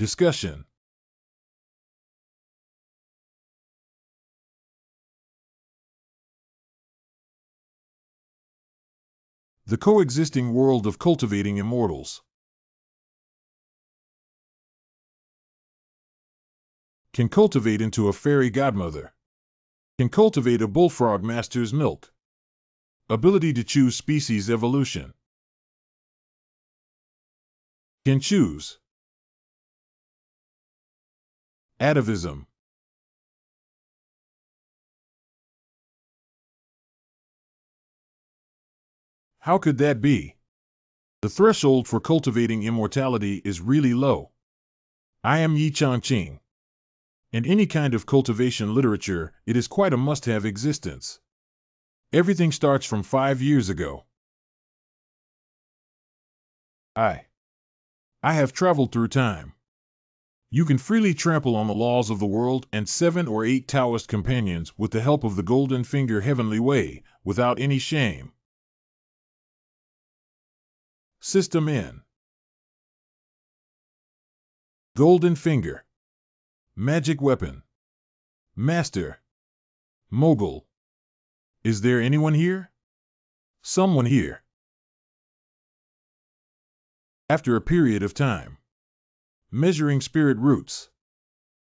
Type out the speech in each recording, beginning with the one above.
Discussion. The coexisting world of cultivating immortals. Can cultivate into a fairy godmother. Can cultivate a bullfrog master's milk. Ability to choose species evolution. Can choose. Atavism. How could that be? The threshold for cultivating immortality is really low. I am Yi Changqing. In any kind of cultivation literature, it is quite a must-have existence. Everything starts from 5 years ago. I have traveled through time. You can freely trample on the laws of the world and 7 or 8 Taoist companions with the help of the Golden Finger Heavenly Way, without any shame. System N. Golden Finger. Magic Weapon. Master. Mogul. Is there anyone here? Someone here. After a period of time. Measuring spirit roots.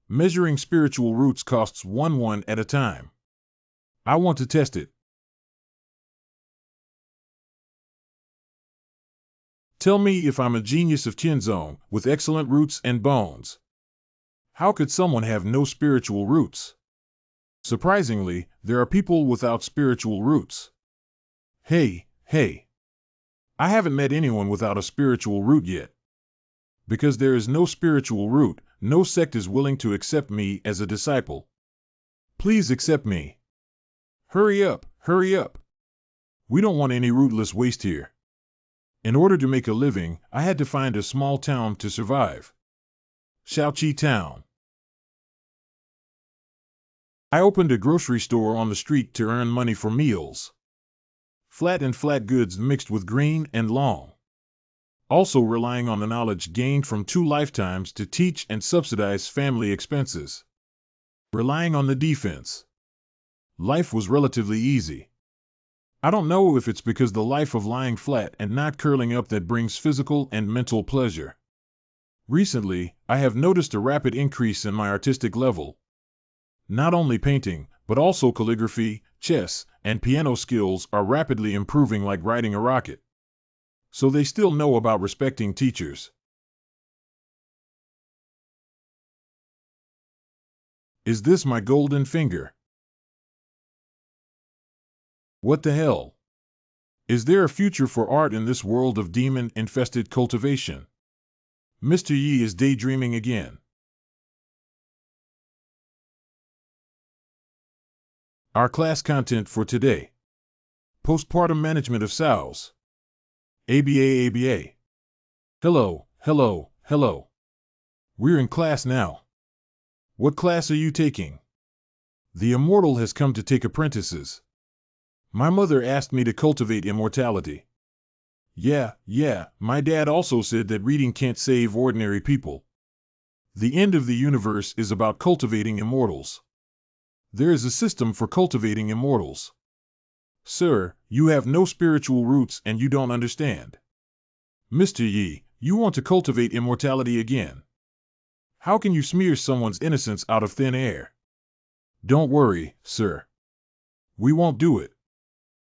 Measuring spiritual roots costs 1 at a time. I want to test it. Tell me if I'm a genius of Tianzong, with excellent roots and bones. How could someone have no spiritual roots? Surprisingly, there are people without spiritual roots. Hey. I haven't met anyone without a spiritual root yet. Because there is no spiritual root, no sect is willing to accept me as a disciple. Please accept me. Hurry up. We don't want any rootless waste here. In order to make a living, I had to find a small town to survive. Shaoqi Town. I opened a grocery store on the street to earn money for meals. Flat goods mixed with green and long. Also relying on the knowledge gained from 2 lifetimes to teach and subsidize family expenses. Relying on the defense. Life was relatively easy. I don't know if it's because the life of lying flat and not curling up that brings physical and mental pleasure. Recently, I have noticed a rapid increase in my artistic level. Not only painting, but also calligraphy, chess, and piano skills are rapidly improving like riding a rocket. So they still know about respecting teachers. Is this my golden finger? What the hell? Is there a future for art in this world of demon-infested cultivation? Mr. Yi is daydreaming again. Our class content for today. Postpartum management of sows. ABA. Hello. We're in class now. What class are you taking? The immortal has come to take apprentices. My mother asked me to cultivate immortality. Yeah, my dad also said that reading can't save ordinary people. The end of the universe is about cultivating immortals. There is a system for cultivating immortals. Sir, you have no spiritual roots and you don't understand. Mr. Yi, you want to cultivate immortality again. How can you smear someone's innocence out of thin air? Don't worry, sir. We won't do it.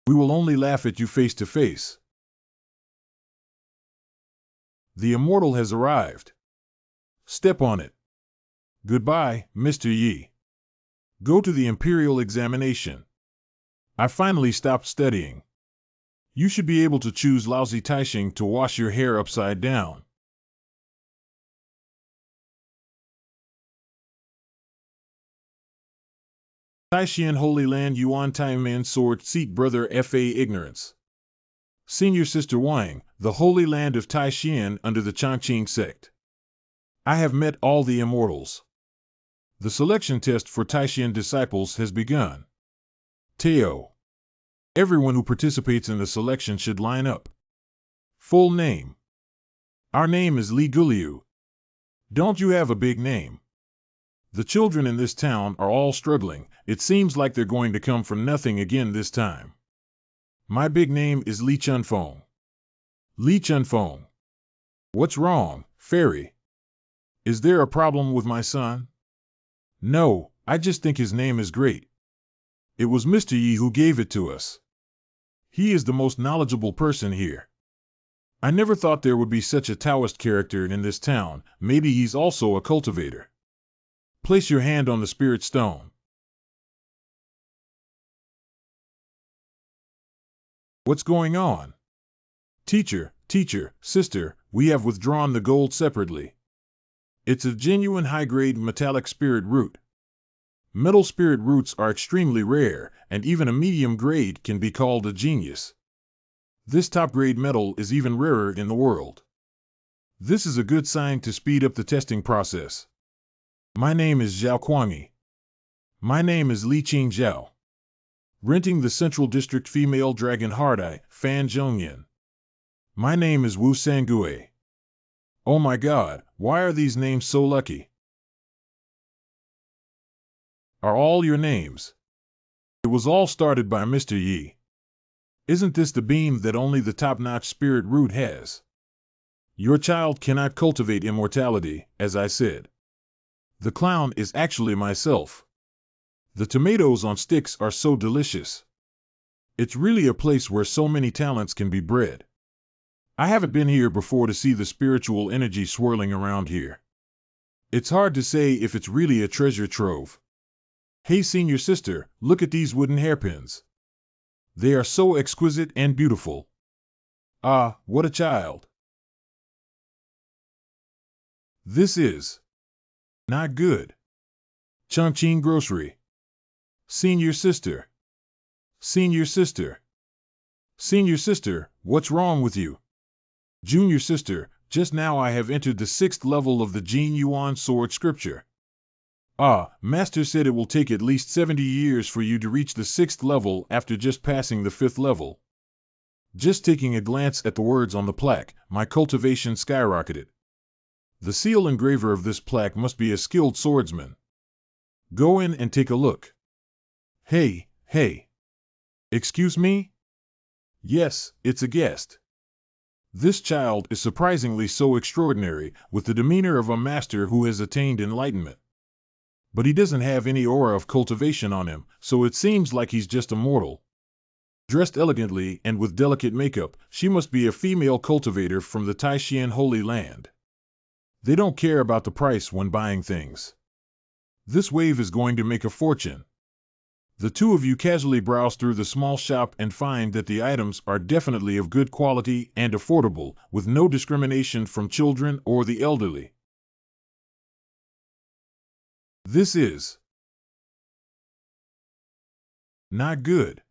We will only laugh at you face to face. The immortal has arrived. Step on it. Goodbye, Mr. Yi. Go to the imperial examination. I finally stopped studying. You should be able to choose lousy Taixing to wash your hair upside down. Taishian Holy Land Yuan Taiman Sword Seat Brother Fa Ignorance. Senior Sister Wang, the Holy Land of Taishian under the Changqing sect. I have met all the immortals. The selection test for Taishian disciples has begun. Teo. Everyone who participates in the selection should line up. Full name. Our name is Li Guliu. Don't you have a big name? The children in this town are all struggling. It seems like they're going to come from nothing again this time. My big name is Li Chunfeng. Li Chunfeng. What's wrong, fairy? Is there a problem with my son? No, I just think his name is great. It was Mr. Yi who gave it to us. He is the most knowledgeable person here. I never thought there would be such a Taoist character in this town. Maybe he's also a cultivator. Place your hand on the spirit stone. What's going on? Teacher, sister, we have withdrawn the gold separately. It's a genuine high-grade metallic spirit root. Metal spirit roots are extremely rare, and even a medium grade can be called a genius. This top-grade metal is even rarer in the world. This is a good sign to speed up the testing process. My name is Zhao Kuangyi. My name is Li Qing Zhao. Renting the Central District Female Dragon Heart-Eye, Fan Zhongyan. My name is Wu Sangue. Oh my God, why are these names so lucky? Are all your names? It was all started by Mr. Yi. Isn't this the beam that only the top-notch spirit root has? Your child cannot cultivate immortality, as I said. The clown is actually myself. The tomatoes on sticks are so delicious. It's really a place where so many talents can be bred. I haven't been here before to see the spiritual energy swirling around here. It's hard to say if it's really a treasure trove. Hey senior sister, look at these wooden hairpins. They are so exquisite and beautiful. Ah, what a child. This is not good. Chongqing Grocery. Senior sister. Senior sister. Senior sister, what's wrong with you? Junior sister, just now I have entered the 6th level of the Jin Yuan Sword Scripture. Ah, Master said it will take at least 70 years for you to reach the 6th level after just passing the 5th level. Just taking a glance at the words on the plaque, my cultivation skyrocketed. The seal engraver of this plaque must be a skilled swordsman. Go in and take a look. Hey. Excuse me? Yes, it's a guest. This child is surprisingly so extraordinary, with the demeanor of a master who has attained enlightenment. But he doesn't have any aura of cultivation on him, so it seems like he's just a mortal. Dressed elegantly and with delicate makeup, she must be a female cultivator from the Taishan Holy Land. They don't care about the price when buying things. This wave is going to make a fortune. The two of you casually browse through the small shop and find that the items are definitely of good quality and affordable, with no discrimination from children or the elderly. This is not good.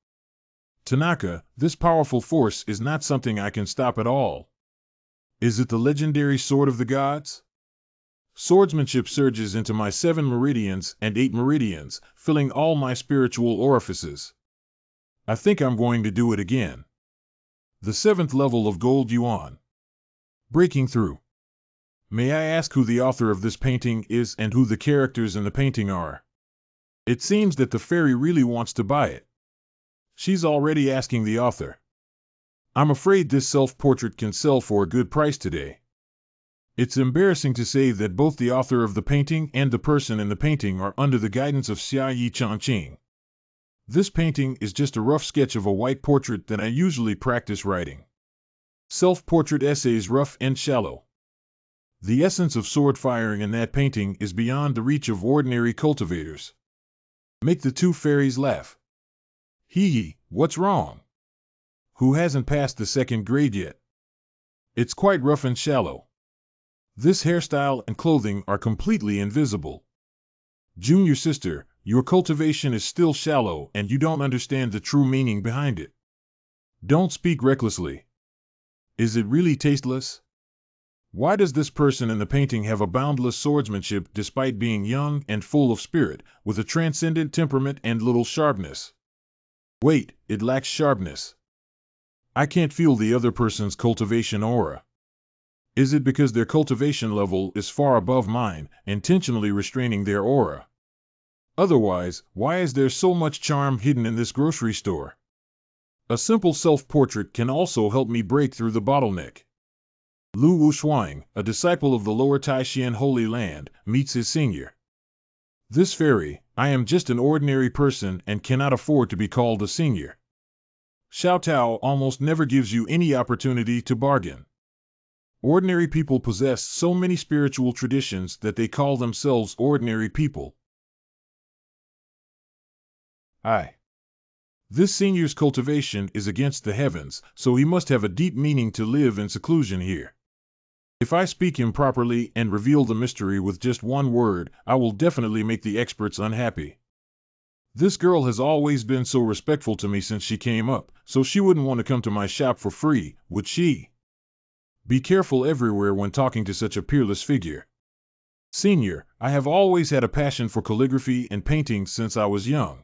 Tanaka, this powerful force is not something I can stop at all. Is it the legendary sword of the gods? Swordsmanship surges into my 7 meridians and 8 meridians, filling all my spiritual orifices. I think I'm going to do it again. The 7th level of Gold Yuan. Breaking through. May I ask who the author of this painting is and who the characters in the painting are? It seems that the fairy really wants to buy it. She's already asking the author. I'm afraid this self-portrait can sell for a good price today. It's embarrassing to say that both the author of the painting and the person in the painting are under the guidance of Xia Yi Changqing. This painting is just a rough sketch of a white portrait that I usually practice writing. Self-portrait essays rough and shallow. The essence of sword firing in that painting is beyond the reach of ordinary cultivators. Make the two fairies laugh. Hee, what's wrong? Who hasn't passed the 2nd grade yet? It's quite rough and shallow. This hairstyle and clothing are completely invisible. Junior sister, your cultivation is still shallow and you don't understand the true meaning behind it. Don't speak recklessly. Is it really tasteless? Why does this person in the painting have a boundless swordsmanship despite being young and full of spirit, with a transcendent temperament and little sharpness? Wait, it lacks sharpness. I can't feel the other person's cultivation aura. Is it because their cultivation level is far above mine, intentionally restraining their aura? Otherwise, why is there so much charm hidden in this grocery store? A simple self-portrait can also help me break through the bottleneck. Lu Wushuang, a disciple of the Lower Taishan Holy Land, meets his senior. This fairy, I am just an ordinary person and cannot afford to be called a senior. Xiao Tao almost never gives you any opportunity to bargain. Ordinary people possess so many spiritual traditions that they call themselves ordinary people. This senior's cultivation is against the heavens, so he must have a deep meaning to live in seclusion here. If I speak improperly and reveal the mystery with just one word, I will definitely make the experts unhappy. This girl has always been so respectful to me since she came up, so she wouldn't want to come to my shop for free, would she? Be careful everywhere when talking to such a peerless figure. Senior, I have always had a passion for calligraphy and painting since I was young.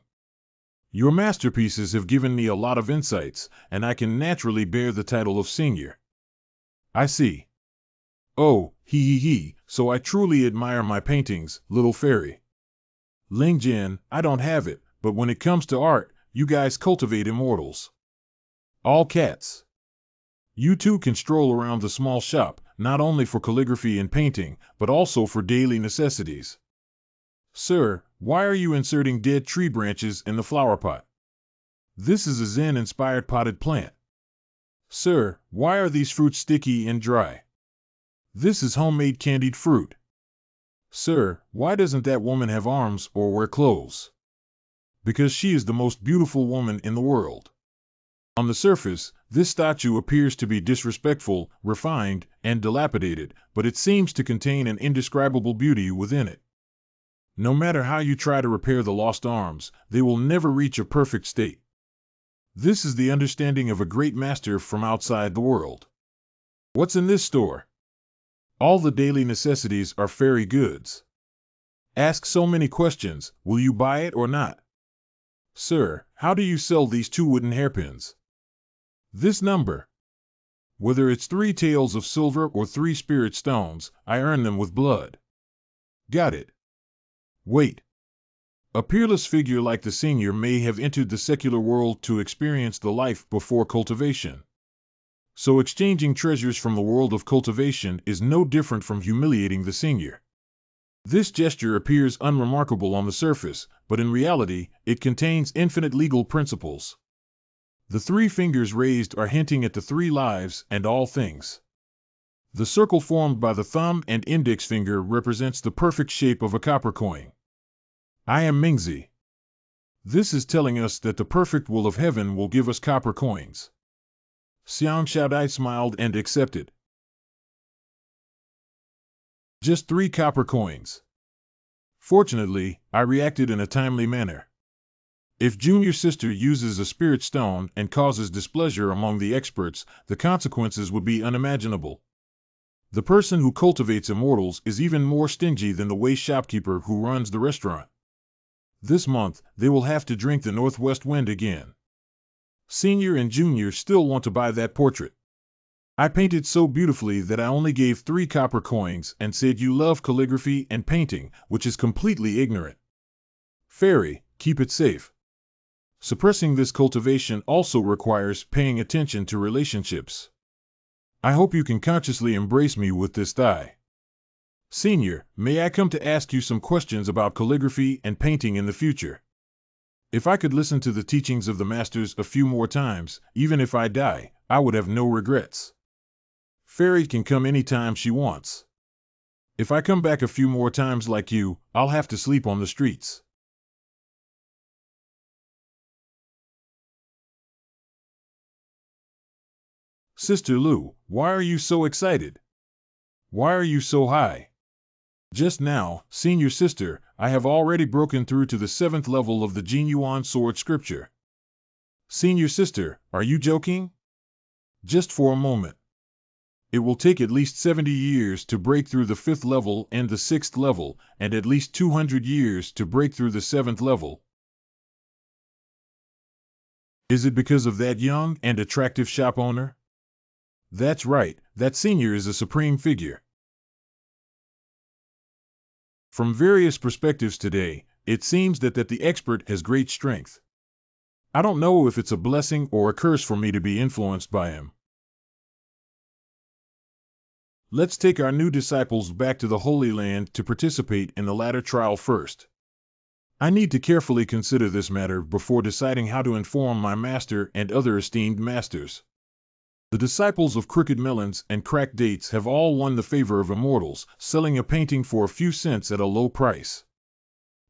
Your masterpieces have given me a lot of insights, and I can naturally bear the title of senior. I see. Oh, so I truly admire my paintings, little fairy. Ling Jin, I don't have it, but when it comes to art, you guys cultivate immortals. All cats. You too can stroll around the small shop, not only for calligraphy and painting, but also for daily necessities. Sir, why are you inserting dead tree branches in the flower pot? This is a Zen-inspired potted plant. Sir, why are these fruits sticky and dry? This is homemade candied fruit. Sir, why doesn't that woman have arms or wear clothes? Because she is the most beautiful woman in the world. On the surface, this statue appears to be disrespectful, refined, and dilapidated, but it seems to contain an indescribable beauty within it. No matter how you try to repair the lost arms, they will never reach a perfect state. This is the understanding of a great master from outside the world. What's in this store? All the daily necessities are fairy goods. Ask so many questions, will you buy it or not? Sir, how do you sell these 2 wooden hairpins? This number. Whether it's 3 taels of silver or 3 spirit stones, I earn them with blood. Got it. Wait. A peerless figure like the senior may have entered the secular world to experience the life before cultivation. So exchanging treasures from the world of cultivation is no different from humiliating the senior. This gesture appears unremarkable on the surface, but in reality, it contains infinite legal principles. The 3 fingers raised are hinting at the 3 lives and all things. The circle formed by the thumb and index finger represents the perfect shape of a copper coin. I am Mingzi. This is telling us that the perfect will of heaven will give us copper coins. Xiang Xiaodai smiled and accepted. Just 3 copper coins. Fortunately, I reacted in a timely manner. If junior sister uses a spirit stone and causes displeasure among the experts, the consequences would be unimaginable. The person who cultivates immortals is even more stingy than the wei shopkeeper who runs the restaurant. This month, they will have to drink the northwest wind again. Senior and junior still want to buy that portrait. I painted so beautifully that I only gave 3 copper coins and said you love calligraphy and painting, which is completely ignorant. Fairy, keep it safe. Suppressing this cultivation also requires paying attention to relationships. I hope you can consciously embrace me with this thigh. Senior, may I come to ask you some questions about calligraphy and painting in the future? If I could listen to the teachings of the masters a few more times, even if I die, I would have no regrets. Fairy can come anytime she wants. If I come back a few more times like you, I'll have to sleep on the streets. Sister Lu, why are you so excited? Why are you so high? Just now, senior sister, I have already broken through to the 7th level of the Jinyuan sword scripture. Senior sister, are you joking? Just for a moment. It will take at least 70 years to break through the 5th level and the 6th level, and at least 200 years to break through the 7th level. Is it because of that young and attractive shop owner? That's right, that senior is a supreme figure. From various perspectives today, it seems that the expert has great strength. I don't know if it's a blessing or a curse for me to be influenced by him. Let's take our new disciples back to the Holy Land to participate in the latter trial first. I need to carefully consider this matter before deciding how to inform my master and other esteemed masters. The disciples of Crooked Melons and Cracked Dates have all won the favor of immortals, selling a painting for a few cents at a low price.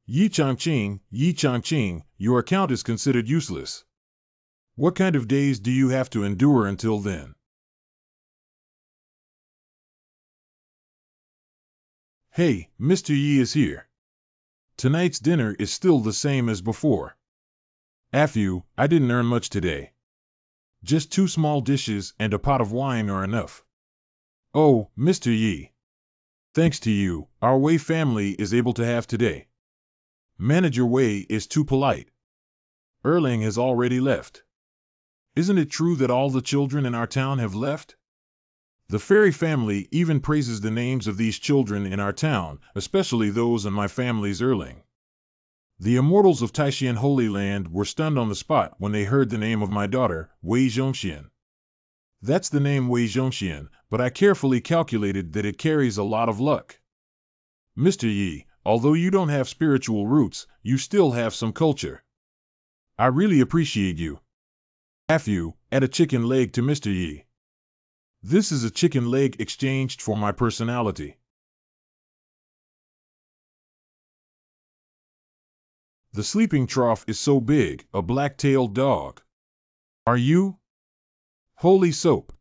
Yi Changqing, your account is considered useless. What kind of days do you have to endure until then? Hey, Mr. Yi is here. Tonight's dinner is still the same as before. Afyu, I didn't earn much today. Just 2 small dishes and a pot of wine are enough. Oh, Mr. Yi. Thanks to you, our Wei family is able to have today. Manager Wei is too polite. Erling has already left. Isn't it true that all the children in our town have left? The fairy family even praises the names of these children in our town, especially those in my family's Erling. The immortals of Taishan Holy Land were stunned on the spot when they heard the name of my daughter, Wei Zhongxian. That's the name Wei Zhongxian, but I carefully calculated that it carries a lot of luck. Mr. Yi, although you don't have spiritual roots, you still have some culture. I really appreciate you. Afyu, add a chicken leg to Mr. Yi. This is a chicken leg exchanged for my personality. The sleeping trough is so big, a black-tailed dog. Are you? Holy soap.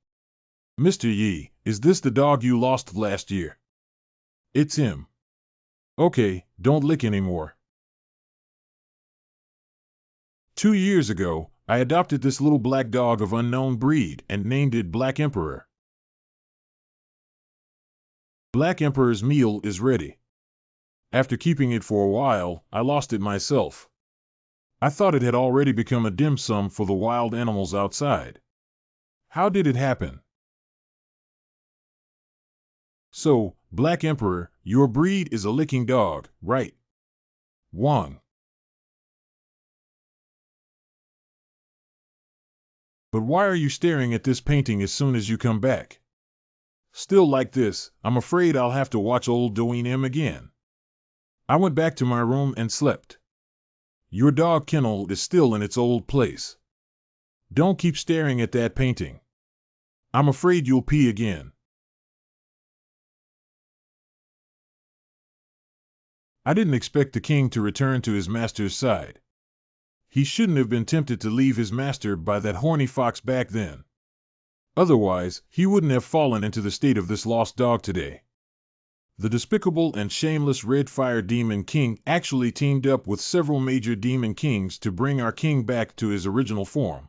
Mr. Yi, is this the dog you lost last year? It's him. Okay, don't lick anymore. 2 years ago, I adopted this little black dog of unknown breed and named it Black Emperor. Black Emperor's meal is ready. After keeping it for a while, I lost it myself. I thought it had already become a dim sum for the wild animals outside. How did it happen? So, Black Emperor, your breed is a licking dog, right? Wang. But why are you staring at this painting as soon as you come back? Still like this, I'm afraid I'll have to watch old Doin M again. I went back to my room and slept. Your dog kennel is still in its old place. Don't keep staring at that painting. I'm afraid you'll pee again. I didn't expect the king to return to his master's side. He shouldn't have been tempted to leave his master by that horny fox back then. Otherwise, he wouldn't have fallen into the state of this lost dog today. The despicable and shameless Red Fire Demon King actually teamed up with several major demon kings to bring our king back to his original form.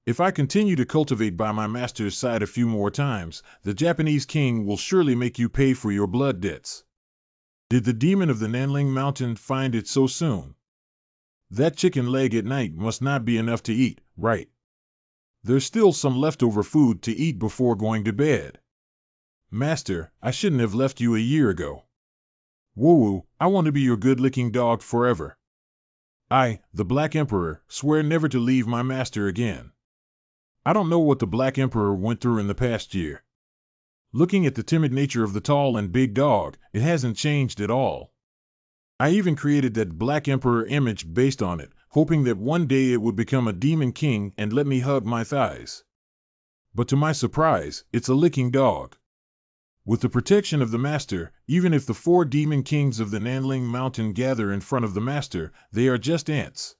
If I continue to cultivate by my master's side a few more times, the Japanese king will surely make you pay for your blood debts. Did the demon of the Nanling Mountain find it so soon? That chicken leg at night must not be enough to eat, right? There's still some leftover food to eat before going to bed. Master, I shouldn't have left you a year ago. Woo-woo, I want to be your good-licking dog forever. I, the Black Emperor, swear never to leave my master again. I don't know what the Black Emperor went through in the past year. Looking at the timid nature of the tall and big dog, it hasn't changed at all. I even created that Black Emperor image based on it, hoping that one day it would become a demon king and let me hug my thighs. But to my surprise, it's a licking dog. With the protection of the master, even if the 4 demon kings of the Nanling Mountain gather in front of the master, they are just ants.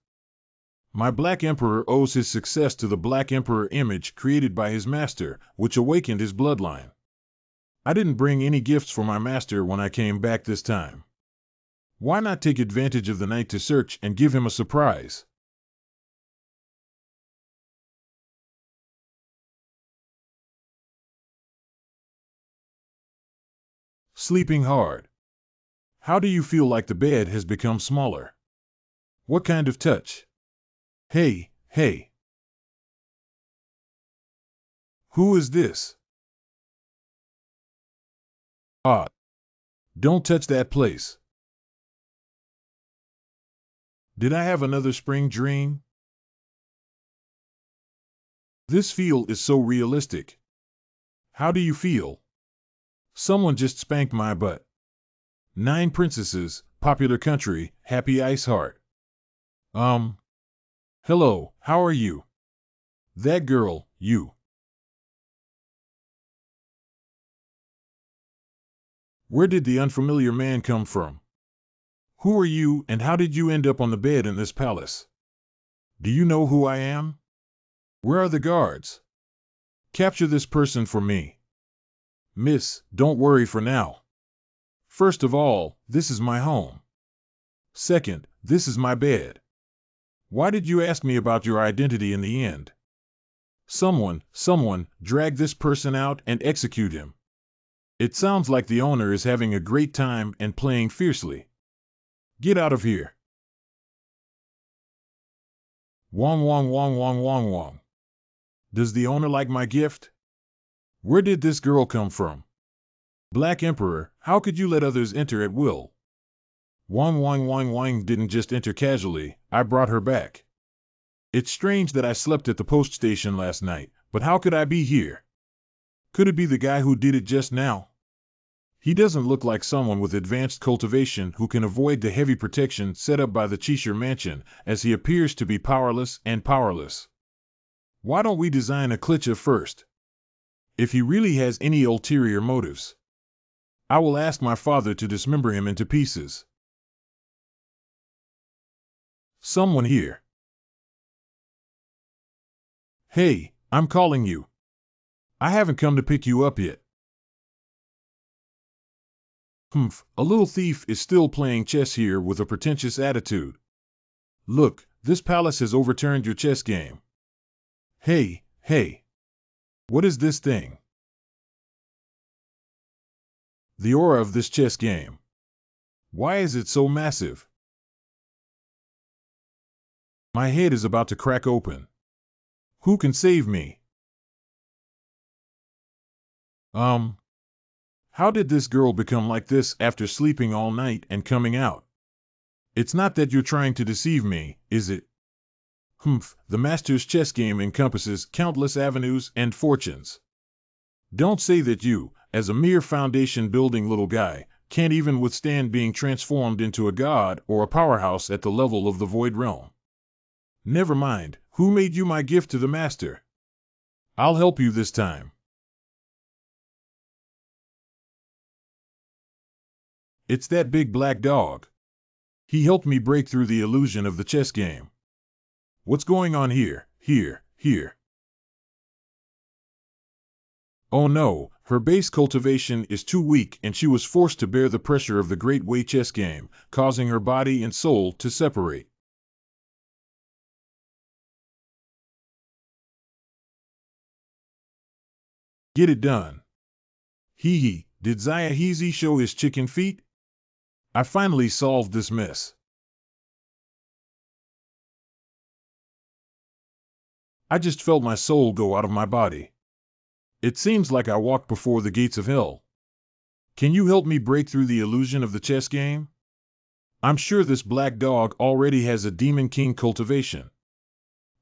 My Black Emperor owes his success to the Black Emperor image created by his master, which awakened his bloodline. I didn't bring any gifts for my master when I came back this time. Why not take advantage of the night to search and give him a surprise? Sleeping hard. How do you feel like the bed has become smaller? What kind of touch? Hey, hey. Who is this? Ah, don't touch that place. Did I have another spring dream? This feel is so realistic. How do you feel? Someone just spanked my butt. 9 princesses, popular country, happy ice heart. Hello, how are you? That girl, you. Where did the unfamiliar man come from? Who are you and how did you end up on the bed in this palace? Do you know who I am? Where are the guards? Capture this person for me. Miss, don't worry for now. First of all, this is my home. Second, this is my bed. Why did you ask me about your identity in the end? Someone, drag this person out and execute him. It sounds like the owner is having a great time and playing fiercely. Get out of here. Wong wong wong wong wong wong. Does the owner like my gift? Where did this girl come from? Black Emperor, how could you let others enter at will? Wong wong wong wong didn't just enter casually, I brought her back. It's strange that I slept at the post station last night, but how could I be here? Could it be the guy who did it just now? He doesn't look like someone with advanced cultivation who can avoid the heavy protection set up by the Cheshire Mansion, as he appears to be powerless and powerless. Why don't we design a klitcha first? If he really has any ulterior motives, I will ask my father to dismember him into pieces. Someone here. Hey, I'm calling you. I haven't come to pick you up yet. A little thief is still playing chess here with a pretentious attitude. Look, this palace has overturned your chess game. Hey, what is this thing? The aura of this chess game. Why is it so massive? My head is about to crack open. Who can save me? How did this girl become like this after sleeping all night and coming out? It's not that you're trying to deceive me, is it? The master's chess game encompasses countless avenues and fortunes. Don't say that you, as a mere foundation-building little guy, can't even withstand being transformed into a god or a powerhouse at the level of the Void Realm. Never mind, who made you my gift to the master? I'll help you this time. It's that big black dog. He helped me break through the illusion of the chess game. What's going on here? Oh no, her base cultivation is too weak and she was forced to bear the pressure of the Great Way chess game, causing her body and soul to separate. Get it done. Did Zayahizi show his chicken feet? I finally solved this mess. I just felt my soul go out of my body. It seems like I walked before the gates of hell. Can you help me break through the illusion of the chess game? I'm sure this black dog already has a Demon King cultivation.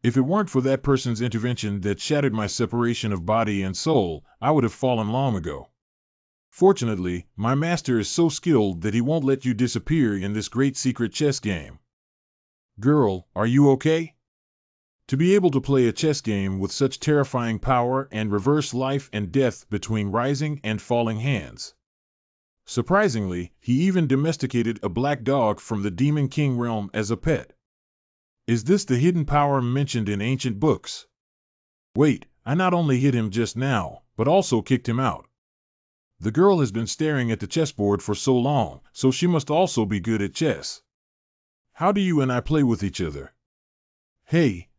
If it weren't for that person's intervention that shattered my separation of body and soul, I would have fallen long ago. Fortunately, my master is so skilled that he won't let you disappear in this great secret chess game. Girl, are you okay? To be able to play a chess game with such terrifying power and reverse life and death between rising and falling hands. Surprisingly, he even domesticated a black dog from the Demon King realm as a pet. Is this the hidden power mentioned in ancient books? Wait, I not only hit him just now, but also kicked him out. The girl has been staring at the chessboard for so long, so she must also be good at chess. How do you and I play with each other? Hey.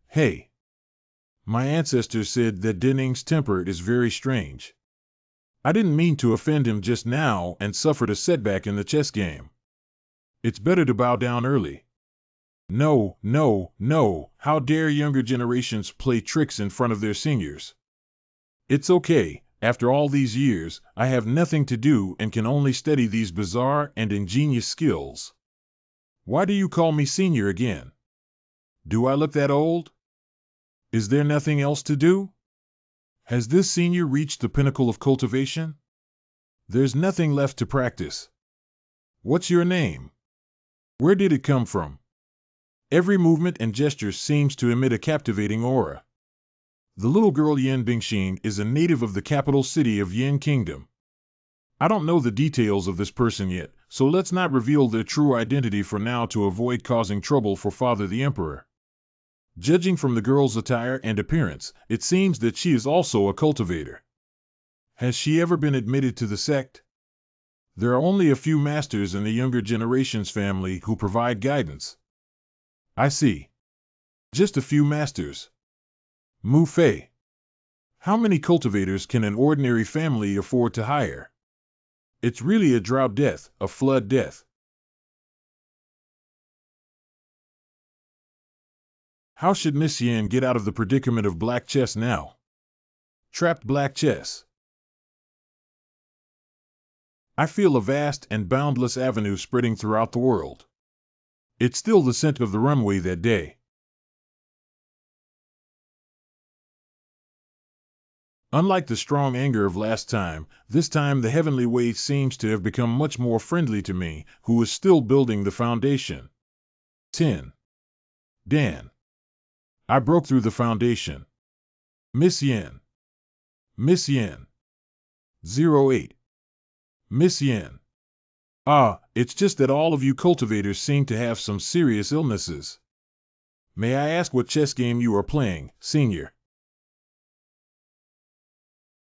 My ancestors said that Dening's temper is very strange. I didn't mean to offend him just now and suffered a setback in the chess game. It's better to bow down early. No. How dare younger generations play tricks in front of their seniors? It's okay, after all these years, I have nothing to do and can only study these bizarre and ingenious skills. Why do you call me senior again? Do I look that old? Is there nothing else to do? Has this senior reached the pinnacle of cultivation? There's nothing left to practice. What's your name? Where did it come from? Every movement and gesture seems to emit a captivating aura. The little girl Yan Bingxin is a native of the capital city of Yin Kingdom. I don't know the details of this person yet, so let's not reveal their true identity for now to avoid causing trouble for Father the Emperor. Judging from the girl's attire and appearance, it seems that she is also a cultivator. Has she ever been admitted to the sect? There are only a few masters in the younger generation's family who provide guidance. I see. Just a few masters. Mu Fei. How many cultivators can an ordinary family afford to hire? It's really a drought death, a flood death. How should Miss Yan get out of the predicament of black chess now? Trapped black chess. I feel a vast and boundless avenue spreading throughout the world. It's still the scent of the runway that day. Unlike the strong anger of last time, this time the heavenly way seems to have become much more friendly to me, who is still building the foundation. 10. Dan. I broke through the foundation. Miss Yan. Miss Yan. 08. Miss Yan. Ah, it's just that all of you cultivators seem to have some serious illnesses. May I ask what chess game you are playing, senior?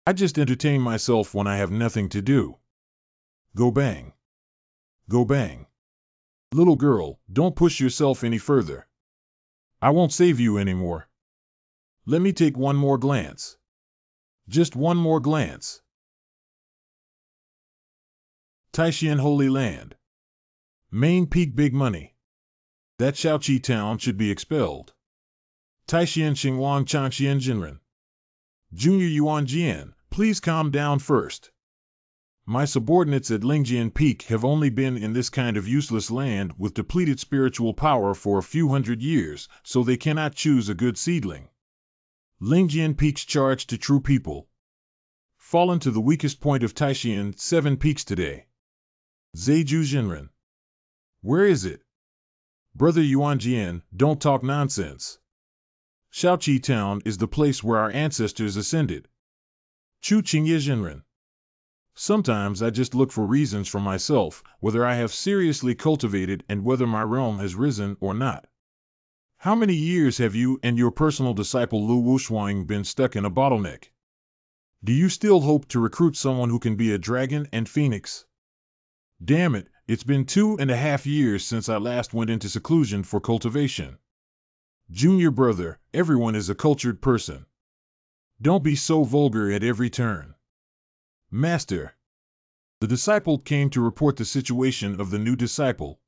I just entertain myself when I have nothing to do. Go bang. Go bang. Little girl, don't push yourself any further. I won't save you anymore. Let me take one more glance. Just one more glance. Taishan Holy Land. Main Peak Big Money. That Shaoqi town should be expelled. Taishan Xinguang Changxian Jinren. Junior Yuan Jian, please calm down first. My subordinates at Lingjian Peak have only been in this kind of useless land with depleted spiritual power for a few hundred years, so they cannot choose a good seedling. Lingjian Peak's charge to true people. Fallen to the weakest point of Taishan 7 peaks today. Zeju Jinren. Where is it? Brother Yuan Jian, don't talk nonsense. Shaoqi Town is the place where our ancestors ascended. Chu Qingye Jinren. Sometimes I just look for reasons for myself, whether I have seriously cultivated and whether my realm has risen or not. How many years have you and your personal disciple Lu Wushuang been stuck in a bottleneck? Do you still hope to recruit someone who can be a dragon and phoenix? Damn it, it's been 2.5 years since I last went into seclusion for cultivation. Junior brother, everyone is a cultured person. Don't be so vulgar at every turn. Master. The disciple came to report the situation of the new disciple.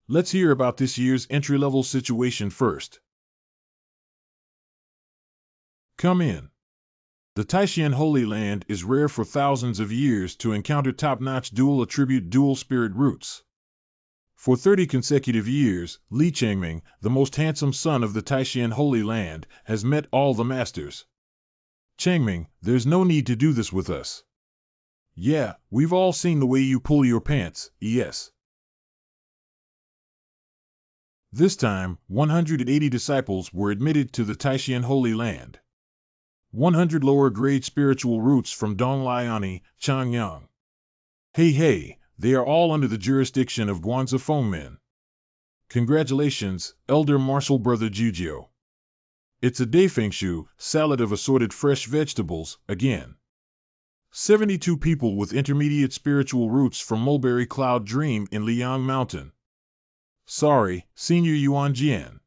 Let's hear about this year's entry-level situation first. Come in. The Taishan Holy Land is rare for thousands of years to encounter top-notch dual-attribute dual-spirit roots. For 30 consecutive years, Li Changming, the most handsome son of the Taishan Holy Land, has met all the masters. Changming, there's no need to do this with us. Yeah, we've all seen the way you pull your pants, yes. This time, 180 disciples were admitted to the Taishan Holy Land. 100 lower-grade spiritual roots from Dongliani, Changyang. Hey, they are all under the jurisdiction of Guanzi Fengmen. Congratulations, Elder Martial Brother Jujio. It's a Daifengshu, salad of assorted fresh vegetables, again. 72 people with intermediate spiritual roots from Mulberry Cloud Dream in Liang Mountain. Sorry, Senior Yuan Jian.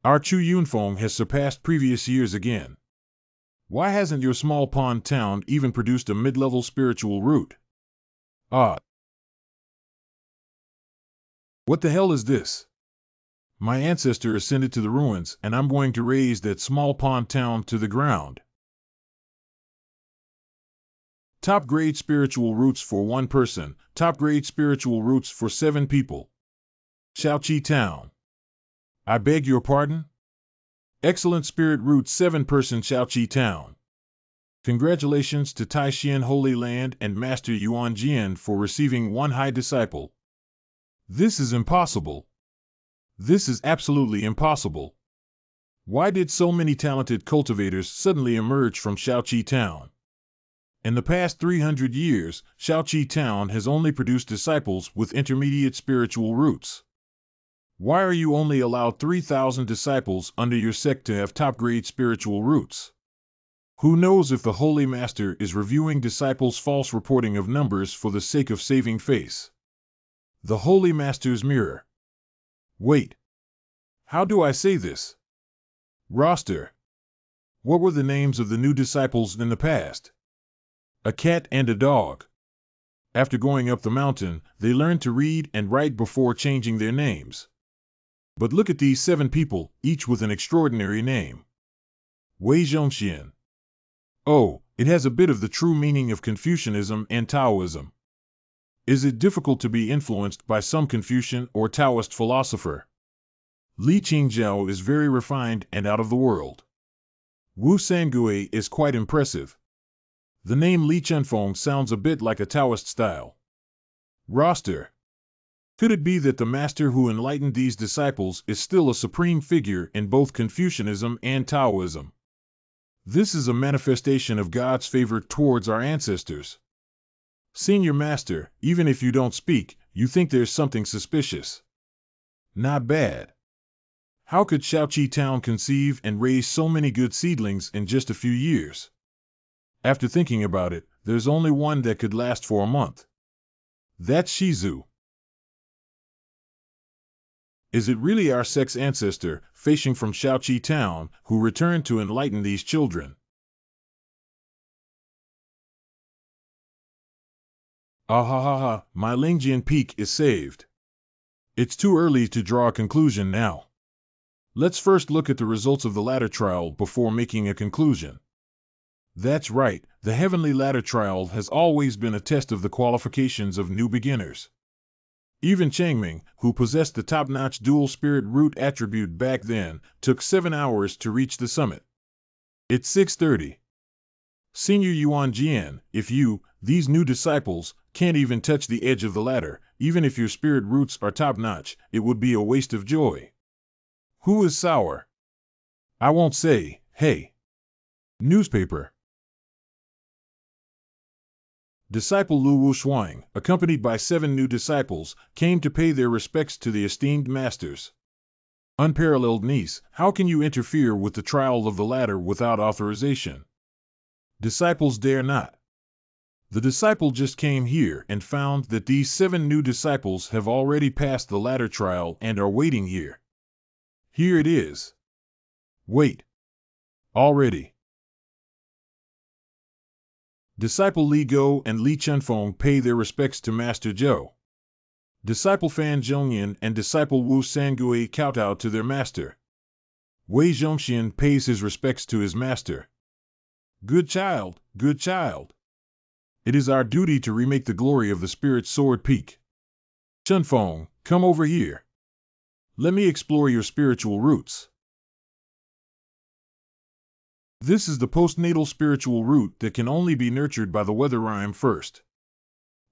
Our Chu Yunfeng has surpassed previous years again. Why hasn't your small pond town even produced a mid-level spiritual root? Ah. What the hell is this? My ancestor ascended to the ruins, and I'm going to raze that small pond town to the ground. Top grade spiritual roots for 1 person, top grade spiritual roots for 7 people. Shaoqi Town. I beg your pardon? Excellent spirit root 7-person Shaoqi Town. Congratulations to Taishan Holy Land and Master Yuan Jian for receiving 1 high disciple. This is impossible. This is absolutely impossible. Why did so many talented cultivators suddenly emerge from Shaoqi Town? In the past 300 years, Shaoqi Town has only produced disciples with intermediate spiritual roots. Why are you only allowed 3,000 disciples under your sect to have top-grade spiritual roots? Who knows if the Holy Master is reviewing disciples' false reporting of numbers for the sake of saving face? The Holy Master's mirror. Wait. How do I say this? Roster. What were the names of the new disciples in the past? A cat and a dog. After going up the mountain, they learned to read and write before changing their names. But look at these 7 people, each with an extraordinary name. Wei Zhongxian. Oh, it has a bit of the true meaning of Confucianism and Taoism. Is it difficult to be influenced by some Confucian or Taoist philosopher? Li Qingzhao is very refined and out of the world. Wu Sangui is quite impressive. The name Li Chenfeng sounds a bit like a Taoist style. Roster. Could it be that the master who enlightened these disciples is still a supreme figure in both Confucianism and Taoism? This is a manifestation of God's favor towards our ancestors. Senior Master, even if you don't speak, you think there's something suspicious. Not bad. How could Shaoqi Town conceive and raise so many good seedlings in just a few years? After thinking about it, there's only one that could last for a month. That's Shizu. Is it really our sect's ancestor, Feisheng from Shaoqi Town, who returned to enlighten these children? Ah ha ha ha, my Lingjian peak is saved. It's too early to draw a conclusion now. Let's first look at the results of the ladder trial before making a conclusion. That's right, the heavenly ladder trial has always been a test of the qualifications of new beginners. Even Changming, who possessed the top-notch dual spirit root attribute back then, took 7 hours to reach the summit. It's 6:30. Senior Yuan Jian, if you, these new disciples, can't even touch the edge of the ladder, even if your spirit roots are top-notch, it would be a waste of joy. Who is sour? I won't say, hey. Newspaper. Disciple Lu Wushuang, accompanied by 7 new disciples, came to pay their respects to the esteemed masters. Unparalleled niece, how can you interfere with the trial of the ladder without authorization? Disciples dare not. The disciple just came here and found that these 7 new disciples have already passed the ladder trial and are waiting here. Here it is. Wait. Already. Disciple Li Go and Li Chenfeng pay their respects to Master Zhou. Disciple Fan Zhongyan and Disciple Wu Sangui kowtow to their master. Wei Zhongxian pays his respects to his master. Good child, good child. It is our duty to remake the glory of the Spirit Sword Peak. Chenfeng, come over here. Let me explore your spiritual roots. This is the postnatal spiritual root that can only be nurtured by the weather rhyme first.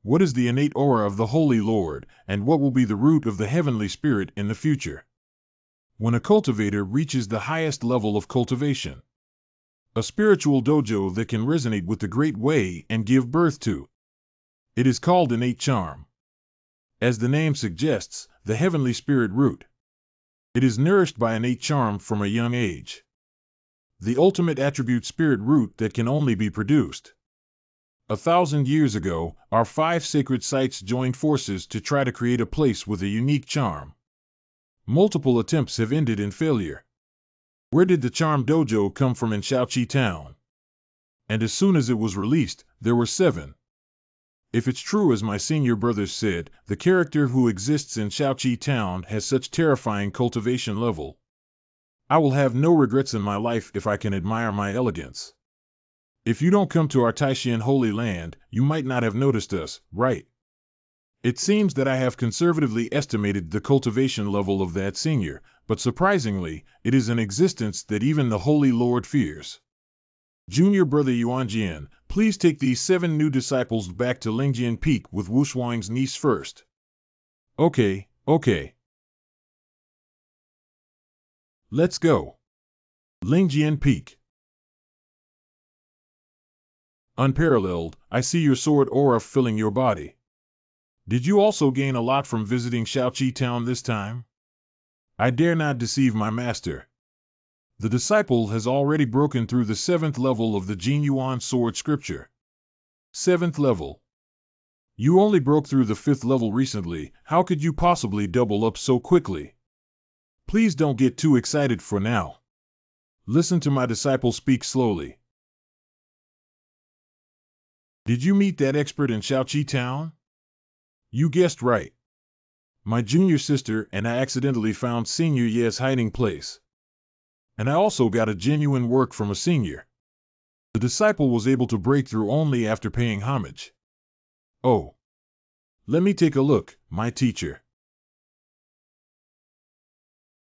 What is the innate aura of the Holy Lord, and what will be the root of the heavenly spirit in the future? When a cultivator reaches the highest level of cultivation, a spiritual dojo that can resonate with the great way and give birth to. It is called innate charm. As the name suggests, the heavenly spirit root. It is nourished by innate charm from a young age. The ultimate attribute spirit root that can only be produced. 1,000 years ago, our 5 sacred sites joined forces to try to create a place with a unique charm. Multiple attempts have ended in failure. Where did the charm dojo come from in Shaoqi Town? And as soon as it was released, there were 7. If it's true as my senior brothers said, the character who exists in Shaoqi Town has such terrifying cultivation level. I will have no regrets in my life if I can admire my elegance. If you don't come to our Taishan Holy Land, you might not have noticed us, right? It seems that I have conservatively estimated the cultivation level of that senior, but surprisingly, it is an existence that even the Holy Lord fears. Junior Brother Yuanjian, please take these 7 new disciples back to Lingjian Peak with Wushuang's niece first. Okay. Let's go. Lingjian Peak. Unparalleled, I see your sword aura filling your body. Did you also gain a lot from visiting Shaoqi Town this time? I dare not deceive my master. The disciple has already broken through the 7th level of the Jinyuan sword scripture. 7th level. You only broke through the 5th level recently, how could you possibly double up so quickly? Please don't get too excited for now. Listen to my disciple speak slowly. Did you meet that expert in Shaoqi Town? You guessed right. My junior sister and I accidentally found Senior Ye's hiding place. And I also got a genuine work from a senior. The disciple was able to break through only after paying homage. Oh. Let me take a look, my teacher.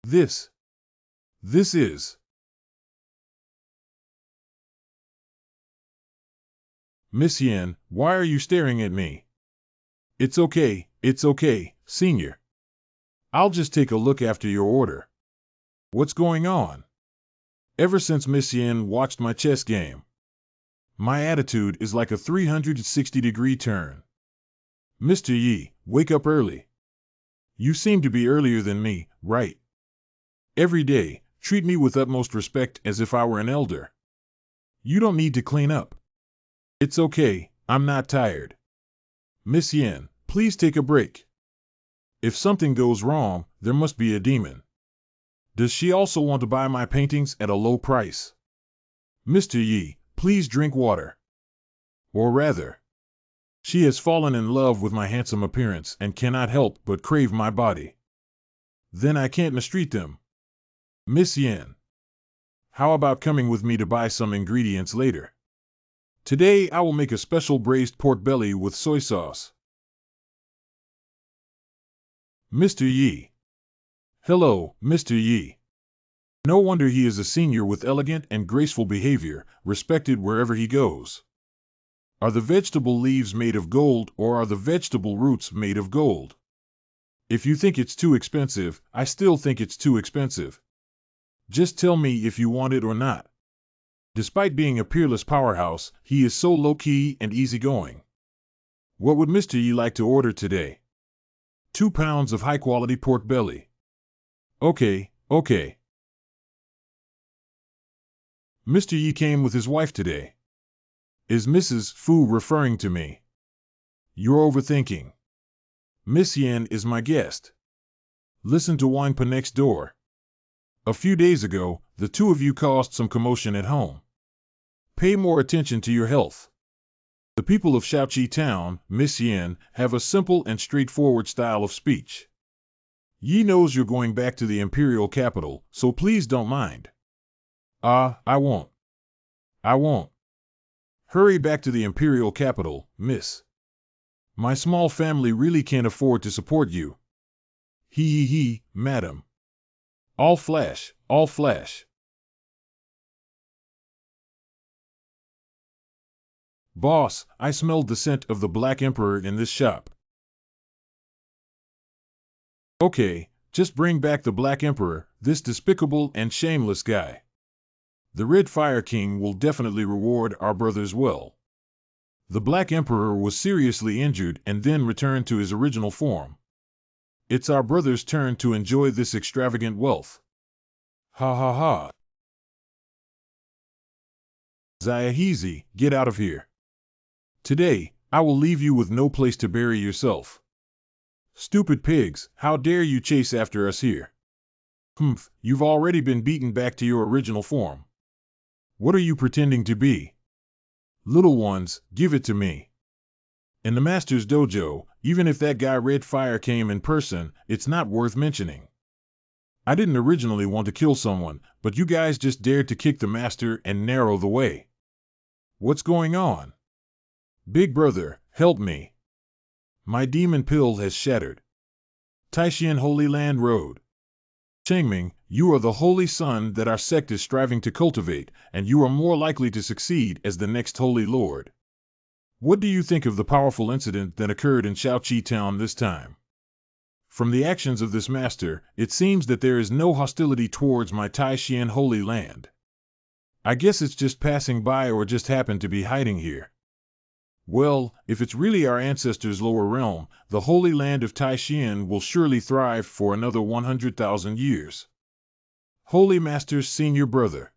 This is. Miss Yen, why are you staring at me? It's okay, senior. I'll just take a look after your order. What's going on? Ever since Miss Yen watched my chess game, my attitude is like a 360-degree turn. Mr. Yi, wake up early. You seem to be earlier than me, right? Every day, treat me with utmost respect as if I were an elder. You don't need to clean up. It's okay, I'm not tired. Miss Yen, please take a break. If something goes wrong, there must be a demon. Does she also want to buy my paintings at a low price? Mr. Yi, please drink water. Or rather, she has fallen in love with my handsome appearance and cannot help but crave my body. Then I can't mistreat them. Miss Yen, how about coming with me to buy some ingredients later? Today I will make a special braised pork belly with soy sauce. Mr. Yi. Hello, Mr. Yi. No wonder he is a senior with elegant and graceful behavior, respected wherever he goes. Are the vegetable leaves made of gold or are the vegetable roots made of gold? If you think it's too expensive, I still think it's too expensive. Just tell me if you want it or not. Despite being a peerless powerhouse, he is so low-key and easygoing. What would Mr. Yi like to order today? 2 pounds of high-quality pork belly. Okay. Mr. Yi came with his wife today. Is Mrs. Fu referring to me? You're overthinking. Miss Yen is my guest. Listen to Wangpa next door. A few days ago, the two of you caused some commotion at home. Pay more attention to your health. The people of Shaoqi Town, Miss Yen, have a simple and straightforward style of speech. Yi knows you're going back to the imperial capital, so please don't mind. I won't. Hurry back to the imperial capital, miss. My small family really can't afford to support you. He, madam. All flash. Boss, I smelled the scent of the Black Emperor in this shop. Okay, just bring back the Black Emperor, this despicable and shameless guy. The Red Fire King will definitely reward our brothers well. The Black Emperor was seriously injured and then returned to his original form. It's our brother's turn to enjoy this extravagant wealth. Ha. Zayahizi, get out of here. Today, I will leave you with no place to bury yourself. Stupid pigs, how dare you chase after us here? Humph, you've already been beaten back to your original form. What are you pretending to be? Little ones, give it to me. In the Master's dojo, even if that guy Red Fire came in person, it's not worth mentioning. I didn't originally want to kill someone, but you guys just dared to kick the Master and narrow the way. What's going on? Big brother, help me. My demon pill has shattered. Taishan Holy Land Road. Chengming, you are the holy son that our sect is striving to cultivate, and you are more likely to succeed as the next holy lord. What do you think of the powerful incident that occurred in Shaoqi Town this time? From the actions of this master, it seems that there is no hostility towards my Taishan Holy Land. I guess it's just passing by or just happened to be hiding here. Well, if it's really our ancestors' lower realm, the Holy Land of Taishan will surely thrive for another 100,000 years. Holy Master's Senior Brother.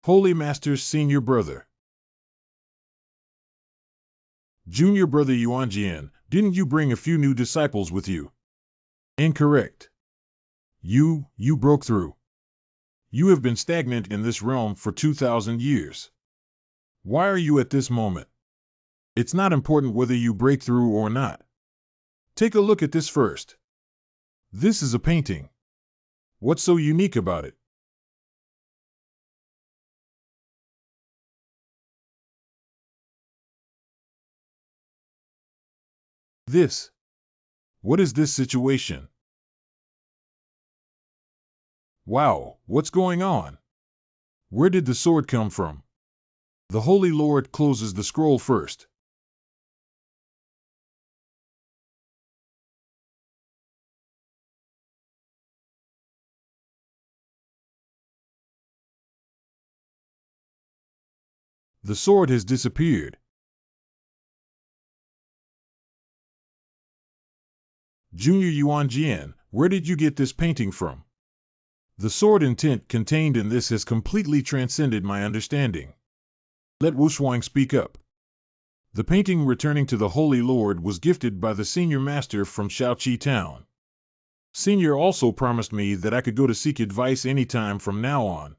Holy Master's Senior Brother. Junior Brother Yuanjian, didn't you bring a few new disciples with you? Incorrect. You broke through. You have been stagnant in this realm for 2,000 years. Why are you at this moment? It's not important whether you break through or not. Take a look at this first. This is a painting. What's so unique about it? This. What is this situation? Wow, what's going on? Where did the sword come from? The Holy Lord closes the scroll first. The sword has disappeared. Junior Yuanjian, where did you get this painting from? The sword intent contained in this has completely transcended my understanding. Let Wushuang speak up. The painting returning to the Holy Lord was gifted by the senior master from Shaoqi Town. Senior also promised me that I could go to seek advice anytime from now on.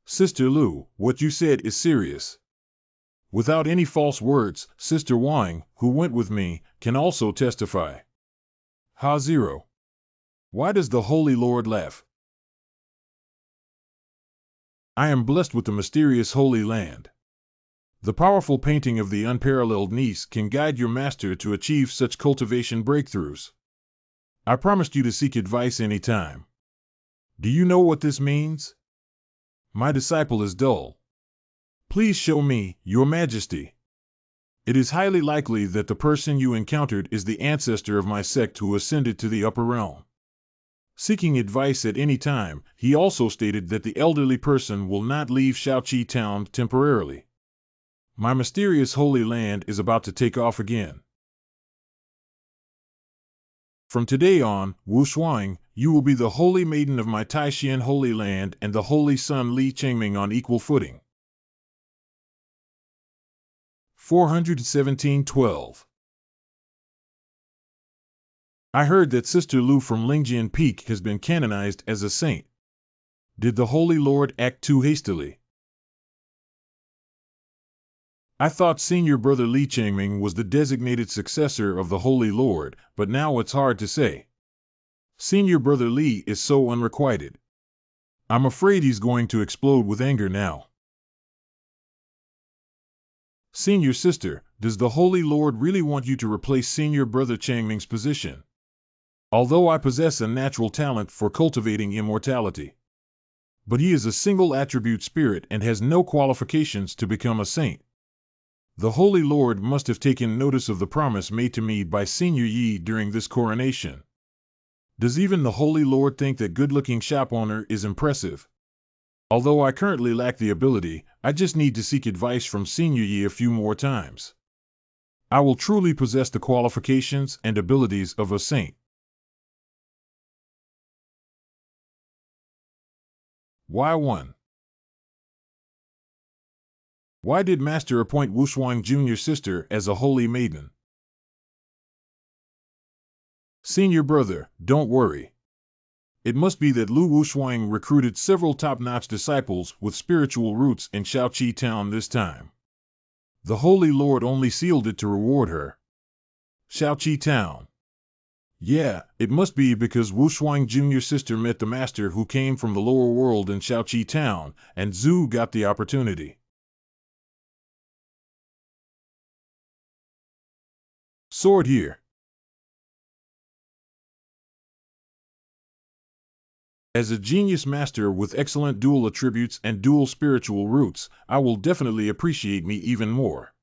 Sister Lu, what you said is serious. Without any false words, Sister Wang, who went with me, can also testify. Ha-Zero. Why does the Holy Lord laugh? I am blessed with the mysterious Holy Land. The powerful painting of the unparalleled niece can guide your master to achieve such cultivation breakthroughs. I promised you to seek advice anytime. Do you know what this means? My disciple is dull. Please show me, Your Majesty. It is highly likely that the person you encountered is the ancestor of my sect who ascended to the upper realm. Seeking advice at any time, he also stated that the elderly person will not leave Shaoqi Town temporarily. My mysterious Holy Land is about to take off again. From today on, Wu Shuang, you will be the holy maiden of my Taishan Holy Land and the holy son Li Chengming on equal footing. 417-12. I heard that Sister Lu from Lingjian Peak has been canonized as a saint. Did the Holy Lord act too hastily? I thought Senior Brother Li Chengming was the designated successor of the Holy Lord, but now it's hard to say. Senior Brother Li is so unrequited. I'm afraid he's going to explode with anger now. Senior Sister, does the Holy Lord really want you to replace Senior Brother Chengming's position? Although I possess a natural talent for cultivating immortality. But he is a single attribute spirit and has no qualifications to become a saint. The Holy Lord must have taken notice of the promise made to me by Senior Yi during this coronation. Does even the Holy Lord think that good-looking shop owner is impressive? Although I currently lack the ability, I just need to seek advice from Senior Yi a few more times. I will truly possess the qualifications and abilities of a saint. Why 1? Why did Master appoint Wushuang Junior Sister as a holy maiden? Senior Brother, don't worry. It must be that Lu Wushuang recruited several top-notch disciples with spiritual roots in Shaoqi Town this time. The Holy Lord only sealed it to reward her. Shaoqi Town. Yeah, it must be because Wushuang Junior Sister met the master who came from the lower world in Shaoqi Town, and Zhu got the opportunity. Sword here. As a genius master with excellent dual attributes and dual spiritual roots, I will definitely appreciate me even more.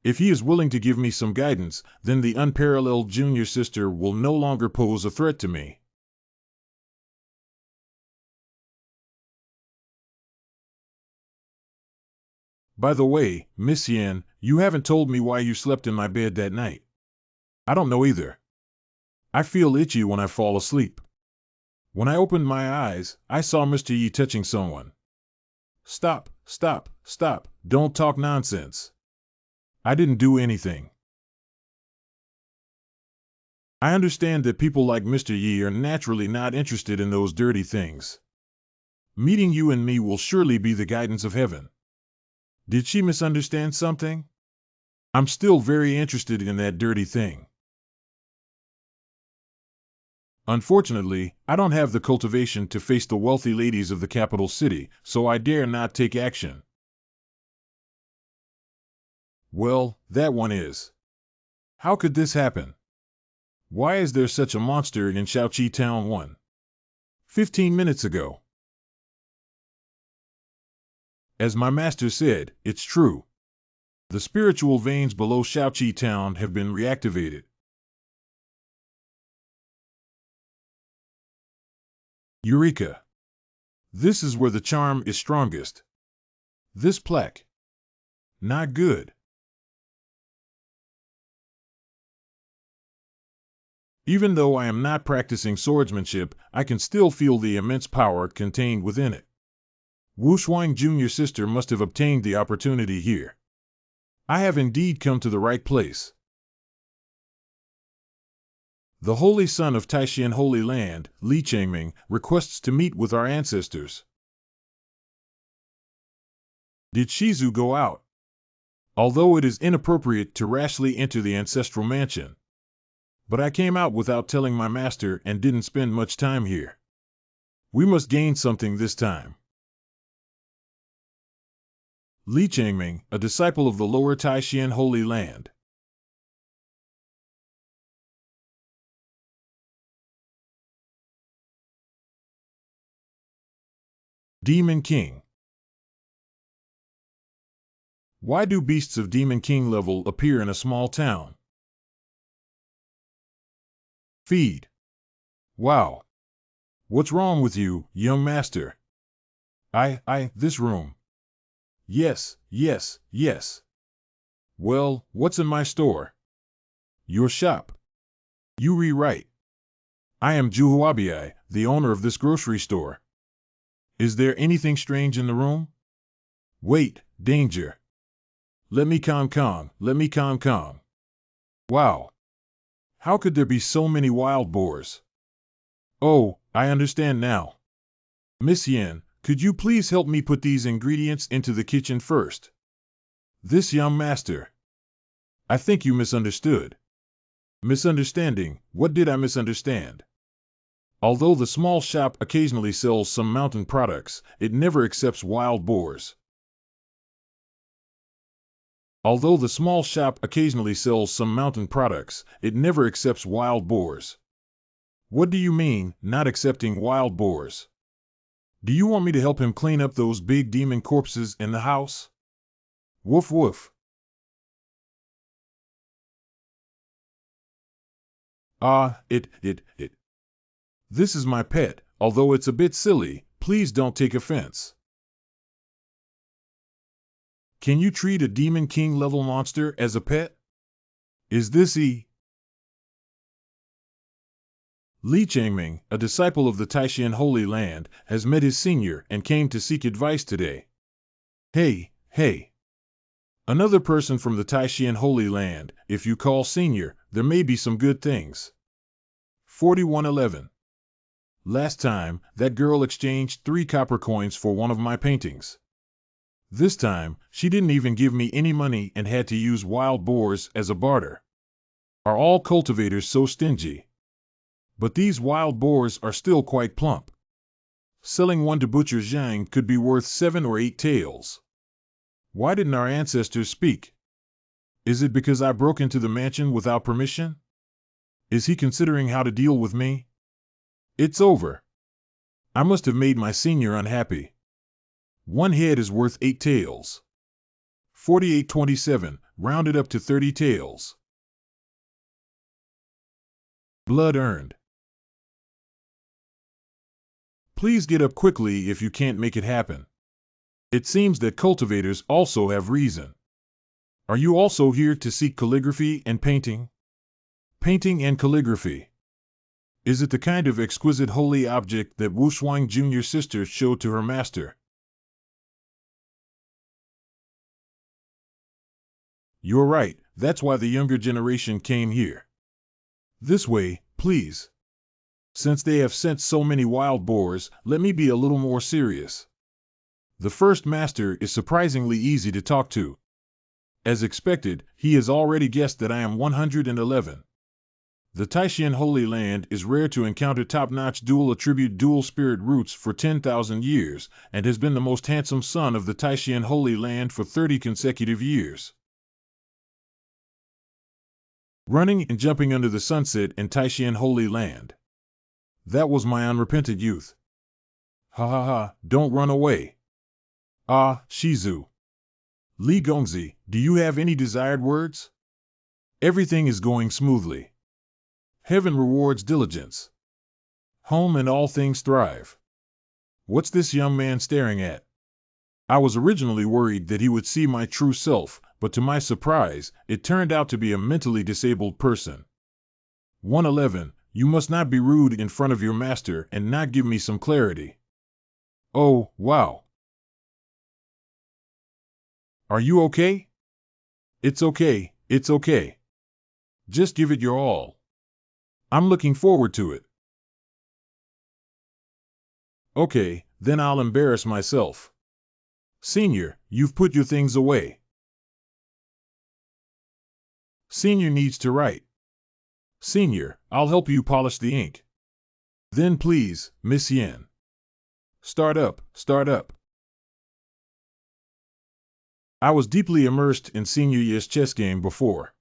If he is willing to give me some guidance, then the unparalleled junior sister will no longer pose a threat to me. By the way, Miss Yen, you haven't told me why you slept in my bed that night. I don't know either. I feel itchy when I fall asleep. When I opened my eyes, I saw Mr. Yi touching someone. Stop, stop, stop, don't talk nonsense. I didn't do anything. I understand that people like Mr. Yi are naturally not interested in those dirty things. Meeting you and me will surely be the guidance of heaven. Did she misunderstand something? I'm still very interested in that dirty thing. Unfortunately, I don't have the cultivation to face the wealthy ladies of the capital city, so I dare not take action. Well, that one is. How could this happen? Why is there such a monster in Shaoqi Town 15 minutes ago? As my master said, it's true. The spiritual veins below Shaoqi Town have been reactivated. Eureka! This is where the charm is strongest. This plaque. Not good. Even though I am not practicing swordsmanship, I can still feel the immense power contained within it. Wu Shuang Jr.'s sister must have obtained the opportunity here. I have indeed come to the right place. The Holy Son of Taishan Holy Land, Li Changming, requests to meet with our ancestors. Did Shizu go out? Although it is inappropriate to rashly enter the ancestral mansion. But I came out without telling my master and didn't spend much time here. We must gain something this time. Li Changming, a disciple of the Lower Taishan Holy Land. Demon King. Why do beasts of Demon King level appear in a small town? Feed. Wow. What's wrong with you, young master? This room. Yes, yes, yes. Well, what's in my store? Your shop. You rewrite. I am Juhuabiai, the owner of this grocery store. Is there anything strange in the room? Wait, danger. Let me Kong, let me Kong. Wow. How could there be so many wild boars? Oh, I understand now. Miss Yen, could you please help me put these ingredients into the kitchen first? This young master. I think you misunderstood. Misunderstanding, what did I misunderstand? Although the small shop occasionally sells some mountain products, it never accepts wild boars. Although the small shop occasionally sells some mountain products, it never accepts wild boars. What do you mean, not accepting wild boars? Do you want me to help him clean up those big demon corpses in the house? Woof woof. It. This is my pet, although it's a bit silly, please don't take offense. Can you treat a Demon King level monster as a pet? Is this Li Changming, a disciple of the Taishan Holy Land, has met his senior and came to seek advice today. Hey. Another person from the Taishan Holy Land, if you call senior, there may be some good things. 4111. Last time, that girl exchanged 3 copper coins for one of my paintings. This time, she didn't even give me any money and had to use wild boars as a barter. Are all cultivators so stingy? But these wild boars are still quite plump. Selling one to Butcher Zhang could be worth 7 or 8 taels. Why didn't our ancestors speak? Is it because I broke into the mansion without permission? Is he considering how to deal with me? It's over. I must have made my senior unhappy. One head is worth 8 tails. 4827, rounded up to 30 tails. Blood earned. Please get up quickly if you can't make it happen. It seems that cultivators also have reason. Are you also here to seek calligraphy and painting? Painting and calligraphy. Is it the kind of exquisite holy object that Wu Shuang Jr.'s sister showed to her master? You're right, that's why the younger generation came here. This way, please. Since they have sent so many wild boars, let me be a little more serious. The first master is surprisingly easy to talk to. As expected, he has already guessed that I am 111. The Taishan Holy Land is rare to encounter top-notch dual-attribute dual-spirit roots for 10,000 years, and has been the most handsome son of the Taishan Holy Land for 30 consecutive years. Running and jumping under the sunset in Taishan Holy Land. That was my unrepented youth. Ha ha ha, don't run away. Ah, Shizu. Li Gongzi, do you have any desired words? Everything is going smoothly. Heaven rewards diligence. Home and all things thrive. What's this young man staring at? I was originally worried that he would see my true self, but to my surprise, it turned out to be a mentally disabled person. 111, you must not be rude in front of your master and not give me some clarity. Oh, wow. Are you okay? It's okay, it's okay. Just give it your all. I'm looking forward to it. Okay, then I'll embarrass myself. Senior, you've put your things away. Senior needs to write. Senior, I'll help you polish the ink. Then please, Miss Yen. Start up, start up. I was deeply immersed in Senior Ye's chess game before.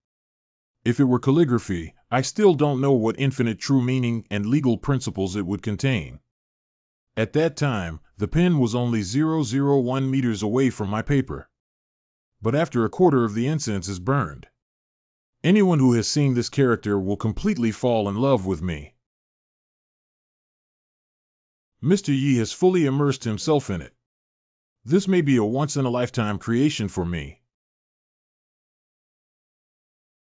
If it were calligraphy, I still don't know what infinite true meaning and legal principles it would contain. At that time, the pen was only 0.01 meters away from my paper. But after a quarter of the incense is burned, anyone who has seen this character will completely fall in love with me. Mr. Yi has fully immersed himself in it. This may be a once-in-a-lifetime creation for me.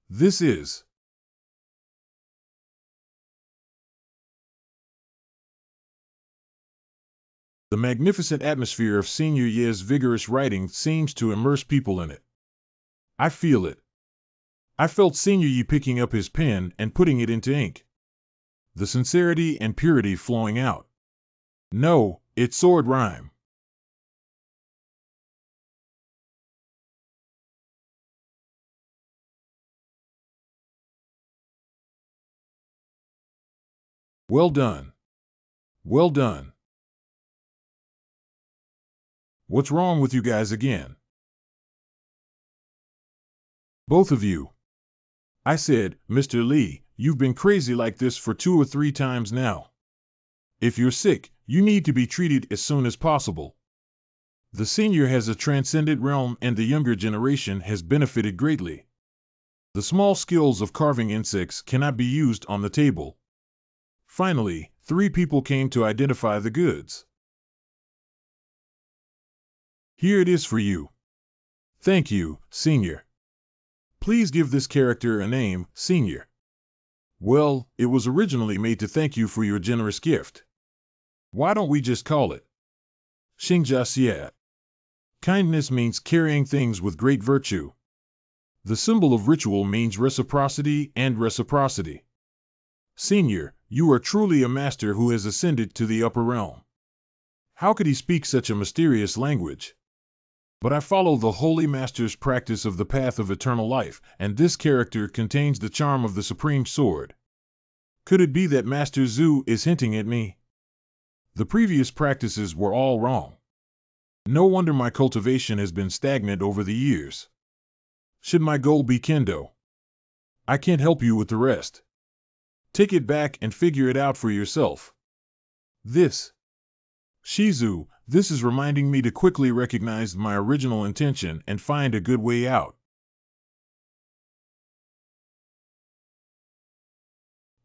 This is the magnificent atmosphere of Senior Ye's vigorous writing seems to immerse people in it. I feel it. I felt Senior Ye picking up his pen and putting it into ink. The sincerity and purity flowing out. No, it's sword rhyme. Well done. Well done. What's wrong with you guys again? Both of you. I said, Mr. Li, you've been crazy like this for 2 or 3 times now. If you're sick, you need to be treated as soon as possible. The senior has a transcended realm and the younger generation has benefited greatly. The small skills of carving insects cannot be used on the table. Finally, 3 people came to identify the goods. Here it is for you. Thank you, Senior. Please give this character a name, Senior. Well, it was originally made to thank you for your generous gift. Why don't we just call it Xingjiaxia? Kindness means carrying things with great virtue. The symbol of ritual means reciprocity and reciprocity. Senior, you are truly a master who has ascended to the upper realm. How could he speak such a mysterious language? But I follow the Holy Master's practice of the path of eternal life, and this character contains the charm of the Supreme Sword. Could it be that Master Zhu is hinting at me? The previous practices were all wrong. No wonder my cultivation has been stagnant over the years. Should my goal be kendo? I can't help you with the rest. Take it back and figure it out for yourself. This, Shizu, this is reminding me to quickly recognize my original intention and find a good way out.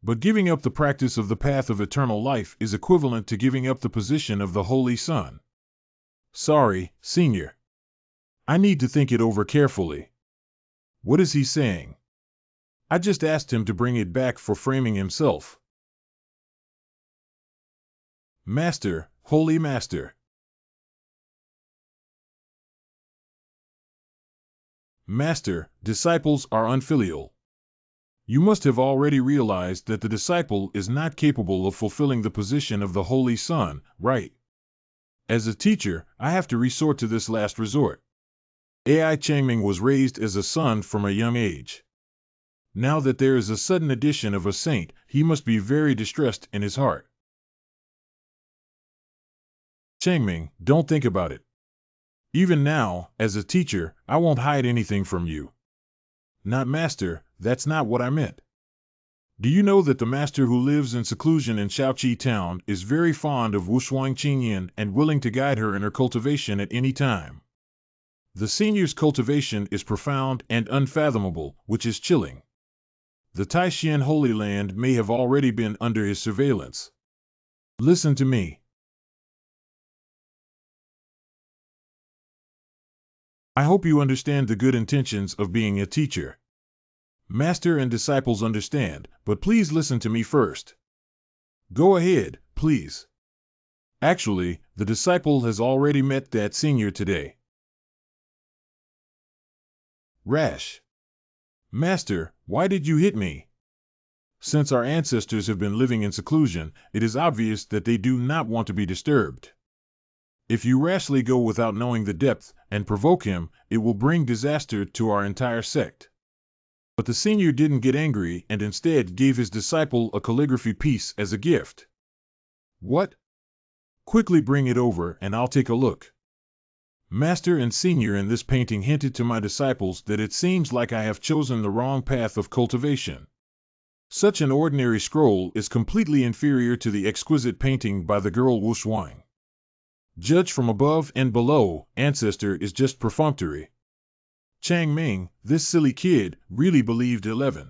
But giving up the practice of the path of eternal life is equivalent to giving up the position of the Holy Son. Sorry, Senior. I need to think it over carefully. What is he saying? I just asked him to bring it back for framing himself. Master, Holy Master. Master, disciples are unfilial. You must have already realized that the disciple is not capable of fulfilling the position of the Holy Son, right? As a teacher, I have to resort to this last resort. Ai Changming was raised as a son from a young age. Now that there is a sudden addition of a saint, he must be very distressed in his heart. Changming, don't think about it. Even now, as a teacher, I won't hide anything from you. Not master, that's not what I meant. Do you know that the master who lives in seclusion in Shaoqi town is very fond of Wushuang Qingyan and willing to guide her in her cultivation at any time? The senior's cultivation is profound and unfathomable, which is chilling. The Taishan Holy Land may have already been under his surveillance. Listen to me. I hope you understand the good intentions of being a teacher. Master and disciples understand, but please listen to me first. Go ahead, please. Actually, the disciple has already met that senior today. Rash. Master, why did you hit me? Since our ancestors have been living in seclusion, it is obvious that they do not want to be disturbed. If you rashly go without knowing the depth and provoke him, it will bring disaster to our entire sect. But the senior didn't get angry and instead gave his disciple a calligraphy piece as a gift. What? Quickly bring it over and I'll take a look. Master and senior in this painting hinted to my disciples that it seems like I have chosen the wrong path of cultivation. Such an ordinary scroll is completely inferior to the exquisite painting by the girl Wushuang. Judge from above and below, ancestor is just perfunctory. Changming, this silly kid, really believed 11.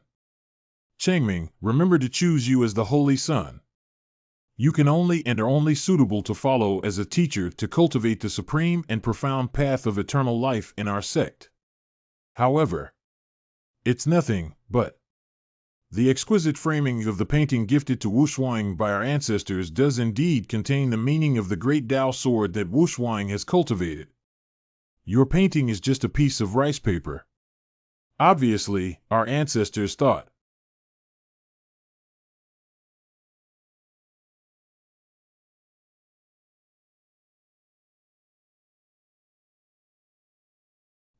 Changming, remember to choose you as the Holy Son. You can only and are only suitable to follow as a teacher to cultivate the supreme and profound path of eternal life in our sect. However, it's nothing but the exquisite framing of the painting gifted to Wushuang by our ancestors does indeed contain the meaning of the great Tao sword that Wushuang has cultivated. Your painting is just a piece of rice paper. Obviously, our ancestors thought.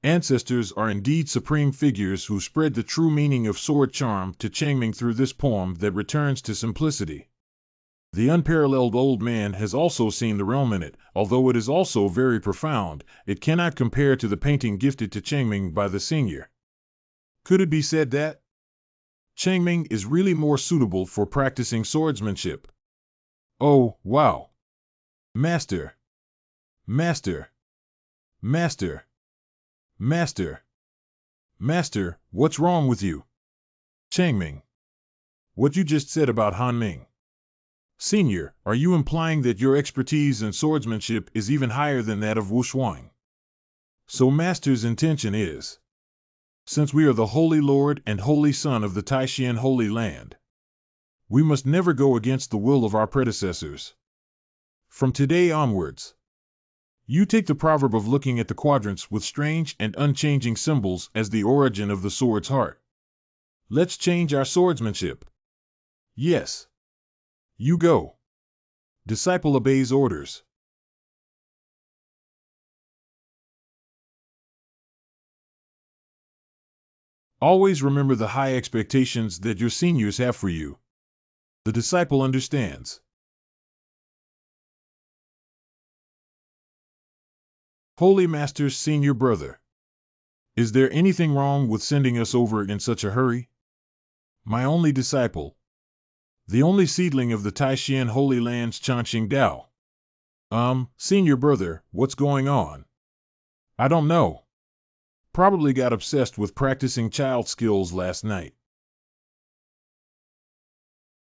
Ancestors are indeed supreme figures who spread the true meaning of sword charm to Changming through this poem that returns to simplicity. The unparalleled old man has also seen the realm in it, although it is also very profound, it cannot compare to the painting gifted to Changming by the senior. Could it be said that Changming is really more suitable for practicing swordsmanship? Oh, wow! Master! Master! Master! Master! Master, what's wrong with you? Changming. What you just said about Han Ming. Senior, are you implying that your expertise in swordsmanship is even higher than that of Wushuang? So Master's intention is, since we are the Holy Lord and Holy Son of the Taishan Holy Land, we must never go against the will of our predecessors. From today onwards, you take the proverb of looking at the quadrants with strange and unchanging symbols as the origin of the sword's heart. Let's change our swordsmanship. Yes. You go. Disciple obeys orders. Always remember the high expectations that your seniors have for you. The disciple understands. Holy Master's senior brother. Is there anything wrong with sending us over in such a hurry? My only disciple. The only seedling of the Taishan Holy Land's Chanqing Dao. Senior brother, what's going on? I don't know. Probably got obsessed with practicing child skills last night.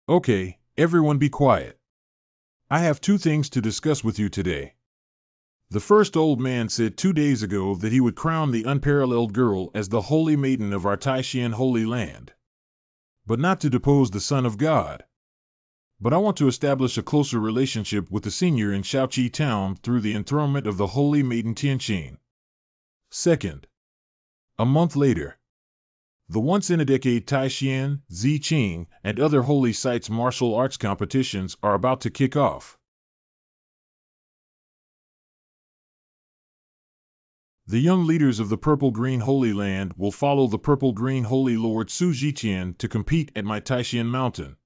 Okay, everyone be quiet. I have two things to discuss with you today. The first old man said 2 days ago that he would crown the unparalleled girl as the holy maiden of our Taishan Holy Land. But not to depose the Son of God. But I want to establish a closer relationship with the senior in Shaoqi town through the enthronement of the holy maiden Tianqing. Second, a month later, the once-in-a-decade Taishan, Ziqing, and other holy sites martial arts competitions are about to kick off. The young leaders of the Purple-Green Holy Land will follow the Purple-Green Holy Lord Su Zhiqian to compete at my Taishan Mountain.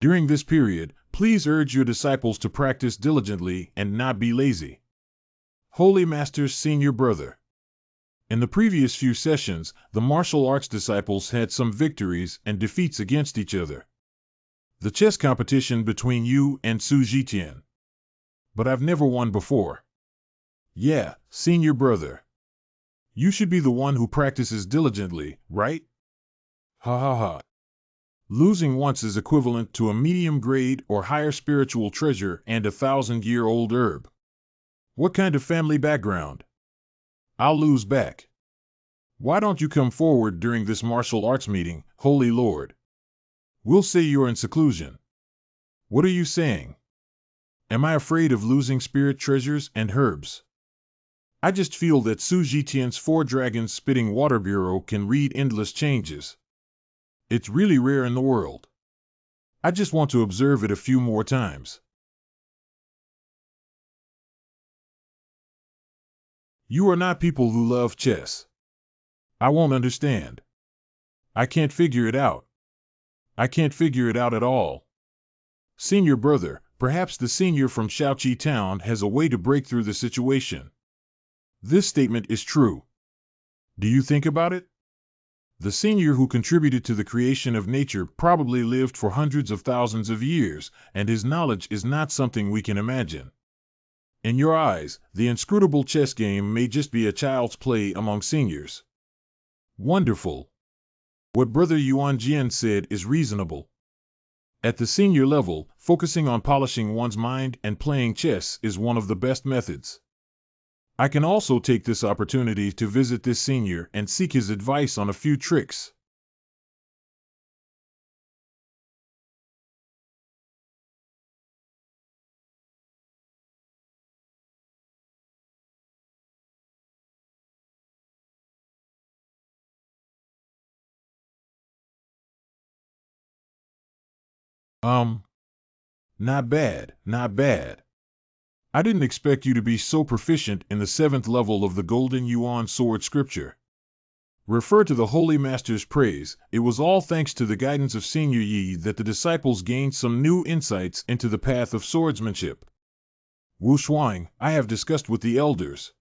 During this period, please urge your disciples to practice diligently and not be lazy. Holy Master's senior brother. In the previous few sessions, the martial arts disciples had some victories and defeats against each other. The chess competition between you and Su Zhiqian. But I've never won before. Yeah, senior brother. You should be the one who practices diligently, right? Ha ha ha. Losing once is equivalent to a medium grade or higher spiritual treasure and a 1,000-year-old herb. What kind of family background? I'll lose back. Why don't you come forward during this martial arts meeting, Holy Lord? We'll say you're in seclusion. What are you saying? Am I afraid of losing spirit treasures and herbs? I just feel that Su Zhiqian's 4 dragons spitting water bureau can read endless changes. It's really rare in the world. I just want to observe it a few more times. You are not people who love chess. I won't understand. I can't figure it out. I can't figure it out at all. Senior brother, perhaps the senior from Shaoqi town has a way to break through the situation. This statement is true. Do you think about it? The senior who contributed to the creation of nature probably lived for hundreds of thousands of years, and his knowledge is not something we can imagine. In your eyes, the inscrutable chess game may just be a child's play among seniors. Wonderful. What Brother Yuan Jian said is reasonable. At the senior level, focusing on polishing one's mind and playing chess is one of the best methods. I can also take this opportunity to visit this senior and seek his advice on a few tricks. Not bad, not bad. I didn't expect you to be so proficient in the 7th level of the Golden Yuan Sword Scripture. Refer to the Holy Master's praise, it was all thanks to the guidance of Senior Yi that the disciples gained some new insights into the path of swordsmanship. Wu Shuang, I have discussed with the elders.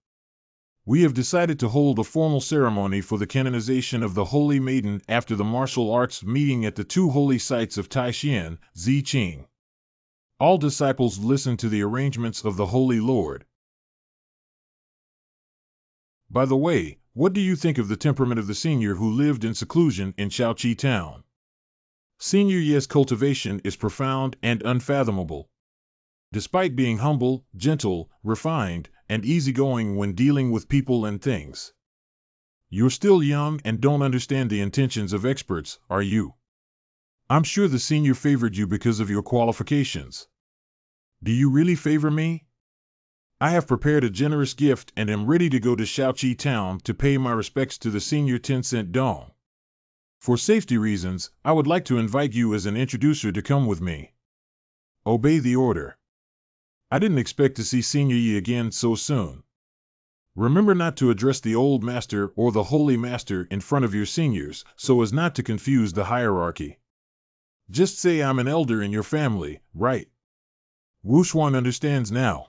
We have decided to hold a formal ceremony for the canonization of the Holy Maiden after the martial arts meeting at the 2 holy sites of Taishan, Ziqing. All disciples listen to the arrangements of the Holy Lord. By the way, what do you think of the temperament of the senior who lived in seclusion in Shaoqi town? Senior Ye's cultivation is profound and unfathomable. Despite being humble, gentle, refined, and easygoing when dealing with people and things. You're still young and don't understand the intentions of experts, are you? I'm sure the senior favored you because of your qualifications. Do you really favor me? I have prepared a generous gift and am ready to go to Shaoqi town to pay my respects to the senior 10-cent dong. For safety reasons, I would like to invite you as an introducer to come with me. Obey the order. I didn't expect to see Senior Yi again so soon. Remember not to address the old master or the holy master in front of your seniors, so as not to confuse the hierarchy. Just say I'm an elder in your family, right? Wu Shuang understands now.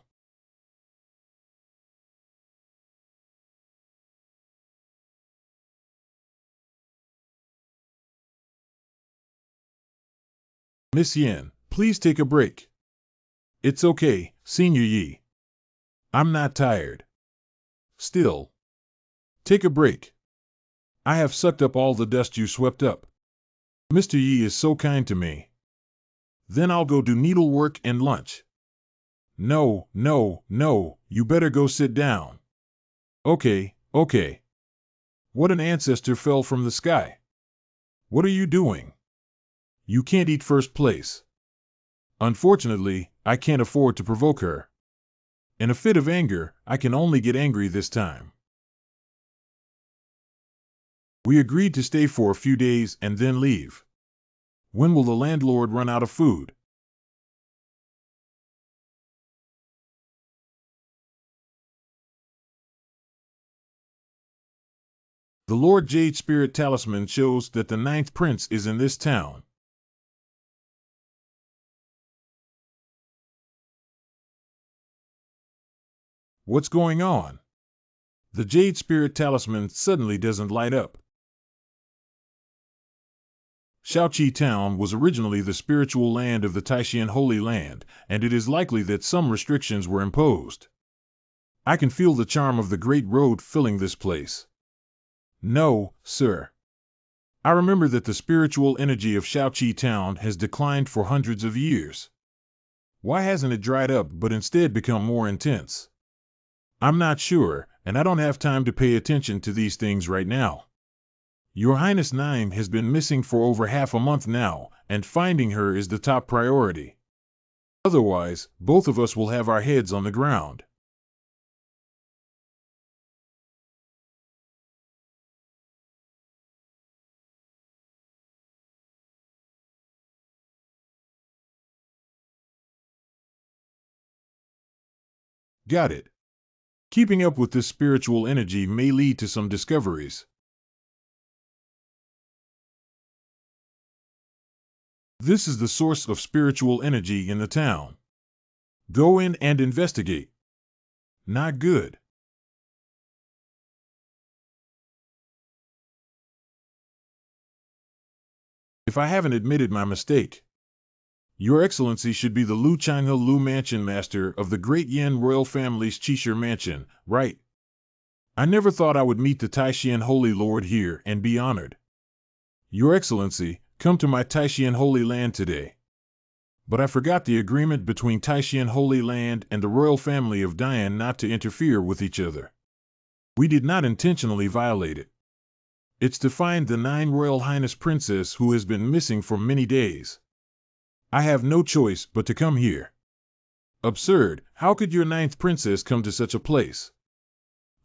Miss Yin, please take a break. It's okay, Senior Yi. I'm not tired. Still. Take a break. I have sucked up all the dust you swept up. Mr. Yi is so kind to me. Then I'll go do needlework and lunch. No, no, no, you better go sit down. Okay, okay. What an ancestor fell from the sky. What are you doing? You can't eat first place. Unfortunately, I can't afford to provoke her. In a fit of anger, I can only get angry this time. We agreed to stay for a few days and then leave. When will the landlord run out of food? The Lord Jade Spirit Talisman shows that the 9th prince is in this town. What's going on? The Jade Spirit Talisman suddenly doesn't light up. Shaoqi Town was originally the spiritual land of the Taishan Holy Land, and it is likely that some restrictions were imposed. I can feel the charm of the Great Road filling this place. No, sir. I remember that the spiritual energy of Shaoqi Town has declined for hundreds of years. Why hasn't it dried up but instead become more intense? I'm not sure, and I don't have time to pay attention to these things right now. Your Highness Nine has been missing for over half a month now, and finding her is the top priority. Otherwise, both of us will have our heads on the ground. Got it. Keeping up with this spiritual energy may lead to some discoveries. This is the source of spiritual energy in the town. Go in and investigate. Not good. If I haven't admitted my mistake, Your Excellency should be the Lu Changhe Lu Mansion Master of the Great Yin royal family's Qishir Mansion, right? I never thought I would meet the Taishan Holy Lord here and be honored. Your Excellency, come to my Taishan Holy Land today. But I forgot the agreement between Taishan Holy Land and the royal family of Dian not to interfere with each other. We did not intentionally violate it. It's to find the 9 Royal Highness Princess who has been missing for many days. I have no choice but to come here. Absurd, how could your 9th princess come to such a place?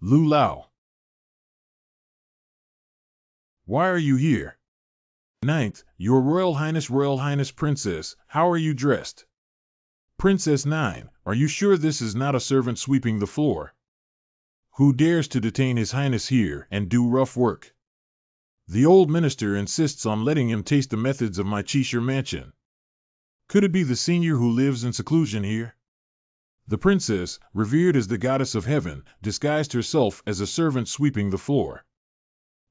Lu Lao. Why are you here? 9th, your Royal Highness Princess, how are you dressed? Princess 9, are you sure this is not a servant sweeping the floor? Who dares to detain His Highness here and do rough work? The old minister insists on letting him taste the methods of my Qishir mansion. Could it be the senior who lives in seclusion here? The princess, revered as the goddess of heaven, disguised herself as a servant sweeping the floor.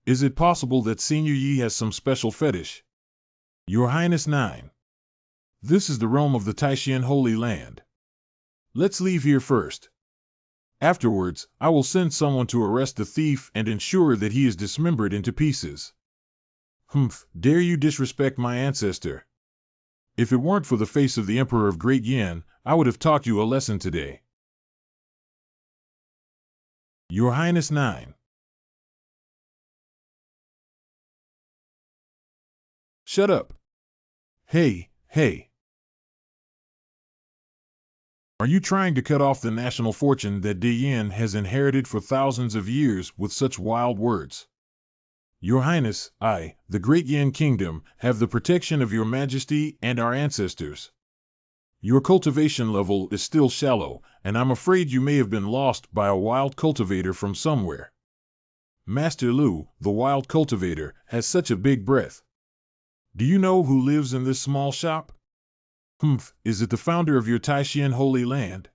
Is it possible that Senior Yi has some special fetish? Your Highness 9. This is the realm of the Taishan Holy Land. Let's leave here first. Afterwards, I will send someone to arrest the thief and ensure that he is dismembered into pieces. Humph, dare you disrespect my ancestor? If it weren't for the face of the Emperor of Great Yin, I would have taught you a lesson today. Your Highness 9. Shut up. Hey, hey. Are you trying to cut off the national fortune that Diyin has inherited for thousands of years with such wild words? Your Highness, I, the Great Yin Kingdom, have the protection of your Majesty and our ancestors. Your cultivation level is still shallow, and I'm afraid you may have been lost by a wild cultivator from somewhere. Master Lu, the wild cultivator, has such a big breath. Do you know who lives in this small shop? Humph, is it the founder of your Taishan Holy Land?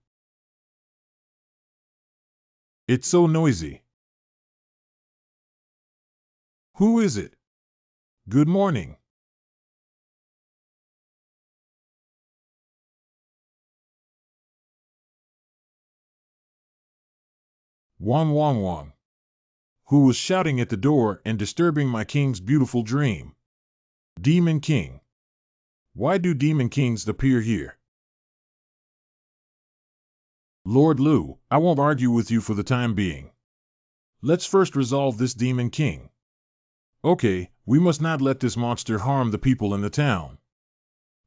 It's so noisy. Who is it? Good morning. Wong Wong Wong, who was shouting at the door and disturbing my king's beautiful dream. Demon King. Why do demon kings appear here? Lord Liu, I won't argue with you for the time being. Let's first resolve this demon king. Okay, we must not let this monster harm the people in the town.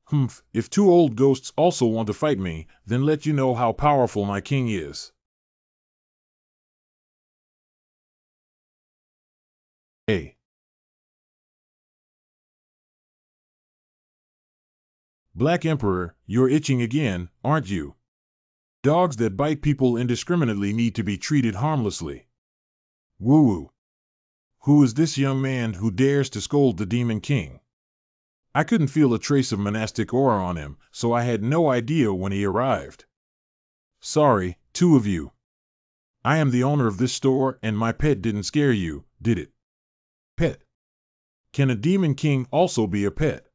Humph, if two old ghosts also want to fight me, then let you know how powerful my king is. A. Black Emperor, you're itching again, aren't you? Dogs that bite people indiscriminately need to be treated harmlessly. Woo-woo. Who is this young man who dares to scold the Demon King? I couldn't feel a trace of monastic aura on him, so I had no idea when he arrived. Sorry, two of you. I am the owner of this store and my pet didn't scare you, did it? Pet. Can a Demon King also be a pet?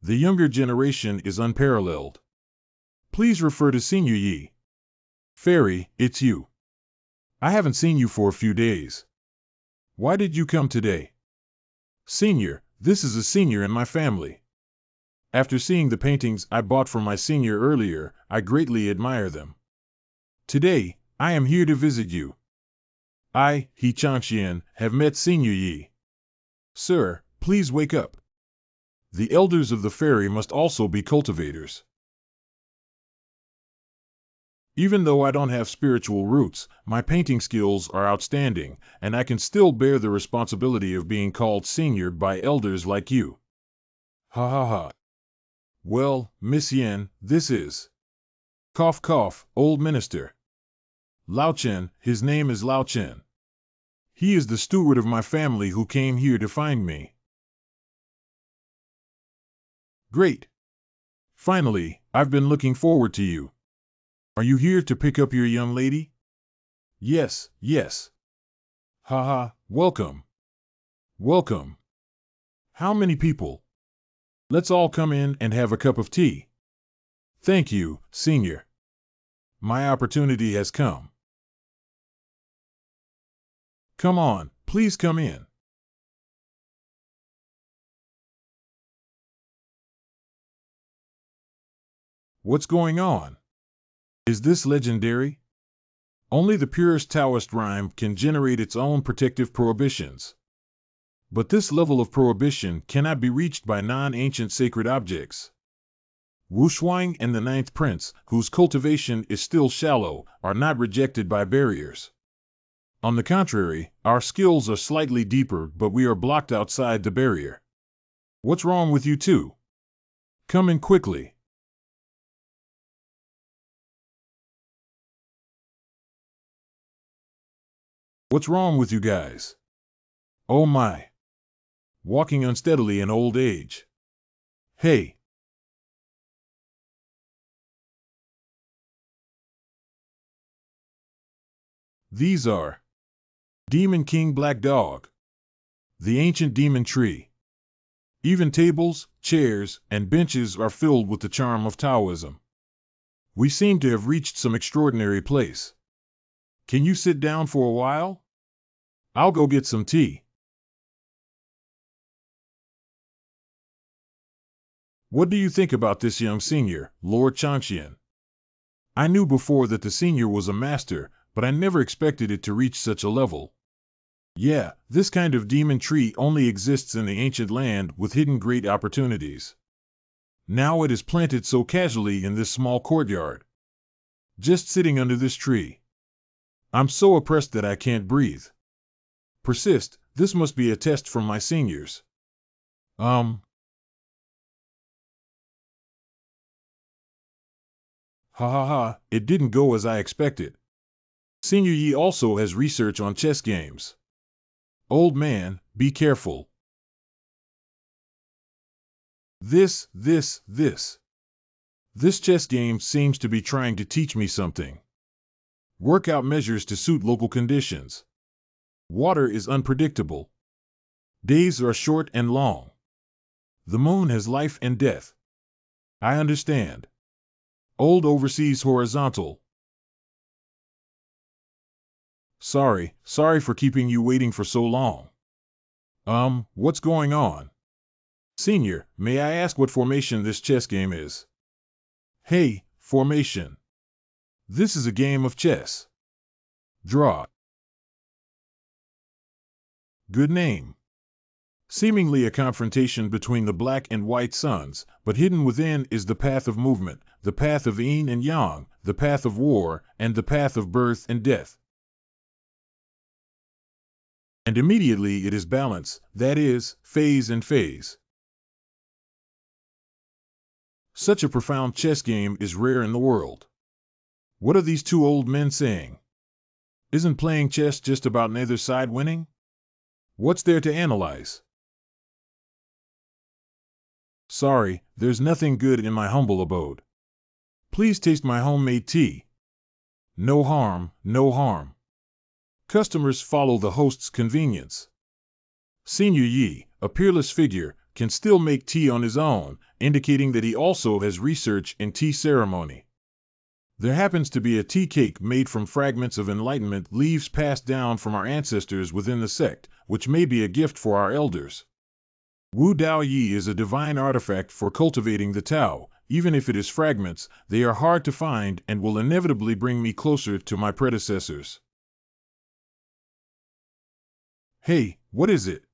The younger generation is unparalleled. Please refer to Senior Yi. Fairy, it's you. I haven't seen you for a few days. Why did you come today? Senior, this is a senior in my family. After seeing the paintings I bought from my senior earlier, I greatly admire them. Today, I am here to visit you. I, He Changxian, have met Senior Yi. Sir, please wake up. The elders of the fairy must also be cultivators. Even though I don't have spiritual roots, my painting skills are outstanding, and I can still bear the responsibility of being called senior by elders like you. Ha ha ha. Well, Miss Yen, this is... Cough cough, old minister. Lao Chen, his name is Lao Chen. He is the steward of my family who came here to find me. Great. Finally, I've been looking forward to you. Are you here to pick up your young lady? Yes, yes. Haha, welcome. Welcome. How many people? Let's all come in and have a cup of tea. Thank you, Senior. My opportunity has come. Come on, please come in. What's going on? Is this legendary? Only the purest Taoist rhyme can generate its own protective prohibitions. But this level of prohibition cannot be reached by non-ancient sacred objects. Wu Shuang and the Ninth Prince, whose cultivation is still shallow, are not rejected by barriers. On the contrary, our skills are slightly deeper, but we are blocked outside the barrier. What's wrong with you two? Come in quickly. What's wrong with you guys? Oh my. Walking unsteadily in old age. Hey. These are Demon King Black Dog, the ancient demon tree. Even tables, chairs, and benches are filled with the charm of Taoism. We seem to have reached some extraordinary place. Can you sit down for a while? I'll go get some tea. What do you think about this young senior, Lord Changxian? I knew before that the senior was a master, but I never expected it to reach such a level. Yeah, this kind of demon tree only exists in the ancient land with hidden great opportunities. Now it is planted so casually in this small courtyard. Just sitting under this tree. I'm so oppressed that I can't breathe. Persist, this must be a test from my seniors. Ha ha ha, it didn't go as I expected. Senior Yi also has research on chess games. Old man, be careful. This chess game seems to be trying to teach me something. Work out measures to suit local conditions. Water is unpredictable. Days are short and long. The moon has life and death. I understand. Old overseas horizontal. Sorry for keeping you waiting for so long. What's going on? Senior, may I ask what formation this chess game is? Hey, formation. This is a game of chess. Draw. Good name. Seemingly a confrontation between the black and white suns, but hidden within is the path of movement, the path of yin and yang, the path of war, and the path of birth and death. And immediately it is balance, that is, phase and phase. Such a profound chess game is rare in the world. What are these two old men saying? Isn't playing chess just about neither side winning? What's there to analyze? Sorry, there's nothing good in my humble abode. Please taste my homemade tea. No harm, no harm. Customers follow the host's convenience. Senior Yi, a peerless figure, can still make tea on his own, indicating that he also has research in tea ceremony. There happens to be a tea cake made from fragments of enlightenment leaves passed down from our ancestors within the sect, which may be a gift for our elders. Wu Dao Yi is a divine artifact for cultivating the Tao. Even if it is fragments, they are hard to find and will inevitably bring me closer to my predecessors. Hey, what is it?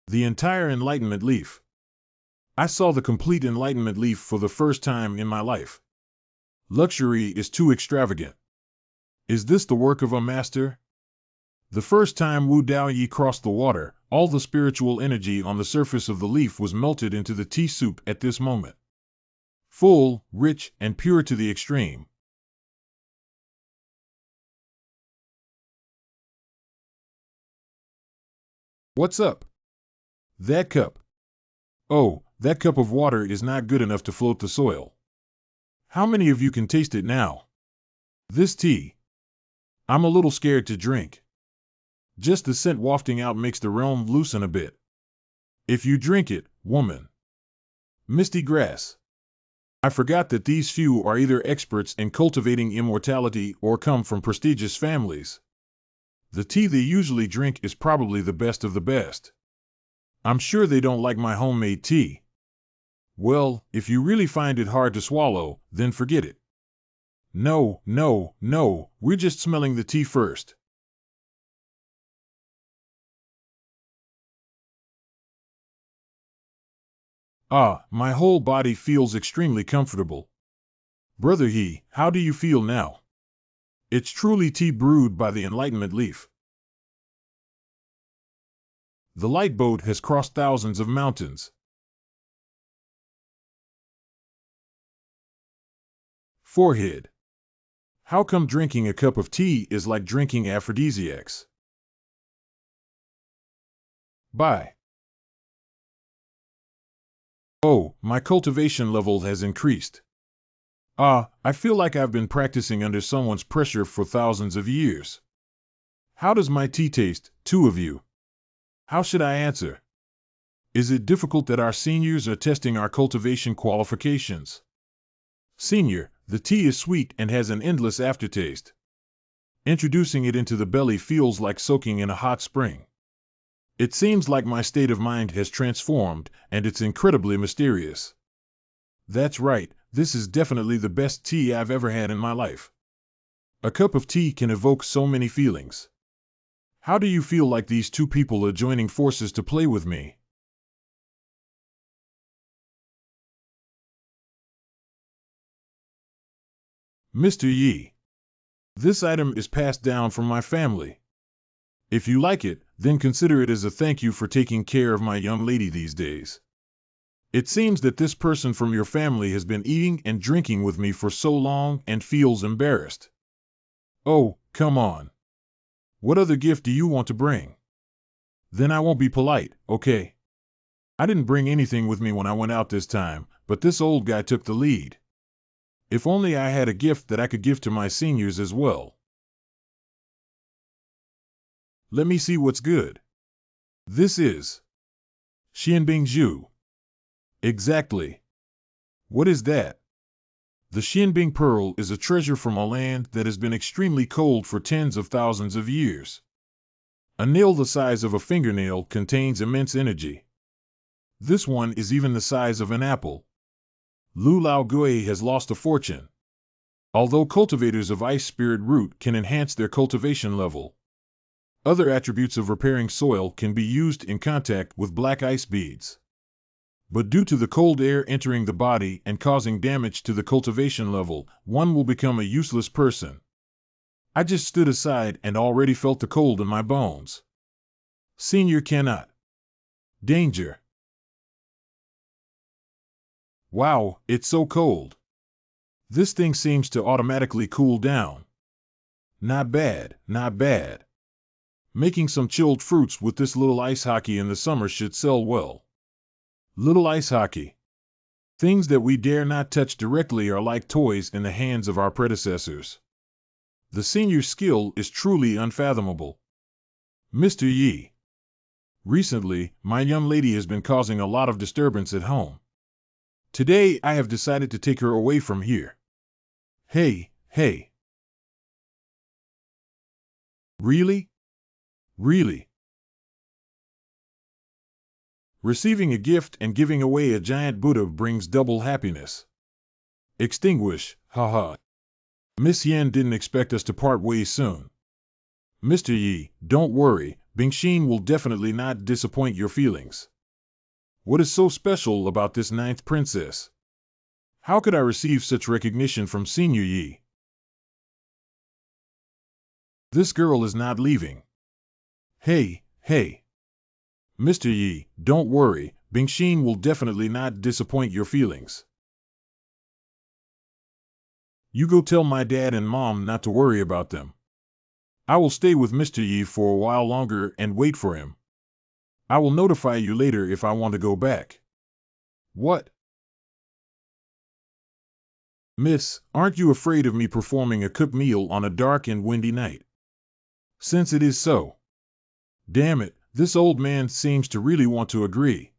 The entire enlightenment leaf. I saw the complete enlightenment leaf for the first time in my life. Luxury is too extravagant. Is this the work of a master? The first time Wu Daoyi crossed the water, all the spiritual energy on the surface of the leaf was melted into the tea soup at this moment. Full, rich, and pure to the extreme. What's up? That cup. Oh, that cup of water is not good enough to float the soil. How many of you can taste it now? This tea. I'm a little scared to drink. Just the scent wafting out makes the realm loosen a bit. If you drink it, woman. Misty grass. I forgot that these few are either experts in cultivating immortality or come from prestigious families. The tea they usually drink is probably the best of the best. I'm sure they don't like my homemade tea. Well, if you really find it hard to swallow, then forget it. No, we're just smelling the tea first. Ah, my whole body feels extremely comfortable. Brother He, how do you feel now? It's truly tea brewed by the enlightenment leaf. The light boat has crossed thousands of mountains. Forehead. How come drinking a cup of tea is like drinking aphrodisiacs? Bye. Oh, my cultivation level has increased. Ah, I feel like I've been practicing under someone's pressure for thousands of years. How does my tea taste, two of you? How should I answer? Is it difficult that our seniors are testing our cultivation qualifications? Senior, the tea is sweet and has an endless aftertaste. Introducing it into the belly feels like soaking in a hot spring. It seems like my state of mind has transformed, and it's incredibly mysterious. That's right, this is definitely the best tea I've ever had in my life. A cup of tea can evoke so many feelings. How do you feel like these two people are joining forces to play with me? Mr. Yi. This item is passed down from my family. If you like it, then consider it as a thank you for taking care of my young lady these days. It seems that this person from your family has been eating and drinking with me for so long and feels embarrassed. Oh, come on. What other gift do you want to bring? Then I won't be polite, okay? I didn't bring anything with me when I went out this time, but this old guy took the lead. If only I had a gift that I could give to my seniors as well. Let me see what's good. This is Xianbing Zhu. Exactly. What is that? The Xianbing pearl is a treasure from a land that has been extremely cold for tens of thousands of years. A nail the size of a fingernail contains immense energy. This one is even the size of an apple. Lu Lao Gui has lost a fortune. Although cultivators of ice spirit root can enhance their cultivation level, other attributes of repairing soil can be used in contact with black ice beads. But due to the cold air entering the body and causing damage to the cultivation level, one will become a useless person. I just stood aside and already felt the cold in my bones. Senior cannot. Danger. Wow, it's so cold. This thing seems to automatically cool down. Not bad, not bad. Making some chilled fruits with this little ice hockey in the summer should sell well. Little ice hockey. Things that we dare not touch directly are like toys in the hands of our predecessors. The senior's skill is truly unfathomable. Mr. Yi. Recently, my young lady has been causing a lot of disturbance at home. Today, I have decided to take her away from here. Hey, hey. Really? Really? Receiving a gift and giving away a giant Buddha brings double happiness. Extinguish, haha. Miss Yan didn't expect us to part ways soon. Mr. Yi, don't worry, Bingxin will definitely not disappoint your feelings. What is so special about this ninth princess? How could I receive such recognition from Senior Yi? This girl is not leaving. Hey, hey. Mr. Yi, don't worry, Bingxin will definitely not disappoint your feelings. You go tell my dad and mom not to worry about them. I will stay with Mr. Yi for a while longer and wait for him. I will notify you later if I want to go back. What? Miss, aren't you afraid of me performing a cooked meal on a dark and windy night? Since it is so. Damn it, this old man seems to really want to agree.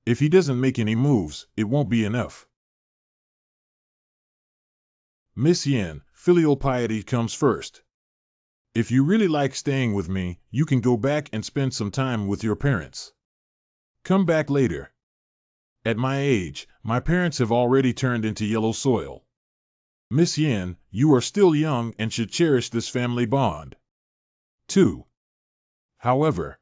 If he doesn't make any moves, it won't be enough. Miss Yen, filial piety comes first. If you really like staying with me, you can go back and spend some time with your parents. Come back later. At my age, my parents have already turned into yellow soil. Miss Yen, you are still young and should cherish this family bond. 2. However,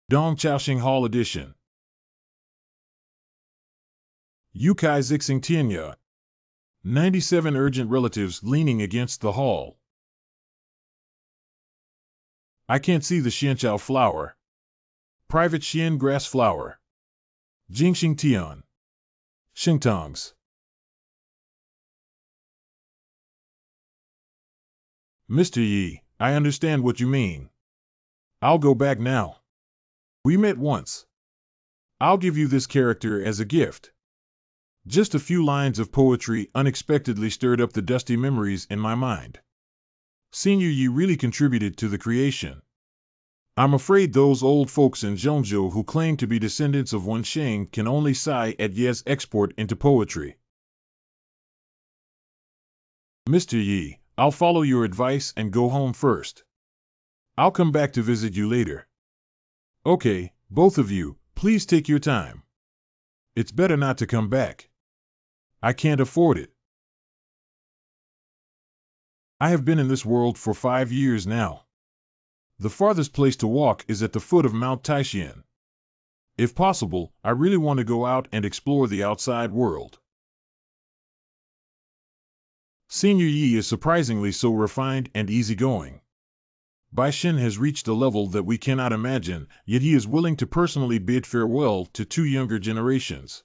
Dong Chaoxing Hall Edition. Yukai Zixing Tianya. 97 urgent relatives leaning against the hall. I can't see the Xianchao flower. Private Xian grass flower. Jingxing Tian. Xingtongs. Mr. Yi, I understand what you mean. I'll go back now. We met once. I'll give you this character as a gift. Just a few lines of poetry unexpectedly stirred up the dusty memories in my mind. Senior Yi really contributed to the creation. I'm afraid those old folks in Zhongzhou who claim to be descendants of Wensheng can only sigh at Ye's export into poetry. Mr. Yi, I'll follow your advice and go home first. I'll come back to visit you later. Okay, both of you, please take your time. It's better not to come back. I can't afford it. I have been in this world for 5 years now. The farthest place to walk is at the foot of Mount Taishan. If possible, I really want to go out and explore the outside world. Senior Yi is surprisingly so refined and easygoing. Bai Shen has reached a level that we cannot imagine, yet he is willing to personally bid farewell to 2 younger generations.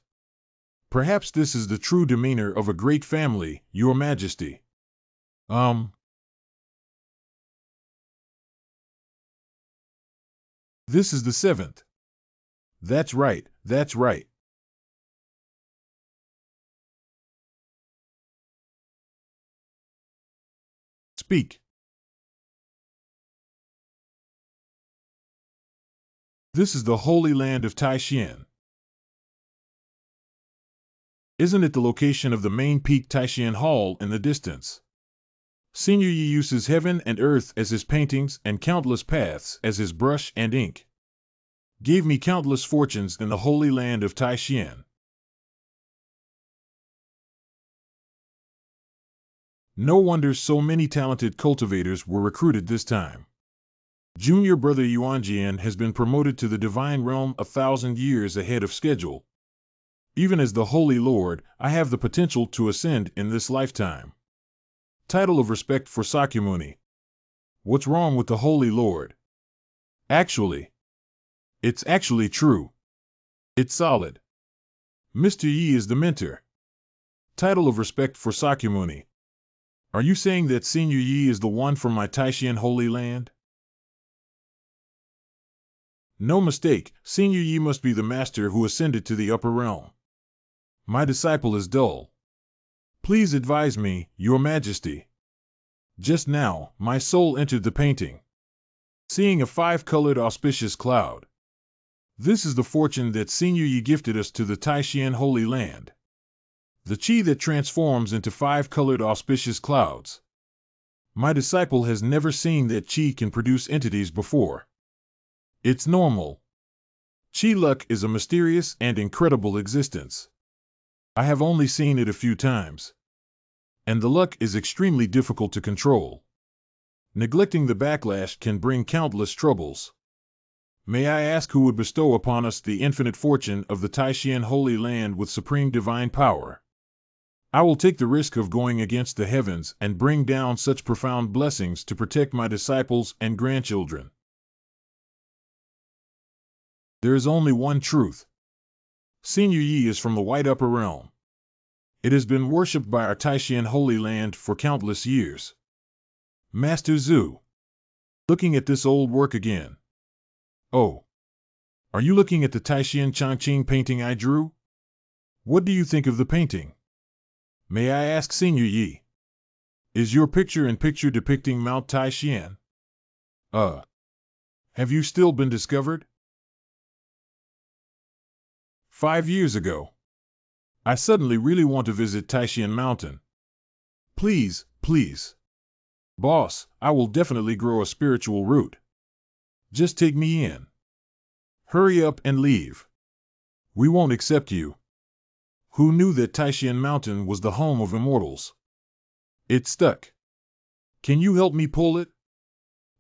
Perhaps this is the true demeanor of a great family, Your Majesty. This is the 7th. That's right, that's right. Speak. This is the holy land of Taishan. Isn't it the location of the main peak Taishan Hall in the distance? Senior Yi uses heaven and earth as his paintings and countless paths as his brush and ink. Gave me countless fortunes in the holy land of Taishan. No wonder so many talented cultivators were recruited this time. Junior brother Yuanjian has been promoted to the divine realm 1,000 years ahead of schedule. Even as the Holy Lord, I have the potential to ascend in this lifetime. Title of respect for Sakyamuni. What's wrong with the Holy Lord? It's actually true. It's solid. Mr. Yi is the mentor. Title of respect for Sakyamuni. Are you saying that Senior Yi is the one from my Taishan Holy Land? No mistake, Senior Yi must be the master who ascended to the upper realm. My disciple is dull. Please advise me, Your Majesty. Just now, my soul entered the painting, seeing a 5-colored auspicious cloud. This is the fortune that Senior Yi gifted us to the Taishan Holy Land. The chi that transforms into 5-colored auspicious clouds. My disciple has never seen that chi can produce entities before. It's normal. Chi luck is a mysterious and incredible existence. I have only seen it a few times. And the luck is extremely difficult to control. Neglecting the backlash can bring countless troubles. May I ask who would bestow upon us the infinite fortune of the Taishan Holy Land with supreme divine power? I will take the risk of going against the heavens and bring down such profound blessings to protect my disciples and grandchildren. There is only one truth. Senior Yi is from the White Upper Realm. It has been worshipped by our Taishan Holy Land for countless years. Master Zhu. Looking at this old work again. Oh. Are you looking at the Taishan Chongqing painting I drew? What do you think of the painting? May I ask Senior Yi? Is your picture-in-picture depicting Mount Taishan? Have you still been discovered? 5 years ago. I suddenly really want to visit Taishan Mountain. Please, please. Boss, I will definitely grow a spiritual root. Just take me in. Hurry up and leave. We won't accept you. Who knew that Taishan Mountain was the home of immortals? It's stuck. Can you help me pull it?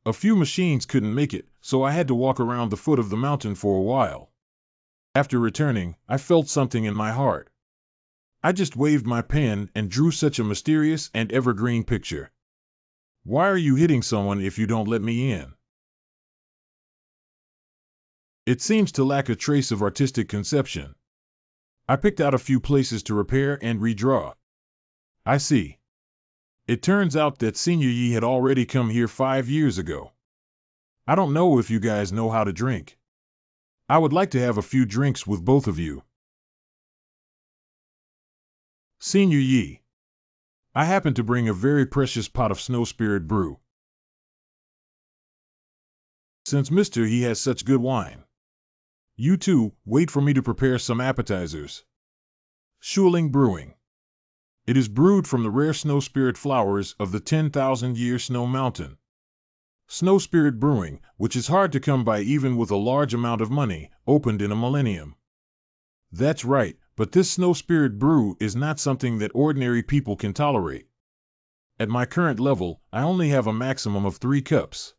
A few machines couldn't make it, so I had to walk around the foot of the mountain for a while. After returning, I felt something in my heart. I just waved my pen and drew such a mysterious and evergreen picture. Why are you hitting someone if you don't let me in? It seems to lack a trace of artistic conception. I picked out a few places to repair and redraw. I see. It turns out that Senior Yi had already come here 5 years ago. I don't know if you guys know how to drink. I would like to have a few drinks with both of you. Senior Yi. I happen to bring a very precious pot of snow spirit brew. Since Mr. He has such good wine. You two, wait for me to prepare some appetizers. Shuling Brewing. It is brewed from the rare snow spirit flowers of the 10,000-year snow mountain. Snow Spirit Brewing, which is hard to come by even with a large amount of money, opened in a millennium. That's right, but this Snow Spirit brew is not something that ordinary people can tolerate. At my current level, I only have a maximum of 3 cups.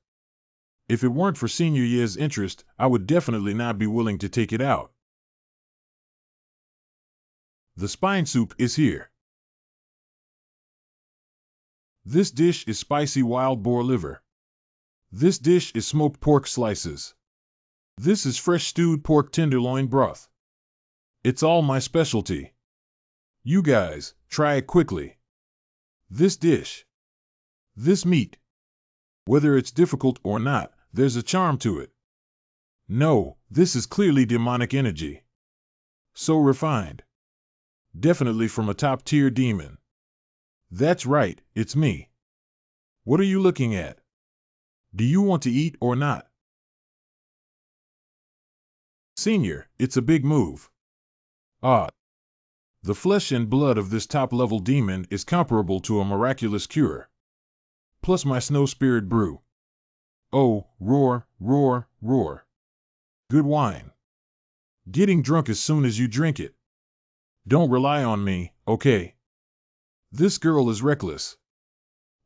If it weren't for Senior Ye's interest, I would definitely not be willing to take it out. The spine soup is here. This dish is spicy wild boar liver. This dish is smoked pork slices. This is fresh stewed pork tenderloin broth. It's all my specialty. You guys, try it quickly. This dish. This meat. Whether it's difficult or not, there's a charm to it. No, this is clearly demonic energy. So refined. Definitely from a top-tier demon. That's right, it's me. What are you looking at? Do you want to eat or not? Senior, it's a big move. Ah. The flesh and blood of this top-level demon is comparable to a miraculous cure. Plus my snow spirit brew. Oh, roar, roar, roar. Good wine. Getting drunk as soon as you drink it. Don't rely on me, okay? This girl is reckless.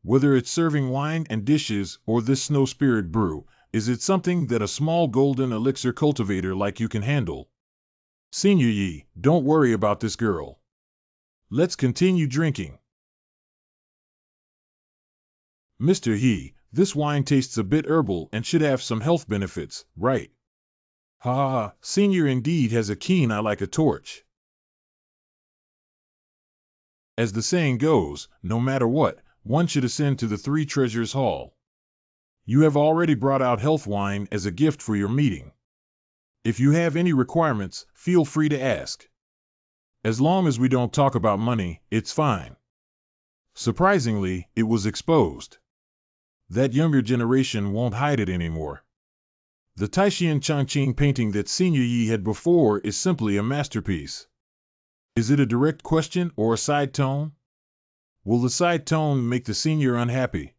Whether it's serving wine and dishes or this snow spirit brew, is it something that a small golden elixir cultivator like you can handle? Senior Yi, don't worry about this girl. Let's continue drinking. Mr. He, this wine tastes a bit herbal and should have some health benefits, right? Ha ha ha, Senior indeed has a keen eye like a torch. As the saying goes, no matter what, one should ascend to the Three Treasures Hall. You have already brought out health wine as a gift for your meeting. If you have any requirements, feel free to ask. As long as we don't talk about money, it's fine. Surprisingly, it was exposed. That younger generation won't hide it anymore. The Taishan Changqing painting that Senior Yi had before is simply a masterpiece. Is it a direct question or a side tone? Will the side tone make the senior unhappy?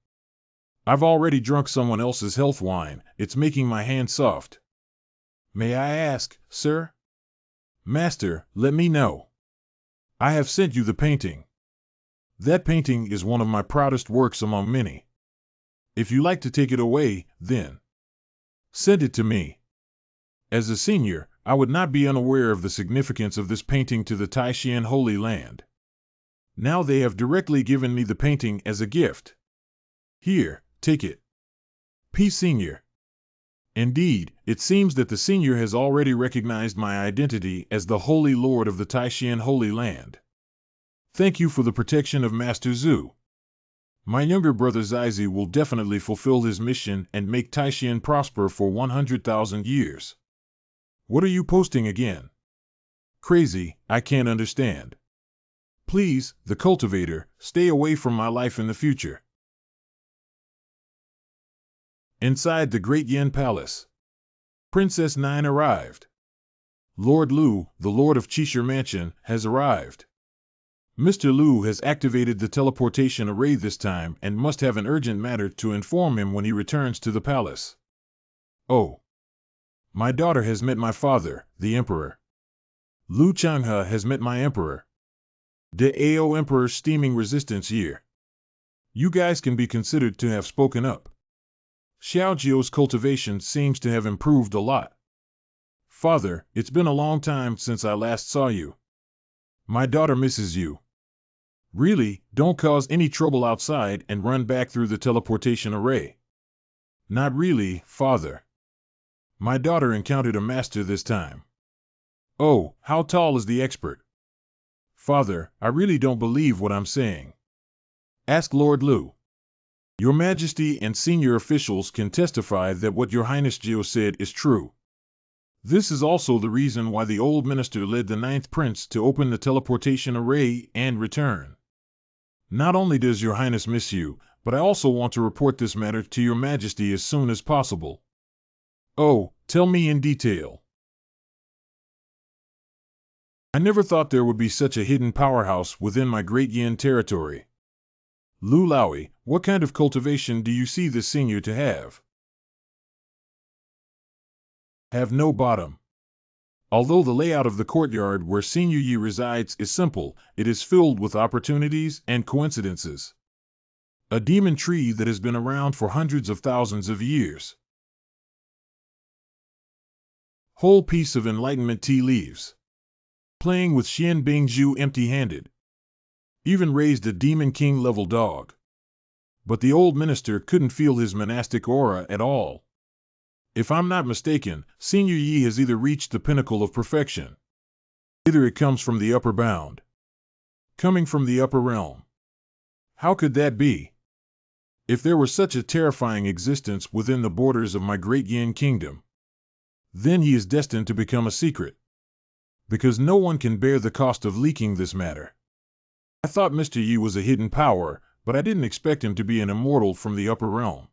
I've already drunk someone else's health wine, it's making my hand soft. May I ask, sir? Master, let me know. I have sent you the painting. That painting is one of my proudest works among many. If you like to take it away, then send it to me. As a senior, I would not be unaware of the significance of this painting to the Taishan Holy Land. Now they have directly given me the painting as a gift. Here, take it. P. Senior. Indeed, it seems that the senior has already recognized my identity as the Holy Lord of the Taishan Holy Land. Thank you for the protection of Master Zhu. My younger brother Zizi will definitely fulfill his mission and make Taishan prosper for 100,000 years. What are you posting again? Crazy, I can't understand. Please, the cultivator, stay away from my life in the future. Inside the Great Yin Palace. Princess Nine arrived. Lord Lu, the Lord of Chishire Mansion, has arrived. Mr. Lu has activated the teleportation array this time and must have an urgent matter to inform him when he returns to the palace. Oh. My daughter has met my father, the Emperor. Lu Changhe has met my Emperor. The Ao Emperor's steaming resistance year. You guys can be considered to have spoken up. Xiaojio's cultivation seems to have improved a lot. Father, it's been a long time since I last saw you. My daughter misses you. Really, don't cause any trouble outside and run back through the teleportation array. Not really, Father. My daughter encountered a master this time. Oh, how tall is the expert? Father, I really don't believe what I'm saying. Ask Lord Lu. Your Majesty and senior officials can testify that what Your Highness Geo said is true. This is also the reason why the old minister led the 9th prince to open the teleportation array and return. Not only does Your Highness miss you, but I also want to report this matter to Your Majesty as soon as possible. Oh, tell me in detail. I never thought there would be such a hidden powerhouse within my Great Yin territory. Lu Laoui, what kind of cultivation do you see this senior to have? Have no bottom. Although the layout of the courtyard where Senior Yi resides is simple, it is filled with opportunities and coincidences. A demon tree that has been around for hundreds of thousands of years. Whole piece of enlightenment tea leaves. Playing with Xian Bingzhu empty-handed. Even raised a demon king level dog. But the old minister couldn't feel his monastic aura at all. If I'm not mistaken, Senior Yi has either reached the pinnacle of perfection. Either it comes from the upper bound. Coming from the upper realm. How could that be? If there were such a terrifying existence within the borders of my great Yin kingdom, then he is destined to become a secret. Because no one can bear the cost of leaking this matter. I thought Mr. Yi was a hidden power, but I didn't expect him to be an immortal from the upper realm.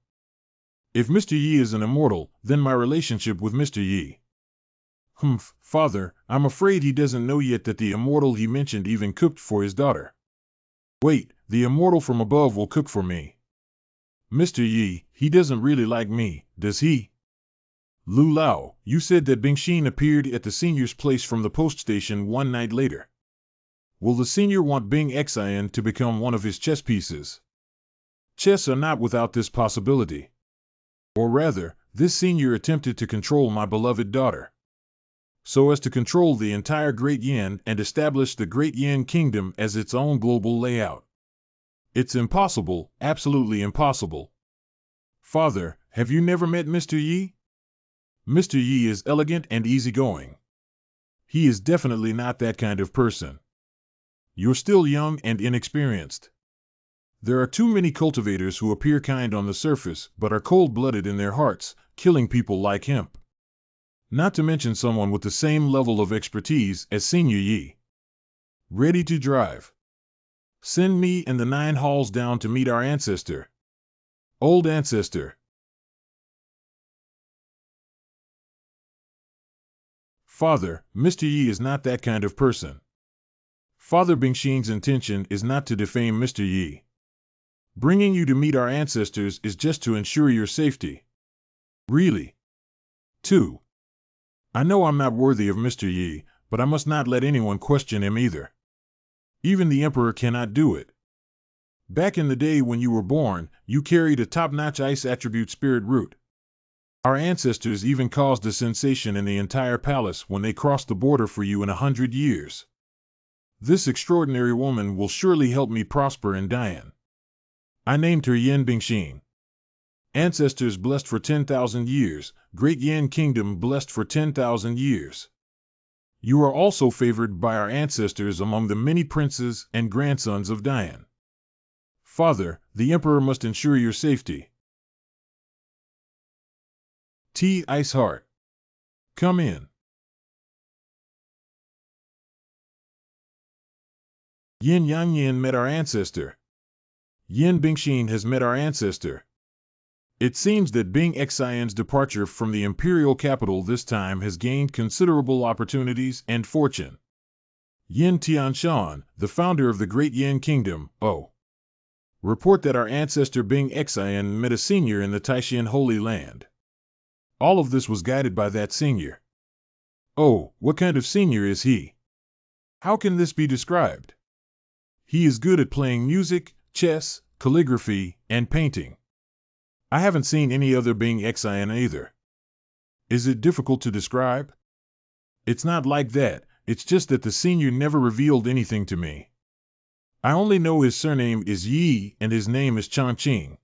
If Mr. Yi is an immortal, then my relationship with Mr. Yi. Humph, father, I'm afraid he doesn't know yet that the immortal he mentioned even cooked for his daughter. Wait, the immortal from above will cook for me. Mr. Yi, he doesn't really like me, does he? Lu Lao, you said that Bingxin appeared at the senior's place from the post station one night later. Will the senior want Bing Xian to become one of his chess pieces? Chess are not without this possibility. Or rather, this senior attempted to control my beloved daughter, so as to control the entire Great Yin and establish the Great Yin Kingdom as its own global layout. It's impossible, absolutely impossible. Father, have you never met Mr. Yi? Mr. Yi is elegant and easygoing. He is definitely not that kind of person. You're still young and inexperienced. There are too many cultivators who appear kind on the surface but are cold-blooded in their hearts, killing people like hemp. Not to mention someone with the same level of expertise as Senior Yi. Ready to drive. Send me and the 9 halls down to meet our ancestor. Old ancestor. Father, Mr. Yi is not that kind of person. Father Bingxin's intention is not to defame Mr. Yi. Bringing you to meet our ancestors is just to ensure your safety. Really. 2. I know I'm not worthy of Mr. Yi, but I must not let anyone question him either. Even the Emperor cannot do it. Back in the day when you were born, you carried a top-notch ice attribute spirit root. Our ancestors even caused a sensation in the entire palace when they crossed the border for you in 100 years. This extraordinary woman will surely help me prosper in Dian. I named her Yin Bingxin. Ancestors blessed for 10,000 years, Great Yin Kingdom blessed for 10,000 years. You are also favored by our ancestors among the many princes and grandsons of Dian. Father, the Emperor must ensure your safety. T. Ice Heart. Come in. Yin Yang Yin met our ancestor. Yin Bingxin has met our ancestor. It seems that Bing Xian's departure from the imperial capital this time has gained considerable opportunities and fortune. Yin Tianshan, the founder of the Great Yin Kingdom, report that our ancestor Bing Xian met a senior in the Taishan Holy Land. All of this was guided by that senior. Oh, what kind of senior is he? How can this be described? He is good at playing music, chess, calligraphy, and painting. I haven't seen any other Bing Xian either. Is it difficult to describe? It's not like that, it's just that the senior never revealed anything to me. I only know his surname is Yi and his name is Chongqing.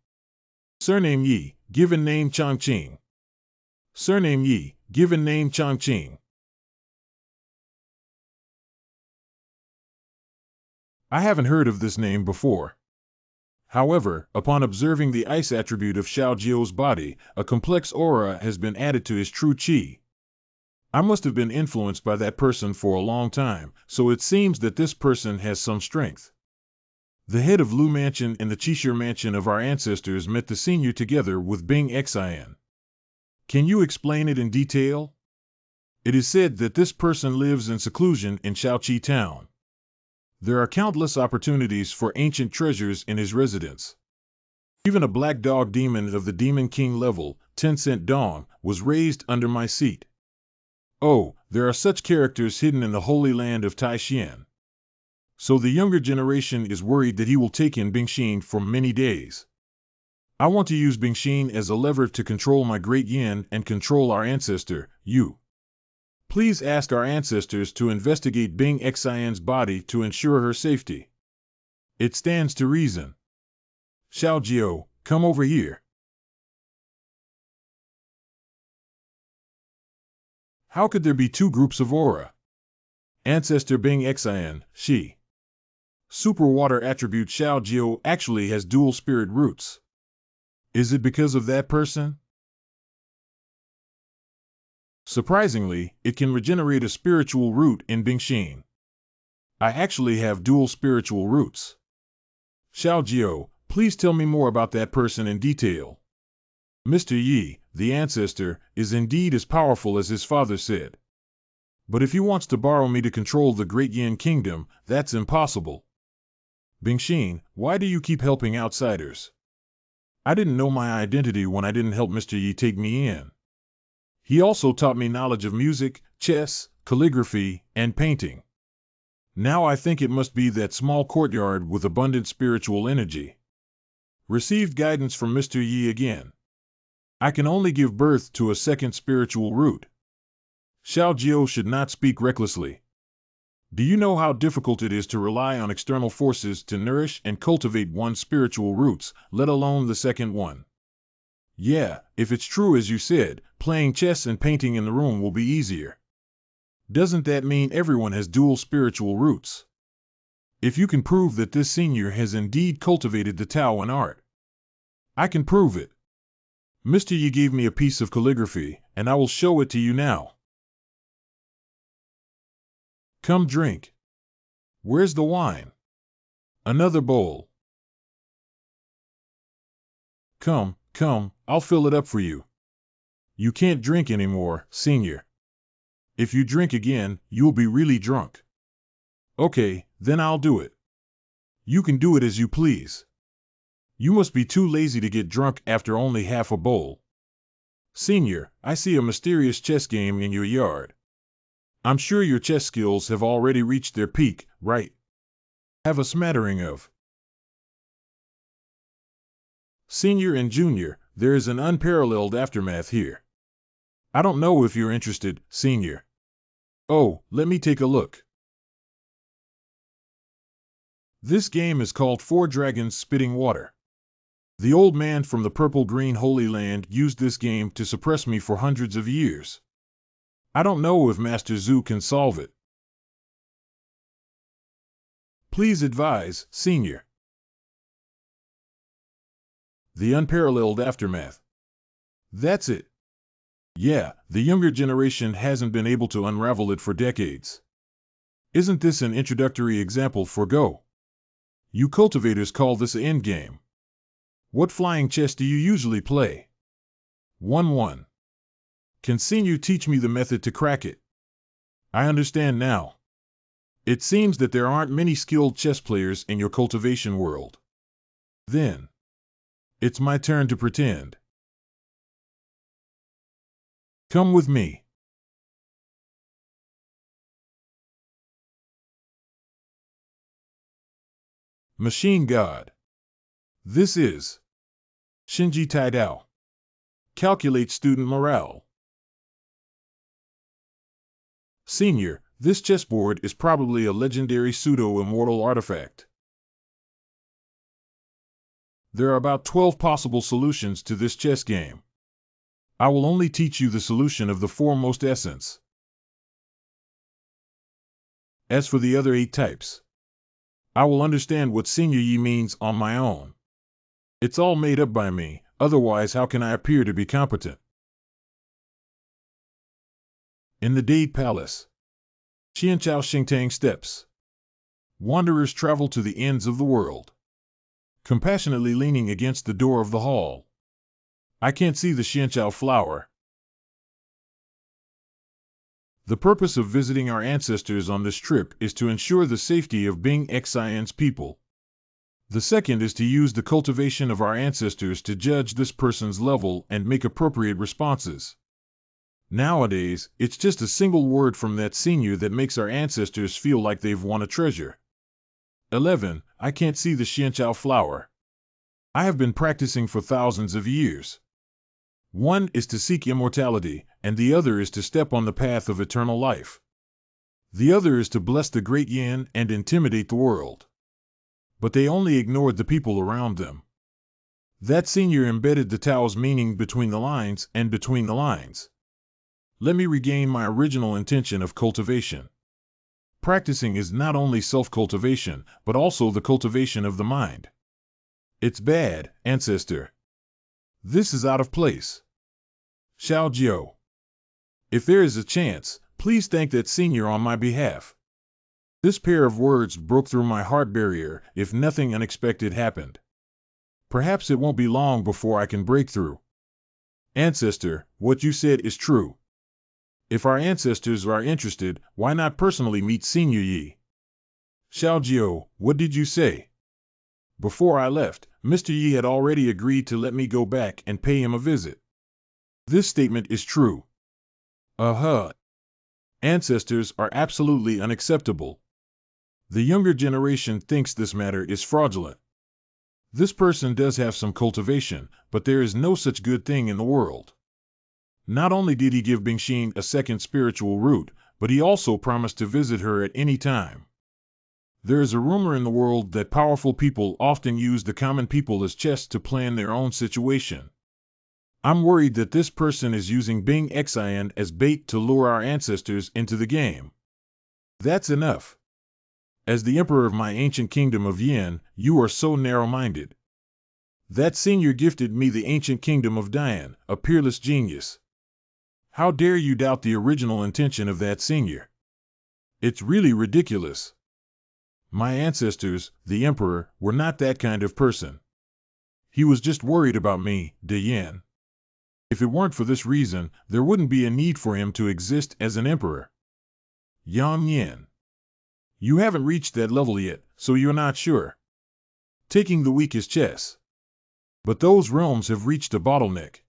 Surname Yi, given name Chongqing. Surname Yi, given name Chongqing. I haven't heard of this name before. However, upon observing the ice attribute of Xiao Jiu's body, a complex aura has been added to his true qi. I must have been influenced by that person for a long time, so it seems that this person has some strength. The head of Lu Mansion and the Qishir Mansion of our ancestors met the senior together with Bing Xian. Can you explain it in detail? It is said that this person lives in seclusion in Shaoqi town. There are countless opportunities for ancient treasures in his residence. Even a black dog demon of the Demon King level, 10-cent dong, was raised under my seat. Oh, there are such characters hidden in the holy land of Taishan. So the younger generation is worried that he will take in Bingxin for many days. I want to use Bingxin as a lever to control my Great Yin and control our ancestor, Yu. Please ask our ancestors to investigate Bing Xian's body to ensure her safety. It stands to reason. Xiao Jiu, come over here. How could there be 2 groups of aura? Ancestor Bing Xian, she. Super water attribute Xiao Jiu actually has dual spirit roots. Is it because of that person? Surprisingly, it can regenerate a spiritual root in Bingxin. I actually have dual spiritual roots. Xiao Jiu, please tell me more about that person in detail. Mr. Yi, the ancestor, is indeed as powerful as his father said. But if he wants to borrow me to control the Great Yin Kingdom, that's impossible. Bingxin, why do you keep helping outsiders? I didn't know my identity when I didn't help Mr. Yi take me in. He also taught me knowledge of music, chess, calligraphy, and painting. Now I think it must be that small courtyard with abundant spiritual energy. Received guidance from Mr. Yi again. I can only give birth to a second spiritual root. Xiao Jiao should not speak recklessly. Do you know how difficult it is to rely on external forces to nourish and cultivate one's spiritual roots, let alone the second one? Yeah, if it's true as you said, playing chess and painting in the room will be easier. Doesn't that mean everyone has dual spiritual roots? If you can prove that this senior has indeed cultivated the Tao in art, I can prove it. Mr. Yi gave me a piece of calligraphy, and I will show it to you now. Come drink. Where's the wine? Another bowl. Come, I'll fill it up for you. You can't drink anymore, senior. If you drink again, you'll be really drunk. Okay, then I'll do it. You can do it as you please. You must be too lazy to get drunk after only half a bowl. Senior, I see a mysterious chess game in your yard. I'm sure your chess skills have already reached their peak, right? Have a smattering of. Senior and Junior, there is an unparalleled aftermath here. I don't know if you're interested, Senior. Oh, let me take a look. This game is called Four Dragons Spitting Water. The old man from the purple-green Holy Land used this game to suppress me for hundreds of years. I don't know if Master Zhu can solve it. Please advise, Senior. The unparalleled aftermath. That's it. Yeah, the younger generation hasn't been able to unravel it for decades. Isn't this an introductory example for Go? You cultivators call this an endgame. What flying chess do you usually play? 1-1. Can Senior teach me the method to crack it? I understand now. It seems that there aren't many skilled chess players in your cultivation world. Then, it's my turn to pretend. Come with me. Machine God. This is Shinji Taidao. Calculate student morale. Senior, this chessboard is probably a legendary pseudo-immortal artifact. There are about 12 possible solutions to this chess game. I will only teach you the solution of the foremost essence. As for the other 8 types, I will understand what Senior Yi means on my own. It's all made up by me, otherwise how can I appear to be competent? In the Dade Palace. Xianchao Xingtang Steps. Wanderers travel to the ends of the world. Compassionately leaning against the door of the hall. I can't see the Xianchao flower. The purpose of visiting our ancestors on this trip is to ensure the safety of Bing Xian's people. The second is to use the cultivation of our ancestors to judge this person's level and make appropriate responses. Nowadays, it's just a single word from that senior that makes our ancestors feel like they've won a treasure. 11. I can't see the Xianchao flower. I have been practicing for thousands of years. One is to seek immortality, and the other is to step on the path of eternal life. The other is to bless the great Yin and intimidate the world. But they only ignored the people around them. That senior embedded the Tao's meaning between the lines and between the lines. Let me regain my original intention of cultivation. Practicing is not only self-cultivation, but also the cultivation of the mind. It's bad, ancestor. This is out of place. Xiao Jiao. If there is a chance, please thank that senior on my behalf. This pair of words broke through my heart barrier if nothing unexpected happened. Perhaps it won't be long before I can break through. Ancestor, what you said is true. If our ancestors are interested, why not personally meet Senior Yi? Xiaojiu, what did you say? Before I left, Mr. Yi had already agreed to let me go back and pay him a visit. This statement is true. Ancestors are absolutely unacceptable. The younger generation thinks this matter is fraudulent. This person does have some cultivation, but there is no such good thing in the world. Not only did he give Bingxin a second spiritual root, but he also promised to visit her at any time. There is a rumor in the world that powerful people often use the common people as chess to plan their own situation. I'm worried that this person is using Bing Xian as bait to lure our ancestors into the game. That's enough. As the emperor of my ancient kingdom of Yin, you are so narrow-minded. That senior gifted me the ancient kingdom of Dian, a peerless genius. How dare you doubt the original intention of that senior? It's really ridiculous. My ancestors, the emperor, were not that kind of person. He was just worried about me, De Yin. If it weren't for this reason, there wouldn't be a need for him to exist as an emperor. Yang Yin. You haven't reached that level yet, so you're not sure. Taking the weakest chess. But those realms have reached a bottleneck.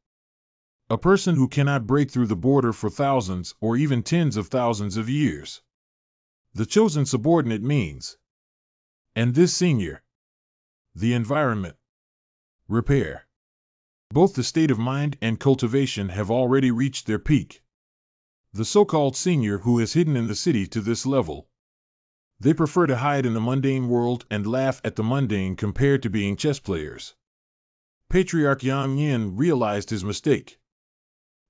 A person who cannot break through the border for thousands or even tens of thousands of years. The chosen subordinate means. And this senior. The environment. Repair. Both the state of mind and cultivation have already reached their peak. The so-called senior who has hidden in the city to this level. They prefer to hide in the mundane world and laugh at the mundane compared to being chess players. Patriarch Yang Yin realized his mistake.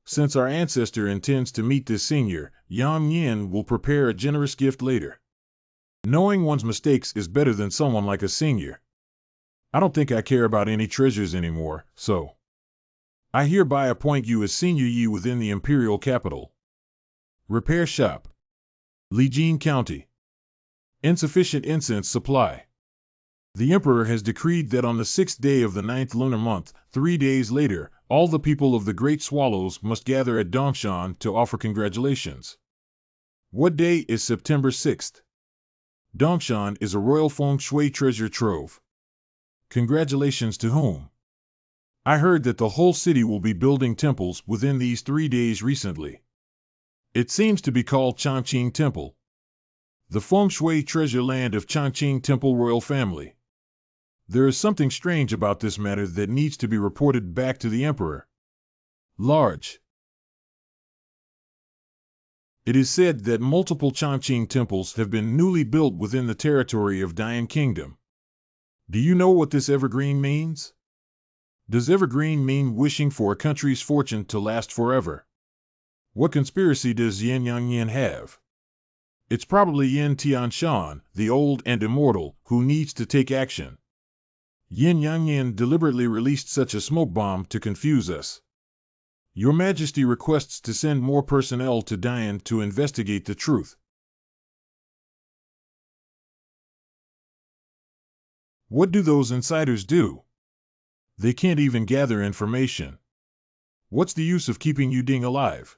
Since our ancestor intends to meet this senior, Yang Yin will prepare a generous gift later. Knowing one's mistakes is better than someone like a senior. I don't think I care about any treasures anymore, so I hereby appoint you as Senior Yi within the imperial capital. Repair shop. Lijin County. Insufficient incense supply. The emperor has decreed that on the 6th day of the 9th lunar month, 3 days later, all the people of the Great Swallows must gather at Dongshan to offer congratulations. What day is September 6th? Dongshan is a royal feng shui treasure trove. Congratulations to whom? I heard that the whole city will be building temples within these 3 days recently. It seems to be called Changqing Temple. The feng shui treasure land of Changqing Temple royal family. There is something strange about this matter that needs to be reported back to the emperor. Large. It is said that multiple Changqing temples have been newly built within the territory of Dian Kingdom. Do you know what this evergreen means? Does evergreen mean wishing for a country's fortune to last forever? What conspiracy does Yin Yang Yin have? It's probably Yin Tianshan, the old and immortal, who needs to take action. Yin Yang Yin deliberately released such a smoke bomb to confuse us. Your Majesty requests to send more personnel to Dian to investigate the truth. What do those insiders do? They can't even gather information. What's the use of keeping Yuding alive?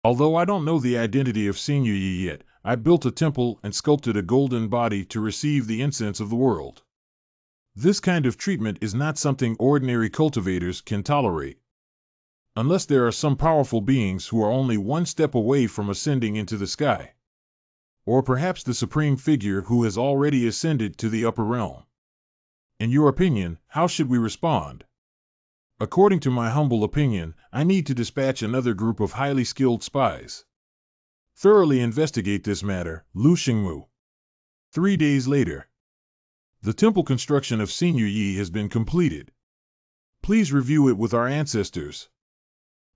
Although I don't know the identity of Senior Yi yet, I built a temple and sculpted a golden body to receive the incense of the world. This kind of treatment is not something ordinary cultivators can tolerate. Unless there are some powerful beings who are only one step away from ascending into the sky. Or perhaps the supreme figure who has already ascended to the upper realm. In your opinion, how should we respond? According to my humble opinion, I need to dispatch another group of highly skilled spies. Thoroughly investigate this matter, Lu Xingmu. 3 days later. The temple construction of Senior Yi has been completed. Please review it with our ancestors.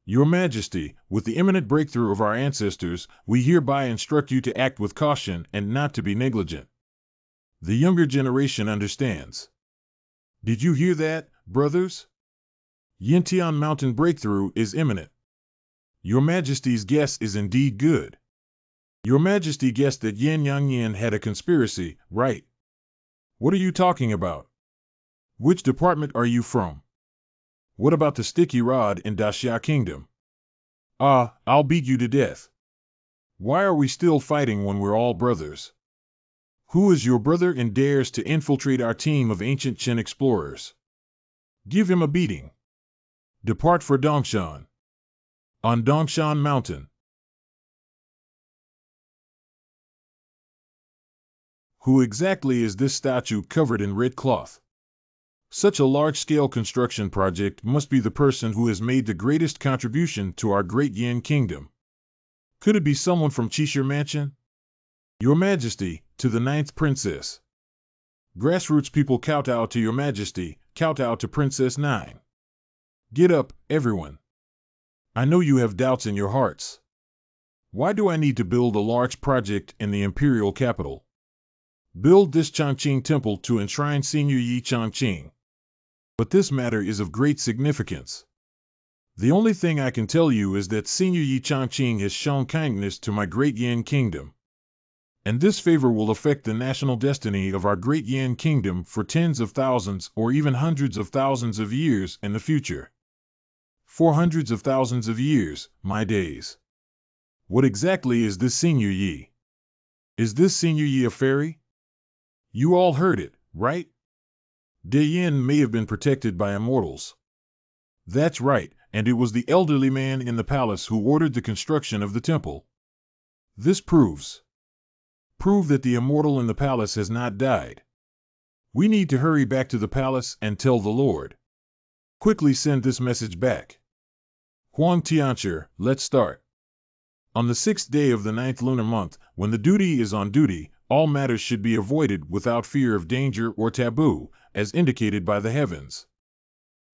Your Majesty, with the imminent breakthrough of our ancestors, we hereby instruct you to act with caution and not to be negligent. The younger generation understands. Did you hear that, brothers? Yintian Mountain breakthrough is imminent. Your Majesty's guess is indeed good. Your Majesty guessed that Yin Yang Yin had a conspiracy, right? What are you talking about? Which department are you from? What about the sticky rod in Daxia Kingdom? I'll beat you to death. Why are we still fighting when we're all brothers? Who is your brother and dares to infiltrate our team of ancient Qin explorers? Give him a beating. Depart for Dongshan. On Dongshan Mountain. Who exactly is this statue covered in red cloth? Such a large-scale construction project must be the person who has made the greatest contribution to our great Yin kingdom. Could it be someone from Cheshire Mansion? Your Majesty, to the 9th Princess. Grassroots people kowtow to Your Majesty, kowtow to Princess 9. Get up, everyone. I know you have doubts in your hearts. Why do I need to build a large project in the imperial capital? Build this Chongqing temple to enshrine Senior Yi Chongqing. But this matter is of great significance. The only thing I can tell you is that Senior Yi Chongqing has shown kindness to my great Yin kingdom. And this favor will affect the national destiny of our great Yin kingdom for tens of thousands or even hundreds of thousands of years in the future. For hundreds of thousands of years, my days. What exactly is this Senior Yi? Is this Senior Yi a fairy? You all heard it, right? De Yin may have been protected by immortals. That's right, and it was the elderly man in the palace who ordered the construction of the temple. This prove that the immortal in the palace has not died. We need to hurry back to the palace and tell the Lord. Quickly send this message back. Huang Tianchi, let's start. On the 6th day of the 9th lunar month, when the duty is on duty, all matters should be avoided without fear of danger or taboo, as indicated by the heavens.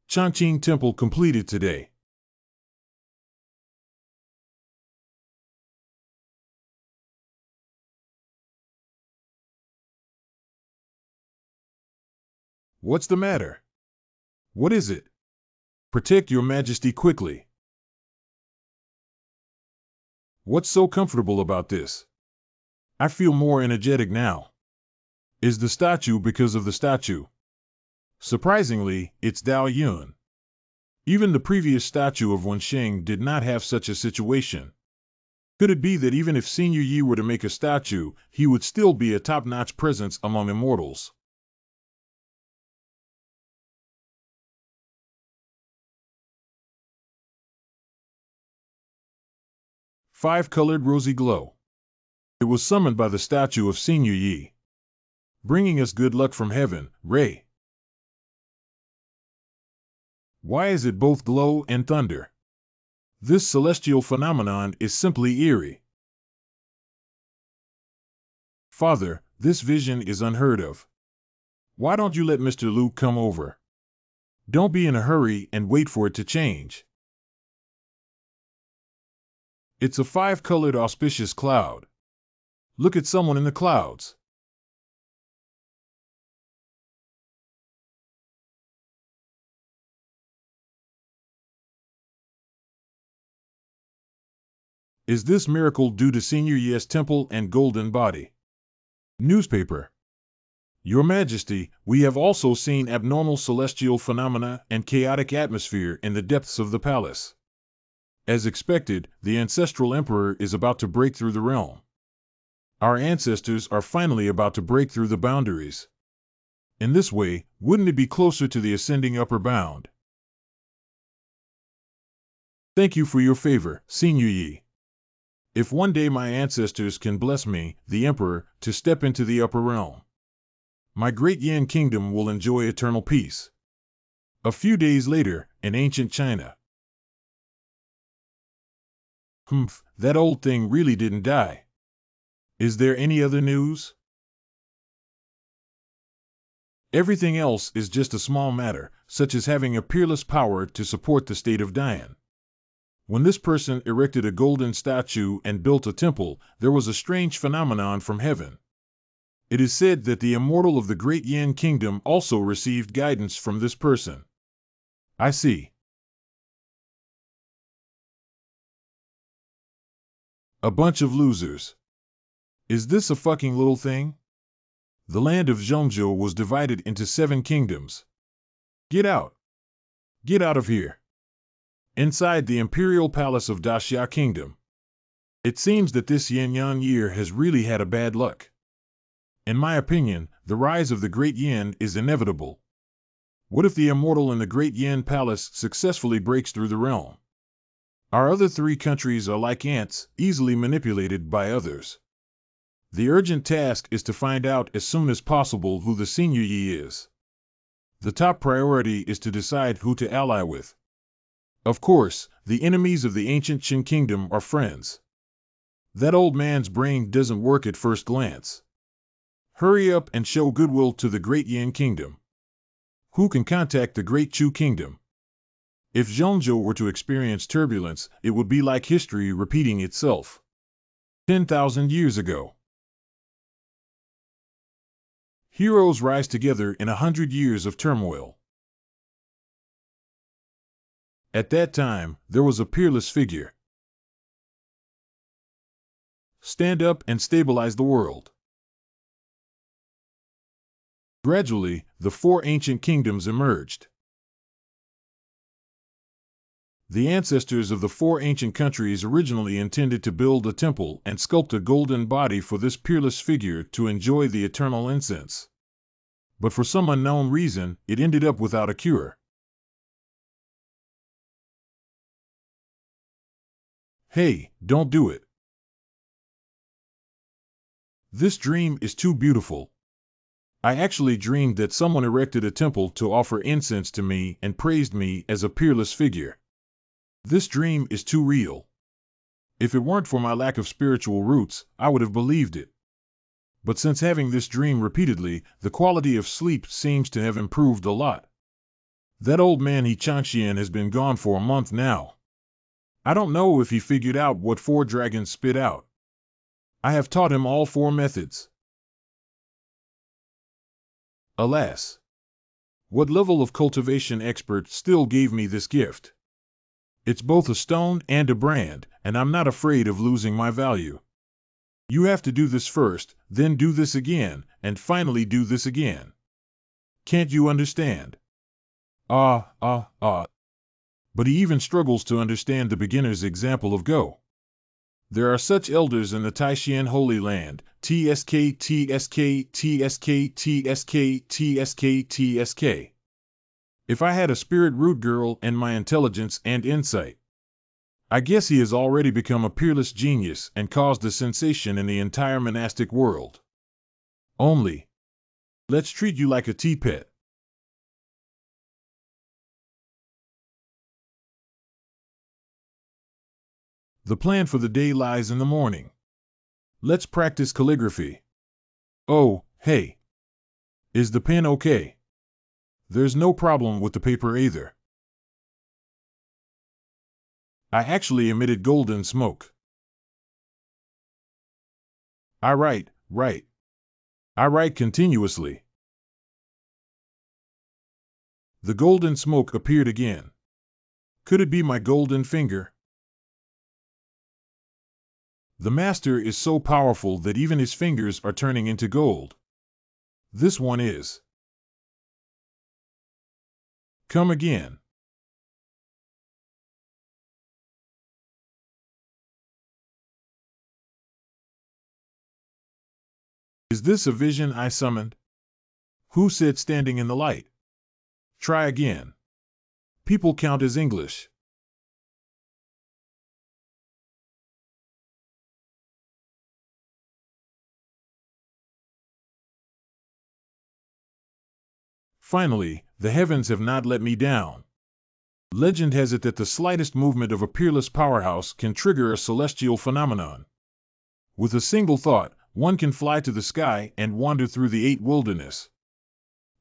Chongqing Temple completed today. What's the matter? What is it? Protect Your Majesty quickly. What's so comfortable about this? I feel more energetic now. Is the statue because of the statue? Surprisingly, it's Dao Yun. Even the previous statue of Wensheng did not have such a situation. Could it be that even if Senior Yi were to make a statue, he would still be a top-notch presence among immortals? Five-colored rosy glow. It was summoned by the statue of Senior Yi, bringing us good luck from heaven, Ray. Why is it both glow and thunder? This celestial phenomenon is simply eerie. Father, this vision is unheard of. Why don't you let Mr. Luke come over? Don't be in a hurry and wait for it to change. It's a five-colored auspicious cloud. Look at someone in the clouds. Is this miracle due to Senior Yi's temple and golden body? Newspaper. Your Majesty, we have also seen abnormal celestial phenomena and chaotic atmosphere in the depths of the palace. As expected, the ancestral emperor is about to break through the realm. Our ancestors are finally about to break through the boundaries. In this way, wouldn't it be closer to the ascending upper bound? Thank you for your favor, Senior Yi. If one day my ancestors can bless me, the emperor, to step into the upper realm, my great Yin kingdom will enjoy eternal peace. A few days later, in ancient China. Humph, that old thing really didn't die. Is there any other news? Everything else is just a small matter, such as having a peerless power to support the state of Dian. When this person erected a golden statue and built a temple, there was a strange phenomenon from heaven. It is said that the immortal of the great Yin kingdom also received guidance from this person. I see. A bunch of losers. Is this a fucking little thing? The land of Zhongzhou was divided into 7 kingdoms. Get out. Get out of here. inside the imperial palace of Daxia Kingdom. It seems that this Yin-Yang year has really had a bad luck. In my opinion, the rise of the Great Yin is inevitable. What if the immortal in the Great Yin Palace successfully breaks through the realm? Our other three countries are like ants, easily manipulated by others. The urgent task is to find out as soon as possible who the senior Yi is. The top priority is to decide who to ally with. Of course, the enemies of the ancient Qin kingdom are friends. That old man's brain doesn't work at first glance. Hurry up and show goodwill to the Great Yin Kingdom. Who can contact the Great Chu Kingdom? If Zhongzhou were to experience turbulence, it would be like history repeating itself. 10,000 years ago. Heroes rise together in 100 years of turmoil. At that time, there was a peerless figure. Stand up and stabilize the world. Gradually, the four ancient kingdoms emerged. The ancestors of the four ancient countries originally intended to build a temple and sculpt a golden body for this peerless figure to enjoy the eternal incense. But for some unknown reason, it ended up without a cure. Hey, don't do it. This dream is too beautiful. I actually dreamed that someone erected a temple to offer incense to me and praised me as a peerless figure. This dream is too real. If it weren't for my lack of spiritual roots, I would have believed it. But since having this dream repeatedly, the quality of sleep seems to have improved a lot. That old man He Changxian has been gone for a month now. I don't know if he figured out what four dragons spit out. I have taught him all four methods. Alas! What level of cultivation expert still gave me this gift? It's both a stone and a brand, and I'm not afraid of losing my value. You have to do this first, then do this again, and finally do this again. Can't you understand? But he even struggles to understand the beginner's example of Go. There are such elders in the Taishan Holy Land, TSK, TSK, TSK, TSK, TSK, TSK. If I had a spirit root girl and my intelligence and insight, I guess he has already become a peerless genius and caused a sensation in the entire monastic world. Only, let's treat you like a tea pet. The plan for the day lies in the morning. Let's practice calligraphy. Oh, hey. Is the pen okay? There's no problem with the paper either. I actually emitted golden smoke. I write continuously. The golden smoke appeared again. Could it be my golden finger? The master is so powerful that even his fingers are turning into gold. This one is. Come again. Is this a vision I summoned? Who said standing in the light? Try again. People count as English. Finally, the heavens have not let me down. Legend has it that the slightest movement of a peerless powerhouse can trigger a celestial phenomenon. With a single thought, one can fly to the sky and wander through the 8 wilderness.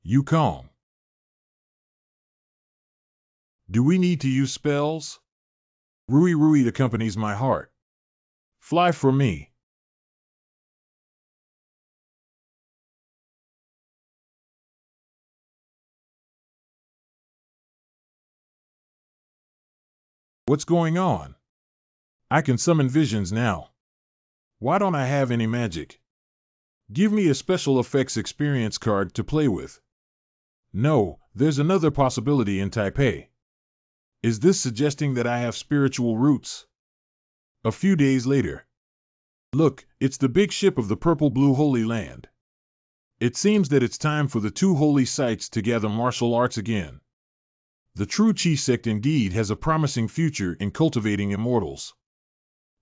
Yukong. Do we need to use spells? Rui Rui accompanies my heart. Fly for me. What's going on? I can summon visions now. Why don't I have any magic? Give me a special effects experience card to play with. No, there's another possibility in Taipei. Is this suggesting that I have spiritual roots? A few days later. Look, it's the big ship of the purple-blue Holy Land. It seems that it's time for the two holy sites to gather martial arts again. The true Chi sect indeed has a promising future in cultivating immortals.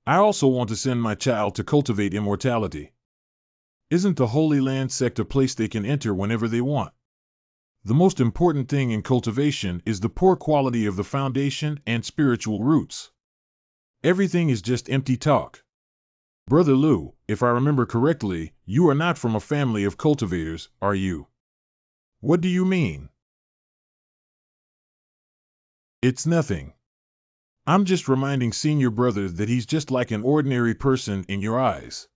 I also want to send my child to cultivate immortality. Isn't the Holy Land sect a place they can enter whenever they want? The most important thing in cultivation is the poor quality of the foundation and spiritual roots. Everything is just empty talk. Brother Lu, if I remember correctly, you are not from a family of cultivators, are you? What do you mean? It's nothing. I'm just reminding senior brother that he's just like an ordinary person in your eyes.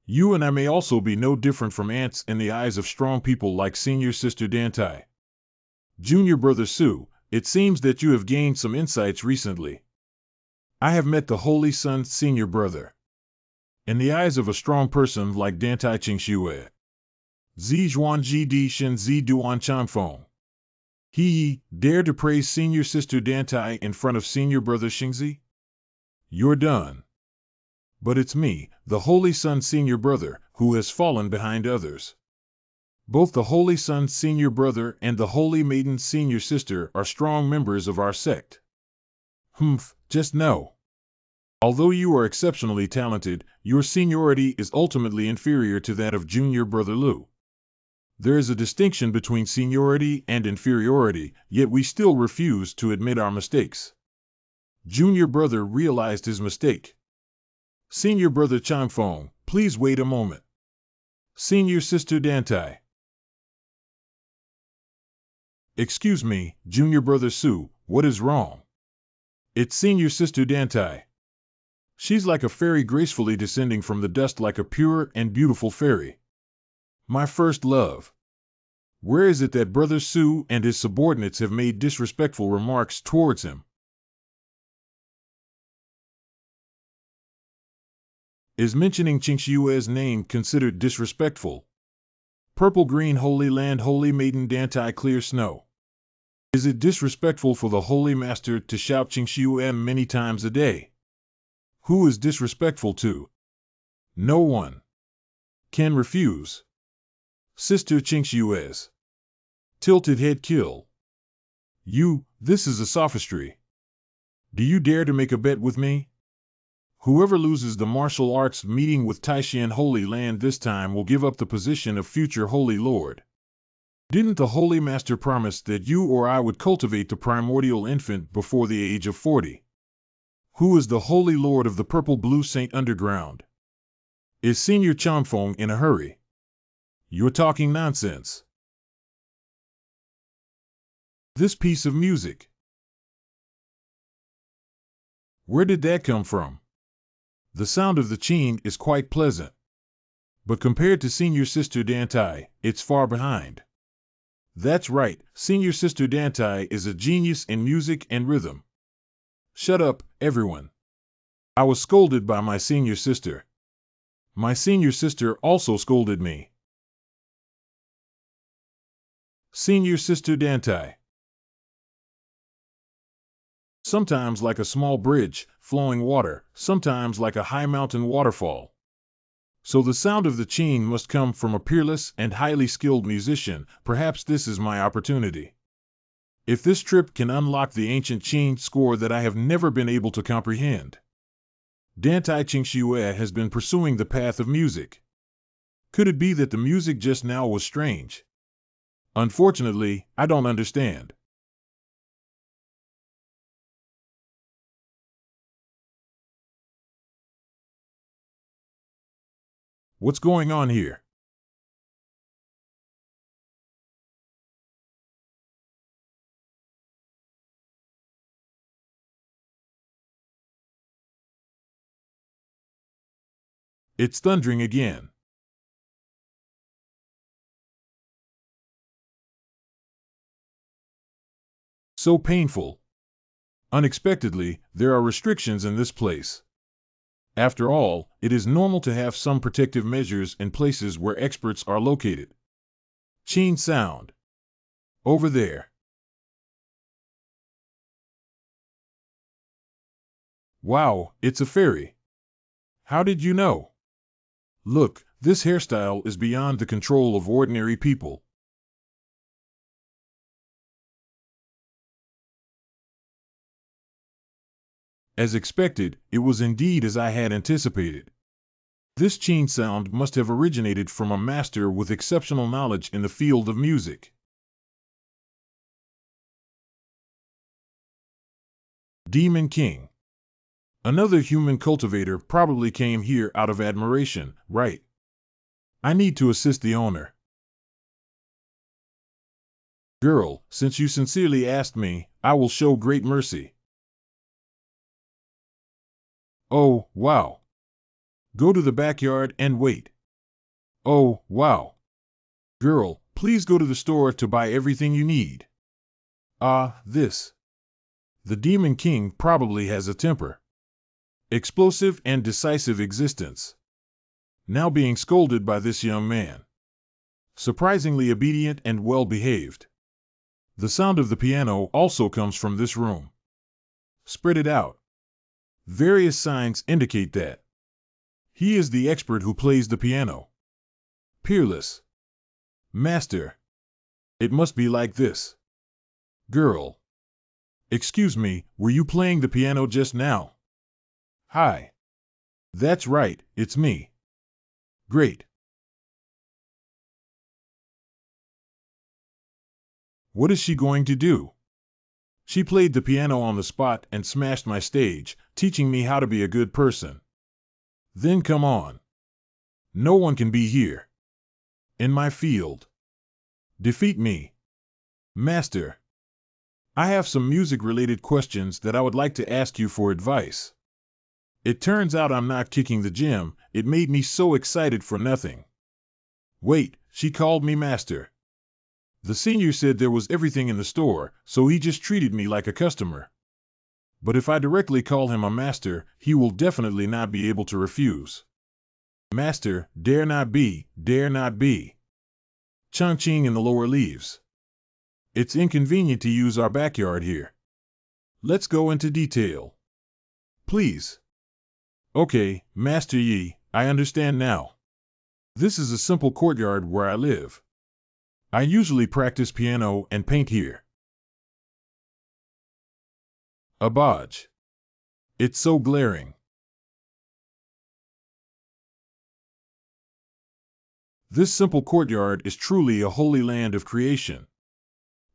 You and I may also be no different from ants in the eyes of strong people like senior sister Dantai. Junior brother Su, it seems that you have gained some insights recently. I have met the Holy Sun senior brother. In the eyes of a strong person like Dantai Qingxue. Zi Zhuan Ji Di Shen Zi Duan Changfeng. He dare to praise senior sister Dantai in front of senior brother Xingzi? You're done. But it's me, the Holy Sun senior brother, who has fallen behind others. Both the Holy Sun senior brother and the Holy Maiden senior sister are strong members of our sect. Just know. Although you are exceptionally talented, your seniority is ultimately inferior to that of junior brother Lu. There is a distinction between seniority and inferiority, yet we still refuse to admit our mistakes. Junior brother realized his mistake. Senior brother Changfeng, please wait a moment. Senior sister Dantai. Excuse me, junior brother Su, what is wrong? It's senior sister Dantai. She's like a fairy gracefully descending from the dust like a pure and beautiful fairy. My first love. Where is it that Brother Su and his subordinates have made disrespectful remarks towards him? Is mentioning Qingxue's name considered disrespectful? Purple-green Holy Land Holy Maiden Dantai Clear Snow. Is it disrespectful for the Holy Master to shout Qingxue many times a day? Who is disrespectful to? No one. Can refuse. Sister Qingxue's. Tilted head kill. This is a sophistry. Do you dare to make a bet with me? Whoever loses the martial arts meeting with Taishan Holy Land this time will give up the position of future Holy Lord. Didn't the Holy Master promise that you or I would cultivate the primordial infant before the age of 40? Who is the Holy Lord of the Purple-Blue Saint Underground? Is Senior Changfeng in a hurry? You're talking nonsense. This piece of music. Where did that come from? The sound of the qing is quite pleasant. But compared to Senior Sister Dantai, it's far behind. That's right, Senior Sister Dantai is a genius in music and rhythm. Shut up, everyone. I was scolded by my senior sister. My senior sister also scolded me. Senior Sister Dantai. Sometimes like a small bridge, flowing water, sometimes like a high mountain waterfall. So the sound of the qing must come from a peerless and highly skilled musician. Perhaps this is my opportunity. If this trip can unlock the ancient qing score that I have never been able to comprehend. Dantai Qingxue has been pursuing the path of music. Could it be that the music just now was strange? Unfortunately, I don't understand. What's going on here? It's thundering again. So painful. Unexpectedly, there are restrictions in this place. After all, it is normal to have some protective measures in places where experts are located. Qing sound. Over there. Wow, it's a fairy. How did you know? Look, this hairstyle is beyond the control of ordinary people. As expected, it was indeed as I had anticipated. This chain sound must have originated from a master with exceptional knowledge in the field of music. Demon King. Another human cultivator probably came here out of admiration, right? I need to assist the owner. Girl, since you sincerely asked me, I will show great mercy. Oh, wow. Go to the backyard and wait. Oh, wow. Girl, please go to the store to buy everything you need. This. The Demon King probably has a temper. Explosive and decisive existence. Now being scolded by this young man. Surprisingly obedient and well-behaved. The sound of the piano also comes from this room. Spread it out. Various signs indicate that. He is the expert who plays the piano. Peerless. Master. It must be like this. Girl. Excuse me, were you playing the piano just now? Hi. That's right, it's me. Great. What is she going to do? She played the piano on the spot and smashed my stage, teaching me how to be a good person. Then come on. No one can be here. In my field. Defeat me. Master. I have some music-related questions that I would like to ask you for advice. It turns out I'm not kicking the gym. It made me so excited for nothing. Wait, she called me master. The senior said there was everything in the store, so he just treated me like a customer. But if I directly call him a master, he will definitely not be able to refuse. Master, dare not be, dare not be. Chang-ching in the lower leaves. It's inconvenient to use our backyard here. Let's go into detail. Please. Okay, Master Yi, I understand now. This is a simple courtyard where I live. I usually practice piano and paint here. A bodge. It's so glaring. This simple courtyard is truly a holy land of creation.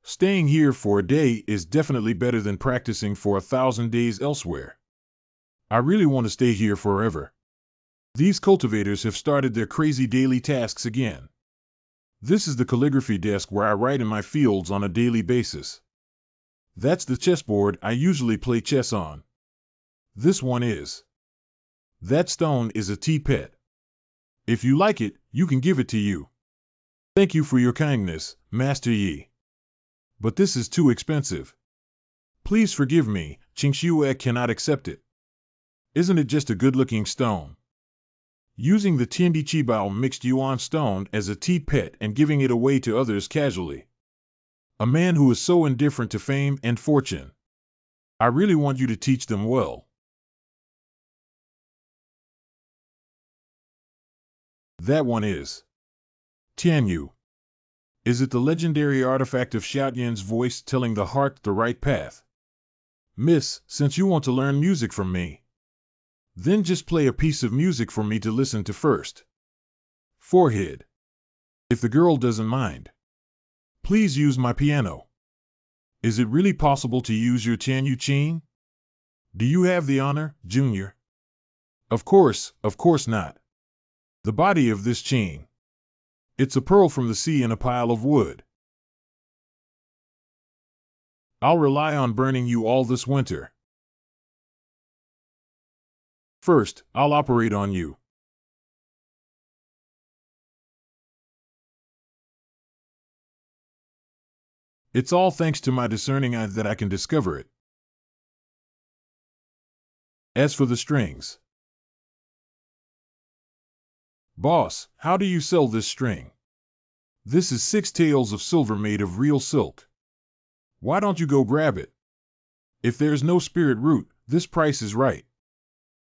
Staying here for a day is definitely better than practicing for 1,000 days elsewhere. I really want to stay here forever. These cultivators have started their crazy daily tasks again. This is the calligraphy desk where I write in my fields on a daily basis. That's the chessboard I usually play chess on. This one is. That stone is a tea-pet. If you like it, you can give it to you. Thank you for your kindness, Master Yi. But this is too expensive. Please forgive me, Qingxue cannot accept it. Isn't it just a good-looking stone? Using the Tiandi Qibao mixed yuan stone as a tea-pet and giving it away to others casually. A man who is so indifferent to fame and fortune. I really want you to teach them well. That one is. Tianyu. Is it the legendary artifact of Xiaoyan's voice telling the heart the right path? Miss, since you want to learn music from me, then just play a piece of music for me to listen to first. Forehead. If the girl doesn't mind. Please use my piano. Is it really possible to use your Tianyu chain? Do you have the honor, Junior? Of course not. The body of this chain. It's a pearl from the sea in a pile of wood. I'll rely on burning you all this winter. First, I'll operate on you. It's all thanks to my discerning eye that I can discover it. As for the strings. Boss, how do you sell this string? This is 6 taels of silver made of real silk. Why don't you go grab it? If there's no spirit root, this price is right.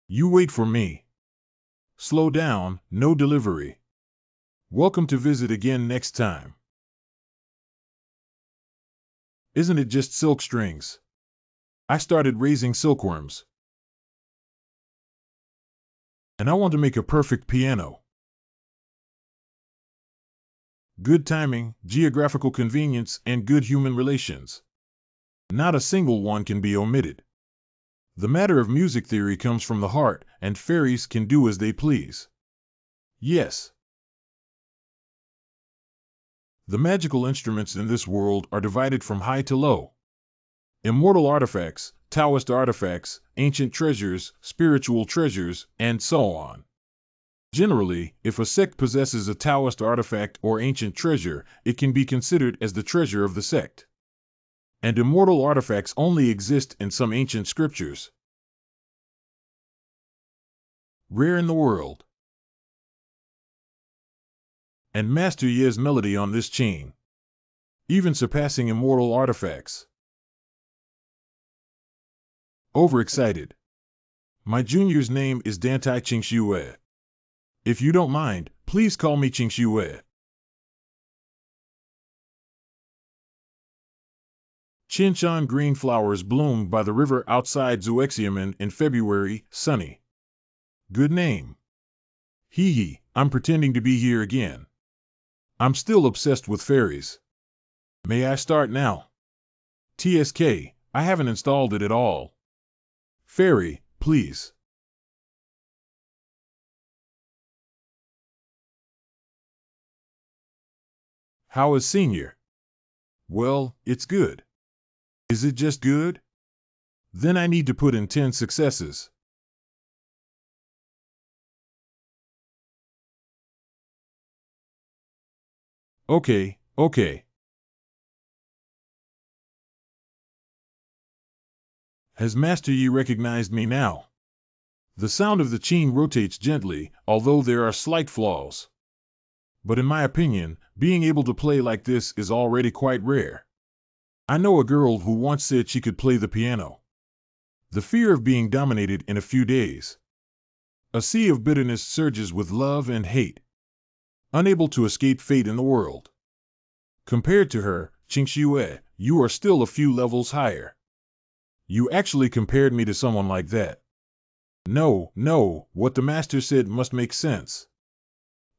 You wait for me. Slow down, no delivery. Welcome to visit again next time. Isn't it just silk strings? I started raising silkworms. And I want to make a perfect piano. Good timing, geographical convenience, and good human relations. Not a single one can be omitted. The matter of music theory comes from the heart, and fairies can do as they please. Yes. The magical instruments in this world are divided from high to low. Immortal artifacts, Taoist artifacts, ancient treasures, spiritual treasures, and so on. Generally, if a sect possesses a Taoist artifact or ancient treasure, it can be considered as the treasure of the sect. And immortal artifacts only exist in some ancient scriptures. Rare in the world. And Master Ye's melody on this chain, even surpassing immortal artifacts. Overexcited. My junior's name is Dantai Qingxue. If you don't mind, please call me Qingxue. Qinshan green flowers bloom by the river outside Zuexiamen in February, sunny. Good name. Hee hee, I'm pretending to be here again. I'm still obsessed with fairies. May I start now? TSK, I haven't installed it at all. Fairy, please. How is Senior? Well, it's good. Is it just good? Then I need to put in 10 successes. Okay. Has Master Yi recognized me now? The sound of the chain rotates gently, although there are slight flaws. But in my opinion, being able to play like this is already quite rare. I know a girl who once said she could play the piano. The fear of being dominated in a few days. A sea of bitterness surges with love and hate. Unable to escape fate in the world. Compared to her, Qingxue, you are still a few levels higher. You actually compared me to someone like that. No, what the master said must make sense.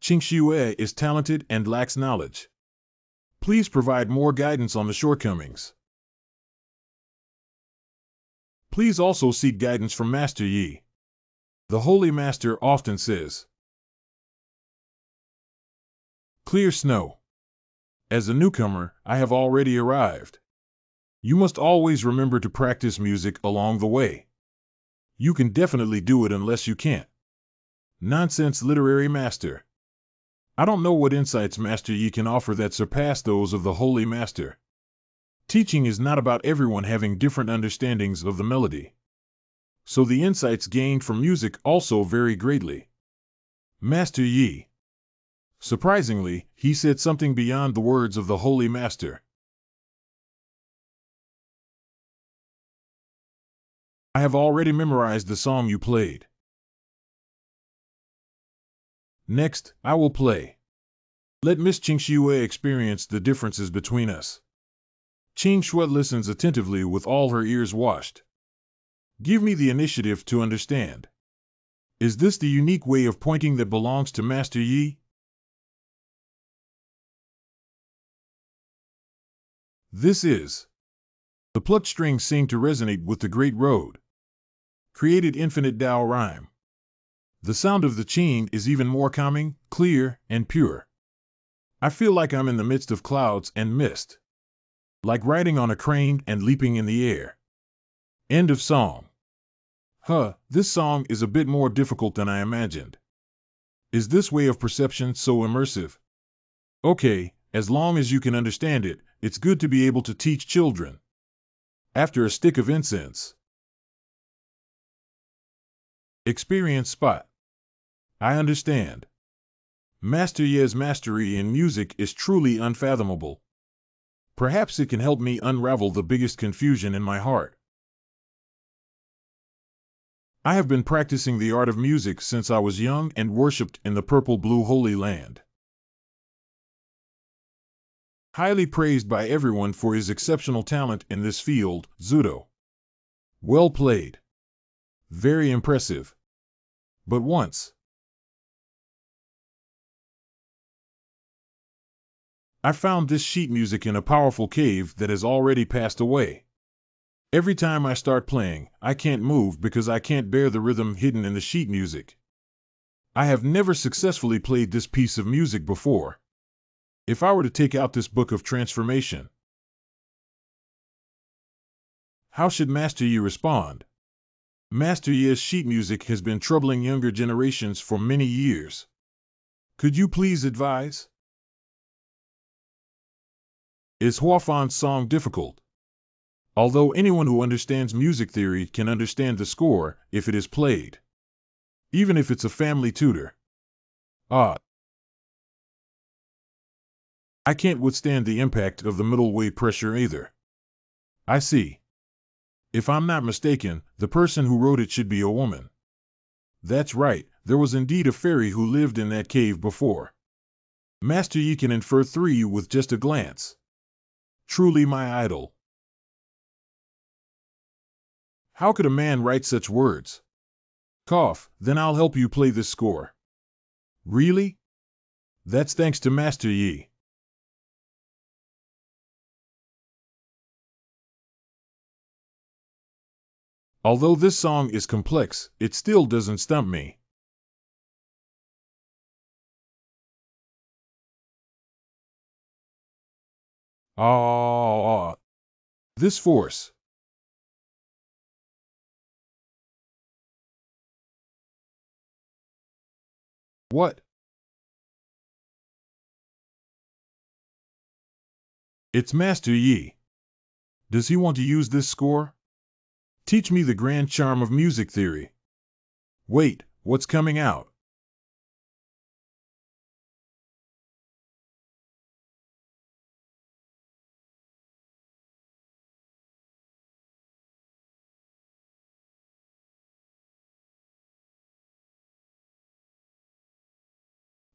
Qingxue is talented and lacks knowledge. Please provide more guidance on the shortcomings. Please also seek guidance from Master Yi. The Holy Master often says, clear snow. As a newcomer, I have already arrived. You must always remember to practice music along the way. You can definitely do it unless you can't. Nonsense literary master. I don't know what insights Master Yi can offer that surpass those of the Holy Master. Teaching is not about everyone having different understandings of the melody. So the insights gained from music also vary greatly. Master Yi. Surprisingly, he said something beyond the words of the Holy Master. I have already memorized the song you played. Next, I will play. Let Miss Qingxue experience the differences between us. Qingxue listens attentively with all her ears washed. Give me the initiative to understand. Is this the unique way of pointing that belongs to Master Yi? This is. The plucked strings seem to resonate with the great road. Created infinite Tao rhyme. The sound of the chain is even more calming, clear, and pure. I feel like I'm in the midst of clouds and mist. Like riding on a crane and leaping in the air. End of song. This song is a bit more difficult than I imagined. Is this way of perception so immersive? Okay, as long as you can understand it, it's good to be able to teach children. After a stick of incense. Experience spot. I understand. Master Ye's mastery in music is truly unfathomable. Perhaps it can help me unravel the biggest confusion in my heart. I have been practicing the art of music since I was young and worshipped in the purple-blue Holy Land. Highly praised by everyone for his exceptional talent in this field, Zudo. Well played. Very impressive. But once, I found this sheet music in a powerful cave that has already passed away. Every time I start playing, I can't move because I can't bear the rhythm hidden in the sheet music. I have never successfully played this piece of music before. If I were to take out this book of transformation, how should Master Yi respond? Master Yi's sheet music has been troubling younger generations for many years. Could you please advise? Is Huafan's song difficult? Although anyone who understands music theory can understand the score if it is played, even if it's a family tutor. I can't withstand the impact of the middle way pressure either. I see. If I'm not mistaken, the person who wrote it should be a woman. That's right, there was indeed a fairy who lived in that cave before. Master Yi can infer 3 with just a glance. Truly my idol. How could a man write such words? Cough, then I'll help you play this score. Really? That's thanks to Master Yi. Although this song is complex, it still doesn't stump me. This force. What? It's Master Yi. Does he want to use this score? Teach me the grand charm of music theory. Wait, what's coming out?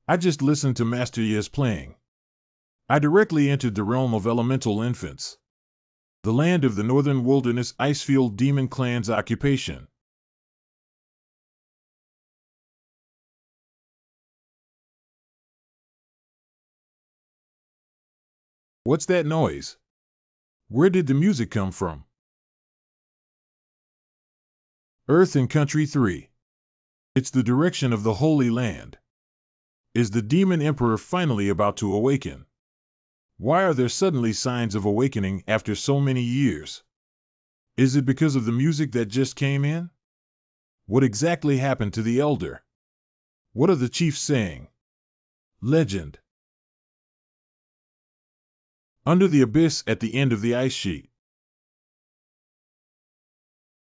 I just listened to Master Yi's playing. I directly entered the realm of elemental infants. The land of the northern wilderness Icefield demon clan's occupation. What's that noise? Where did the music come from? Earth and Country 3. It's the direction of the Holy Land. Is the demon emperor finally about to awaken? Why are there suddenly signs of awakening after so many years? Is it because of the music that just came in? What exactly happened to the elder? What are the chiefs saying? Legend. Under the abyss at the end of the ice sheet.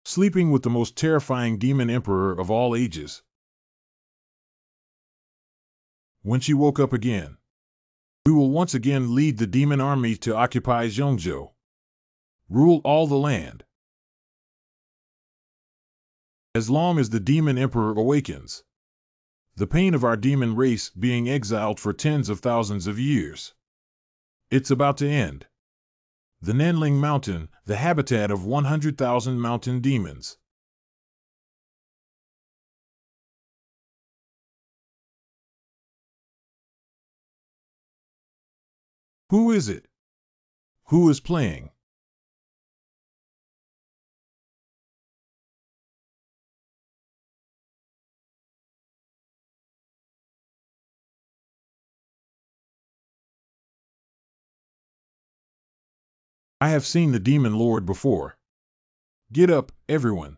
Sleeping with the most terrifying demon emperor of all ages. When she woke up again, we will once again lead the demon army to occupy Zhongzhou. Rule all the land. As long as the demon emperor awakens. The pain of our demon race being exiled for tens of thousands of years. It's about to end. The Nanling Mountain, the habitat of 100,000 mountain demons. Who is it? Who is playing? I have seen the Demon Lord before. Get up, everyone.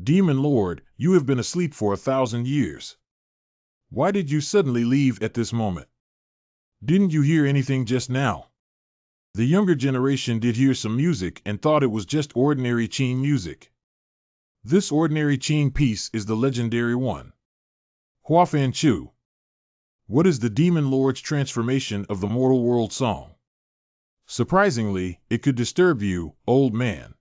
Demon Lord, you have been asleep for 1,000 years. Why did you suddenly leave at this moment? Didn't you hear anything just now? The younger generation did hear some music and thought it was just ordinary Qin music. This ordinary Qin piece is the legendary one. Huafan Chu. What is the Demon Lord's transformation of the mortal world song? Surprisingly, it could disturb you, old man.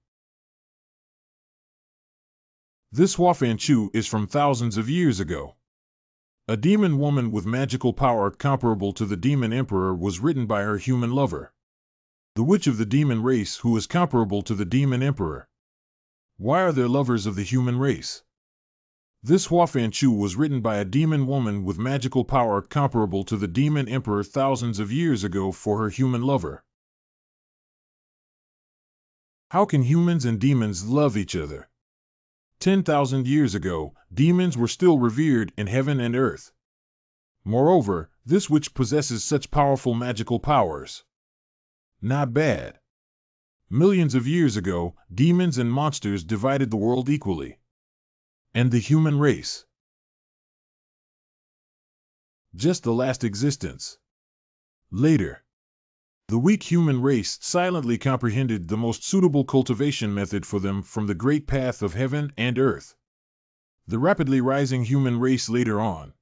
This Huafanchu is from thousands of years ago. A demon woman with magical power comparable to the demon emperor was written by her human lover. The witch of the demon race who is comparable to the demon emperor. Why are there lovers of the human race? This Huafanchu was written by a demon woman with magical power comparable to the demon emperor thousands of years ago for her human lover. How can humans and demons love each other? 10,000 years ago, demons were still revered in heaven and earth. Moreover, this witch possesses such powerful magical powers. Not bad. Millions of years ago, demons and monsters divided the world equally. And the human race? Just the last existence. Later. The weak human race silently comprehended the most suitable cultivation method for them from the great path of heaven and earth. The rapidly rising human race later on.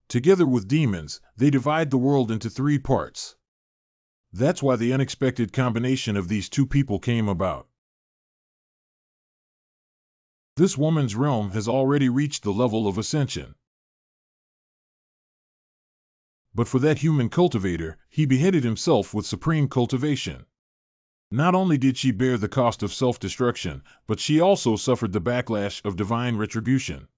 Together with demons, they divide the world into 3 parts. That's why the unexpected combination of these 2 people came about. This woman's realm has already reached the level of ascension. But for that human cultivator, he beheaded himself with supreme cultivation. Not only did she bear the cost of self-destruction, but she also suffered the backlash of divine retribution.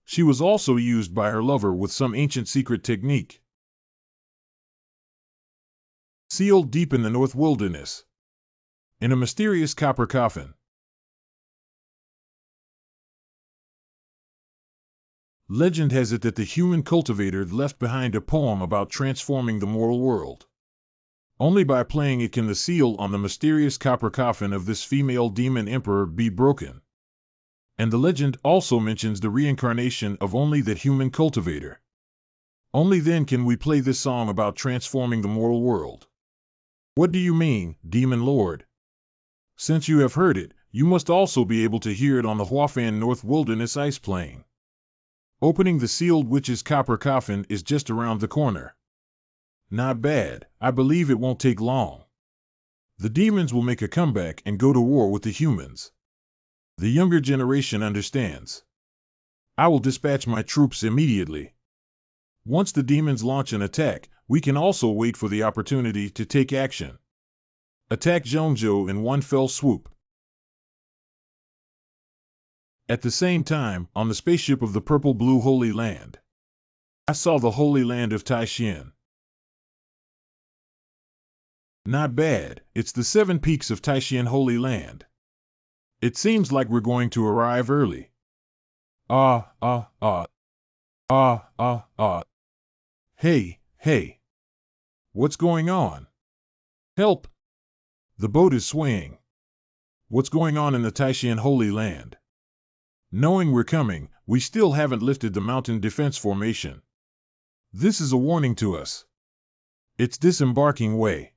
She was also used by her lover with some ancient secret technique. Sealed deep in the North Wilderness. In a mysterious copper coffin. Legend has it that the human cultivator left behind a poem about transforming the moral world. Only by playing it can the seal on the mysterious copper coffin of this female demon emperor be broken. And the legend also mentions the reincarnation of only that human cultivator. Only then can we play this song about transforming the moral world. What do you mean, Demon Lord? Since you have heard it, you must also be able to hear it on the Huafan North Wilderness Ice Plain. Opening the sealed witch's copper coffin is just around the corner. Not bad, I believe it won't take long. The demons will make a comeback and go to war with the humans. The younger generation understands. I will dispatch my troops immediately. Once the demons launch an attack, we can also wait for the opportunity to take action. Attack Zhongzhou in one fell swoop. At the same time, on the spaceship of the Purple-Blue Holy Land, I saw the Holy Land of Taishan. Not bad, it's the 7 peaks of Taishan Holy Land. It seems like we're going to arrive early. Hey. What's going on? Help! The boat is swaying. What's going on in the Taishan Holy Land? Knowing we're coming, we still haven't lifted the mountain defense formation. This is a warning to us. It's disembarking way.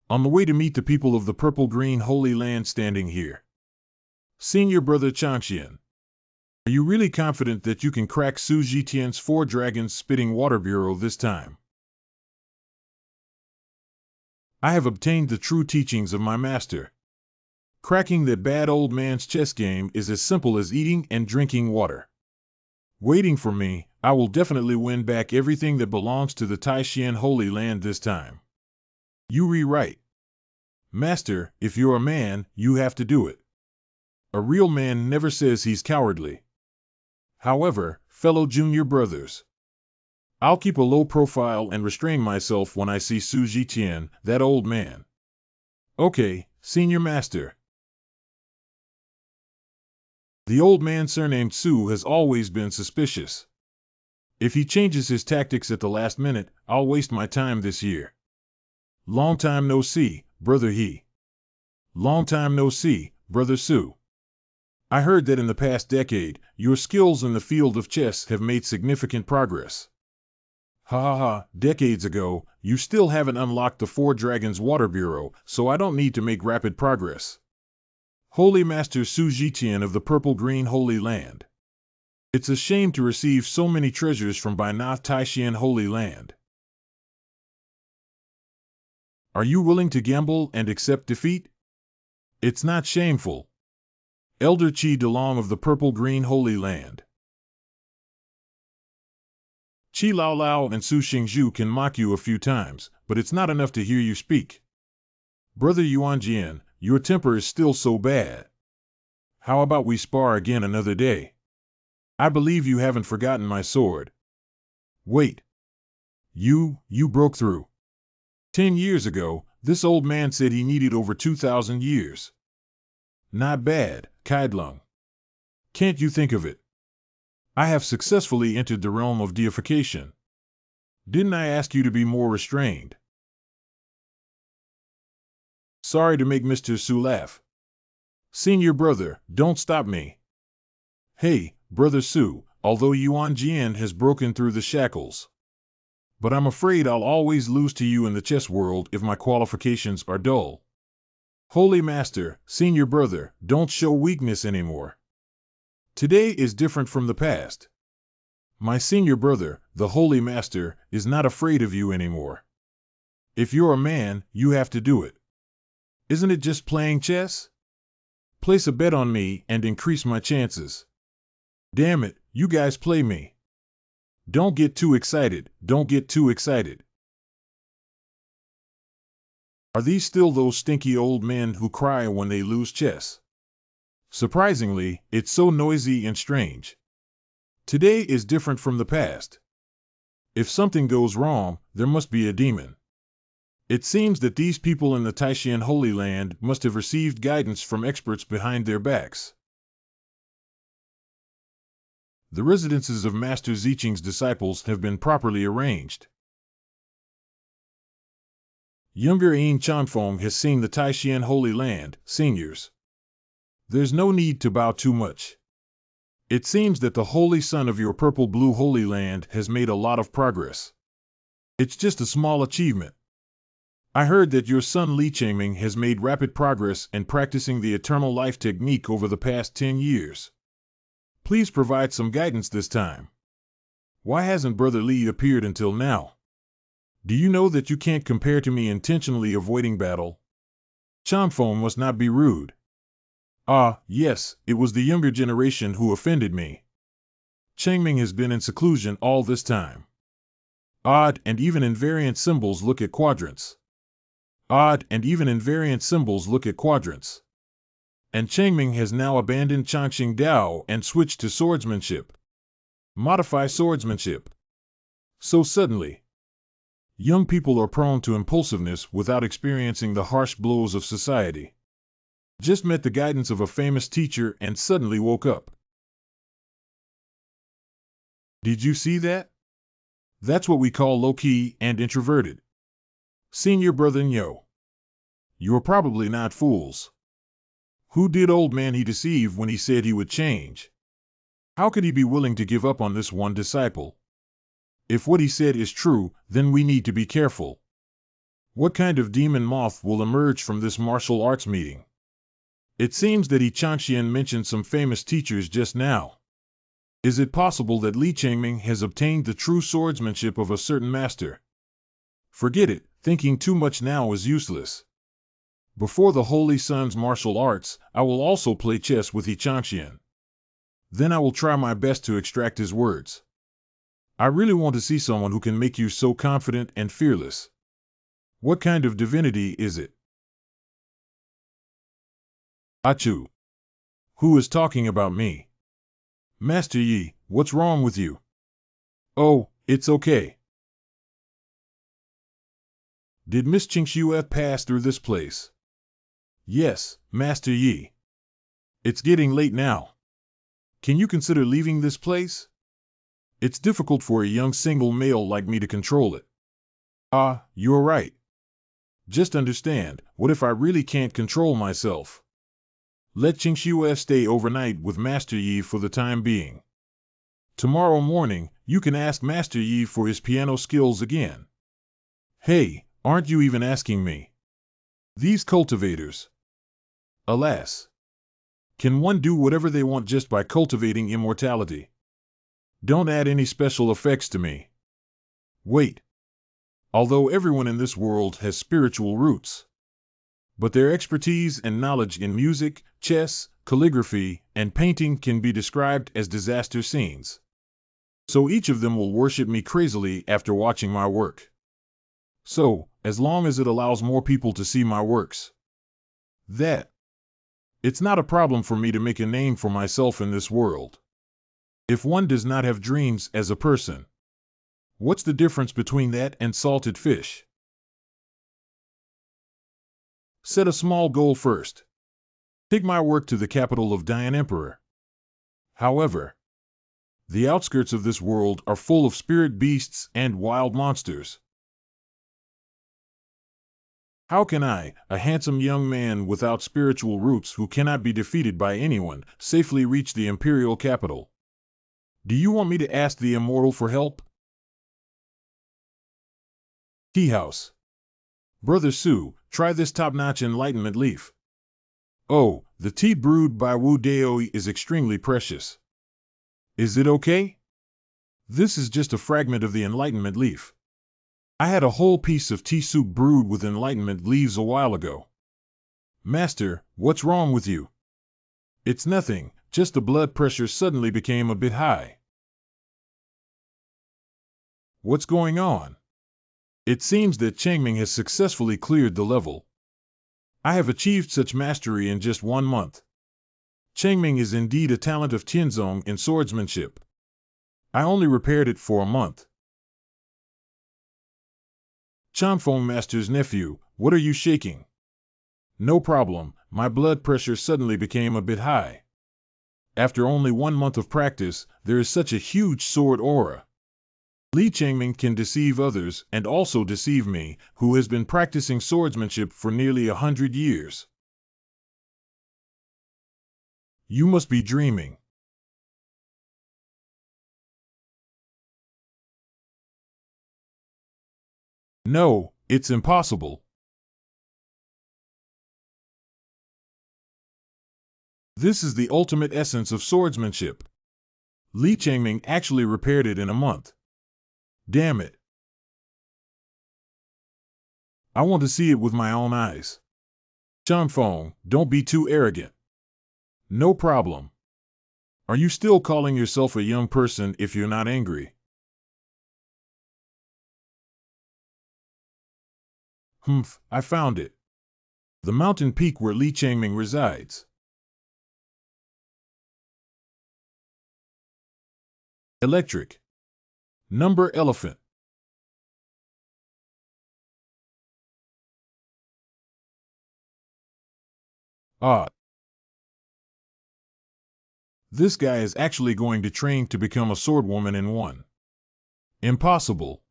On the way to meet the people of the Purple-Green Holy Land standing here. Senior Brother Changxian. Are you really confident that you can crack Su Zhitian's 4 dragons spitting water bureau this time? I have obtained the true teachings of my master. Cracking that bad old man's chess game is as simple as eating and drinking water. Waiting for me, I will definitely win back everything that belongs to the Taishan Holy Land this time. You rewrite. Master, if you're a man, you have to do it. A real man never says he's cowardly. However, fellow junior brothers, I'll keep a low profile and restrain myself when I see Su Zhitian, that old man. Okay, senior master. The old man surnamed Su has always been suspicious. If he changes his tactics at the last minute, I'll waste my time this year. Long time no see, brother he. Long time no see, brother Su. I heard that in the past decade, your skills in the field of chess have made significant progress. Decades ago, you still haven't unlocked the 4 Dragons Water Bureau, so I don't need to make rapid progress. Holy Master Su Zhitian of the Purple-Green Holy Land. It's a shame to receive so many treasures from Bainath Taishan Holy Land. Are you willing to gamble and accept defeat? It's not shameful. Elder Chi DeLong of the Purple-Green Holy Land. Qi Lao Lao and Su Xingzhu can mock you a few times, but it's not enough to hear you speak. Brother Yuanjian, your temper is still so bad. How about we spar again another day? I believe you haven't forgotten my sword. Wait. You broke through. 10 years ago, this old man said he needed over 2,000 years. Not bad, Kaidlung. Can't you think of it? I have successfully entered the realm of deification. Didn't I ask you to be more restrained? Sorry to make Mr. Su laugh. Senior brother, don't stop me. Hey, Brother Su, although Yuan Jian has broken through the shackles. But I'm afraid I'll always lose to you in the chess world if my qualifications are dull. Holy Master, Senior brother, don't show weakness anymore. Today is different from the past. My senior brother, the Holy Master, is not afraid of you anymore. If you're a man, you have to do it. Isn't it just playing chess? Place a bet on me and increase my chances. Damn it, you guys play me. Don't get too excited, don't get too excited. Are these still those stinky old men who cry when they lose chess? Surprisingly, it's so noisy and strange. Today is different from the past. If something goes wrong, there must be a demon. It seems that these people in the Taishan Holy Land must have received guidance from experts behind their backs. The residences of Master Ziqing's disciples have been properly arranged. Younger Ain Chanfeng has seen the Taishan Holy Land, seniors. There's no need to bow too much. It seems that the Holy Son of your Purple-Blue Holy Land has made a lot of progress. It's just a small achievement. I heard that your son Li Chengming has made rapid progress in practicing the Eternal Life technique over the past 10 years. Please provide some guidance this time. Why hasn't Brother Li appeared until now? Do you know that you can't compare to me intentionally avoiding battle? Chanfeng must not be rude. Ah, yes, it was the younger generation who offended me. Chengming has been in seclusion all this time. Odd, and even invariant symbols look at quadrants. Odd, and even invariant symbols look at quadrants. And Chengming has now abandoned Changxing Dao and switched to swordsmanship. Modify swordsmanship. So suddenly. Young people are prone to impulsiveness without experiencing the harsh blows of society. Just met the guidance of a famous teacher and suddenly woke up. Did you see that? That's what we call low-key and introverted. Senior brother Nyo. You're probably not fools. Who did old man he deceive when he said he would change? How could he be willing to give up on this one disciple? If what he said is true, then we need to be careful. What kind of demon moth will emerge from this martial arts meeting? It seems that Yi Changxian mentioned some famous teachers just now. Is it possible that Li Chengming has obtained the true swordsmanship of a certain master? Forget it, thinking too much now is useless. Before the Holy Son's martial arts, I will also play chess with Yi Changxian. Then I will try my best to extract his words. I really want to see someone who can make you so confident and fearless. What kind of divinity is it? Achoo! Who is talking about me? Master Yi, what's wrong with you? Oh, it's okay. Did Miss Qingxue pass through this place? Yes, Master Yi. It's getting late now. Can you consider leaving this place? It's difficult for a young single male like me to control it. Ah, you're right. Just understand, what if I really can't control myself? Let Qingxue stay overnight with Master Yi for the time being. Tomorrow morning, you can ask Master Yi for his piano skills again. Hey, aren't you even asking me? These cultivators. Alas. Can one do whatever they want just by cultivating immortality? Don't add any special effects to me. Wait. Although everyone in this world has spiritual roots. But their expertise and knowledge in music, chess, calligraphy, and painting can be described as disaster scenes. So each of them will worship me crazily after watching my work. So, as long as it allows more people to see my works, it's not a problem for me to make a name for myself in this world. If one does not have dreams as a person, what's the difference between that and salted fish? Set a small goal first. Take my work to the capital of Dian Emperor. However, the outskirts of this world are full of spirit beasts and wild monsters. How can I, a handsome young man without spiritual roots who cannot be defeated by anyone, safely reach the imperial capital? Do you want me to ask the immortal for help? Tea house. Brother Su, try this top-notch enlightenment leaf. Oh, the tea brewed by Wu Daoi is extremely precious. Is it okay? This is just a fragment of the enlightenment leaf. I had a whole piece of tea soup brewed with enlightenment leaves a while ago. Master, what's wrong with you? It's nothing, just the blood pressure suddenly became a bit high. What's going on? It seems that Changming has successfully cleared the level. I have achieved such mastery in just 1 month. Changming is indeed a talent of Tianzong in swordsmanship. I only repaired it for a month. Chanfeng Master's nephew, what are you shaking? No problem, my blood pressure suddenly became a bit high. After only 1 month of practice, there is such a huge sword aura. Li Changming can deceive others and also deceive me, who has been practicing swordsmanship for nearly 100 years. You must be dreaming. No, it's impossible. This is the ultimate essence of swordsmanship. Li Changming actually repaired it in a month. Damn it. I want to see it with my own eyes. Chanfeng, don't be too arrogant. No problem. Are you still calling yourself a young person if you're not angry? Humph, I found it. The mountain peak where Li Changming resides. Electric. Number elephant. Ah. This guy is actually going to train to become a swordwoman in 1. Impossible.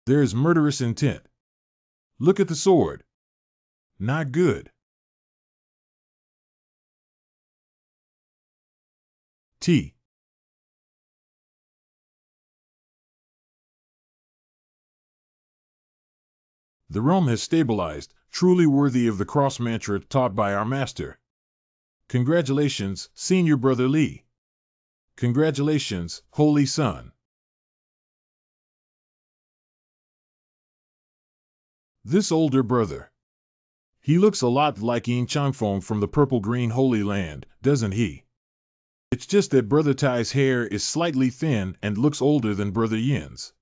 There is murderous intent. Look at the sword. Not good. T. The realm has stabilized, truly worthy of the cross mantra taught by our master. Congratulations, senior brother Li. Congratulations, holy son. This older brother. He looks a lot like Yin Changfeng from the purple-green Holy Land, doesn't he? It's just that Brother Tai's hair is slightly thin and looks older than Brother Yin's.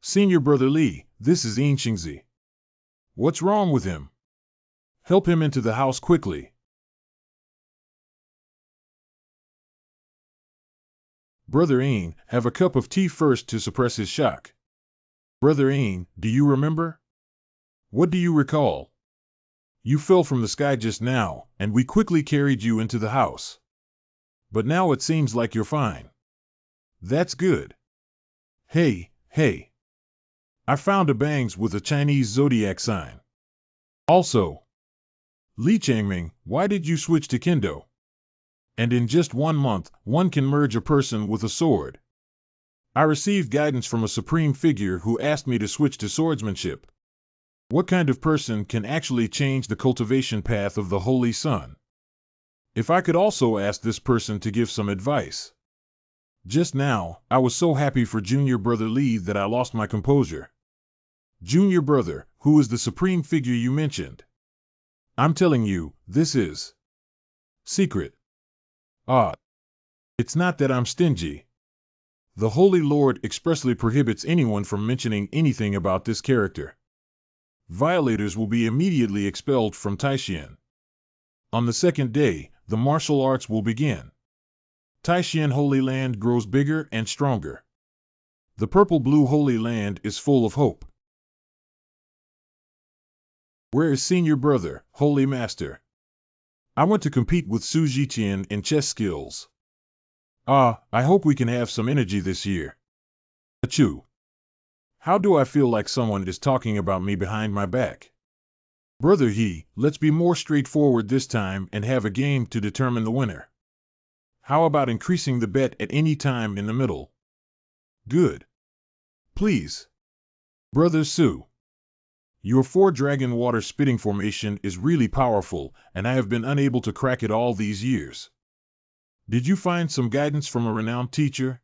Senior Brother Li, this is Yin Xingzi. What's wrong with him? Help him into the house quickly. Brother Yin, have a cup of tea first to suppress his shock. Brother Yin, do you remember? What do you recall? You fell from the sky just now, and we quickly carried you into the house. But now it seems like you're fine. That's good. Hey, hey. I found a bangs with a Chinese zodiac sign. Also, Li Changming, why did you switch to Kendo? And in just 1 month, one can merge a person with a sword. I received guidance from a supreme figure who asked me to switch to swordsmanship. What kind of person can actually change the cultivation path of the Holy Sun? If I could also ask this person to give some advice. Just now, I was so happy for Junior Brother Li that I lost my composure. Junior Brother, who is the supreme figure you mentioned? I'm telling you, this is secret. Ah, it's not that I'm stingy. The Holy Lord expressly prohibits anyone from mentioning anything about this character. Violators will be immediately expelled from Taishan. On the second day, the martial arts will begin. Taishan Holy Land grows bigger and stronger. The purple-blue Holy Land is full of hope. Where is senior brother, Holy Master? I want to compete with Su Jiqian in chess skills. Ah, I hope we can have some energy this year. Achoo. How do I feel like someone is talking about me behind my back? Brother He, let's be more straightforward this time and have a game to determine the winner. How about increasing the bet at any time in the middle? Good. Please. Brother Su. Your 4-dragon water spitting formation is really powerful, and I have been unable to crack it all these years. Did you find some guidance from a renowned teacher?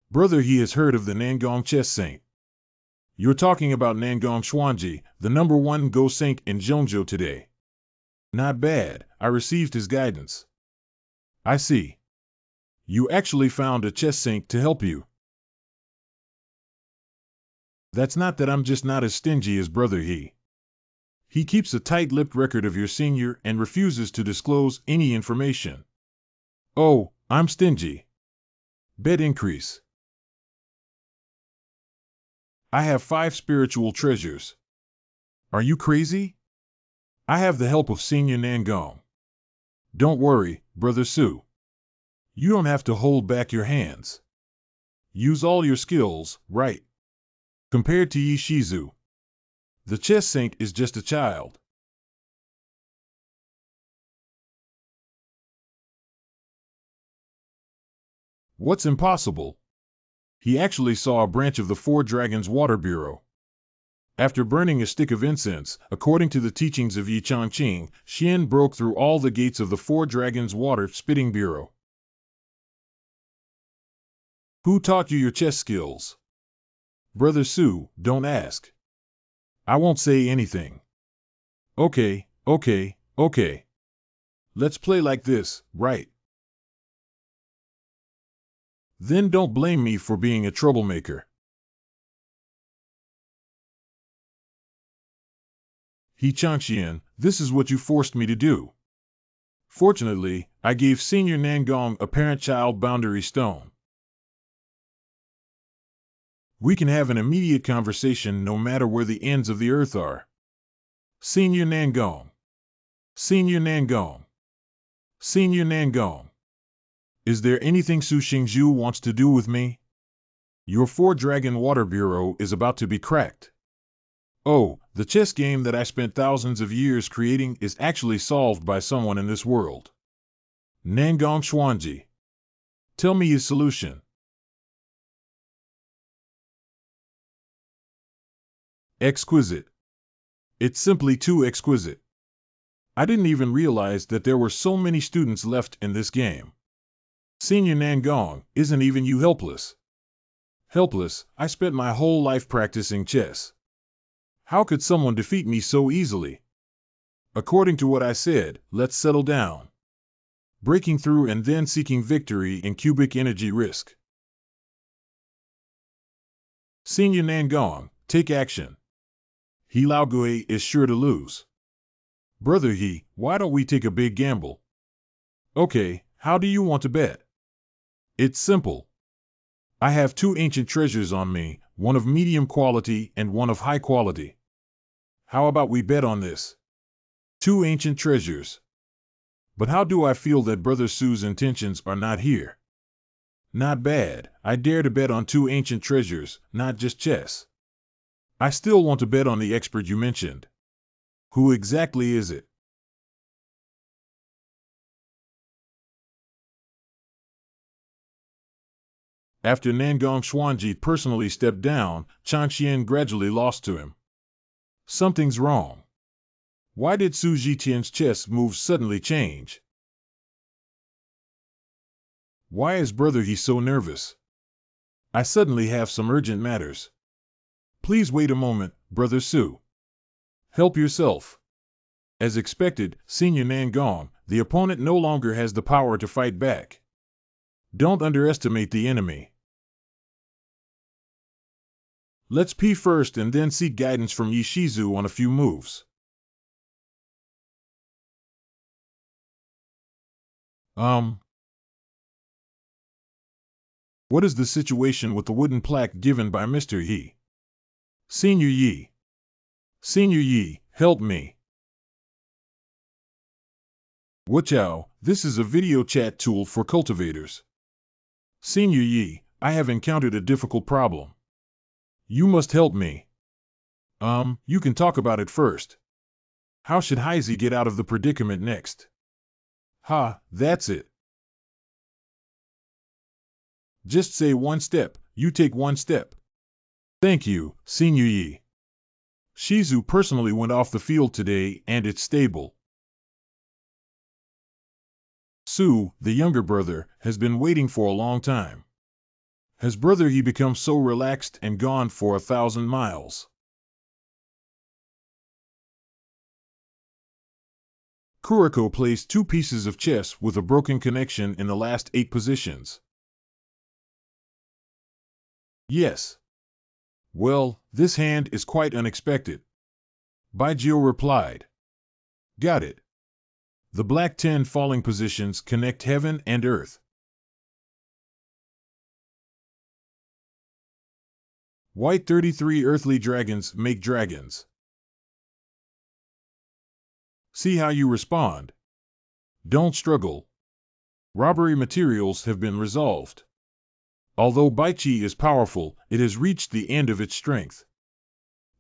Brother He has heard of the Nangong Chess Saint. You're talking about Nangong Xuanji, the #1 Go Saint in Zhongzhou today. Not bad, I received his guidance. I see. You actually found a chess saint to help you. That's not that I'm just not as stingy as Brother He. He keeps a tight-lipped record of your senior and refuses to disclose any information. Oh, I'm stingy. Bet increase. I have 5 spiritual treasures. Are you crazy? I have the help of Senior Nangong. Don't worry, Brother Su. You don't have to hold back your hands. Use all your skills, right? Compared to Yi Shizu, the chess saint is just a child. What's impossible? He actually saw a branch of the 4 Dragons Water Bureau. After burning a stick of incense, according to the teachings of Yi Changqing, Xian broke through all the gates of the 4 Dragons Water Spitting Bureau. Who taught you your chess skills? Brother Su, don't ask. I won't say anything. Okay. Let's play like this, right? Then don't blame me for being a troublemaker. He Changxian, this is what you forced me to do. Fortunately, I gave Senior Nangong a parent-child boundary stone. We can have an immediate conversation no matter where the ends of the earth are. Senior Nangong. Senior Nangong. Senior Nangong. Is there anything Su Xingzhu wants to do with me? Your 4-Dragon Water Bureau is about to be cracked. Oh, the chess game that I spent thousands of years creating is actually solved by someone in this world. Nangong Xuanji. Tell me his solution. Exquisite. It's simply too exquisite. I didn't even realize that there were so many students left in this game. Senior Nangong, isn't even you helpless? Helpless, I spent my whole life practicing chess. How could someone defeat me so easily? According to what I said, let's settle down. Breaking through and then seeking victory in cubic energy risk. Senior Nangong, take action. He Laogui is sure to lose. Brother He, why don't we take a big gamble? Okay, how do you want to bet? It's simple. I have 2 ancient treasures on me, one of medium quality and one of high quality. How about we bet on this? 2 ancient treasures. But how do I feel that Brother Su's intentions are not here? Not bad, I dare to bet on 2 ancient treasures, not just chess. I still want to bet on the expert you mentioned. Who exactly is it? After Nangong Xuanji personally stepped down, Changxian gradually lost to him. Something's wrong. Why did Su Zhiqian's chess moves suddenly change? Why is Brother He so nervous? I suddenly have some urgent matters. Please wait a moment, Brother Su. Help yourself. As expected, Senior Nangong, the opponent no longer has the power to fight back. Don't underestimate the enemy. Let's pee first and then seek guidance from Yi Shizu on a few moves. What is the situation with the wooden plaque given by Mr. Yi? Senior Yi. Senior Yi, help me. Wachow, this is a video chat tool for cultivators. Senior Yi, I have encountered a difficult problem. You must help me. You can talk about it first. How should Heizi get out of the predicament next? Ha, that's it. Just say one step, you take one step. Thank you, Senior Yi. Shizu personally went off the field today and it's stable. Su, the younger brother, has been waiting for a long time. Has brother Yi become so relaxed and gone for 1,000 miles? Kuriko plays 2 pieces of chess with a broken connection in the last 8 positions. Yes. Well, this hand is quite unexpected. Baijio replied. Got it. The black 10 falling positions connect heaven and earth. White 33 earthly dragons make dragons. See how you respond. Don't struggle. Robbery materials have been resolved. Although Baichi is powerful, it has reached the end of its strength.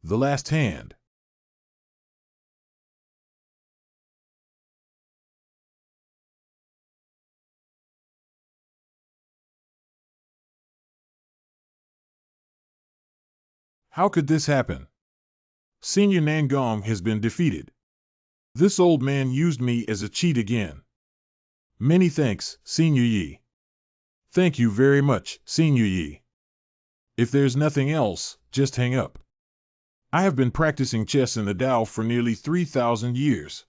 The last hand. How could this happen? Senior Nangong has been defeated. This old man used me as a cheat again. Many thanks, Senior Yi. Thank you very much, Senior Yi. If there's nothing else, just hang up. I have been practicing chess in the Tao for nearly 3,000 years.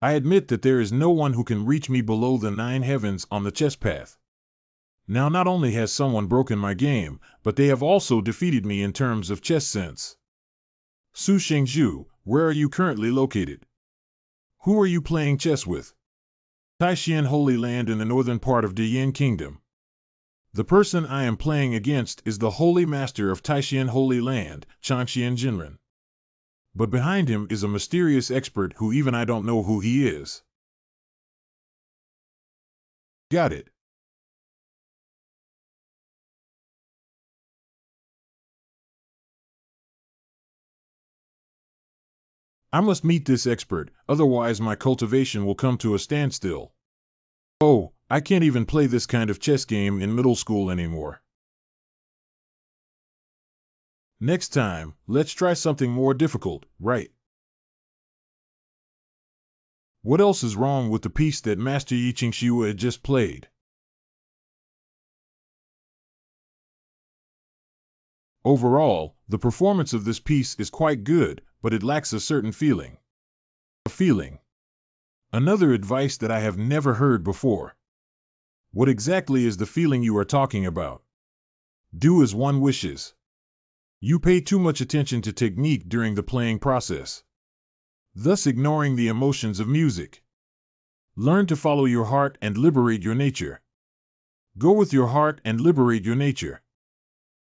I admit that there is no one who can reach me below the 9 heavens on the chess path. Now not only has someone broken my game, but they have also defeated me in terms of chess sense. Su Shengzhu, where are you currently located? Who are you playing chess with? Taishan Holy Land in the northern part of Diyin Kingdom. The person I am playing against is the Holy Master of Taishan Holy Land, Changxian Jinren. But behind him is a mysterious expert who even I don't know who he is. Got it. I must meet this expert, otherwise my cultivation will come to a standstill. Oh, I can't even play this kind of chess game in middle school anymore. Next time, let's try something more difficult, right? What else is wrong with the piece that Master Yi Qingxiu had just played? Overall, the performance of this piece is quite good, but it lacks a certain feeling. A feeling. Another advice that I have never heard before. What exactly is the feeling you are talking about? Do as one wishes. You pay too much attention to technique during the playing process, thus ignoring the emotions of music. Learn to follow your heart and liberate your nature. Go with your heart and liberate your nature.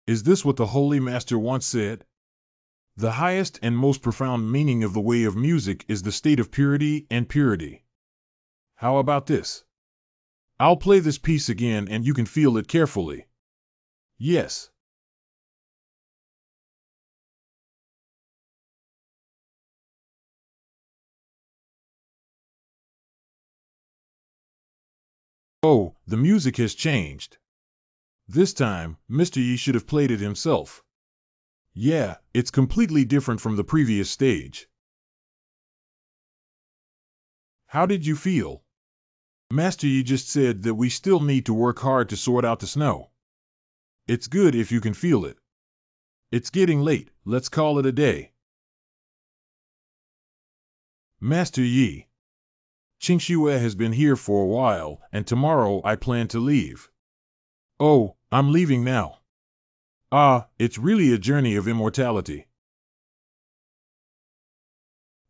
Is this what the Holy Master once said? The highest and most profound meaning of the way of music is the state of purity and purity. How about this? I'll play this piece again and you can feel it carefully. Yes. Oh, the music has changed. This time, Mr. Yi should have played it himself. Yeah, it's completely different from the previous stage. How did you feel? Master Yi just said that we still need to work hard to sort out the snow. It's good if you can feel it. It's getting late, let's call it a day. Master Yi, Qingxue has been here for a while, and tomorrow I plan to leave. Oh, I'm leaving now. Ah, it's really a journey of immortality.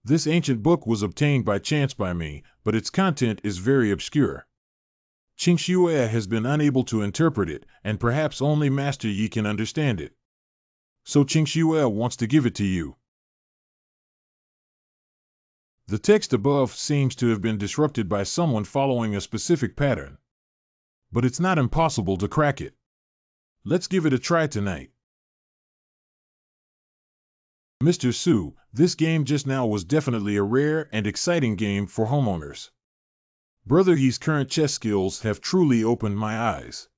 This ancient book was obtained by chance by me, but its content is very obscure. Qingxue has been unable to interpret it, and perhaps only Master Yi can understand it. So Qingxue wants to give it to you. The text above seems to have been disrupted by someone following a specific pattern. But it's not impossible to crack it. Let's give it a try tonight. Mr. Su, this game just now was definitely a rare and exciting game for homeowners. Brother Yi's current chess skills have truly opened my eyes.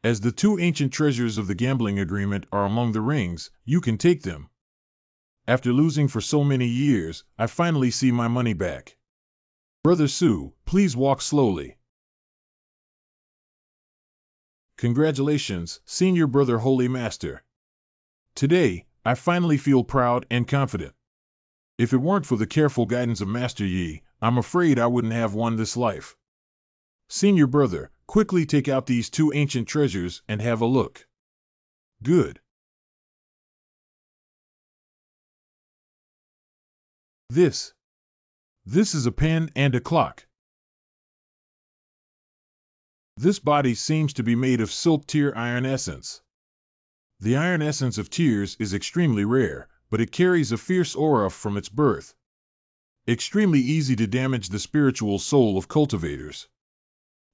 As the two ancient treasures of the gambling agreement are among the rings, you can take them. After losing for so many years, I finally see my money back. Brother Su, please walk slowly. Congratulations, Senior Brother Holy Master. Today, I finally feel proud and confident. If it weren't for the careful guidance of Master Yi, I'm afraid I wouldn't have won this life. Senior Brother, quickly take out these two ancient treasures and have a look. Good. This is a pen and a clock. This body seems to be made of silk tear iron essence. The iron essence of tears is extremely rare, but it carries a fierce aura from its birth. Extremely easy to damage the spiritual soul of cultivators.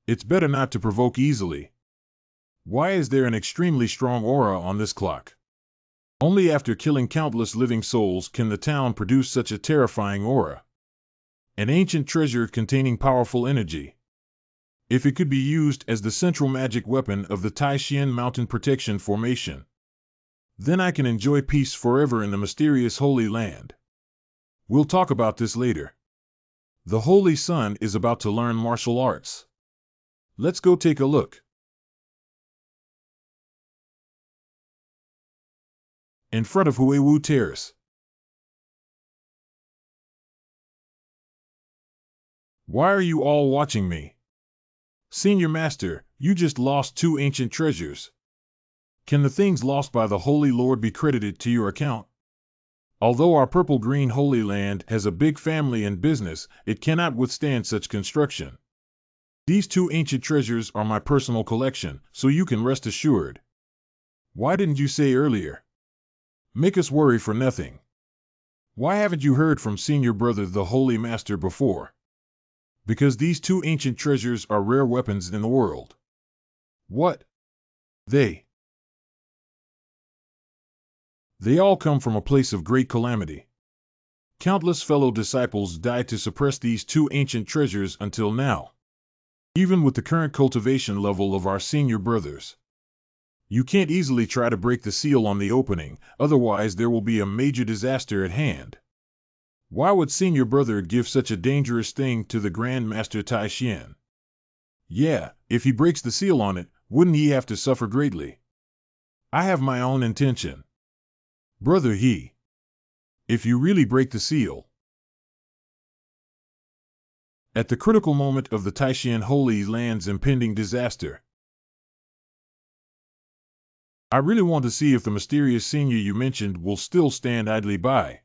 It's better not to provoke easily. Why is there an extremely strong aura on this clock? Only after killing countless living souls can the town produce such a terrifying aura. An ancient treasure containing powerful energy. If it could be used as the central magic weapon of the Taishan Mountain Protection Formation, then I can enjoy peace forever in the mysterious Holy Land. We'll talk about this later. The Holy Son is about to learn martial arts. Let's go take a look. In front of Huewu Terrace. Why are you all watching me? Senior Master, you just lost two ancient treasures. Can the things lost by the Holy Lord be credited to your account? Although our purple-green Holy Land has a big family and business, it cannot withstand such construction. These two ancient treasures are my personal collection, so you can rest assured. Why didn't you say earlier? Make us worry for nothing. Why haven't you heard from Senior Brother the Holy Master before? Because these two ancient treasures are rare weapons in the world. What? They all come from a place of great calamity. Countless fellow disciples died to suppress these two ancient treasures until now. Even with the current cultivation level of our senior brothers. You can't easily try to break the seal on the opening, otherwise there will be a major disaster at hand. Why would Senior Brother give such a dangerous thing to the Grand Master Taishan? Yeah, if he breaks the seal on it, wouldn't he have to suffer greatly? I have my own intention. Brother He, if you really break the seal, at the critical moment of the Taishan Holy Land's impending disaster, I really want to see if the mysterious senior you mentioned will still stand idly by.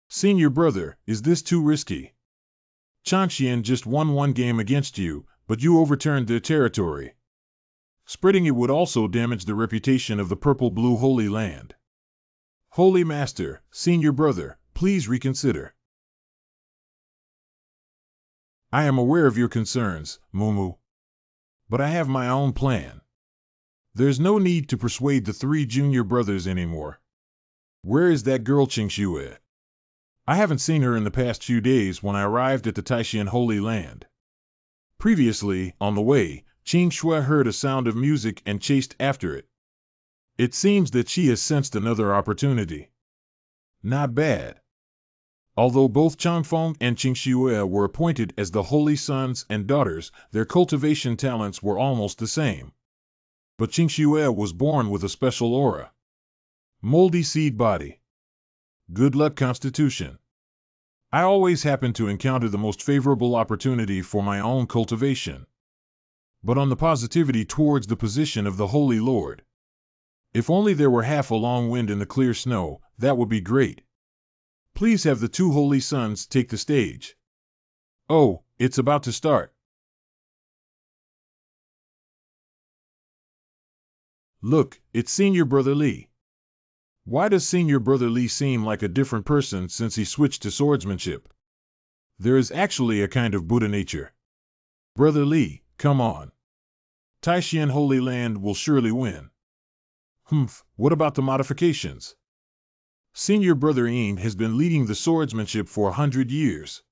Senior Brother, is this too risky? Changxian just won one game against you, but you overturned their territory. Spreading it would also damage the reputation of the Purple-Blue Holy Land. Holy Master, Senior Brother, please reconsider. I am aware of your concerns, Mumu. But I have my own plan. There's no need to persuade the three junior brothers anymore. Where is that girl Qingxue? I haven't seen her in the past few days when I arrived at the Taishan Holy Land. Previously, on the way, Qingxue heard a sound of music and chased after it. It seems that she has sensed another opportunity. Not bad. Although both Changfeng and Qingxue were appointed as the holy sons and daughters, their cultivation talents were almost the same. But Qingxue was born with a special aura. Moldy seed body. Good luck constitution. I always happen to encounter the most favorable opportunity for my own cultivation. But on the positivity towards the position of the Holy Lord. If only there were half a long wind in the clear snow, that would be great. Please have the two holy sons take the stage. Oh, it's about to start. Look, it's Senior Brother Lee. Why does Senior Brother Lee seem like a different person since he switched to swordsmanship? There is actually a kind of Buddha nature. Brother Lee, come on. Taishan Holy Land will surely win. What about the modifications? Senior Brother Yin has been leading the swordsmanship for 100 years.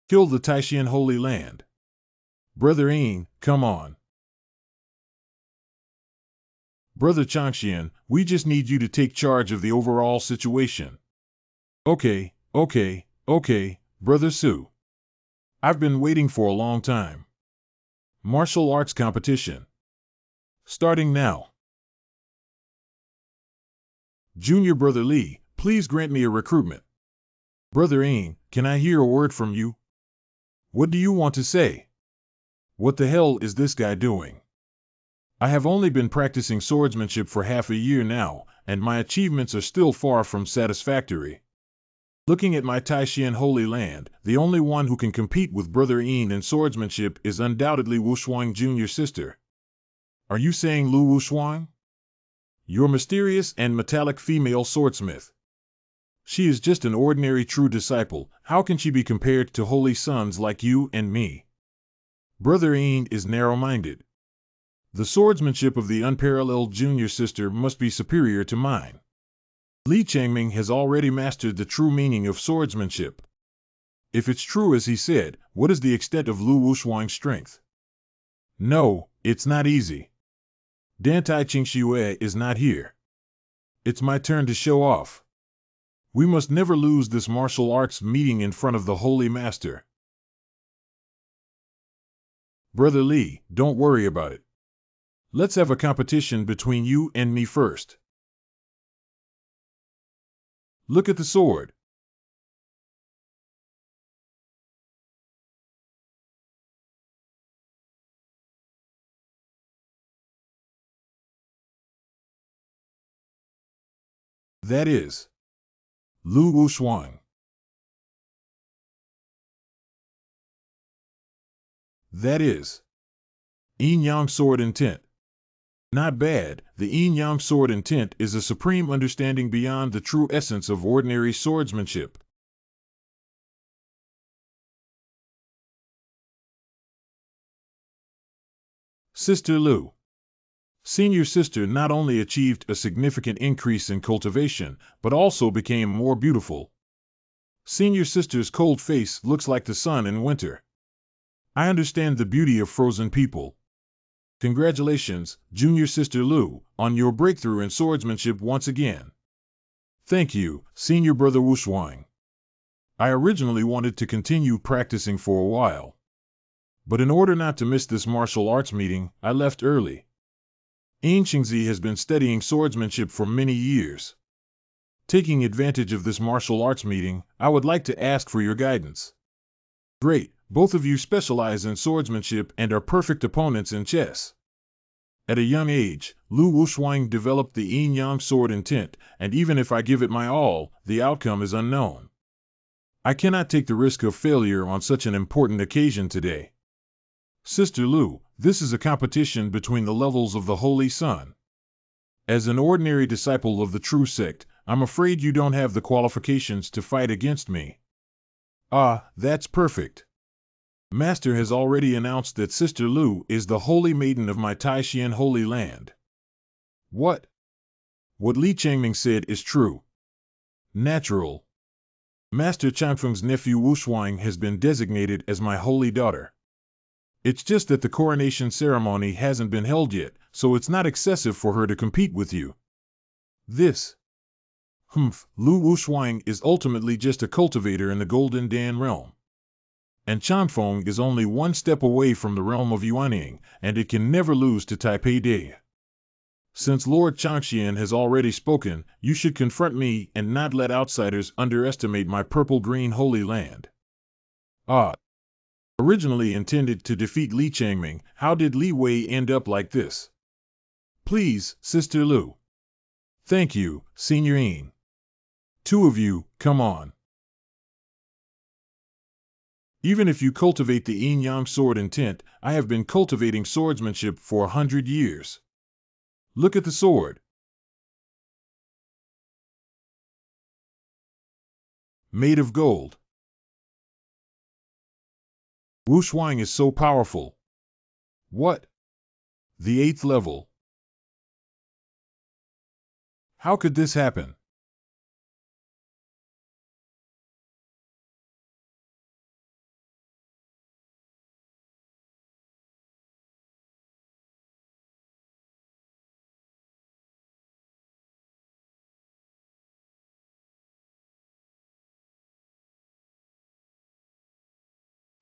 Kill the Taishan Holy Land. Brother Yin, come on. Brother Changxian, we just need you to take charge of the overall situation. Okay, Brother Su. I've been waiting for a long time. Martial arts competition. Starting now. Junior Brother Lee, please grant me a recruitment. Brother Yin, can I hear a word from you? What do you want to say? What the hell is this guy doing? I have only been practicing swordsmanship for half a year now, and my achievements are still far from satisfactory. Looking at my Taishan Holy Land, the only one who can compete with Brother Yin in swordsmanship is undoubtedly Wushuang Junior sister. Are you saying Lu Wushuang? Your mysterious and metallic female swordsmith. She is just an ordinary true disciple. How can she be compared to holy sons like you and me? Brother Yin is narrow-minded. The swordsmanship of the unparalleled junior sister must be superior to mine. Li Changming has already mastered the true meaning of swordsmanship. If it's true as he said, what is the extent of Lu Wushuang's strength? No, it's not easy. Dan Tai Qingxue is not here. It's my turn to show off. We must never lose this martial arts meeting in front of the Holy Master. Brother Lee, don't worry about it. Let's have a competition between you and me first. Look at the sword. That is Lu Wushuang. That is Yin Yang Sword Intent. Not bad. The Yin Yang Sword Intent is a supreme understanding beyond the true essence of ordinary swordsmanship. Sister Lu. Senior sister not only achieved a significant increase in cultivation, but also became more beautiful. Senior sister's cold face looks like the sun in winter. I understand the beauty of frozen people. Congratulations, Junior Sister Lu, on your breakthrough in swordsmanship once again. Thank you, Senior Brother Wushuang. I originally wanted to continue practicing for a while. But in order not to miss this martial arts meeting, I left early. Yin Xingzi has been studying swordsmanship for many years. Taking advantage of this martial arts meeting, I would like to ask for your guidance. Great, both of you specialize in swordsmanship and are perfect opponents in chess. At a young age, Lu Wushuang developed the Yin Yang Sword Intent, and even if I give it my all, the outcome is unknown. I cannot take the risk of failure on such an important occasion today. Sister Lu, this is a competition between the levels of the Holy Sun. As an ordinary disciple of the true sect, I'm afraid you don't have the qualifications to fight against me. Ah, that's perfect. Master has already announced that Sister Lu is the holy maiden of my Taishan Holy Land. What? What Li Changming said is true. Natural. Master Changfeng's nephew Wushuang has been designated as my holy daughter. It's just that the coronation ceremony hasn't been held yet, so it's not excessive for her to compete with you. This. Lu Wushuang is ultimately just a cultivator in the Golden Dan realm. And Changfeng is only one step away from the realm of Yuanying, and it can never lose to Taipei Day. Since Lord Changxian has already spoken, you should confront me and not let outsiders underestimate my purple-green holy land. Ah. Originally intended to defeat Li Changming, how did Li Wei end up like this? Please, Sister Lu. Thank you, Signorine. Two of you, come on. Even if you cultivate the yin-yang sword intent, I have been cultivating swordsmanship for 100 years. Look at the sword. Made of gold. Wu Shuang is so powerful. What? The 8th level. How could this happen?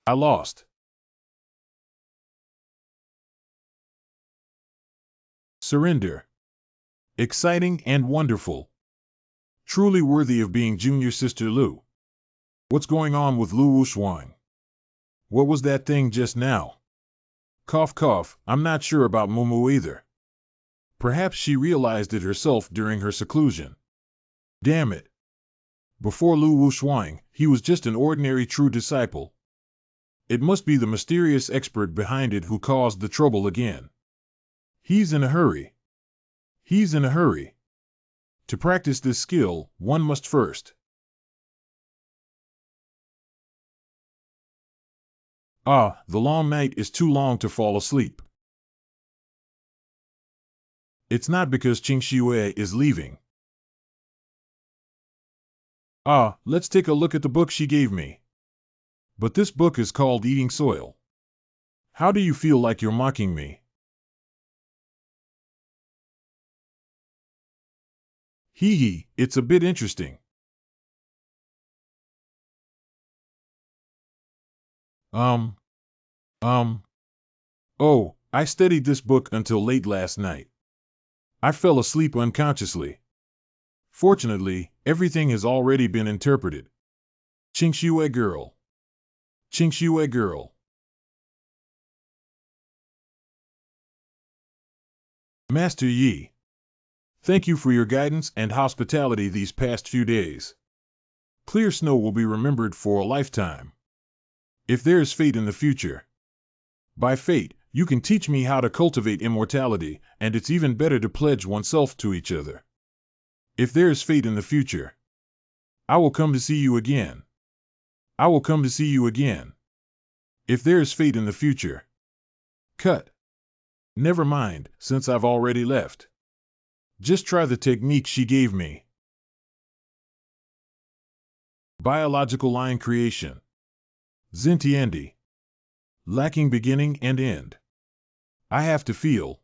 I lost. Surrender. Exciting and wonderful. Truly worthy of being Junior Sister Lu. What's going on with Lu Wuxuan? What was that thing just now? Cough cough, I'm not sure about Mumu either. Perhaps she realized it herself during her seclusion. Damn it. Before Lu Wuxuan, he was just an ordinary true disciple. It must be the mysterious expert behind it who caused the trouble again. He's in a hurry. He's in a hurry. To practice this skill, one must first. Ah, the long night is too long to fall asleep. It's not because Qing Shiyue is leaving. Ah, let's take a look at the book she gave me. But this book is called Eating Soil. How do you feel like you're mocking me? Hee hee, it's a bit interesting. Um. Oh, I studied this book until late last night. I fell asleep unconsciously. Fortunately, everything has already been interpreted. Qingxue girl. Qingxue girl. Master Yi. Thank you for your guidance and hospitality these past few days. Clear snow will be remembered for a lifetime. If there is fate in the future. By fate, you can teach me how to cultivate immortality, and it's even better to pledge oneself to each other. If there is fate in the future, I will come to see you again. I will come to see you again. If there is fate in the future. Cut. Never mind, since I've already left. Just try the technique she gave me. Biological line creation. Xintiandi. Lacking beginning and end. I have to feel.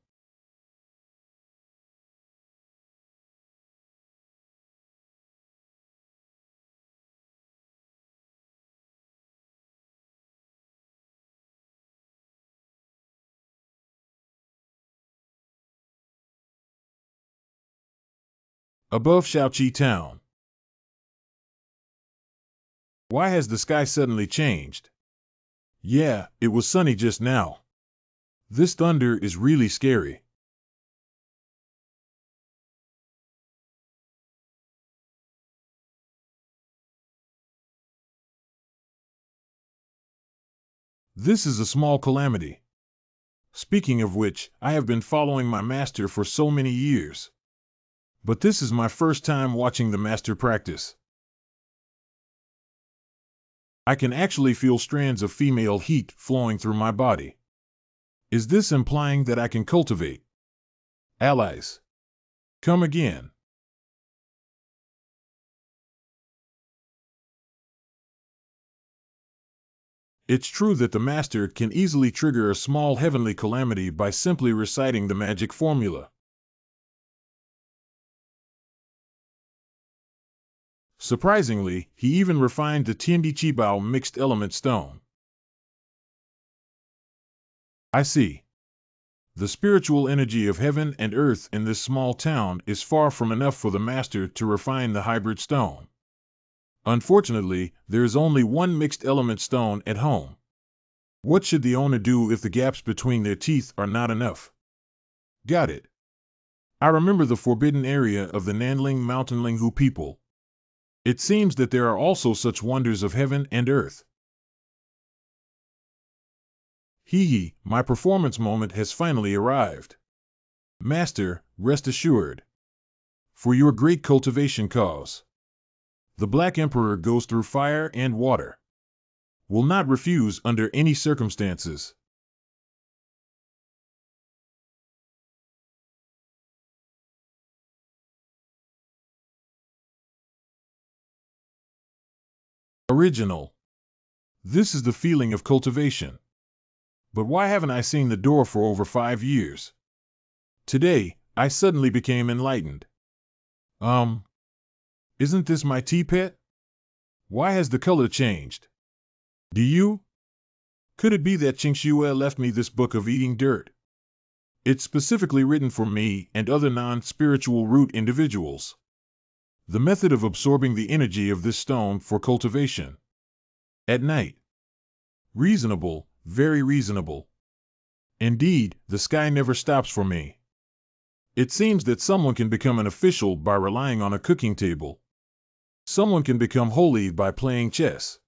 Above Shaoqi town. Why has the sky suddenly changed? Yeah, it was sunny just now. This thunder is really scary. This is a small calamity. Speaking of which, I have been following my master for so many years. But this is my first time watching the master practice. I can actually feel strands of female heat flowing through my body. Is this implying that I can cultivate allies? Come again. It's true that the master can easily trigger a small heavenly calamity by simply reciting the magic formula. Surprisingly, he even refined the Tiandi Qibao mixed element stone. I see. The spiritual energy of heaven and earth in this small town is far from enough for the master to refine the hybrid stone. Unfortunately, there is only one mixed element stone at home. What should the owner do if the gaps between their teeth are not enough? Got it. I remember the forbidden area of the Nanling Mountain Linghu people. It seems that there are also such wonders of heaven and earth. Hee, my performance moment has finally arrived. Master, rest assured. For your great cultivation cause. The Black Emperor goes through fire and water. Will not refuse under any circumstances. Original. This is the feeling of cultivation. But why haven't I seen the door for over 5 years? Today, I suddenly became enlightened. Isn't this my tea pet? Why has the color changed? Do you? Could it be that Qingxue left me this book of eating dirt? It's specifically written for me and other non-spiritual root individuals. The method of absorbing the energy of this stone for cultivation. At night. Reasonable, very reasonable. Indeed, the sky never stops for me. It seems that someone can become an official by relying on a cooking table. Someone can become holy by playing chess.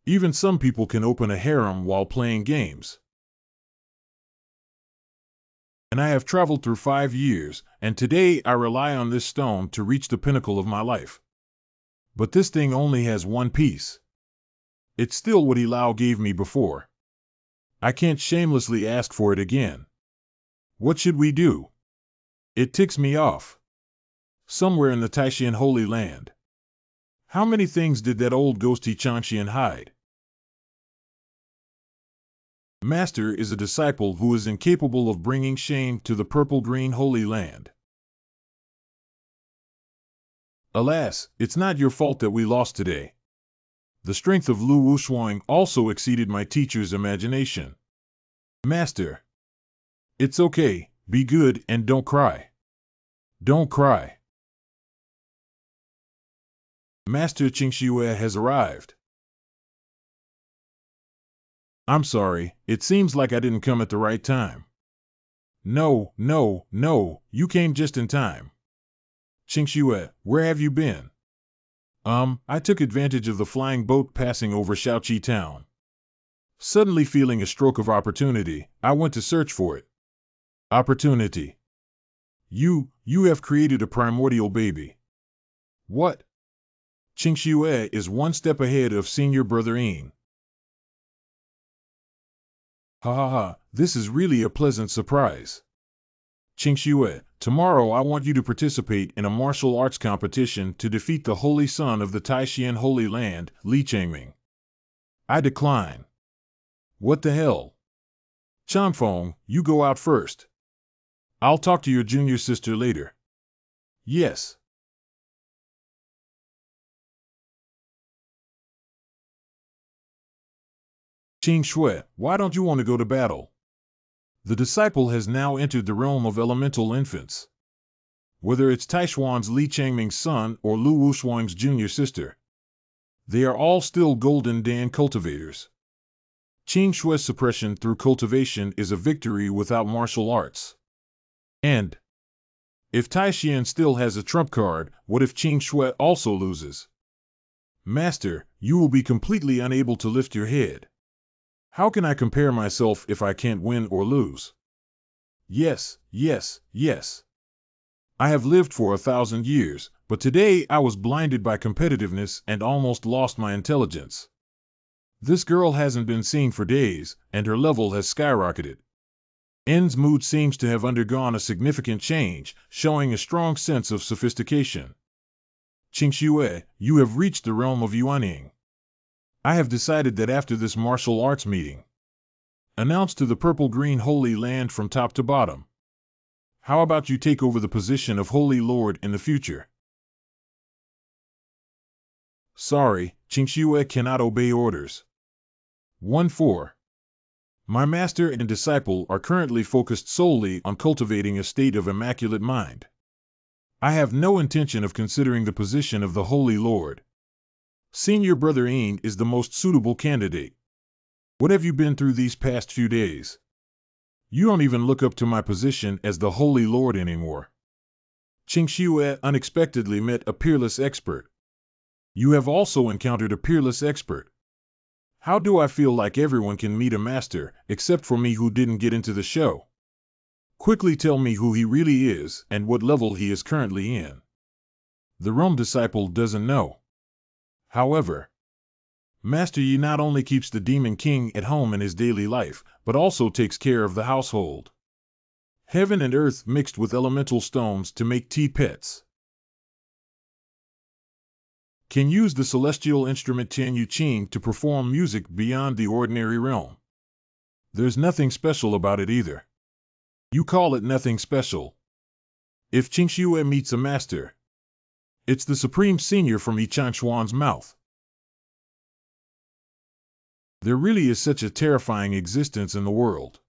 Even some people can open a harem while playing games. And I have traveled through 5 years, and today I rely on this stone to reach the pinnacle of my life. But this thing only has one piece. It's still what Lao gave me before. I can't shamelessly ask for it again. What should we do? It ticks me off. Somewhere in the Taishan Holy Land. How many things did that old ghosty Chanshian hide? Master is a disciple who is incapable of bringing shame to the purple-green Holy Land. Alas, it's not your fault that we lost today. The strength of Lu Wushuang also exceeded my teacher's imagination. Master. It's okay, be good and don't cry. Don't cry. Master Qingxue has arrived. I'm sorry, it seems like I didn't come at the right time. No, you came just in time. Qingxue, where have you been? I took advantage of the flying boat passing over Shaoqi town. Suddenly feeling a stroke of opportunity, I went to search for it. Opportunity. You have created a primordial baby. What? Qingxue is one step ahead of senior brother Ying. Ha ha ha, this is really a pleasant surprise. Qingxue, tomorrow I want you to participate in a martial arts competition to defeat the holy son of the Taishan Holy Land, Li Changming. I decline. What the hell? Chanfeng, you go out first. I'll talk to your junior sister later. Yes. Qingxue, why don't you want to go to battle? The disciple has now entered the realm of elemental infants. Whether it's Taishuan's Li Changming's son or Lu Wushuang's junior sister, they are all still Golden Dan cultivators. Qingxue's suppression through cultivation is a victory without martial arts. And if Taishan still has a trump card, what if Qingxue also loses? Master, you will be completely unable to lift your head. How can I compare myself if I can't win or lose? Yes. I have lived for 1,000 years, but today I was blinded by competitiveness and almost lost my intelligence. This girl hasn't been seen for days, and her level has skyrocketed. N's mood seems to have undergone a significant change, showing a strong sense of sophistication. Qingxue, you have reached the realm of Yuaning. I have decided that after this martial arts meeting, announced to the purple-green Holy Land from top to bottom. How about you take over the position of Holy Lord in the future? Sorry, Qingxue cannot obey orders. 1-4. My master and disciple are currently focused solely on cultivating a state of immaculate mind. I have no intention of considering the position of the Holy Lord. Senior Brother Ain is the most suitable candidate. What have you been through these past few days? You don't even look up to my position as the Holy Lord anymore. Qingxiue unexpectedly met a peerless expert. You have also encountered a peerless expert. How do I feel like everyone can meet a master, except for me who didn't get into the show? Quickly tell me who he really is and what level he is currently in. The Rome disciple doesn't know. However, Master Yi not only keeps the Demon King at home in his daily life, but also takes care of the household. Heaven and earth mixed with elemental stones to make tea pets. Can use the celestial instrument Tianyu Qing to perform music beyond the ordinary realm. There's nothing special about it either. You call it nothing special. If Qingxiue meets a master, it's the supreme senior from Yichan Xuan's mouth. There really is such a terrifying existence in the world.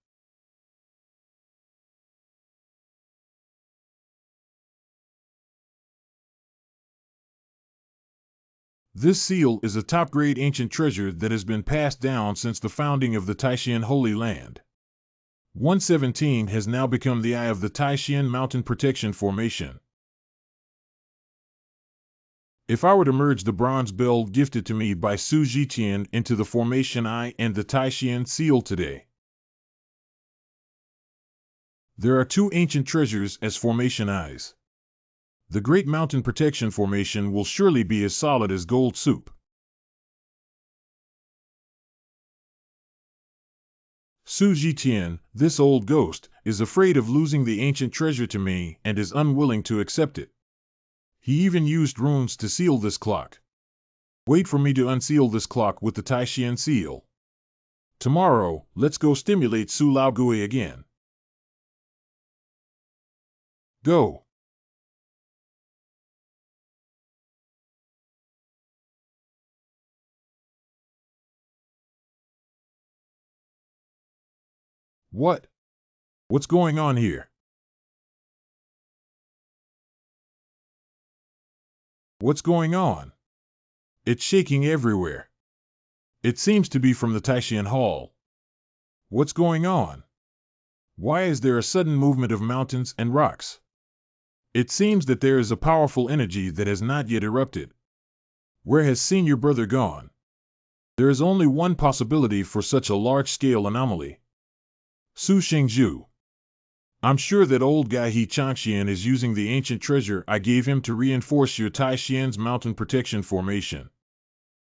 This seal is a top-grade ancient treasure that has been passed down since the founding of the Taishan Holy Land. 117 has now become the eye of the Taishan Mountain Protection Formation. If I were to merge the bronze bell gifted to me by Su Zhitian into the Formation Eye and the Taishan seal today, there are two ancient treasures as Formation Eyes. The Great Mountain Protection Formation will surely be as solid as gold soup. Su Zhitian, this old ghost, is afraid of losing the ancient treasure to me and is unwilling to accept it. He even used runes to seal this clock. Wait for me to unseal this clock with the Taishan seal. Tomorrow, let's go stimulate Su Laogui again. Go. What? What's going on here? What's going on? It's shaking everywhere. It seems to be from the Taishan Hall. What's going on? Why is there a sudden movement of mountains and rocks? It seems that there is a powerful energy that has not yet erupted. Where has Senior Brother gone? There is only one possibility for such a large-scale anomaly. Su Shengzhu. I'm sure that old guy He Changxian is using the ancient treasure I gave him to reinforce your Taishan's mountain protection formation.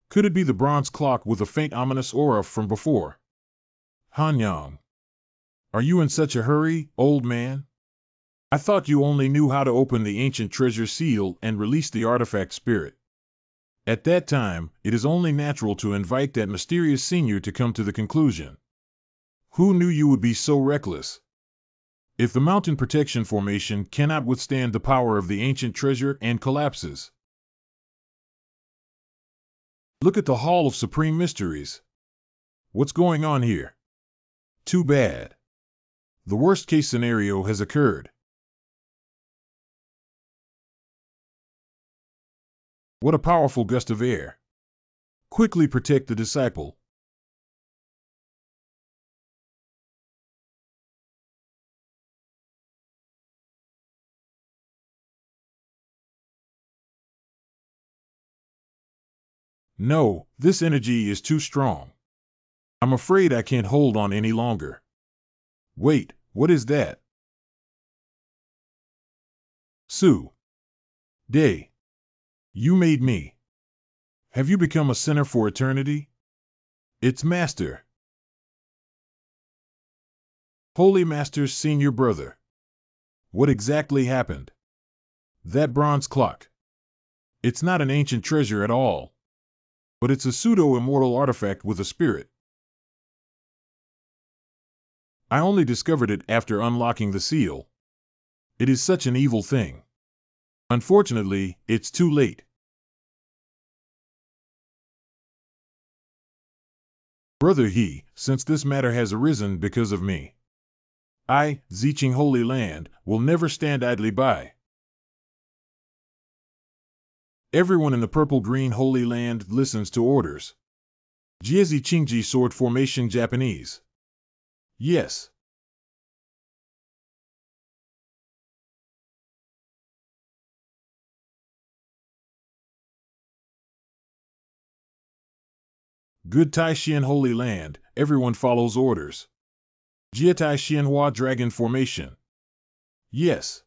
Could it be the bronze clock with a faint ominous aura from before? Hanyang. Are you in such a hurry, old man? I thought you only knew how to open the ancient treasure seal and release the artifact spirit. At that time, it is only natural to invite that mysterious senior to come to the conclusion. Who knew you would be so reckless? If the mountain protection formation cannot withstand the power of the ancient treasure and collapses. Look at the Hall of Supreme Mysteries. What's going on here? Too bad. The worst-case scenario has occurred. What a powerful gust of air. Quickly protect the disciple. No, this energy is too strong. I'm afraid I can't hold on any longer. Wait, what is that? Su. Day. You made me. Have you become a sinner for eternity? It's Master. Holy Master's senior brother. What exactly happened? That bronze clock. It's not an ancient treasure at all. But it's a pseudo-immortal artifact with a spirit. I only discovered it after unlocking the seal. It is such an evil thing. Unfortunately, it's too late. Brother He, since this matter has arisen because of me, I, Ziching Holy Land, will never stand idly by. Everyone in the purple-green Holy Land listens to orders. Jiezi Qingji Sword Formation Japanese. Yes. Good Taishian Holy Land, everyone follows orders. Jietai Xianhua Dragon Formation. Yes.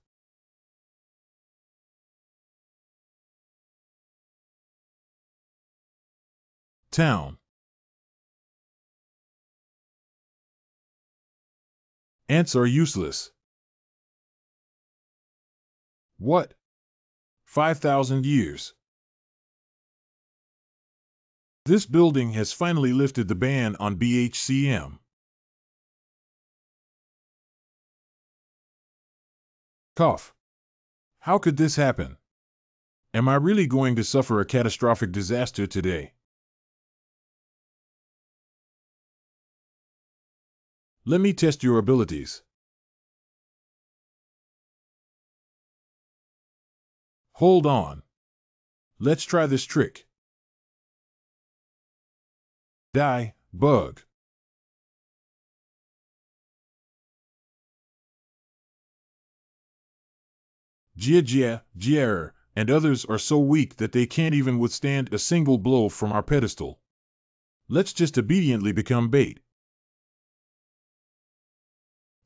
Town. Ants are useless. What? 5,000 years. This building has finally lifted the ban on BHCM. Cough. How could this happen? Am I really going to suffer a catastrophic disaster today? Let me test your abilities. Hold on. Let's try this trick. Die, bug. Jia, and others are so weak that they can't even withstand a single blow from our pedestal. Let's just obediently become bait.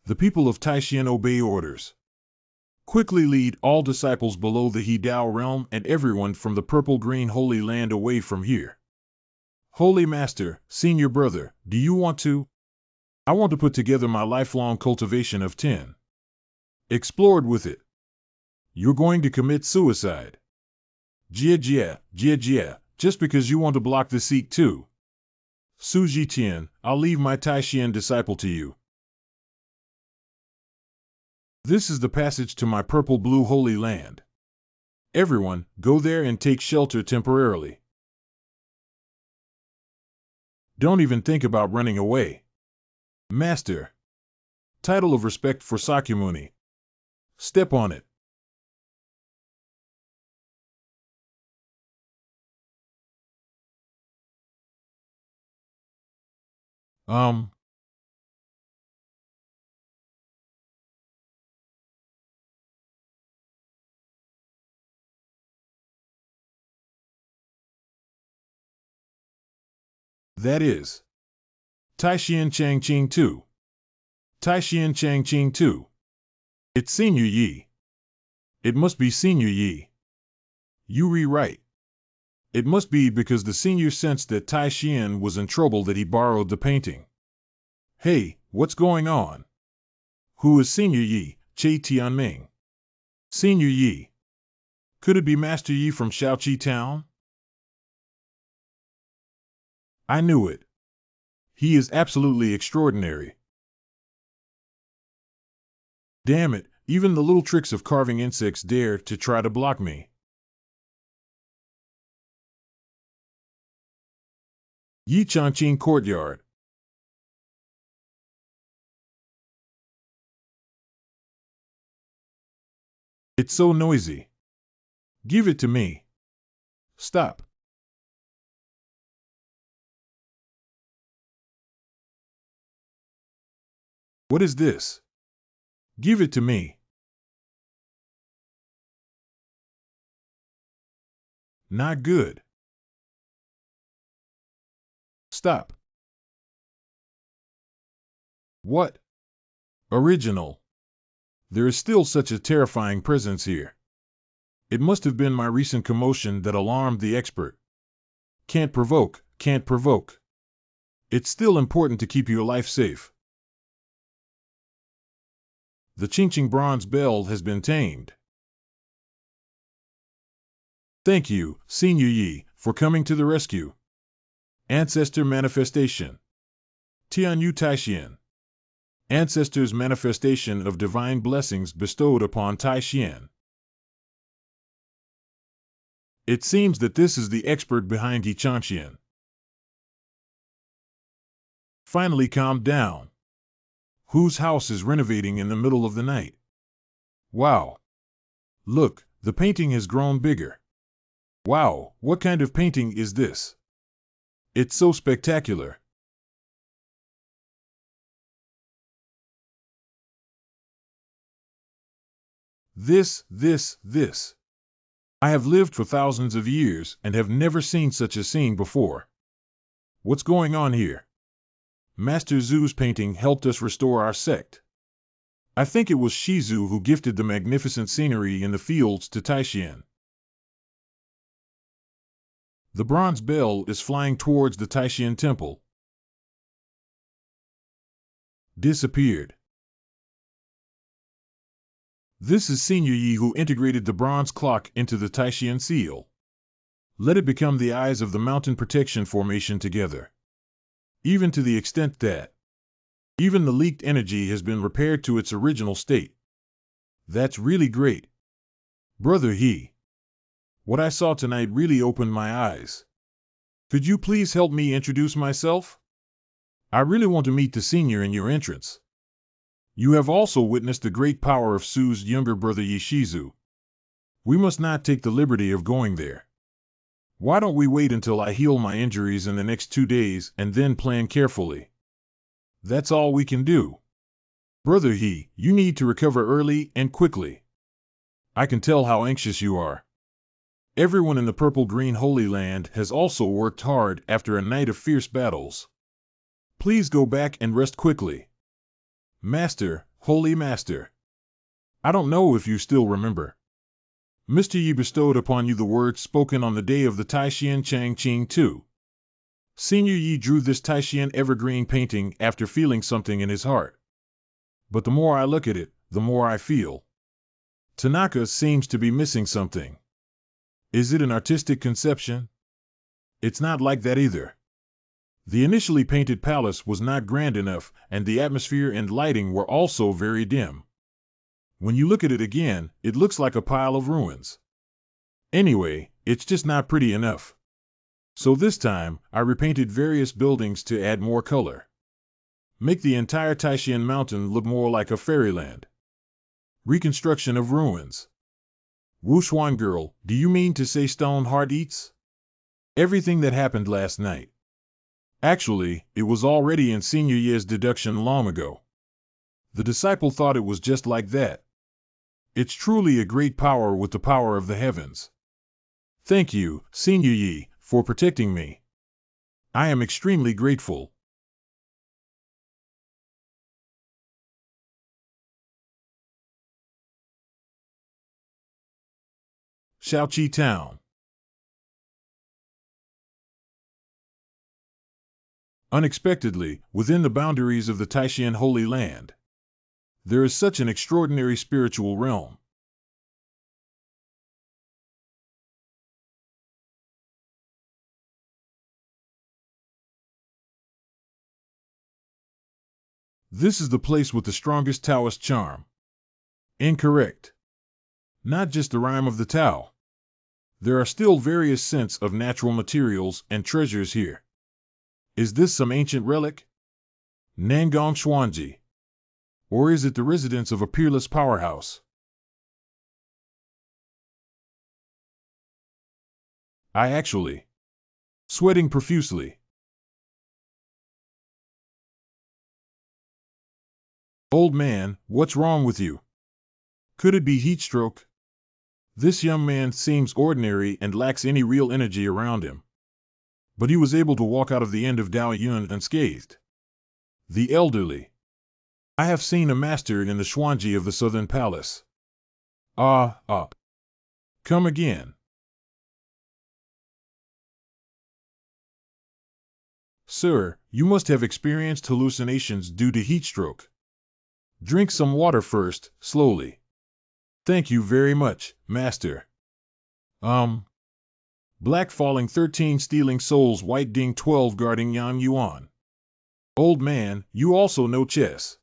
The people of Taishian obey orders. Quickly lead all disciples below the He Dao realm and everyone from the purple-green Holy Land away from here. Holy Master, Senior Brother, do you want to? I want to put together my lifelong cultivation of 10. Explored with it. You're going to commit suicide. Jia, just because you want to block the seat too. Su Jitian, I'll leave my Taishian disciple to you. This is the passage to my purple-blue Holy Land. Everyone, go there and take shelter temporarily. Don't even think about running away. Master. Title of respect for Sakyamuni. Step on it. That is. Taishian Changqing 2. Taishian Changqing 2. It's Senior Yi. It must be Senior Yi. You rewrite. It must be because the senior sensed that Taishian was in trouble that he borrowed the painting. Hey, what's going on? Who is Senior Yi? Che Tianming. Senior Yi. Could it be Master Yi from Shaoqi Town? I knew it. He is absolutely extraordinary. Damn it, even the little tricks of carving insects dare to try to block me. Yi Changqing Courtyard. It's so noisy. Give it to me. Stop. What is this? Give it to me. Not good. Stop. What? Original. There is still such a terrifying presence here. It must have been my recent commotion that alarmed the expert. Can't provoke, can't provoke. It's still important to keep your life safe. The Qingqing bronze bell has been tamed. Thank you, Senior Yi, for coming to the rescue. Ancestor Manifestation. Tianyu Taishian. Ancestors' manifestation of divine blessings bestowed upon Taishian. It seems that this is the expert behind Yi Changqian. Finally calmed down. Whose house is renovating in the middle of the night? Wow. Look, the painting has grown bigger. Wow, what kind of painting is this? It's so spectacular. This. I have lived for thousands of years and have never seen such a scene before. What's going on here? Master Zhu's painting helped us restore our sect. I think it was Shizu who gifted the magnificent scenery in the fields to Taishan. The bronze bell is flying towards the Taishan temple. Disappeared. This is Senior Yi who integrated the bronze clock into the Taishan seal. Let it become the eyes of the mountain protection formation together. Even to the extent that even the leaked energy has been repaired to its original state. That's really great. Brother He. What I saw tonight really opened my eyes. Could you please help me introduce myself? I really want to meet the senior in your entrance. You have also witnessed the great power of Su's younger brother Yishizu. We must not take the liberty of going there. Why don't we wait until I heal my injuries in the next 2 days and then plan carefully? That's all we can do. Brother He, you need to recover early and quickly. I can tell how anxious you are. Everyone in the Purple-Green Holy Land has also worked hard after a night of fierce battles. Please go back and rest quickly. Master, Holy Master. I don't know if you still remember. Mr. Yi bestowed upon you the words spoken on the day of the Taishan Changqing II. Senior Yi drew this Taishan evergreen painting after feeling something in his heart. But the more I look at it, the more I feel. Tanaka seems to be missing something. Is it an artistic conception? It's not like that either. The initially painted palace was not grand enough, and the atmosphere and lighting were also very dim. When you look at it again, it looks like a pile of ruins. Anyway, it's just not pretty enough. So this time, I repainted various buildings to add more color. Make the entire Taishan mountain look more like a fairyland. Reconstruction of ruins. Wuxuan girl, do you mean to say Stone Heart eats? Everything that happened last night. Actually, it was already in Senior Ye's deduction long ago. The disciple thought it was just like that. It's truly a great power with the power of the heavens. Thank you, Senior Yi, for protecting me. I am extremely grateful. Shaoqi Town. Unexpectedly, within the boundaries of the Taishan Holy Land, there is such an extraordinary spiritual realm. This is the place with the strongest Taoist charm. Incorrect. Not just the rhyme of the Tao. There are still various scents of natural materials and treasures here. Is this some ancient relic? Nangong Xuanji. Or is it the residence of a peerless powerhouse? I actually. Sweating profusely. Old man, what's wrong with you? Could it be heat stroke? This young man seems ordinary and lacks any real energy around him. But he was able to walk out of the end of Dao Yun unscathed. The elderly. I have seen a master in the Xuanji of the Southern Palace. Come again. Sir, you must have experienced hallucinations due to heat stroke. Drink some water first, slowly. Thank you very much, Master. Black falling 13 stealing souls, white ding 12 guarding Yang Yuan. Old man, you also know chess.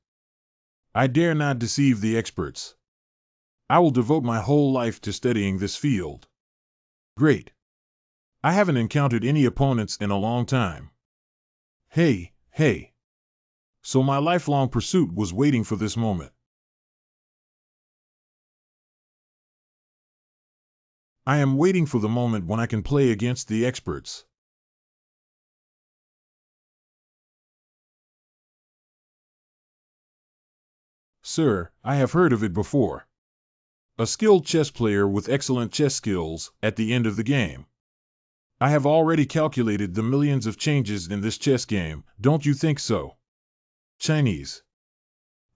I dare not deceive the experts. I will devote my whole life to studying this field. Great. I haven't encountered any opponents in a long time. Hey. So my lifelong pursuit was waiting for this moment. I am waiting for the moment when I can play against the experts. Sir, I have heard of it before. A skilled chess player with excellent chess skills at the end of the game. I have already calculated the millions of changes in this chess game, don't you think so? Chinese.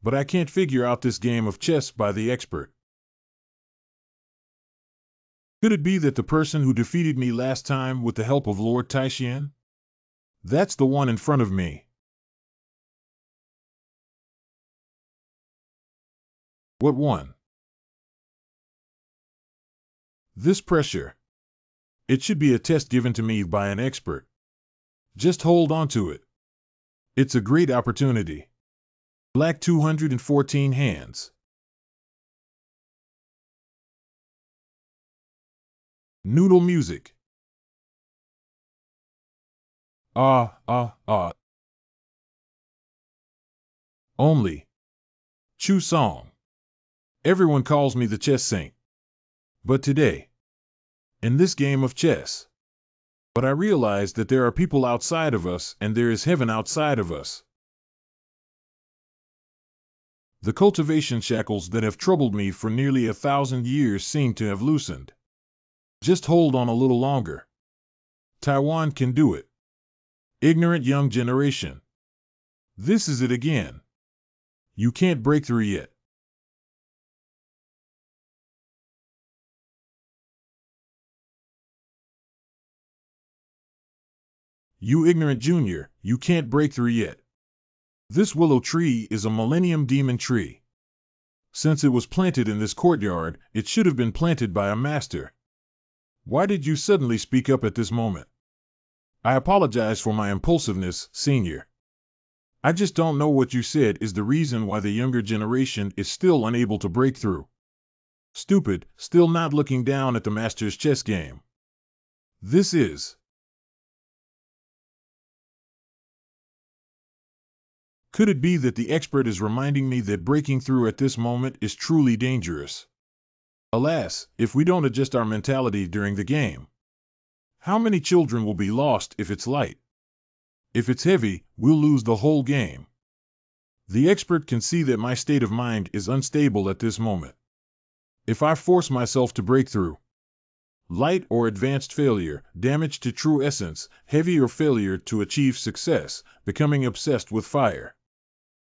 But I can't figure out this game of chess by the expert. Could it be that the person who defeated me last time with the help of Lord Taishan? That's the one in front of me. What one? This pressure. It should be a test given to me by an expert. Just hold on to it. It's a great opportunity. Black 214 hands. Noodle music. Ah, ah, ah. Only. Chu song. Everyone calls me the chess saint. But today, in this game of chess, but I realize that there are people outside of us and there is heaven outside of us. The cultivation shackles that have troubled me for nearly 1,000 years seem to have loosened. Just hold on a little longer. Taiwan can do it. Ignorant young generation. This is it again. You can't break through yet. You ignorant junior, you can't break through yet. This willow tree is a millennium demon tree. Since it was planted in this courtyard, it should have been planted by a master. Why did you suddenly speak up at this moment? I apologize for my impulsiveness, senior. I just don't know what you said is the reason why the younger generation is still unable to break through. Stupid, still not looking down at the master's chess game. This is. Could it be that the expert is reminding me that breaking through at this moment is truly dangerous? Alas, if we don't adjust our mentality during the game. How many children will be lost if it's light? If it's heavy, we'll lose the whole game. The expert can see that my state of mind is unstable at this moment. If I force myself to break through, light or advanced failure, damage to true essence, heavy or failure to achieve success, becoming obsessed with fire.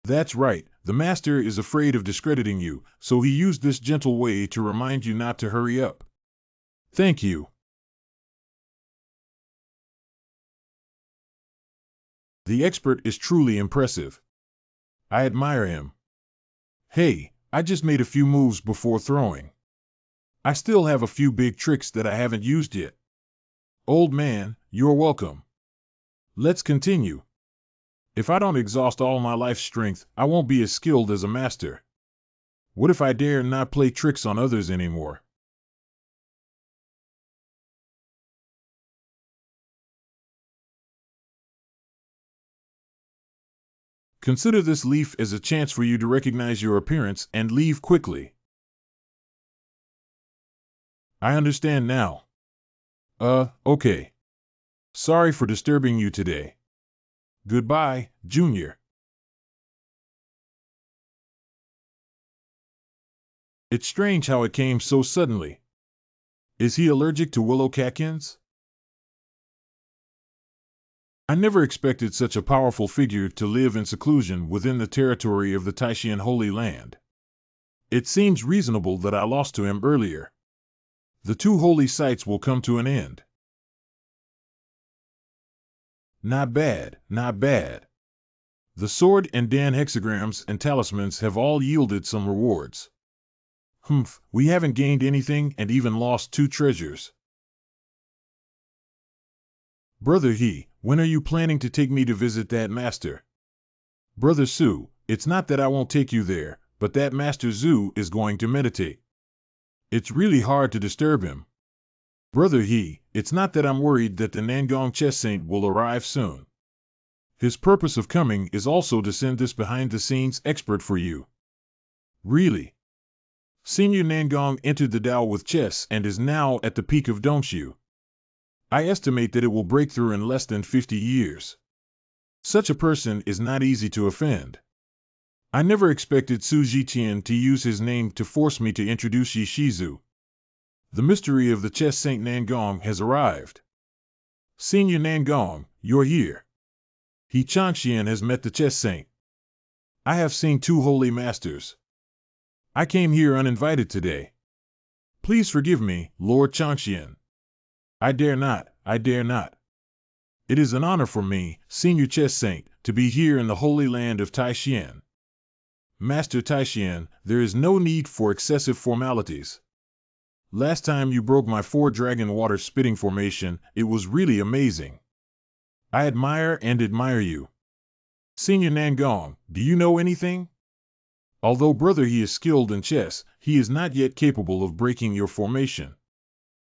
That's right, the master is afraid of discrediting you, so he used this gentle way to remind you not to hurry up. Thank you. The expert is truly impressive. I admire him. Hey, I just made a few moves before throwing. I still have a few big tricks that I haven't used yet. Old man, you're welcome. Let's continue. If I don't exhaust all my life's strength, I won't be as skilled as a master. What if I dare not play tricks on others anymore? Consider this leaf as a chance for you to recognize your appearance and leave quickly. I understand now. Okay. Sorry for disturbing you today. Goodbye, Junior. It's strange how it came so suddenly. Is he allergic to willow catkins? I never expected such a powerful figure to live in seclusion within the territory of the Taishan Holy Land. It seems reasonable that I lost to him earlier. The two holy sites will come to an end. Not bad, not bad. The sword and Dan hexagrams and talismans have all yielded some rewards. Humph, we haven't gained anything and even lost 2 treasures. Brother He, when are you planning to take me to visit that master? Brother Su, it's not that I won't take you there, but that Master Zhu is going to meditate. It's really hard to disturb him. Brother He, it's not that I'm worried that the Nangong Chess Saint will arrive soon. His purpose of coming is also to send this behind-the-scenes expert for you. Really? Senior Nangong entered the Tao with chess and is now at the peak of Dongxiu. I estimate that it will break through in less than 50 years. Such a person is not easy to offend. I never expected Su Zhiqian to use his name to force me to introduce Yi Shizu. The mystery of the chess Saint Nangong has arrived. Senior Nangong, you're here. He Changxian has met the chess saint. I have seen 2 holy masters. I came here uninvited today. Please forgive me, Lord Changxian. I dare not. It is an honor for me, Senior Chess Saint, to be here in the holy land of Taishan. Master Taishan, there is no need for excessive formalities. Last time you broke my 4-dragon water spitting formation, it was really amazing. I admire you. Senior Nangong, do you know anything? Although brother he is skilled in chess, he is not yet capable of breaking your formation.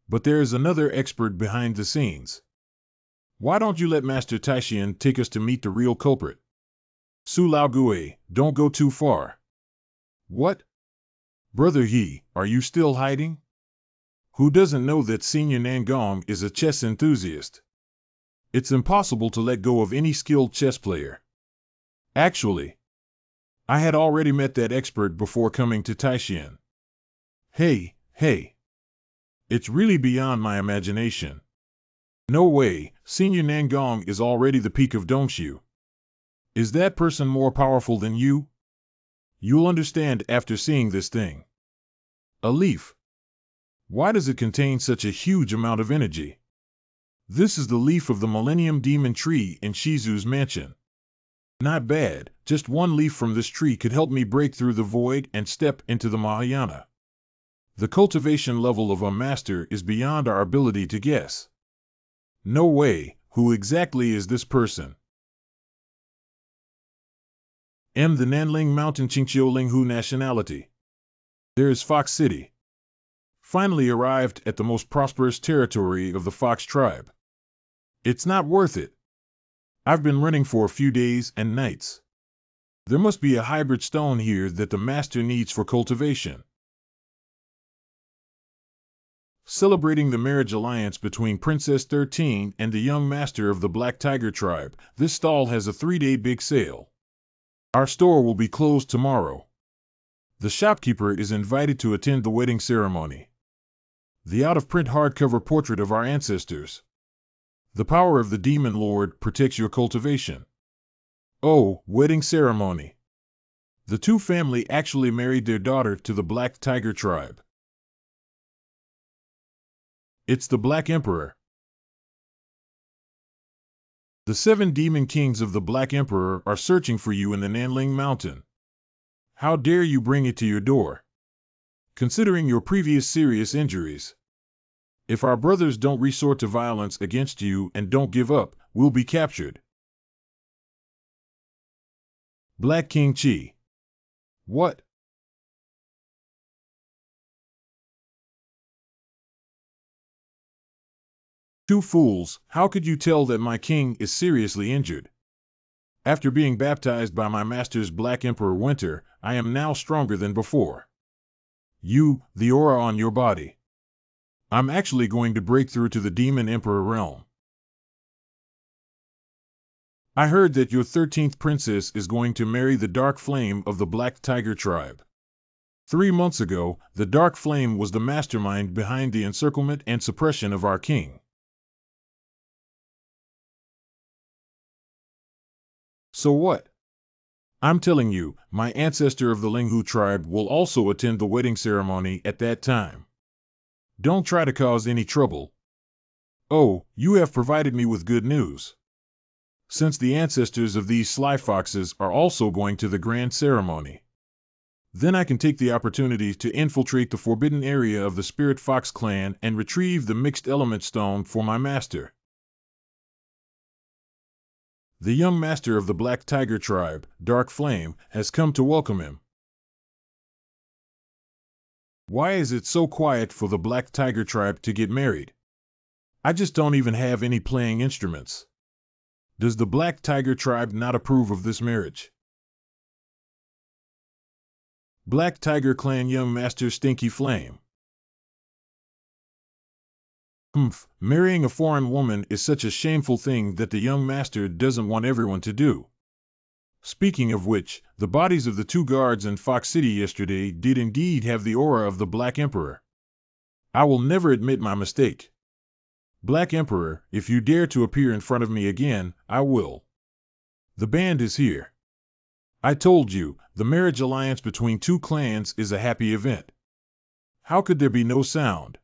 But there is another expert behind the scenes. Why don't you let Master Taishan take us to meet the real culprit? Su Laogue, don't go too far. What? Brother He, are you still hiding? Who doesn't know that Senior Nangong is a chess enthusiast? It's impossible to let go of any skilled chess player. Actually, I had already met that expert before coming to Taishan. Hey. It's really beyond my imagination. No way, Senior Nangong is already the peak of Dongxiu. Is that person more powerful than you? You'll understand after seeing this thing. A leaf. Why does it contain such a huge amount of energy? This is the leaf of the Millennium Demon Tree in Shizu's mansion. Not bad, just 1 leaf from this tree could help me break through the void and step into the Mahayana. The cultivation level of a master is beyond our ability to guess. No way, who exactly is this person? M. The Nanling Mountain Qingqiu Linghu nationality. There is Fox City. Finally arrived at the most prosperous territory of the Fox tribe. It's not worth it. I've been running for a few days and nights. There must be a hybrid stone here that the master needs for cultivation. Celebrating the marriage alliance between Princess 13 and the young master of the Black Tiger tribe, this stall has a 3-day big sale. Our store will be closed tomorrow. The shopkeeper is invited to attend the wedding ceremony. The out-of-print hardcover portrait of our ancestors. The power of the Demon Lord protects your cultivation. Oh, wedding ceremony. The 2 family actually married their daughter to the Black Tiger tribe. It's the Black Emperor. The 7 demon kings of the Black Emperor are searching for you in the Nanling Mountain. How dare you bring it to your door? Considering your previous serious injuries. If our brothers don't resort to violence against you and don't give up, we'll be captured. Black King Qi. What? Two fools, how could you tell that my king is seriously injured? After being baptized by my master's Black Emperor Winter, I am now stronger than before. You, the aura on your body. I'm actually going to break through to the Demon Emperor realm. I heard that your 13th princess is going to marry the Dark Flame of the Black Tiger tribe. 3 months ago, the Dark Flame was the mastermind behind the encirclement and suppression of our king. So what? I'm telling you, my ancestor of the Linghu tribe will also attend the wedding ceremony at that time. Don't try to cause any trouble. Oh, you have provided me with good news. Since the ancestors of these sly foxes are also going to the grand ceremony, then I can take the opportunity to infiltrate the forbidden area of the Spirit Fox clan and retrieve the mixed element stone for my master. The young master of the Black Tiger tribe, Dark Flame, has come to welcome him. Why is it so quiet for the Black Tiger tribe to get married? I just don't even have any playing instruments. Does the Black Tiger tribe not approve of this marriage? Black Tiger Clan Young Master Stinky Flame. Marrying a foreign woman is such a shameful thing that the young master doesn't want everyone to do. Speaking of which, the bodies of the 2 guards in Fox City yesterday did indeed have the aura of the Black Emperor. I will never admit my mistake. Black Emperor, if you dare to appear in front of me again, I will. The band is here. I told you, the marriage alliance between 2 clans is a happy event. How could there be no sound?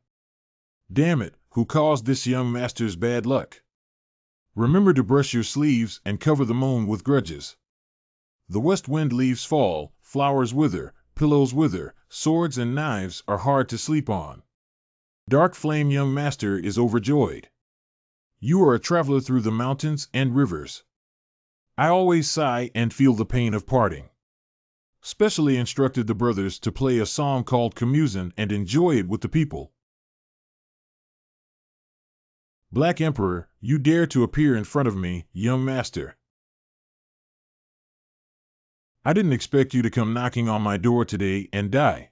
Damn it, who caused this young master's bad luck? Remember to brush your sleeves and cover the moon with grudges. The west wind leaves fall, flowers wither, pillows wither, swords and knives are hard to sleep on. Dark Flame Young Master is overjoyed. You are a traveler through the mountains and rivers. I always sigh and feel the pain of parting. Specially instructed the brothers to play a song called Camusin and enjoy it with the people. Black Emperor, you dare to appear in front of me, young master. I didn't expect you to come knocking on my door today and die.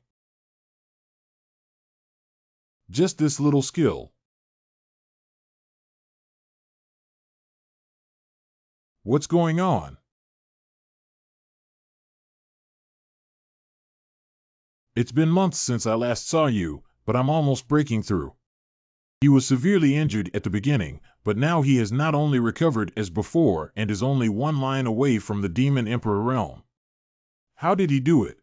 Just this little skill. What's going on? It's been months since I last saw you, but I'm almost breaking through. He was severely injured at the beginning, but now he has not only recovered as before and is only 1 line away from the Demon Emperor realm. How did he do it?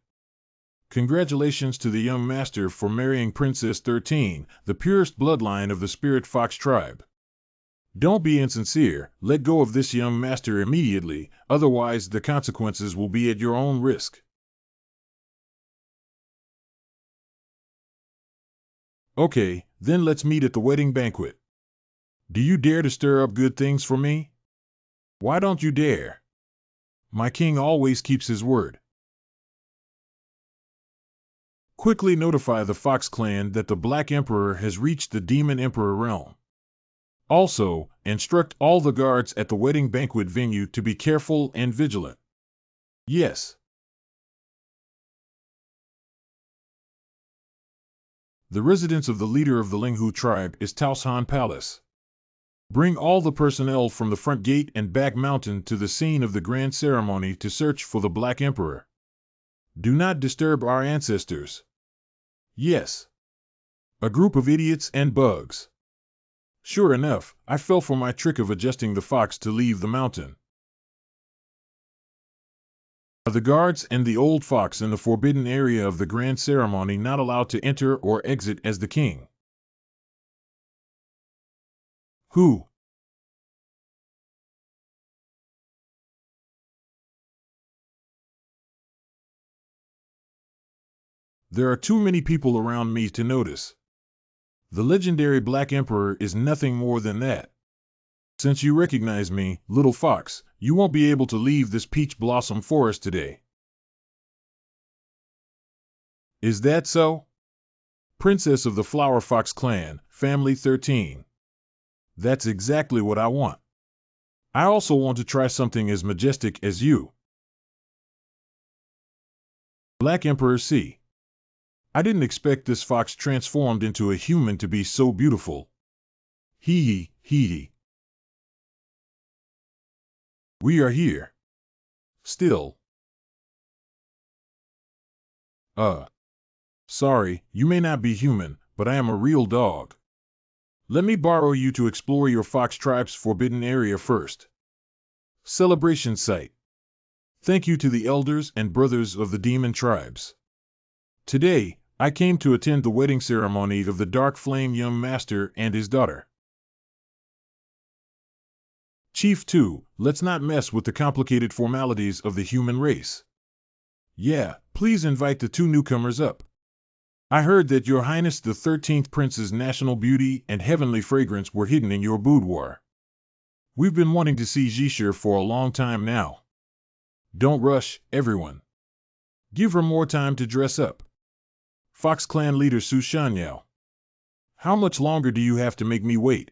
Congratulations to the young master for marrying Princess 13, the purest bloodline of the Spirit Fox tribe. Don't be insincere, let go of this young master immediately, otherwise the consequences will be at your own risk. Okay, then let's meet at the wedding banquet. Do you dare to stir up good things for me? Why don't you dare? My king always keeps his word. Quickly notify the Fox clan that the Black Emperor has reached the Demon Emperor realm. Also, instruct all the guards at the wedding banquet venue to be careful and vigilant. Yes. The residence of the leader of the Linghu tribe is Taoshan Palace. Bring all the personnel from the front gate and back mountain to the scene of the grand ceremony to search for the Black Emperor. Do not disturb our ancestors. Yes. A group of idiots and bugs. Sure enough, I fell for my trick of adjusting the fox to leave the mountain. Are the guards and the old fox in the forbidden area of the grand ceremony not allowed to enter or exit as the king? Who? There are too many people around me to notice. The legendary Black Emperor is nothing more than that. Since you recognize me, little fox, you won't be able to leave this peach blossom forest today. Is that so? Princess of the Flower Fox clan, family 13. That's exactly what I want. I also want to try something as majestic as you. Black Emperor C. I didn't expect this fox transformed into a human to be so beautiful. Hee hee. We are here. Still. Sorry, you may not be human, but I am a real dog. Let me borrow you to explore your fox tribe's forbidden area first. Celebration site. Thank you to the elders and brothers of the demon tribes. Today, I came to attend the wedding ceremony of the Dark Flame young master and his daughter. Chief 2, let's not mess with the complicated formalities of the human race. Yeah, please invite the 2 newcomers up. I heard that Your Highness the 13th Prince's national beauty and heavenly fragrance were hidden in your boudoir. We've been wanting to see Jishir for a long time now. Don't rush, everyone. Give her more time to dress up. Fox Clan leader Su Shanyao. How much longer do you have to make me wait?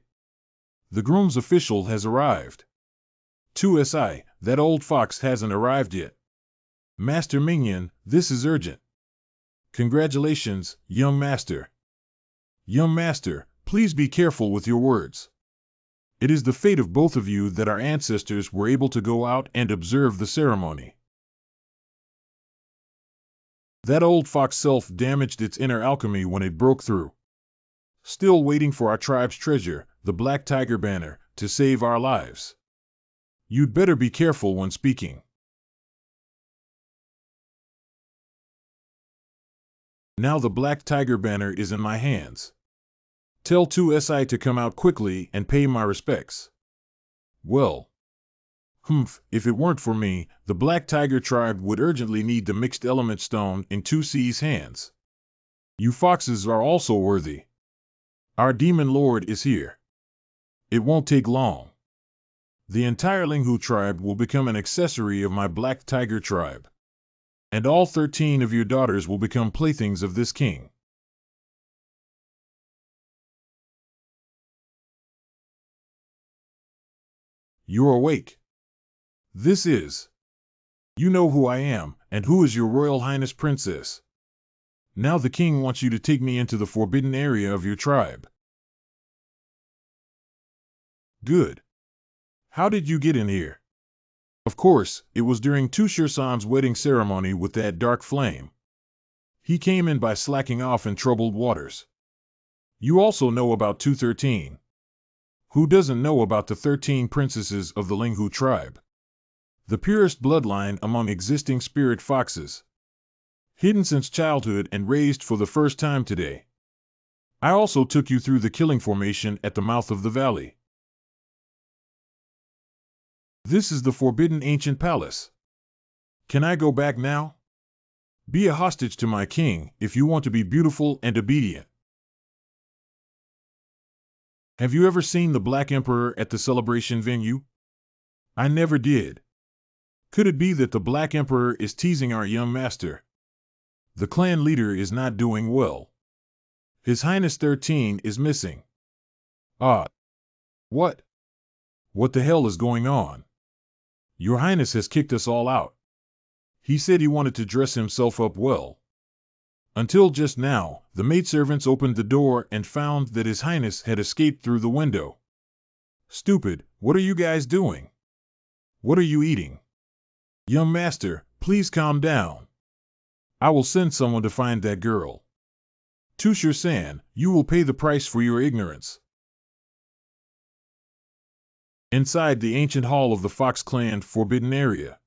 The groom's official has arrived. 2SI, that old fox hasn't arrived yet. Master Minion, this is urgent. Congratulations, young master. Young master, please be careful with your words. It is the fate of both of you that our ancestors were able to go out and observe the ceremony. That old fox self-damaged its inner alchemy when it broke through. Still waiting for our tribe's treasure, the Black Tiger banner, to save our lives. You'd better be careful when speaking. Now the Black Tiger banner is in my hands. Tell 2SI to come out quickly and pay my respects. Well, if it weren't for me, the Black Tiger tribe would urgently need the mixed element stone in 2C's hands. You foxes are also worthy. Our demon lord is here. It won't take long. The entire Linghu tribe will become an accessory of my Black Tiger tribe. And all 13 of your daughters will become playthings of this king. You're awake. This is. You know who I am, and who is your Royal Highness Princess. Now the king wants you to take me into the forbidden area of your tribe. Good. How did you get in here? Of course, it was during Tushir-san's wedding ceremony with that dark flame. He came in by slacking off in troubled waters. You also know about 213. Who doesn't know about the 13 princesses of the Linghu tribe? The purest bloodline among existing spirit foxes. Hidden since childhood and raised for the first time today. I also took you through the killing formation at the mouth of the valley. This is the forbidden ancient palace. Can I go back now? Be a hostage to my king if you want to be beautiful and obedient. Have you ever seen the Black Emperor at the celebration venue? I never did. Could it be that the Black Emperor is teasing our young master? The clan leader is not doing well. His Highness 13 is missing. Ah. What? What the hell is going on? Your Highness has kicked us all out. He said he wanted to dress himself up well. Until just now, the maidservants opened the door and found that His Highness had escaped through the window. Stupid, what are you guys doing? What are you eating? Young master, please calm down. I will send someone to find that girl. Tushir-san, you will pay the price for your ignorance. Inside the ancient hall of the Fox Clan Forbidden Area.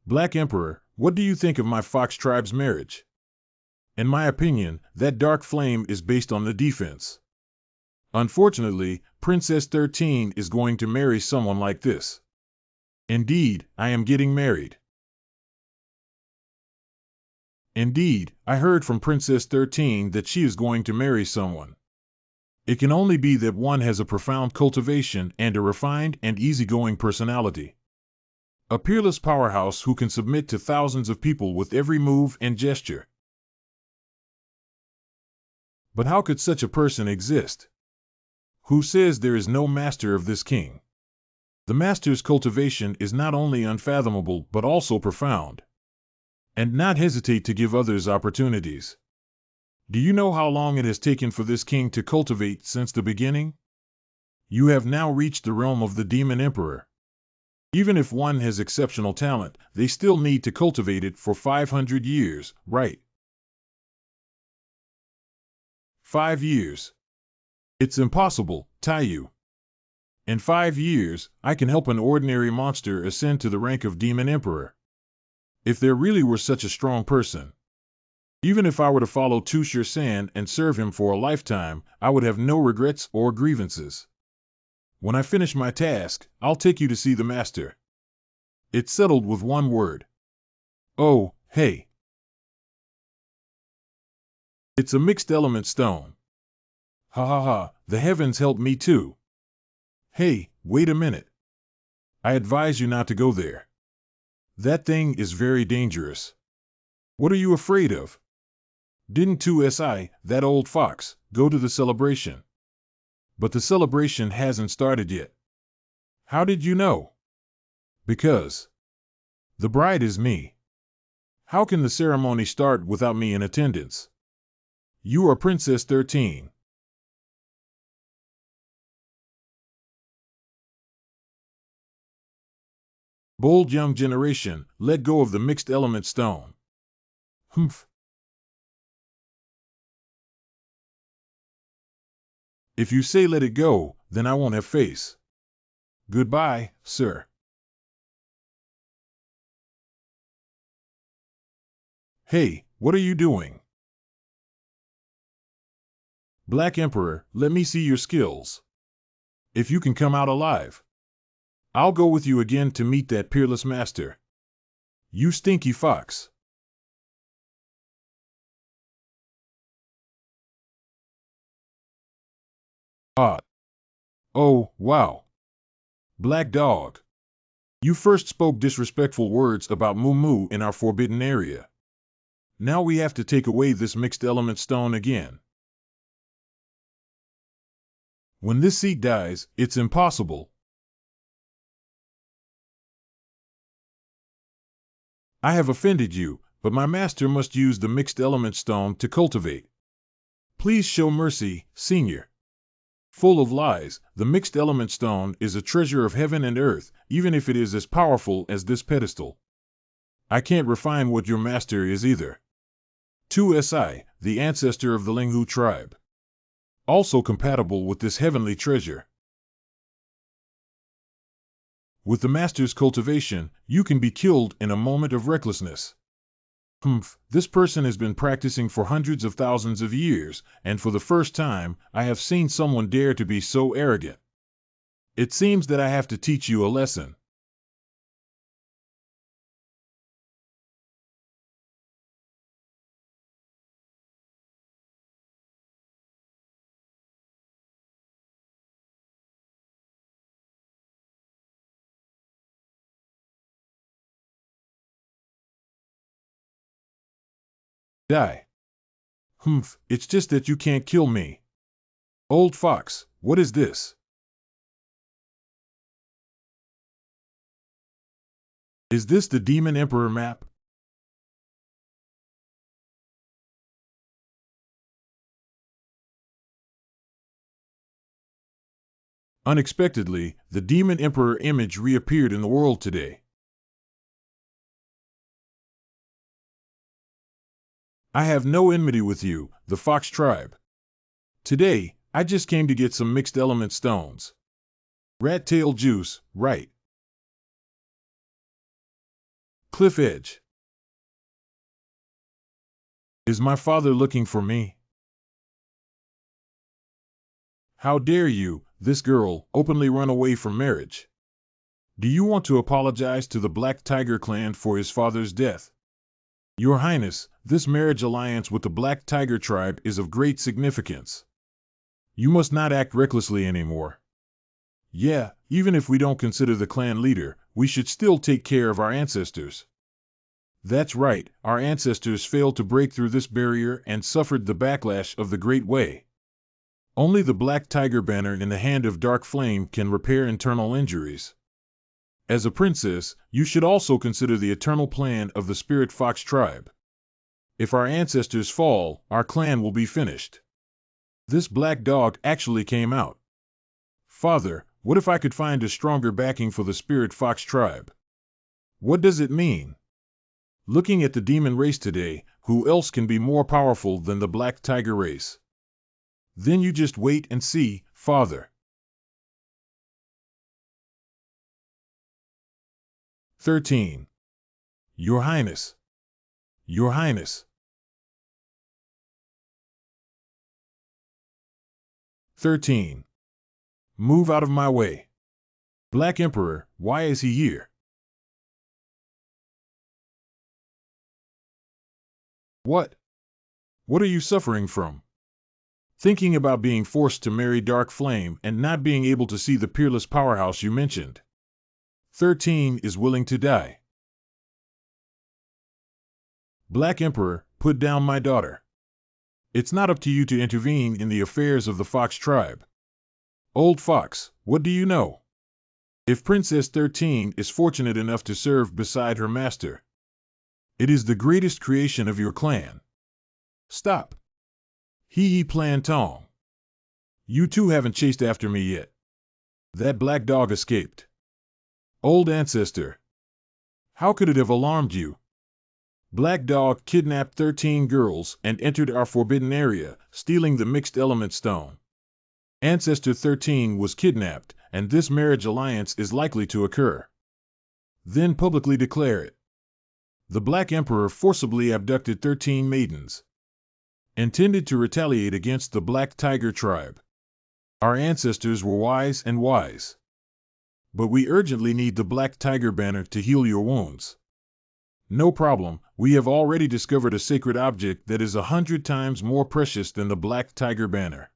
Black Emperor, what do you think of my Fox tribe's marriage? In my opinion, that dark flame is based on the defense. Unfortunately, Princess 13 is going to marry someone like this. Indeed, I am getting married. Indeed, I heard from Princess 13 that she is going to marry someone. It can only be that one has a profound cultivation and a refined and easygoing personality. A peerless powerhouse who can submit to thousands of people with every move and gesture. But how could such a person exist? Who says there is no master of this king? The master's cultivation is not only unfathomable but also profound. And not hesitate to give others opportunities. Do you know how long it has taken for this king to cultivate since the beginning? You have now reached the realm of the Demon Emperor. Even if one has exceptional talent, they still need to cultivate it for 500 years, right? 5 years. It's impossible, Taiyu. In 5 years, I can help an ordinary monster ascend to the rank of Demon Emperor. If there really were such a strong person. Even if I were to follow Tushir-san and serve him for a lifetime, I would have no regrets or grievances. When I finish my task, I'll take you to see the master. It's settled with one word. Oh, hey. It's a mixed element stone. Ha ha ha, the heavens help me too. Hey, wait a minute. I advise you not to go there. That thing is very dangerous. What are you afraid of? Didn't 2SI, that old fox, go to the celebration? But the celebration hasn't started yet. How did you know? Because the bride is me. How can the ceremony start without me in attendance? You are Princess 13. Bold young generation, let go of the mixed element stone. Humph. If you say let it go, then I won't have face. Goodbye, sir. Hey, what are you doing? Black Emperor, let me see your skills. If you can come out alive, I'll go with you again to meet that peerless master. You stinky fox. Ah. Oh, wow. Black dog. You first spoke disrespectful words about Moo Moo in our forbidden area. Now we have to take away this mixed element stone again. When this seed dies, it's impossible. I have offended you, but my master must use the mixed element stone to cultivate. Please show mercy, senior. Full of lies, the mixed element stone is a treasure of heaven and earth, even if it is as powerful as this pedestal. I can't refine what your master is either. 2Si, the ancestor of the Linghu tribe. Also compatible with this heavenly treasure. With the master's cultivation, you can be killed in a moment of recklessness. Humph, this person has been practicing for hundreds of thousands of years, and for the first time, I have seen someone dare to be so arrogant. It seems that I have to teach you a lesson. Die. Humph, it's just that you can't kill me. Old fox, what is this? Is this the Demon Emperor map? Unexpectedly, the Demon Emperor image reappeared in the world today. I have no enmity with you, the Fox tribe. Today, I just came to get some mixed element stones. Rat tail juice, right. Cliff edge. Is my father looking for me? How dare you, this girl, openly run away from marriage? Do you want to apologize to the Black Tiger clan for his father's death? Your Highness, this marriage alliance with the Black Tiger tribe is of great significance. You must not act recklessly anymore. Yeah, even if we don't consider the clan leader, we should still take care of our ancestors. That's right, our ancestors failed to break through this barrier and suffered the backlash of the Great Way. Only the Black Tiger banner in the hand of Dark Flame can repair internal injuries. As a princess, you should also consider the eternal plan of the Spirit Fox tribe. If our ancestors fall, our clan will be finished. This black dog actually came out. Father, what if I could find a stronger backing for the Spirit Fox tribe? What does it mean? Looking at the demon race today, who else can be more powerful than the Black Tiger race? Then you just wait and see, Father. 13. Your Highness. Your Highness. 13. Move out of my way. Black Emperor, why is he here? What? What are you suffering from? Thinking about being forced to marry Dark Flame and not being able to see the peerless powerhouse you mentioned. 13 is willing to die. Black Emperor, put down my daughter. It's not up to you to intervene in the affairs of the Fox tribe. Old Fox, what do you know? If Princess 13 is fortunate enough to serve beside her master, it is the greatest creation of your clan. Stop. Hee Plan Tong. You two haven't chased after me yet. That black dog escaped. Old ancestor. How could it have alarmed you? Black dog kidnapped 13 girls and entered our forbidden area, stealing the mixed element stone. Ancestor 13 was kidnapped, and this marriage alliance is likely to occur. Then publicly declare it. The Black Emperor forcibly abducted 13 maidens, intended to retaliate against the Black Tiger tribe. Our ancestors were wise and wise. But we urgently need the Black Tiger banner to heal your wounds. No problem, we have already discovered a sacred object that is 100 times more precious than the Black Tiger banner.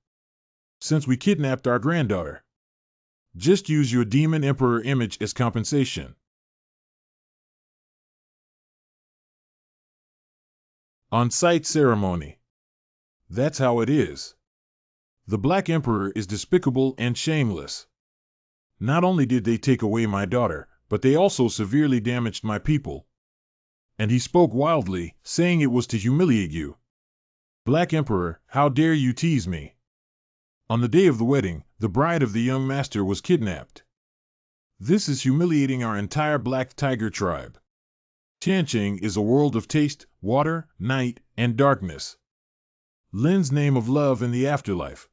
Since we kidnapped our granddaughter, just use your Demon Emperor image as compensation. On-site ceremony. That's how it is. The Black Emperor is despicable and shameless. Not only did they take away my daughter, but they also severely damaged my people. And he spoke wildly, saying it was to humiliate you. Black Emperor, how dare you tease me? On the day of the wedding, the bride of the young master was kidnapped. This is humiliating our entire Black Tiger tribe. Tianqing is a world of taste, water, night, and darkness. Lin's name of love in the afterlife.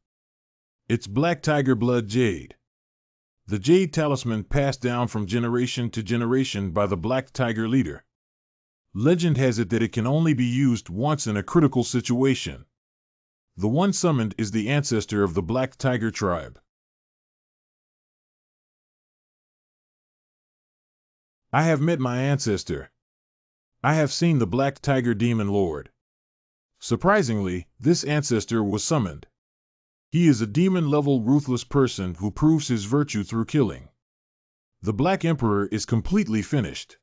It's Black Tiger blood jade. The jade talisman passed down from generation to generation by the Black Tiger leader. Legend has it that it can only be used once in a critical situation. The one summoned is the ancestor of the Black Tiger tribe. I have met my ancestor. I have seen the Black Tiger Demon Lord. Surprisingly, this ancestor was summoned. He is a demon-level ruthless person who proves his virtue through killing. The Black Emperor is completely finished.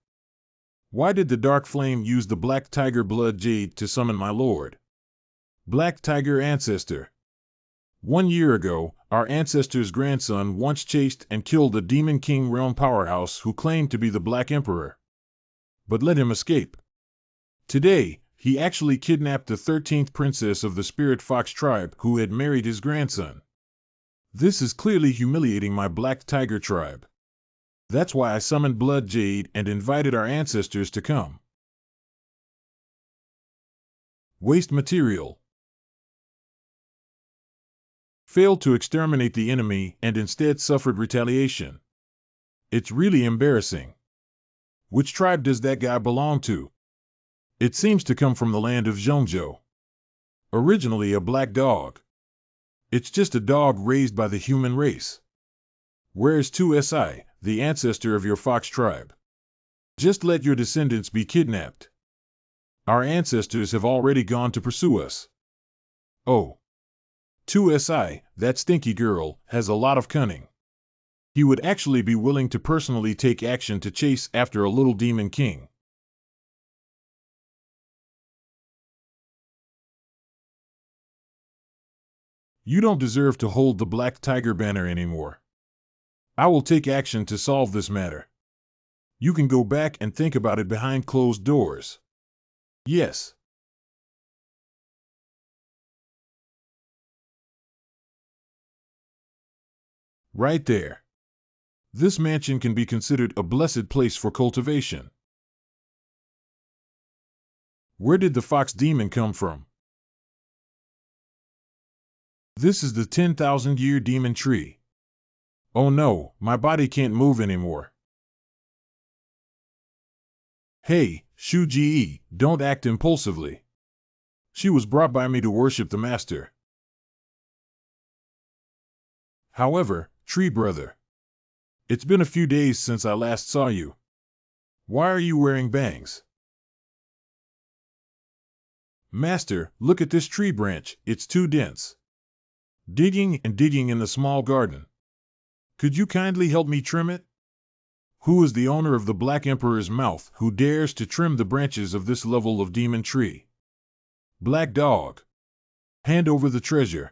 Why did the Dark Flame use the Black Tiger blood jade to summon my lord? Black Tiger Ancestor. 1 year ago, our ancestor's grandson once chased and killed a Demon King realm powerhouse who claimed to be the Black Emperor, but let him escape. Today, he actually kidnapped the 13th princess of the Spirit Fox tribe who had married his grandson. This is clearly humiliating my Black Tiger tribe. That's why I summoned Blood Jade and invited our ancestors to come. Waste material. Failed to exterminate the enemy and instead suffered retaliation. It's really embarrassing. Which tribe does that guy belong to? It seems to come from the land of Zhongzhou. Originally a black dog. It's just a dog raised by the human race. Where's 2SI, the ancestor of your fox tribe? Just let your descendants be kidnapped. Our ancestors have already gone to pursue us. Oh. 2SI, that stinky girl, has a lot of cunning. He would actually be willing to personally take action to chase after a little demon king. You don't deserve to hold the Black Tiger banner anymore. I will take action to solve this matter. You can go back and think about it behind closed doors. Yes. Right there. This mansion can be considered a blessed place for cultivation. Where did the fox demon come from? This is the 10,000-year demon tree. Oh no, my body can't move anymore. Hey, Shu Ji, don't act impulsively. She was brought by me to worship the master. However, Tree Brother, it's been a few days since I last saw you. Why are you wearing bangs? Master, look at this tree branch, it's too dense. Digging and digging in the small garden. Could you kindly help me trim it? Who is the owner of the Black Emperor's mouth who dares to trim the branches of this level of demon tree? Black Dog. Hand over the treasure.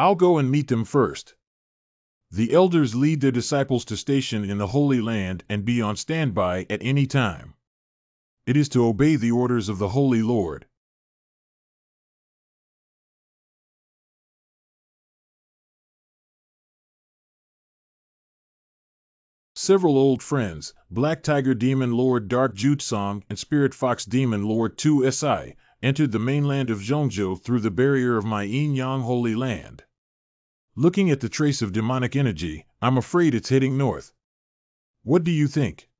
I'll go and meet them first. The elders lead their disciples to station in the Holy Land and be on standby at any time. It is to obey the orders of the Holy Lord. Several old friends, Black Tiger Demon Lord Dark Jutsong and Spirit Fox Demon Lord 2Si, entered the mainland of Zhongzhou through the barrier of my Yin-Yang Holy Land. Looking at the trace of demonic energy, I'm afraid it's heading north. What do you think?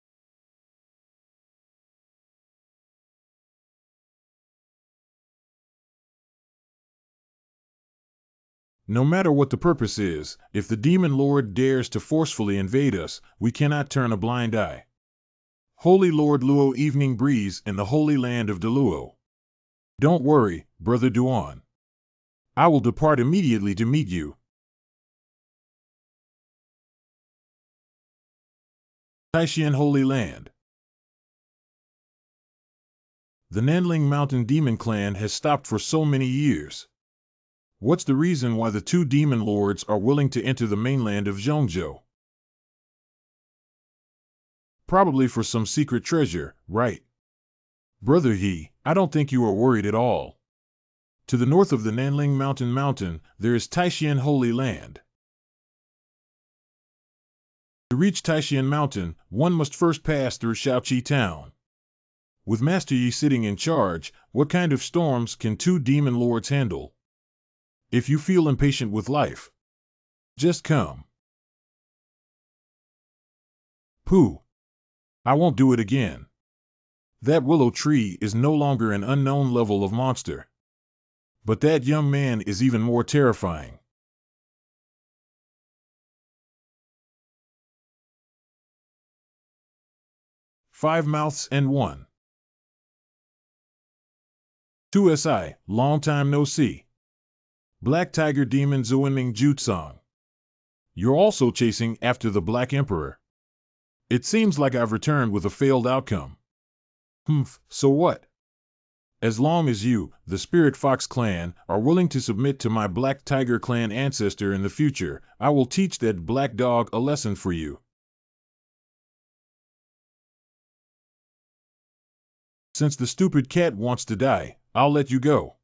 No matter what the purpose is, if the Demon Lord dares to forcefully invade us, we cannot turn a blind eye. Holy Lord Luo Evening Breeze in the Holy Land of Deluo. Don't worry, Brother Duan. I will depart immediately to meet you. Taishan Holy Land. The Nanling Mountain Demon Clan has stopped for so many years. What's the reason why the two demon lords are willing to enter the mainland of Zhongzhou? Probably for some secret treasure, right? Brother He, I don't think you are worried at all. To the north of the Nanling Mountain, there is Taishan Holy Land. To reach Taishan Mountain, one must first pass through Shaoqi Town. With Master Yi sitting in charge, what kind of storms can two demon lords handle? If you feel impatient with life, just come. Pooh! I won't do it again. That willow tree is no longer an unknown level of monster. But that young man is even more terrifying. Five mouths and one. 2Si, long time no see. Black Tiger Demon Zuenming Jutsong. You're also chasing after the Black Emperor. It seems like I've returned with a failed outcome. So what? As long as you, the Spirit Fox clan, are willing to submit to my Black Tiger clan ancestor in the future, I will teach that black dog a lesson for you. Since the stupid cat wants to die, I'll let you go.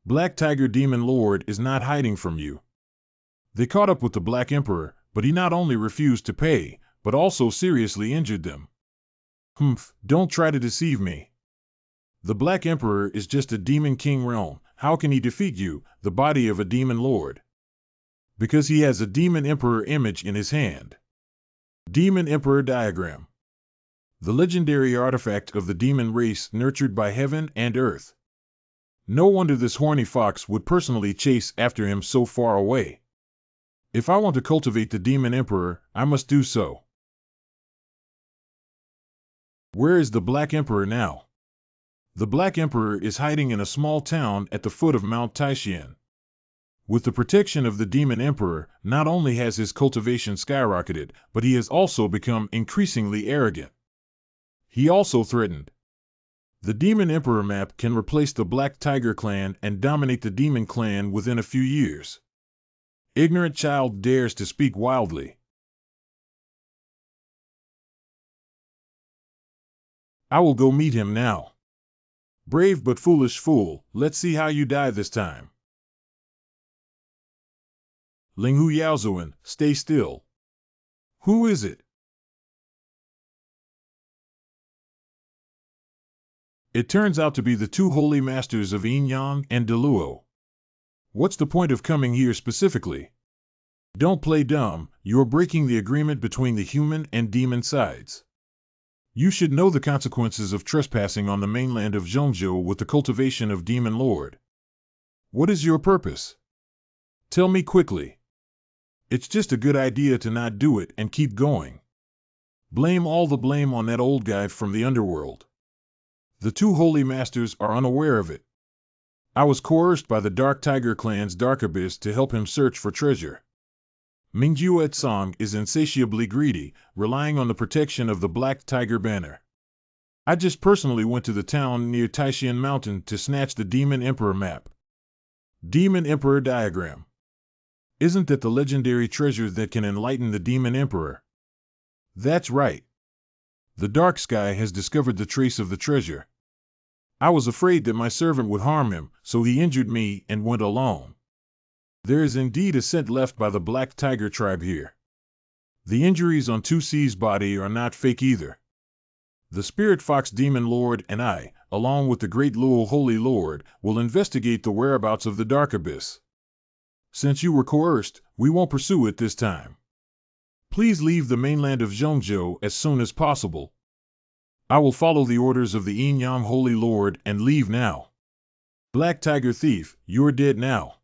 Black Tiger Demon Lord is not hiding from you. They caught up with the Black Emperor, but he not only refused to pay, but also seriously injured them. Don't try to deceive me. The Black Emperor is just a demon king realm. How can he defeat you, the body of a demon lord? Because he has a demon emperor image in his hand. Demon Emperor Diagram. The legendary artifact of the demon race nurtured by heaven and earth. No wonder this horny fox would personally chase after him so far away. If I want to cultivate the demon emperor, I must do so. Where is the Black Emperor now? The Black Emperor is hiding in a small town at the foot of Mount Taishan. With the protection of the Demon Emperor, not only has his cultivation skyrocketed, but he has also become increasingly arrogant. He also threatened. The Demon Emperor map can replace the Black Tiger clan and dominate the Demon clan within a few years. Ignorant child dares to speak wildly. I will go meet him now. Brave but foolish fool, let's see how you die this time. Linghu Yaozuan, stay still. Who is it? It turns out to be the two holy masters of Yin-Yang and Deluo. What's the point of coming here specifically? Don't play dumb, you're breaking the agreement between the human and demon sides. You should know the consequences of trespassing on the mainland of Zhongzhou with the cultivation of Demon Lord. What is your purpose? Tell me quickly. It's just a good idea to not do it and keep going. Blame all the blame on that old guy from the underworld. The two holy masters are unaware of it. I was coerced by the Dark Tiger clan's Dark Abyss to help him search for treasure. Mingjuet Song is insatiably greedy, relying on the protection of the Black Tiger banner. I just personally went to the town near Taishan Mountain to snatch the Demon Emperor map. Demon Emperor diagram. Isn't that the legendary treasure that can enlighten the Demon Emperor? That's right. The Dark Sky has discovered the trace of the treasure. I was afraid that my servant would harm him, so he injured me and went alone. There is indeed a scent left by the Black Tiger tribe here. The injuries on 2C's body are not fake either. The Spirit Fox Demon Lord and I, along with the Great Luo Holy Lord, will investigate the whereabouts of the Dark Abyss. Since you were coerced, we won't pursue it this time. Please leave the mainland of Zhongzhou as soon as possible. I will follow the orders of the Yin Yang Holy Lord and leave now. Black Tiger Thief, you're dead now.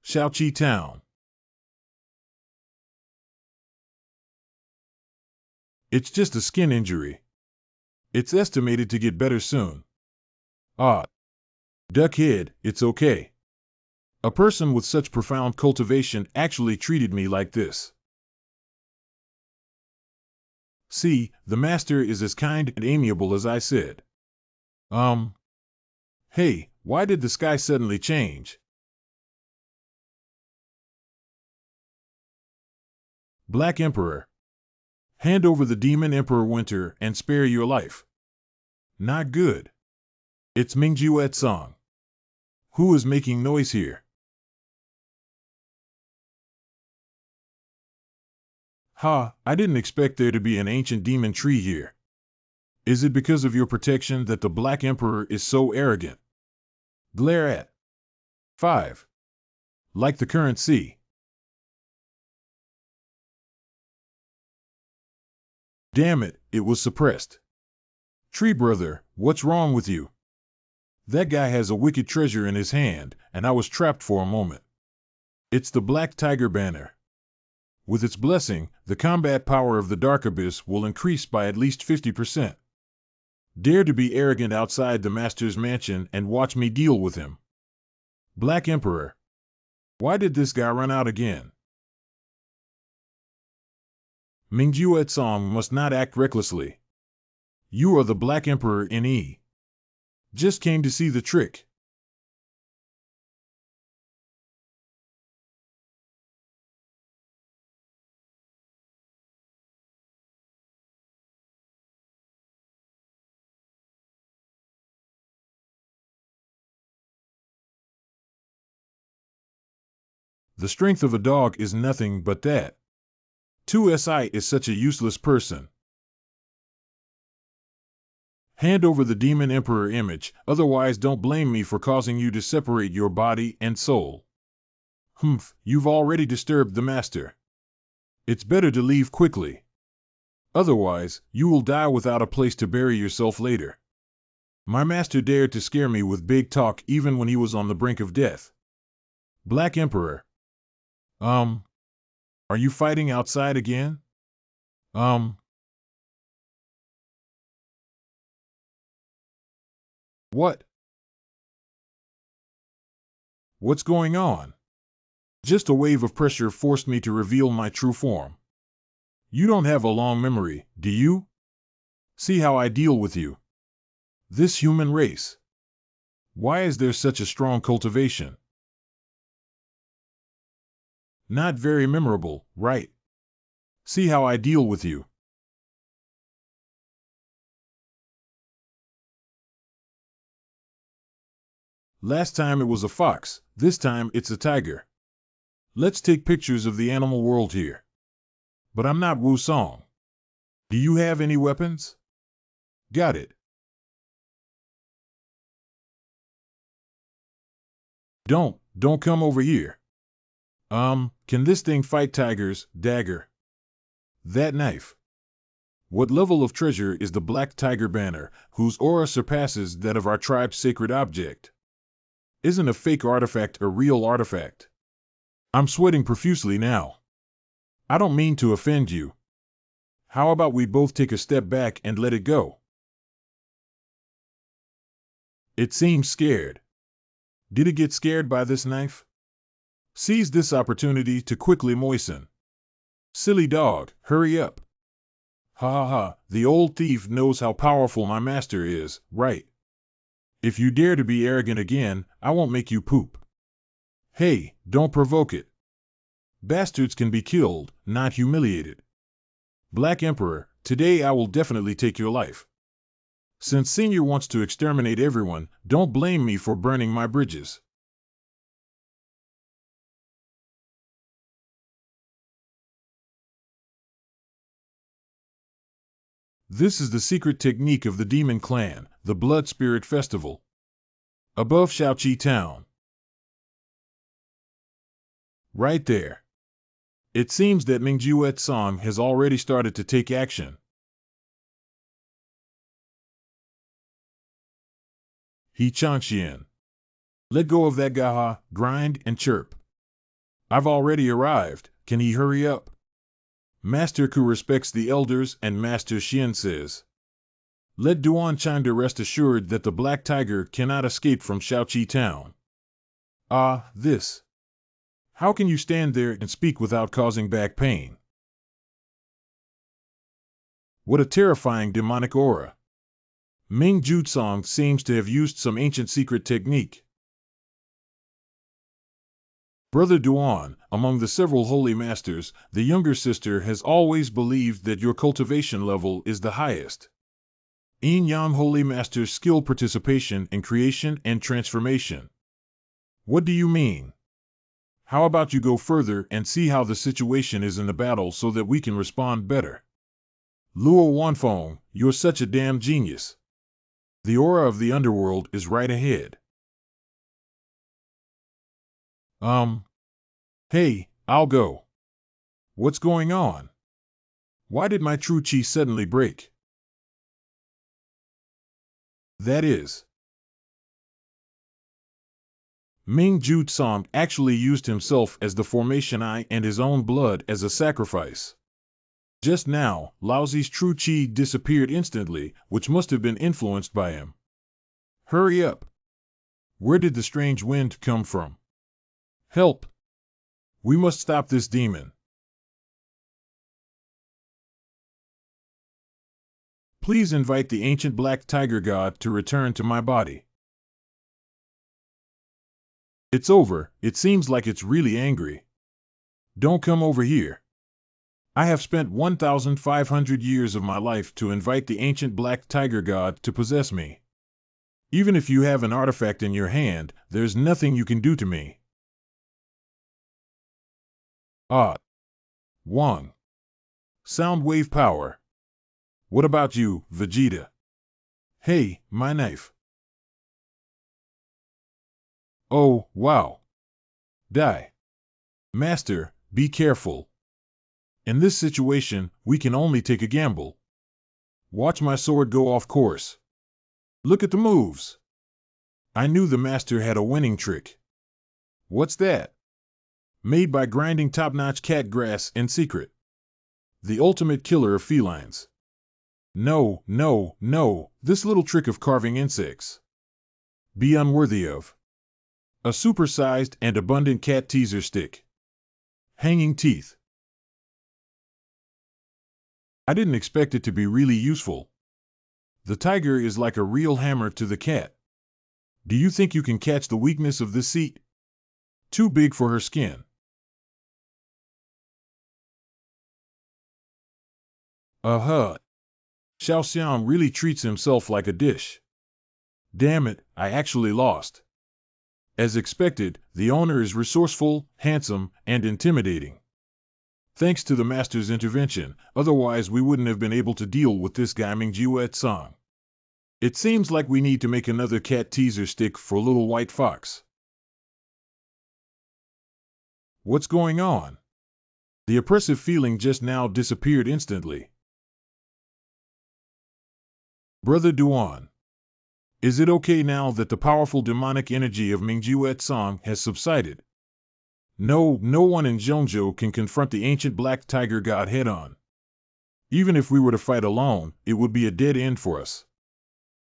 Shaoqi Town. It's just a skin injury. It's estimated to get better soon. Ah. Duckhead, it's okay. A person with such profound cultivation actually treated me like this. See, the master is as kind and amiable as I said. Hey, why did the sky suddenly change? Black Emperor. Hand over the Demon Emperor Winter and spare your life. Not good. It's Mingjuet Song. Who is making noise here? Ha, I didn't expect there to be an ancient demon tree here. Is it because of your protection that the Black Emperor is so arrogant? Glare at 5. Like the current sea. Damn it, it was suppressed. Tree brother, what's wrong with you? That guy has a wicked treasure in his hand, and I was trapped for a moment. It's the Black Tiger banner. With its blessing, the combat power of the Dark Abyss will increase by at least 50%. Dare to be arrogant outside the Master's mansion and watch me deal with him. Black Emperor. Why did this guy run out again? Mingjuet Song must not act recklessly. You are the Black Emperor NE. Just came to see the trick. The strength of a dog is nothing but that. 2SI is such a useless person. Hand over the Demon Emperor image, otherwise don't blame me for causing you to separate your body and soul. Humph, you've already disturbed the Master. It's better to leave quickly. Otherwise, you will die without a place to bury yourself later. My master dared to scare me with big talk even when he was on the brink of death. Black Emperor. Are you fighting outside again? What? What's going on? Just a wave of pressure forced me to reveal my true form. You don't have a long memory, do you? See how I deal with you. This human race. Why is there such a strong cultivation? Not very memorable, right? See how I deal with you. Last time it was a fox, this time it's a tiger. Let's take pictures of the animal world here. But I'm not Wu Song. Do you have any weapons? Got it. Don't come over here. Can this thing fight tigers, dagger? That knife. What level of treasure is the Black Tiger banner, whose aura surpasses that of our tribe's sacred object? Isn't a fake artifact a real artifact? I'm sweating profusely now. I don't mean to offend you. How about we both take a step back and let it go? It seems scared. Did it get scared by this knife? Seize this opportunity to quickly moisten. Silly dog, hurry up. Ha ha ha, the old thief knows how powerful my master is, right? If you dare to be arrogant again, I won't make you poop. Hey, don't provoke it. Bastards can be killed, not humiliated. Black Emperor, today I will definitely take your life. Since Senior wants to exterminate everyone, don't blame me for burning my bridges. This is the secret technique of the Demon Clan, the Blood Spirit Festival. Above Shaoqi Town. Right there. It seems that Mingjiuet Song has already started to take action. He Changxian. Let go of that gaha, grind, and chirp. I've already arrived, can he hurry up? Master Ku respects the elders and Master Xian says, let Duan Chanda rest assured that the Black Tiger cannot escape from Shaoqi Town. Ah, this. How can you stand there and speak without causing back pain? What a terrifying demonic aura. Ming Jutsong seems to have used some ancient secret technique. Brother Duan, among the several holy masters, the younger sister has always believed that your cultivation level is the highest. Yin Yang Holy Master's skill participation in creation and transformation. What do you mean? How about you go further and see how the situation is in the battle so that we can respond better? Luo Wanfeng, you're such a damn genius. The aura of the underworld is right ahead. Hey, I'll go. What's going on? Why did my true chi suddenly break? That is. Ming Jutsong actually used himself as the formation eye and his own blood as a sacrifice. Just now, Laozi's true chi disappeared instantly, which must have been influenced by him. Hurry up! Where did the strange wind come from? Help! We must stop this demon. Please invite the ancient black tiger god to return to my body. It's over, it seems like it's really angry. Don't come over here. I have spent 1,500 years of my life to invite the ancient black tiger god to possess me. Even if you have an artifact in your hand, there's nothing you can do to me. Ah. Wang. Sound wave power. What about you, Vegeta? Hey, my knife. Oh, wow. Die. Master, be careful. In this situation, we can only take a gamble. Watch my sword go off course. Look at the moves. I knew the master had a winning trick. What's that? Made by grinding top-notch cat grass in secret. The ultimate killer of felines. No, no, no, this little trick of carving insects. Be unworthy of. A supersized and abundant cat teaser stick. Hanging teeth. I didn't expect it to be really useful. The tiger is like a real hammer to the cat. Do you think you can catch the weakness of this seat? Too big for her skin. Xiao Xiang really treats himself like a dish. Damn it, I actually lost. As expected, the owner is resourceful, handsome, and intimidating. Thanks to the master's intervention, otherwise we wouldn't have been able to deal with this guy Mingjiuet Song. It seems like we need to make another cat teaser stick for Little White Fox. What's going on? The oppressive feeling just now disappeared instantly. Brother Duan. Is it okay now that the powerful demonic energy of Mingjiuet Song has subsided? No one in Zhongzhou can confront the ancient black tiger god head-on. Even if we were to fight alone, it would be a dead end for us.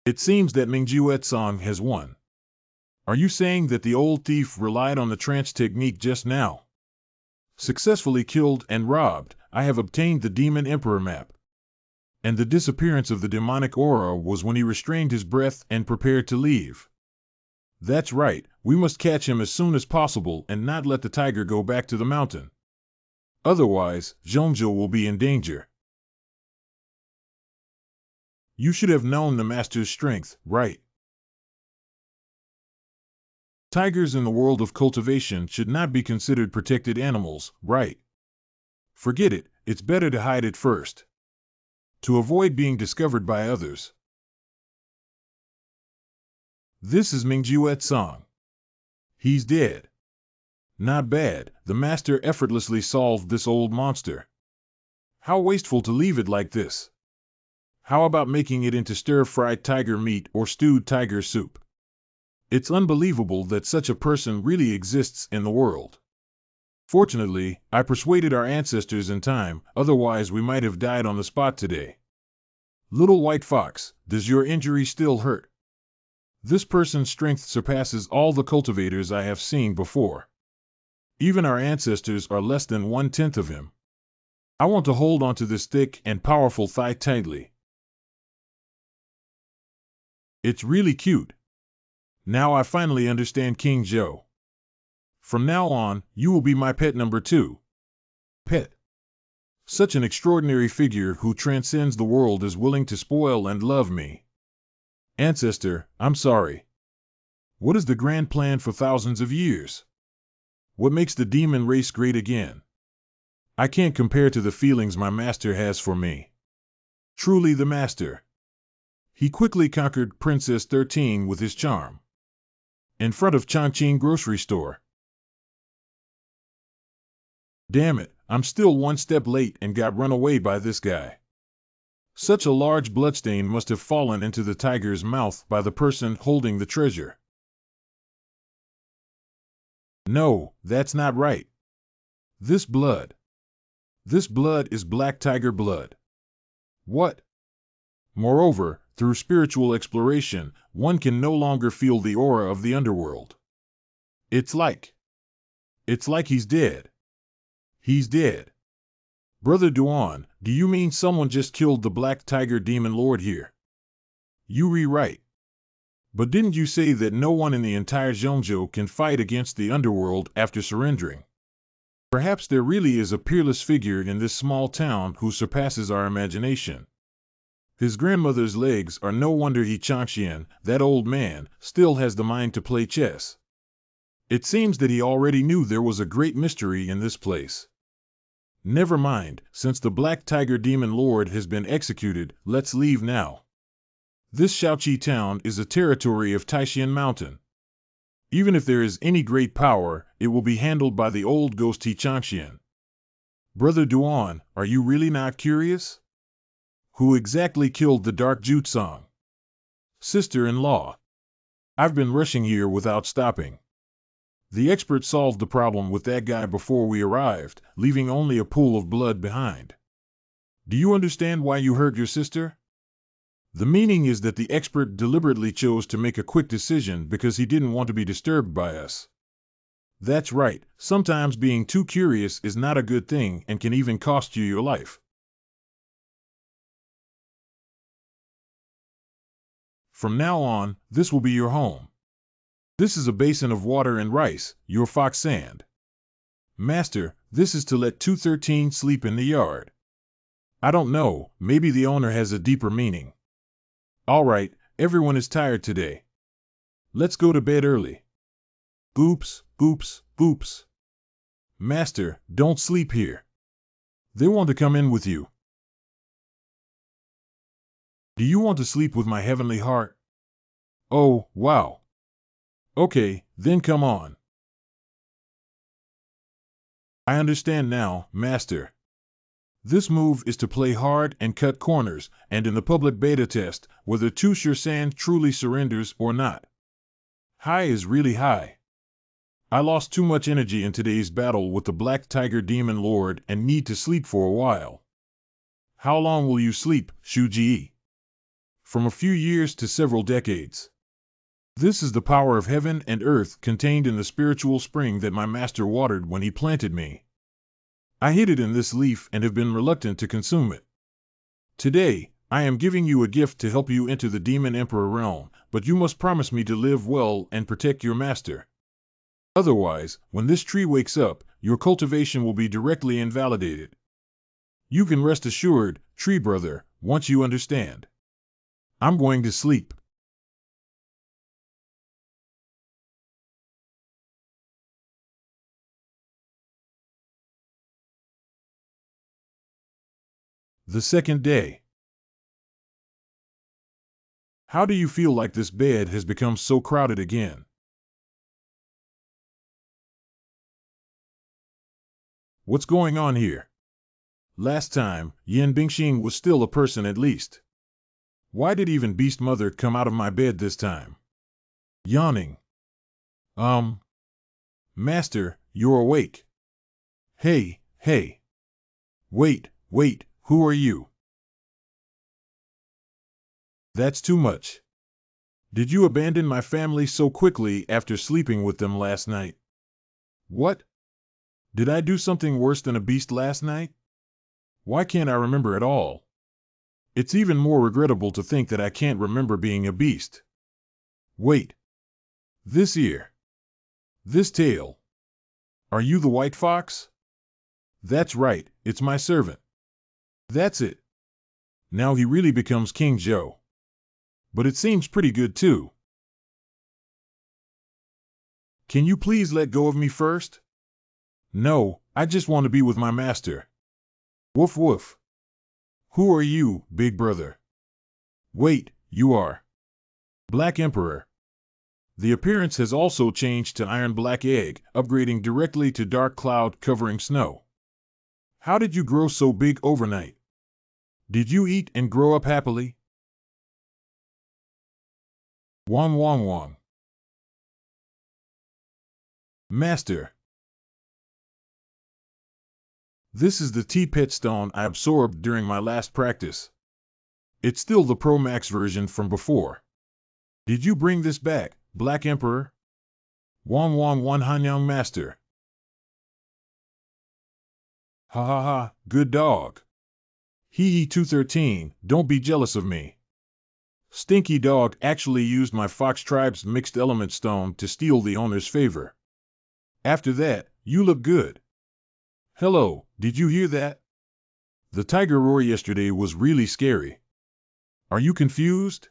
It seems that Mingjiuet Song has won. Are you saying that the old thief relied on the trance technique just now? Successfully killed and robbed, I have obtained the Demon Emperor map. And the disappearance of the demonic aura was when he restrained his breath and prepared to leave. That's right, we must catch him as soon as possible and not let the tiger go back to the mountain. Otherwise, Zhongzhou will be in danger. You should have known the master's strength, right? Tigers in the world of cultivation should not be considered protected animals, right? Forget it, it's better to hide it first, to avoid being discovered by others. This is Mingjuet's song. He's dead. Not bad, the master effortlessly solved this old monster. How wasteful to leave it like this. How about making it into stir-fried tiger meat or stewed tiger soup? It's unbelievable that such a person really exists in the world. Fortunately, I persuaded our ancestors in time, otherwise we might have died on the spot today. Little white fox, does your injury still hurt? This person's strength surpasses all the cultivators I have seen before. Even our ancestors are less than 1/10 of him. I want to hold onto this thick and powerful thigh tightly. It's really cute. Now I finally understand King Zhou. From now on, you will be my pet number 2. Pet. Such an extraordinary figure who transcends the world is willing to spoil and love me. Ancestor, I'm sorry. What is the grand plan for thousands of years? What makes the demon race great again? I can't compare to the feelings my master has for me. Truly the master. He quickly conquered Princess 13 with his charm. In front of Chongqing grocery store. Damn it, I'm still one step late and got run away by this guy. Such a large bloodstain must have fallen into the tiger's mouth by the person holding the treasure. No, that's not right. This blood is black tiger blood. What? Moreover, through spiritual exploration, one can no longer feel the aura of the underworld. It's like he's dead. He's dead. Brother Duan, do you mean someone just killed the black tiger demon lord here? You rewrite. But didn't you say that no one in the entire Zhongzhou can fight against the underworld after surrendering? Perhaps there really is a peerless figure in this small town who surpasses our imagination. His grandmother's legs are no wonder Chongqian, that old man, still has the mind to play chess. It seems that he already knew there was a great mystery in this place. Never mind, since the Black Tiger Demon Lord has been executed, let's leave now. This Shaoqi town is a territory of Taishan Mountain. Even if there is any great power, it will be handled by the old ghost Chongqian. Brother Duan, are you really not curious? Who exactly killed the Dark Jutsong? Sister-in-law. I've been rushing here without stopping. The expert solved the problem with that guy before we arrived, leaving only a pool of blood behind. Do you understand why you hurt your sister? The meaning is that the expert deliberately chose to make a quick decision because he didn't want to be disturbed by us. That's right, sometimes being too curious is not a good thing and can even cost you your life. From now on, this will be your home. This is a basin of water and rice, your fox sand. Master, this is to let 213 sleep in the yard. I don't know, maybe the owner has a deeper meaning. All right, everyone is tired today. Let's go to bed early. Oops, oops, oops. Master, don't sleep here. They want to come in with you. Do you want to sleep with my heavenly heart? Oh, wow. Okay, then come on. I understand now, Master. This move is to play hard and cut corners, and in the public beta test, whether Tu Shan truly surrenders or not. High is really high. I lost too much energy in today's battle with the Black Tiger Demon Lord and need to sleep for a while. How long will you sleep, Shu Ji? From a few years to several decades. This is the power of heaven and earth contained in the spiritual spring that my master watered when he planted me. I hid it in this leaf and have been reluctant to consume it. Today, I am giving you a gift to help you enter the Demon Emperor realm, but you must promise me to live well and protect your master. Otherwise, when this tree wakes up, your cultivation will be directly invalidated. You can rest assured, tree brother, once you understand. I'm going to sleep. The second day. How do you feel like this bed has become so crowded again? What's going on here? Last time, Yin Bingxing was still a person at least. Why did even Beast Mother come out of my bed this time? Yawning. Master, you're awake. Hey, hey. Wait, who are you? That's too much. Did you abandon my family so quickly after sleeping with them last night? What? Did I do something worse than a beast last night? Why can't I remember at all? It's even more regrettable to think that I can't remember being a beast. Wait. This ear. This tail. Are you the white fox? That's right, it's my servant. That's it. Now he really becomes King Joe. But it seems pretty good too. Can you please let go of me first? No, I just want to be with my master. Woof woof. Who are you, big brother? Wait, you are Black Emperor. The appearance has also changed to Iron Black Egg, upgrading directly to Dark Cloud covering snow. How did you grow so big overnight? Did you eat and grow up happily? Wong wong wong. Master. This is the T-Pet stone I absorbed during my last practice. It's still the Pro Max version from before. Did you bring this back, Black Emperor? Wong wong wan hanyang master. Ha ha ha, good dog. Hee 213, don't be jealous of me. Stinky Dog actually used my Fox Tribe's mixed element stone to steal the owner's favor. After that, you look good. Hello, did you hear that? The tiger roar yesterday was really scary. Are you confused?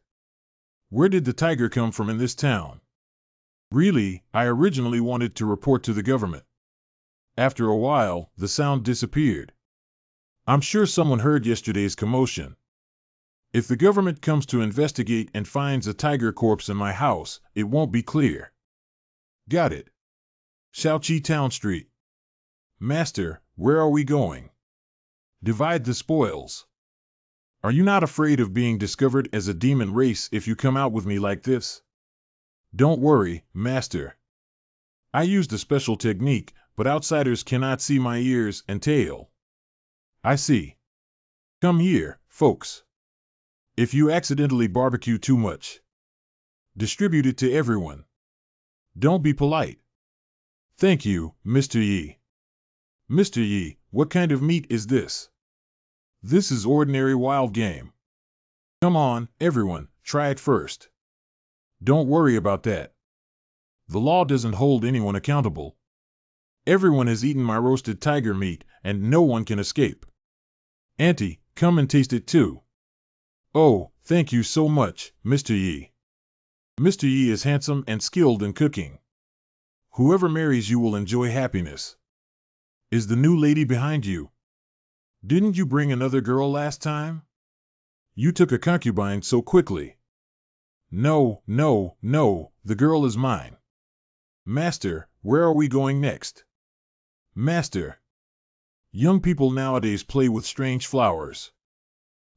Where did the tiger come from in this town? Really, I originally wanted to report to the government. After a while, the sound disappeared. I'm sure someone heard yesterday's commotion. If the government comes to investigate and finds a tiger corpse in my house, it won't be clear. Got it. Shaoqi Town Street. Master, where are we going? Divide the spoils. Are you not afraid of being discovered as a demon race if you come out with me like this? Don't worry, Master. I used a special technique, but outsiders cannot see my ears and tail. I see. Come here, folks. If you accidentally barbecue too much, distribute it to everyone. Don't be polite. Thank you, Mr. Yi. Mr. Yi, what kind of meat is this? This is ordinary wild game. Come on, everyone, try it first. Don't worry about that. The law doesn't hold anyone accountable. Everyone has eaten my roasted tiger meat, and no one can escape. Auntie, come and taste it too. Oh, thank you so much, Mr. Yi. Mr. Yi is handsome and skilled in cooking. Whoever marries you will enjoy happiness. Is the new lady behind you? Didn't you bring another girl last time? You took a concubine so quickly. No, the girl is mine. Master, where are we going next? Master. Young people nowadays play with strange flowers.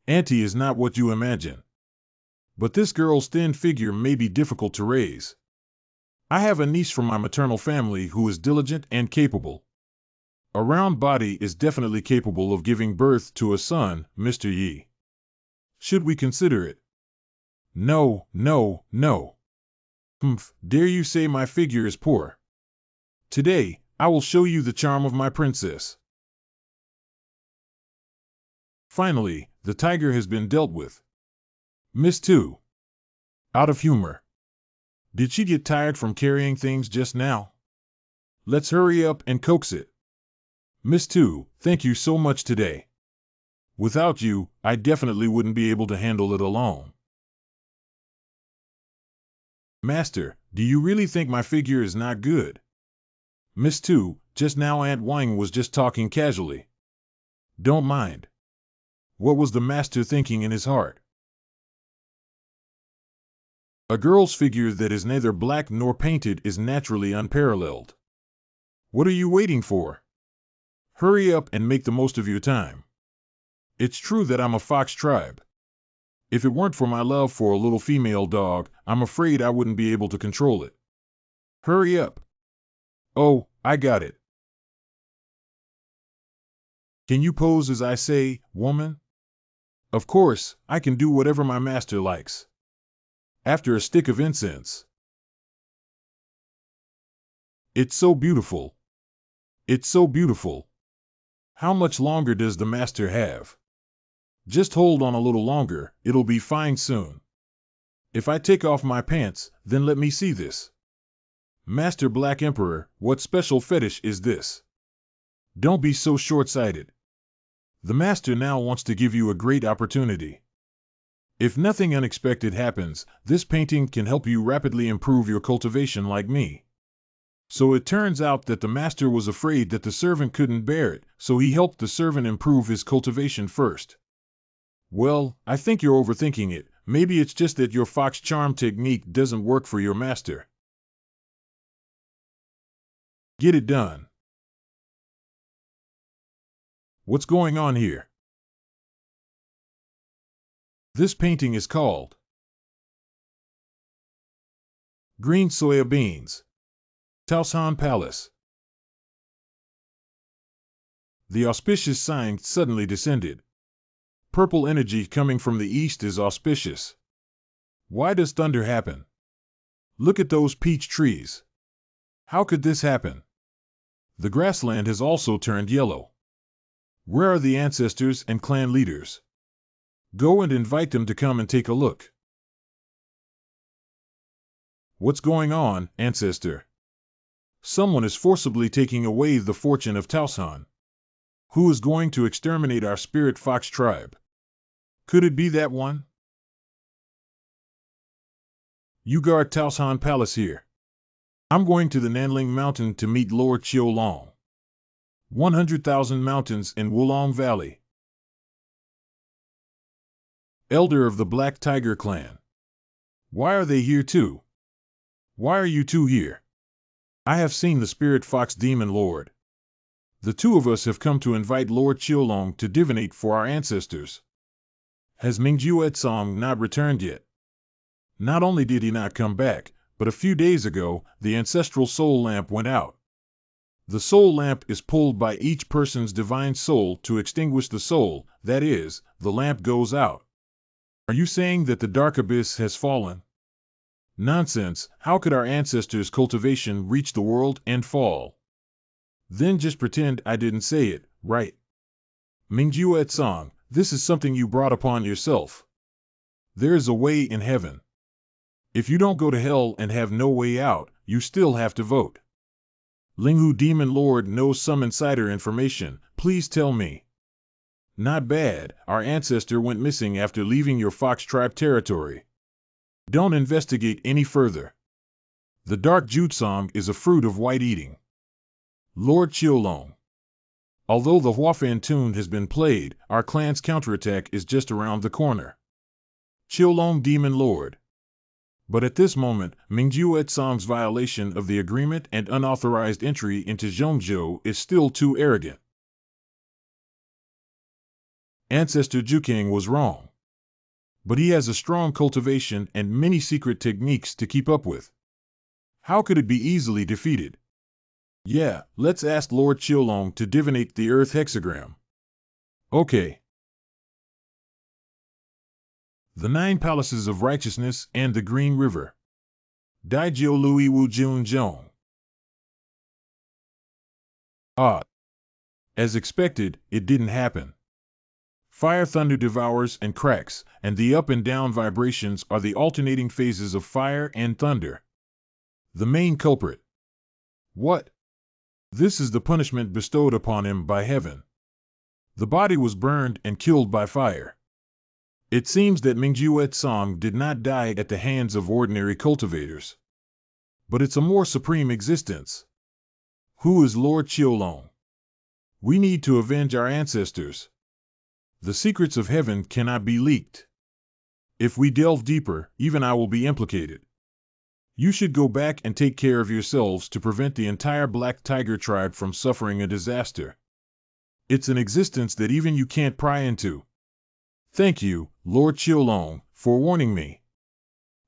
Auntie is not what you imagine. But this girl's thin figure may be difficult to raise. I have a niece from my maternal family who is diligent and capable. A round body is definitely capable of giving birth to a son, Mr. Yi. Should we consider it? No. Dare you say my figure is poor? Today, I will show you the charm of my princess. Finally, the tiger has been dealt with. Miss Two. Out of humor. Did she get tired from carrying things just now? Let's hurry up and coax it. Miss Two, thank you so much today. Without you, I definitely wouldn't be able to handle it alone. Master, do you really think my figure is not good? Miss Two, just now Aunt Wang was just talking casually. Don't mind. What was the master thinking in his heart? A girl's figure that is neither black nor painted is naturally unparalleled. What are you waiting for? Hurry up and make the most of your time. It's true that I'm a fox tribe. If it weren't for my love for a little female dog, I'm afraid I wouldn't be able to control it. Hurry up. Oh, I got it. Can you pose as I say, woman? Of course, I can do whatever my master likes. After a stick of incense. It's so beautiful. It's so beautiful. How much longer does the master have? Just hold on a little longer, it'll be fine soon. If I take off my pants, then let me see this. Master Black Emperor, what special fetish is this? Don't be so short-sighted. The master now wants to give you a great opportunity. If nothing unexpected happens, this painting can help you rapidly improve your cultivation like me. So it turns out that the master was afraid that the servant couldn't bear it, so he helped the servant improve his cultivation first. Well, I think you're overthinking it. Maybe it's just that your fox charm technique doesn't work for your master. Get it done. What's going on here? This painting is called Green Soya Beans. Taosan Palace. The auspicious sign suddenly descended. Purple energy coming from the east is auspicious. Why does thunder happen? Look at those peach trees. How could this happen? The grassland has also turned yellow. Where are the ancestors and clan leaders? Go and invite them to come and take a look. What's going on, ancestor? Someone is forcibly taking away the fortune of Taosan. Who is going to exterminate our spirit fox tribe? Could it be that one? You guard Taosan Palace here. I'm going to the Nanling Mountain to meet Lord Qiulong. 100,000 mountains in Wulong Valley. Elder of the Black Tiger Clan. Why are they here too? Why are you two here? I have seen the Spirit Fox Demon Lord. The two of us have come to invite Lord Qiulong to divinate for our ancestors. Has Mingju Song not returned yet? Not only did he not come back, but a few days ago, the ancestral soul lamp went out. The soul lamp is pulled by each person's divine soul to extinguish the soul, that is, the lamp goes out. Are you saying that the dark abyss has fallen? Nonsense, how could our ancestors' cultivation reach the world and fall? Then just pretend I didn't say it, right? Mingju Song, this is something you brought upon yourself. There is a way in heaven. If you don't go to hell and have no way out, you still have to vote. Linghu Demon Lord knows some insider information, please tell me. Not bad, our ancestor went missing after leaving your fox tribe territory. Don't investigate any further. The dark Jutsong is a fruit of white eating. Lord Qiulong. Although the Huafan tune has been played, our clan's counterattack is just around the corner. Qiulong Demon Lord. But at this moment, Mingju Song's violation of the agreement and unauthorized entry into Zhongzhou is still too arrogant. Ancestor Jukang was wrong. But he has a strong cultivation and many secret techniques to keep up with. How could it be easily defeated? Yeah, let's ask Lord Qiulong to divinate the Earth hexagram. Okay. The 9 Palaces of Righteousness and the Green River. Daijiu Lui Wu Jun Zhong. Ah. As expected, it didn't happen. Fire thunder devours and cracks, and the up and down vibrations are the alternating phases of fire and thunder. The main culprit. What? This is the punishment bestowed upon him by heaven. The body was burned and killed by fire. It seems that Manhwa Song did not die at the hands of ordinary cultivators. But it's a more supreme existence. Who is Lord Qiulong? We need to avenge our ancestors. The secrets of heaven cannot be leaked. If we delve deeper, even I will be implicated. You should go back and take care of yourselves to prevent the entire Black Tiger tribe from suffering a disaster. It's an existence that even you can't pry into. Thank you, Lord Qiulong, for warning me.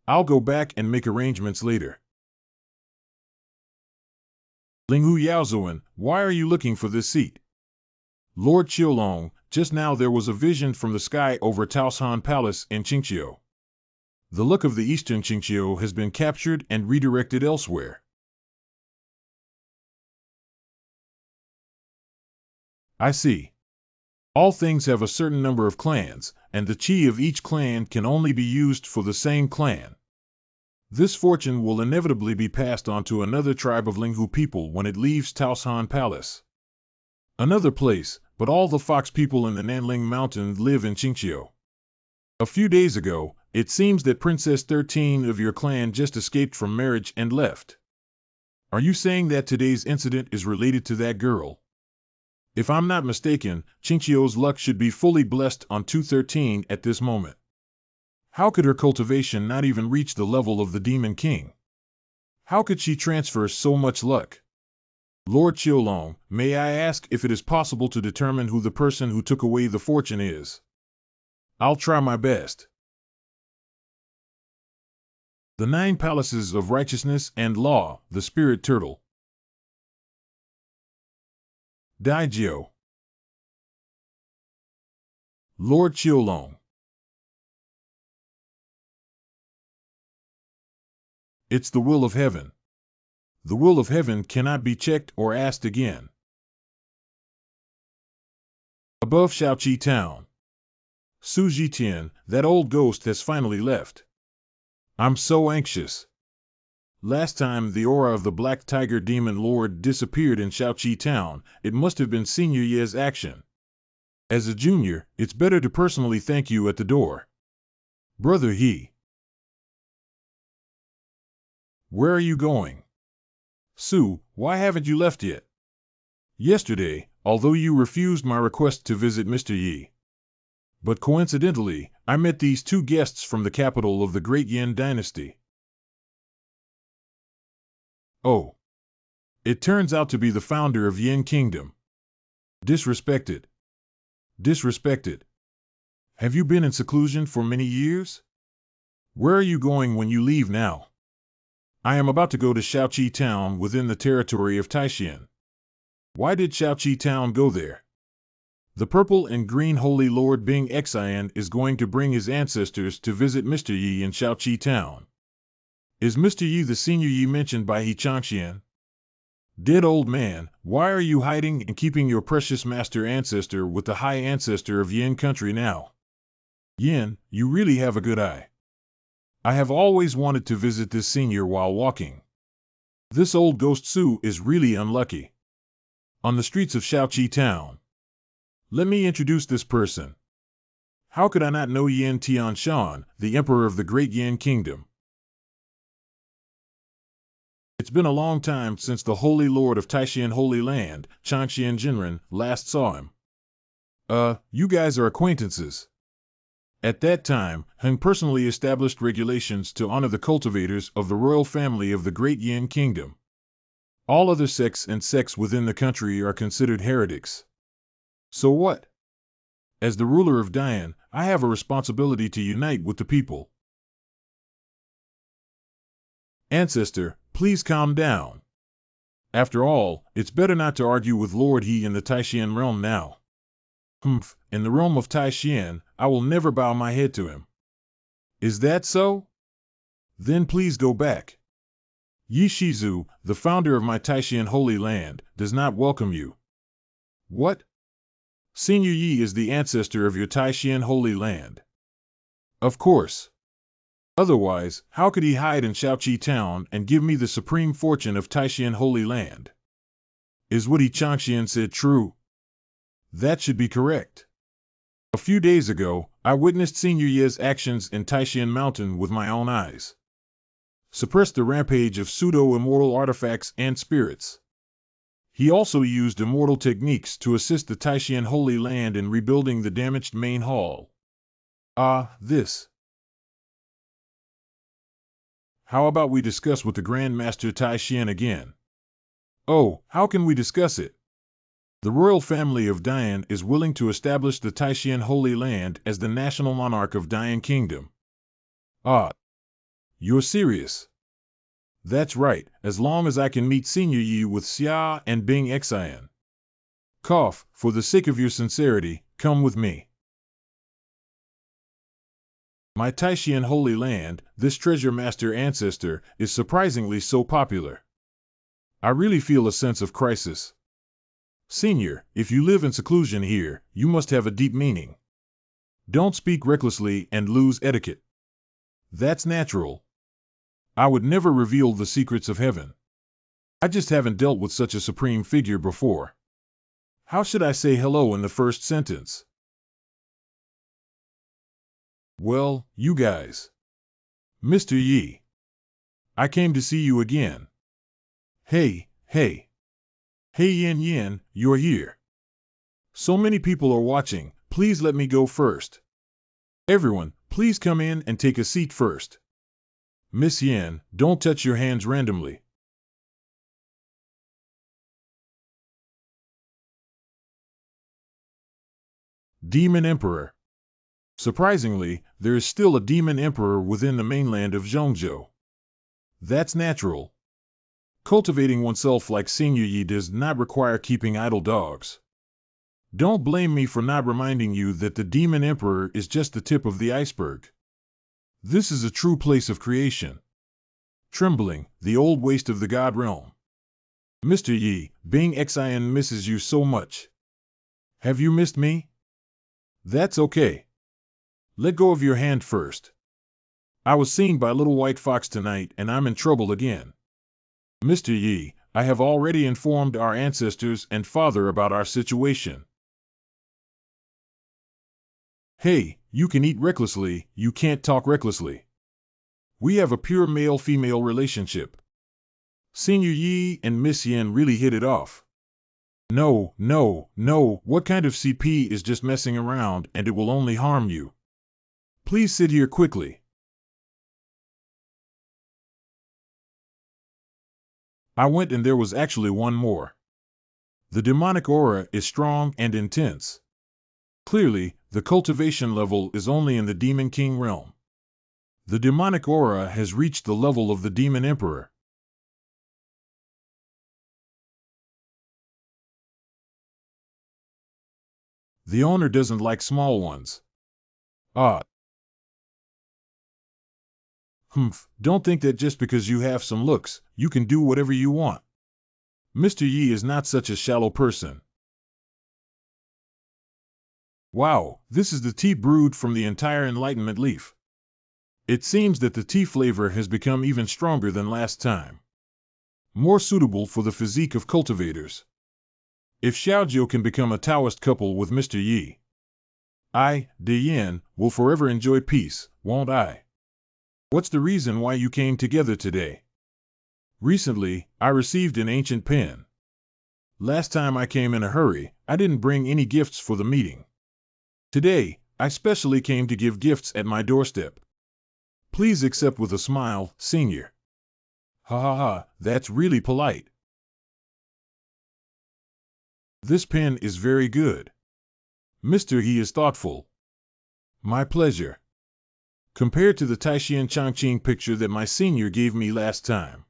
I'll go back and make arrangements later. Linghu Yaozuan, why are you looking for this seat? Lord Qiulong, just now there was a vision from the sky over Taosan Palace in Qingqiu. The look of the eastern Qingqiu has been captured and redirected elsewhere. I see. All things have a certain number of clans, and the qi of each clan can only be used for the same clan. This fortune will inevitably be passed on to another tribe of Linghu people when it leaves Taosan Palace. Another place, but all the fox people in the Nanling Mountain live in Qingqiu. A few days ago, it seems that Princess 13 of your clan just escaped from marriage and left. Are you saying that today's incident is related to that girl? If I'm not mistaken, Qingqiu's luck should be fully blessed on 213 at this moment. How could her cultivation not even reach the level of the Demon King? How could she transfer so much luck? Lord Qiulong, may I ask if it is possible to determine who the person who took away the fortune is? I'll try my best. The 9 Palaces of Righteousness and Law, the Spirit Turtle. Daijio. Lord Qiulong. It's the will of heaven. The will of heaven cannot be checked or asked again. Above Shaoqi Town. Su Jitian, that old ghost has finally left. I'm so anxious. Last time the aura of the Black Tiger Demon Lord disappeared in Shaoqi Town, it must have been Senior Ye's action. As a junior, it's better to personally thank you at the door. Brother He. Where are you going? Su, why haven't you left yet? Yesterday, although you refused my request to visit Mr. Yi. But coincidentally, I met these 2 guests from the capital of the Great Yin Dynasty. Oh. It turns out to be the founder of Yin Kingdom. Disrespected. Disrespected. Have you been in seclusion for many years? Where are you going when you leave now? I am about to go to Shaoqi Town within the territory of Taishan. Why did Shaoqi Town go there? The purple and green Holy Lord Bing Xian is going to bring his ancestors to visit Mr. Yi in Shaoqi Town. Is Mr. Yi the Senior Yi mentioned by He Changxian? Dead old man, why are you hiding and keeping your precious master ancestor with the high ancestor of Yin country now? Yin, you really have a good eye. I have always wanted to visit this senior while walking. This old ghost Su is really unlucky. On the streets of Shaoqi Town. Let me introduce this person. How could I not know Yin Tianshan, the emperor of the Great Yin Kingdom? It's been a long time since the Holy Lord of Taishan Holy Land, Changxian Jinren, last saw him. You guys are acquaintances. At that time, Heng personally established regulations to honor the cultivators of the royal family of the Great Yin Kingdom. All other sects and sects within the country are considered heretics. So what? As the ruler of Dian, I have a responsibility to unite with the people. Ancestor, please calm down. After all, it's better not to argue with Lord He in the Taishan realm now. Humph, in the realm of Taishan, I will never bow my head to him. Is that so? Then please go back. Yi Shizu, the founder of my Taishan Holy Land, does not welcome you. What? Senior Yi is the ancestor of your Taishan Holy Land. Of course. Otherwise, how could he hide in Shaoqi Town and give me the supreme fortune of Taishan Holy Land? Is what Yi Changxian said true? That should be correct. A few days ago, I witnessed Senior Ye's actions in Taishan Mountain with my own eyes. Suppressed the rampage of pseudo-immortal artifacts and spirits. He also used immortal techniques to assist the Taishan Holy Land in rebuilding the damaged main hall. This. How about we discuss with the Grand Master Taishan again? Oh, how can we discuss it? The royal family of Dian is willing to establish the Taishan Holy Land as the national monarch of Dian Kingdom. You're serious? That's right, as long as I can meet Senior Yi with Xia and Bing Xian. Cough, for the sake of your sincerity, come with me. My Taishan Holy Land, this treasure master ancestor, is surprisingly so popular. I really feel a sense of crisis. Senior, if you live in seclusion here, you must have a deep meaning. Don't speak recklessly and lose etiquette. That's natural. I would never reveal the secrets of heaven. I just haven't dealt with such a supreme figure before. How should I say hello in the first sentence? Well, you guys. Mr. Yi. I came to see you again. Hey. Hey Yin, you're here. So many people are watching, please let me go first. Everyone, please come in and take a seat first. Miss Yin, don't touch your hands randomly. Demon Emperor. Surprisingly, there is still a Demon Emperor within the mainland of Zhongzhou. That's natural. Cultivating oneself like Senior Yi does not require keeping idle dogs. Don't blame me for not reminding you that the Demon Emperor is just the tip of the iceberg. This is a true place of creation. Trembling, the old waste of the God realm. Mr. Yi, Bing Xian misses you so much. Have you missed me? That's okay. Let go of your hand first. I was seen by Little White Fox tonight and I'm in trouble again. Mr. Yi, I have already informed our ancestors and father about our situation. Hey, you can eat recklessly, you can't talk recklessly. We have a pure male-female relationship. Senior Yi and Miss Yin really hit it off. No, what kind of CP is just messing around and it will only harm you. Please sit here quickly. I went and there was actually one more. The demonic aura is strong and intense. Clearly, the cultivation level is only in the Demon King realm. The demonic aura has reached the level of the Demon Emperor. The owner doesn't like small ones. Don't think that just because you have some looks, you can do whatever you want. Mr. Yi is not such a shallow person. Wow, this is the tea brewed from the entire enlightenment leaf. It seems that the tea flavor has become even stronger than last time. More suitable for the physique of cultivators. If Xiaojiu can become a Taoist couple with Mr. Yi, I, De Yin, will forever enjoy peace, won't I? What's the reason why you came together today? Recently, I received an ancient pen. Last time I came in a hurry, I didn't bring any gifts for the meeting. Today, I specially came to give gifts at my doorstep. Please accept with a smile, Senior. That's really polite. This pen is very good. Mr. He is thoughtful. My pleasure. Compared to the Taishan Changqing picture that my senior gave me last time.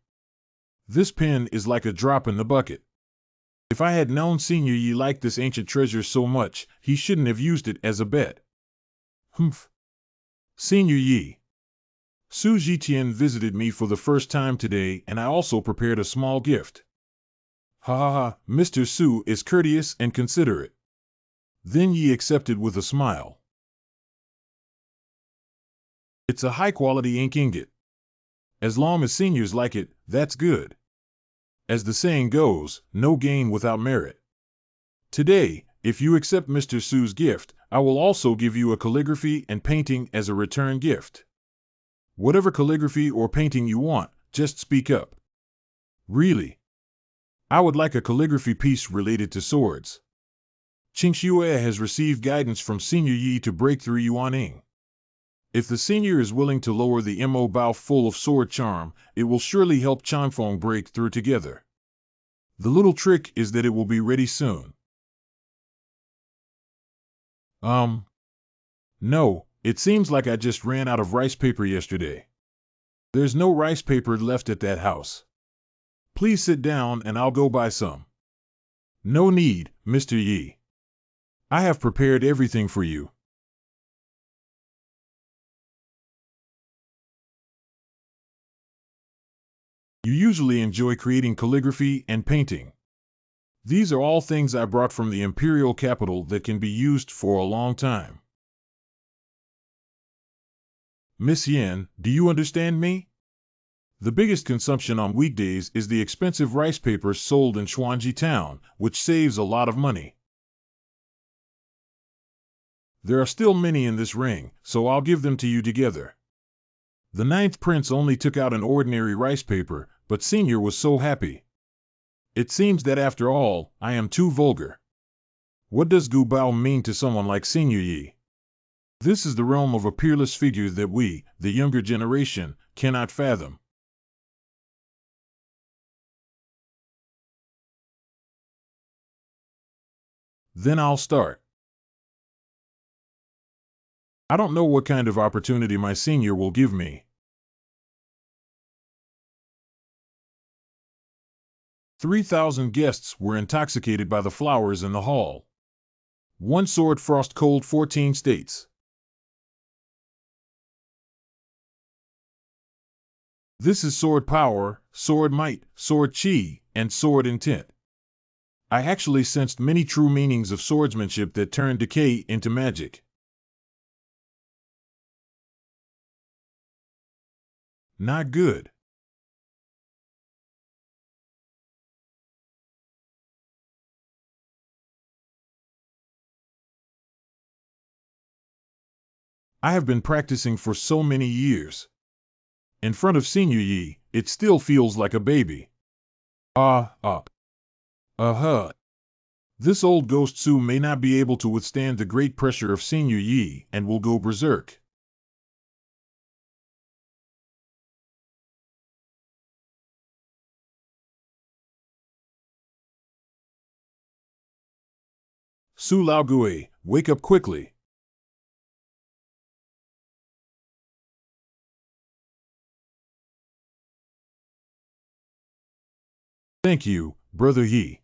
This pen is like a drop in the bucket. If I had known Senior Yi liked this ancient treasure so much, he shouldn't have used it as a bet. Senior Yi. Su Zhitian visited me for the first time today and I also prepared a small gift. Mr. Su is courteous and considerate. Then Yi accepted with a smile. It's a high-quality ink ingot. As long as seniors like it, that's good. As the saying goes, no gain without merit. Today, if you accept Mr. Su's gift, I will also give you a calligraphy and painting as a return gift. Whatever calligraphy or painting you want, just speak up. Really? I would like a calligraphy piece related to swords. Qingxue has received guidance from Senior Yi to break through Yuan Ying. If the senior is willing to lower the Mo Bao full of sword charm, it will surely help Changfeng break through together. The little trick is that it will be ready soon. No, it seems like I just ran out of rice paper yesterday. There's no rice paper left at that house. Please sit down and I'll go buy some. No need, Mr. Yi. I have prepared everything for you. You usually enjoy creating calligraphy and painting. These are all things I brought from the imperial capital that can be used for a long time. Miss Yen, do you understand me? The biggest consumption on weekdays is the expensive rice paper sold in Xuanji town, which saves a lot of money. There are still many in this ring, so I'll give them to you together. The 9th prince only took out an ordinary rice paper, but Senior was so happy. It seems that after all, I am too vulgar. What does Gu Bao mean to someone like Senior Yi? This is the realm of a peerless figure that we, the younger generation, cannot fathom. Then I'll start. I don't know what kind of opportunity my senior will give me. 3,000 guests were intoxicated by the flowers in the hall. One sword frost cold 14 states. This is sword power, sword might, sword chi, and sword intent. I actually sensed many true meanings of swordsmanship that turned decay into magic. Not good. I have been practicing for so many years. In front of Senior Yi, it still feels like a baby. Uh-huh. This old ghost Su may not be able to withstand the great pressure of Senior Yi and will go berserk. Su Laogui, wake up quickly. Thank you, Brother Yi.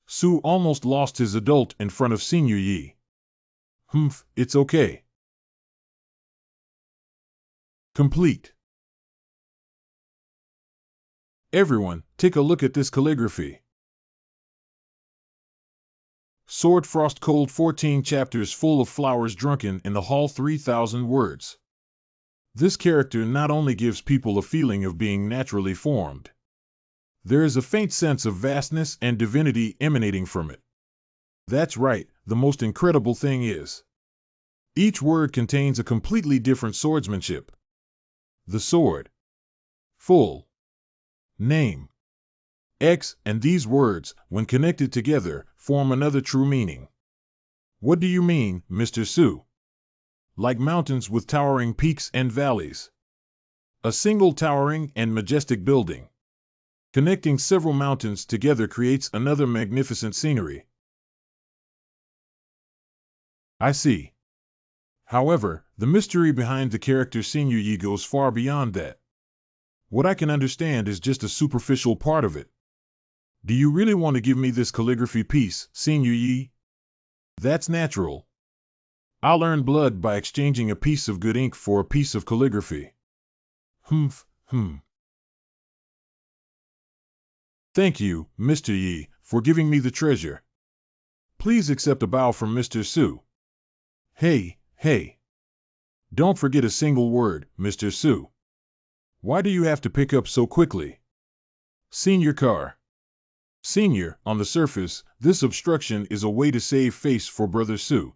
Su almost lost his adult in front of Senior Yi. Humph, it's okay. Complete. Everyone, take a look at this calligraphy. Sword Frost Cold 14 chapters full of flowers drunken in the hall 3,000 words. This character not only gives people a feeling of being naturally formed. There is a faint sense of vastness and divinity emanating from it. That's right, the most incredible thing is, each word contains a completely different swordsmanship. The sword, full, name, X, and these words, when connected together, form another true meaning. What do you mean, Mr. Su? Like mountains with towering peaks and valleys. A single towering and majestic building connecting several mountains together creates another magnificent scenery. I see. However, the mystery behind the character Senior Yi goes far beyond that. What I can understand is just a superficial part of it. Do you really want to give me this calligraphy piece, Senior Yi? That's natural. I'll earn blood by exchanging a piece of good ink for a piece of calligraphy. Humph. Thank you, Mr. Yi, for giving me the treasure. Please accept a bow from Mr. Su. Hey, hey. Don't forget a single word, Mr. Su. Why do you have to pick up so quickly? Senior car. Senior, on the surface, this obstruction is a way to save face for Brother Su.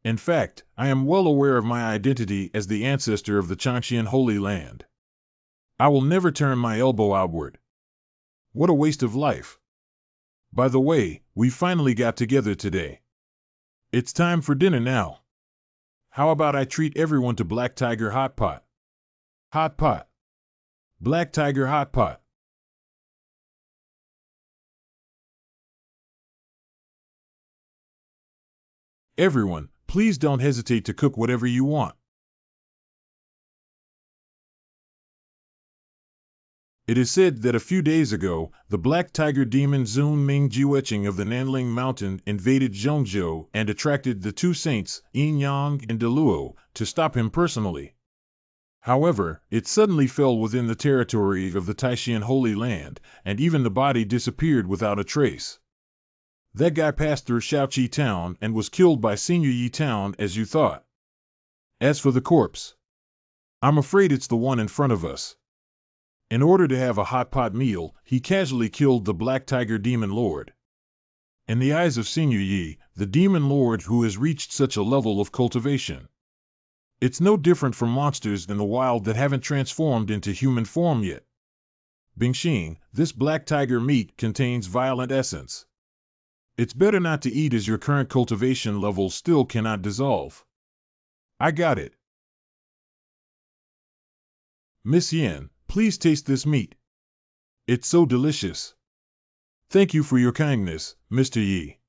In fact, I am well aware of my identity as the ancestor of the Changxian Holy Land. I will never turn my elbow outward. What a waste of life. By the way, we finally got together today. It's time for dinner now. How about I treat everyone to Black Tiger Hot Pot? Hot Pot. Black Tiger Hot Pot. Everyone, please don't hesitate to cook whatever you want. It is said that a few days ago, the Black Tiger demon Zun Ming Jiueching of the Nanling Mountain invaded Zhongzhou and attracted the two saints, Yin Yang and Deluo, to stop him personally. However, it suddenly fell within the territory of the Taishan Holy Land, and even the body disappeared without a trace. That guy passed through Shaoqi Town and was killed by Senior Yi Town as you thought. As for the corpse, I'm afraid it's the one in front of us. In order to have a hot pot meal, he casually killed the Black Tiger Demon Lord. In the eyes of Senior Yi, the Demon Lord who has reached such a level of cultivation. It's no different from monsters in the wild that haven't transformed into human form yet. Bingxing, this Black Tiger meat contains violent essence. It's better not to eat as your current cultivation level still cannot dissolve. I got it. Miss Yin, please taste this meat. It's so delicious. Thank you for your kindness, Mr. Yi.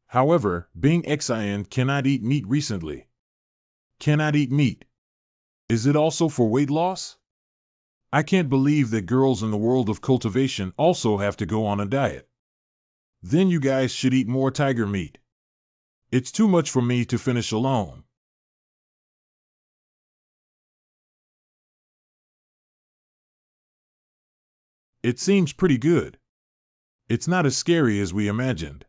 However, Bing Xian cannot eat meat recently. Cannot eat meat. Is it also for weight loss? I can't believe that girls in the world of cultivation also have to go on a diet. Then you guys should eat more tiger meat. It's too much for me to finish alone. It seems pretty good. It's not as scary as we imagined.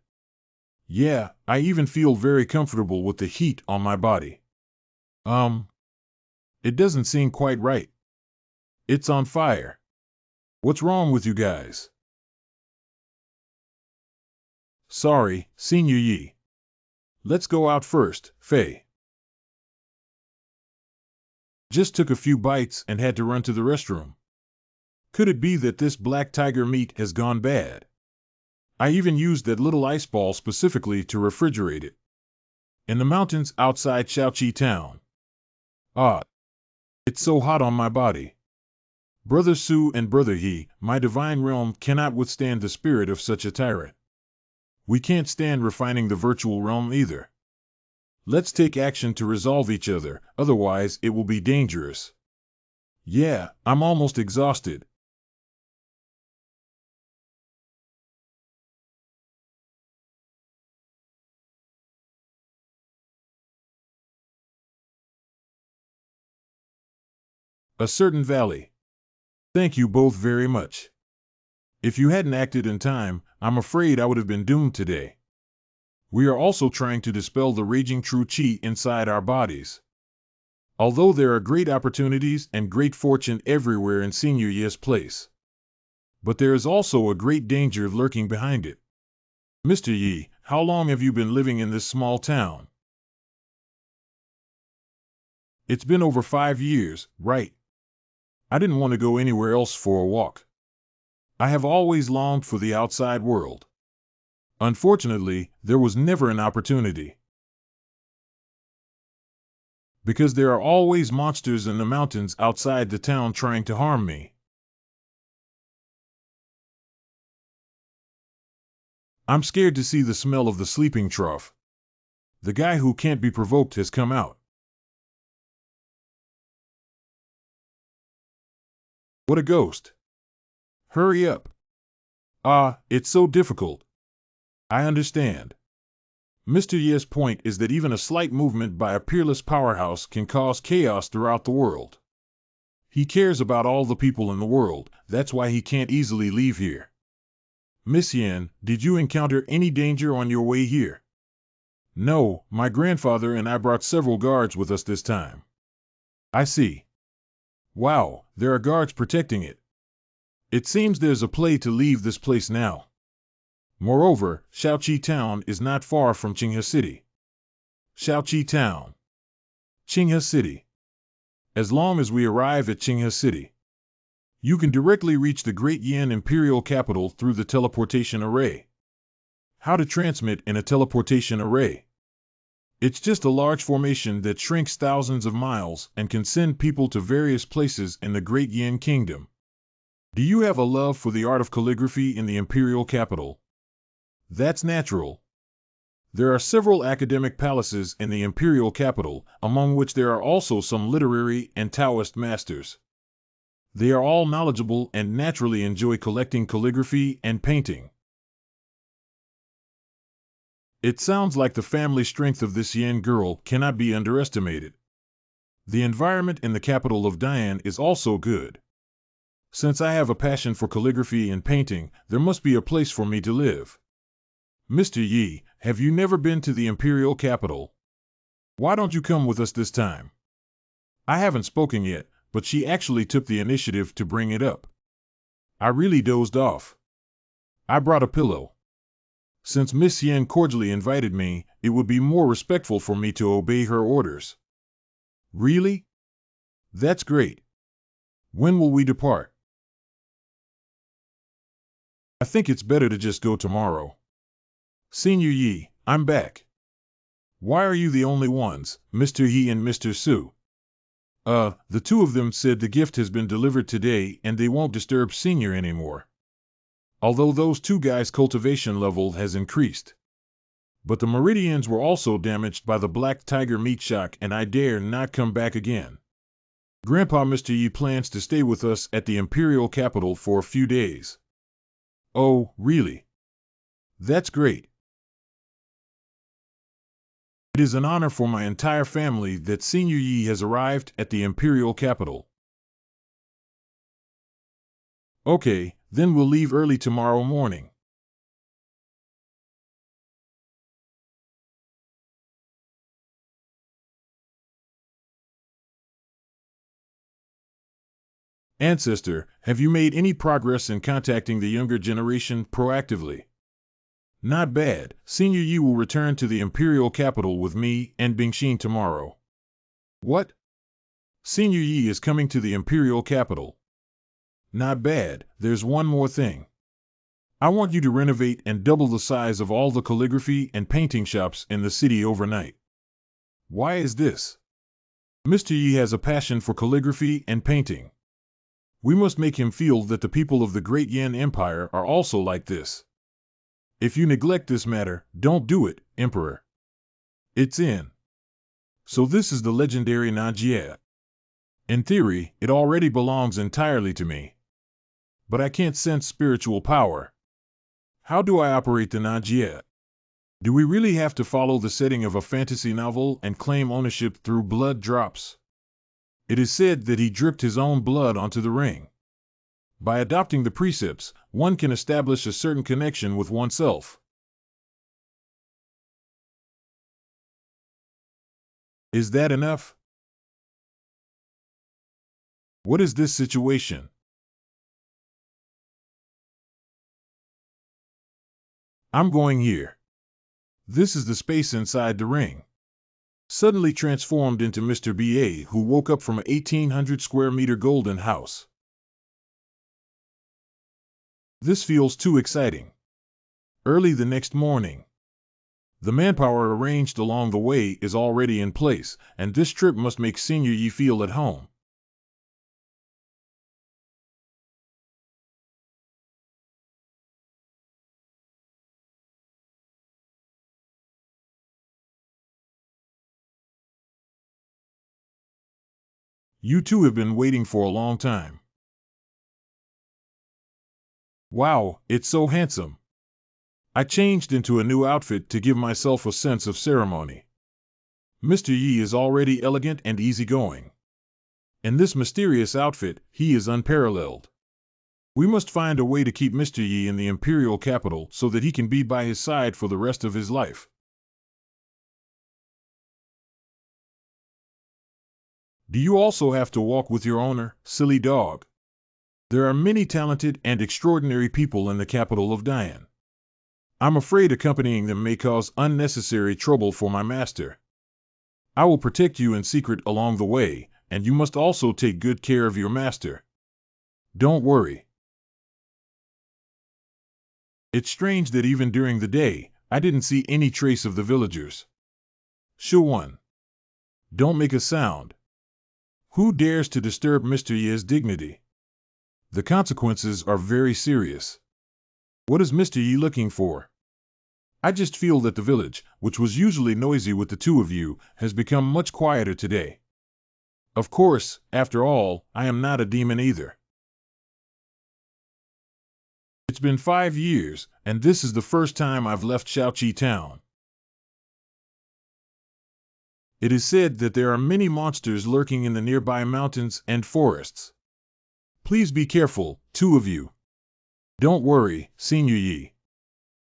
Yeah, I even feel very comfortable with the heat on my body. It doesn't seem quite right. It's on fire. What's wrong with you guys? Sorry, Senior Yi. Let's go out first, Fei. Just took a few bites and had to run to the restroom. Could it be that this Black Tiger meat has gone bad? I even used that little ice ball specifically to refrigerate it. In the mountains outside Shaoqi Town. Ah, it's so hot on my body. Brother Su and Brother He, my divine realm cannot withstand the spirit of such a tyrant. We can't stand refining the virtual realm either. Let's take action to resolve each other, otherwise it will be dangerous. Yeah, I'm almost exhausted. A certain valley. Thank you both very much. If you hadn't acted in time, I'm afraid I would have been doomed today. We are also trying to dispel the raging true qi inside our bodies. Although there are great opportunities and great fortune everywhere in Senior Yi's place. But there is also a great danger lurking behind it. Mr. Yi, how long have you been living in this small town? It's been over 5 years, right? I didn't want to go anywhere else for a walk. I have always longed for the outside world. Unfortunately, there was never an opportunity. Because there are always monsters in the mountains outside the town trying to harm me. I'm scared to see the smell of the sleeping trough. The guy who can't be provoked has come out. What a ghost. Hurry up. Ah, it's so difficult. I understand. Mr. Ye's point is that even a slight movement by a peerless powerhouse can cause chaos throughout the world. He cares about all the people in the world, that's why he can't easily leave here. Miss Yen, did you encounter any danger on your way here? No, my grandfather and I brought several guards with us this time. I see. Wow, there are guards protecting it. It seems there's a play to leave this place now. Moreover, Shaoqi Town is not far from Qinghe City. Shaoqi Town. Qinghe City. As long as we arrive at Qinghe City, you can directly reach the Great Yin Imperial Capital through the teleportation array. How to transmit in a teleportation array? It's just a large formation that shrinks thousands of miles and can send people to various places in the Great Yin Kingdom. Do you have a love for the art of calligraphy in the Imperial Capital? That's natural. There are several academic palaces in the Imperial Capital, among which there are also some literary and Taoist masters. They are all knowledgeable and naturally enjoy collecting calligraphy and painting. It sounds like the family strength of this Yen girl cannot be underestimated. The environment in the capital of Dian is also good. Since I have a passion for calligraphy and painting, there must be a place for me to live. Mr. Yi, have you never been to the Imperial Capital? Why don't you come with us this time? I haven't spoken yet, but she actually took the initiative to bring it up. I really dozed off. I brought a pillow. Since Miss Yen cordially invited me, it would be more respectful for me to obey her orders. Really? That's great. When will we depart? I think it's better to just go tomorrow. Senior Yi, I'm back. Why are you the only ones, Mr. Yi and Mr. Su? The two of them said the gift has been delivered today and they won't disturb Senior anymore. Although those two guys' cultivation level has increased. But the meridians were also damaged by the black tiger meat shock and I dare not come back again. Grandpa Mr. Yi plans to stay with us at the Imperial Capital for a few days. Oh, really? That's great. It is an honor for my entire family that Senior Yi has arrived at the Imperial Capital. Okay, then we'll leave early tomorrow morning. Ancestor, have you made any progress in contacting the younger generation proactively? Not bad. Senior Yi will return to the Imperial Capital with me and Bingxin tomorrow. What? Senior Yi is coming to the Imperial Capital. Not bad. There's one more thing. I want you to renovate and double the size of all the calligraphy and painting shops in the city overnight. Why is this? Mr. Yi has a passion for calligraphy and painting. We must make him feel that the people of the Great Yin Empire are also like this. If you neglect this matter, don't do it, Emperor. It's in. So this is the legendary Manhwa. In theory, it already belongs entirely to me. But I can't sense spiritual power. How do I operate the Manhwa? Do we really have to follow the setting of a fantasy novel and claim ownership through blood drops? It is said that he dripped his own blood onto the ring. By adopting the precepts, one can establish a certain connection with oneself. Is that enough? What is this situation? I'm going here. This is the space inside the ring. Suddenly transformed into Mr. B.A., who woke up from a 1,800 square meter golden house. This feels too exciting. Early the next morning. The manpower arranged along the way is already in place, and this trip must make Senior Yi feel at home. You two have been waiting for a long time. Wow, it's so handsome. I changed into a new outfit to give myself a sense of ceremony. Mr. Yi is already elegant and easygoing. In this mysterious outfit, he is unparalleled. We must find a way to keep Mr. Yi in the imperial capital so that he can be by his side for the rest of his life. Do you also have to walk with your owner, silly dog? There are many talented and extraordinary people in the capital of Dian. I'm afraid accompanying them may cause unnecessary trouble for my master. I will protect you in secret along the way, and you must also take good care of your master. Don't worry. It's strange that even during the day, I didn't see any trace of the villagers. Shu-1. Don't make a sound. Who dares to disturb Mr. Ye's dignity? The consequences are very serious. What is Mr. Yi looking for? I just feel that the village, which was usually noisy with the two of you, has become much quieter today. Of course, after all, I am not a demon either. It's been 5 years, and this is the first time I've left Shaoqi town. It is said that there are many monsters lurking in the nearby mountains and forests. Please be careful, two of you. Don't worry, Senior Yi.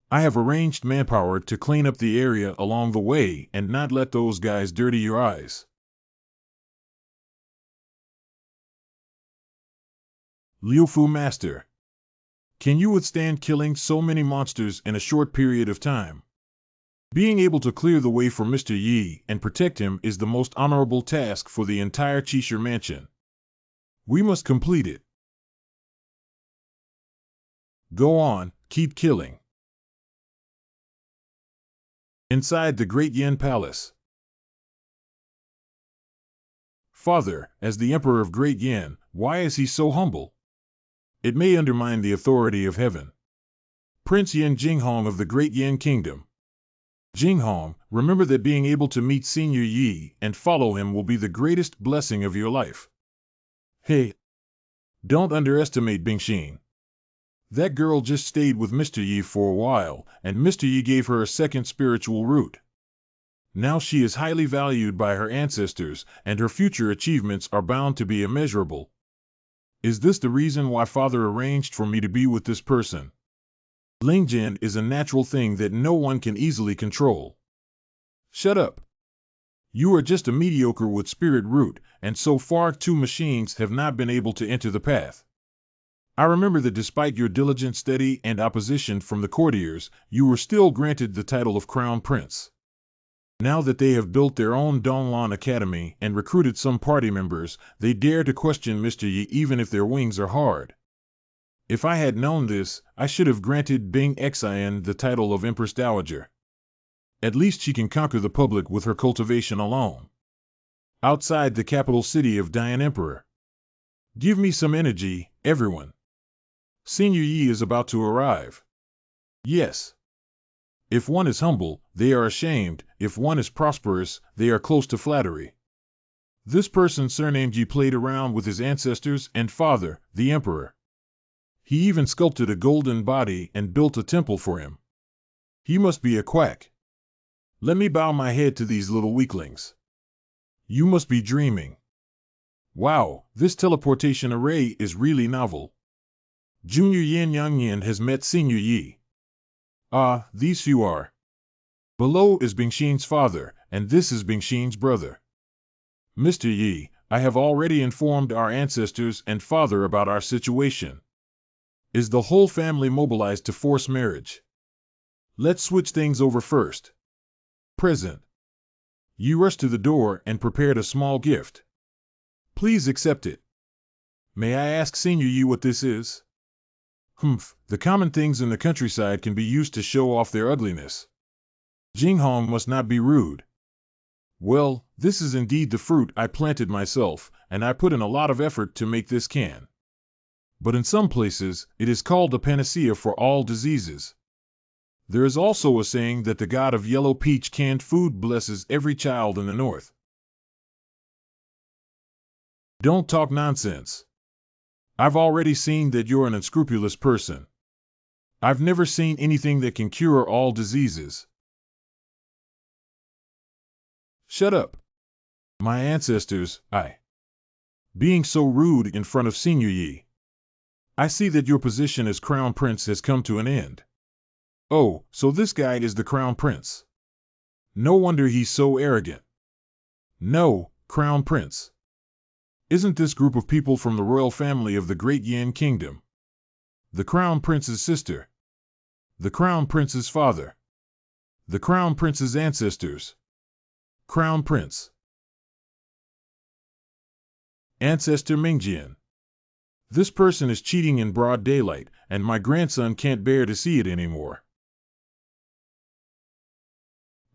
I have arranged manpower to clean up the area along the way and not let those guys dirty your eyes. Liu Fu Master. Can you withstand killing so many monsters in a short period of time? Being able to clear the way for Mr. Yi and protect him is the most honorable task for the entire Qixia mansion. We must complete it. Go on, keep killing. Inside the Great Yin Palace. Father, as the Emperor of Great Yin, why is he so humble? It may undermine the authority of heaven. Prince Yin Jinghong of the Great Yin Kingdom. Jinghong, remember that being able to meet Senior Yi and follow him will be the greatest blessing of your life. Hey, don't underestimate Bingxin. That girl just stayed with Mr. Yi for a while, and Mr. Yi gave her a second spiritual root. Now she is highly valued by her ancestors, and her future achievements are bound to be immeasurable. Is this the reason why Father arranged for me to be with this person? Lingjin is a natural thing that no one can easily control. Shut up. You are just a mediocre with spirit root, and so far 2 machines have not been able to enter the path. I remember that despite your diligent study and opposition from the courtiers, you were still granted the title of Crown Prince. Now that they have built their own Donglan Academy and recruited some party members, they dare to question Mr. Yi even if their wings are hard. If I had known this, I should have granted Bing Xian the title of Empress Dowager. At least she can conquer the public with her cultivation alone. Outside the capital city of Dian Emperor. Give me some energy, everyone. Senior Yi is about to arrive. Yes. If one is humble, they are ashamed. If one is prosperous, they are close to flattery. This person surnamed Yi played around with his ancestors and father, the emperor. He even sculpted a golden body and built a temple for him. He must be a quack. Let me bow my head to these little weaklings. You must be dreaming. Wow, this teleportation array is really novel. Junior Yin Yang Yin has met Senior Yi. Ah, these few are. Below is Bingxin's father, and this is Bingxin's brother. Mr. Yi, I have already informed our ancestors and father about our situation. Is the whole family mobilized to force marriage? Let's switch things over first. Present. You rushed to the door and prepared a small gift. Please accept it. May I ask Senior Yi what this is? Humph, the common things in the countryside can be used to show off their ugliness. Jinghong must not be rude. Well, this is indeed the fruit I planted myself, and I put in a lot of effort to make this can. But in some places, it is called a panacea for all diseases. There is also a saying that the god of yellow peach canned food blesses every child in the north. Don't talk nonsense. I've already seen that you're an unscrupulous person. I've never seen anything that can cure all diseases. Shut up. My ancestors, being so rude in front of Senior Yi. I see that your position as Crown Prince has come to an end. Oh, so this guy is the Crown Prince. No wonder he's so arrogant. No, Crown Prince. Isn't this group of people from the royal family of the Great Yin Kingdom? The Crown Prince's sister. The Crown Prince's father. The Crown Prince's ancestors. Crown Prince. Ancestor Mingjian. This person is cheating in broad daylight, and my grandson can't bear to see it anymore.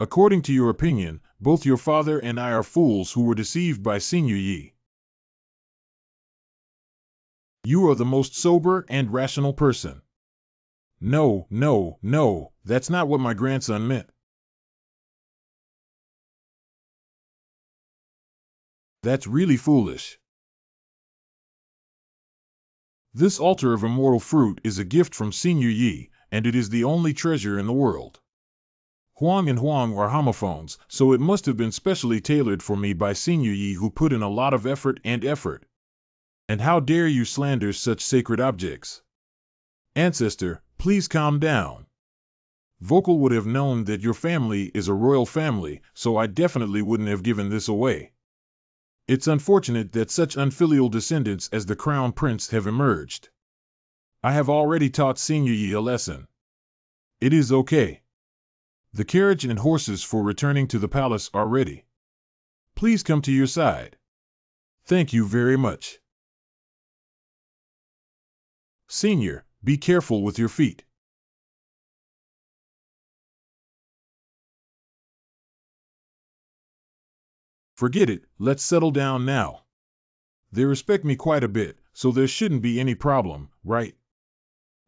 According to your opinion, both your father and I are fools who were deceived by Senior Yi. You are the most sober and rational person. No, no, no, that's not what my grandson meant. That's really foolish. This altar of immortal fruit is a gift from Senior Yi, and it is the only treasure in the world. Huang and Huang are homophones, so it must have been specially tailored for me by Senior Yi, who put in a lot of effort. And how dare you slander such sacred objects? Ancestor, please calm down. Vocal would have known that your family is a royal family, so I definitely wouldn't have given this away. It's unfortunate that such unfilial descendants as the Crown Prince have emerged. I have already taught Senior Yi a lesson. It is okay. The carriage and horses for returning to the palace are ready. Please come to your side. Thank you very much. Senior, be careful with your feet. Forget it, let's settle down now. They respect me quite a bit, so there shouldn't be any problem, right?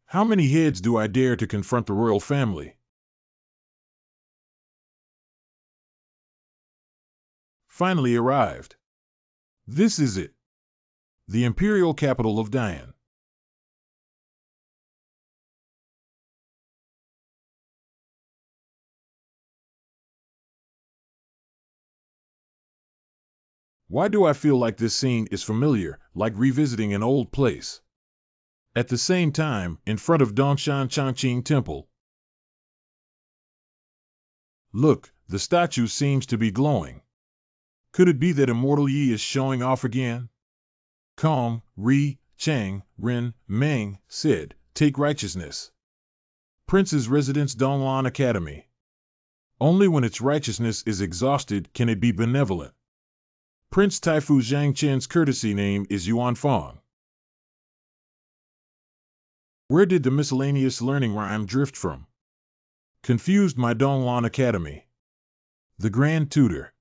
How many heads do I dare to confront the royal family? Finally arrived. This is it. The imperial capital of Dian. Why do I feel like this scene is familiar, like revisiting an old place? At the same time, in front of Dongshan Changqing Temple. Look, the statue seems to be glowing. Could it be that Immortal Yi is showing off again? Kong, Ri, Chang, Ren, Meng said, take righteousness. Prince's residence Donglan Academy. Only when its righteousness is exhausted can it be benevolent. Prince Taifu Zhangchen's courtesy name is Yuan Fong. Where did the miscellaneous learning rhyme drift from? Confused my Donglan Academy. The Grand Tutor.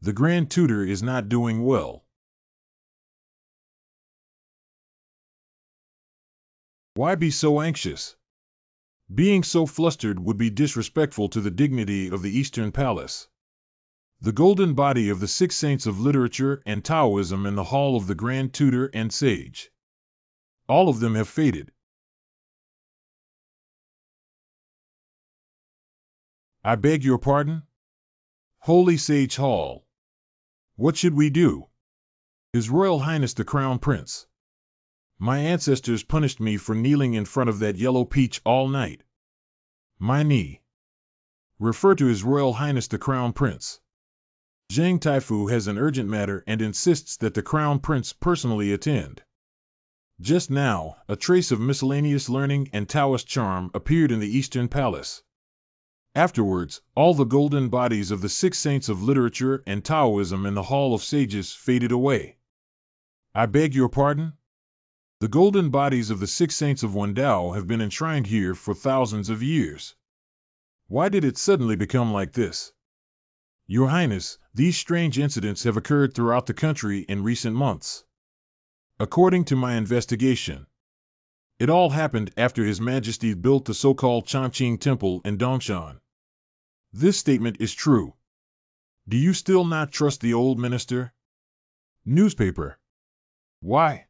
The Grand Tutor is not doing well. Why be so anxious? Being so flustered would be disrespectful to the dignity of the Eastern Palace. The golden body of the 6 saints of literature and Taoism in the hall of the Grand Tutor and Sage. All of them have faded. I beg your pardon? Holy Sage Hall. What should we do? His Royal Highness the Crown Prince. My ancestors punished me for kneeling in front of that yellow peach all night. My knee. Refer to His Royal Highness the Crown Prince. Zhang Taifu has an urgent matter and insists that the Crown Prince personally attend. Just now, a trace of miscellaneous learning and Taoist charm appeared in the Eastern Palace. Afterwards, all the golden bodies of the 6 saints of literature and Taoism in the Hall of Sages faded away. I beg your pardon? The golden bodies of the 6 saints of Wendao have been enshrined here for thousands of years. Why did it suddenly become like this? Your Highness, these strange incidents have occurred throughout the country in recent months. According to my investigation, it all happened after His Majesty built the so-called Changqing Temple in Dongshan. This statement is true. Do you still not trust the old minister? Newspaper. Why?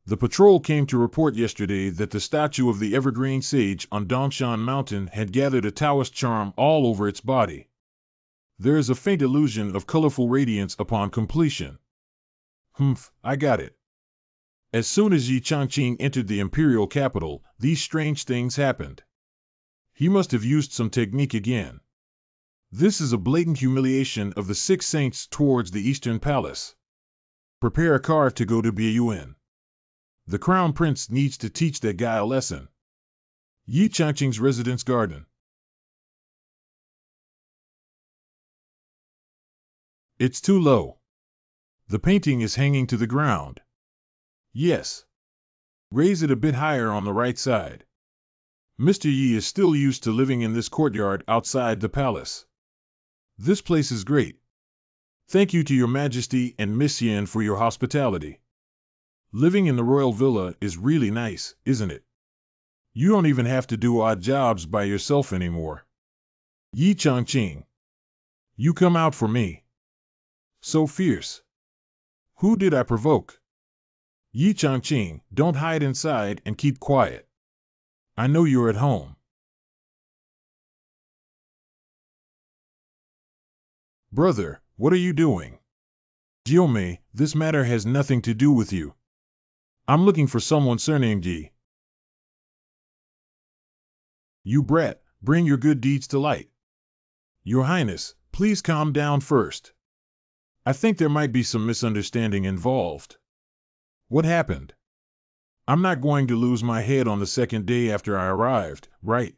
The patrol came to report yesterday that the statue of the Evergreen Sage on Dongshan Mountain had gathered a Taoist charm all over its body. There is a faint illusion of colorful radiance upon completion. I got it. As soon as Yi Changqing entered the imperial capital, these strange things happened. He must have used some technique again. This is a blatant humiliation of the six saints towards the Eastern Palace. Prepare a car to go to Biyuan. The Crown Prince needs to teach that guy a lesson. Yi Changqing's residence garden. It's too low. The painting is hanging to the ground. Yes. Raise it a bit higher on the right side. Mr. Yi is still used to living in this courtyard outside the palace. This place is great. Thank you to Your Majesty and Miss Yen for your hospitality. Living in the royal villa is really nice, isn't it? You don't even have to do odd jobs by yourself anymore. Yi Changqing. You come out for me. So fierce. Who did I provoke? Yi Changqing, don't hide inside and keep quiet. I know you're at home. Brother, what are you doing? Jiomei, this matter has nothing to do with you. I'm looking for someone surnamed Yi. You brat, bring your good deeds to light. Your Highness, please calm down first. I think there might be some misunderstanding involved. What happened? I'm not going to lose my head on the second day after I arrived, right?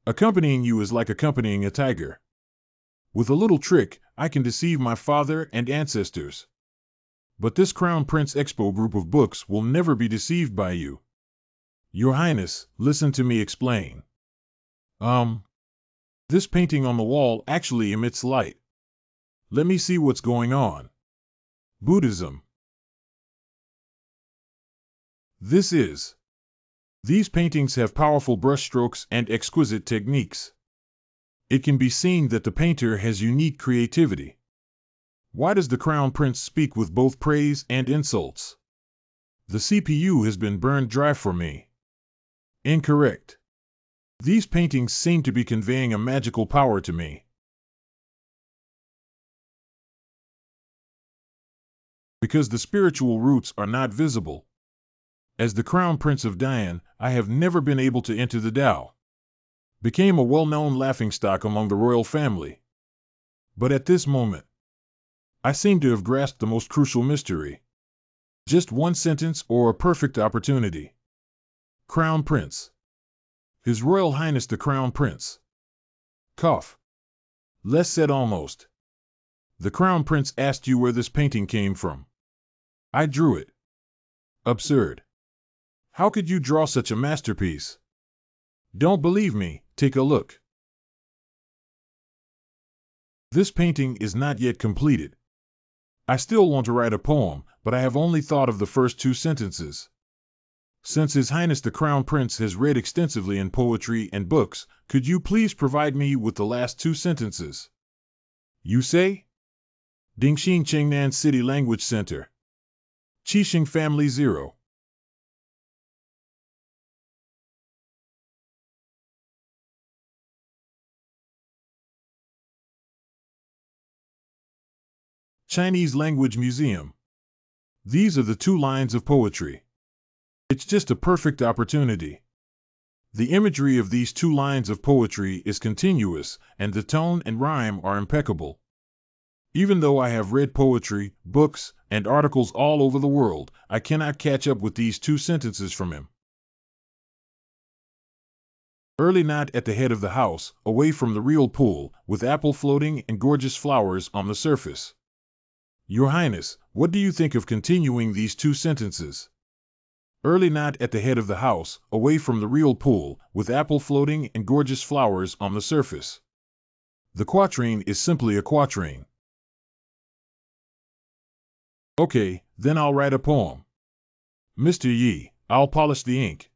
Accompanying you is like accompanying a tiger. With a little trick, I can deceive my father and ancestors. But this Crown Prince Expo group of books will never be deceived by you. Your Highness, listen to me explain. This painting on the wall actually emits light. Let me see what's going on. Buddhism. These paintings have powerful brushstrokes and exquisite techniques. It can be seen that the painter has unique creativity. Why does the Crown Prince speak with both praise and insults? The CPU has been burned dry for me. Incorrect. These paintings seem to be conveying a magical power to me. Because the spiritual roots are not visible. As the Crown Prince of Dian, I have never been able to enter the Tao. Became a well-known laughingstock among the royal family. But at this moment, I seem to have grasped the most crucial mystery. Just one sentence or a perfect opportunity. Crown Prince. His Royal Highness the Crown Prince. Cough. Less said almost. The Crown Prince asked you where this painting came from. I drew it. Absurd. How could you draw such a masterpiece? Don't believe me, take a look. This painting is not yet completed. I still want to write a poem, but I have only thought of the first two sentences. Since His Highness the Crown Prince has read extensively in poetry and books, could you please provide me with the last two sentences? You say? Dingxing Chengnan City Language Center. Qixing Family 0. Chinese Language Museum. These are the two lines of poetry. It's just a perfect opportunity. The imagery of these two lines of poetry is continuous, and the tone and rhyme are impeccable. Even though I have read poetry, books, and articles all over the world, I cannot catch up with these two sentences from him. Early night at the head of the house, away from the real pool, with apple floating and gorgeous flowers on the surface. Your Highness, what do you think of continuing these two sentences? Early night at the head of the house, away from the real pool, with apple floating and gorgeous flowers on the surface. The quatrain is simply a quatrain. Okay, then I'll write a poem. Mr. Yi, I'll polish the ink.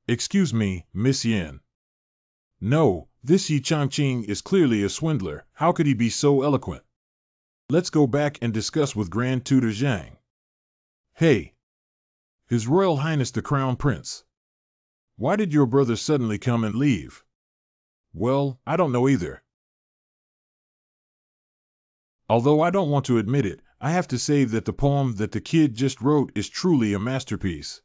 Excuse me, Miss Yen. No, this Yi Changqing is clearly a swindler. How could he be so eloquent? Let's go back and discuss with Grand Tutor Zhang. Hey! His Royal Highness the Crown Prince. Why did your brother suddenly come and leave? Well, I don't know either. Although I don't want to admit it, I have to say that the poem that the kid just wrote is truly a masterpiece.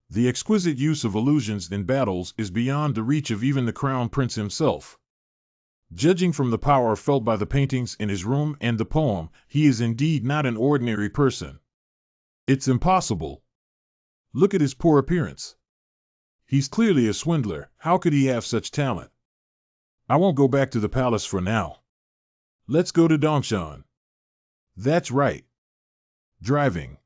The exquisite use of allusions in battles is beyond the reach of even the Crown Prince himself. Judging from the power felt by the paintings in his room and the poem, he is indeed not an ordinary person. It's impossible. Look at his poor appearance. He's clearly a swindler. How could he have such talent? I won't go back to the palace for now. Let's go to Dongshan. That's right. Driving.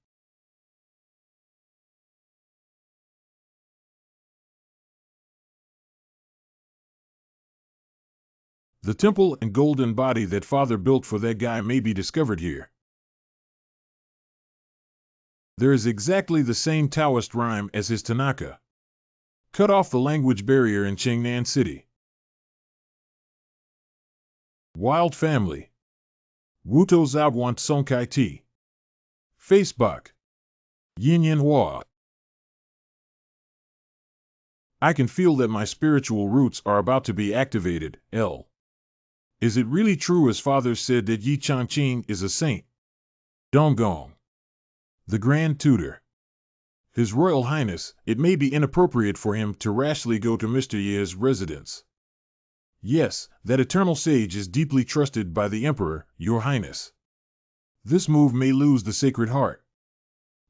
The temple and golden body that father built for that guy may be discovered here. There is exactly the same Taoist rhyme as his Tanaka. Cut off the language barrier in Chengnan City. Wild Family. Wuto Zaoguan Song Kai Ti. Facebook. Yin Yin Hua. I can feel that my spiritual roots are about to be activated. L. Is it really true as father said that Yi Changqing is a saint? Donggong. The Grand Tutor. His Royal Highness, it may be inappropriate for him to rashly go to Mr. Ye's residence. Yes, that eternal sage is deeply trusted by the Emperor, Your Highness. This move may lose the Sacred Heart.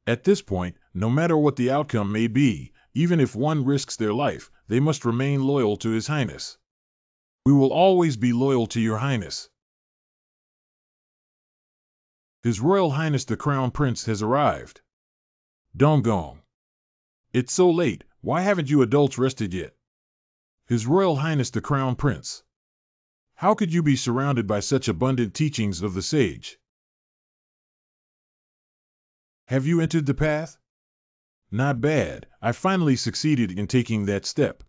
At this point, no matter what the outcome may be, even if one risks their life, they must remain loyal to His Highness. We will always be loyal to Your Highness. His Royal Highness the Crown Prince has arrived. Donggong. It's so late, why haven't you adults rested yet? His Royal Highness the Crown Prince. How could you be surrounded by such abundant teachings of the sage? Have you entered the path? Not bad, I finally succeeded in taking that step.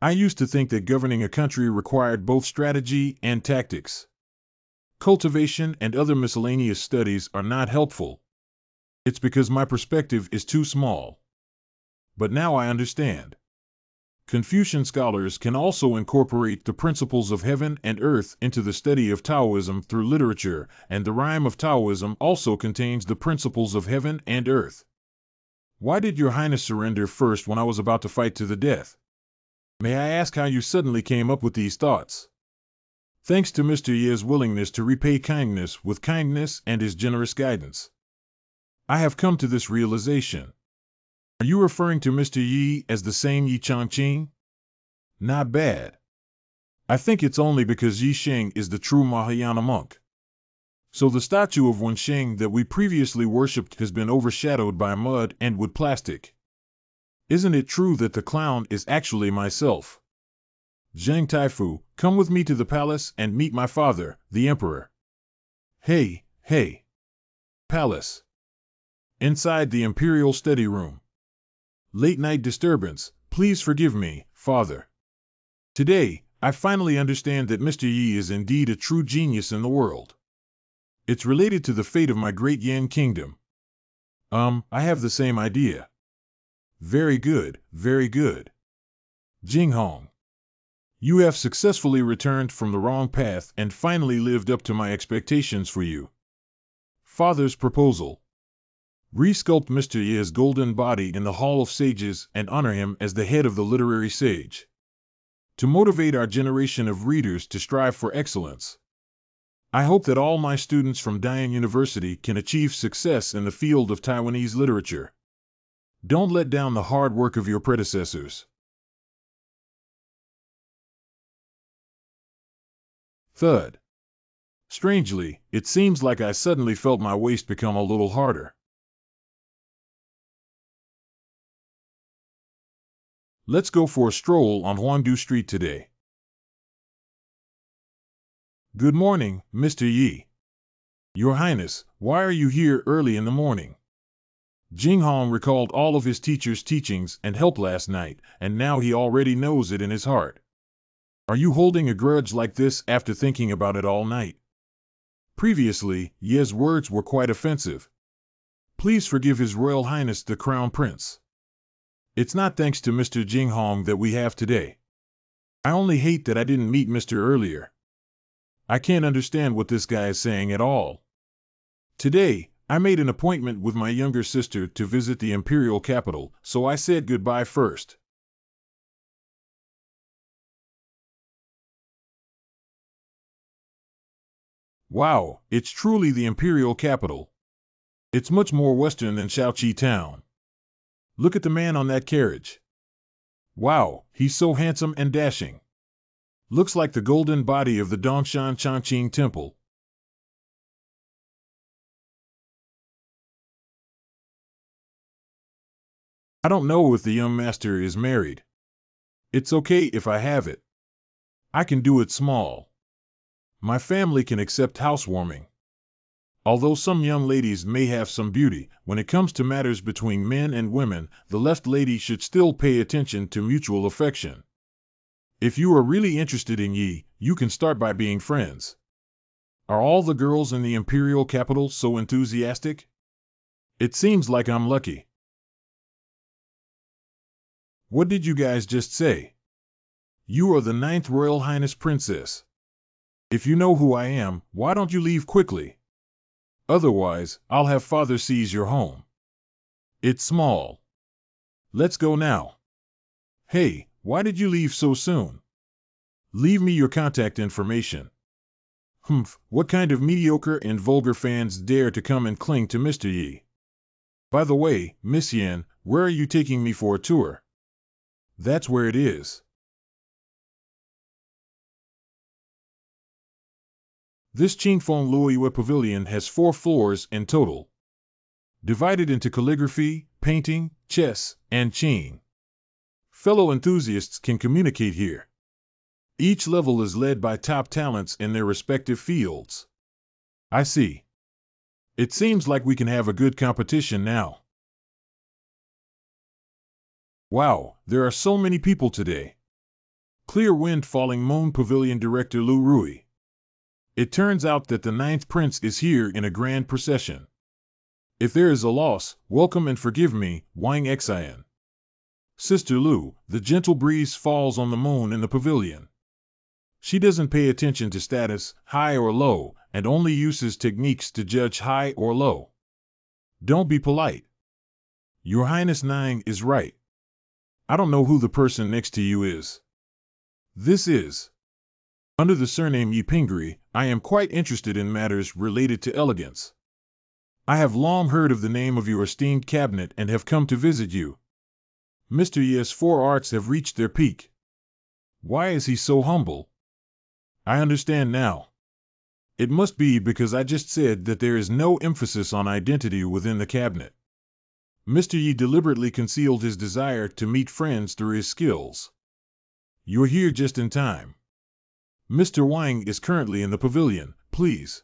I used to think that governing a country required both strategy and tactics. Cultivation and other miscellaneous studies are not helpful. It's because my perspective is too small. But now I understand. Confucian scholars can also incorporate the principles of heaven and earth into the study of Taoism through literature, and the rhyme of Taoism also contains the principles of heaven and earth. Why did Your Highness surrender first when I was about to fight to the death? May I ask how you suddenly came up with these thoughts? Thanks to Mr. Ye's willingness to repay kindness with kindness and his generous guidance. I have come to this realization. Are you referring to Mr. Yi as the same Yi Changqing? Not bad. I think it's only because Yi Sheng is the true Mahayana monk. So the statue of Wensheng that we previously worshipped has been overshadowed by mud and wood plastic. Isn't it true that the clown is actually myself? Zheng Taifu, come with me to the palace and meet my father, the emperor. Hey, hey. Palace. Inside the imperial study room. Late night disturbance, please forgive me, father. Today, I finally understand that Mr. Yi is indeed a true genius in the world. It's related to the fate of my great Yan kingdom. I have the same idea. Very good, very good. Jinghong. You have successfully returned from the wrong path and finally lived up to my expectations for you. Father's proposal. Resculpt Mr. Ye's golden body in the Hall of Sages and honor him as the head of the literary sage. To motivate our generation of readers to strive for excellence. I hope that all my students from Dayan University can achieve success in the field of Taiwanese literature. Don't let down the hard work of your predecessors. Thud. Strangely, it seems like I suddenly felt my waist become a little harder. Let's go for a stroll on Huangdu Street today. Good morning, Mr. Yi. Your Highness, why are you here early in the morning? Jinghong recalled all of his teacher's teachings and help last night, and now he already knows it in his heart. Are you holding a grudge like this after thinking about it all night? Previously, Ye's words were quite offensive. Please forgive His Royal Highness the Crown Prince. It's not thanks to Mr. Jinghong that we have today. I only hate that I didn't meet Mr. earlier. I can't understand what this guy is saying at all. Today, I made an appointment with my younger sister to visit the imperial capital, so I said goodbye first. Wow, it's truly the imperial capital. It's much more western than Shaoqi town. Look at the man on that carriage. Wow, he's so handsome and dashing. Looks like the golden body of the Dongshan Changqing temple. I don't know if the young master is married. It's okay if I have it. I can do it small. My family can accept housewarming. Although some young ladies may have some beauty, when it comes to matters between men and women, the left lady should still pay attention to mutual affection. If you are really interested in Yi, you can start by being friends. Are all the girls in the imperial capital so enthusiastic? It seems like I'm lucky. What did you guys just say? You are the 9th Royal Highness Princess. If you know who I am, why don't you leave quickly? Otherwise, I'll have father seize your home. It's small. Let's go now. Hey, why did you leave so soon? Leave me your contact information. Humph, what kind of mediocre and vulgar fans dare to come and cling to Mr. Yi? By the way, Miss Yan, where are you taking me for a tour? That's where it is. This Qingfeng Luoyue Pavilion has 4 floors in total, divided into calligraphy, painting, chess, and qing. Fellow enthusiasts can communicate here. Each level is led by top talents in their respective fields. I see. It seems like we can have a good competition now. Wow, there are so many people today. Clear wind falling, moaned Pavilion Director Lu Rui. It turns out that the 9th Prince is here in a grand procession. If there is a loss, welcome and forgive me, Wang Xian. Sister Lu, the gentle breeze falls on the moon in the pavilion. She doesn't pay attention to status, high or low, and only uses techniques to judge high or low. Don't be polite. Your Highness Nine is right. I don't know who the person next to you is. This is. Under the surname Yipingri, I am quite interested in matters related to elegance. I have long heard of the name of your esteemed cabinet and have come to visit you. Mr. Yi's 4 arts have reached their peak. Why is he so humble? I understand now. It must be because I just said that there is no emphasis on identity within the cabinet. Mr. Yi deliberately concealed his desire to meet friends through his skills. You're here just in time. Mr. Wang is currently in the pavilion, please.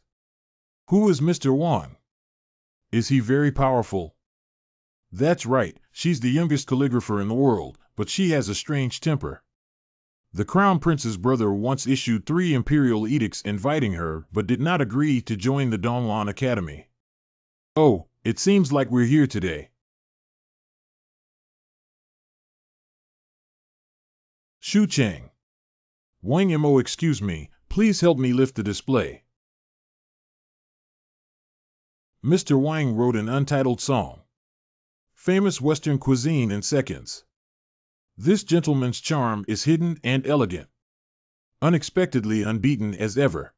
Who is Mr. Wang? Is he very powerful? That's right, she's the youngest calligrapher in the world, but she has a strange temper. The Crown Prince's brother once issued 3 imperial edicts inviting her, but did not agree to join the Donglan Academy. Oh, it seems like we're here today. Shu Chang. Wang Mo, excuse me, please help me lift the display. Mr. Wang wrote an untitled song. Famous Western cuisine in seconds. This gentleman's charm is hidden and elegant. Unexpectedly unbeaten as ever.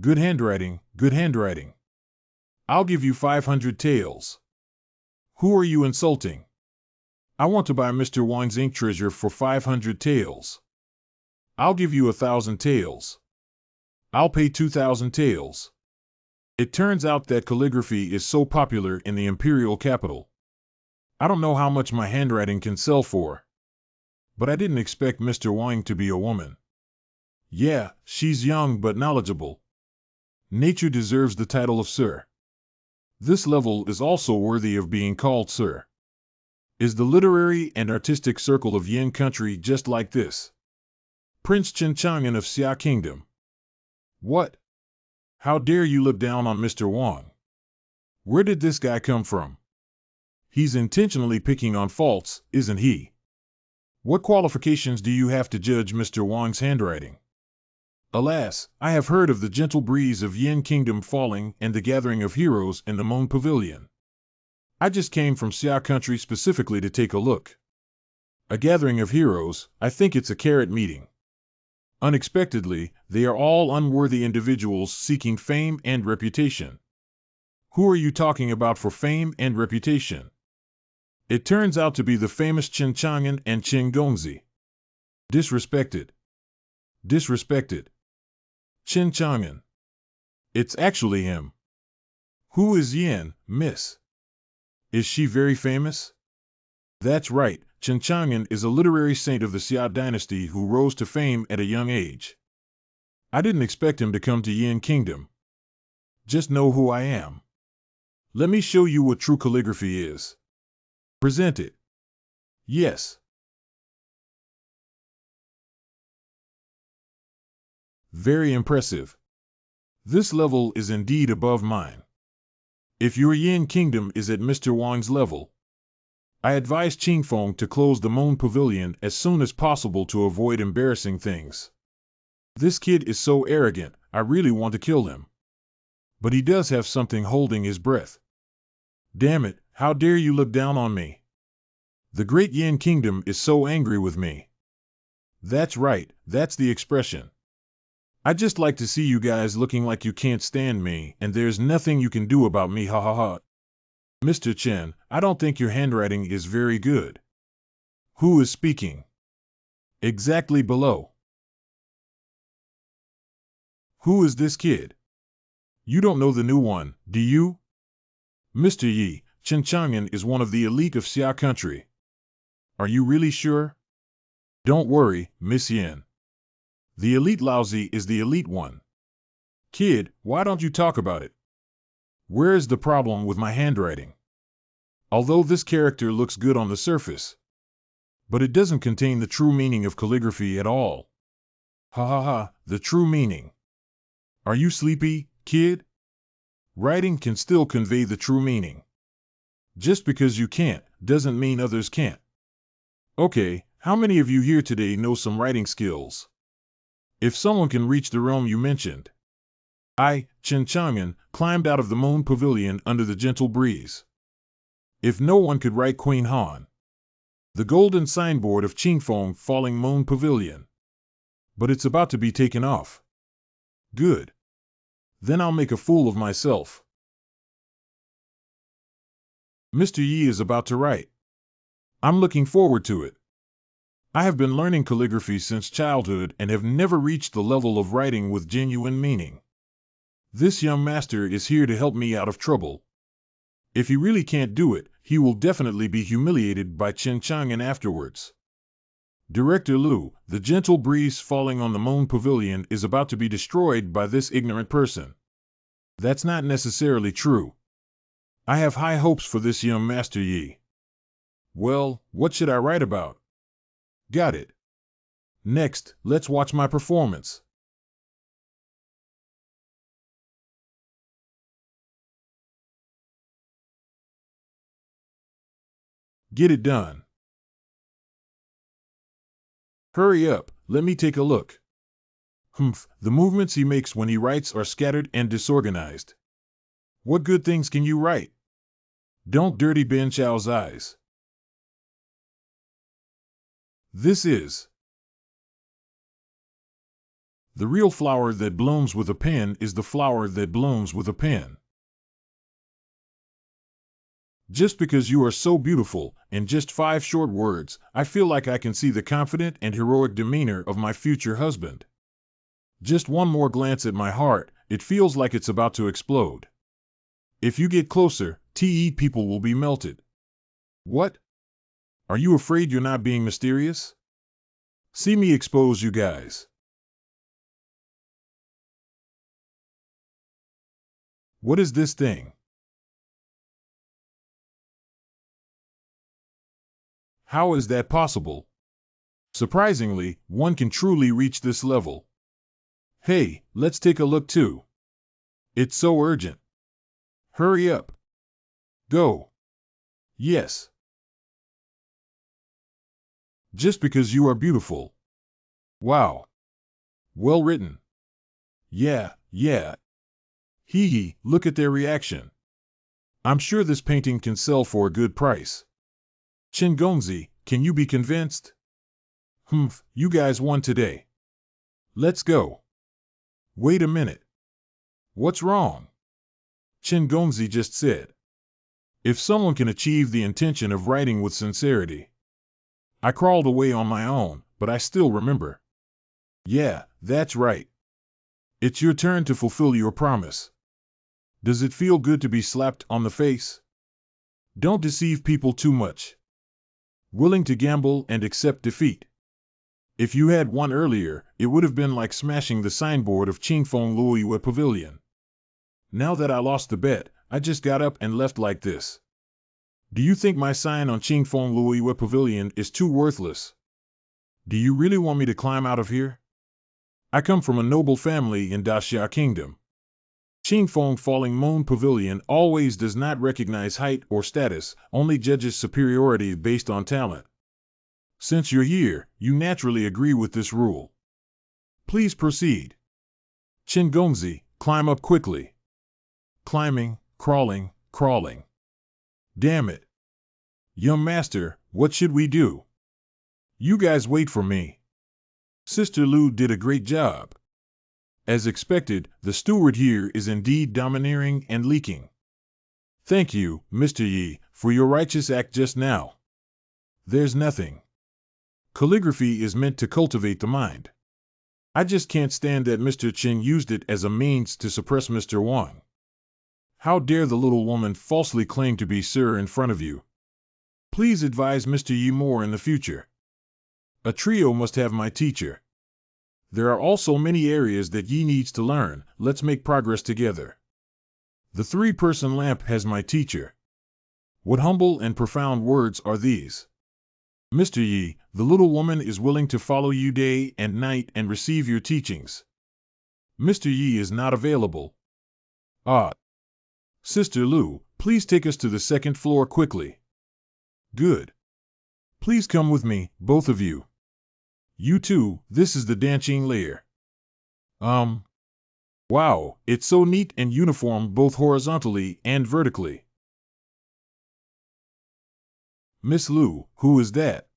Good handwriting, good handwriting. I'll give you 500 taels. Who are you insulting? I want to buy Mr. Wang's ink treasure for 500 taels. I'll give you 1,000 taels. I'll pay 2,000 taels. It turns out that calligraphy is so popular in the imperial capital. I don't know how much my handwriting can sell for. But I didn't expect Mr. Wang to be a woman. Yeah, she's young but knowledgeable. Nature deserves the title of Sir. This level is also worthy of being called Sir. Is the literary and artistic circle of Yin country just like this? Prince Chen Chang'an of Xia Kingdom. What? How dare you look down on Mr. Wang? Where did this guy come from? He's intentionally picking on faults, isn't he? What qualifications do you have to judge Mr. Wang's handwriting? Alas, I have heard of the gentle breeze of Yin Kingdom falling and the gathering of heroes in the Moon Pavilion. I just came from Xia country specifically to take a look. A gathering of heroes, I think it's a carrot meeting. Unexpectedly, they are all unworthy individuals seeking fame and reputation. Who are you talking about for fame and reputation? It turns out to be the famous Qin Chang'an and Qin Gongzi. Disrespected. Disrespected. Qin Chang'an. It's actually him. Who is Yin, miss? Is she very famous? That's right, Qin Chang'an is a literary saint of the Xia dynasty who rose to fame at a young age. I didn't expect him to come to Yin Kingdom. Just know who I am. Let me show you what true calligraphy is. Present it. Yes. Very impressive. This level is indeed above mine. If your Yin Kingdom is at Mr. Wang's level, I advise Qingfeng to close the Moon Pavilion as soon as possible to avoid embarrassing things. This kid is so arrogant, I really want to kill him. But he does have something holding his breath. Damn it, how dare you look down on me? The great Yin Kingdom is so angry with me. That's right, that's the expression. I'd just like to see you guys looking like you can't stand me, and there's nothing you can do about me, ha ha ha. Mr. Chen, I don't think your handwriting is very good. Who is speaking? Exactly below. Who is this kid? You don't know the new one, do you? Mr. Yi, Qin Chang'an is one of the elite of Xia country. Are you really sure? Don't worry, Miss Yin. The elite Laozi is the elite one. Kid, why don't you talk about it? Where is the problem with my handwriting? Although this character looks good on the surface, but it doesn't contain the true meaning of calligraphy at all. Ha ha ha, the true meaning. Are you sleepy, kid? Writing can still convey the true meaning. Just because you can't, doesn't mean others can't. Okay, how many of you here today know some writing skills? If someone can reach the realm you mentioned. I, Qin Chang'an, climbed out of the Moon Pavilion under the gentle breeze. If no one could write Queen Han. The golden signboard of Qingfeng falling Moon Pavilion. But it's about to be taken off. Good. Then I'll make a fool of myself. Mr. Yi is about to write. I'm looking forward to it. I have been learning calligraphy since childhood and have never reached the level of writing with genuine meaning. This young master is here to help me out of trouble. If he really can't do it, he will definitely be humiliated by Qin Chang'an afterwards. Director Liu, the gentle breeze falling on the Moon Pavilion is about to be destroyed by this ignorant person. That's not necessarily true. I have high hopes for this young Master Yi. Well, what should I write about? Got it. Next, let's watch my performance. Get it done. Hurry up, let me take a look. Humph, the movements he makes when he writes are scattered and disorganized. What good things can you write? Don't dirty Ben Chao's eyes. This is. The real flower that blooms with a pen is the flower that blooms with a pen. Just because you are so beautiful, in just 5 short words, I feel like I can see the confident and heroic demeanor of my future husband. Just one more glance at my heart, it feels like it's about to explode. If you get closer, TE people will be melted. What? Are you afraid you're not being mysterious? See me expose you guys. What is this thing? How is that possible? Surprisingly, one can truly reach this level. Hey, let's take a look too. It's so urgent. Hurry up. Go. Yes. Just because you are beautiful. Wow. Well written. Yeah, yeah. Hee hee, look at their reaction. I'm sure this painting can sell for a good price. Chingonzi, can you be convinced? Humph, you guys won today. Let's go. Wait a minute. What's wrong? Chingonzi just said. If someone can achieve the intention of writing with sincerity. I crawled away on my own, but I still remember. Yeah, that's right. It's your turn to fulfill your promise. Does it feel good to be slapped on the face? Don't deceive people too much. Willing to gamble and accept defeat. If you had won earlier, it would have been like smashing the signboard of Qingfeng Luoyue Pavilion. Now that I lost the bet, I just got up and left like this. Do you think my sign on Qingfeng Luoyue Pavilion is too worthless? Do you really want me to climb out of here? I come from a noble family in Daxia Kingdom. Qingfeng Falling Moon Pavilion always does not recognize height or status, only judges superiority based on talent. Since you're here, you naturally agree with this rule. Please proceed. Chingonzi, climb up quickly. Climbing, crawling, crawling. Damn it. Young master, what should we do? You guys wait for me. Sister Lu did a great job. As expected, the steward here is indeed domineering and leaking. Thank you, Mr. Yi, for your righteous act just now. There's nothing. Calligraphy is meant to cultivate the mind. I just can't stand that Mr. Chen used it as a means to suppress Mr. Wang. How dare the little woman falsely claim to be sir in front of you? Please advise Mr. Yi more in the future. A trio must have my teacher. There are also many areas that Yi needs to learn. Let's make progress together. The three-person lamp has my teacher. What humble and profound words are these? Mr. Yi, the little woman is willing to follow you day and night and receive your teachings. Mr. Yi is not available. Ah. Sister Lu, please take us to the second floor quickly. Good. Please come with me, both of you. You too, this is the dancing layer. Wow, it's so neat and uniform both horizontally and vertically. Miss Lu, who is that?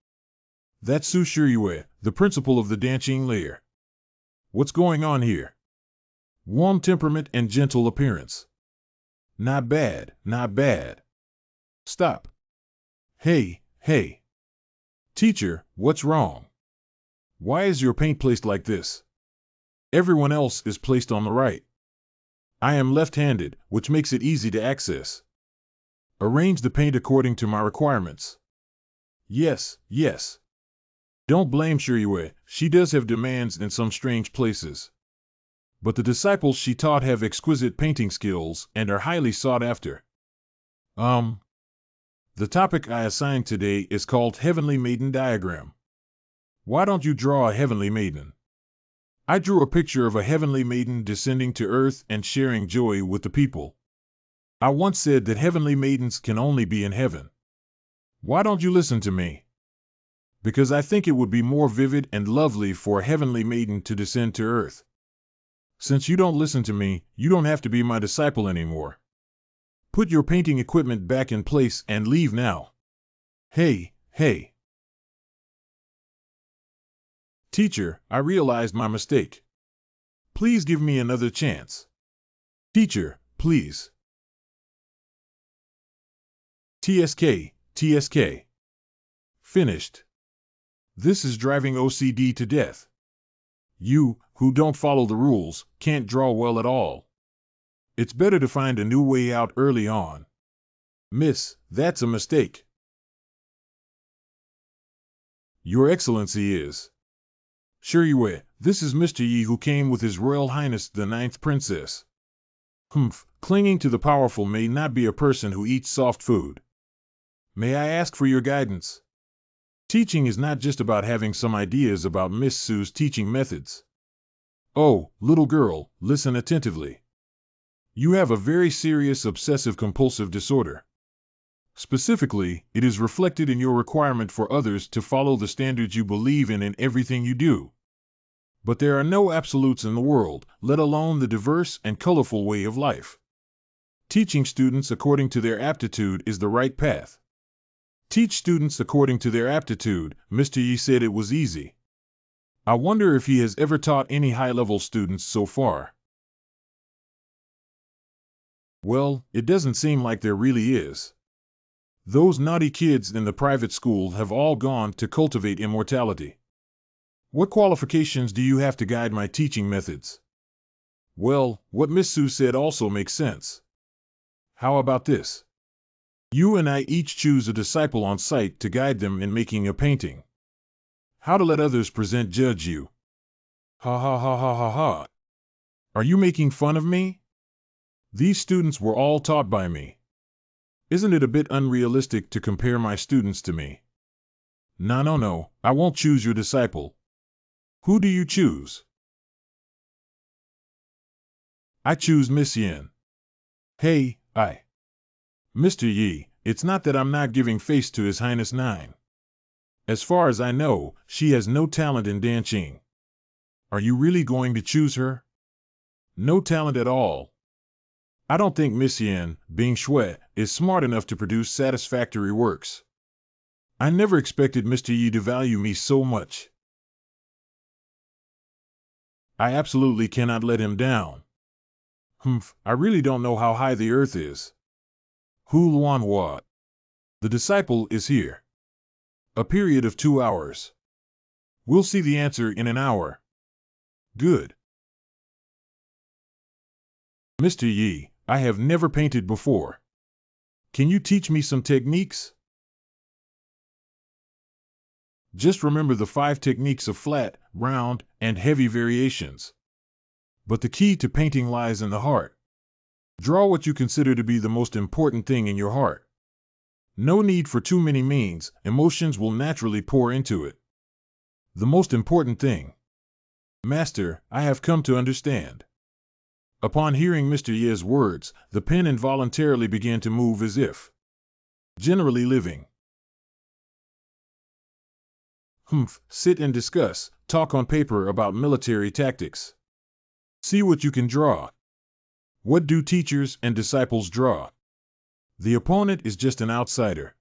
That's Su Shiyue, the principal of the dancing layer. What's going on here? Warm temperament and gentle appearance. Not bad, not bad. Stop. Hey, hey. Teacher, what's wrong? Why is your paint placed like this? Everyone else is placed on the right. I am left-handed, which makes it easy to access. Arrange the paint according to my requirements. Yes, yes. Don't blame Shiyue, she does have demands in some strange places. But the disciples she taught have exquisite painting skills and are highly sought after. The topic I assigned today is called Heavenly Maiden Diagram. Why don't you draw a heavenly maiden? I drew a picture of a heavenly maiden descending to earth and sharing joy with the people. I once said that heavenly maidens can only be in heaven. Why don't you listen to me? Because I think it would be more vivid and lovely for a heavenly maiden to descend to earth. Since you don't listen to me, you don't have to be my disciple anymore. Put your painting equipment back in place and leave now. Hey, hey. Teacher, I realized my mistake. Please give me another chance. Teacher, please. TSK, TSK. Finished. This is driving OCD to death. You, who don't follow the rules, can't draw well at all. It's better to find a new way out early on. Miss, that's a mistake. Your Excellency is. Shiyue, this is Mr. Yi who came with His Royal Highness the Ninth Princess. Humph, clinging to the powerful may not be a person who eats soft food. May I ask for your guidance? Teaching is not just about having some ideas about Miss Su's teaching methods. Oh, little girl, listen attentively. You have a very serious obsessive-compulsive disorder. Specifically, it is reflected in your requirement for others to follow the standards you believe in everything you do. But there are no absolutes in the world, let alone the diverse and colorful way of life. Teaching students according to their aptitude is the right path. Teach students according to their aptitude. Mr. Yi said it was easy. I wonder if he has ever taught any high-level students so far. Well, it doesn't seem like there really is. Those naughty kids in the private school have all gone to cultivate immortality. What qualifications do you have to guide my teaching methods? Well, what Miss Su said also makes sense. How about this? You and I each choose a disciple on site to guide them in making a painting. How to let others present judge you. Ha ha ha ha ha ha. Are you making fun of me? These students were all taught by me. Isn't it a bit unrealistic to compare my students to me? No, I won't choose your disciple. Who do you choose? I choose Miss Yin. Hey, Mr. Yi, it's not that I'm not giving face to His Highness Nine. As far as I know, she has no talent in dancing. Are you really going to choose her? No talent at all. I don't think Miss Yin, Bing Shui, is smart enough to produce satisfactory works. I never expected Mr. Yi to value me so much. I absolutely cannot let him down. I really don't know how high the earth is. Hu Luanhua. The disciple is here. A period of 2 hours. We'll see the answer in an hour. Good. Mr. Yi, I have never painted before. Can you teach me some techniques? Just remember the 5 techniques of flat, round, and heavy variations. But the key to painting lies in the heart. Draw what you consider to be the most important thing in your heart. No need for too many means, emotions will naturally pour into it. The most important thing. Master, I have come to understand. Upon hearing Mr. Ye's words, the pen involuntarily began to move as if generally living. Sit and discuss, talk on paper about military tactics. See what you can draw. What do teachers and disciples draw? The opponent is just an outsider.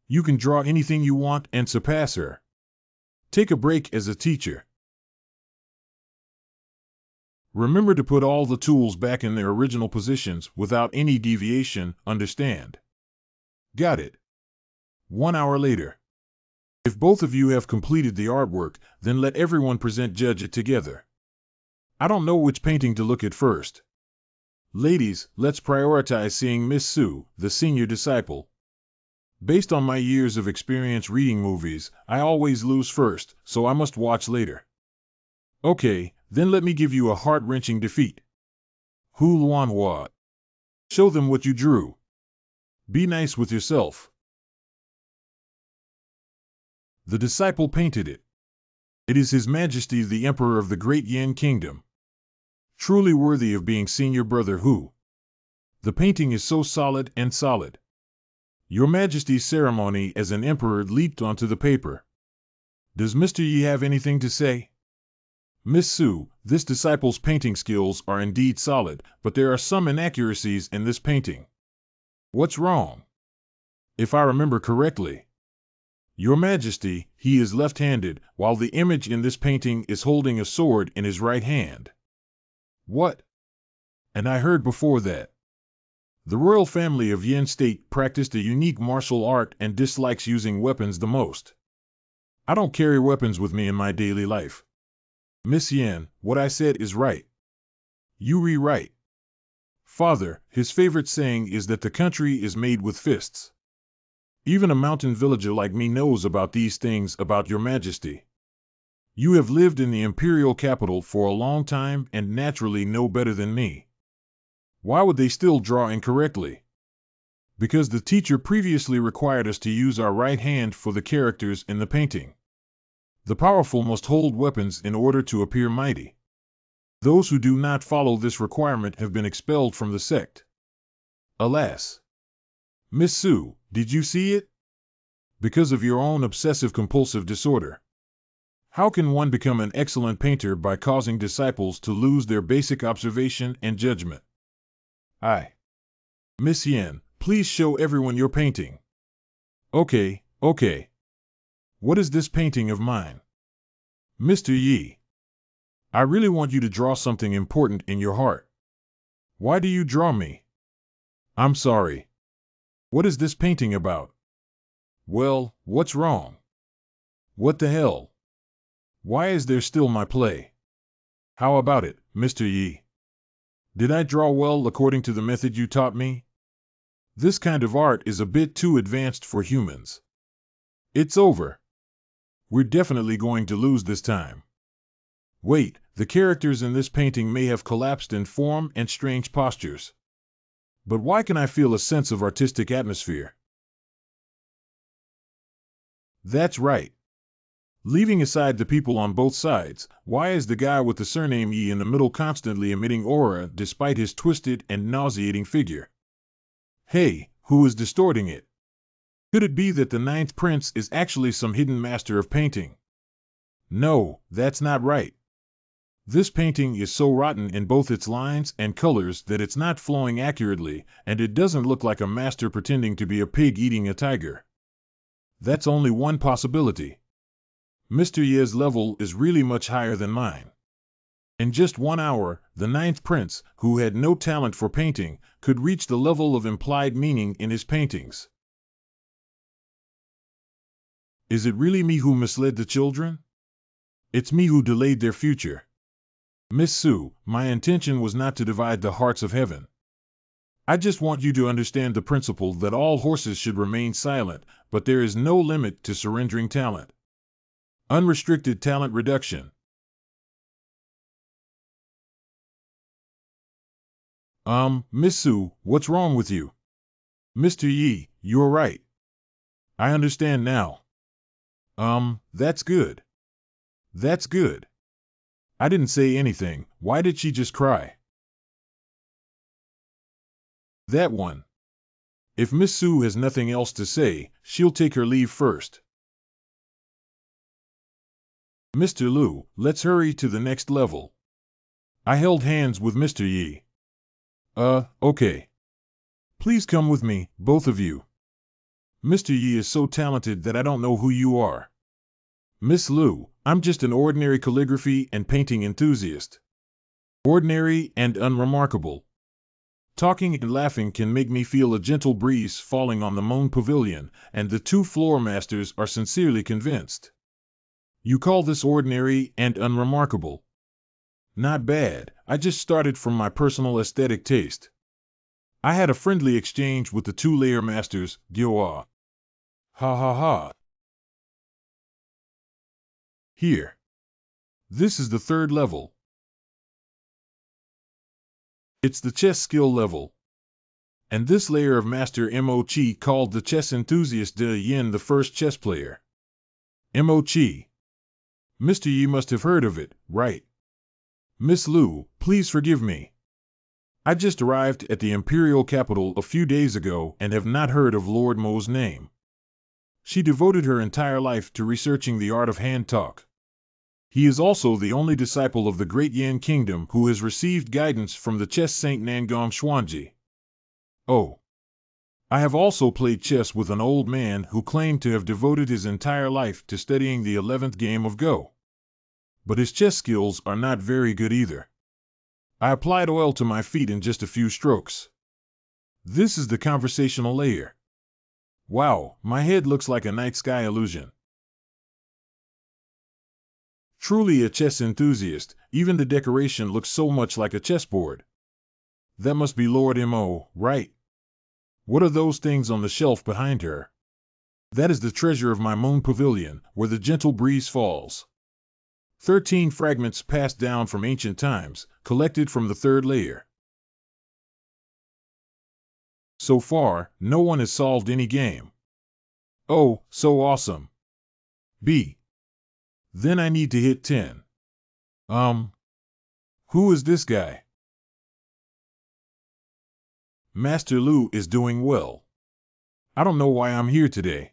You can draw anything you want and surpass her. Take a break as a teacher. Remember to put all the tools back in their original positions without any deviation, understand? Got it. 1 hour later. If both of you have completed the artwork, then let everyone judge it together. I don't know which painting to look at first. Ladies, let's prioritize seeing Miss Su, the senior disciple. Based on my years of experience reading movies, I always lose first, so I must watch later. Okay, then let me give you a heart-wrenching defeat. Hu Luanhua. Show them what you drew. Be nice with yourself. The disciple painted it. It is His Majesty the Emperor of the Great Yin Kingdom. Truly worthy of being senior brother Hu. The painting is so solid and solid. Your Majesty's ceremony as an emperor leaped onto the paper. Does Mr. Yi have anything to say? Miss Su, this disciple's painting skills are indeed solid, but there are some inaccuracies in this painting. What's wrong? If I remember correctly. Your Majesty, he is left-handed, while the image in this painting is holding a sword in his right hand. What? And I heard before that the royal family of Yin State practiced a unique martial art and dislikes using weapons the most. I don't carry weapons with me in my daily life. Miss Yin, what I said is right. You rewrite. Father, his favorite saying is that the country is made with fists. Even a mountain villager like me knows about these things about your Majesty. You have lived in the imperial capital for a long time and naturally know better than me. Why would they still draw incorrectly? Because the teacher previously required us to use our right hand for the characters in the painting. The powerful must hold weapons in order to appear mighty. Those who do not follow this requirement have been expelled from the sect. Alas. Miss Su, did you see it? Because of your own obsessive-compulsive disorder. How can one become an excellent painter by causing disciples to lose their basic observation and judgment? Miss Yen, please show everyone your painting. Okay. What is this painting of mine? Mr. Yi, I really want you to draw something important in your heart. Why do you draw me? I'm sorry. What is this painting about? Well, what's wrong? What the hell? Why is there still my play? How about it, Mr. Yi? Did I draw well according to the method you taught me? This kind of art is a bit too advanced for humans. It's over. We're definitely going to lose this time. Wait, the characters in this painting may have collapsed in form and strange postures. But why can I feel a sense of artistic atmosphere? That's right. Leaving aside the people on both sides, why is the guy with the surname Yi in the middle constantly emitting aura despite his twisted and nauseating figure? Hey, who is distorting it? Could it be that the ninth prince is actually some hidden master of painting? No, that's not right. This painting is so rotten in both its lines and colors that it's not flowing accurately, and it doesn't look like a master pretending to be a pig eating a tiger. That's only one possibility. Mr. Ye's level is really much higher than mine. In just 1 hour, the ninth prince, who had no talent for painting, could reach the level of implied meaning in his paintings. Is it really me who misled the children? It's me who delayed their future. Miss Su, my intention was not to divide the hearts of heaven. I just want you to understand the principle that all horses should remain silent, but there is no limit to surrendering talent. Unrestricted talent reduction. Miss Su, what's wrong with you? Mr. Yi, you're right. I understand now. That's good. That's good. I didn't say anything. Why did she just cry? That one. If Miss Su has nothing else to say, she'll take her leave first. Mr. Lu, let's hurry to the next level. I held hands with Mr. Yi. Okay. Please come with me, both of you. Mr. Yi is so talented that I don't know who you are. Miss Lu, I'm just an ordinary calligraphy and painting enthusiast. Ordinary and unremarkable. Talking and laughing can make me feel a gentle breeze falling on the Moon Pavilion, and the two floor masters are sincerely convinced. You call this ordinary and unremarkable? Not bad, I just started from my personal aesthetic taste. I had a friendly exchange with the two-layer masters, Gyoa. Ha ha ha. Here. This is the third level. It's the chess skill level. And this layer of Master Mo-Chi called the chess enthusiast De Yin the first chess player. Mo-Chi. Mr. Yi must have heard of it, right? Miss Lu, please forgive me. I just arrived at the imperial capital a few days ago and have not heard of Lord Mo's name. She devoted her entire life to researching the art of hand talk. He is also the only disciple of the great Yan kingdom who has received guidance from the chess saint Nangong Xuanji. Oh. I have also played chess with an old man who claimed to have devoted his entire life to studying the 11th game of Go. But his chess skills are not very good either. I applied oil to my feet in just a few strokes. This is the conversational layer. Wow, my head looks like a night sky illusion. Truly a chess enthusiast, even the decoration looks so much like a chessboard. That must be Lord Mo, right? What are those things on the shelf behind her? That is the treasure of my Moon Pavilion, where the gentle breeze falls. 13 fragments passed down from ancient times, collected from the third layer. So far, no one has solved any game. Oh, so awesome. B. Then I need to hit 10. Who is this guy? Master Lu is doing well. I don't know why I'm here today.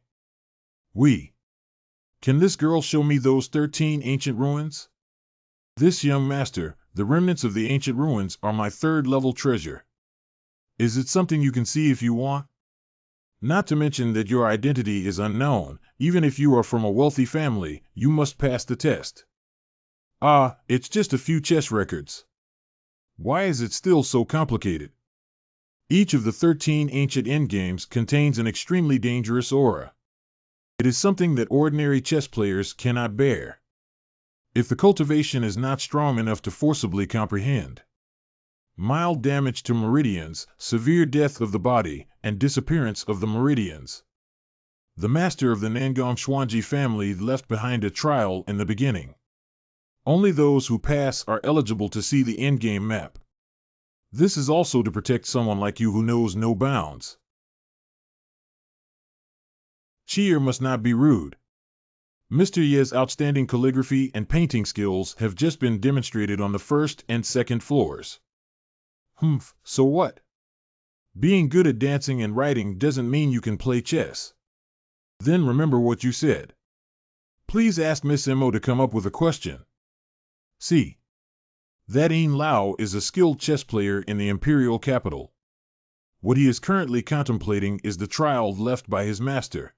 Can this girl show me those 13 ancient ruins? This young master, the remnants of the ancient ruins are my third-level treasure. Is it something you can see if you want? Not to mention that your identity is unknown. Even if you are from a wealthy family, you must pass the test. Ah, it's just a few chess records. Why is it still so complicated? Each of the 13 ancient endgames contains an extremely dangerous aura. It is something that ordinary chess players cannot bear. If the cultivation is not strong enough to forcibly comprehend. Mild damage to meridians, severe death of the body, and disappearance of the meridians. The master of the Nangong Xuanji family left behind a trial in the beginning. Only those who pass are eligible to see the endgame map. This is also to protect someone like you who knows no bounds. Cheer must not be rude. Mr. Ye's outstanding calligraphy and painting skills have just been demonstrated on the first and second floors. So what? Being good at dancing and writing doesn't mean you can play chess. Then remember what you said. Please ask Miss Mo to come up with a question. See. That Yin Lao is a skilled chess player in the imperial capital. What he is currently contemplating is the trial left by his master.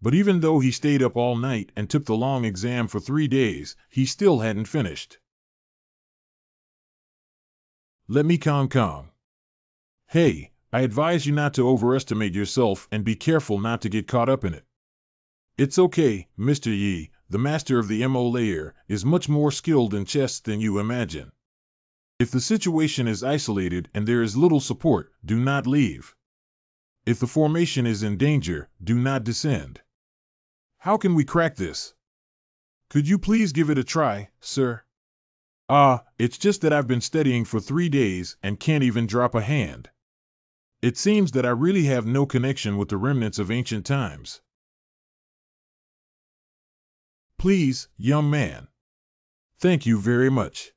But even though he stayed up all night and took the long exam for 3 days, he still hadn't finished. Let me calm. Hey, I advise you not to overestimate yourself and be careful not to get caught up in it. It's okay, Mr. Yi, the master of the MO layer, is much more skilled in chess than you imagine. If the situation is isolated and there is little support, do not leave. If the formation is in danger, do not descend. How can we crack this? Could you please give it a try, sir? It's just that I've been studying for 3 days and can't even drop a hand. It seems that I really have no connection with the remnants of ancient times. Please, young man. Thank you very much.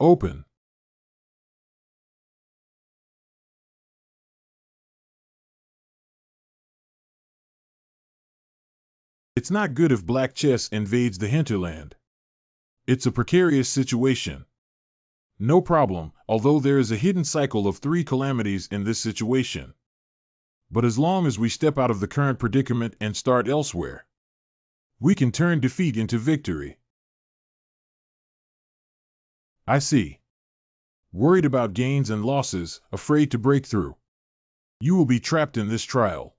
Open. It's not good if black chess invades the hinterland. It's a precarious situation. No problem, although there is a hidden cycle of 3 calamities in this situation. But as long as we step out of the current predicament and start elsewhere, we can turn defeat into victory. I see. Worried about gains and losses, afraid to break through. You will be trapped in this trial.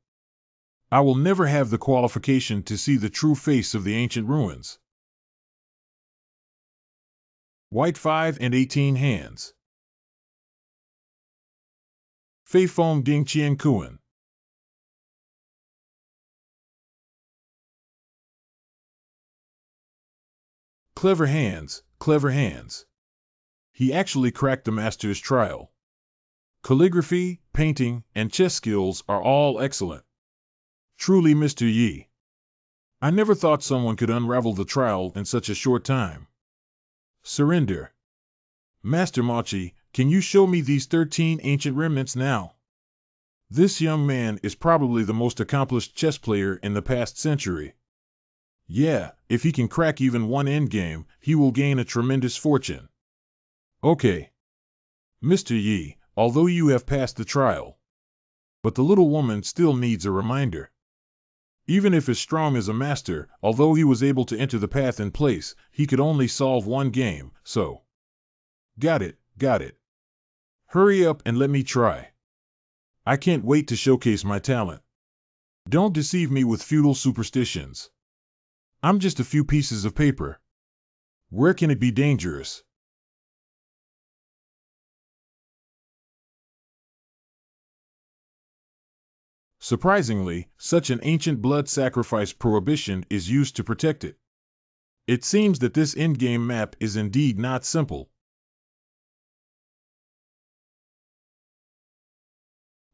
I will never have the qualification to see the true face of the ancient ruins. White 5 and 18 hands. Fei Fong Ding Qian Kuan. Clever hands, clever hands. He actually cracked the master's trial. Calligraphy, painting, and chess skills are all excellent. Truly, Mr. Yi. I never thought someone could unravel the trial in such a short time. Surrender. Master Machi, can you show me these 13 ancient remnants now? This young man is probably the most accomplished chess player in the past century. Yeah, if he can crack even one endgame, he will gain a tremendous fortune. Okay. Mr. Yi, although you have passed the trial, but the little woman still needs a reminder. Even if as strong as a master, although he was able to enter the path in place, he could only solve one game, so. Got it. Hurry up and let me try. I can't wait to showcase my talent. Don't deceive me with feudal superstitions. I'm just a few pieces of paper. Where can it be dangerous? Surprisingly, such an ancient blood sacrifice prohibition is used to protect it. It seems that this endgame map is indeed not simple.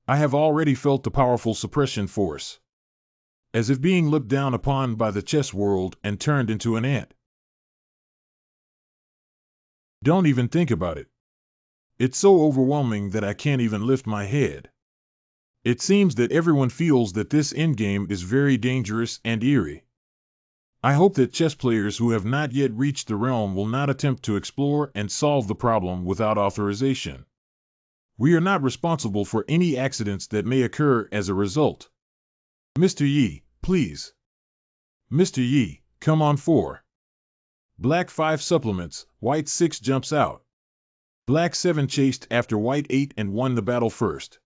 I have already felt the powerful suppression force. As if being looked down upon by the chess world and turned into an ant. Don't even think about it. It's so overwhelming that I can't even lift my head. It seems that everyone feels that this endgame is very dangerous and eerie. I hope that chess players who have not yet reached the realm will not attempt to explore and solve the problem without authorization. We are not responsible for any accidents that may occur as a result. Mr. Yi, please. Mr. Yi, come on 4. Black 5 supplements, White 6 jumps out. Black 7 chased after White 8 and won the battle first.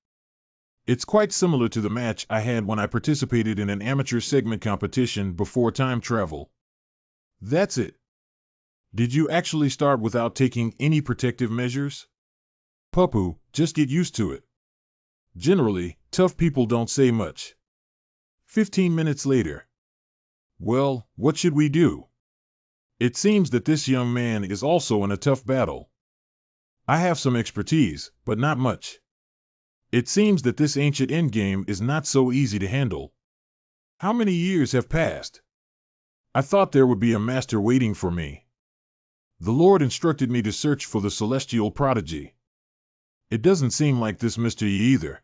It's quite similar to the match I had when I participated in an amateur segment competition before time travel. That's it. Did you actually start without taking any protective measures? Papu, just get used to it. Generally, tough people don't say much. 15 minutes later. Well, what should we do? It seems that this young man is also in a tough battle. I have some expertise, but not much. It seems that this ancient endgame is not so easy to handle. How many years have passed? I thought there would be a master waiting for me. The Lord instructed me to search for the celestial prodigy. It doesn't seem like this Mr. Yi either.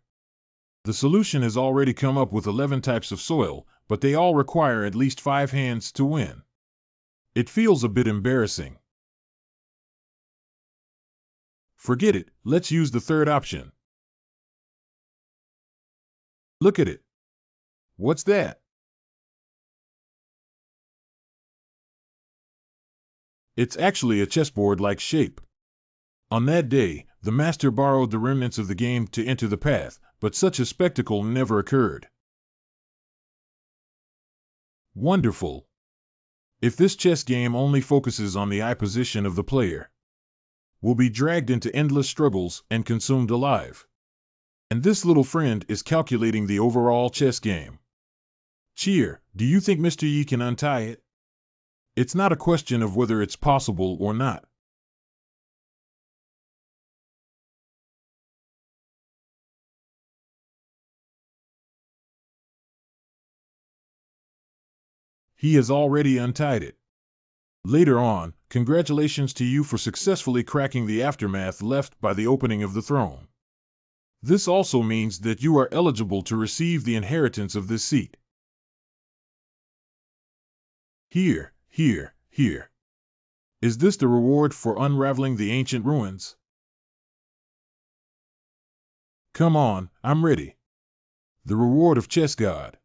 The solution has already come up with 11 types of soil, but they all require at least 5 hands to win. It feels a bit embarrassing. Forget it, let's use the third option. Look at it. What's that? It's actually a chessboard-like shape. On that day, the master borrowed the remnants of the game to enter the path, but such a spectacle never occurred. Wonderful. If this chess game only focuses on the eye position of the player, we'll be dragged into endless struggles and consumed alive. And this little friend is calculating the overall chess game. Cheer, do you think Mr. Yi can untie it? It's not a question of whether it's possible or not. He has already untied it. Later on, congratulations to you for successfully cracking the aftermath left by the opening of the throne. This also means that you are eligible to receive the inheritance of this seat. Here. Is this the reward for unraveling the ancient ruins? Come on, I'm ready. The reward of chess god.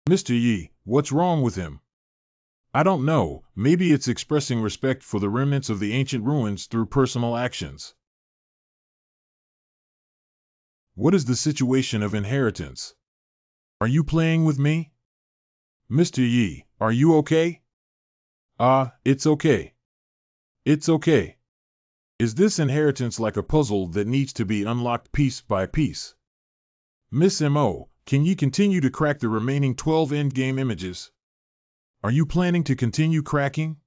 Mr. Yi, what's wrong with him? I don't know, maybe it's expressing respect for the remnants of the ancient ruins through personal actions. What is the situation of inheritance? Are you playing with me? Mr. Yi, are you okay? It's okay. It's okay. Is this inheritance like a puzzle that needs to be unlocked piece by piece? Miss M.O., can you continue to crack the remaining 12 endgame images? Are you planning to continue cracking?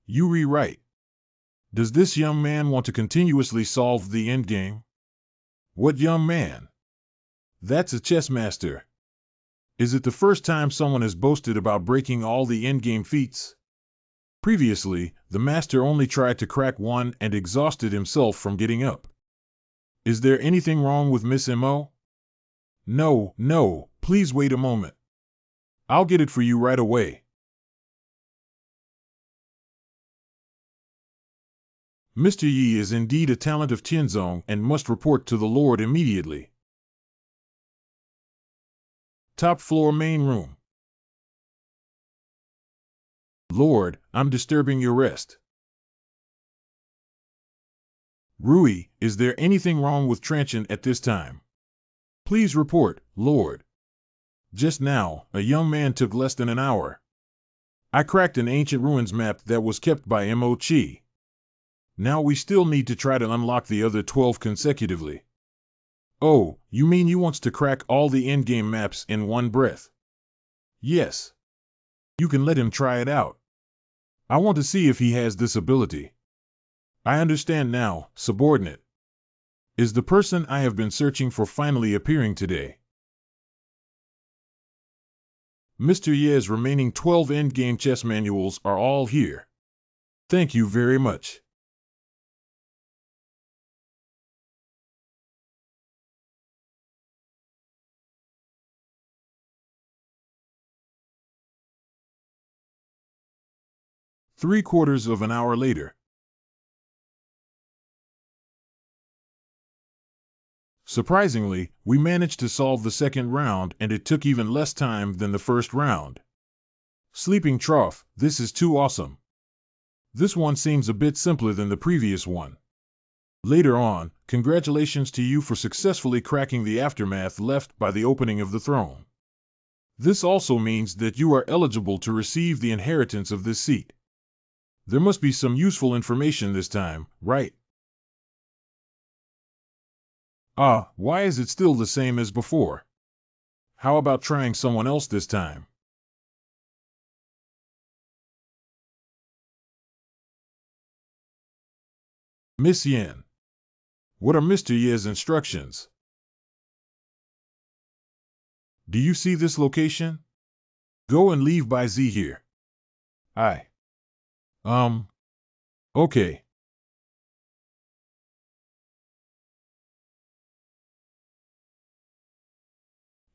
You rewrite. Does this young man want to continuously solve the endgame? What young man? That's a chess master. Is it the first time someone has boasted about breaking all the endgame feats? Previously, the master only tried to crack one and exhausted himself from getting up. Is there anything wrong with Miss M.O.? No, please wait a moment. I'll get it for you right away. Mr. Yi is indeed a talent of Tianzong and must report to the Lord immediately. Top floor main room. Lord, I'm disturbing your rest. Rui, is there anything wrong with Tranchant at this time? Please report, Lord. Just now, a young man took less than an hour. I cracked an ancient ruins map that was kept by M.O. Chi. Now we still need to try to unlock the other 12 consecutively. Oh, you mean you wants to crack all the endgame maps in one breath? Yes. You can let him try it out. I want to see if he has this ability. I understand now, subordinate. Is the person I have been searching for finally appearing today? Mr. Ye's remaining 12 endgame chess manuals are all here. Thank you very much. Three-quarters of an hour later. Surprisingly, we managed to solve the second round, and it took even less time than the first round. Sleeping trough, this is too awesome. This one seems a bit simpler than the previous one. Later on, congratulations to you for successfully cracking the aftermath left by the opening of the throne. This also means that you are eligible to receive the inheritance of this seat. There must be some useful information this time, right? Ah, why is it still the same as before? How about trying someone else this time? Miss Yen. What are Mr. Ye's instructions? Do you see this location? Go and leave by Z here. I. Okay.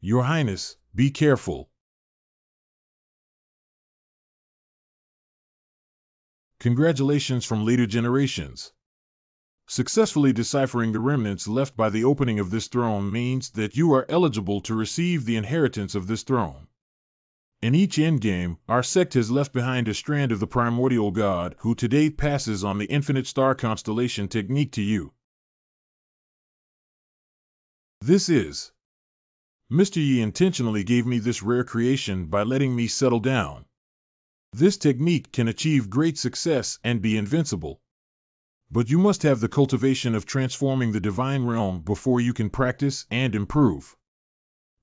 Your Highness, be careful. Congratulations from later generations. Successfully deciphering the remnants left by the opening of this throne means that you are eligible to receive the inheritance of this throne. In each endgame, our sect has left behind a strand of the primordial god who to date passes on the infinite star constellation technique to you. This is. Mr. Yi intentionally gave me this rare creation by letting me settle down. This technique can achieve great success and be invincible. But you must have the cultivation of transforming the divine realm before you can practice and improve.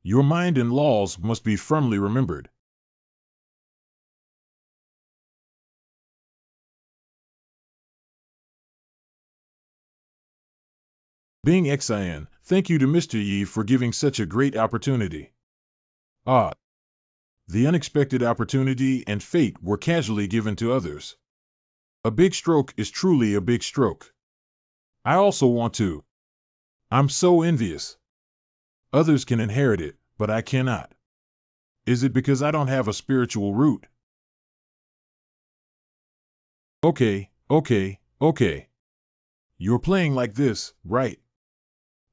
Your mind and laws must be firmly remembered. Being Xian, thank you to Mr. Yi for giving such a great opportunity. Ah, the unexpected opportunity and fate were casually given to others. A big stroke is truly a big stroke. I also want to. I'm so envious. Others can inherit it, but I cannot. Is it because I don't have a spiritual root? Okay. You're playing like this, right?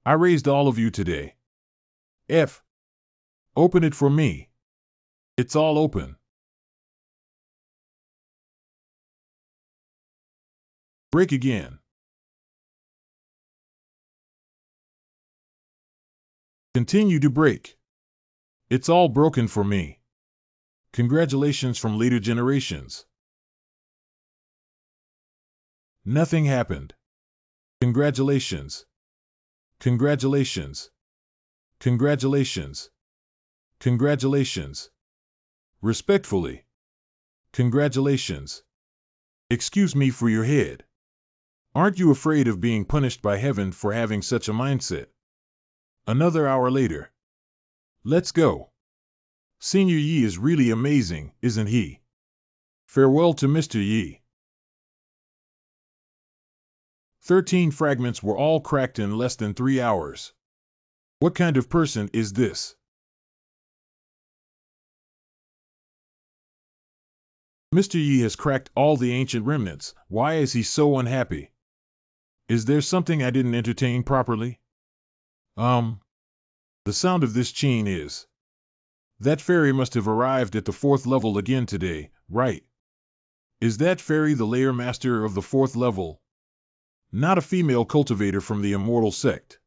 I raised all of you today. F. Open it for me. It's all open. Break again. Continue to break. It's all broken for me. Congratulations from later generations. Nothing happened. Congratulations. Congratulations. Congratulations. Congratulations. Respectfully. Congratulations. Excuse me for your head. Aren't you afraid of being punished by heaven for having such a mindset? Another hour later. Let's go. Senior Yi is really amazing, isn't he? Farewell to Mr. Yi. 13 fragments were all cracked in less than 3 hours. What kind of person is this? Mr. Yi has cracked all the ancient remnants. Why is he so unhappy? Is there something I didn't entertain properly? The sound of this chain is. That fairy must have arrived at the 4th level again today, right? Is that fairy the layer master of the 4th level? Not a female cultivator from the immortal sect.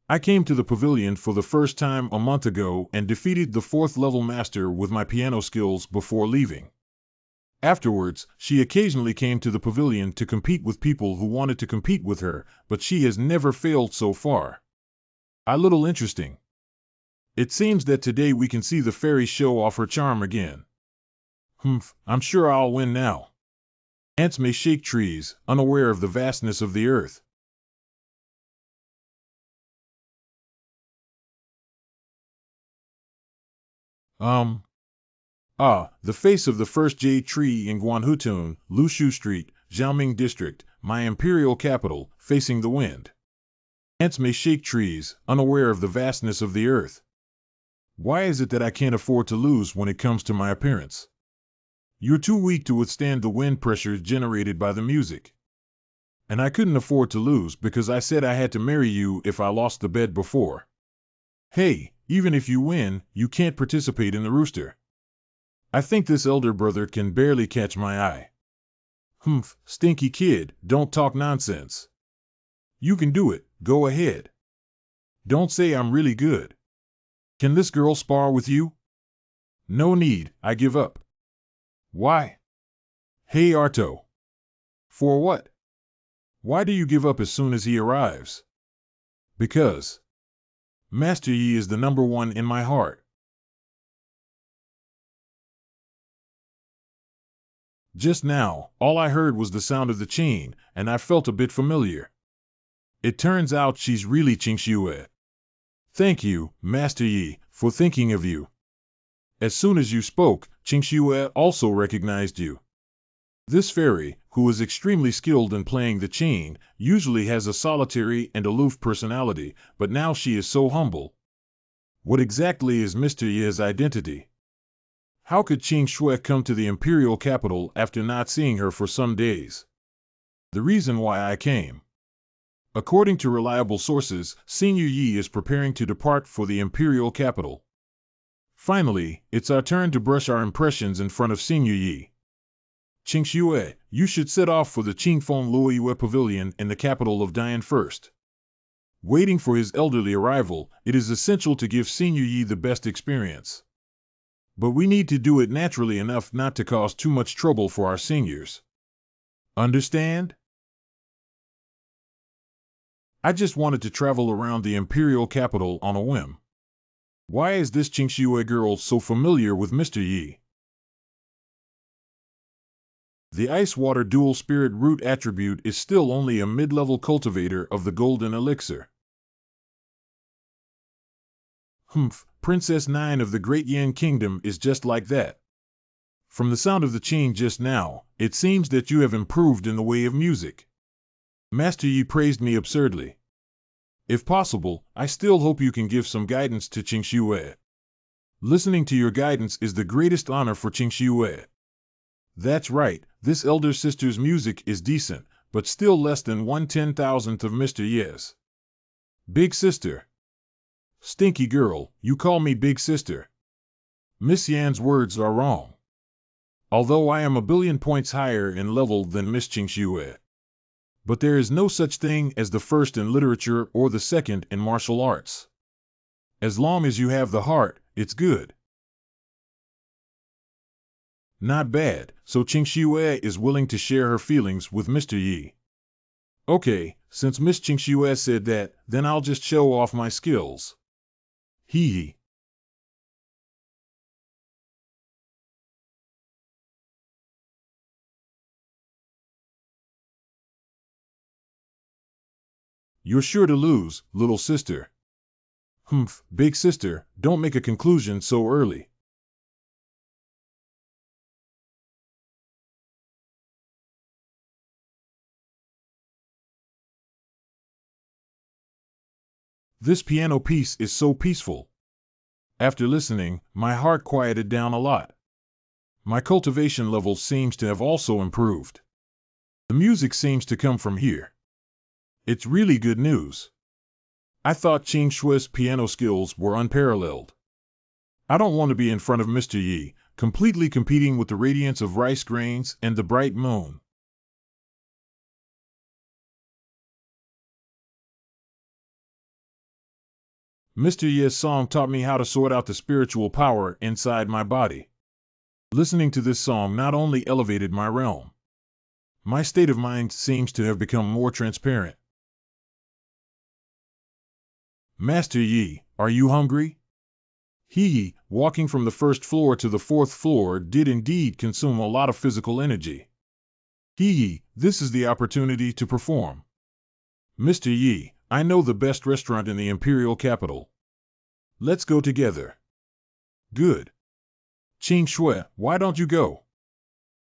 I came to the pavilion for the first time a month ago and defeated the 4th level master with my piano skills before leaving. Afterwards, she occasionally came to the pavilion to compete with people who wanted to compete with her, but she has never failed so far. A little interesting. It seems that today we can see the fairy show off her charm again. I'm sure I'll win now. Ants may shake trees, unaware of the vastness of the earth. Ah, the face of the first jade tree in Guanhutun, Lushu Street, Xiaoming District, my imperial capital, facing the wind. Ants may shake trees, unaware of the vastness of the earth. Why is it that I can't afford to lose when it comes to my appearance? You're too weak to withstand the wind pressure generated by the music. And I couldn't afford to lose because I said I had to marry you if I lost the bet before. Hey, even if you win, you can't participate in the rooster. I think this elder brother can barely catch my eye. Humph, stinky kid, don't talk nonsense. You can do it, go ahead. Don't say I'm really good. Can this girl spar with you? No need, I give up. Why? Hey Arto. For what? Why do you give up as soon as he arrives? Because Master Yi is the number one in my heart. Just now, all I heard was the sound of the chain, and I felt a bit familiar. It turns out she's really Qingxue. Thank you, Master Yi, for thinking of you. As soon as you spoke, Qingxue also recognized you. This fairy, who is extremely skilled in playing the chain, usually has a solitary and aloof personality, but now she is so humble. What exactly is Mr. Yi's identity? How could Qing Shui come to the imperial capital after not seeing her for some days? The reason why I came. According to reliable sources, Senior Yi is preparing to depart for the imperial capital. Finally, it's our turn to brush our impressions in front of Senior Yi. Qing Shui, you should set off for the Qingfeng Luoyue Pavilion in the capital of Dian first. Waiting for his elderly arrival, it is essential to give Senior Yi the best experience. But we need to do it naturally enough not to cause too much trouble for our seniors. Understand? I just wanted to travel around the imperial capital on a whim. Why is this Qingxue girl so familiar with Mr. Yi? The ice-water dual spirit root attribute is still only a mid-level cultivator of the golden elixir. Humph, Princess 9 of the Great Yin Kingdom is just like that. From the sound of the chain just now, it seems that you have improved in the way of music. Master Yi praised me absurdly. If possible, I still hope you can give some guidance to Qingxue. Listening to your guidance is the greatest honor for Qingxue. That's right, this elder sister's music is decent, but still less than 1/10,000th of Mr. Yi's. Big sister. Stinky girl, you call me big sister. Miss Yan's words are wrong. Although I am a billion points higher in level than Miss Qingxue. But there is no such thing as the first in literature or the second in martial arts. As long as you have the heart, it's good. Not bad, so Qingxue is willing to share her feelings with Mr. Yi. Okay, since Miss Qingxue said that, then I'll just show off my skills. Hee hee. You're sure to lose, little sister. Humph, big sister, don't make a conclusion so early. This piano piece is so peaceful. After listening, my heart quieted down a lot. My cultivation level seems to have also improved. The music seems to come from here. It's really good news. I thought Qing Shui's piano skills were unparalleled. I don't want to be in front of Mr. Yi, completely competing with the radiance of rice grains and the bright moon. Mr. Yi's song taught me how to sort out the spiritual power inside my body. Listening to this song not only elevated my realm. My state of mind seems to have become more transparent. Master Yi, are you hungry? He, walking from the first floor to the fourth floor, did indeed consume a lot of physical energy. This is the opportunity to perform. Mr. Yi, I know the best restaurant in the imperial capital. Let's go together. Good. Qing Shui, why don't you go?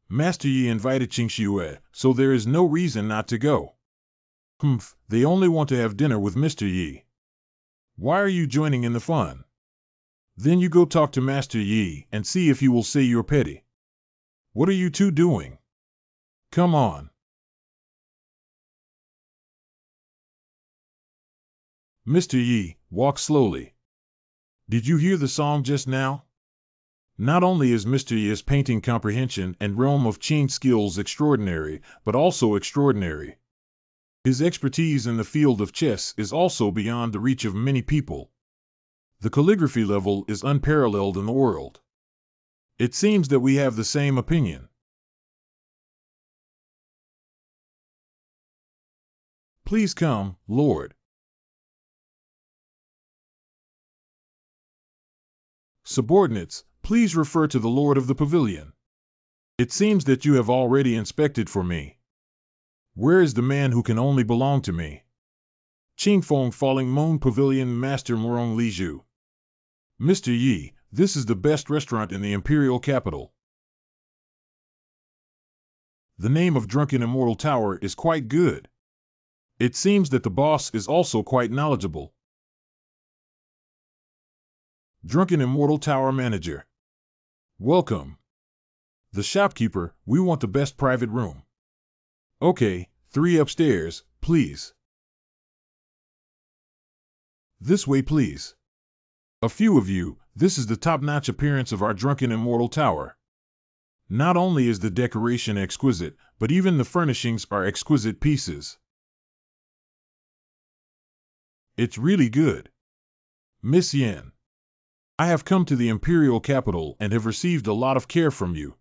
Master Yi invited Qing Shui, so there is no reason not to go. Humph, they only want to have dinner with Mr. Yi. Why are you joining in the fun? Then you go talk to Master Yi and see if he will say you're petty. What are you two doing? Come on. Mr. Yi, walk slowly. Did you hear the song just now? Not only is Mr. Yi's painting comprehension and realm of Qing skills extraordinary, but also extraordinary. His expertise in the field of chess is also beyond the reach of many people. The calligraphy level is unparalleled in the world. It seems that we have the same opinion. Please come, Lord. Subordinates, please refer to the Lord of the Pavilion. It seems that you have already inspected for me. Where is the man who can only belong to me? Qingfeng Falling Moon Pavilion Master Murong Liju. Mr. Yi, this is the best restaurant in the imperial capital. The name of Drunken Immortal Tower is quite good. It seems that the boss is also quite knowledgeable. Drunken Immortal Tower Manager. Welcome. The shopkeeper, we want the best private room. Okay, 3 upstairs, please. This way, please. A few of you, this is the top-notch appearance of our Drunken Immortal Tower. Not only is the decoration exquisite, but even the furnishings are exquisite pieces. It's really good. Miss Yen. I have come to the imperial capital and have received a lot of care from you.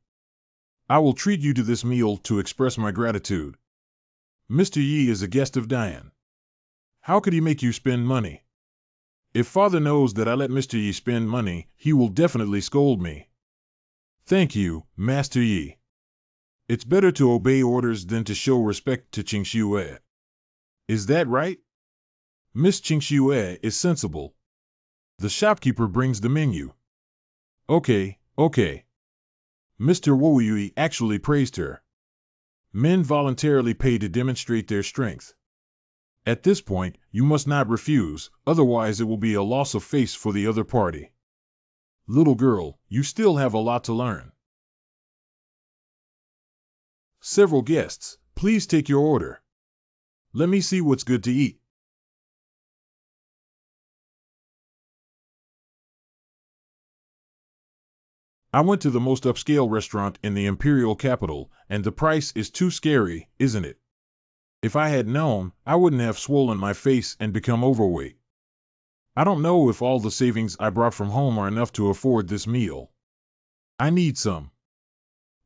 I will treat you to this meal to express my gratitude. Mr. Yi is a guest of Diane. How could he make you spend money? If father knows that I let Mr. Yi spend money, he will definitely scold me. Thank you, Master Yi. It's better to obey orders than to show respect to Qing Shui. Is that right? Miss Qing Shui is sensible. The shopkeeper brings the menu. Okay. Mr. Wu Yui actually praised her. Men voluntarily pay to demonstrate their strength. At this point, you must not refuse, otherwise it will be a loss of face for the other party. Little girl, you still have a lot to learn. Several guests, please take your order. Let me see what's good to eat. I went to the most upscale restaurant in the imperial capital, and the price is too scary, isn't it? If I had known, I wouldn't have swollen my face and become overweight. I don't know if all the savings I brought from home are enough to afford this meal. I need some.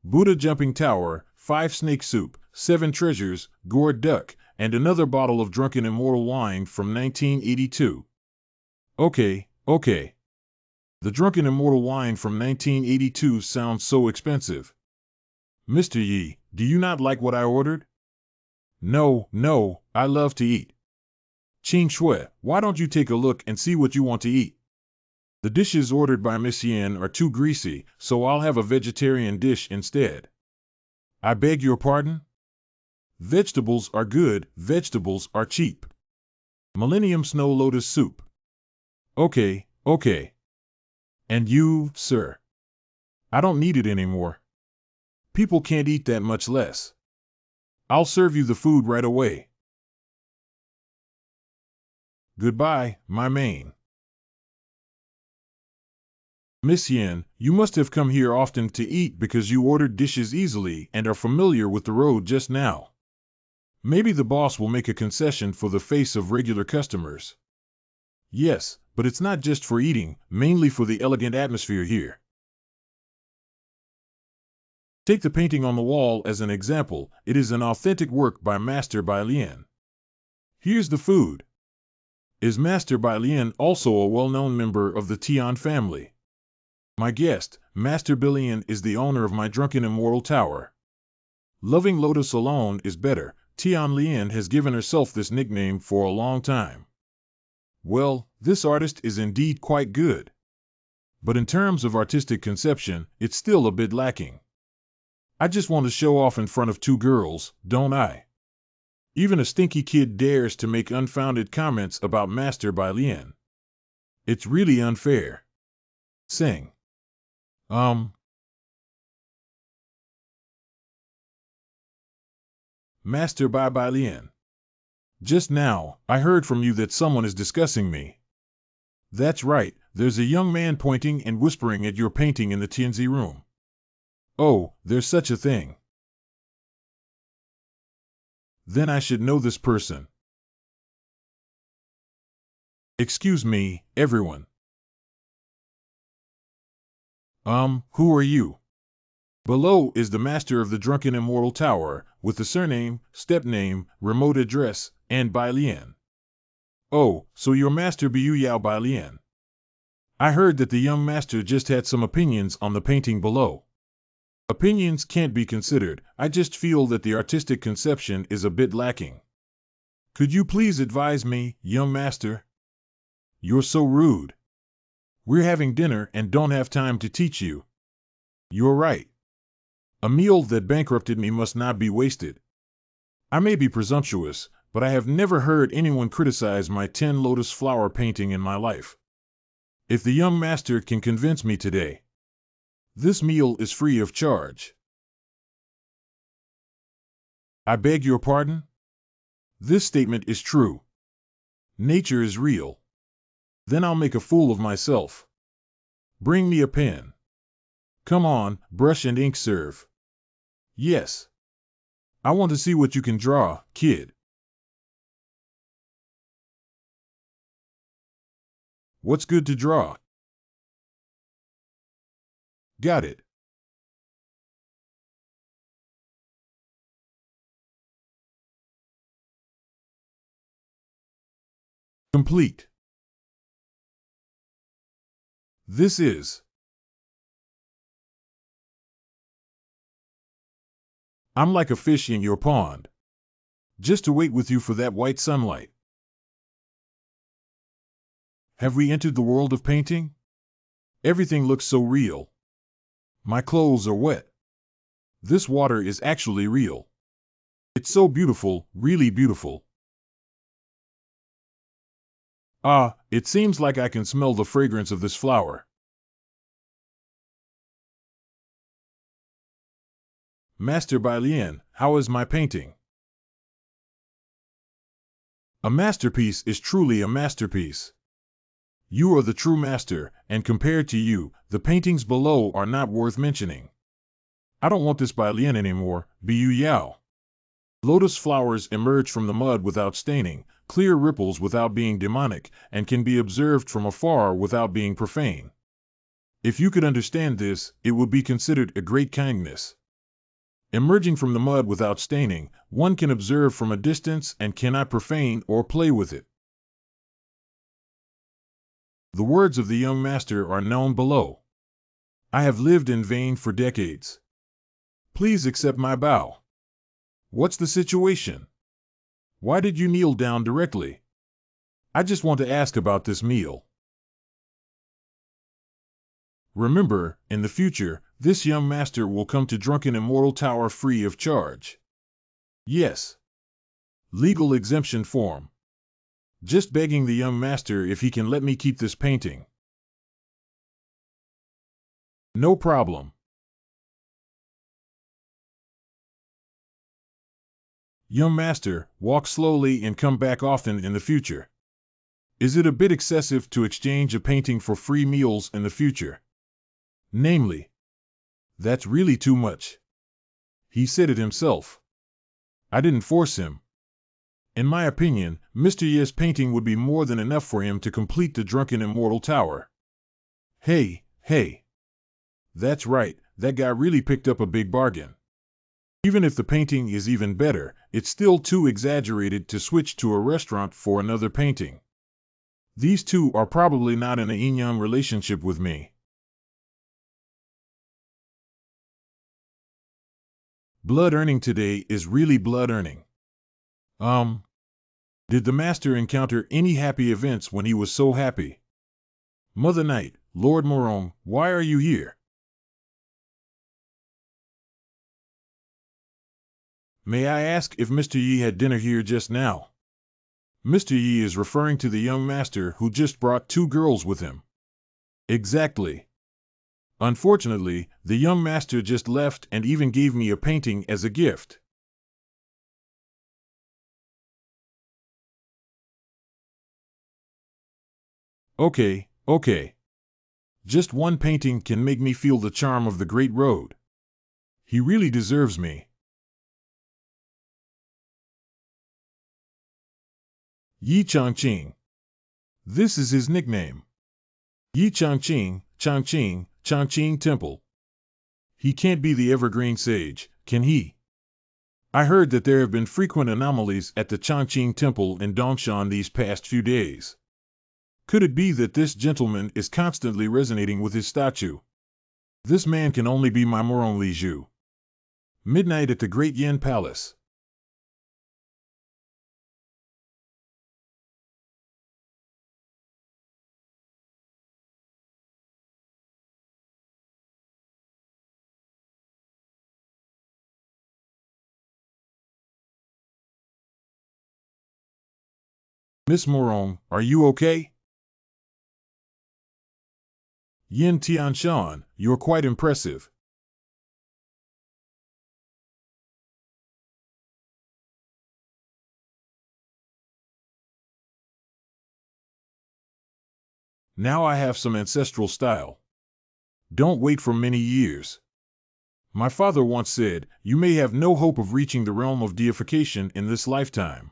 Buddha Jumping Tower, 5 snake soup, 7 treasures, gourd duck, and another bottle of Drunken Immortal wine from 1982. Okay. The Drunken Immortal wine from 1982 sounds so expensive. Mr. Yi, do you not like what I ordered? No, I love to eat. Qing Shui, why don't you take a look and see what you want to eat? The dishes ordered by Miss Yen are too greasy, so I'll have a vegetarian dish instead. I beg your pardon? Vegetables are good, vegetables are cheap. Millennium Snow Lotus Soup. Okay. And you, sir? I don't need it anymore. People can't eat that much less. I'll serve you the food right away. Goodbye, my main. Miss Yen, you must have come here often to eat because you ordered dishes easily and are familiar with the road just now. Maybe the boss will make a concession for the face of regular customers. Yes, but it's not just for eating, mainly for the elegant atmosphere here. Take the painting on the wall as an example. It is an authentic work by Master Bai Lian. Here's the food. Is Master Bai Lian also a well-known member of the Tian family? My guest, Master Bilian, is the owner of my Drunken Immortal Tower. Loving Lotus alone is better. Tian Lian has given herself this nickname for a long time. Well, this artist is indeed quite good. But in terms of artistic conception, it's still a bit lacking. I just want to show off in front of two girls, don't I? Even a stinky kid dares to make unfounded comments about Master Bai Lian. It's really unfair. Sing. Master Bai Lian. Just now, I heard from you that someone is discussing me. That's right, there's a young man pointing and whispering at your painting in the Tianzi room. Oh, there's such a thing. Then I should know this person. Excuse me, everyone. Who are you? Below is the master of the Drunken Immortal Tower, with the surname, step name, remote address, and Bai Lian. Oh, so you're Master Biu Yao Bai Lian. I heard that the young master just had some opinions on the painting below. Opinions can't be considered, I just feel that the artistic conception is a bit lacking. Could you please advise me, young master? You're so rude. We're having dinner and don't have time to teach you. You're right. A meal that bankrupted me must not be wasted. I may be presumptuous, but I have never heard anyone criticize my 10 lotus flower painting in my life. If the young master can convince me today, this meal is free of charge. I beg your pardon? This statement is true. Nature is real. Then I'll make a fool of myself. Bring me a pen. Come on, brush and ink serve. Yes. I want to see what you can draw, kid. What's good to draw? Got it. Complete. This is. I'm like a fish in your pond. Just to wait with you for that white sunlight. Have we entered the world of painting? Everything looks so real. My clothes are wet. This water is actually real. It's so beautiful, really beautiful. Ah, it seems like I can smell the fragrance of this flower. Master Bai Lian, how is my painting? A masterpiece is truly a masterpiece. You are the true master, and compared to you, the paintings below are not worth mentioning. I don't want this Bai Lian anymore, Biu Yao. Lotus flowers emerge from the mud without staining, clear ripples without being demonic, and can be observed from afar without being profane. If you could understand this, it would be considered a great kindness. Emerging from the mud without staining, one can observe from a distance and cannot profane or play with it. The words of the young master are known below. I have lived in vain for decades. Please accept my bow. What's the situation? Why did you kneel down directly? I just want to ask about this meal. Remember, in the future, this young master will come to Drunken Immortal Tower free of charge. Yes. Legal exemption form. Just begging the young master if he can let me keep this painting. No problem. Young master, walk slowly and come back often in the future. Is it a bit excessive to exchange a painting for free meals in the future? Namely. That's really too much. He said it himself. I didn't force him. In my opinion, Mr. Ye's painting would be more than enough for him to complete the Drunken Immortal Tower. Hey. That's right, that guy really picked up a big bargain. Even if the painting is even better, it's still too exaggerated to switch to a restaurant for another painting. These two are probably not in a yin-yang relationship with me. Blood earning today is really blood earning. Did the master encounter any happy events when he was so happy? Mother Night, Lord Morong, why are you here? May I ask if Mr. Yi had dinner here just now? Mr. Yi is referring to the young master who just brought 2 girls with him. Exactly. Unfortunately, the young master just left and even gave me a painting as a gift. Okay. Just one painting can make me feel the charm of the Great Road. He really deserves me. Yi Changqing. This is his nickname. Yi Changqing, Changqing Temple. He can't be the evergreen sage, can he? I heard that there have been frequent anomalies at the Changqing Temple in Dongshan these past few days. Could it be that this gentleman is constantly resonating with his statue? This man can only be my Morong Li Zhu. Midnight at the Great Yin Palace. Miss Morong, are you okay? Yin Tianshan, you're quite impressive. Now I have some ancestral style. Don't wait for many years. My father once said, you may have no hope of reaching the realm of deification in this lifetime.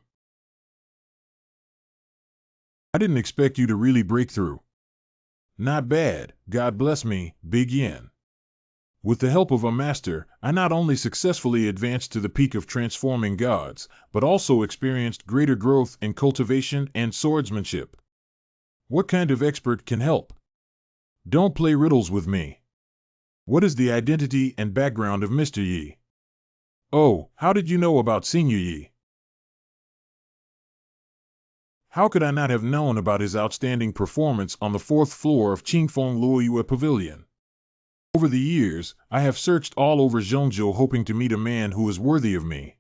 I didn't expect you to really break through. Not bad, God bless me, Big Yin. With the help of a master, I not only successfully advanced to the peak of transforming gods, but also experienced greater growth in cultivation and swordsmanship. What kind of expert can help? Don't play riddles with me. What is the identity and background of Mr. Yi? Oh, how did you know about Senior Yi? How could I not have known about his outstanding performance on the 4th floor of Qingfeng Luoyue Pavilion? Over the years, I have searched all over Zhongzhou hoping to meet a man who is worthy of me.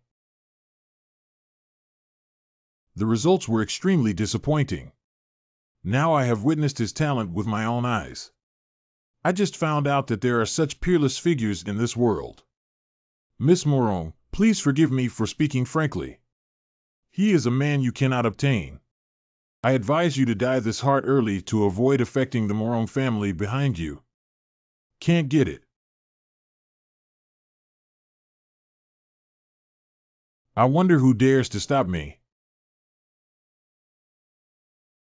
The results were extremely disappointing. Now I have witnessed his talent with my own eyes. I just found out that there are such peerless figures in this world. Miss Morong, please forgive me for speaking frankly. He is a man you cannot obtain. I advise you to dye this heart early to avoid affecting the Morong family behind you. Can't get it. I wonder who dares to stop me.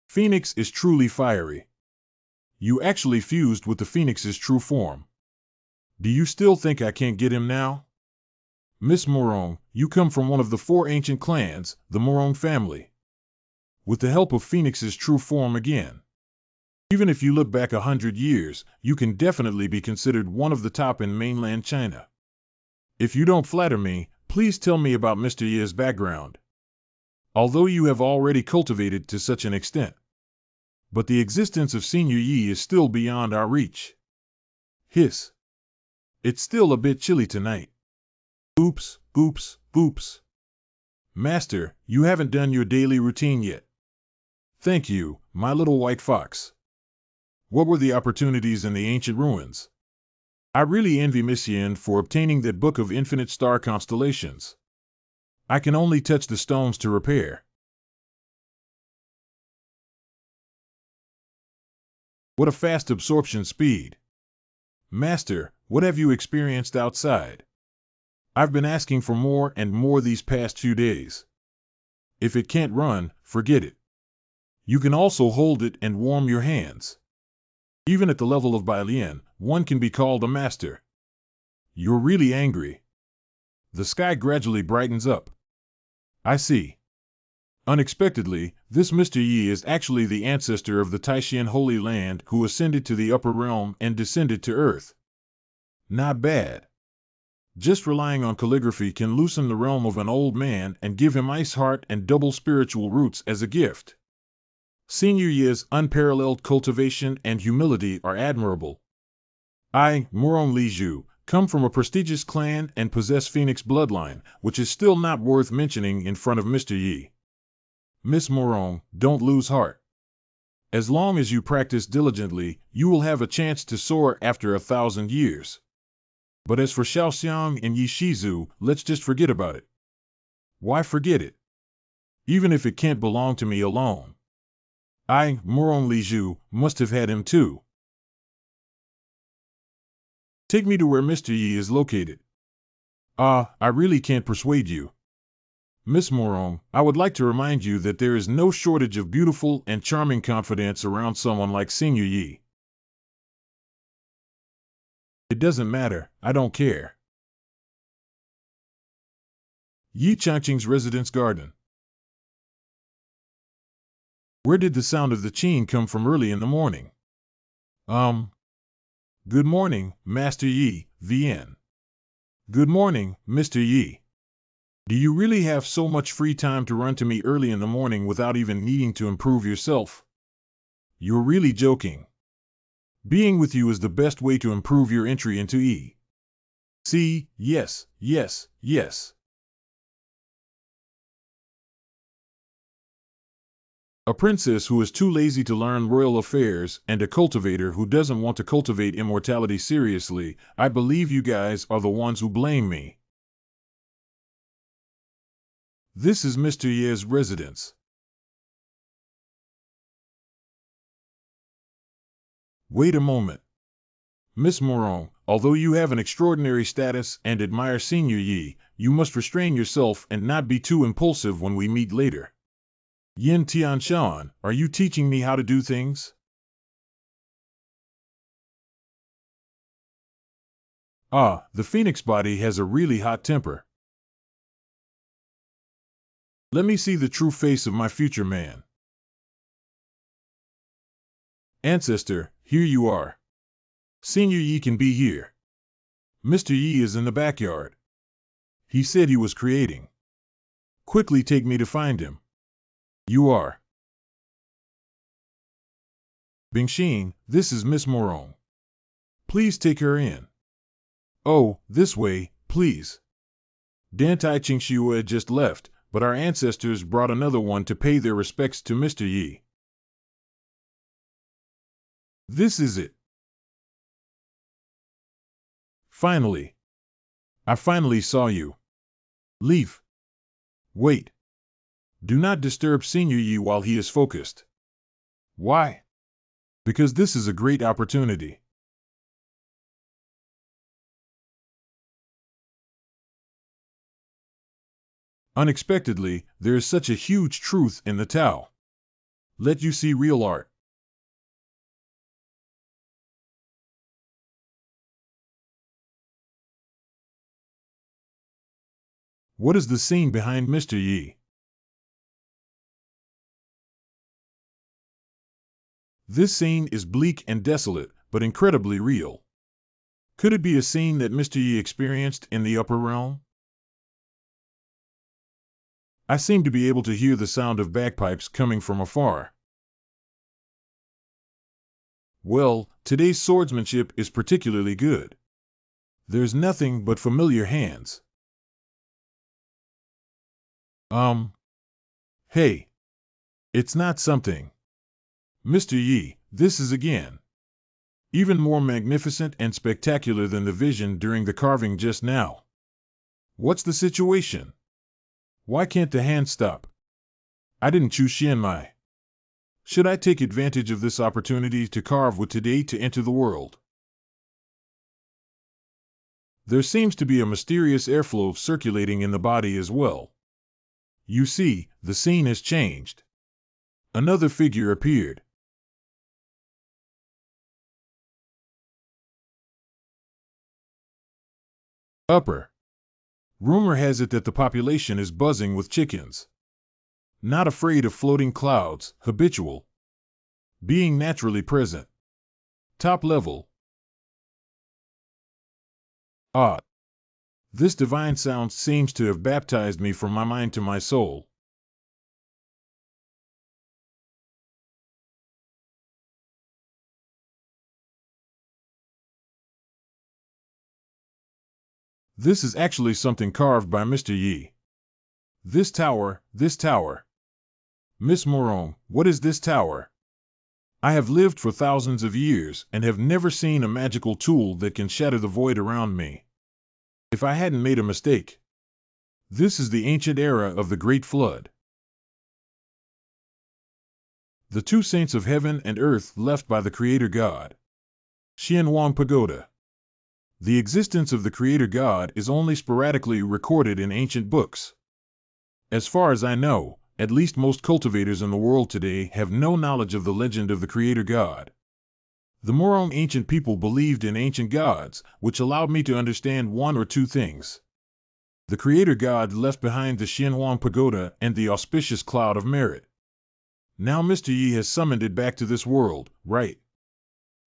Phoenix is truly fiery. You actually fused with the Phoenix's true form. Do you still think I can't get him now? Miss Morong, you come from one of the 4 ancient clans, the Morong family. With the help of Phoenix's true form again. Even if you look back 100 years, you can definitely be considered one of the top in mainland China. If you don't flatter me, please tell me about Mr. Ye's background. Although you have already cultivated to such an extent. But the existence of Senior Yi is still beyond our reach. Hiss. It's still a bit chilly tonight. Oops. Master, you haven't done your daily routine yet. Thank you, my little white fox. What were the opportunities in the ancient ruins? I really envy Miss Yin for obtaining that book of infinite star constellations. I can only touch the stones to repair. What a fast absorption speed. Master, what have you experienced outside? I've been asking for more and more these past few days. If it can't run, forget it. You can also hold it and warm your hands. Even at the level of Bailian, one can be called a master. You're really angry. The sky gradually brightens up. I see. Unexpectedly, this Mr. Yi is actually the ancestor of the Taishan Holy Land who ascended to the upper realm and descended to earth. Not bad. Just relying on calligraphy can loosen the realm of an old man and give him ice heart and double spiritual roots as a gift. Senior Ye's unparalleled cultivation and humility are admirable. I, Moron Liju, come from a prestigious clan and possess Phoenix bloodline, which is still not worth mentioning in front of Mr. Yi. Miss Moron, don't lose heart. As long as you practice diligently, you will have a chance to soar after 1,000 years. But as for Xiaoxiang and Yi Shizu, let's just forget about it. Why forget it? Even if it can't belong to me alone. I, Moron Liju, must have had him too. Take me to where Mr. Yi is located. I really can't persuade you. Miss Moron, I would like to remind you that there is no shortage of beautiful and charming confidants around someone like Senior Yi. It doesn't matter, I don't care. Yi Changqing's residence garden. Where did the sound of the qing come from early in the morning? Good morning, Master Yi, VN. Good morning, Mr. Yi. Do you really have so much free time to run to me early in the morning without even needing to improve yourself? You're really joking. Being with you is the best way to improve your entry into E. See, yes, yes, yes. A princess who is too lazy to learn royal affairs and a cultivator who doesn't want to cultivate immortality seriously, I believe you guys are the ones who blame me. This is Mr. Ye's residence. Wait a moment. Miss Moron, although you have an extraordinary status and admire Senior Yi, you must restrain yourself and not be too impulsive when we meet later. Yin Tianshan, are you teaching me how to do things? The phoenix body has a really hot temper. Let me see the true face of my future man. Ancestor, here you are. Senior Yi can be here. Mr. Yi is in the backyard. He said he was creating. Quickly take me to find him. You are. Bingxing, this is Miss Moron. Please take her in. Oh, this way, please. Dantai Qingxiua just left, but our ancestors brought another one to pay their respects to Mr. Yi. This is it. Finally. I finally saw you. Leaf. Wait. Do not disturb Senior Yi while he is focused. Why? Because this is a great opportunity. Unexpectedly, there is such a huge truth in the Tao. Let you see real art. What is the scene behind Mr. Yi? This scene is bleak and desolate, but incredibly real. Could it be a scene that Mr. Yi experienced in the upper realm? I seem to be able to hear the sound of bagpipes coming from afar. Well, today's swordsmanship is particularly good. There's nothing but familiar hands. Hey. It's not something. Mr. Yi, this is again. Even more magnificent and spectacular than the vision during the carving just now. What's the situation? Why can't the hand stop? I didn't choose Xianmai. Should I take advantage of this opportunity to carve with today to enter the world? There seems to be a mysterious airflow circulating in the body as well. You see, the scene has changed. Another figure appeared. Upper. Rumor has it that the population is buzzing with chickens. Not afraid of floating clouds, habitual. Being naturally present. Top level. This divine sound seems to have baptized me from my mind to my soul. This is actually something carved by Mr. Yi. This tower. Miss Morong, what is this tower? I have lived for thousands of years and have never seen a magical tool that can shatter the void around me. If I hadn't made a mistake. This is the ancient era of the Great Flood. The two saints of heaven and earth left by the Creator God. Xianwang Pagoda. The existence of the Creator God is only sporadically recorded in ancient books. As far as I know, at least most cultivators in the world today have no knowledge of the legend of the Creator God. The Morong ancient people believed in ancient gods, which allowed me to understand one or two things. The Creator God left behind the Xianwang Pagoda and the auspicious cloud of merit. Now Mr. Yi has summoned it back to this world, right?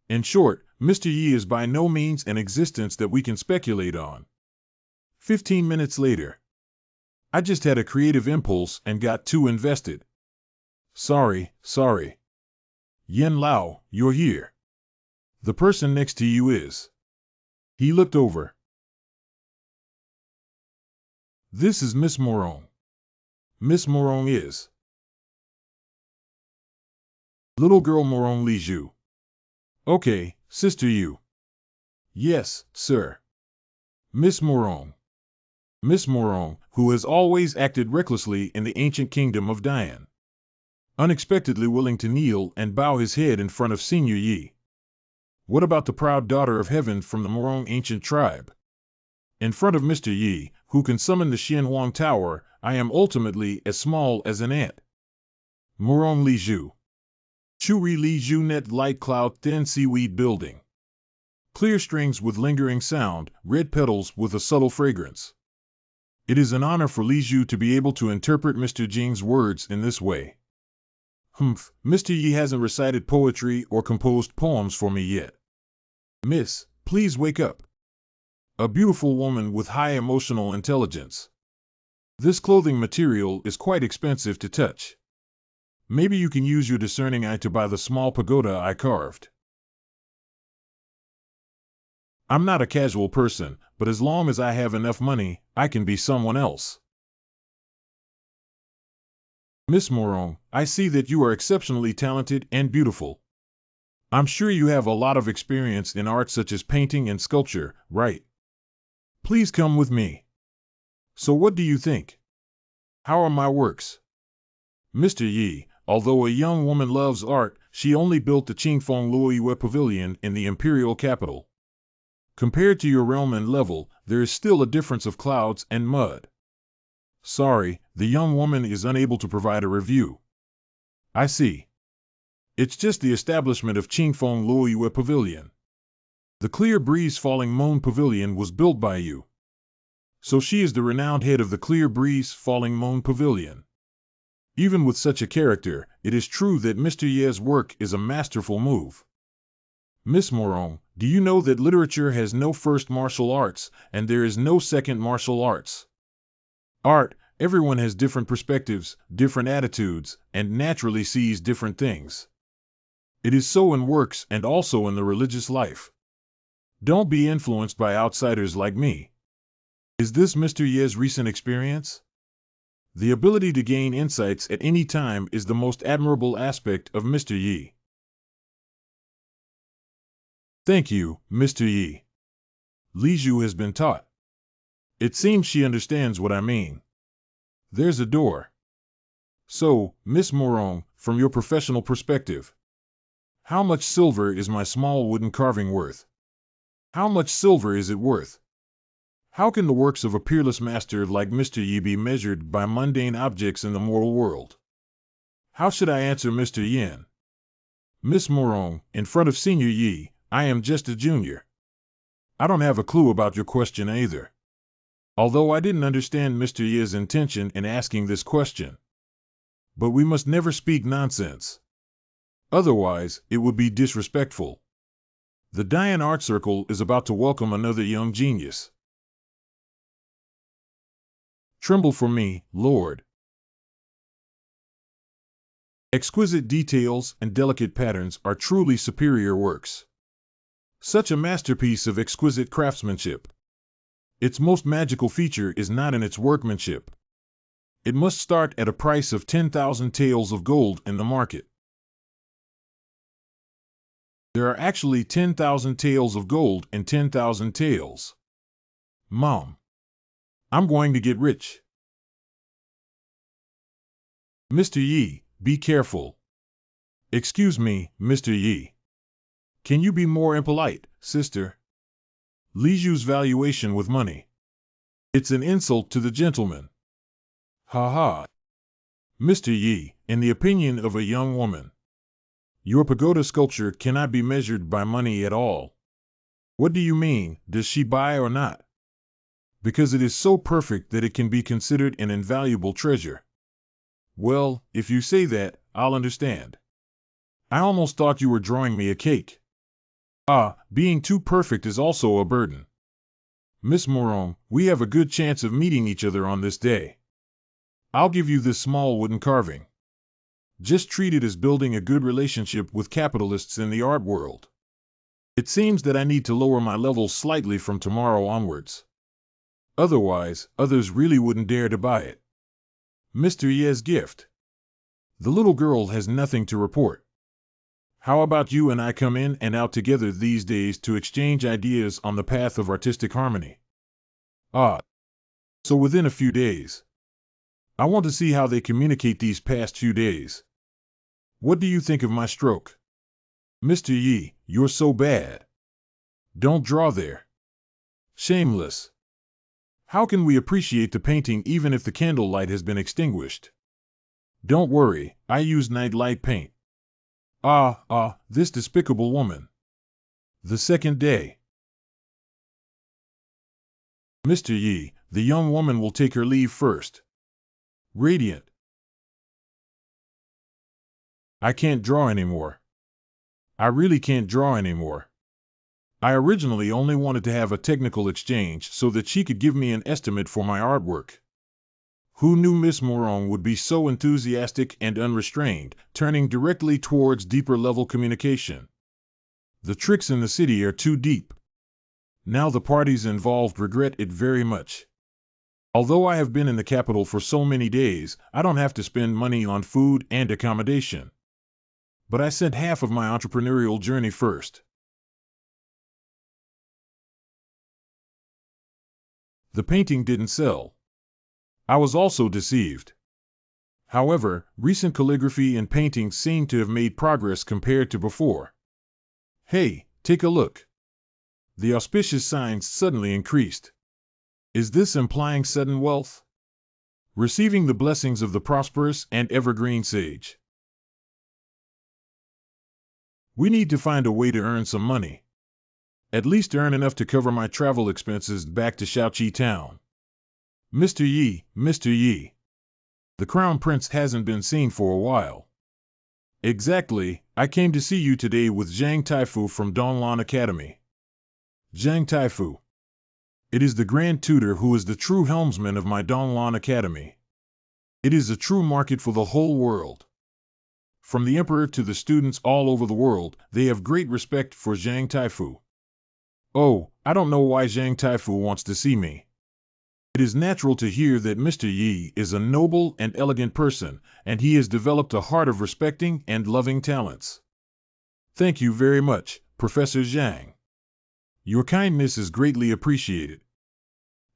In short, Mr. Yi is by no means an existence that we can speculate on. 15 minutes later. I just had a creative impulse and got too invested. Sorry. Yen Lao, you're here. The person next to you is. He looked over. This is Miss Morong. Miss Morong is. Little girl Morong Li Zhu. Okay, Sister Yu. Yes, sir. Miss Morong. Miss Morong, who has always acted recklessly in the ancient kingdom of Dian. Unexpectedly willing to kneel and bow his head in front of Senior Yi. What about the proud daughter of heaven from the Morong ancient tribe? In front of Mr. Yi, who can summon the Xianwang Tower, I am ultimately as small as an ant. Morong Li Zhu. Churi Li Zhu Net Light Cloud Thin Seaweed Building. Clear strings with lingering sound, red petals with a subtle fragrance. It is an honor for Li Zhu to be able to interpret Mr. Jing's words in this way. Mr. Yi hasn't recited poetry or composed poems for me yet. Miss, please wake up. A beautiful woman with high emotional intelligence. This clothing material is quite expensive to touch. Maybe you can use your discerning eye to buy the small pagoda I carved. I'm not a casual person, but as long as I have enough money, I can be someone else. Miss Morong, I see that you are exceptionally talented and beautiful. I'm sure you have a lot of experience in art such as painting and sculpture, right? Please come with me. So what do you think? How are my works? Mr. Yi, although a young woman loves art, she only built the Qingfeng Luoyue Pavilion in the imperial capital. Compared to your realm and level, there is still a difference of clouds and mud. Sorry, the young woman is unable to provide a review. I see. It's just the establishment of Qingfeng Luoyue Pavilion. The Clear Breeze Falling Moon Pavilion was built by you. So she is the renowned head of the Clear Breeze Falling Moon Pavilion. Even with such a character, it is true that Mr. Ye's work is a masterful move. Miss Morong, do you know that literature has no first martial arts, and there is no second martial arts? Art, everyone has different perspectives, different attitudes, and naturally sees different things. It is so in works and also in the religious life. Don't be influenced by outsiders like me. Is this Mr. Ye's recent experience? The ability to gain insights at any time is the most admirable aspect of Mr. Yi. Thank you, Mr. Yi. Li Zhu has been taught. It seems she understands what I mean. There's a door. So, Miss Morong, from your professional perspective, how much silver is my small wooden carving worth? How much silver is it worth? How can the works of a peerless master like Mr. Yi be measured by mundane objects in the moral world? How should I answer Mr. Yin? Miss Morong, in front of Senior Yi, I am just a junior. I don't have a clue about your question either. Although I didn't understand Mr. Yi's intention in asking this question. But we must never speak nonsense. Otherwise, it would be disrespectful. The Dian Art Circle is about to welcome another young genius. Tremble for me, Lord. Exquisite details and delicate patterns are truly superior works. Such a masterpiece of exquisite craftsmanship. Its most magical feature is not in its workmanship. It must start at a price of 10,000 taels of gold in the market. There are actually 10,000 taels of gold and 10,000 taels. Mom, I'm going to get rich. Mr. Yi, be careful. Excuse me, Mr. Yi. Can you be more impolite, sister? Liju's valuation with money. It's an insult to the gentleman. Ha ha. Mr. Yi, in the opinion of a young woman, your pagoda sculpture cannot be measured by money at all. What do you mean, does she buy or not? Because it is so perfect that it can be considered an invaluable treasure. Well, if you say that, I'll understand. I almost thought you were drawing me a cake. Ah, being too perfect is also a burden. Miss Moron, we have a good chance of meeting each other on this day. I'll give you this small wooden carving. Just treat it as building a good relationship with capitalists in the art world. It seems that I need to lower my levels slightly from tomorrow onwards. Otherwise, others really wouldn't dare to buy it. Mr. Ye's gift. The little girl has nothing to report. How about you and I come in and out together these days to exchange ideas on the path of artistic harmony? Ah, so within a few days. I want to see how they communicate these past few days. What do you think of my stroke? Mr. Yi, you're so bad. Don't draw there. Shameless. How can we appreciate the painting even if the candlelight has been extinguished? Don't worry, I use nightlight paint. This despicable woman. The second day. Mr. Yi, the young woman will take her leave first. Radiant. I can't draw anymore. I really can't draw anymore. I originally only wanted to have a technical exchange so that she could give me an estimate for my artwork. Who knew Miss Moron would be so enthusiastic and unrestrained, turning directly towards deeper level communication? The tricks in the city are too deep. Now the parties involved regret it very much. Although I have been in the capital for so many days, I don't have to spend money on food and accommodation. But I sent half of my entrepreneurial journey first. The painting didn't sell. I was also deceived. However, recent calligraphy and painting seem to have made progress compared to before. Hey, take a look. The auspicious signs suddenly increased. Is this implying sudden wealth? Receiving the blessings of the prosperous and evergreen sage. We need to find a way to earn some money. At least earn enough to cover my travel expenses back to Shaoqi town. Mr. Yi, Mr. Yi. The Crown Prince hasn't been seen for a while. Exactly, I came to see you today with Zhang Taifu from Donglan Academy. Zhang Taifu. It is the Grand Tutor who is the true helmsman of my Donglan Academy. It is a true market for the whole world. From the Emperor to the students all over the world, they have great respect for Zhang Taifu. Oh, I don't know why Zhang Taifu wants to see me. It is natural to hear that Mr. Yi is a noble and elegant person, and he has developed a heart of respecting and loving talents. Thank you very much, Professor Zhang. Your kindness is greatly appreciated.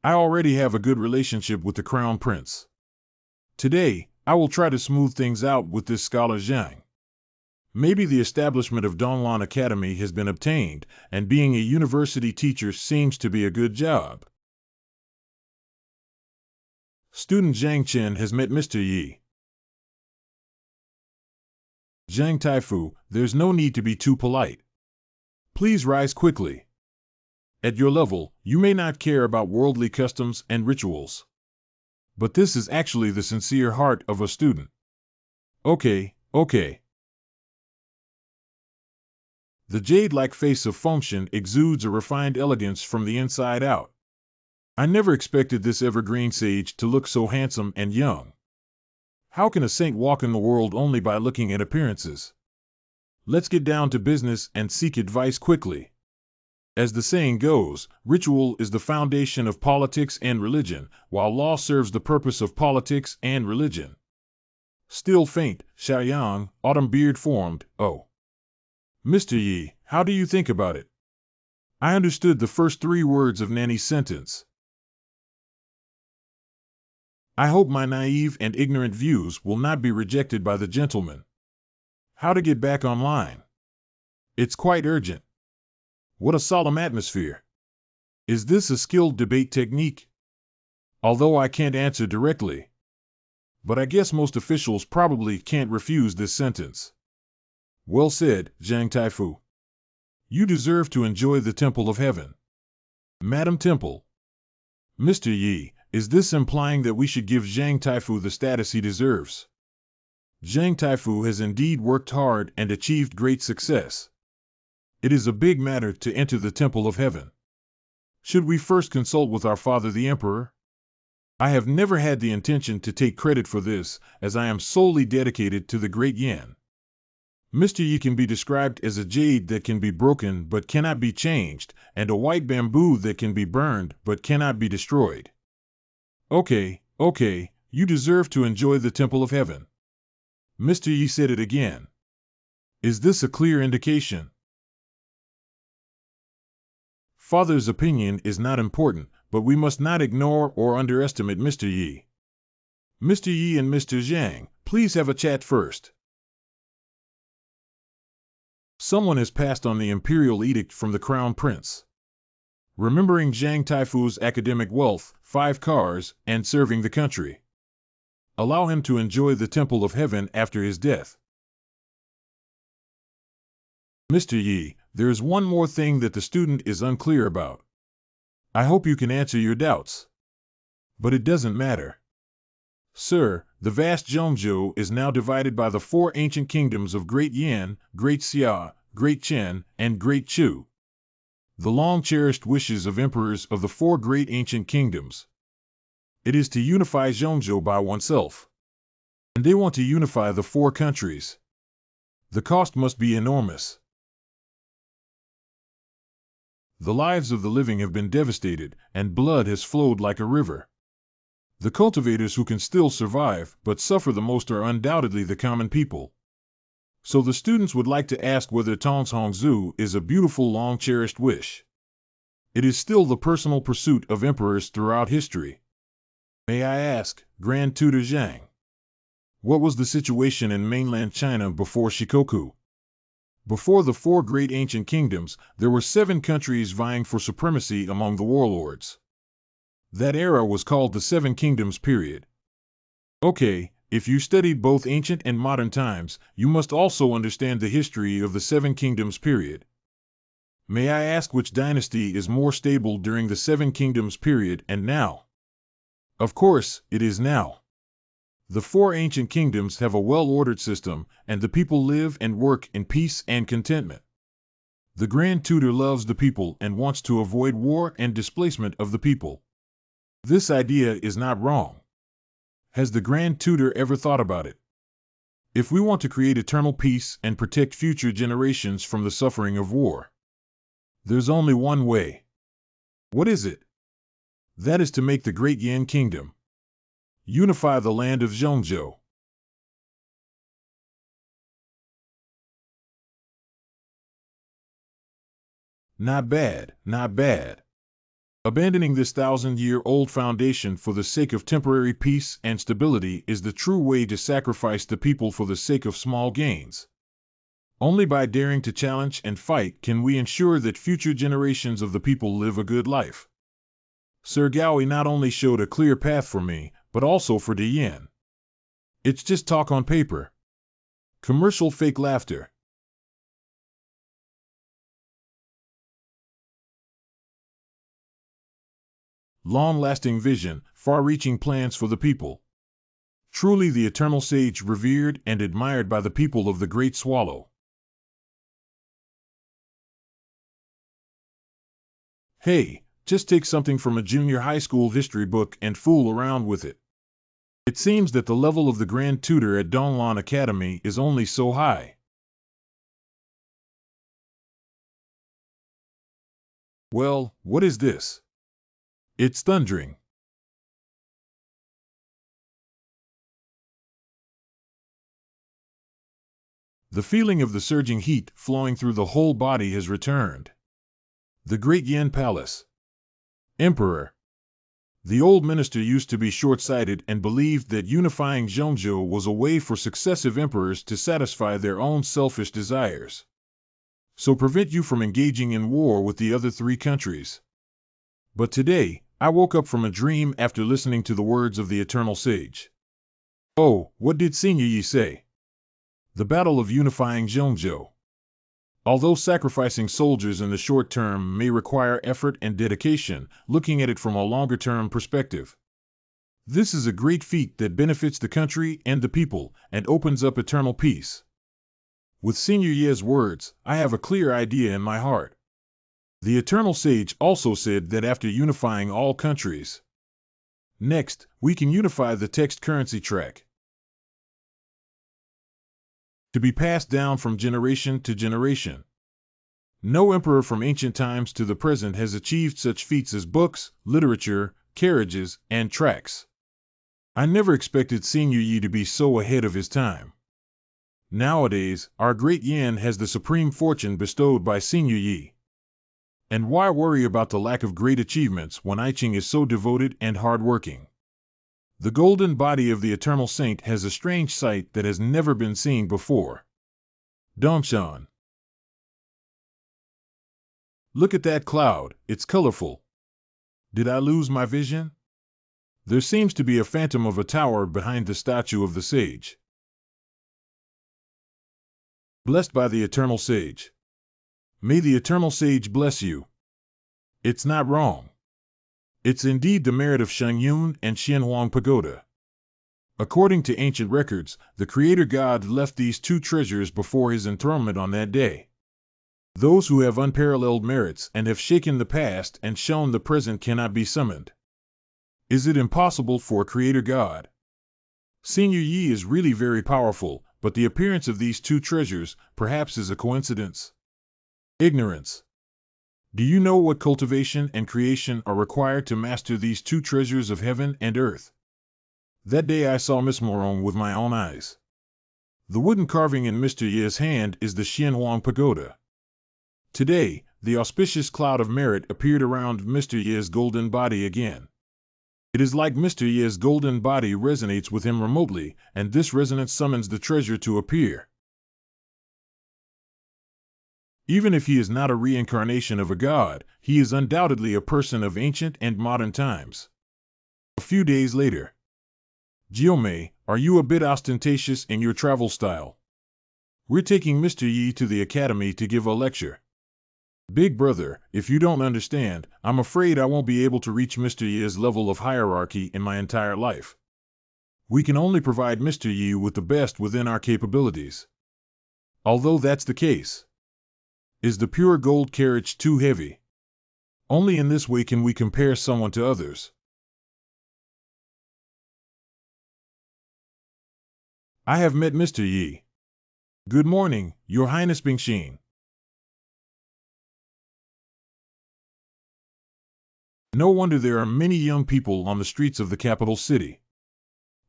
I already have a good relationship with the Crown Prince. Today, I will try to smooth things out with this scholar Zhang. Maybe the establishment of Donglan Academy has been obtained, and being a university teacher seems to be a good job. Student Zhang Chen has met Mr. Yi. Zhang Taifu, there's no need to be too polite. Please rise quickly. At your level, you may not care about worldly customs and rituals. But this is actually the sincere heart of a student. Okay. The jade-like face of Fengshen exudes a refined elegance from the inside out. I never expected this evergreen sage to look so handsome and young. How can a saint walk in the world only by looking at appearances? Let's get down to business and seek advice quickly. As the saying goes, ritual is the foundation of politics and religion, while law serves the purpose of politics and religion. Still faint, Xiaoyang, autumn beard formed, oh. Mr. Yi, how do you think about it? I understood the first 3 words of Nanny's sentence. I hope my naive and ignorant views will not be rejected by the gentleman. How to get back online? It's quite urgent. What a solemn atmosphere. Is this a skilled debate technique? Although I can't answer directly. But I guess most officials probably can't refuse this sentence. Well said, Zhang Taifu. You deserve to enjoy the Temple of Heaven. Madam Temple. Mr. Yi, is this implying that we should give Zhang Taifu the status he deserves? Zhang Taifu has indeed worked hard and achieved great success. It is a big matter to enter the Temple of Heaven. Should we first consult with our father the Emperor? I have never had the intention to take credit for this, as I am solely dedicated to the great Yan. Mr. Yi can be described as a jade that can be broken but cannot be changed, and a white bamboo that can be burned but cannot be destroyed. Okay, you deserve to enjoy the Temple of Heaven. Mr. Yi said it again. Is this a clear indication? Father's opinion is not important, but we must not ignore or underestimate Mr. Yi. Mr. Yi and Mr. Zhang, please have a chat first. Someone has passed on the imperial edict from the crown prince. Remembering Zhang Taifu's academic wealth, 5 cars, and serving the country. Allow him to enjoy the Temple of Heaven after his death. Mr. Yi, there is one more thing that the student is unclear about. I hope you can answer your doubts. But it doesn't matter. Sir, the vast Zhongzhou is now divided by the 4 ancient kingdoms of Great Yan, Great Xia, Great Chen, and Great Chu. The long-cherished wishes of emperors of the 4 great ancient kingdoms. It is to unify Zhongzhou by oneself. And they want to unify the 4 countries. The cost must be enormous. The lives of the living have been devastated, and blood has flowed like a river. The cultivators who can still survive, but suffer the most are undoubtedly the common people. So the students would like to ask whether Tongzhongzhou is a beautiful long-cherished wish. It is still the personal pursuit of emperors throughout history. May I ask, Grand Tutor Zhang, what was the situation in mainland China before Shikoku? Before the 4 great ancient kingdoms, there were 7 countries vying for supremacy among the warlords. That era was called the 7 Kingdoms period. Okay, if you studied both ancient and modern times, you must also understand the history of the 7 Kingdoms period. May I ask which dynasty is more stable during the 7 Kingdoms period and now? Of course, it is now. The 4 ancient kingdoms have a well-ordered system, and the people live and work in peace and contentment. The Grand Tutor loves the people and wants to avoid war and displacement of the people. This idea is not wrong. Has the Grand Tutor ever thought about it? If we want to create eternal peace and protect future generations from the suffering of war, there's only one way. What is it? That is to make the Great Yan Kingdom. Unify the land of Zhongzhou. Not bad, not bad. Abandoning this 1,000-year-old foundation for the sake of temporary peace and stability is the true way to sacrifice the people for the sake of small gains. Only by daring to challenge and fight can we ensure that future generations of the people live a good life. Sir Gaoi not only showed a clear path for me, but also for the Yin. It's just talk on paper. Commercial fake laughter. Long-lasting vision, far-reaching plans for the people. Truly the eternal sage revered and admired by the people of the Great Swallow. Hey, just take something from a junior high school history book and fool around with it. It seems that the level of the Grand Tutor at Donglan Academy is only so high. Well, what is this? It's thundering. The feeling of the surging heat flowing through the whole body has returned. The Great Yin Palace. Emperor. The old minister used to be short-sighted and believed that unifying Zhongzhou was a way for successive emperors to satisfy their own selfish desires. So prevent you from engaging in war with the other three countries. But today, I woke up from a dream after listening to the words of the eternal sage. Oh, what did Senior Yi say? The battle of unifying Zhongzhou. Although sacrificing soldiers in the short term may require effort and dedication, looking at it from a longer-term perspective, this is a great feat that benefits the country and the people and opens up eternal peace. With Senior Ye's words, I have a clear idea in my heart. The eternal sage also said that after unifying all countries, next, we can unify the text currency track, to be passed down from generation to generation. No emperor from ancient times to the present has achieved such feats as books, literature, carriages, and tracks. I never expected Senior Yi to be so ahead of his time. Nowadays, our great Yan has the supreme fortune bestowed by Senior Yi. And why worry about the lack of great achievements when I Ching is so devoted and hard-working? The golden body of the eternal saint has a strange sight that has never been seen before. Dongshan. Look at that cloud, it's colorful. Did I lose my vision? There seems to be a phantom of a tower behind the statue of the sage. Blessed by the eternal sage. May the eternal sage bless you. It's not wrong. It's indeed the merit of Shengyun and Xianhuang Pagoda. According to ancient records, the Creator God left these two treasures before his enthronement on that day. Those who have unparalleled merits and have shaken the past and shown the present cannot be summoned. Is it impossible for a Creator God? Senior Yi is really very powerful, but the appearance of these two treasures perhaps is a coincidence. Ignorance. Do you know what cultivation and creation are required to master these two treasures of heaven and earth? That day I saw Miss Morong with my own eyes. The wooden carving in Mr. Ye's hand is the Xianhuang Pagoda. Today, the auspicious cloud of merit appeared around Mr. Ye's golden body again. It is like Mr. Ye's golden body resonates with him remotely, and this resonance summons the treasure to appear. Even if he is not a reincarnation of a god, he is undoubtedly a person of ancient and modern times. A few days later. Jiomei, are you a bit ostentatious in your travel style? We're taking Mr. Yi to the academy to give a lecture. Big brother, if you don't understand, I'm afraid I won't be able to reach Mr. Yi's level of hierarchy in my entire life. We can only provide Mr. Yi with the best within our capabilities. Although that's the case. Is the pure gold carriage too heavy? Only in this way can we compare someone to others. I have met Mr. Yi. Good morning, Your Highness Bingxin. No wonder there are many young people on the streets of the capital city.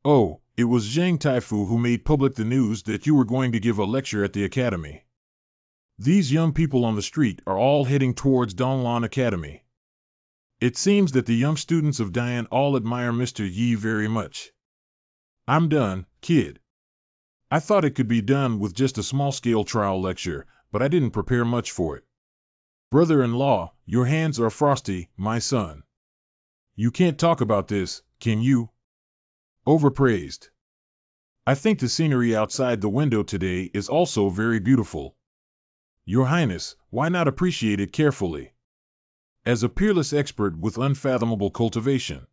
Oh, it was Zhang Taifu who made public the news that you were going to give a lecture at the academy. These young people on the street are all heading towards Donglan Academy. It seems that the young students of Dian all admire Mr. Yi very much. I'm done, kid. I thought it could be done with just a small-scale trial lecture, but I didn't prepare much for it. Brother-in-law, your hands are frosty, my son. You can't talk about this, can you? Overpraised. I think the scenery outside the window today is also very beautiful. Your Highness, why not appreciate it carefully? As a peerless expert with unfathomable cultivation.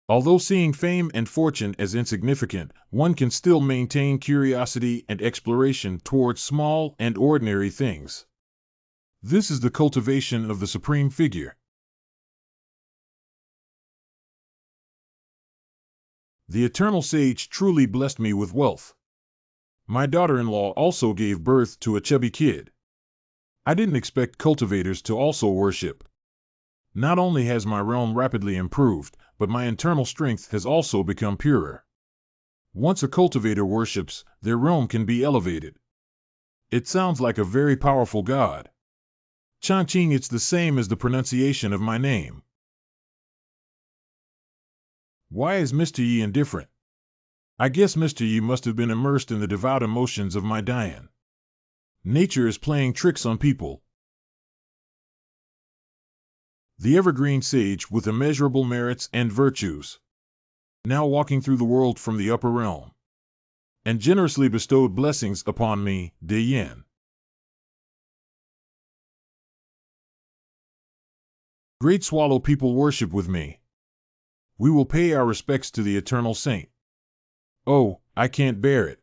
Although seeing fame and fortune as insignificant, one can still maintain curiosity and exploration towards small and ordinary things. This is the cultivation of the Supreme Figure. The Eternal Sage truly blessed me with wealth. My daughter-in-law also gave birth to a chubby kid. I didn't expect cultivators to also worship. Not only has my realm rapidly improved, but my internal strength has also become purer. Once a cultivator worships, their realm can be elevated. It sounds like a very powerful god. Changqing, it's the same as the pronunciation of my name. Why is Mr. Yi indifferent? I guess Mr. Yi must have been immersed in the devout emotions of my Dian. Nature is playing tricks on people. The evergreen sage with immeasurable merits and virtues, now walking through the world from the upper realm, and generously bestowed blessings upon me, De Yin. Great Swallow people worship with me. We will pay our respects to the eternal saint. Oh, I can't bear it.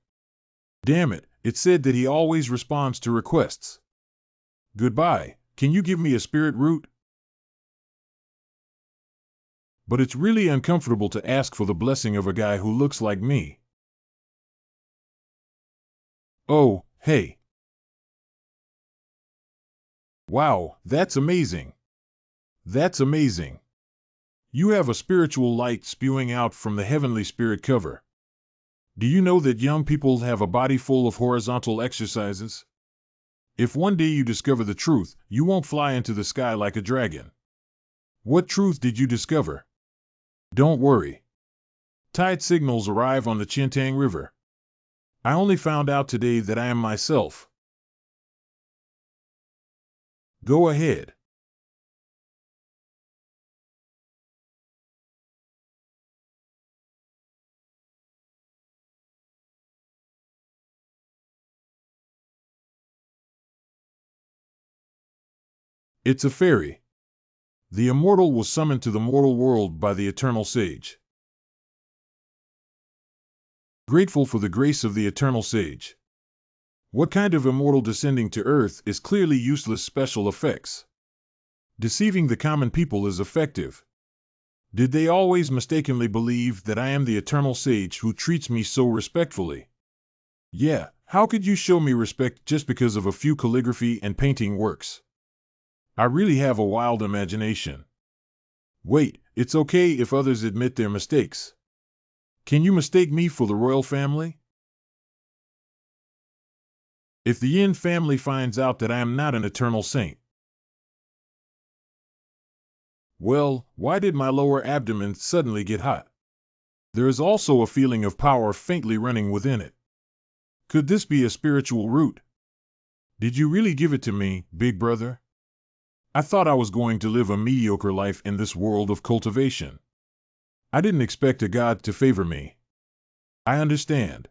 Damn it, it said that he always responds to requests. Goodbye, can you give me a spirit root? But it's really uncomfortable to ask for the blessing of a guy who looks like me. Oh, hey. Wow, that's amazing. That's amazing. You have a spiritual light spewing out from the heavenly spirit cover. Do you know that young people have a body full of horizontal exercises? If one day you discover the truth, you won't fly into the sky like a dragon. What truth did you discover? Don't worry. Tide signals arrive on the Chintang River. I only found out today that I am myself. Go ahead. It's a fairy. The immortal was summoned to the mortal world by the eternal sage. Grateful for the grace of the eternal sage. What kind of immortal descending to earth is clearly useless special effects? Deceiving the common people is effective. Did they always mistakenly believe that I am the eternal sage who treats me so respectfully? Yeah, how could you show me respect just because of a few calligraphy and painting works? I really have a wild imagination. Wait, it's okay if others admit their mistakes. Can you mistake me for the royal family? If the Yin family finds out that I am not an eternal saint, well, why did my lower abdomen suddenly get hot? There is also a feeling of power faintly running within it. Could this be a spiritual root? Did you really give it to me, big brother? I thought I was going to live a mediocre life in this world of cultivation. I didn't expect a god to favor me. I understand.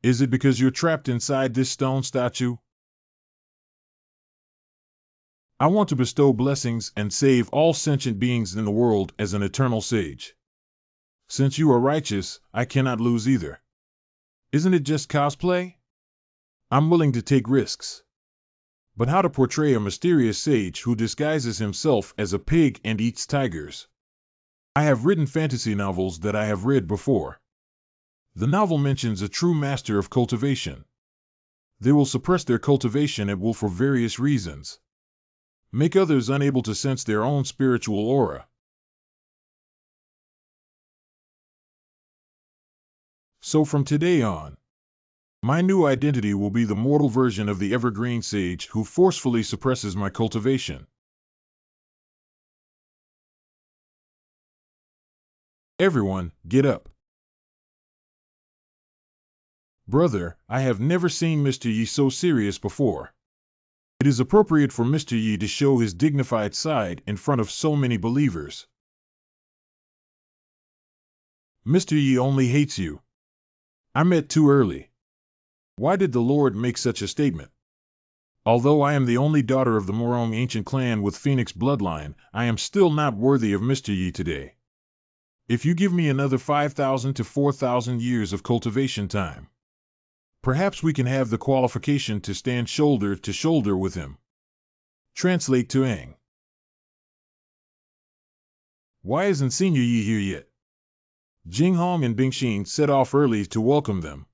Is it because you're trapped inside this stone statue? I want to bestow blessings and save all sentient beings in the world as an eternal sage. Since you are righteous, I cannot lose either. Isn't it just cosplay? I'm willing to take risks. But how to portray a mysterious sage who disguises himself as a pig and eats tigers? I have written fantasy novels that I have read before. The novel mentions a true master of cultivation. They will suppress their cultivation at will for various reasons. Make others unable to sense their own spiritual aura. So from today on, my new identity will be the mortal version of the evergreen sage who forcefully suppresses my cultivation. Everyone, get up. Brother, I have never seen Mr. Yi so serious before. It is appropriate for Mr. Yi to show his dignified side in front of so many believers. Mr. Yi only hates you. I met too early. Why did the Lord make such a statement? Although I am the only daughter of the Morong ancient clan with Phoenix bloodline, I am still not worthy of Mr. Yi today. If you give me another 5,000 to 4,000 years of cultivation time, perhaps we can have the qualification to stand shoulder to shoulder with him. Translate to Ang. Why isn't Senior Yi here yet? Jing Hong and Bingxin set off early to welcome them.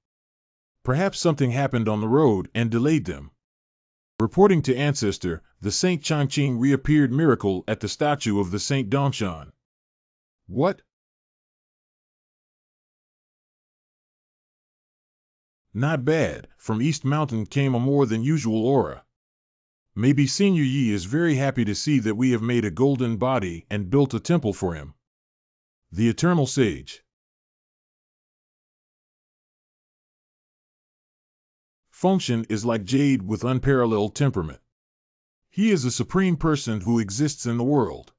Perhaps something happened on the road and delayed them. Reporting to Ancestor, the Saint Changqing reappeared miracle at the statue of the Saint Dongshan. What? Not bad. From East Mountain came a more than usual aura. Maybe Senior Yi is very happy to see that we have made a golden body and built a temple for him. The Eternal Sage. Function is like jade with unparalleled temperament. He is a supreme person who exists in the world.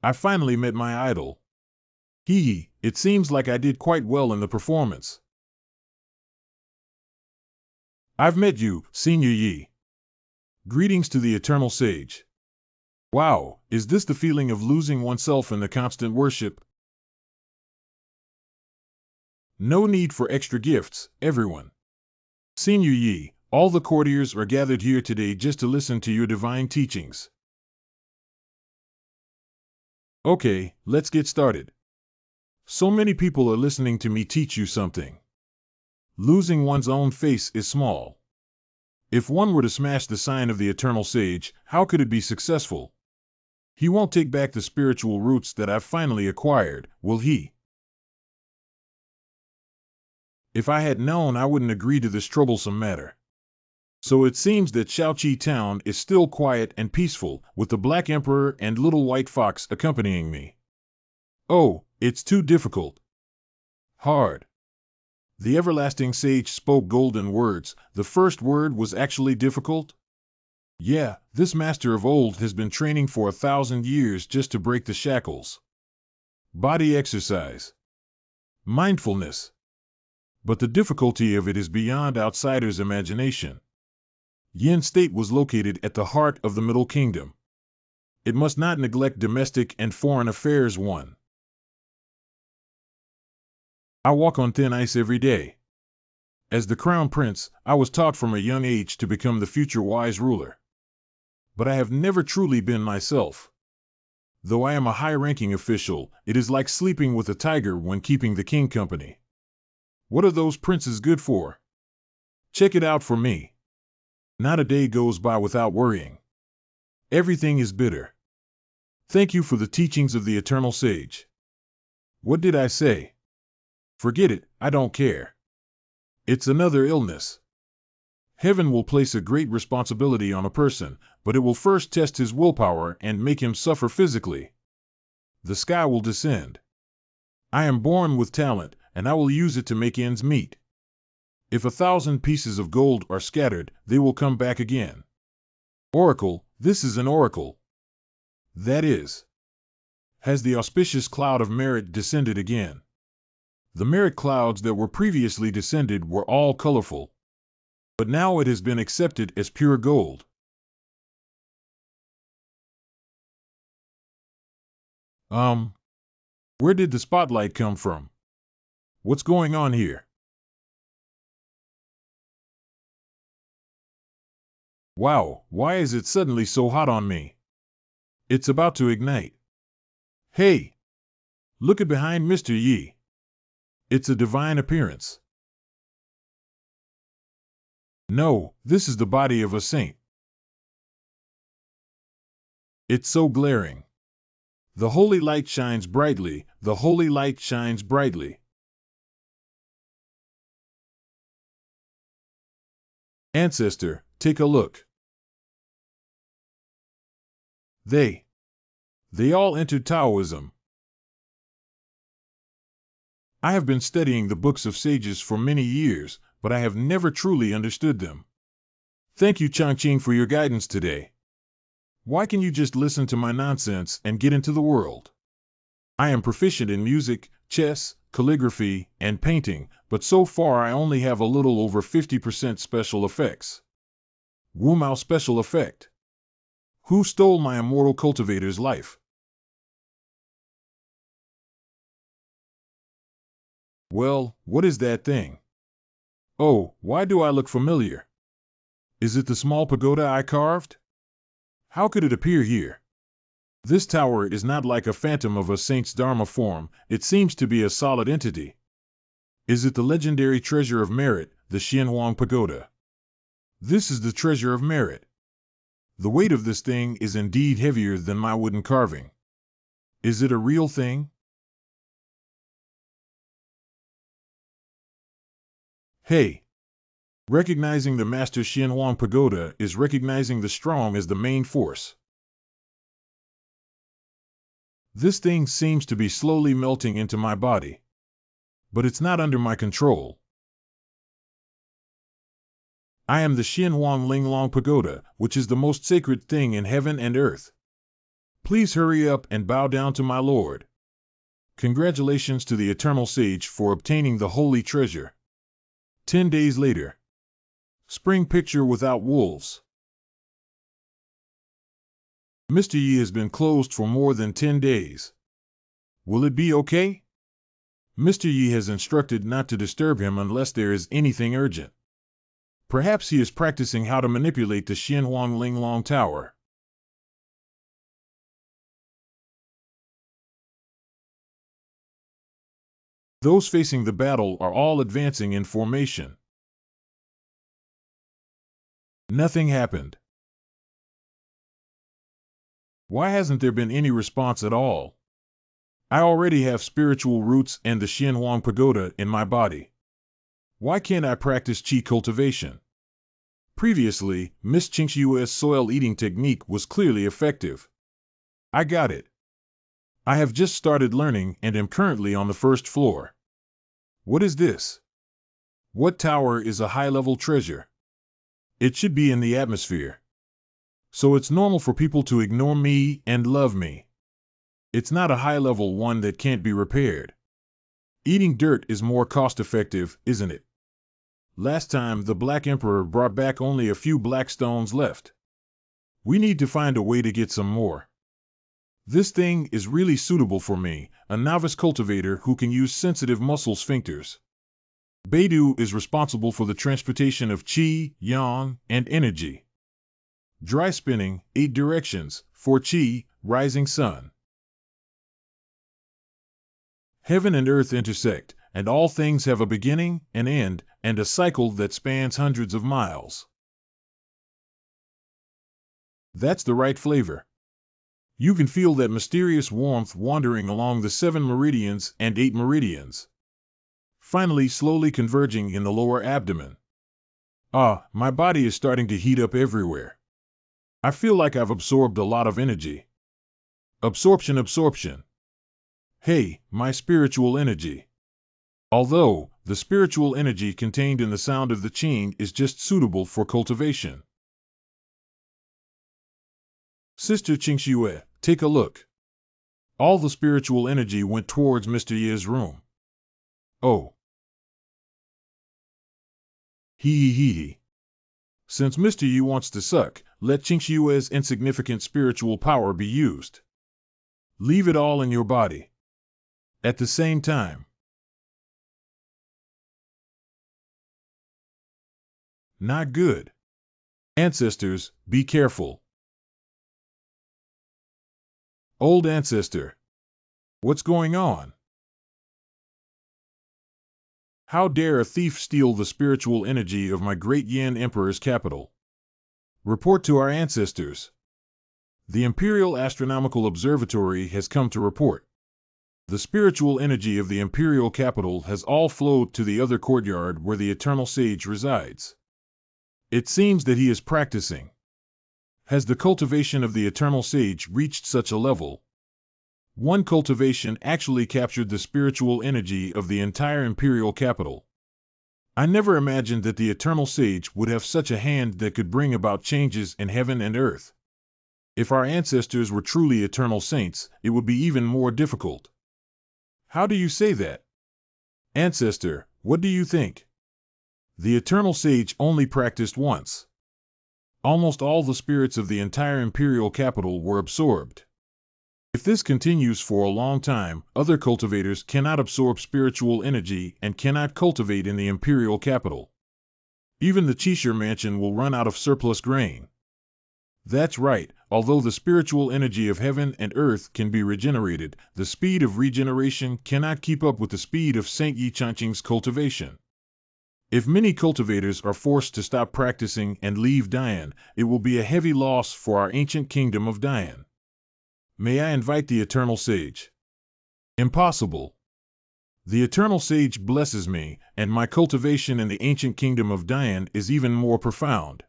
I finally met my idol. It seems like I did quite well in the performance. I've met you, Senior Yi. Greetings to the Eternal Sage. Wow, is this the feeling of losing oneself in the constant worship? No need for extra gifts, everyone. Senior Yi, all the courtiers are gathered here today just to listen to your divine teachings. Okay, let's get started. So many people are listening to me teach you something. Losing one's own face is small. If one were to smash the sign of the Eternal Sage, how could it be successful? He won't take back the spiritual roots that I've finally acquired, will he? If I had known, I wouldn't agree to this troublesome matter. So it seems that Shaoqi town is still quiet and peaceful, with the Black Emperor and Little White Fox accompanying me. Oh, it's too difficult. Hard. The everlasting sage spoke golden words. The first word was actually difficult? Yeah, this master of old has been training for 1,000 years just to break the shackles. Body exercise. Mindfulness. But the difficulty of it is beyond outsiders' imagination. Yin State was located at the heart of the Middle Kingdom. It must not neglect domestic and foreign affairs. 1. I walk on thin ice every day. As the Crown Prince, I was taught from a young age to become the future wise ruler. But I have never truly been myself. Though I am a high-ranking official, it is like sleeping with a tiger when keeping the king company. What are those princes good for? Check it out for me. Not a day goes by without worrying. Everything is bitter. Thank you for the teachings of the Eternal Sage. What did I say? Forget it, I don't care. It's another illness. Heaven will place a great responsibility on a person, but it will first test his willpower and make him suffer physically. The sky will descend. I am born with talent, and I will use it to make ends meet. If 1,000 pieces of gold are scattered, they will come back again. Oracle, this is an oracle. That is. Has the auspicious cloud of merit descended again? The merit clouds that were previously descended were all colorful. But now it has been accepted as pure gold. Where did the spotlight come from? What's going on here? Wow, why is it suddenly so hot on me? It's about to ignite. Hey! Look at behind Mr. Yi. It's a divine appearance. No, this is the body of a saint. It's so glaring. The holy light shines brightly, the holy light shines brightly. Ancestor, take a look. They all entered Taoism. I have been studying the books of sages for many years, but I have never truly understood them. Thank you, Changqing, for your guidance today. Why can you just listen to my nonsense and get into the world? I am proficient in music, chess, calligraphy, and painting, but so far I only have a little over 50% special effects. Wu Mao special effect. Who stole my immortal cultivator's life? Well, what is that thing? Oh, why do I look familiar? Is it the small pagoda I carved? How could it appear here? This tower is not like a phantom of a saint's dharma form, it seems to be a solid entity. Is it the legendary treasure of merit, the Xianhuang Pagoda? This is the treasure of merit. The weight of this thing is indeed heavier than my wooden carving. Is it a real thing? Hey! Recognizing the Master Xianhuang Pagoda is recognizing the strong as the main force. This thing seems to be slowly melting into my body. But it's not under my control. I am the Xianhuang Linglong Pagoda, which is the most sacred thing in heaven and earth. Please hurry up and bow down to my Lord. Congratulations to the Eternal Sage for obtaining the holy treasure. 10 days later. Spring picture without wolves. Mr. Yi has been closed for more than 10 days. Will it be okay? Mr. Yi has instructed not to disturb him unless there is anything urgent. Perhaps he is practicing how to manipulate the Xianhuang Linglong Tower. Those facing the battle are all advancing in formation. Nothing happened. Why hasn't there been any response at all? I already have spiritual roots and the Xianhuang Pagoda in my body. Why can't I practice qi cultivation? Previously, Miss Qingxue's soil eating technique was clearly effective. I got it. I have just started learning and am currently on the first floor. What is this? What tower is a high-level treasure? It should be in the atmosphere. So it's normal for people to ignore me and love me. It's not a high-level one that can't be repaired. Eating dirt is more cost-effective, isn't it? Last time, the Black Emperor brought back only a few black stones left. We need to find a way to get some more. This thing is really suitable for me, a novice cultivator who can use sensitive muscle sphincters. Beidou is responsible for the transportation of qi, yang, and energy. Dry spinning, 8 directions, for qi, rising sun. Heaven and earth intersect, and all things have a beginning, an end, and a cycle that spans hundreds of miles. That's the right flavor. You can feel that mysterious warmth wandering along the 7 meridians and 8 meridians. Finally slowly converging in the lower abdomen. Ah, my body is starting to heat up everywhere. I feel like I've absorbed a lot of energy. Absorption. Hey, my spiritual energy. Although, the spiritual energy contained in the sound of the qing is just suitable for cultivation. Sister Qingxue, take a look. All the spiritual energy went towards Mr. Ye's room. Oh. Hee. Since Mr. Yi wants to suck, let Qingxue's insignificant spiritual power be used. Leave it all in your body. At the same time. Not good. Ancestors, be careful. Old ancestor. What's going on? How dare a thief steal the spiritual energy of my great Yan Emperor's capital? Report to our ancestors. The Imperial Astronomical Observatory has come to report. The spiritual energy of the imperial capital has all flowed to the other courtyard where the Eternal Sage resides. It seems that he is practicing. Has the cultivation of the Eternal Sage reached such a level? One cultivation actually captured the spiritual energy of the entire imperial capital. I never imagined that the Eternal Sage would have such a hand that could bring about changes in heaven and earth. If our ancestors were truly eternal saints, it would be even more difficult. How do you say that? Ancestor, what do you think? The Eternal Sage only practiced once. Almost all the spirits of the entire imperial capital were absorbed. If this continues for a long time, other cultivators cannot absorb spiritual energy and cannot cultivate in the imperial capital. Even the Qishir mansion will run out of surplus grain. That's right, although the spiritual energy of heaven and earth can be regenerated, the speed of regeneration cannot keep up with the speed of Saint Yi Changqing's cultivation. If many cultivators are forced to stop practicing and leave Dian, it will be a heavy loss for our ancient kingdom of Dian. May I invite the Eternal Sage? Impossible. The Eternal Sage blesses me, and my cultivation in the ancient kingdom of Dian is even more profound.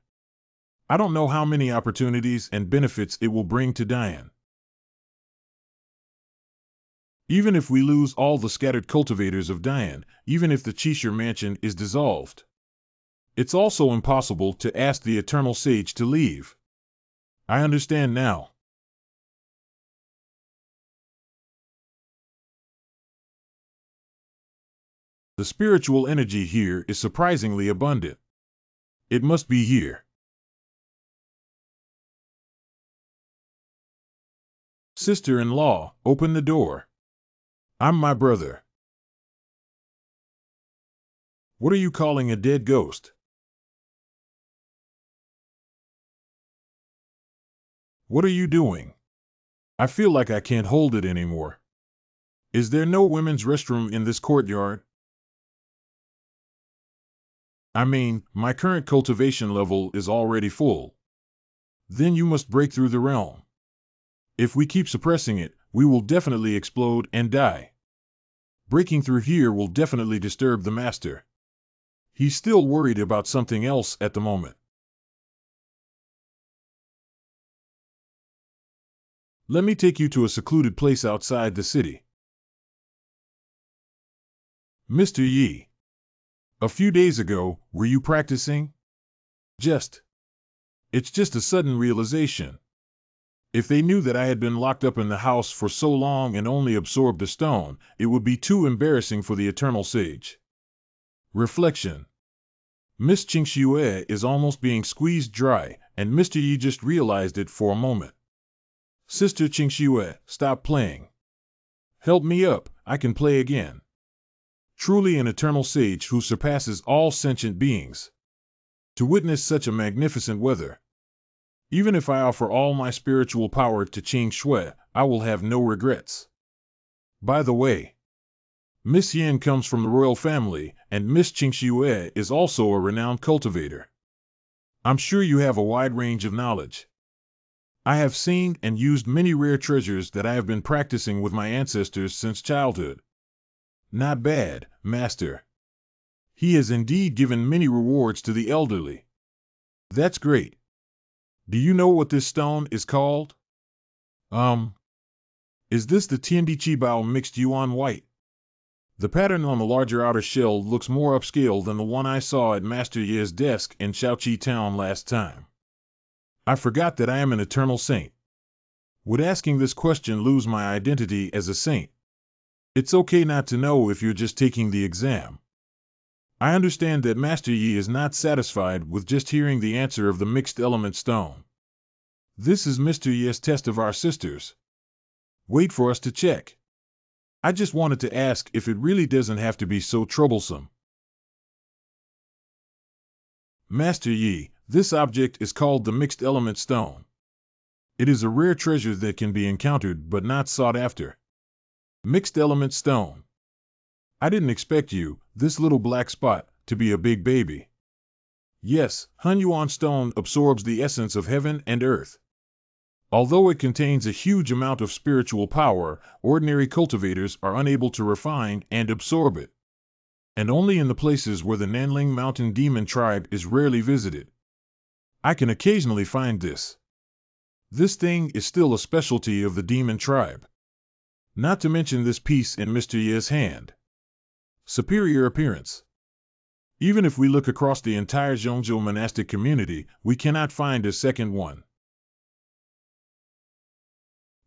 I don't know how many opportunities and benefits it will bring to Dian. Even if we lose all the scattered cultivators of Dian, even if the Cheshire mansion is dissolved, it's also impossible to ask the Eternal Sage to leave. I understand now. The spiritual energy here is surprisingly abundant. It must be here. Sister-in-law, open the door. I'm my brother. What are you calling a dead ghost? What are you doing? I feel like I can't hold it anymore. Is there no women's restroom in this courtyard? I mean, my current cultivation level is already full. Then you must break through the realm. If we keep suppressing it, we will definitely explode and die. Breaking through here will definitely disturb the master. He's still worried about something else at the moment. Let me take you to a secluded place outside the city. Mr. Yi, a few days ago, were you practicing? It's just a sudden realization. If they knew that I had been locked up in the house for so long and only absorbed a stone, it would be too embarrassing for the Eternal Sage. Reflection. Miss Qingxue is almost being squeezed dry, and Mr. Yi just realized it for a moment. Sister Qingxue, stop playing. Help me up, I can play again. Truly an Eternal Sage who surpasses all sentient beings. To witness such a magnificent weather. Even if I offer all my spiritual power to Qingxue, I will have no regrets. By the way, Miss Yin comes from the royal family, and Miss Qingxue is also a renowned cultivator. I'm sure you have a wide range of knowledge. I have seen and used many rare treasures that I have been practicing with my ancestors since childhood. Not bad, Master. He has indeed given many rewards to the elderly. That's great. Do you know what this stone is called? Is this the Tiandi Qibao mixed yuan white? The pattern on the larger outer shell looks more upscale than the one I saw at Master Ye's desk in Shaoqi Town last time. I forgot that I am an eternal saint. Would asking this question lose my identity as a saint? It's okay not to know if you're just taking the exam. I understand that Master Yi is not satisfied with just hearing the answer of the mixed element stone. This is Mr. Yi's test of our sisters. Wait for us to check. I just wanted to ask if it really doesn't have to be so troublesome. Master Yi, this object is called the mixed element stone. It is a rare treasure that can be encountered but not sought after. Mixed element stone. I didn't expect you, this little black spot, to be a big baby. Yes, Hunyuan stone absorbs the essence of heaven and earth. Although it contains a huge amount of spiritual power, ordinary cultivators are unable to refine and absorb it. And only in the places where the Nanling Mountain Demon tribe is rarely visited. I can occasionally find this. This thing is still a specialty of the demon tribe. Not to mention this piece in Mr. Ye's hand. Superior appearance. Even if we look across the entire Zhongzhou monastic community, we cannot find a second one.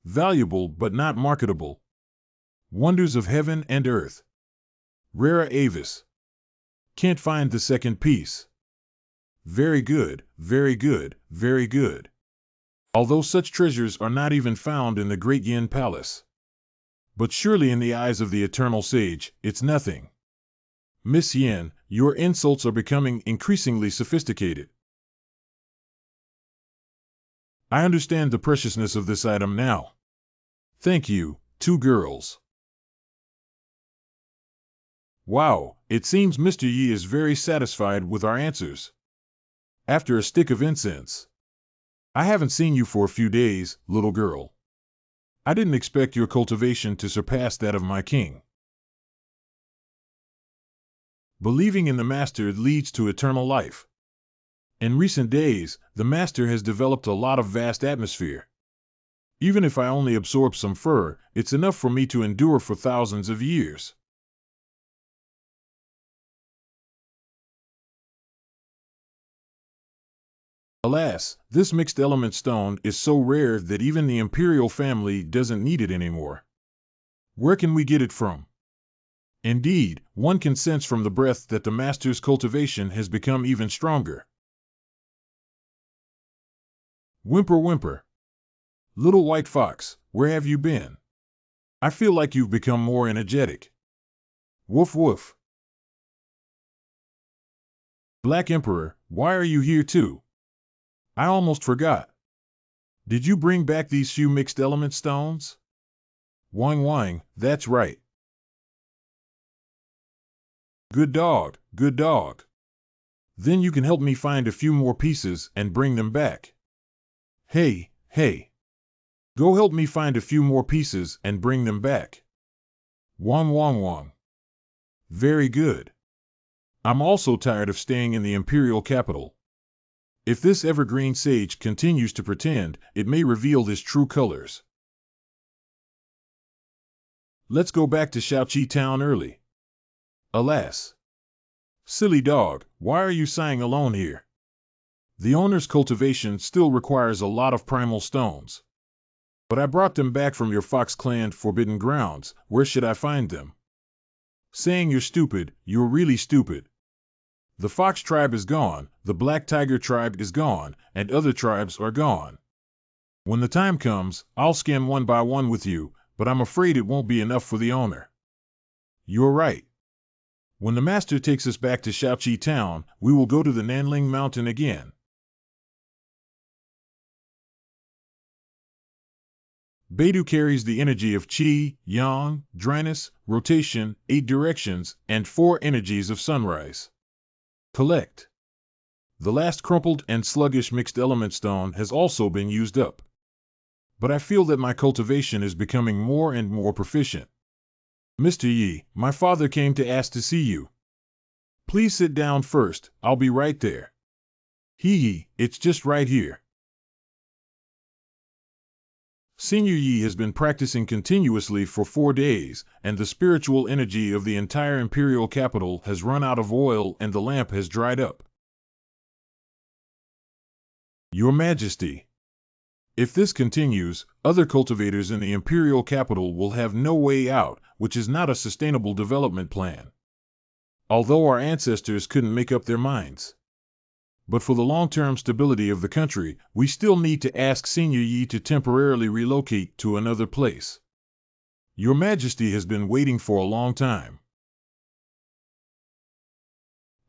Valuable but not marketable. Wonders of heaven and earth. Rara avis. Can't find the second piece. Very good, very good, very good. Although such treasures are not even found in the Great Yin Palace. But surely in the eyes of the Eternal Sage, it's nothing. Miss Yin, your insults are becoming increasingly sophisticated. I understand the preciousness of this item now. Thank you, two girls. Wow, it seems Mr. Yi is very satisfied with our answers. After a stick of incense. I haven't seen you for a few days, little girl. I didn't expect your cultivation to surpass that of my king. Believing in the master leads to eternal life. In recent days, the master has developed a lot of vast atmosphere. Even if I only absorb some fur, it's enough for me to endure for thousands of years. Alas, this mixed element stone is so rare that even the imperial family doesn't need it anymore. Where can we get it from? Indeed, one can sense from the breath that the master's cultivation has become even stronger. Whimper whimper. Little white fox, where have you been? I feel like you've become more energetic. Woof woof. Black Emperor, why are you here too? I almost forgot. Did you bring back these few mixed element stones? Wang wang, that's right. Good dog, good dog. Then you can help me find a few more pieces and bring them back. Hey, hey. Go help me find a few more pieces and bring them back. Wang wang wang. Very good. I'm also tired of staying in the imperial capital. If this evergreen sage continues to pretend, it may reveal his true colors. Let's go back to Shaoqi town early. Alas. Silly dog, why are you sighing alone here? The owner's cultivation still requires a lot of primal stones. But I brought them back from your Fox Clan forbidden grounds. Where should I find them? Saying you're stupid, you're really stupid. The Fox tribe is gone, the Black Tiger tribe is gone, and other tribes are gone. When the time comes, I'll scan one by one with you, but I'm afraid it won't be enough for the owner. You're right. When the master takes us back to Shaoqi town, we will go to the Nanling Mountain again. Beidou carries the energy of Qi, Yang, dryness, rotation, 8 directions, and 4 energies of sunrise. Collect. The last crumpled and sluggish mixed element stone has also been used up. But I feel that my cultivation is becoming more and more proficient. Mr. Yi, my father came to ask to see you. Please sit down first, I'll be right there. Hee, it's just right here. Senior Yi has been practicing continuously for 4 days, and the spiritual energy of the entire imperial capital has run out of oil and the lamp has dried up. Your Majesty, if this continues, other cultivators in the imperial capital will have no way out, which is not a sustainable development plan. Although our ancestors couldn't make up their minds. But for the long-term stability of the country, we still need to ask Senior Yi to temporarily relocate to another place. Your Majesty has been waiting for a long time.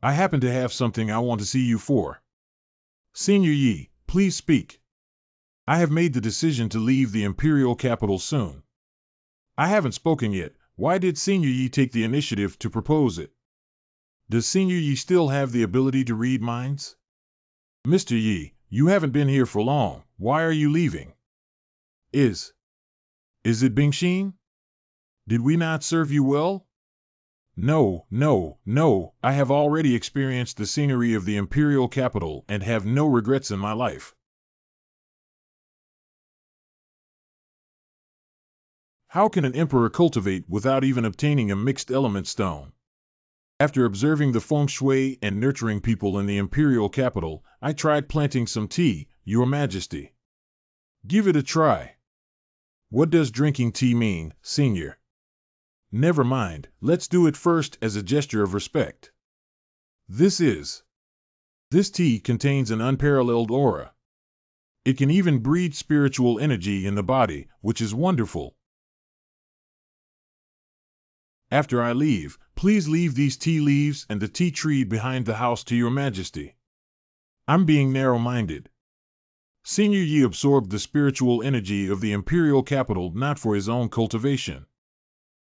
I happen to have something I want to see you for. Senior Yi, please speak. I have made the decision to leave the imperial capital soon. I haven't spoken yet. Why did Senior Yi take the initiative to propose it? Does Senior Yi still have the ability to read minds? Mr. Yi, you haven't been here for long. Why are you leaving? Is it Bingxin? Did we not serve you well? No, no, no, I have already experienced the scenery of the imperial capital and have no regrets in my life. How can an emperor cultivate without even obtaining a mixed element stone? After observing the feng shui and nurturing people in the imperial capital, I tried planting some tea, Your Majesty. Give it a try. What does drinking tea mean, Senior? Never mind, let's do it first as a gesture of respect. This tea contains an unparalleled aura. It can even breed spiritual energy in the body, which is wonderful. After I leave, please leave these tea leaves and the tea tree behind the house to Your Majesty. I'm being narrow-minded. Senior Yi absorbed the spiritual energy of the imperial capital not for his own cultivation.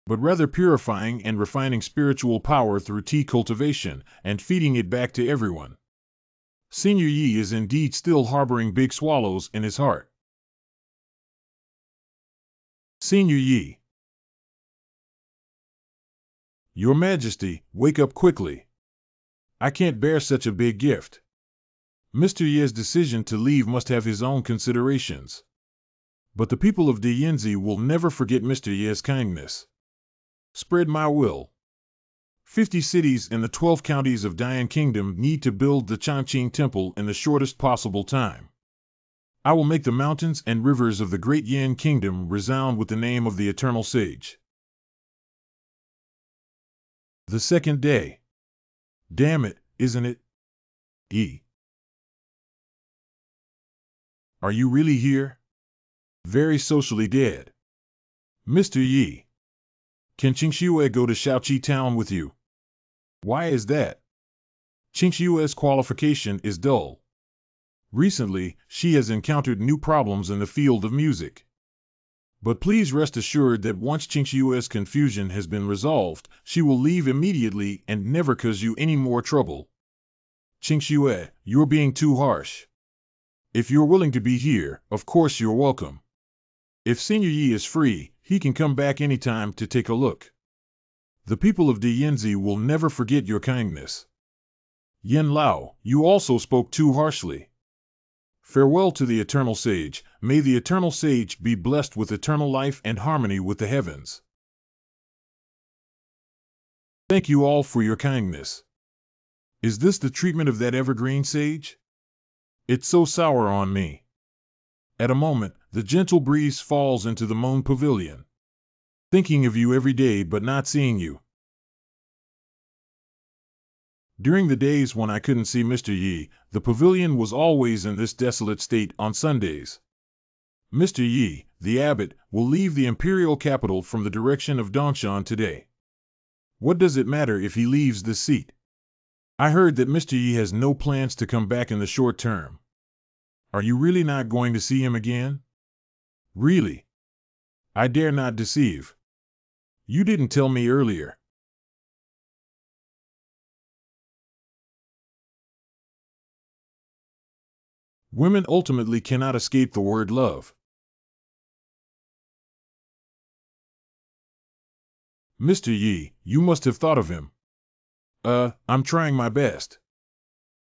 but rather purifying and refining spiritual power through tea cultivation and feeding it back to everyone. Senior Yi is indeed still harboring big swallows in his heart. Senior Yi. Your Majesty, wake up quickly. I can't bear such a big gift. Mr. Ye's decision to leave must have his own considerations. But the people of Dianzi will never forget Mr. Ye's kindness. Spread my will. 50 cities in the 12 counties of Dian Kingdom need to build the Changqing Temple in the shortest possible time. I will make the mountains and rivers of the great Yan Kingdom resound with the name of the Eternal Sage. The second day. Damn it, isn't it? E. Are you really here? Very socially dead. Mr. Yi. Can Qingxue go to Shaoqi Town with you? Why is that? Qingxue's qualification is dull. Recently, she has encountered new problems in the field of music. But please rest assured that once Qingxue's confusion has been resolved, she will leave immediately and never cause you any more trouble. Qingxue, you're being too harsh. If you're willing to be here, of course you're welcome. If Senior Yi is free, he can come back anytime to take a look. The people of Dianzi will never forget your kindness. Yen Lao, you also spoke too harshly. Farewell to the Eternal Sage. May the Eternal Sage be blessed with eternal life and harmony with the heavens. Thank you all for your kindness. Is this the treatment of that evergreen sage? It's so sour on me. At a moment, the gentle breeze falls into the moon pavilion. Thinking of you every day but not seeing you. During the days when I couldn't see Mr. Yi, the pavilion was always in this desolate state on Sundays. Mr. Yi, the abbot, will leave the imperial capital from the direction of Dongshan today. What does it matter if he leaves this seat? I heard that Mr. Yi has no plans to come back in the short term. Are you really not going to see him again? Really? I dare not deceive. You didn't tell me earlier. Women ultimately cannot escape the word love. Mr. Yi, you must have thought of him. I'm trying my best.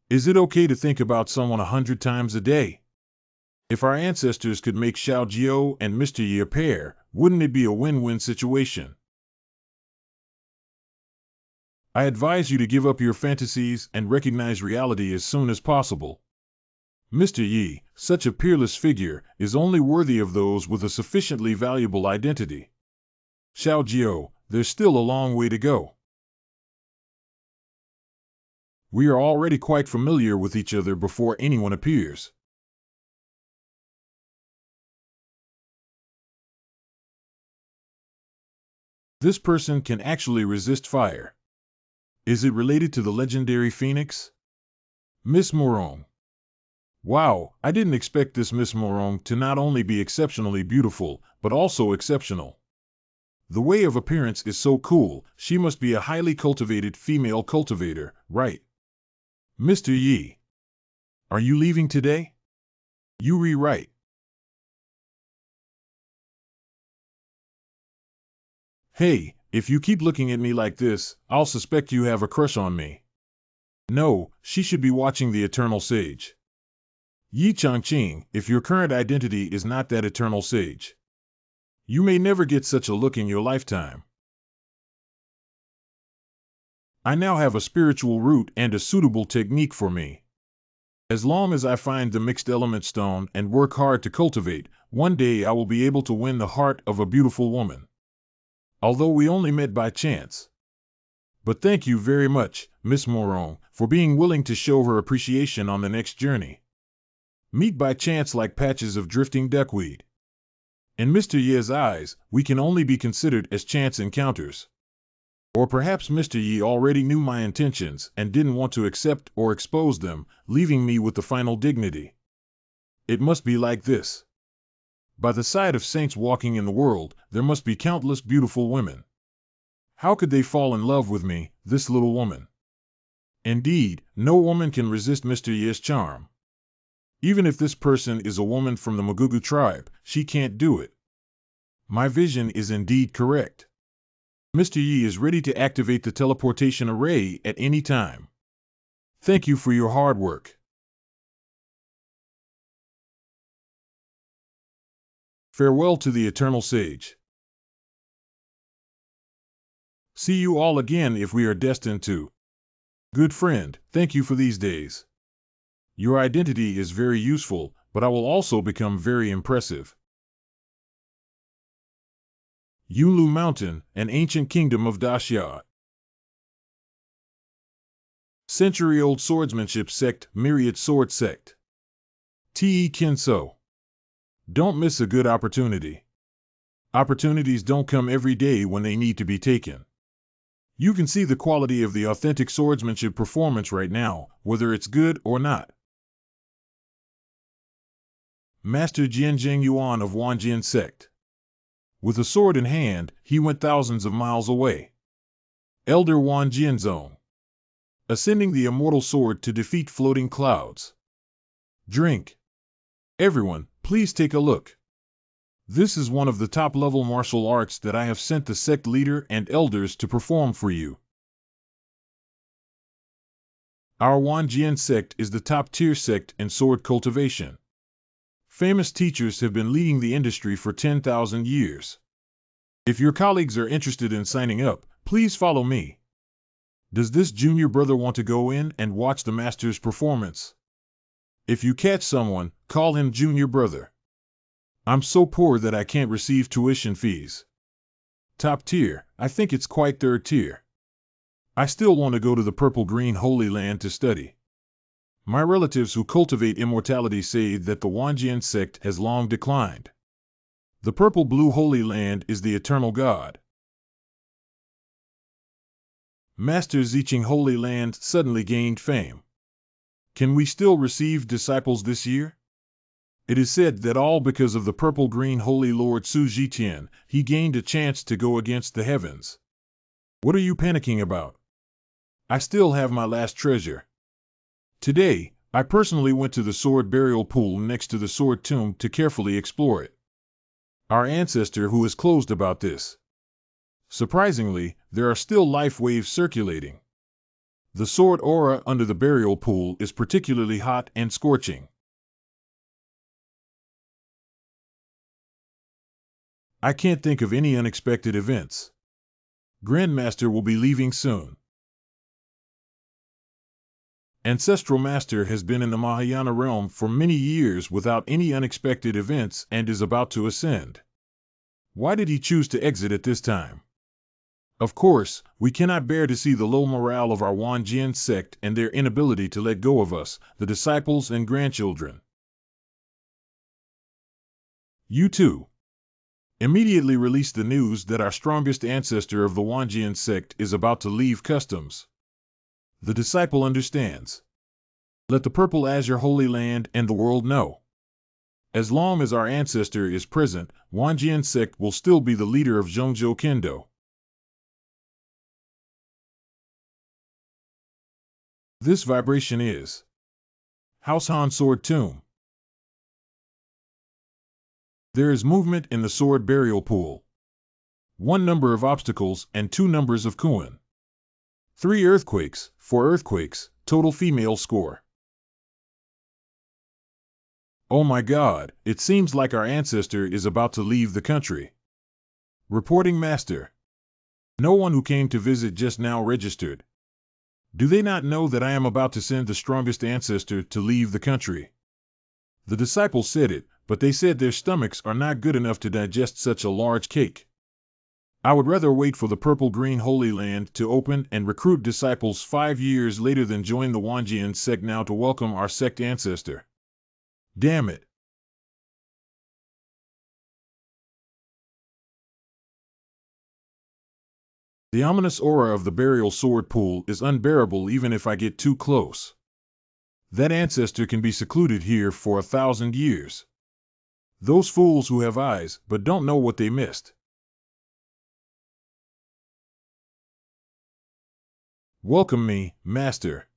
Is it okay to think about someone 100 times a day? If our ancestors could make Xiao Jiao and Mr. Yi a pair, wouldn't it be a win-win situation? I advise you to give up your fantasies and recognize reality as soon as possible. Mr. Yi, such a peerless figure, is only worthy of those with a sufficiently valuable identity. Xiao Jiao, there's still a long way to go. We are already quite familiar with each other before anyone appears. This person can actually resist fire. Is it related to the legendary phoenix? Miss Morong. Wow, I didn't expect this Miss Morong to not only be exceptionally beautiful, but also exceptional. The way of appearance is so cool, she must be a highly cultivated female cultivator, right? Mr. Yi. Are you leaving today? You rewrite. Hey, if you keep looking at me like this, I'll suspect you have a crush on me. No, she should be watching the Eternal Sage. Yi Changqing, if your current identity is not that Eternal Sage, you may never get such a look in your lifetime. I now have a spiritual root and a suitable technique for me. As long as I find the mixed element stone and work hard to cultivate, one day I will be able to win the heart of a beautiful woman. Although we only met by chance. But thank you very much, Miss Morong, for being willing to show her appreciation on the next journey. Meet by chance like patches of drifting duckweed. In Mr. Ye's eyes, we can only be considered as chance encounters. Or perhaps Mr. Yi already knew my intentions and didn't want to accept or expose them, leaving me with the final dignity. It must be like this. By the side of saints walking in the world, there must be countless beautiful women. How could they fall in love with me, this little woman? Indeed, no woman can resist Mr. Ye's charm. Even if this person is a woman from the Magugu tribe, she can't do it. My vision is indeed correct. Mr. Yi is ready to activate the teleportation array at any time. Thank you for your hard work. Farewell to the eternal sage. See you all again if we are destined to. Good friend, thank you for these days. Your identity is very useful, but I will also become very impressive. Yulu Mountain, an ancient kingdom of Daxia. Century-old swordsmanship sect, myriad sword sect. Te Kinso. Don't miss a good opportunity. Opportunities don't come every day when they need to be taken. You can see the quality of the authentic swordsmanship performance right now, whether it's good or not. Master Jianzheng Yuan of Wanjian sect. With a sword in hand, he went thousands of miles away. Elder Wan Jianzong. Ascending the immortal sword to defeat floating clouds. Drink. Everyone, please take a look. This is one of the top-level martial arts that I have sent the sect leader and elders to perform for you. Our Wanjian sect is the top-tier sect in sword cultivation. Famous teachers have been leading the industry for 10,000 years. If your colleagues are interested in signing up, please follow me. Does this junior brother want to go in and watch the master's performance? If you catch someone, call him junior brother. I'm so poor that I can't receive tuition fees. Top tier, I think it's quite third tier. I still want to go to the purple-green Holy Land to study. My relatives who cultivate immortality say that the Wanjian sect has long declined. The purple-blue Holy Land is the eternal God. Master Zicheng Holy Land suddenly gained fame. Can we still receive disciples this year? It is said that all because of the purple-green Holy Lord Su Zhitian, he gained a chance to go against the heavens. What are you panicking about? I still have my last treasure. Today, I personally went to the sword burial pool next to the sword tomb to carefully explore it. Our ancestor who is closed about this. Surprisingly, there are still life waves circulating. The sword aura under the burial pool is particularly hot and scorching. I can't think of any unexpected events. Grandmaster will be leaving soon. Ancestral Master has been in the Mahayana realm for many years without any unexpected events and is about to ascend. Why did he choose to exit at this time? Of course, we cannot bear to see the low morale of our Wanjian sect and their inability to let go of us, the disciples and grandchildren. You too. Immediately release the news that our strongest ancestor of the Wanjian sect is about to leave customs. The disciple understands. Let the purple azure Holy Land and the world know. As long as our ancestor is present, Wanjian sect will still be the leader of Zhongzhou Kendo. This vibration is House Han Sword Tomb. There is movement in the sword burial pool. 1 number of obstacles and 2 numbers of Kuan. 3 earthquakes, 4 earthquakes, total female score. Oh my God, it seems like our ancestor is about to leave the country. Reporting Master. No one who came to visit just now registered. Do they not know that I am about to send the strongest ancestor to leave the country? The disciples said it, but they said their stomachs are not good enough to digest such a large cake. I would rather wait for the purple-green Holy Land to open and recruit disciples 5 years later than join the Wanjian sect now to welcome our sect ancestor. Damn it. The ominous aura of the burial sword pool is unbearable even if I get too close. That ancestor can be secluded here for 1,000 years. Those fools who have eyes but don't know what they missed. Welcome me, Master.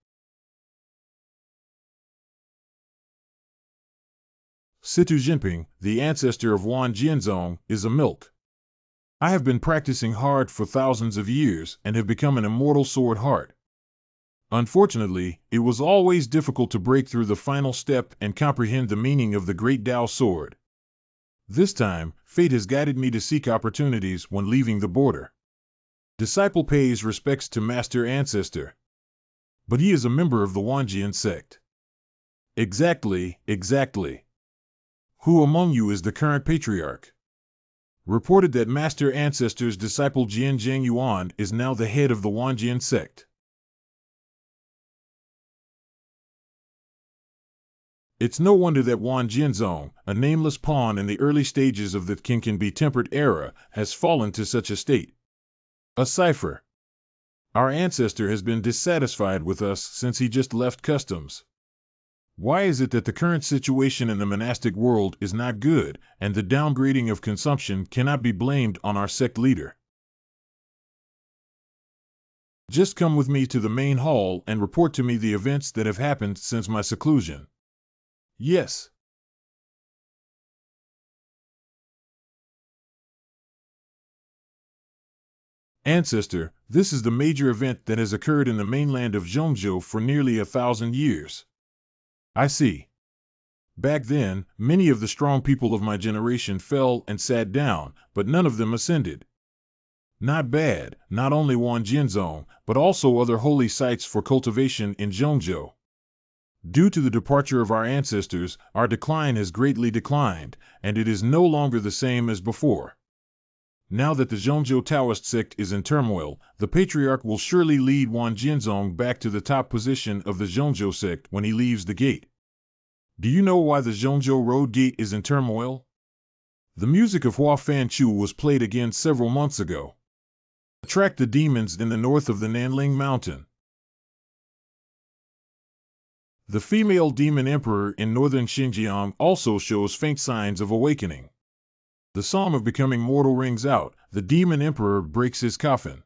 Situ Jinping, the ancestor of Wan Jianzong, is a milk. I have been practicing hard for thousands of years and have become an immortal sword heart. Unfortunately, it was always difficult to break through the final step and comprehend the meaning of the great Tao sword. This time, fate has guided me to seek opportunities when leaving the border. Disciple pays respects to master ancestor. But he is a member of the Wanjian sect. Exactly. Who among you is the current patriarch? Reported that master ancestor's disciple Jian Zheng Yuan is now the head of the Wanjian sect. It's no wonder that Wan Jianzong, a nameless pawn in the early stages of the can-be-tempered era, has fallen to such a state. A cipher. Our ancestor has been dissatisfied with us since he just left customs. Why is it that the current situation in the monastic world is not good, and the downgrading of consumption cannot be blamed on our sect leader? Just come with me to the main hall and report to me the events that have happened since my seclusion. Yes. Ancestor, this is the major event that has occurred in the mainland of Zhongzhou for nearly 1,000 years. I see. Back then, many of the strong people of my generation fell and sat down, but none of them ascended. Not bad, not only Wan Jianzong, but also other holy sites for cultivation in Zhongzhou. Due to the departure of our ancestors, our decline has greatly declined, and it is no longer the same as before. Now that the Zhongzhou Taoist sect is in turmoil, the patriarch will surely lead Wan Jianzong back to the top position of the Zhongzhou sect when he leaves the gate. Do you know why the Zhongzhou Road Gate is in turmoil? The music of Hua Fanchu was played again several months ago. Attract the demons in the north of the Nanling Mountain. The female demon emperor in northern Xinjiang also shows faint signs of awakening. The psalm of becoming mortal rings out, the demon emperor breaks his coffin.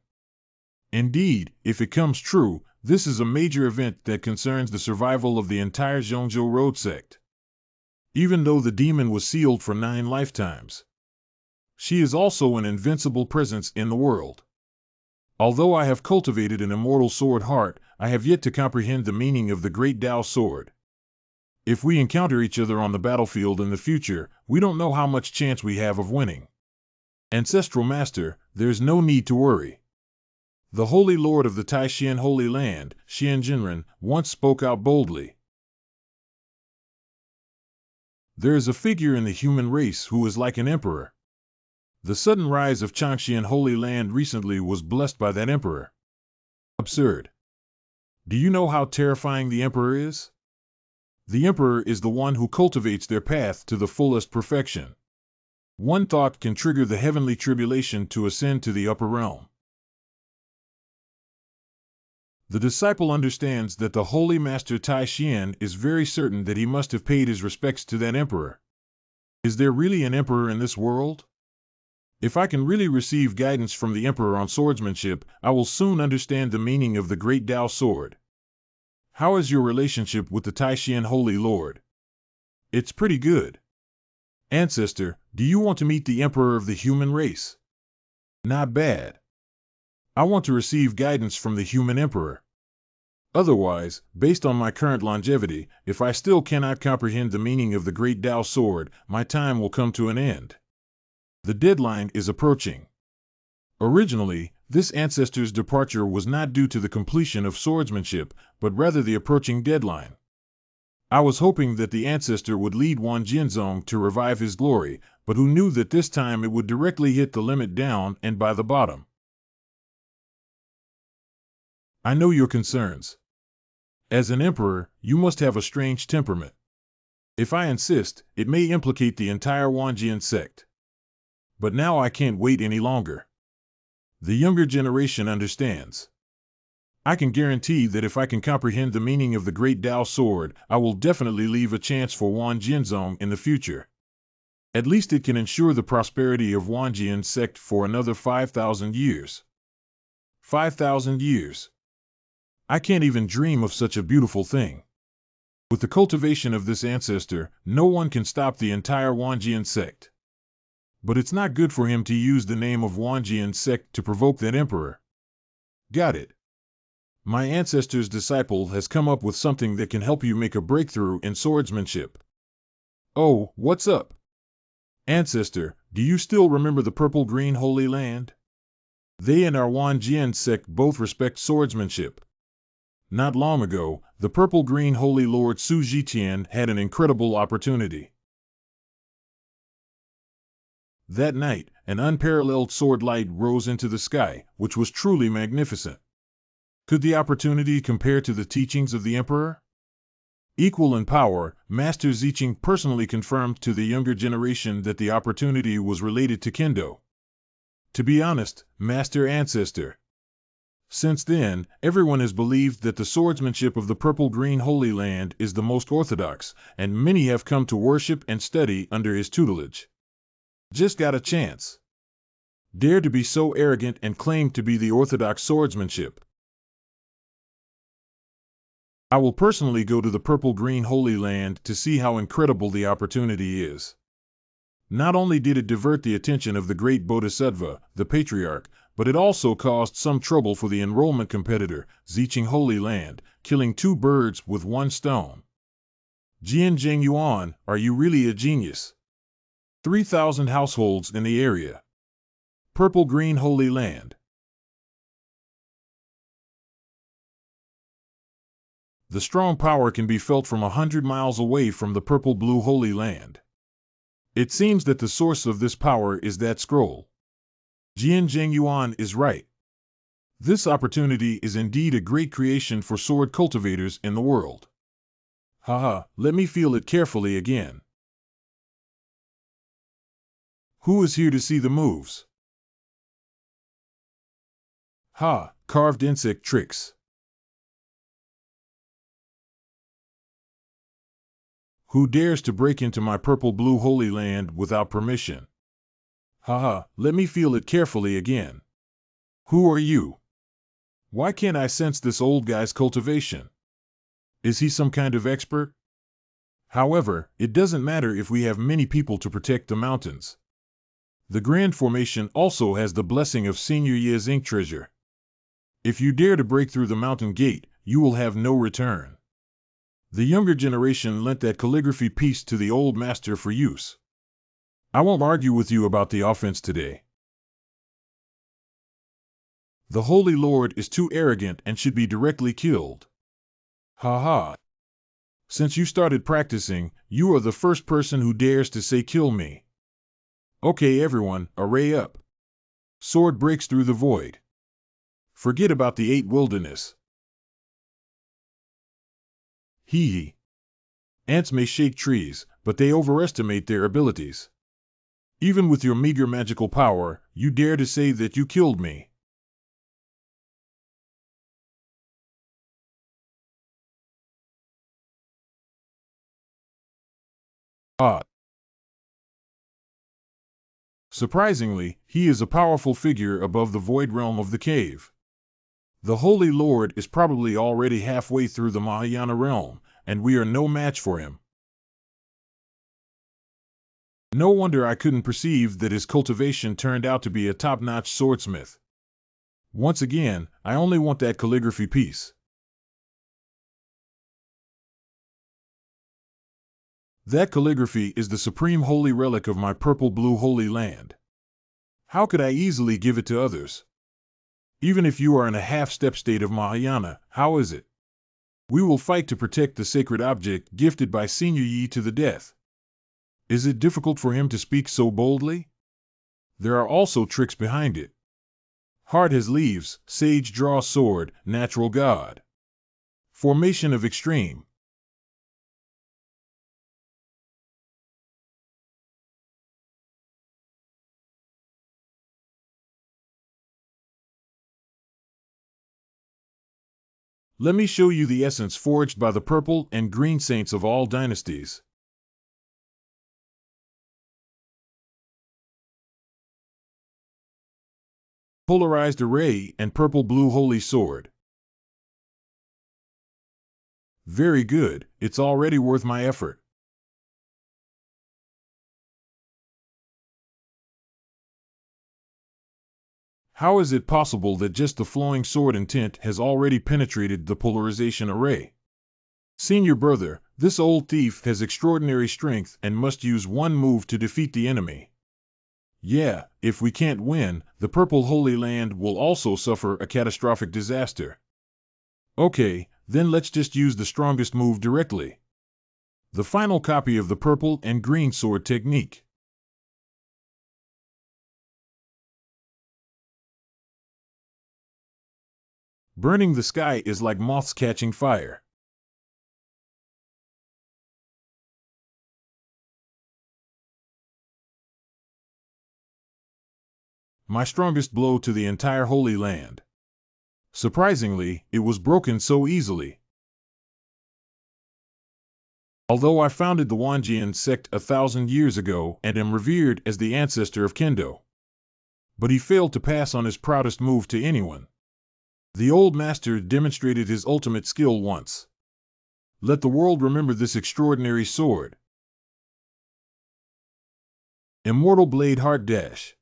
Indeed, if it comes true, this is a major event that concerns the survival of the entire Zhongzhou Road sect. Even though the demon was sealed for 9 lifetimes, she is also an invincible presence in the world. Although I have cultivated an immortal sword heart, I have yet to comprehend the meaning of the great Tao sword. If we encounter each other on the battlefield in the future, we don't know how much chance we have of winning. Ancestral Master, there's no need to worry. The Holy Lord of the Taishan Holy Land, Xian Jinren, once spoke out boldly. There is a figure in the human race who is like an emperor. The sudden rise of Changxian Holy Land recently was blessed by that emperor. Absurd. Do you know how terrifying the emperor is? The emperor is the one who cultivates their path to the fullest perfection. One thought can trigger the heavenly tribulation to ascend to the upper realm. The disciple understands that the Holy Master Tai Xian is very certain that he must have paid his respects to that emperor. Is there really an emperor in this world? If I can really receive guidance from the emperor on swordsmanship, I will soon understand the meaning of the great Tao sword. How is your relationship with the Taishan Holy Lord? It's pretty good. Ancestor, do you want to meet the emperor of the human race? Not bad. I want to receive guidance from the human emperor. Otherwise, based on my current longevity, if I still cannot comprehend the meaning of the great Tao sword, my time will come to an end. The deadline is approaching. Originally, this ancestor's departure was not due to the completion of swordsmanship, but rather the approaching deadline. I was hoping that the ancestor would lead Wan Jianzong to revive his glory, but who knew that this time it would directly hit the limit down and by the bottom. I know your concerns. As an emperor, you must have a strange temperament. If I insist, it may implicate the entire Wanjian sect. But now I can't wait any longer. The younger generation understands. I can guarantee that if I can comprehend the meaning of the great Tao sword, I will definitely leave a chance for Wan Jianzong in the future. At least it can ensure the prosperity of Wanjian sect for another 5,000 years. 5,000 years. I can't even dream of such a beautiful thing. With the cultivation of this ancestor, no one can stop the entire Wanjian sect. But it's not good for him to use the name of Wanjian sect to provoke that emperor. Got it. My ancestor's disciple has come up with something that can help you make a breakthrough in swordsmanship. Oh, what's up? Ancestor, do you still remember the purple-green Holy Land? They and our Wanjian sect both respect swordsmanship. Not long ago, the purple-green Holy Lord Su Jitian had an incredible opportunity. That night, an unparalleled sword light rose into the sky, which was truly magnificent. Could the opportunity compare to the teachings of the emperor? Equal in power, Master Zicheng personally confirmed to the younger generation that the opportunity was related to Kendo. To be honest, Master Ancestor. Since then, everyone has believed that the swordsmanship of the purple-green Holy Land is the most orthodox, and many have come to worship and study under his tutelage. Just got a chance. Dare to be so arrogant and claim to be the orthodox swordsmanship. I will personally go to the purple-green Holy Land to see how incredible the opportunity is. Not only did it divert the attention of the great Bodhisattva, the patriarch, but it also caused some trouble for the enrollment competitor, Zicheng Holy Land, killing 2 birds with 1 stone. Jian Zhengyuan, are you really a genius? 3,000 households in the area. Purple-green Holy Land. The strong power can be felt from 100 miles away from the purple-blue Holy Land. It seems that the source of this power is that scroll. Jian Zhengyuan is right. This opportunity is indeed a great creation for sword cultivators in the world. Haha, let me feel it carefully again. Who is here to see the moves? Ha, carved insect tricks. Who dares to break into my purple-blue Holy Land without permission? Haha, let me feel it carefully again. Who are you? Why can't I sense this old guy's cultivation? Is he some kind of expert? However, it doesn't matter if we have many people to protect the mountains. The Grand Formation also has the blessing of Senior Ye's ink treasure. If you dare to break through the mountain gate, you will have no return. The younger generation lent that calligraphy piece to the old master for use. I won't argue with you about the offense today. The Holy Lord is too arrogant and should be directly killed. Ha ha. Since you started practicing, you are the first person who dares to say kill me. Okay everyone, array up. Sword breaks through the void. Forget about the 8 wilderness. Hee hee. Ants may shake trees, but they overestimate their abilities. Even with your meager magical power, you dare to say that you killed me. Ah. Surprisingly, he is a powerful figure above the void realm of the cave. The Holy Lord is probably already halfway through the Mahayana realm, and we are no match for him. No wonder I couldn't perceive that his cultivation turned out to be a top-notch swordsmith. Once again, I only want that calligraphy piece. That calligraphy is the supreme holy relic of my purple-blue Holy Land. How could I easily give it to others? Even if you are in a half-step state of Mahayana, how is it? We will fight to protect the sacred object gifted by Senior Yi to the death. Is it difficult for him to speak so boldly? There are also tricks behind it. Heart has leaves, sage draw sword, natural god. Formation of extreme. Let me show you the essence forged by the purple and green saints of all dynasties. Polarized array and purple-blue holy sword. Very good, it's already worth my effort. How is it possible that just the flowing sword intent has already penetrated the polarization array? Senior brother, this old thief has extraordinary strength and must use one move to defeat the enemy. Yeah, if we can't win, the Purple Holy Land will also suffer a catastrophic disaster. Okay, then let's just use the strongest move directly. The final copy of the purple and green sword technique. Burning the sky is like moths catching fire. My strongest blow to the entire Holy Land. Surprisingly, it was broken so easily. Although I founded the Wanjian sect 1,000 years ago and am revered as the ancestor of Kendo. But he failed to pass on his proudest move to anyone. The old master demonstrated his ultimate skill once. Let the world remember this extraordinary sword. Immortal Blade Heart Dash.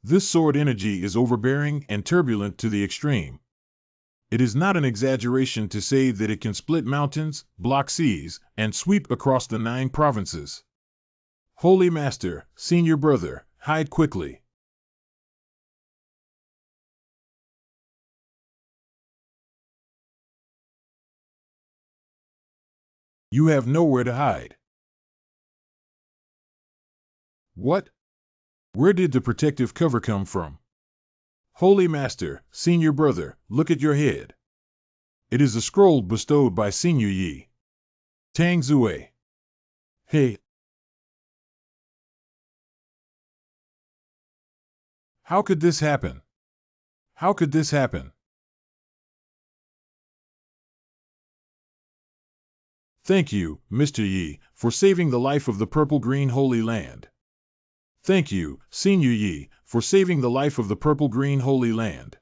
This sword energy is overbearing and turbulent to the extreme. It is not an exaggeration to say that it can split mountains, block seas, and sweep across the 9 provinces. Holy Master, Senior Brother, hide quickly. You have nowhere to hide. What? Where did the protective cover come from? Holy Master, Senior Brother, look at your head. It is a scroll bestowed by Senior Yi. Tang Zue. Hey. How could this happen? How could this happen? Thank you, Mr. Yi, for saving the life of the Purple-Green Holy Land. Thank you, Senior Yi, for saving the life of the Purple-Green Holy Land.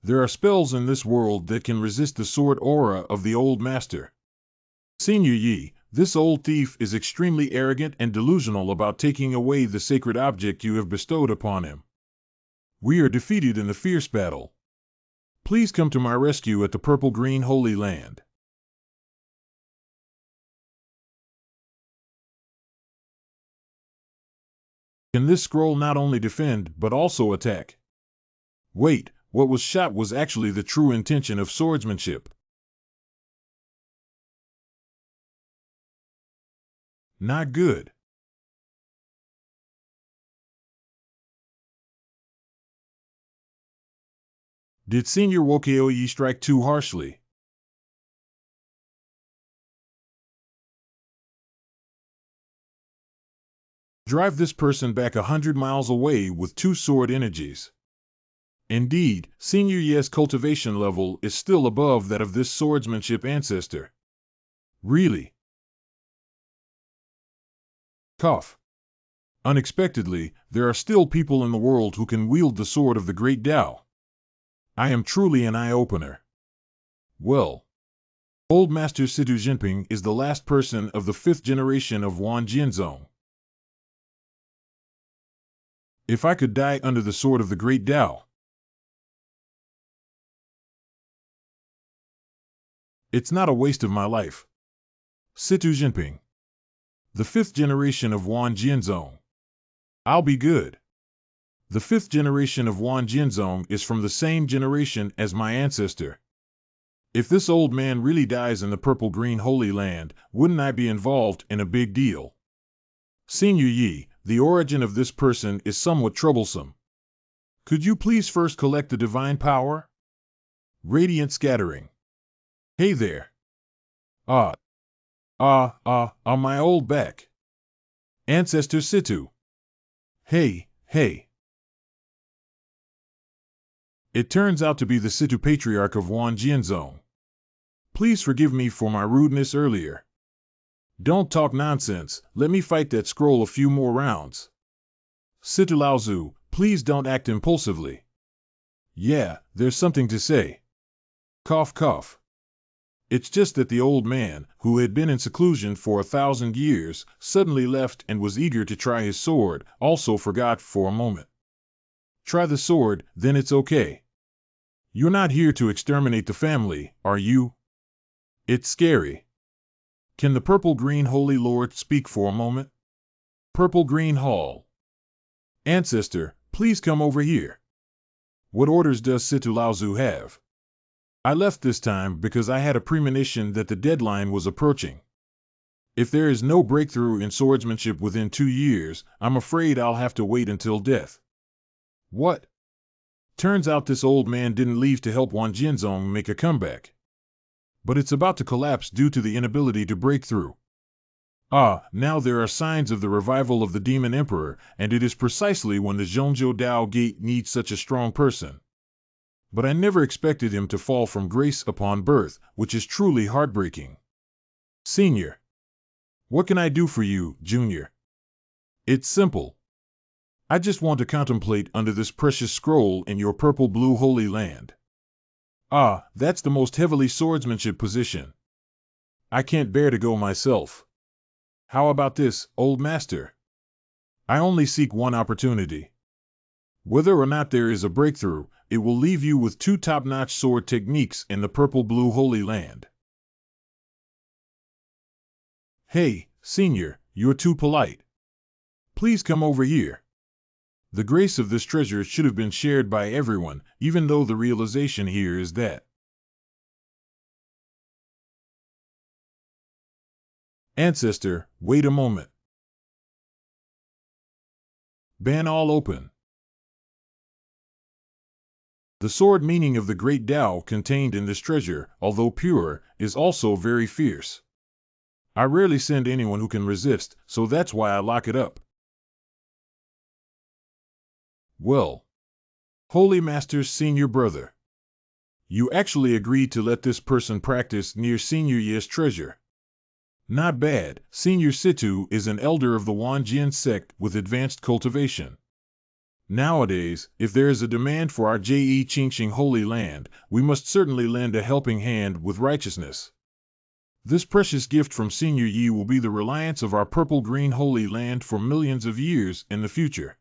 There are spells in this world that can resist the sword aura of the old master. Senior Yi, this old thief is extremely arrogant and delusional about taking away the sacred object you have bestowed upon him. We are defeated in the fierce battle. Please come to my rescue at the Purple-Green Holy Land. Can this scroll not only defend but also attack? Wait, what was shot was actually the true intention of swordsmanship. Not good. Did Senior Wokeoyi strike too harshly? Drive this person back 100 miles away with 2 sword energies. Indeed, Senior Ye's cultivation level is still above that of this swordsmanship ancestor. Really? Cough. Unexpectedly, there are still people in the world who can wield the sword of the Great Tao. I am truly an eye-opener. Well, Old Master Situ Jinping is the last person of the 5th generation of Wan Jianzong. If I could die under the sword of the Great Tao. It's not a waste of my life. Situ Jinping. The 5th generation of Wan Jianzong. I'll be good. The 5th generation of Wan Jianzong is from the same generation as my ancestor. If this old man really dies in the Purple-Green Holy Land, wouldn't I be involved in a big deal? Senior Yi, the origin of this person is somewhat troublesome. Could you please first collect the divine power? Radiant scattering. Hey there. My old back. Ancestor Situ. Hey. It turns out to be the Situ Patriarch of Wan Jianzong. Please forgive me for my rudeness earlier. Don't talk nonsense, let me fight that scroll a few more rounds. Situ Laozu, please don't act impulsively. Yeah, there's something to say. Cough, cough. It's just that the old man, who had been in seclusion for 1,000 years, suddenly left and was eager to try his sword, also forgot for a moment. Try the sword, then it's okay. You're not here to exterminate the family, are you? It's scary. Can the purple-green Holy Lord speak for a moment? Purple-green Hall. Ancestor, please come over here. What orders does Situ Laozu have? I left this time because I had a premonition that the deadline was approaching. If there is no breakthrough in swordsmanship within 2 years, I'm afraid I'll have to wait until death. What? Turns out this old man didn't leave to help Wan Jinzong make a comeback. But it's about to collapse due to the inability to break through. Ah, now there are signs of the revival of the Demon Emperor, and it is precisely when the Zhongzhou Dao Gate needs such a strong person. But I never expected him to fall from grace upon birth, which is truly heartbreaking. Senior. What can I do for you, Junior? It's simple. I just want to contemplate under this precious scroll in your purple-blue holy land. Ah, that's the most heavily swordsmanship position. I can't bear to go myself. How about this, old master? I only seek one opportunity. Whether or not there is a breakthrough, it will leave you with 2 top-notch sword techniques in the purple-blue holy land. Hey, Senior, you're too polite. Please come over here. The grace of this treasure should have been shared by everyone, even though the realization here is that. Ancestor, wait a moment. Ban all open. The sword meaning of the great Tao contained in this treasure, although pure, is also very fierce. I rarely send anyone who can resist, so that's why I lock it up. Well, Holy Master's senior brother. You actually agreed to let this person practice near Senior Ye's treasure. Not bad. Senior Situ is an elder of the Wanjian sect with advanced cultivation. Nowadays, if there is a demand for our Jie Qingxing holy land, we must certainly lend a helping hand with righteousness. This precious gift from Senior Yi will be the reliance of our purple-green holy land for millions of years in the future.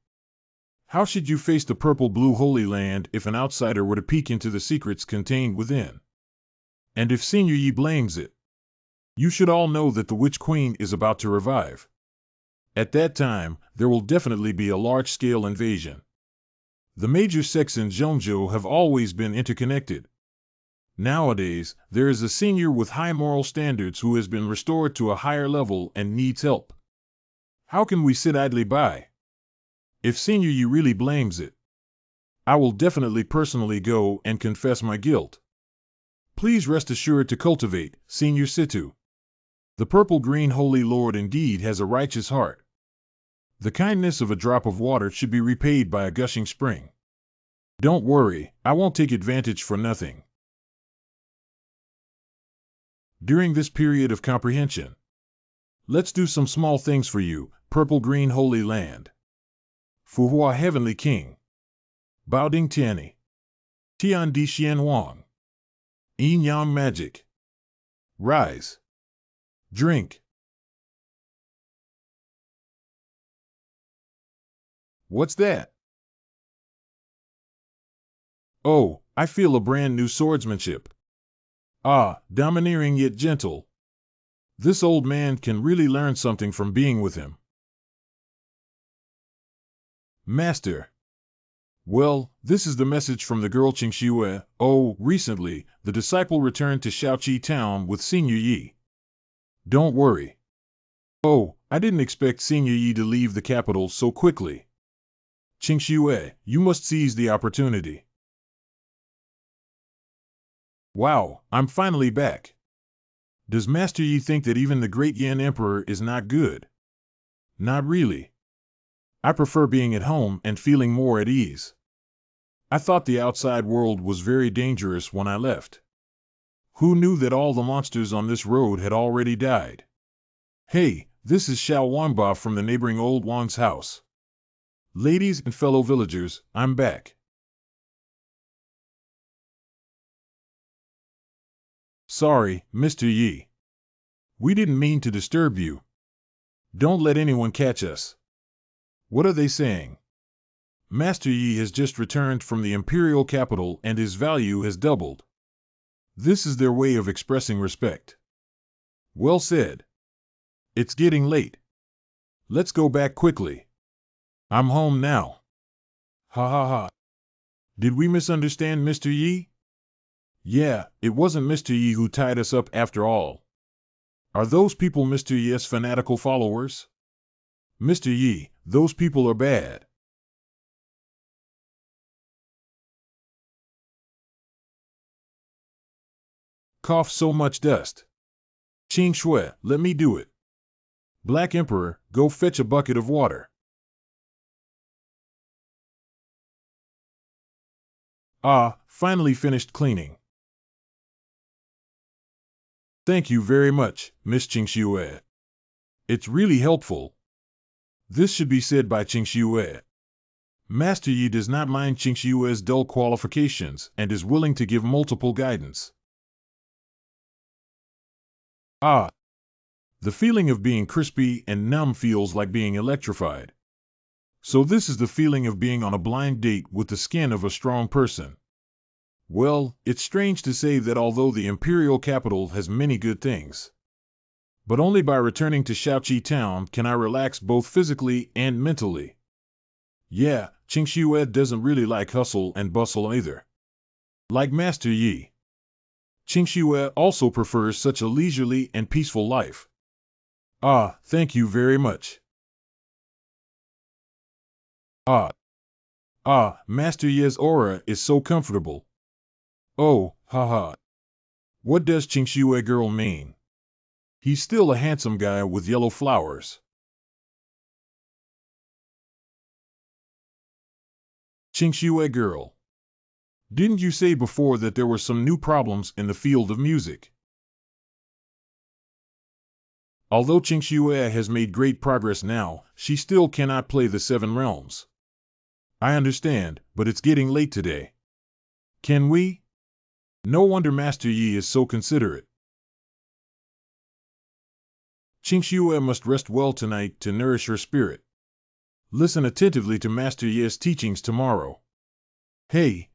How should you face the purple-blue holy land if an outsider were to peek into the secrets contained within? And if Senior Yi blames it? You should all know that the Witch Queen is about to revive. At that time, there will definitely be a large-scale invasion. The major sects in Zhongzhou have always been interconnected. Nowadays, there is a senior with high moral standards who has been restored to a higher level and needs help. How can we sit idly by? If Senior Yi really blames it, I will definitely personally go and confess my guilt. Please rest assured to cultivate, Senior Situ. The purple-green Holy Lord indeed has a righteous heart. The kindness of a drop of water should be repaid by a gushing spring. Don't worry, I won't take advantage for nothing. During this period of comprehension, let's do some small things for you, purple-green Holy Land. Fuhua Heavenly King. Baoding Tianni. Tian Di Xian Wang. Yin Yang Magic. Rise. Drink. What's that? Oh, I feel a brand new swordsmanship. Ah, domineering yet gentle. This old man can really learn something from being with him. Master. Well, this is the message from the girl Qingxue. Oh, recently, the disciple returned to Shaoqi town with Senior Yi. Don't worry. Oh, I didn't expect Senior Yi to leave the capital so quickly. Qingxue, you must seize the opportunity. Wow, I'm finally back. Does Master Yi think that even the great Yan Emperor is not good? Not really. I prefer being at home and feeling more at ease. I thought the outside world was very dangerous when I left. Who knew that all the monsters on this road had already died? Hey, this is Xiao Wanba from the neighboring old Wang's house. Ladies and fellow villagers, I'm back. Sorry, Mr. Yi. We didn't mean to disturb you. Don't let anyone catch us. What are they saying? Master Yi has just returned from the imperial capital and his value has doubled. This is their way of expressing respect. Well said. It's getting late. Let's go back quickly. I'm home now. Ha ha ha. Did we misunderstand Mr. Yi? Yeah, it wasn't Mr. Yi who tied us up after all. Are those people Mr. Yi's fanatical followers? Mr. Yi, those people are bad. Cough so much dust. Qing Shui, let me do it. Black Emperor, go fetch a bucket of water. Ah, finally finished cleaning. Thank you very much, Miss Qing Shui. It's really helpful. This should be said by Qing Shui. Master Yi does not mind Qing Shui's dull qualifications and is willing to give multiple guidance. Ah, the feeling of being crispy and numb feels like being electrified. So this is the feeling of being on a blind date with the skin of a strong person. Well, it's strange to say that although the imperial capital has many good things, but only by returning to Shaoqi town can I relax both physically and mentally. Yeah, Qing Shui doesn't really like hustle and bustle either. Like Master Yi, Qing Shui also prefers such a leisurely and peaceful life. Ah, thank you very much. Master Yi's aura is so comfortable. Oh, haha. What does Qing Shui girl mean? He's still a handsome guy with yellow flowers. Qing Shui girl. Didn't you say before that there were some new problems in the field of music? Although Qing Shui has made great progress now, she still cannot play the seven realms. I understand, but it's getting late today. Can we? No wonder Master Yi is so considerate. Qing Shui must rest well tonight to nourish her spirit. Listen attentively to Master Yi's teachings tomorrow. Hey.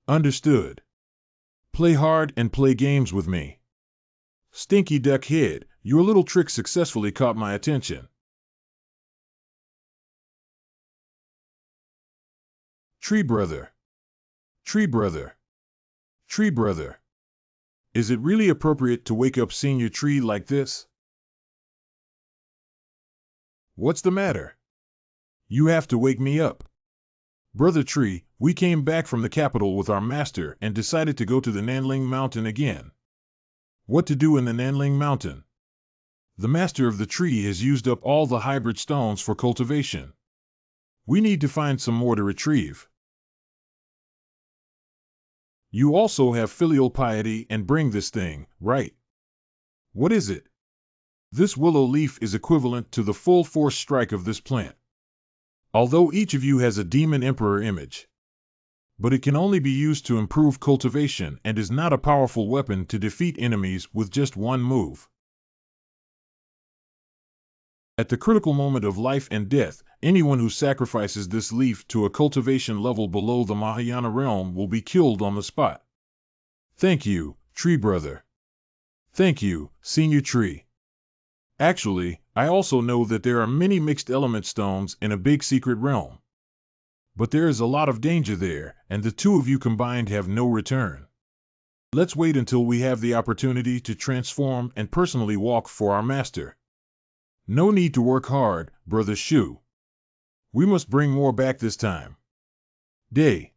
Understood. Play hard and play games with me. Stinky duck head, your little trick successfully caught my attention. Tree brother. Is it really appropriate to wake up Senior Tree like this? What's the matter? You have to wake me up. Brother Tree, we came back from the capital with our master and decided to go to the Nanling Mountain again. What to do in the Nanling Mountain? The master of the tree has used up all the hybrid stones for cultivation. We need to find some more to retrieve. You also have filial piety and bring this thing, right? What is it? This willow leaf is equivalent to the full force strike of this plant. Although each of you has a demon emperor image. But it can only be used to improve cultivation and is not a powerful weapon to defeat enemies with just one move. At the critical moment of life and death, anyone who sacrifices this leaf to a cultivation level below the Mahayana realm will be killed on the spot. Thank you, Tree Brother. Thank you, Senior Tree. Actually, I also know that there are many mixed element stones in a big secret realm. But there is a lot of danger there, and the two of you combined have no return. Let's wait until we have the opportunity to transform and personally walk for our master. No need to work hard, Brother Shu. We must bring more back this time. Day.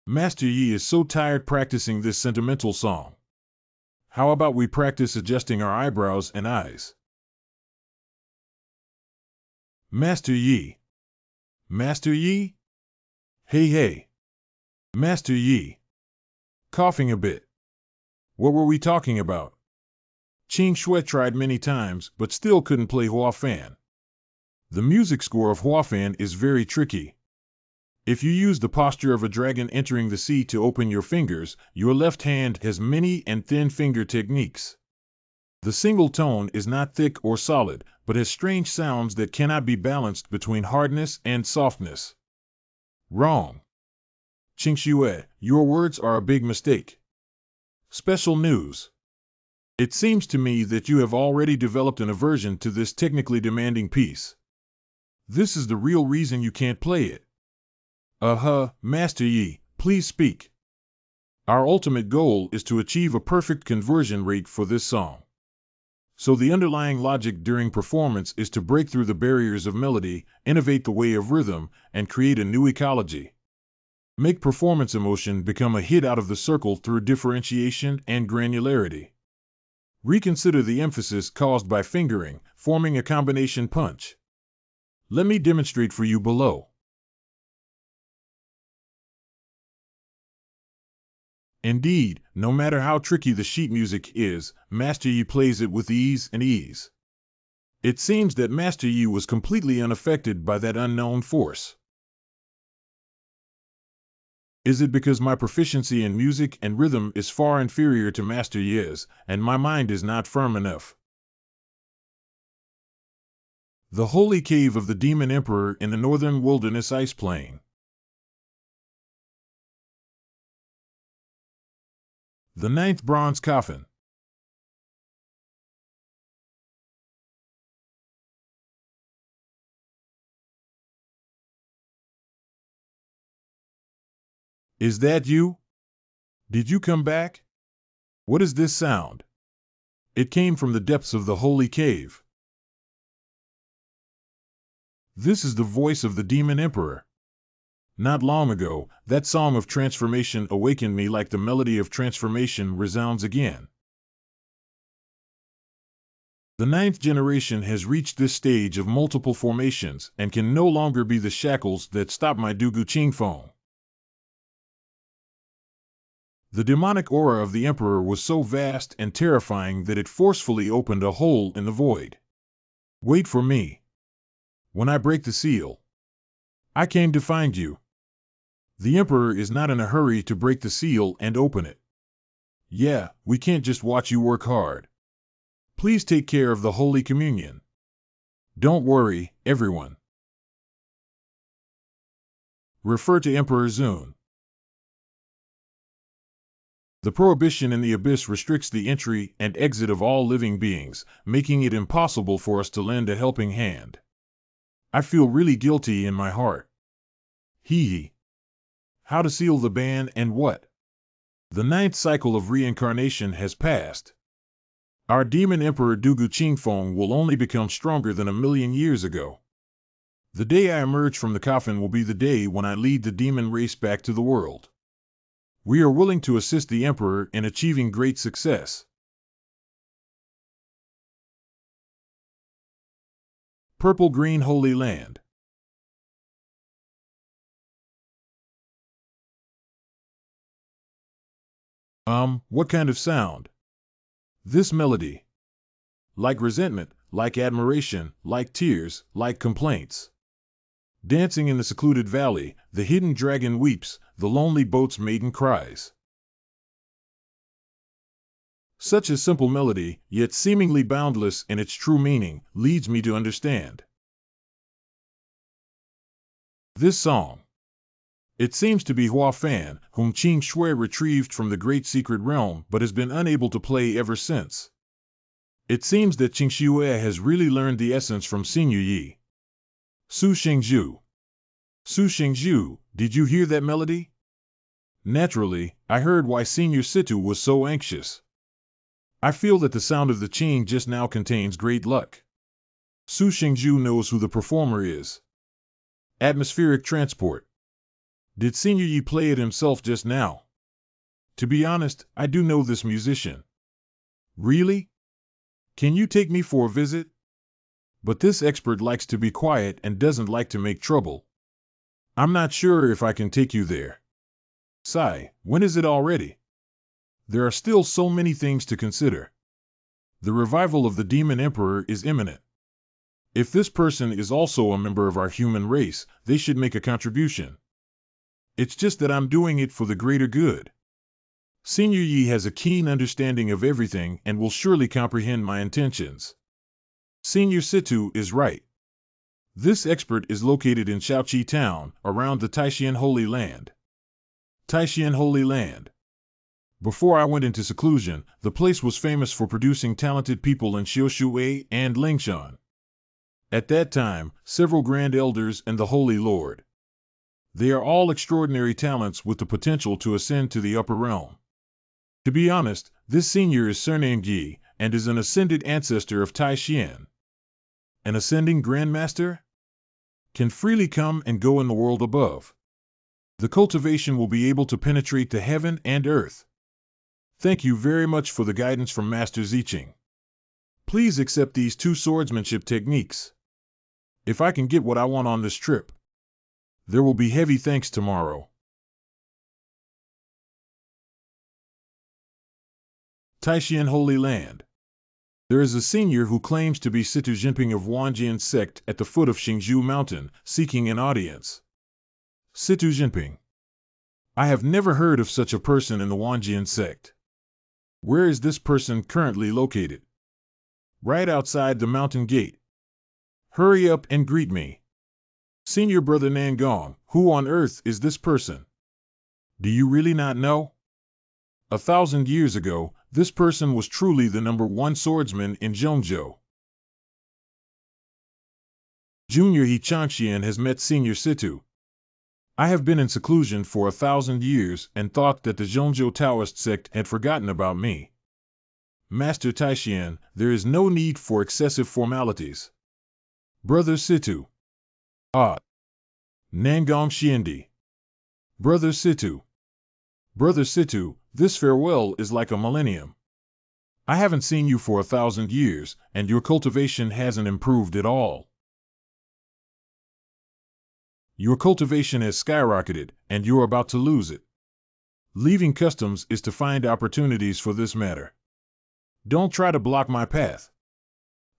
Master Yi is so tired practicing this sentimental song. How about we practice adjusting our eyebrows and eyes? Master Yi. Master Yi? Hey. Master Yi. Coughing a bit. What were we talking about? Qing Shui tried many times, but still couldn't play Hua Fan. The music score of Hua Fan is very tricky. If you use the posture of a dragon entering the sea to open your fingers, your left hand has many and thin finger techniques. The single tone is not thick or solid, but has strange sounds that cannot be balanced between hardness and softness. Wrong. Qingxue, your words are a big mistake. Special news. It seems to me that you have already developed an aversion to this technically demanding piece. This is the real reason you can't play it. Master Yi, please speak. Our ultimate goal is to achieve a perfect conversion rate for this song. So the underlying logic during performance is to break through the barriers of melody, innovate the way of rhythm, and create a new ecology. Make performance emotion become a hit out of the circle through differentiation and granularity. Reconsider the emphasis caused by fingering, forming a combination punch. Let me demonstrate for you below. Indeed, no matter how tricky the sheet music is, Master Yi plays it with ease and ease. It seems that Master Yi was completely unaffected by that unknown force. Is it because my proficiency in music and rhythm is far inferior to Master Yi's, and my mind is not firm enough? The Holy Cave of the Demon Emperor in the Northern Wilderness Ice Plain. The Ninth Bronze Coffin. Is that you? Did you come back? What is this sound? It came from the depths of the Holy Cave. This is the voice of the Demon Emperor. Not long ago, that song of transformation awakened me like the melody of transformation resounds again. The ninth generation has reached this stage of multiple formations and can no longer be the shackles that stop my Dugu Qingfeng. The demonic aura of the Emperor was so vast and terrifying that it forcefully opened a hole in the void. Wait for me. When I break the seal, I came to find you. The Emperor is not in a hurry to break the seal and open it. Yeah, we can't just watch you work hard. Please take care of the Holy Communion. Don't worry, everyone. Refer to Emperor Zun. The prohibition in the abyss restricts the entry and exit of all living beings, making it impossible for us to lend a helping hand. I feel really guilty in my heart. Hee. How to seal the ban and what? The ninth cycle of reincarnation has passed. Our demon emperor Dugu Qingfeng will only become stronger than 1,000,000 years ago. The day I emerge from the coffin will be the day when I lead the demon race back to the world. We are willing to assist the emperor in achieving great success. Purple Green Holy Land. What kind of sound? This melody. Like resentment, like admiration, like tears, like complaints. Dancing in the secluded valley, the hidden dragon weeps, the lonely boat's maiden cries. Such a simple melody, yet seemingly boundless in its true meaning, leads me to understand. This song. It seems to be Hua Fan, whom Qing Shui retrieved from the great secret realm but has been unable to play ever since. It seems that Qing Shui has really learned the essence from Xinyu Yi. Su Xingzhu. Su Xingzhu, did you hear that melody? Naturally, I heard why Senior Situ was so anxious. I feel that the sound of the Qing just now contains great luck. Su Xingzhu knows who the performer is. Atmospheric transport. Did Senior Yi play it himself just now? To be honest, I do know this musician. Really? Can you take me for a visit? But this expert likes to be quiet and doesn't like to make trouble. I'm not sure if I can take you there. Sigh, when is it already? There are still so many things to consider. The revival of the Demon Emperor is imminent. If this person is also a member of our human race, they should make a contribution. It's just that I'm doing it for the greater good. Senior Yi has a keen understanding of everything and will surely comprehend my intentions. Senior Situ is right. This expert is located in Shaoqi Town, around the Taishan Holy Land. Taishan Holy Land. Before I went into seclusion, the place was famous for producing talented people in Xiushui and Lingshan. At that time, several grand elders and the Holy Lord. They are all extraordinary talents with the potential to ascend to the upper realm. To be honest, this senior is surnamed Yi, and is an ascended ancestor of Tai Xian. An ascending grandmaster? Can freely come and go in the world above. The cultivation will be able to penetrate to heaven and earth. Thank you very much for the guidance from Master Ziqing. Please accept these 2 swordsmanship techniques. If I can get what I want on this trip, there will be heavy thanks tomorrow. Taishan Holy Land. There is a senior who claims to be Situ Jinping of Wanjian sect at the foot of Xingzhou Mountain, seeking an audience. Situ Jinping. I have never heard of such a person in the Wanjian sect. Where is this person currently located? Right outside the mountain gate. Hurry up and greet me. Senior Brother Nangong, who on earth is this person? Do you really not know? 1,000 years ago, this person was truly the #1 swordsman in Zhongzhou. Junior He Changxian has met Senior Situ. I have been in seclusion for 1,000 years and thought that the Zhongzhou Taoist sect had forgotten about me. Master Taishan, there is no need for excessive formalities. Brother Situ. Ah. Nangong Xiandi. Brother Situ. Brother Situ, this farewell is like a millennium. I haven't seen you for 1,000 years, and your cultivation hasn't improved at all. Your cultivation has skyrocketed, and you're about to lose it. Leaving customs is to find opportunities for this matter. Don't try to block my path.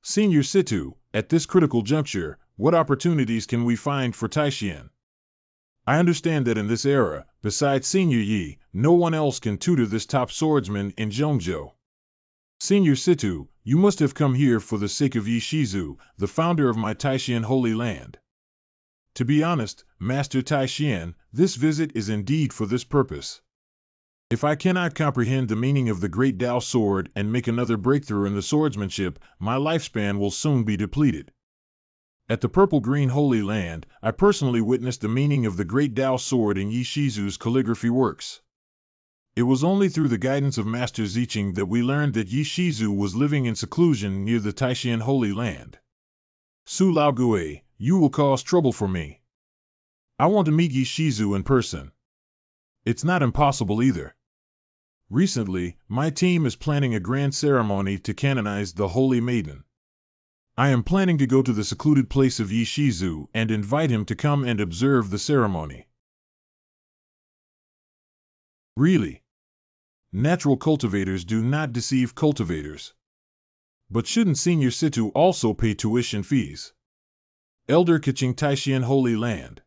Senior Situ, at this critical juncture, what opportunities can we find for Taishan? I understand that in this era, besides Senior Yi, no one else can tutor this top swordsman in Zhongzhou. Senior Situ, you must have come here for the sake of Yi Shizu, the founder of my Taishan Holy Land. To be honest, Master Taishan, this visit is indeed for this purpose. If I cannot comprehend the meaning of the Great Tao Sword and make another breakthrough in the swordsmanship, my lifespan will soon be depleted. At the Purple-Green Holy Land, I personally witnessed the meaning of the Great Tao Sword in Yi Shizu's calligraphy works. It was only through the guidance of Master Ziqing that we learned that Yi Shizu was living in seclusion near the Taishan Holy Land. Su Laogue, you will cause trouble for me. I want to meet Yi Shizu in person. It's not impossible either. Recently, my team is planning a grand ceremony to canonize the Holy Maiden. I am planning to go to the secluded place of Yi Shizu and invite him to come and observe the ceremony. Really? Natural cultivators do not deceive cultivators. But shouldn't Senior Situ also pay tuition fees? Elder Kaching Taishan Holy Land.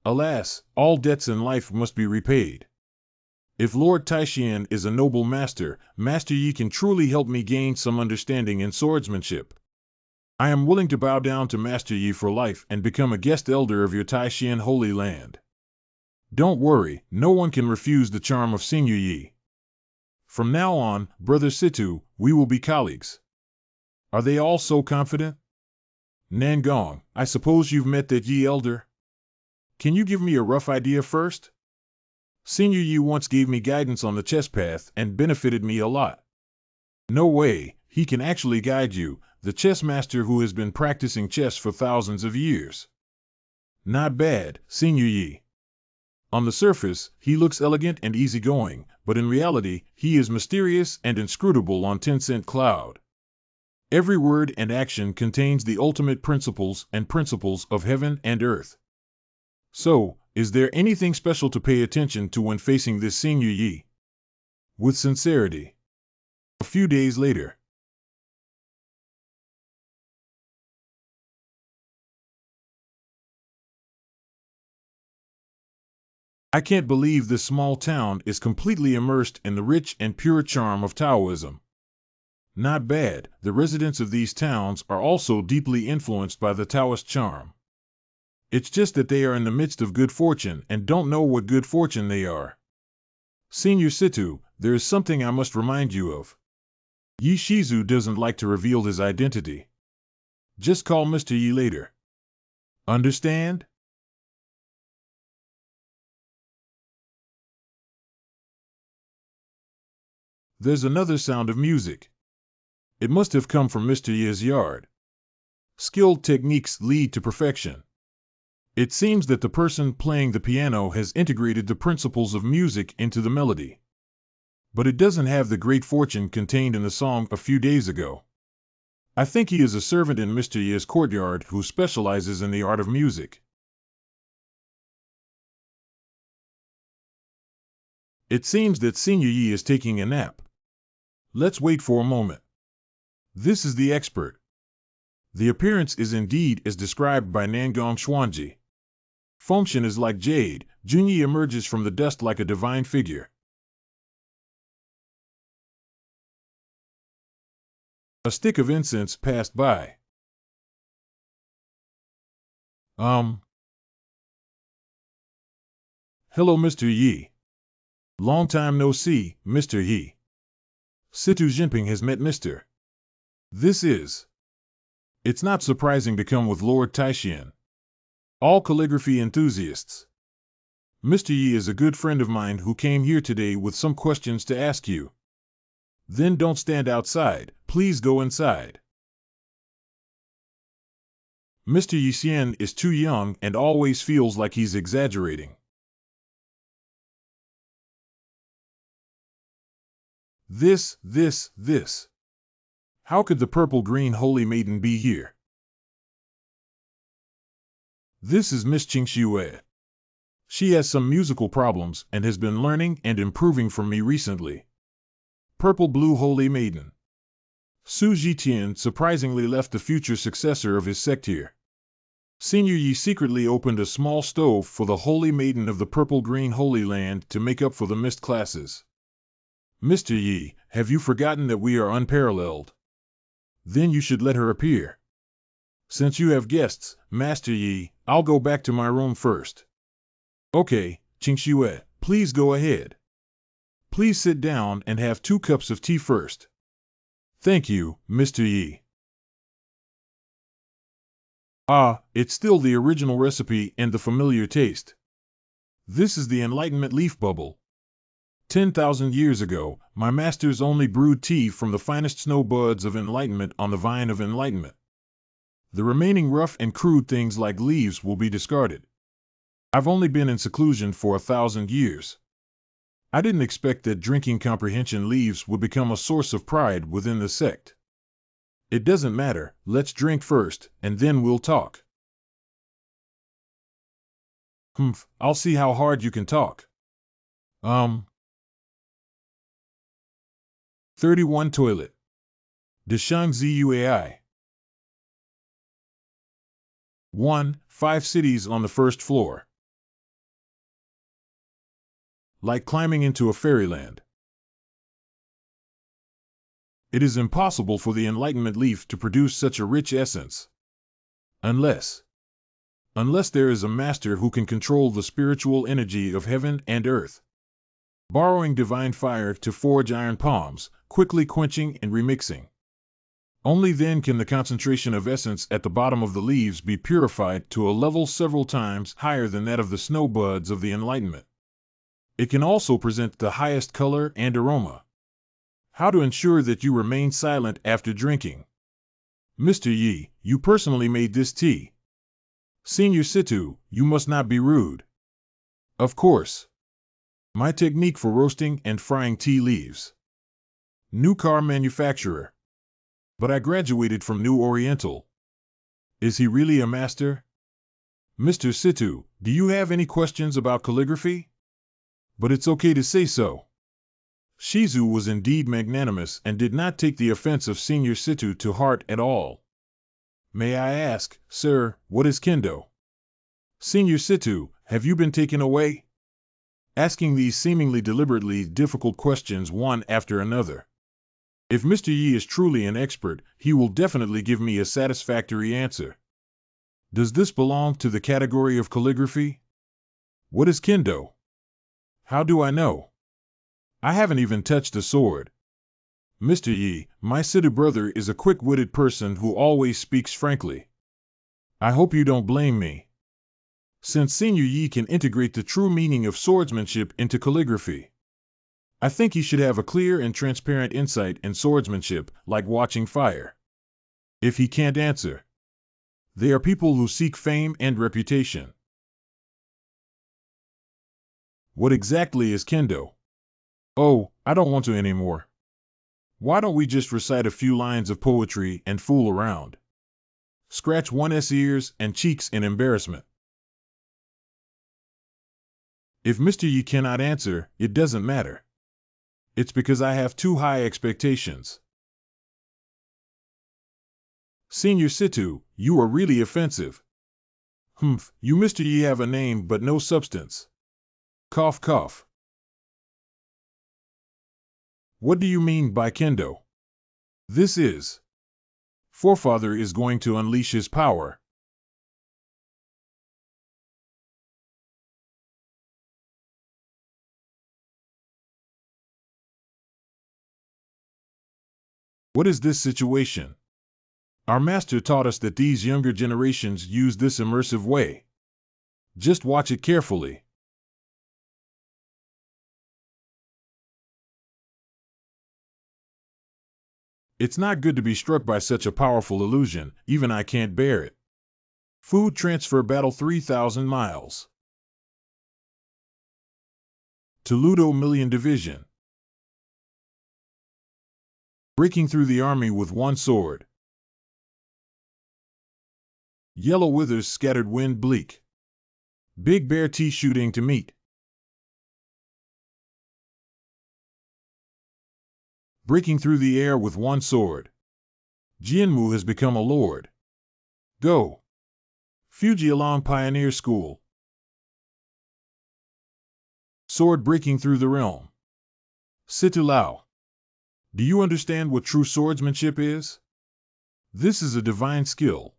Alas, all debts in life must be repaid. If Lord Taishan is a noble master, Master Yi can truly help me gain some understanding in swordsmanship. I am willing to bow down to Master Yi for life and become a guest elder of your Taishan Holy Land. Don't worry, no one can refuse the charm of Senior Yi. From now on, Brother Situ, we will be colleagues. Are they all so confident? Nangong, I suppose you've met that Yi elder? Can you give me a rough idea first? Senior Yi once gave me guidance on the chess path and benefited me a lot. No way, he can actually guide you, the chess master who has been practicing chess for thousands of years. Not bad, Senior Yi. On the surface, he looks elegant and easygoing, but in reality, he is mysterious and inscrutable on 10-cent cloud. Every word and action contains the ultimate principles of heaven and earth. So, is there anything special to pay attention to when facing this Senior Yi? With sincerity. A few days later. I can't believe this small town is completely immersed in the rich and pure charm of Taoism. Not bad, the residents of these towns are also deeply influenced by the Taoist charm. It's just that they are in the midst of good fortune and don't know what good fortune they are. Senior Situ, there is something I must remind you of. Yi Shizu doesn't like to reveal his identity. Just call Mr. Yi later. Understand? There's another sound of music. It must have come from Mr. Yi's yard. Skilled techniques lead to perfection. It seems that the person playing the piano has integrated the principles of music into the melody. But it doesn't have the great fortune contained in the song a few days ago. I think he is a servant in Mr. Yi's courtyard who specializes in the art of music. It seems that Senior Yi is taking a nap. Let's wait for a moment. This is the expert. The appearance is indeed as described by Nangong Xuanji. Function is like jade, Junyi emerges from the dust like a divine figure. A stick of incense passed by. Hello, Mr. Yi. Long time no see, Mr. Yi. Situ Jinping has met Mr. This is. It's not surprising to come with Lord Taishian. All calligraphy enthusiasts. Mr. Yi is a good friend of mine who came here today with some questions to ask you. Then don't stand outside, please go inside. Mr. Yi Xian is too young and always feels like he's exaggerating. This. How could the purple-green holy maiden be here? This is Miss Qingxue. She has some musical problems and has been learning and improving from me recently. Purple-blue holy maiden. Su Zhitian surprisingly left the future successor of his sect here. Senior Yi secretly opened a small stove for the holy maiden of the purple-green holy land to make up for the missed classes. Mr. Yi, have you forgotten that we are unparalleled? Then you should let her appear. Since you have guests, Master Yi, I'll go back to my room first. Okay, Qingxue, please go ahead. Please sit down and have 2 cups of tea first. Thank you, Mr. Yi. Ah, it's still the original recipe and the familiar taste. This is the Enlightenment leaf bubble. 10,000 years ago, my masters only brewed tea from the finest snow buds of enlightenment on the vine of enlightenment. The remaining rough and crude things like leaves will be discarded. I've only been in seclusion for 1,000 years. I didn't expect that drinking comprehension leaves would become a source of pride within the sect. It doesn't matter, let's drink first, and then we'll talk. I'll see how hard you can talk. 31 Toilet. Deshang Zuai. 1. 5 cities on the first floor. Like climbing into a fairyland. It is impossible for the Enlightenment leaf to produce such a rich essence. Unless there is a master who can control the spiritual energy of heaven and earth. Borrowing divine fire to forge iron palms, quickly quenching and remixing. Only then can the concentration of essence at the bottom of the leaves be purified to a level several times higher than that of the snow buds of the Enlightenment. It can also present the highest color and aroma. How to ensure that you remain silent after drinking? Mr. Yi, you personally made this tea. Senior Situ, you must not be rude. Of course. My technique for roasting and frying tea leaves. New car manufacturer. But I graduated from New Oriental. Is he really a master? Mr. Situ, do you have any questions about calligraphy? But it's okay to say so. Shizu was indeed magnanimous and did not take the offense of Senior Situ to heart at all. May I ask, sir, what is kendo? Senior Situ, have you been taken away? asking these seemingly deliberately difficult questions one after another. If Mr. Yi is truly an expert, he will definitely give me a satisfactory answer. Does this belong to the category of calligraphy? What is kendo? How do I know? I haven't even touched a sword. Mr. Yi, my city brother is a quick-witted person who always speaks frankly. I hope you don't blame me. Since Senior Yi can integrate the true meaning of swordsmanship into calligraphy, I think he should have a clear and transparent insight in swordsmanship, like watching fire. If he can't answer, they are people who seek fame and reputation. What exactly is kendo? Oh, I don't want to anymore. Why don't we just recite a few lines of poetry and fool around? Scratch one's ears and cheeks in embarrassment. If Mr. Yi cannot answer, it doesn't matter. It's because I have too high expectations. Senior Situ, you are really offensive. Humph, you Mr. Yi have a name but no substance. Cough cough. What do you mean by kendo? This is. Forefather is going to unleash his power. What is this situation? Our master taught us that these younger generations use this immersive way. Just watch it carefully. It's not good to be struck by such a powerful illusion, even I can't bear it. Food transfer battle 3,000 miles. Toludo Million Division. Breaking through the army with one sword. Yellow withers scattered wind bleak. Big bear tea shooting to meet. Breaking through the air with one sword. Jianmu has become a lord. Go. Fujialong Pioneer School. Sword breaking through the realm. Situ Lao. Do you understand what true swordsmanship is? This is a divine skill.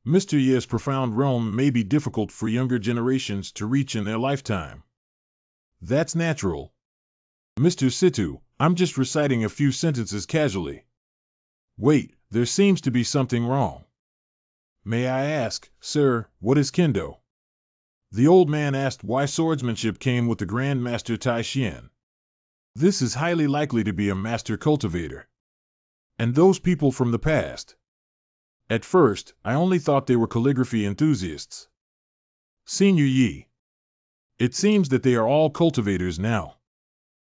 Mr. Ye's profound realm may be difficult for younger generations to reach in their lifetime. That's natural. Mr. Situ, I'm just reciting a few sentences casually. Wait, there seems to be something wrong. May I ask, sir, what is kendo? The old man asked why swordsmanship came with the Grand Master Tai Xian. This is highly likely to be a master cultivator. And those people from the past. At first, I only thought they were calligraphy enthusiasts. Senior Yi. It seems that they are all cultivators now.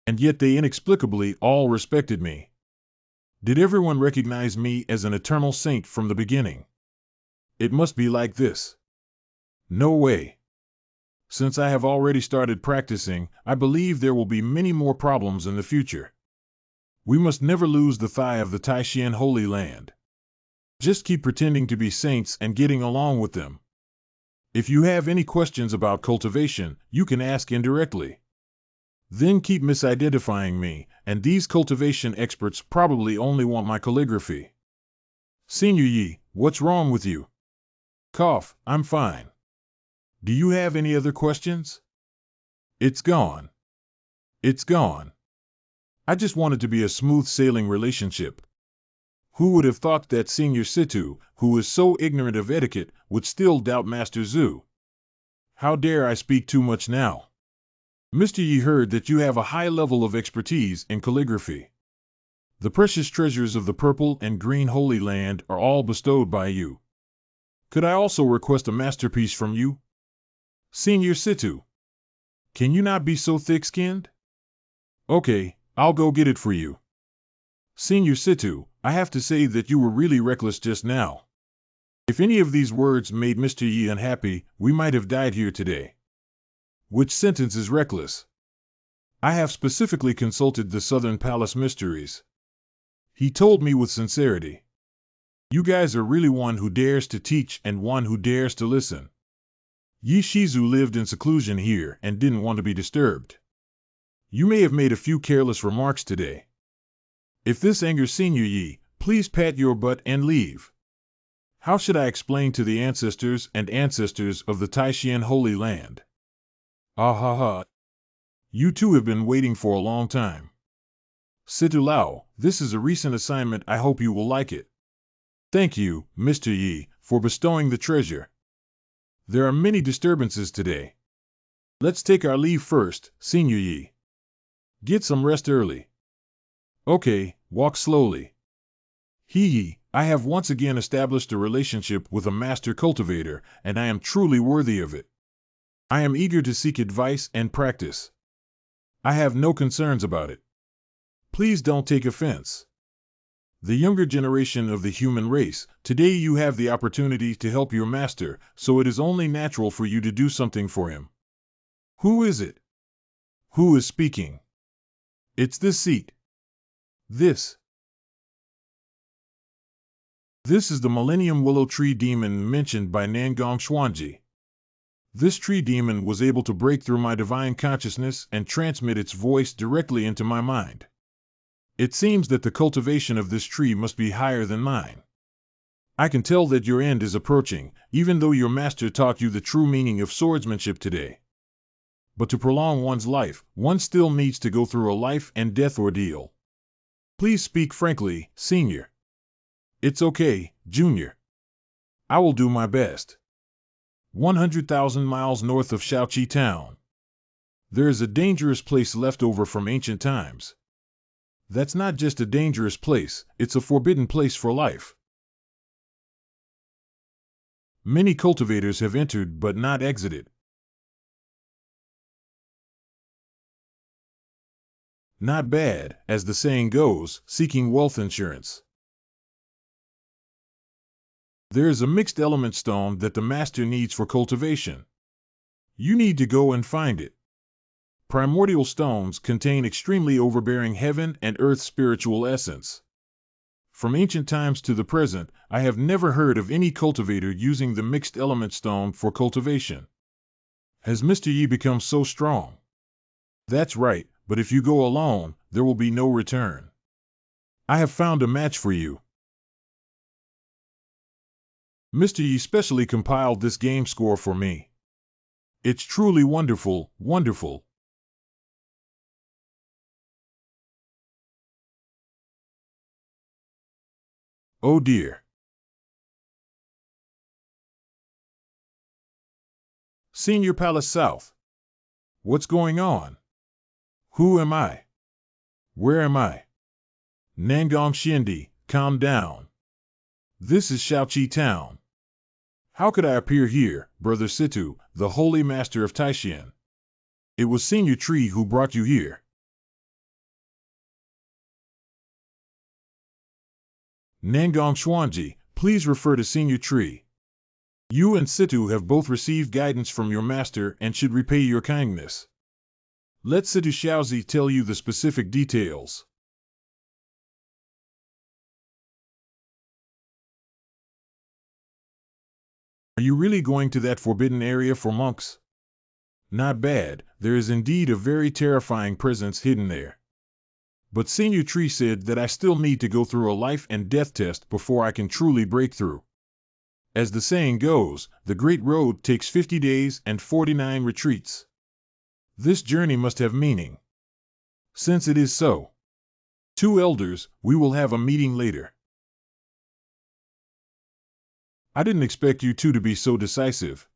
And yet they inexplicably all respected me. Did everyone recognize me as an eternal saint from the beginning? It must be like this. No way. Since I have already started practicing, I believe there will be many more problems in the future. We must never lose the thigh of the Taishan Holy Land. Just keep pretending to be saints and getting along with them. If you have any questions about cultivation, you can ask indirectly. Then keep misidentifying me, and these cultivation experts probably only want my calligraphy. Senior Yi, what's wrong with you? Cough, I'm fine. Do you have any other questions? It's gone. It's gone. I just wanted to be a smooth sailing relationship. Who would have thought that Senior Situ, who is so ignorant of etiquette, would still doubt Master Zhu? How dare I speak too much now? Mr. Yi heard that you have a high level of expertise in calligraphy. The precious treasures of the purple and green Holy Land are all bestowed by you. Could I also request a masterpiece from you? Senior Situ. Can you not be so thick-skinned? Okay, I'll go get it for you. Senior Situ, I have to say that you were really reckless just now. If any of these words made Mr. Yi unhappy, we might have died here today. Which sentence is reckless? I have specifically consulted the Southern Palace Mysteries. He told me with sincerity. You guys are really one who dares to teach and one who dares to listen. Yi Shizu lived in seclusion here and didn't want to be disturbed. You may have made a few careless remarks today. If this angers Senior Yi, please pat your butt and leave. How should I explain to the ancestors and ancestors of the Taishan Holy Land? Ah ha ha. You two have been waiting for a long time. Situ Lao, this is a recent assignment. I hope you will like it. Thank you, Mr. Yi, for bestowing the treasure. There are many disturbances today. Let's take our leave first, Senior Yi. Get some rest early. Okay, walk slowly. Yi, I have once again established a relationship with a master cultivator, and I am truly worthy of it. I am eager to seek advice and practice. I have no concerns about it. Please don't take offense. The younger generation of the human race, today you have the opportunity to help your master, so it is only natural for you to do something for him. Who is it? Who is speaking? It's this seat. This is the Millennium Willow Tree Demon mentioned by Nangong Xuanji. This tree demon was able to break through my divine consciousness and transmit its voice directly into my mind. It seems that the cultivation of this tree must be higher than mine. I can tell that your end is approaching, even though your master taught you the true meaning of swordsmanship today. But to prolong one's life, one still needs to go through a life and death ordeal. Please speak frankly, Senior. It's okay, Junior. I will do my best. 100,000 miles north of Shaoqi Town. There is a dangerous place left over from ancient times. That's not just a dangerous place, it's a forbidden place for life. Many cultivators have entered but not exited. Not bad, as the saying goes, seeking wealth insurance. There is a mixed element stone that the master needs for cultivation. You need to go and find it. Primordial stones contain extremely overbearing heaven and earth spiritual essence. From ancient times to the present, I have never heard of any cultivator using the mixed element stone for cultivation. Has Mr. Yi become so strong? That's right, but if you go alone, there will be no return. I have found a match for you. Mr. Yi specially compiled this game score for me. It's truly wonderful, wonderful. Oh dear. Senior Palace South. What's going on? Who am I? Where am I? Nangong Xindi, calm down. This is Shaoqi Town. How could I appear here, Brother Situ, the holy master of Taishan? It was Senior Tree who brought you here. Nangong Xuanji, please refer to Senior Tree. You and Situ have both received guidance from your master and should repay your kindness. Let Situ Xiaozi tell you the specific details. Are you really going to that forbidden area for monks? Not bad, there is indeed a very terrifying presence hidden there. But Senior Tree said that I still need to go through a life and death test before I can truly break through. As the saying goes, the Great Road takes 50 days and 49 retreats. This journey must have meaning. Since it is so, 2 elders, we will have a meeting later. I didn't expect you two to be so decisive.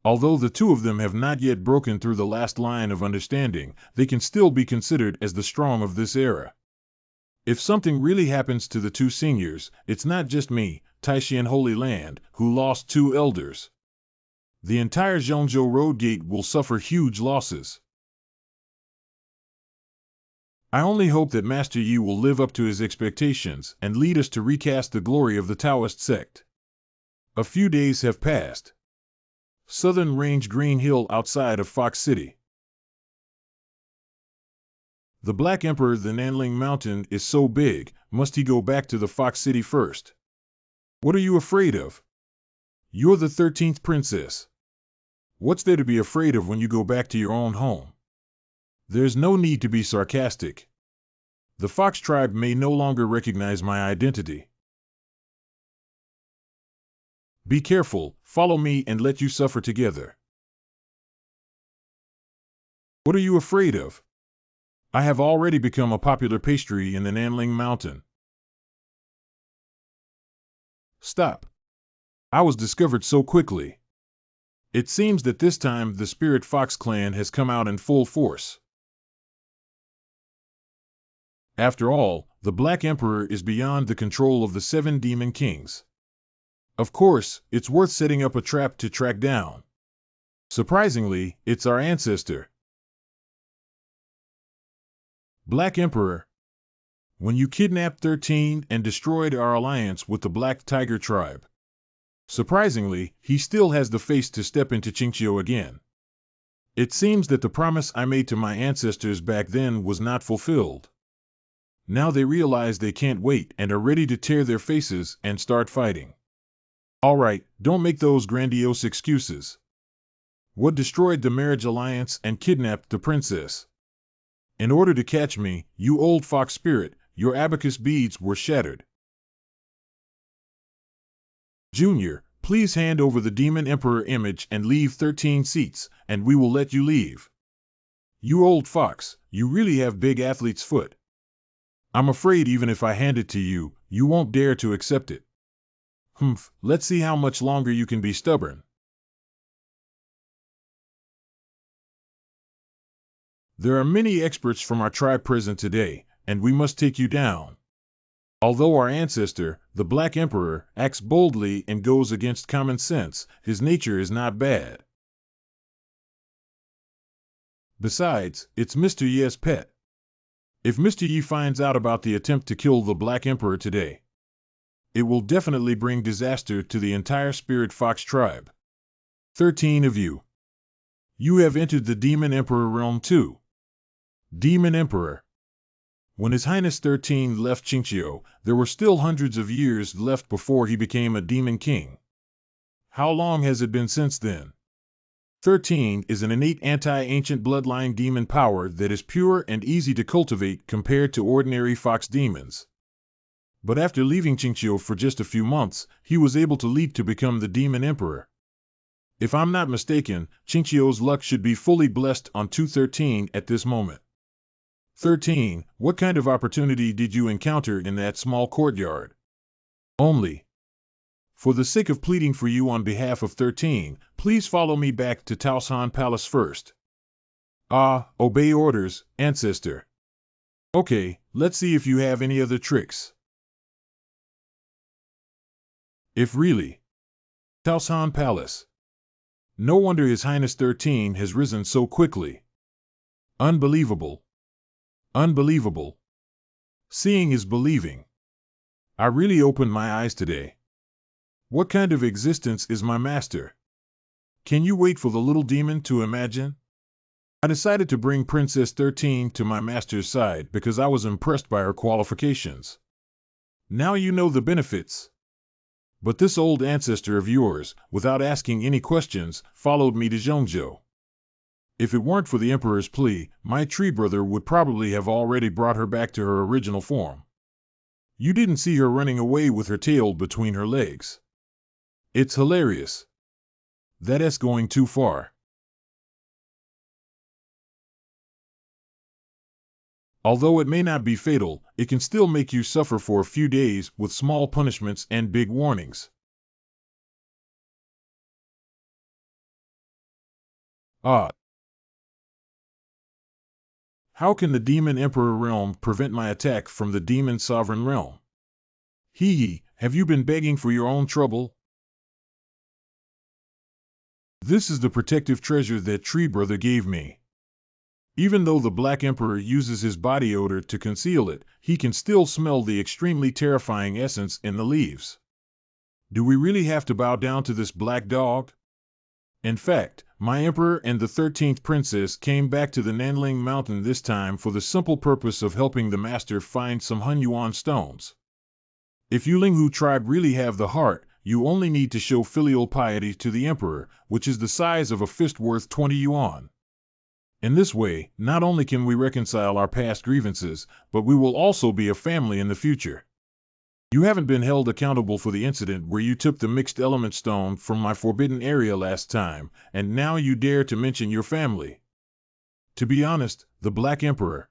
Although the 2 of them have not yet broken through the last line of understanding, they can still be considered as the strong of this era. If something really happens to the 2 seniors, it's not just me, Taishan Holy Land, who lost 2 elders. The entire Zhongzhou Road Gate will suffer huge losses. I only hope that Master Yi will live up to his expectations and lead us to recast the glory of the Taoist sect. A few days have passed. Southern Range Green Hill outside of Fox City. The Black Emperor, the Nanling Mountain, is so big, must he go back to the Fox City first? What are you afraid of? You're the 13th princess. What's there to be afraid of when you go back to your own home? There's no need to be sarcastic. The fox tribe may no longer recognize my identity. Be careful, follow me and let you suffer together. What are you afraid of? I have already become a popular pastry in the Nanling Mountain. Stop. I was discovered so quickly. It seems that this time the Spirit Fox clan has come out in full force. After all, the Black Emperor is beyond the control of the 7 demon kings. Of course, it's worth setting up a trap to track down. Surprisingly, it's our ancestor. Black Emperor, when you kidnapped 13 and destroyed our alliance with the Black Tiger tribe. Surprisingly, he still has the face to step into Qingqiu again. It seems that the promise I made to my ancestors back then was not fulfilled. Now they realize they can't wait and are ready to tear their faces and start fighting. All right, don't make those grandiose excuses. What destroyed the marriage alliance and kidnapped the princess? In order to catch me, you old fox spirit, your abacus beads were shattered. Junior, please hand over the Demon Emperor image and leave 13 seats, and we will let you leave. You old fox, you really have big athlete's foot. I'm afraid even if I hand it to you, you won't dare to accept it. Humph, let's see how much longer you can be stubborn. There are many experts from our tribe present today, and we must take you down. Although our ancestor, the Black Emperor, acts boldly and goes against common sense, his nature is not bad. Besides, it's Mr. Ye's pet. If Mr. Yi finds out about the attempt to kill the Black Emperor today, it will definitely bring disaster to the entire Spirit Fox tribe. 13 of you. You have entered the Demon Emperor realm too. Demon Emperor. When His Highness 13 left Qingqiu, there were still hundreds of years left before he became a Demon King. How long has it been since then? 13 is an innate anti-ancient bloodline demon power that is pure and easy to cultivate compared to ordinary fox demons. But after leaving Qingqiu for just a few months, he was able to leap to become the Demon Emperor. If I'm not mistaken, Qingqiu's luck should be fully blessed on 213 at this moment. 13. What kind of opportunity did you encounter in that small courtyard? Only. For the sake of pleading for you on behalf of 13, please follow me back to Taoshan Palace first. Ah, obey orders, ancestor. Okay, let's see if you have any other tricks. If really. Taoshan Palace. No wonder His Highness 13 has risen so quickly. Unbelievable. Unbelievable. Seeing is believing. I really opened my eyes today. What kind of existence is my master? Can you wait for the little demon to imagine? I decided to bring Princess 13 to my master's side because I was impressed by her qualifications. Now you know the benefits. But this old ancestor of yours, without asking any questions, followed me to Zhongzhou. If it weren't for the Emperor's plea, my tree brother would probably have already brought her back to her original form. You didn't see her running away with her tail between her legs. It's hilarious. That's going too far. Although it may not be fatal, it can still make you suffer for a few days with small punishments and big warnings. Ah. How can the Demon Emperor realm prevent my attack from the Demon Sovereign realm? Hee hee, have you been begging for your own trouble? This is the protective treasure that Tree Brother gave me. Even though the Black Emperor uses his body odor to conceal it, he can still smell the extremely terrifying essence in the leaves. Do we really have to bow down to this black dog? In fact, my emperor and the 13th princess came back to the Nanling Mountain this time for the simple purpose of helping the master find some Hunyuan stones. If you Linghu tribe really have the heart, you only need to show filial piety to the emperor, which is the size of a fist worth 20 yuan. In this way, not only can we reconcile our past grievances, but we will also be a family in the future. You haven't been held accountable for the incident where you took the mixed element stone from my forbidden area last time, and now you dare to mention your family. To be honest, the Black Emperor,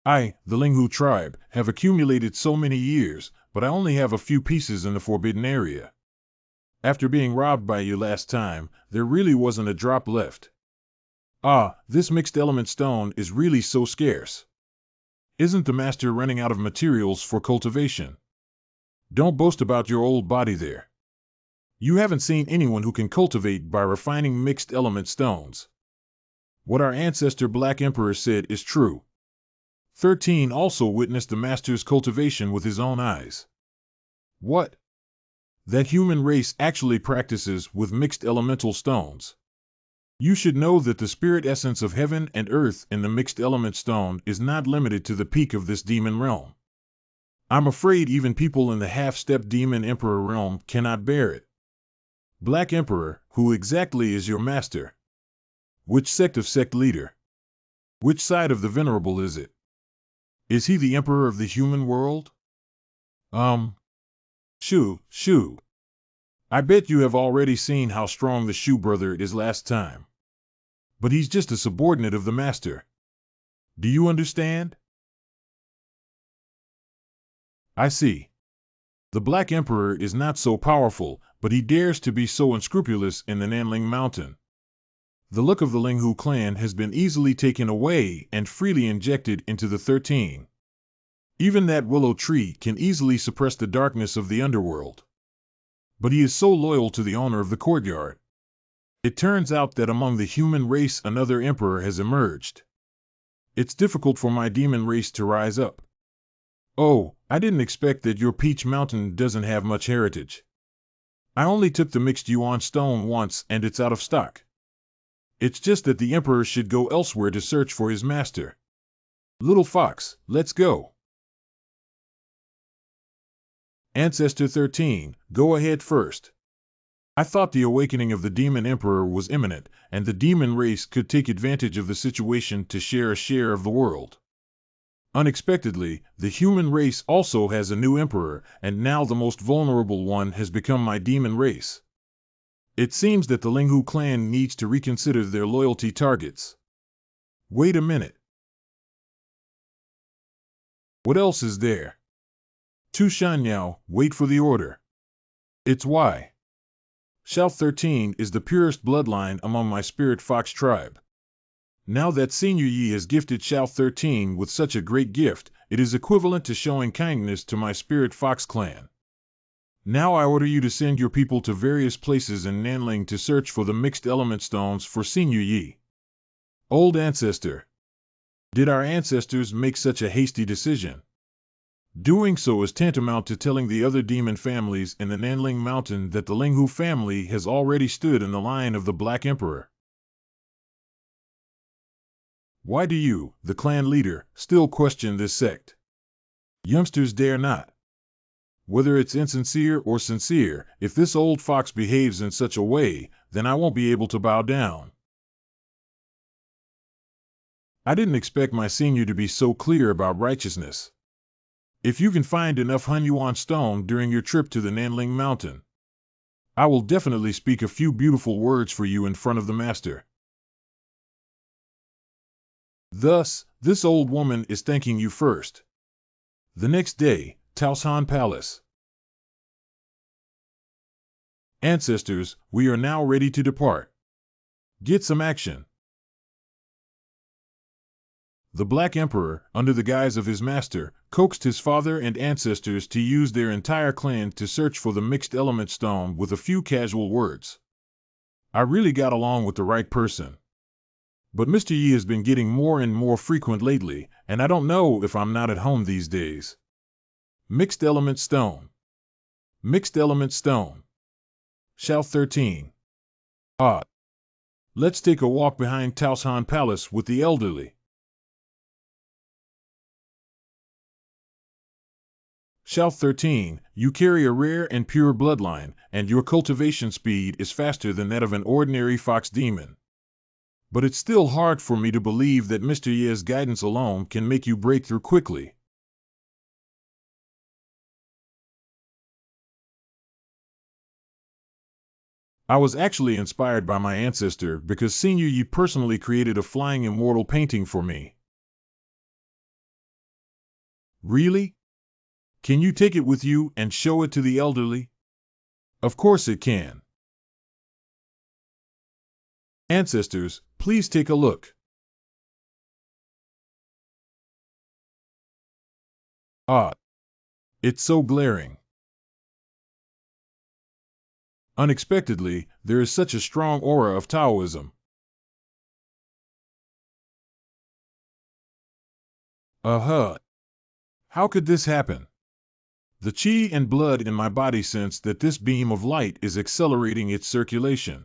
the Linghu tribe, have accumulated so many years, but I only have a few pieces in the forbidden area. After being robbed by you last time, there really wasn't a drop left. This mixed element stone is really so scarce. Isn't the master running out of materials for cultivation? Don't boast about your old body there. You haven't seen anyone who can cultivate by refining mixed element stones. What our ancestor Black Emperor said is true. 13 also witnessed the master's cultivation with his own eyes. What? That human race actually practices with mixed elemental stones. You should know that the spirit essence of heaven and earth in the mixed element stone is not limited to the peak of this demon realm. I'm afraid even people in the half-step demon emperor realm cannot bear it. Black Emperor, who exactly is your master? Which sect of sect leader? Which side of the venerable is it? Is he the emperor of the human world? Shoo. I bet you have already seen how strong the Shu brother is last time. But he's just a subordinate of the master. Do you understand? I see. The Black Emperor is not so powerful, but he dares to be so unscrupulous in the Nanling Mountain. The look of the Linghu clan has been easily taken away and freely injected into the 13. Even that willow tree can easily suppress the darkness of the underworld. But he is so loyal to the owner of the courtyard. It turns out that among the human race another emperor has emerged. It's difficult for my demon race to rise up. Oh, I didn't expect that your Peach Mountain doesn't have much heritage. I only took the mixed yuan stone once and it's out of stock. It's just that the emperor should go elsewhere to search for his master. Little fox, let's go. Ancestor 13, go ahead first. I thought the awakening of the demon emperor was imminent, and the demon race could take advantage of the situation to share a share of the world. Unexpectedly, the human race also has a new emperor, and now the most vulnerable one has become my demon race. It seems that the Linghu clan needs to reconsider their loyalty targets. Wait a minute. What else is there? Tu Shanyao, wait for the order. It's why. Shao 13 is the purest bloodline among my spirit fox tribe. Now that Senior Yi has gifted Shao 13 with such a great gift, it is equivalent to showing kindness to my spirit fox clan. Now I order you to send your people to various places in Nanling to search for the mixed element stones for Senior Yi. Old ancestor. Did our ancestors make such a hasty decision? Doing so is tantamount to telling the other demon families in the Nanling Mountain that the Linghu family has already stood in the line of the Black Emperor. Why do you, the clan leader, still question this sect? Youngsters dare not. Whether it's insincere or sincere, if this old fox behaves in such a way, then I won't be able to bow down. I didn't expect my senior to be so clear about righteousness. If you can find enough Hunyuan stone during your trip to the Nanling Mountain, I will definitely speak a few beautiful words for you in front of the master. Thus, this old woman is thanking you first. The next day, Taosan Palace. Ancestors, we are now ready to depart. Get some action. The Black Emperor, under the guise of his master, coaxed his father and ancestors to use their entire clan to search for the mixed element stone with a few casual words. I really got along with the right person. But Mr. Yi has been getting more and more frequent lately, and I don't know if I'm not at home these days. Mixed element stone. Mixed element stone. Shao 13. Let's take a walk behind Taosan Palace with the elderly. Shao 13, you carry a rare and pure bloodline, and your cultivation speed is faster than that of an ordinary fox demon. But it's still hard for me to believe that Mr. Ye's guidance alone can make you break through quickly. I was actually inspired by my ancestor because Senior Yi personally created a flying immortal painting for me. Really? Can you take it with you and show it to the elderly? Of course it can. Ancestors, please take a look. Ah, it's so glaring. Unexpectedly, there is such a strong aura of Taoism. How could this happen? The qi and blood in my body sense that this beam of light is accelerating its circulation.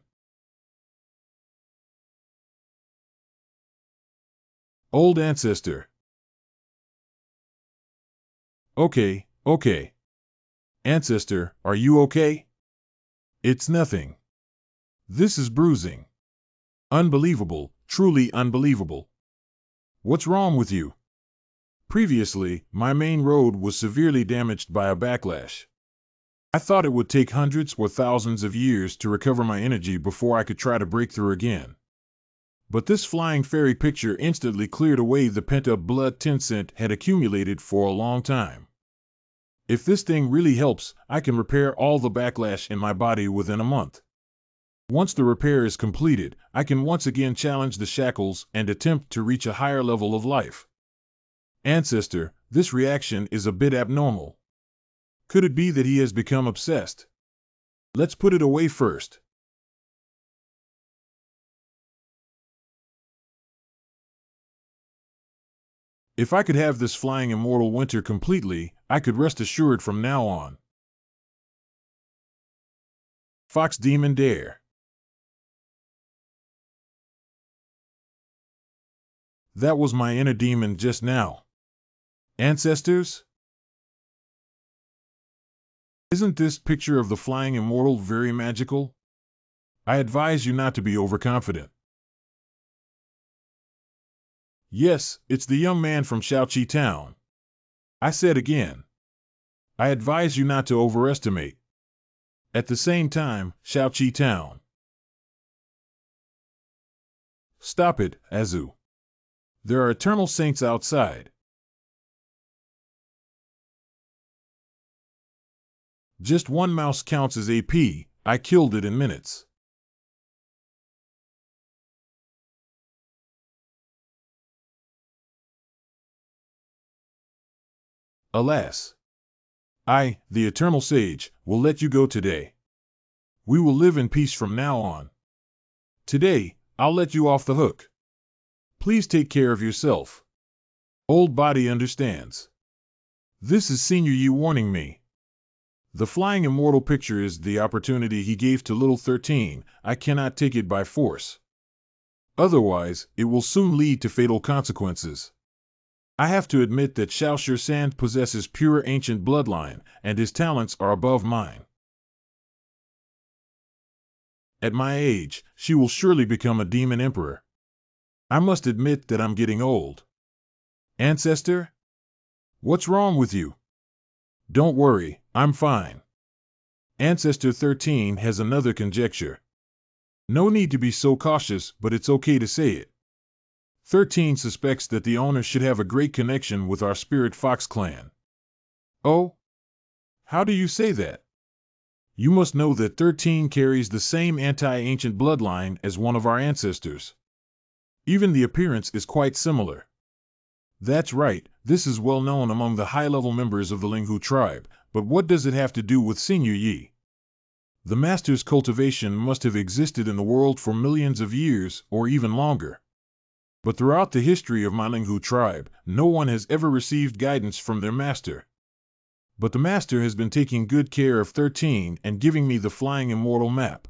Old ancestor. Okay. Ancestor, are you okay? It's nothing. This is bruising. Unbelievable, truly unbelievable. What's wrong with you? Previously, my main road was severely damaged by a backlash. I thought it would take hundreds or thousands of years to recover my energy before I could try to break through again. But this flying fairy picture instantly cleared away the pent-up blood Tencent had accumulated for a long time. If this thing really helps, I can repair all the backlash in my body within a month. Once the repair is completed, I can once again challenge the shackles and attempt to reach a higher level of life. Ancestor, this reaction is a bit abnormal. Could it be that he has become obsessed? Let's put it away first. If I could have this flying immortal winter completely, I could rest assured from now on. Fox Demon Dare. That was my inner demon just now. Ancestors? Isn't this picture of the flying immortal very magical? I advise you not to be overconfident. Yes, it's the young man from Shaoqi Town. I said again. I advise you not to overestimate. At the same time, Shaoqi Town. Stop it, Azu. There are eternal saints outside. Just one mouse counts as AP. I killed it in minutes. Alas. I, the eternal sage, will let you go today. We will live in peace from now on. Today, I'll let you off the hook. Please take care of yourself. Old body understands. This is Senior Yi warning me. The flying immortal picture is the opportunity he gave to little 13. I cannot take it by force. Otherwise, it will soon lead to fatal consequences. I have to admit that Xiao Shan possesses pure ancient bloodline, and his talents are above mine. At my age, she will surely become a demon emperor. I must admit that I'm getting old. Ancestor? What's wrong with you? Don't worry, I'm fine. Ancestor 13 has another conjecture. No need to be so cautious, but it's okay to say it. 13 suspects that the owner should have a great connection with our Spirit Fox clan. Oh? How do you say that? You must know that 13 carries the same anti-ancient bloodline as one of our ancestors. Even the appearance is quite similar. That's right, this is well known among the high-level members of the Linghu tribe, but what does it have to do with Senior Yi? The master's cultivation must have existed in the world for millions of years, or even longer. But throughout the history of my Linghu tribe, no one has ever received guidance from their master. But the master has been taking good care of 13 and giving me the flying immortal map.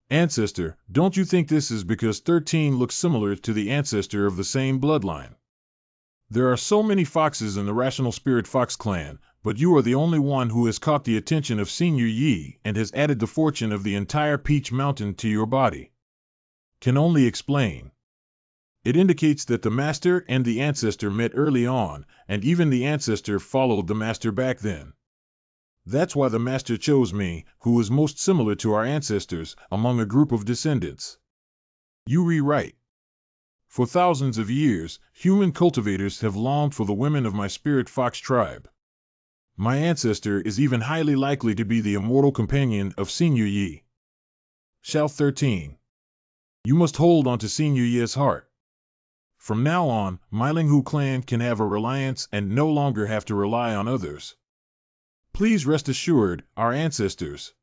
Ancestor, don't you think this is because 13 looks similar to the ancestor of the same bloodline? There are so many foxes in the Rational Spirit Fox clan, but you are the only one who has caught the attention of Senior Yi and has added the fortune of the entire Peach Mountain to your body. Can only explain. It indicates that the master and the ancestor met early on, and even the ancestor followed the master back then. That's why the master chose me, who is most similar to our ancestors, among a group of descendants. You rewrite. For thousands of years, human cultivators have longed for the women of my spirit fox tribe. My ancestor is even highly likely to be the immortal companion of Senior Yi. Shao 13. You must hold on to Senior Yi's heart. From now on, my Linghu clan can have a reliance and no longer have to rely on others. Please rest assured, our ancestors.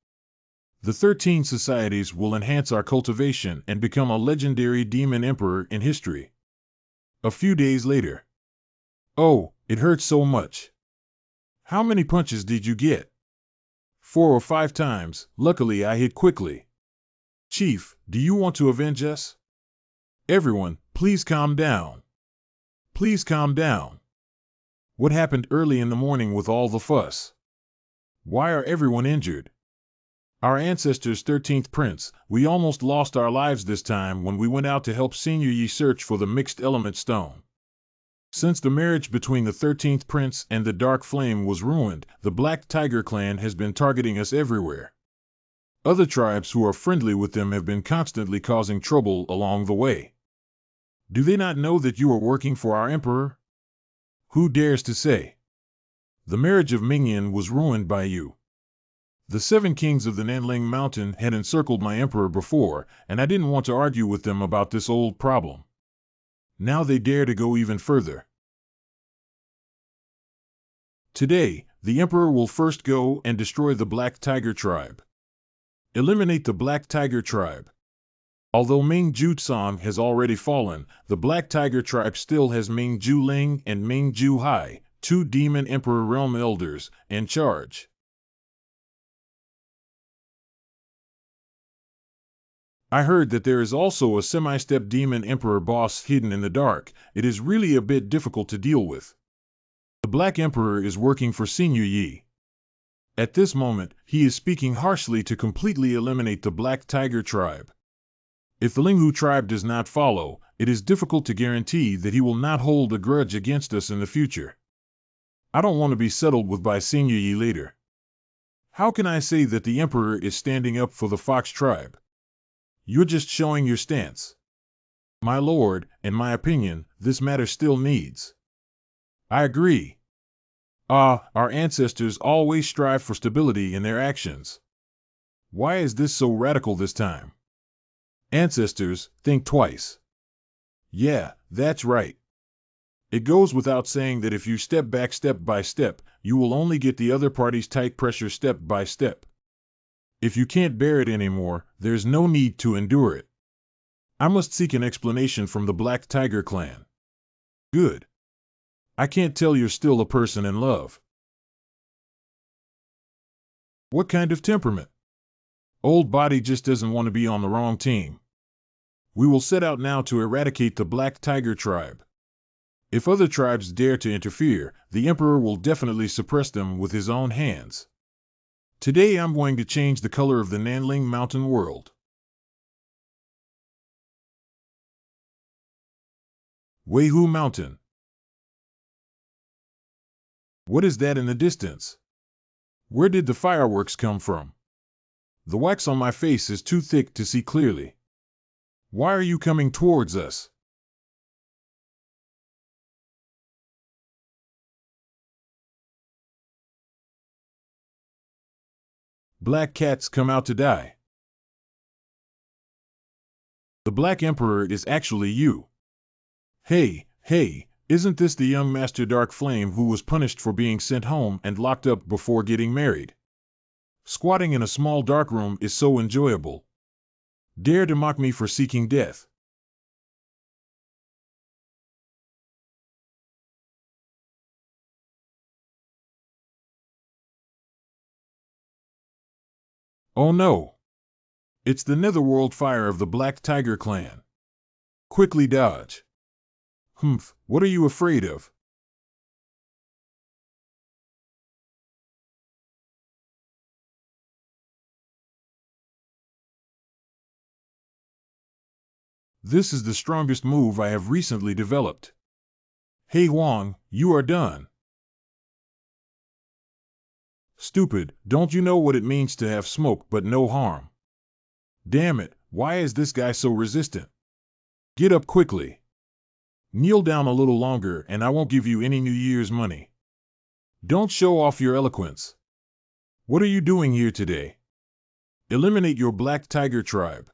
The 13 societies will enhance our cultivation and become a legendary demon emperor in history. A few days later. Oh, it hurts so much. How many punches did you get? 4 or 5 times. Luckily I hit quickly. Chief, do you want to avenge us? Everyone, please calm down. Please calm down. What happened early in the morning with all the fuss? Why are everyone injured? Our ancestor's 13th prince, we almost lost our lives this time when we went out to help Senior Yi search for the mixed element stone. Since the marriage between the 13th prince and the Dark Flame was ruined, the Black Tiger clan has been targeting us everywhere. Other tribes who are friendly with them have been constantly causing trouble along the way. Do they not know that you are working for our emperor? Who dares to say? The marriage of Mingyan was ruined by you. The 7 kings of the Nanling Mountain had encircled my emperor before, and I didn't want to argue with them about this old problem. Now they dare to go even further. Today, the emperor will first go and destroy the Black Tiger tribe. Eliminate the Black Tiger tribe. Although Ming Ju Tsang has already fallen, the Black Tiger tribe still has Ming Ju Ling and Ming Ju Hai, 2 Demon Emperor Realm Elders, in charge. I heard that there is also a semi-step Demon Emperor boss hidden in the dark. It is really a bit difficult to deal with. The Black Emperor is working for Senior Yi. At this moment, he is speaking harshly to completely eliminate the Black Tiger tribe. If the Linghu tribe does not follow, it is difficult to guarantee that he will not hold a grudge against us in the future. I don't want to be settled with by Senior Yi later. How can I say that the Emperor is standing up for the Fox tribe? You're just showing your stance. My lord, in my opinion, this matter still needs. I agree. Our ancestors always strive for stability in their actions. Why is this so radical this time? Ancestors, think twice. Yeah, that's right. It goes without saying that if you step back step by step, you will only get the other party's tight pressure step by step. If you can't bear it anymore, there's no need to endure it. I must seek an explanation from the Black Tiger clan. Good. I can't tell you're still a person in love. What kind of temperament? Old body just doesn't want to be on the wrong team. We will set out now to eradicate the Black Tiger tribe. If other tribes dare to interfere, the Emperor will definitely suppress them with his own hands. Today I'm going to change the color of the Nanling Mountain world. Weihu Mountain. What is that in the distance? Where did the fireworks come from? The wax on my face is too thick to see clearly. Why are you coming towards us? Black cats come out to die. The Black Emperor is actually you. Hey, isn't this the young Master Dark Flame who was punished for being sent home and locked up before getting married? Squatting in a small dark room is so enjoyable. Dare to mock me for seeking death. Oh no! It's the netherworld fire of the Black Tiger clan. Quickly dodge. What are you afraid of? This is the strongest move I have recently developed. Hey Huang, you are done. Stupid, don't you know what it means to have smoke but no harm? Damn it, why is this guy so resistant? Get up quickly. Kneel down a little longer and I won't give you any New Year's money. Don't show off your eloquence. What are you doing here today? Eliminate your Black Tiger tribe.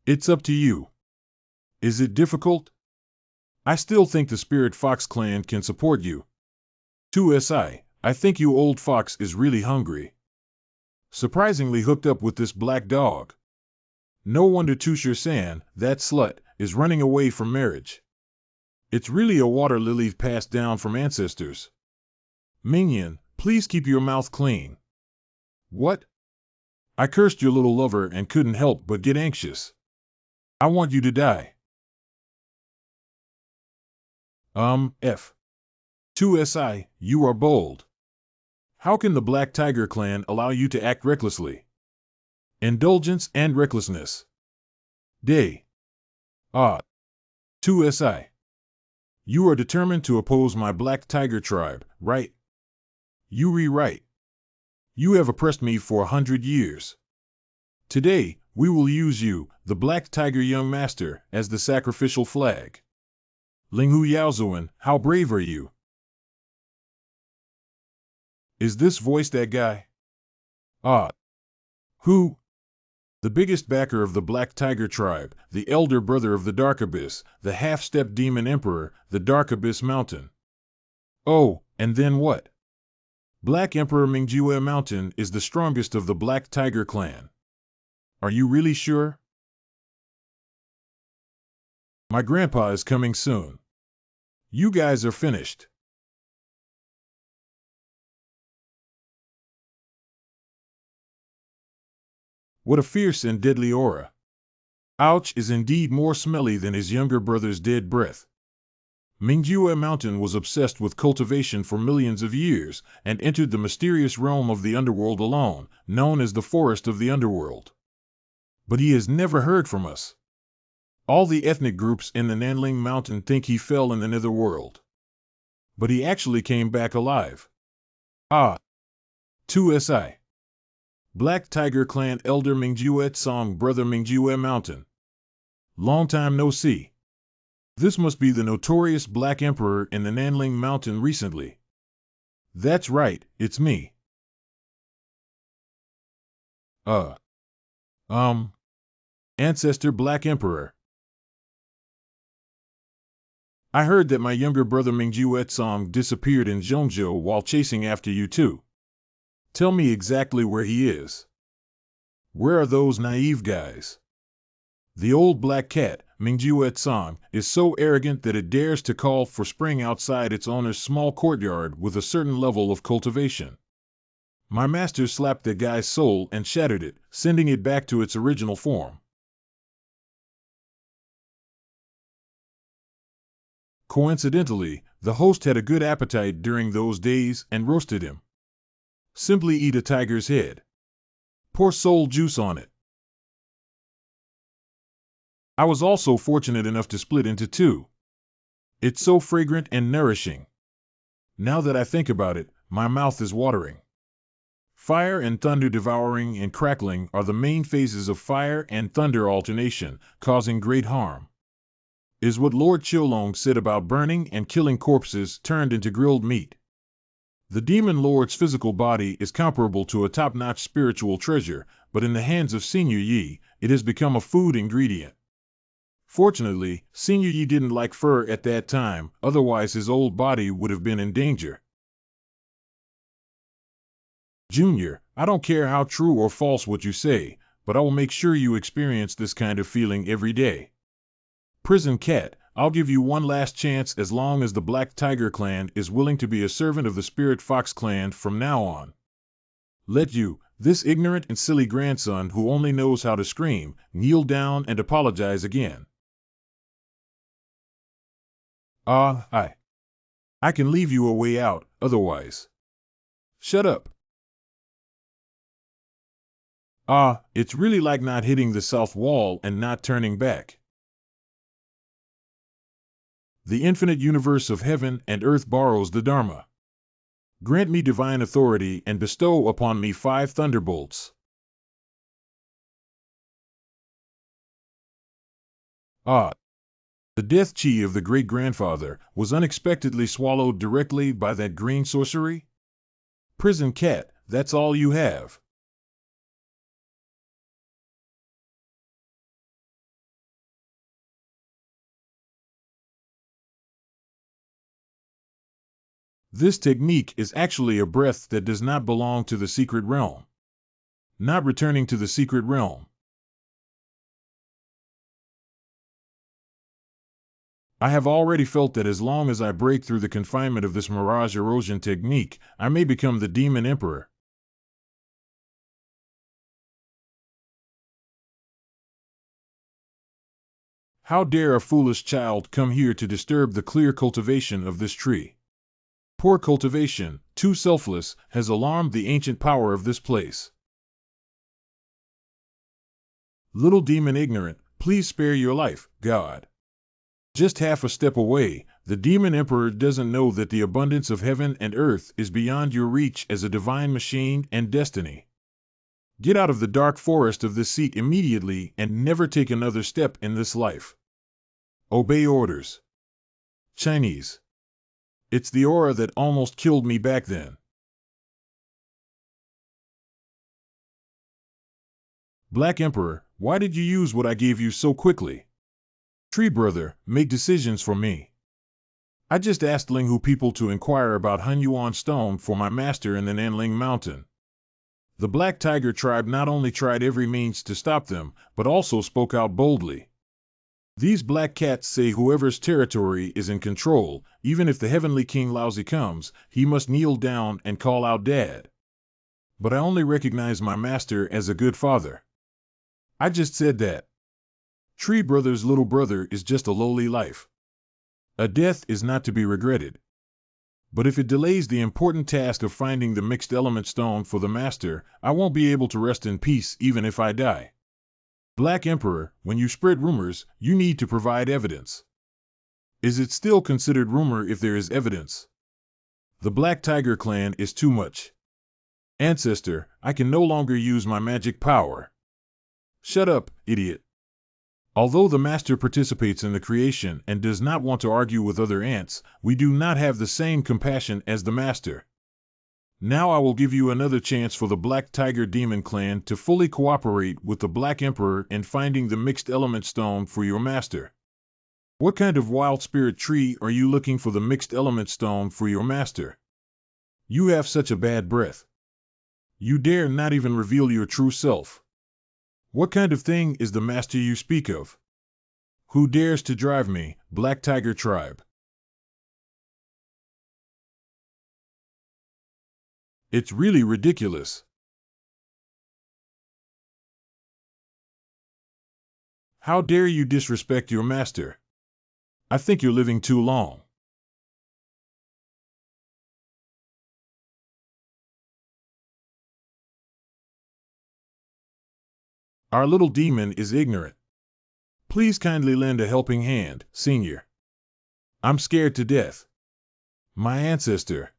It's up to you. Is it difficult? I still think the Spirit Fox clan can support you. 2SI, I think you old fox is really hungry. Surprisingly hooked up with this black dog. No wonder Tusher-san, that slut, is running away from marriage. It's really a water lily passed down from ancestors. Minion, please keep your mouth clean. What? I cursed your little lover and couldn't help but get anxious. I want you to die. F. 2SI, you are bold. How can the Black Tiger clan allow you to act recklessly? Indulgence and recklessness. Day. 2SI. You are determined to oppose my Black Tiger tribe, right? You rewrite. You have oppressed me for 100 years. Today, we will use you, the Black Tiger young master, as the sacrificial flag. Linghu Yaozuan, how brave are you? Is this voice that guy? Who? The biggest backer of the Black Tiger tribe, the elder brother of the Dark Abyss, the half-step demon emperor, the Dark Abyss Mountain. Oh, and then what? Black Emperor Manhwa Mountain is the strongest of the Black Tiger clan. Are you really sure? My grandpa is coming soon. You guys are finished. What a fierce and deadly aura. Ouch is indeed more smelly than his younger brother's dead breath. Manhwa Mountain was obsessed with cultivation for millions of years and entered the mysterious realm of the underworld alone, known as the Forest of the Underworld. But he has never heard from us. All the ethnic groups in the Nanling Mountain think he fell in the netherworld. But he actually came back alive. 2SI. Black Tiger Clan Elder Manhwa Song Brother Manhwa Mountain. Long time no see. This must be the notorious Black Emperor in the Nanling Mountain recently. That's right, it's me. Ancestor Black Emperor. I heard that my younger brother Manhwa Song disappeared in Zhongzhou while chasing after you too. Tell me exactly where he is. Where are those naive guys? The old black cat, Manhwa Song, is so arrogant that it dares to call for spring outside its owner's small courtyard with a certain level of cultivation. My master slapped the guy's soul and shattered it, sending it back to its original form. Coincidentally, the host had a good appetite during those days and roasted him. Simply eat a tiger's head. Pour soul juice on it. I was also fortunate enough to split into two. It's so fragrant and nourishing. Now that I think about it, my mouth is watering. Fire and thunder devouring and crackling are the main phases of fire and thunder alternation, causing great harm. Is what Lord Chilong said about burning and killing corpses turned into grilled meat. The Demon Lord's physical body is comparable to a top-notch spiritual treasure, but in the hands of Senior Yi, it has become a food ingredient. Fortunately, Senior Yi didn't like fur at that time, otherwise his old body would have been in danger. Junior, I don't care how true or false what you say, but I will make sure you experience this kind of feeling every day. Prison Cat, I'll give you one last chance as long as the Black Tiger Clan is willing to be a servant of the Spirit Fox Clan from now on. Let you, this ignorant and silly grandson who only knows how to scream, kneel down and apologize again. I can leave you a way out, otherwise. Shut up. Ah, it's really like not hitting the south wall and not turning back. The infinite universe of heaven and earth borrows the Dharma. Grant me divine authority and bestow upon me 5 thunderbolts. Ah, the death chi of the great-grandfather was unexpectedly swallowed directly by that green sorcery? Prison cat, that's all you have. This technique is actually a breath that does not belong to the secret realm. Not returning to the secret realm. I have already felt that as long as I break through the confinement of this mirage erosion technique, I may become the demon emperor. How dare a foolish child come here to disturb the clear cultivation of this tree? Poor cultivation, too selfless, has alarmed the ancient power of this place. Little demon ignorant, please spare your life, God. Just half a step away, the demon emperor doesn't know that the abundance of heaven and earth is beyond your reach as a divine machine and destiny. Get out of the dark forest of this seat immediately and never take another step in this life. Obey orders. Chinese. It's the aura that almost killed me back then. Black Emperor, why did you use what I gave you so quickly? Tree Brother, make decisions for me. I just asked Linghu people to inquire about Hunyuan stone for my master in the Nanling Mountain. The Black Tiger tribe not only tried every means to stop them, but also spoke out boldly. These black cats say whoever's territory is in control, even if the heavenly King Laozi comes, he must kneel down and call out Dad. But I only recognize my master as a good father. I just said that. Tree Brother's little brother is just a lowly life. A death is not to be regretted. But if it delays the important task of finding the mixed element stone for the master, I won't be able to rest in peace even if I die. Black Emperor, when you spread rumors, you need to provide evidence. Is it still considered rumor if there is evidence? The Black Tiger clan is too much. Ancestor, I can no longer use my magic power. Shut up, idiot. Although the master participates in the creation and does not want to argue with other ants, we do not have the same compassion as the master. Now I will give you another chance for the Black Tiger Demon Clan to fully cooperate with the Black Emperor in finding the mixed element stone for your master. What kind of wild spirit tree are you looking for the mixed element stone for your master? You have such a bad breath. You dare not even reveal your true self. What kind of thing is the master you speak of? Who dares to drive me, Black Tiger Tribe? It's really ridiculous. How dare you disrespect your master? I think you're living too long. Our little demon is ignorant. Please kindly lend a helping hand, Senior. I'm scared to death. My ancestor.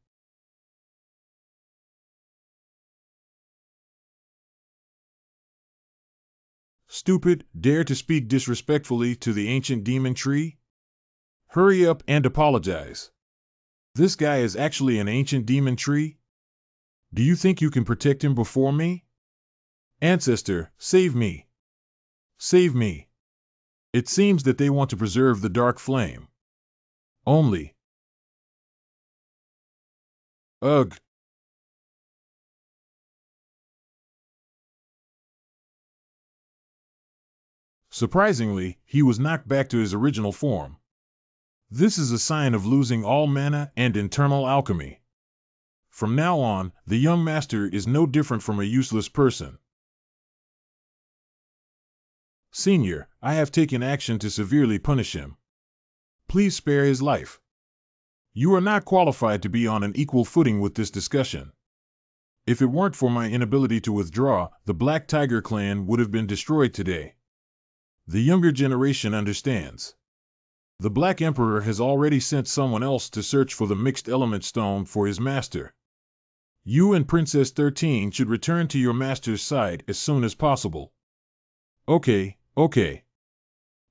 Stupid, dare to speak disrespectfully to the ancient demon tree? Hurry up and apologize. This guy is actually an ancient demon tree? Do you think you can protect him before me? Ancestor, save me. Save me. It seems that they want to preserve the dark flame. Only. Ugh. Surprisingly, he was knocked back to his original form. This is a sign of losing all mana and internal alchemy. From now on, the young master is no different from a useless person. Senior, I have taken action to severely punish him. Please spare his life. You are not qualified to be on an equal footing with this discussion. If it weren't for my inability to withdraw, the Black Tiger clan would have been destroyed today. The younger generation understands. The Black Emperor has already sent someone else to search for the mixed element stone for his master. You and Princess 13 should return to your master's side as soon as possible. Okay.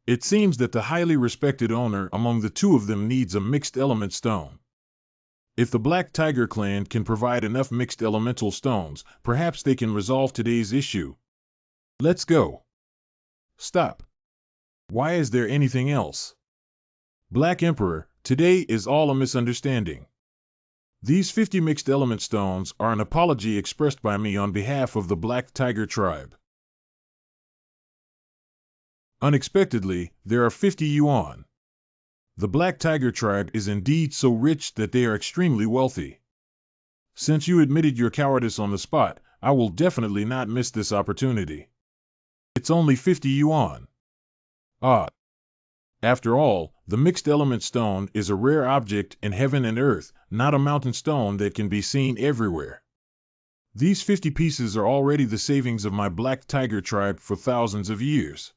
It seems that the highly respected owner among the two of them needs a mixed element stone. If the Black Tiger clan can provide enough mixed elemental stones, perhaps they can resolve today's issue. Let's go. Stop. Why is there anything else? Black Emperor, today is all a misunderstanding. These 50 mixed element stones are an apology expressed by me on behalf of the Black Tiger tribe. Unexpectedly, there are 50 yuan. The Black Tiger tribe is indeed so rich that they are extremely wealthy. Since you admitted your cowardice on the spot, I will definitely not miss this opportunity. It's only 50 yuan. Ah. After all, the mixed element stone is a rare object in heaven and earth, not a mountain stone that can be seen everywhere. These 50 pieces are already the savings of my Black Tiger tribe for thousands of years.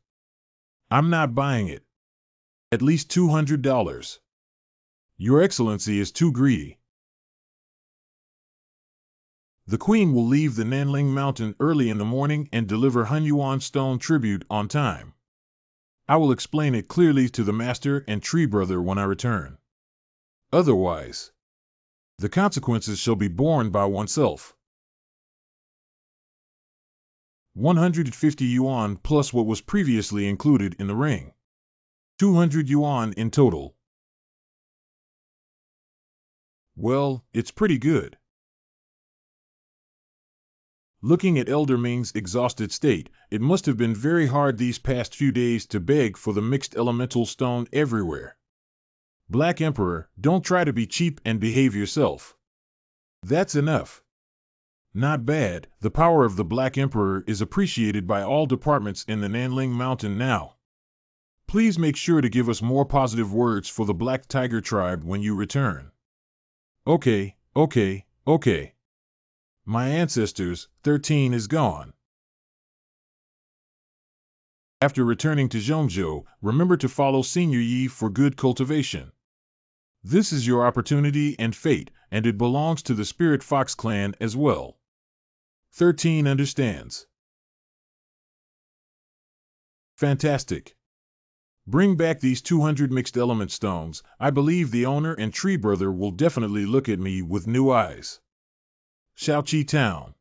I'm not buying it. At least $200. Your Excellency is too greedy. The Queen will leave the Nanling Mountain early in the morning and deliver Hunyuan stone tribute on time. I will explain it clearly to the Master and Tree Brother when I return. Otherwise, the consequences shall be borne by oneself. 150 yuan plus what was previously included in the ring. 200 yuan in total. Well, it's pretty good. Looking at Elder Ming's exhausted state, it must have been very hard these past few days to beg for the mixed elemental stone everywhere. Black Emperor, don't try to be cheap and behave yourself. That's enough. Not bad, the power of the Black Emperor is appreciated by all departments in the Nanling Mountain now. Please make sure to give us more positive words for the Black Tiger tribe when you return. Okay. My ancestors, 13 is gone. After returning to Zhongzhou, remember to follow Senior Yi for good cultivation. This is your opportunity and fate, and it belongs to the Spirit Fox clan as well. 13 understands. Fantastic. Bring back these 200 mixed element stones. I believe the owner and Tree Brother will definitely look at me with new eyes. Shaoqi Town.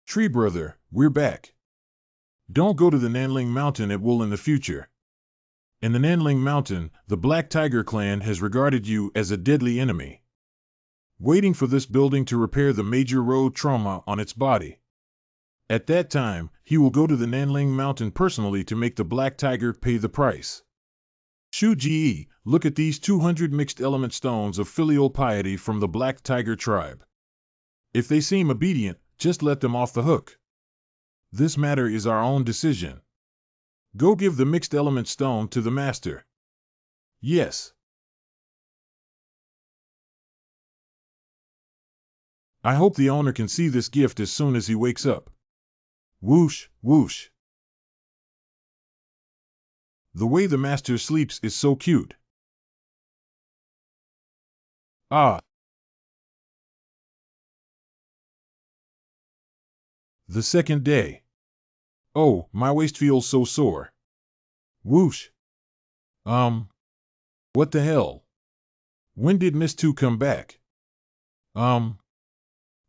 Tree Brother, we're back. Don't go to the Nanling Mountain at will in the future. In the Nanling Mountain, the Black Tiger clan has regarded you as a deadly enemy. Waiting for this building to repair the major road trauma on its body. At that time, he will go to the Nanling Mountain personally to make the Black Tiger pay the price. Shu Ji, look at these 200 mixed element stones of filial piety from the Black Tiger tribe. If they seem obedient, just let them off the hook. This matter is our own decision. Go give the mixed element stone to the master. Yes. I hope the owner can see this gift as soon as he wakes up. Whoosh, whoosh. The way the master sleeps is so cute. Ah. The second day. Oh, my waist feels so sore. Whoosh. What the hell? When did Miss Two come back?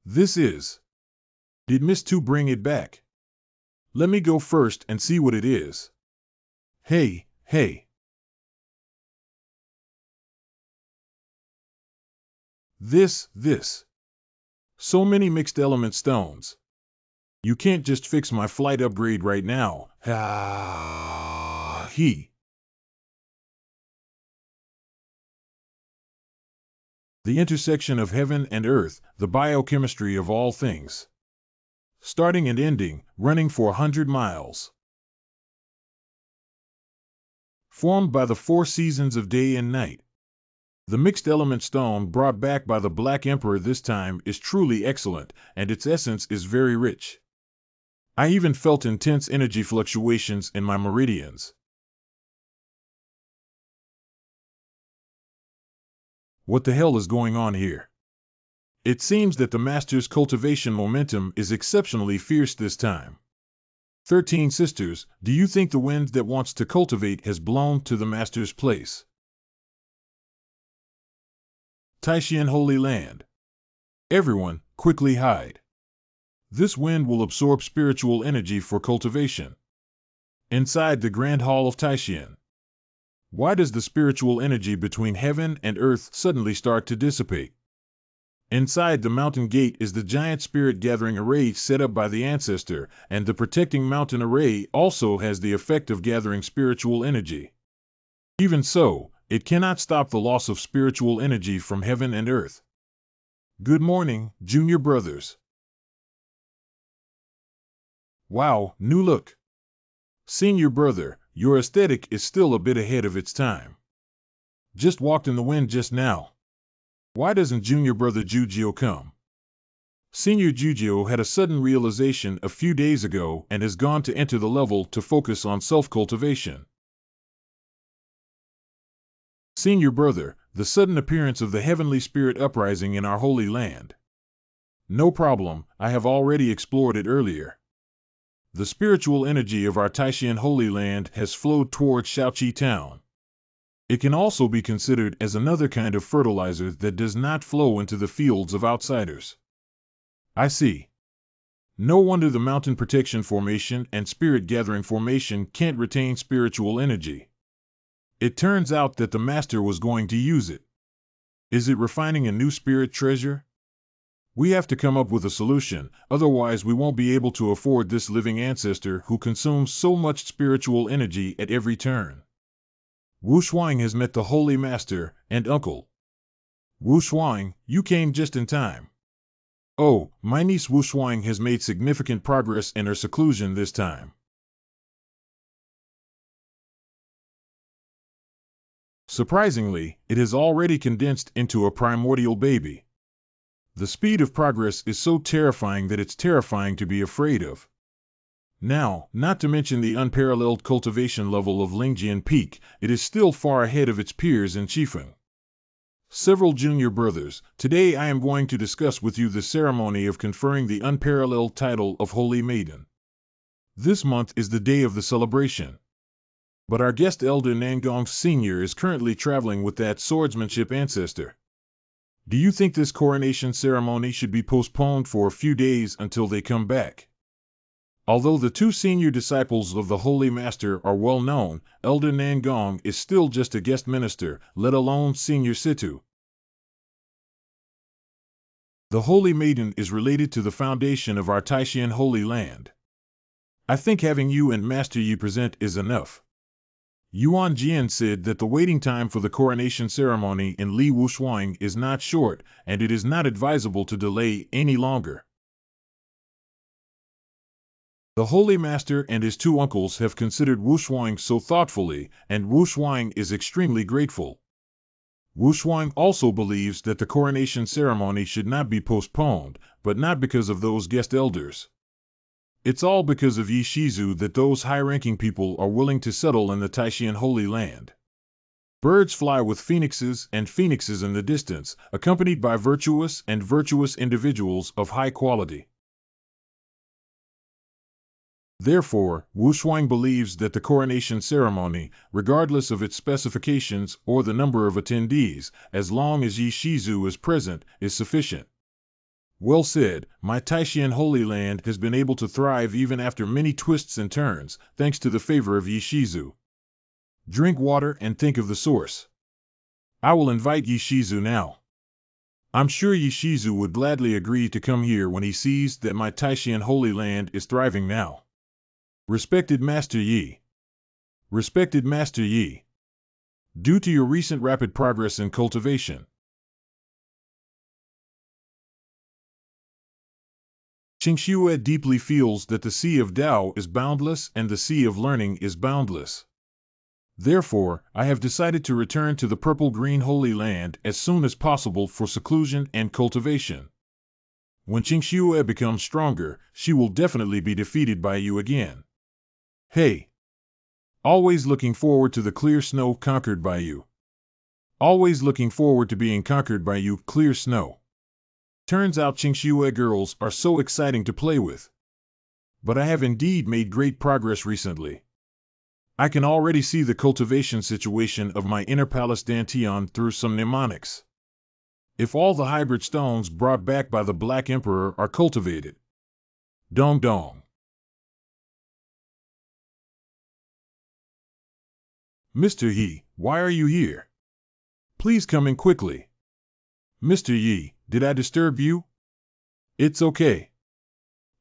This is. Did Miss Two bring it back? Let me go first and see what it is. Hey. This. So many mixed element stones. You can't just fix my flight upgrade right now. The intersection of heaven and earth, the biochemistry of all things. Starting and ending, running for 100 miles. Formed by the 4 seasons of day and night. The mixed element stone brought back by the Black Emperor this time is truly excellent, and its essence is very rich. I even felt intense energy fluctuations in my meridians. What the hell is going on here? It seems that the Master's cultivation momentum is exceptionally fierce this time. 13 Sisters, do you think the wind that wants to cultivate has blown to the Master's place? Taishan Holy Land. Everyone, quickly hide. This wind will absorb spiritual energy for cultivation. Inside the Grand Hall of Taishan. Why does the spiritual energy between heaven and earth suddenly start to dissipate? Inside the mountain gate is the giant spirit gathering array set up by the ancestor, and the protecting mountain array also has the effect of gathering spiritual energy. Even so, it cannot stop the loss of spiritual energy from heaven and earth. Good morning, junior brothers. Wow, new look. Senior brother, your aesthetic is still a bit ahead of its time. Just walked in the wind just now. Why doesn't junior brother Jujio come? Senior Jujio had a sudden realization a few days ago and has gone to enter the level to focus on self-cultivation. Senior brother, the sudden appearance of the heavenly spirit uprising in our holy land. No problem, I have already explored it earlier. The spiritual energy of our Taishan Holy Land has flowed towards Shaoqi town. It can also be considered as another kind of fertilizer that does not flow into the fields of outsiders. I see. No wonder the Mountain Protection Formation and Spirit Gathering Formation can't retain spiritual energy. It turns out that the Master was going to use it. Is it refining a new spirit treasure? We have to come up with a solution, otherwise we won't be able to afford this living ancestor who consumes so much spiritual energy at every turn. Wu Shuang has met the Holy Master and Uncle. Wu Shuang, you came just in time. Oh, my niece Wu Shuang has made significant progress in her seclusion this time. Surprisingly, it has already condensed into a primordial baby. The speed of progress is so terrifying that it's terrifying to be afraid of. Now, not to mention the unparalleled cultivation level of Lingjian Peak, it is still far ahead of its peers in Qifeng. Several junior brothers, today I am going to discuss with you the ceremony of conferring the unparalleled title of Holy Maiden. This month is the day of the celebration. But our guest elder Nangong Sr. is currently traveling with that swordsmanship ancestor. Do you think this coronation ceremony should be postponed for a few days until they come back? Although the two senior disciples of the Holy Master are well known, Elder Nangong is still just a guest minister, let alone Senior Situ. The Holy Maiden is related to the foundation of our Taishan Holy Land. I think having you and Master Yi present is enough. Yuan Jian said that the waiting time for the coronation ceremony in Li Wushuang is not short, and it is not advisable to delay any longer. The Holy Master and his two uncles have considered Wushuang so thoughtfully, and Wushuang is extremely grateful. Wushuang also believes that the coronation ceremony should not be postponed, but not because of those guest elders. It's all because of Yi Shizu that those high-ranking people are willing to settle in the Taishan Holy Land. Birds fly with phoenixes and phoenixes in the distance, accompanied by virtuous and virtuous individuals of high quality. Therefore, Wushuang believes that the coronation ceremony, regardless of its specifications or the number of attendees, as long as Yi Shizu is present, is sufficient. Well said, my Taishan Holy Land has been able to thrive even after many twists and turns, thanks to the favor of Yi Shizu. Drink water and think of the source. I will invite Yi Shizu now. I'm sure Yi Shizu would gladly agree to come here when he sees that my Taishan Holy Land is thriving now. Respected Master Yi. Respected Master Yi. Due to your recent rapid progress in cultivation, Qingxue deeply feels that the sea of Tao is boundless and the sea of learning is boundless. Therefore, I have decided to return to the purple-green Holy Land as soon as possible for seclusion and cultivation. When Qingxue becomes stronger, she will definitely be defeated by you again. Hey! Always looking forward to the clear snow conquered by you. Always looking forward to being conquered by you, clear snow. Turns out Qingxue girls are so exciting to play with. But I have indeed made great progress recently. I can already see the cultivation situation of my inner palace Dantian through some mnemonics. If all the hybrid stones brought back by the Black Emperor are cultivated. Dong dong. Mr. Yi, why are you here? Please come in quickly. Mr. Yi, did I disturb you? It's okay.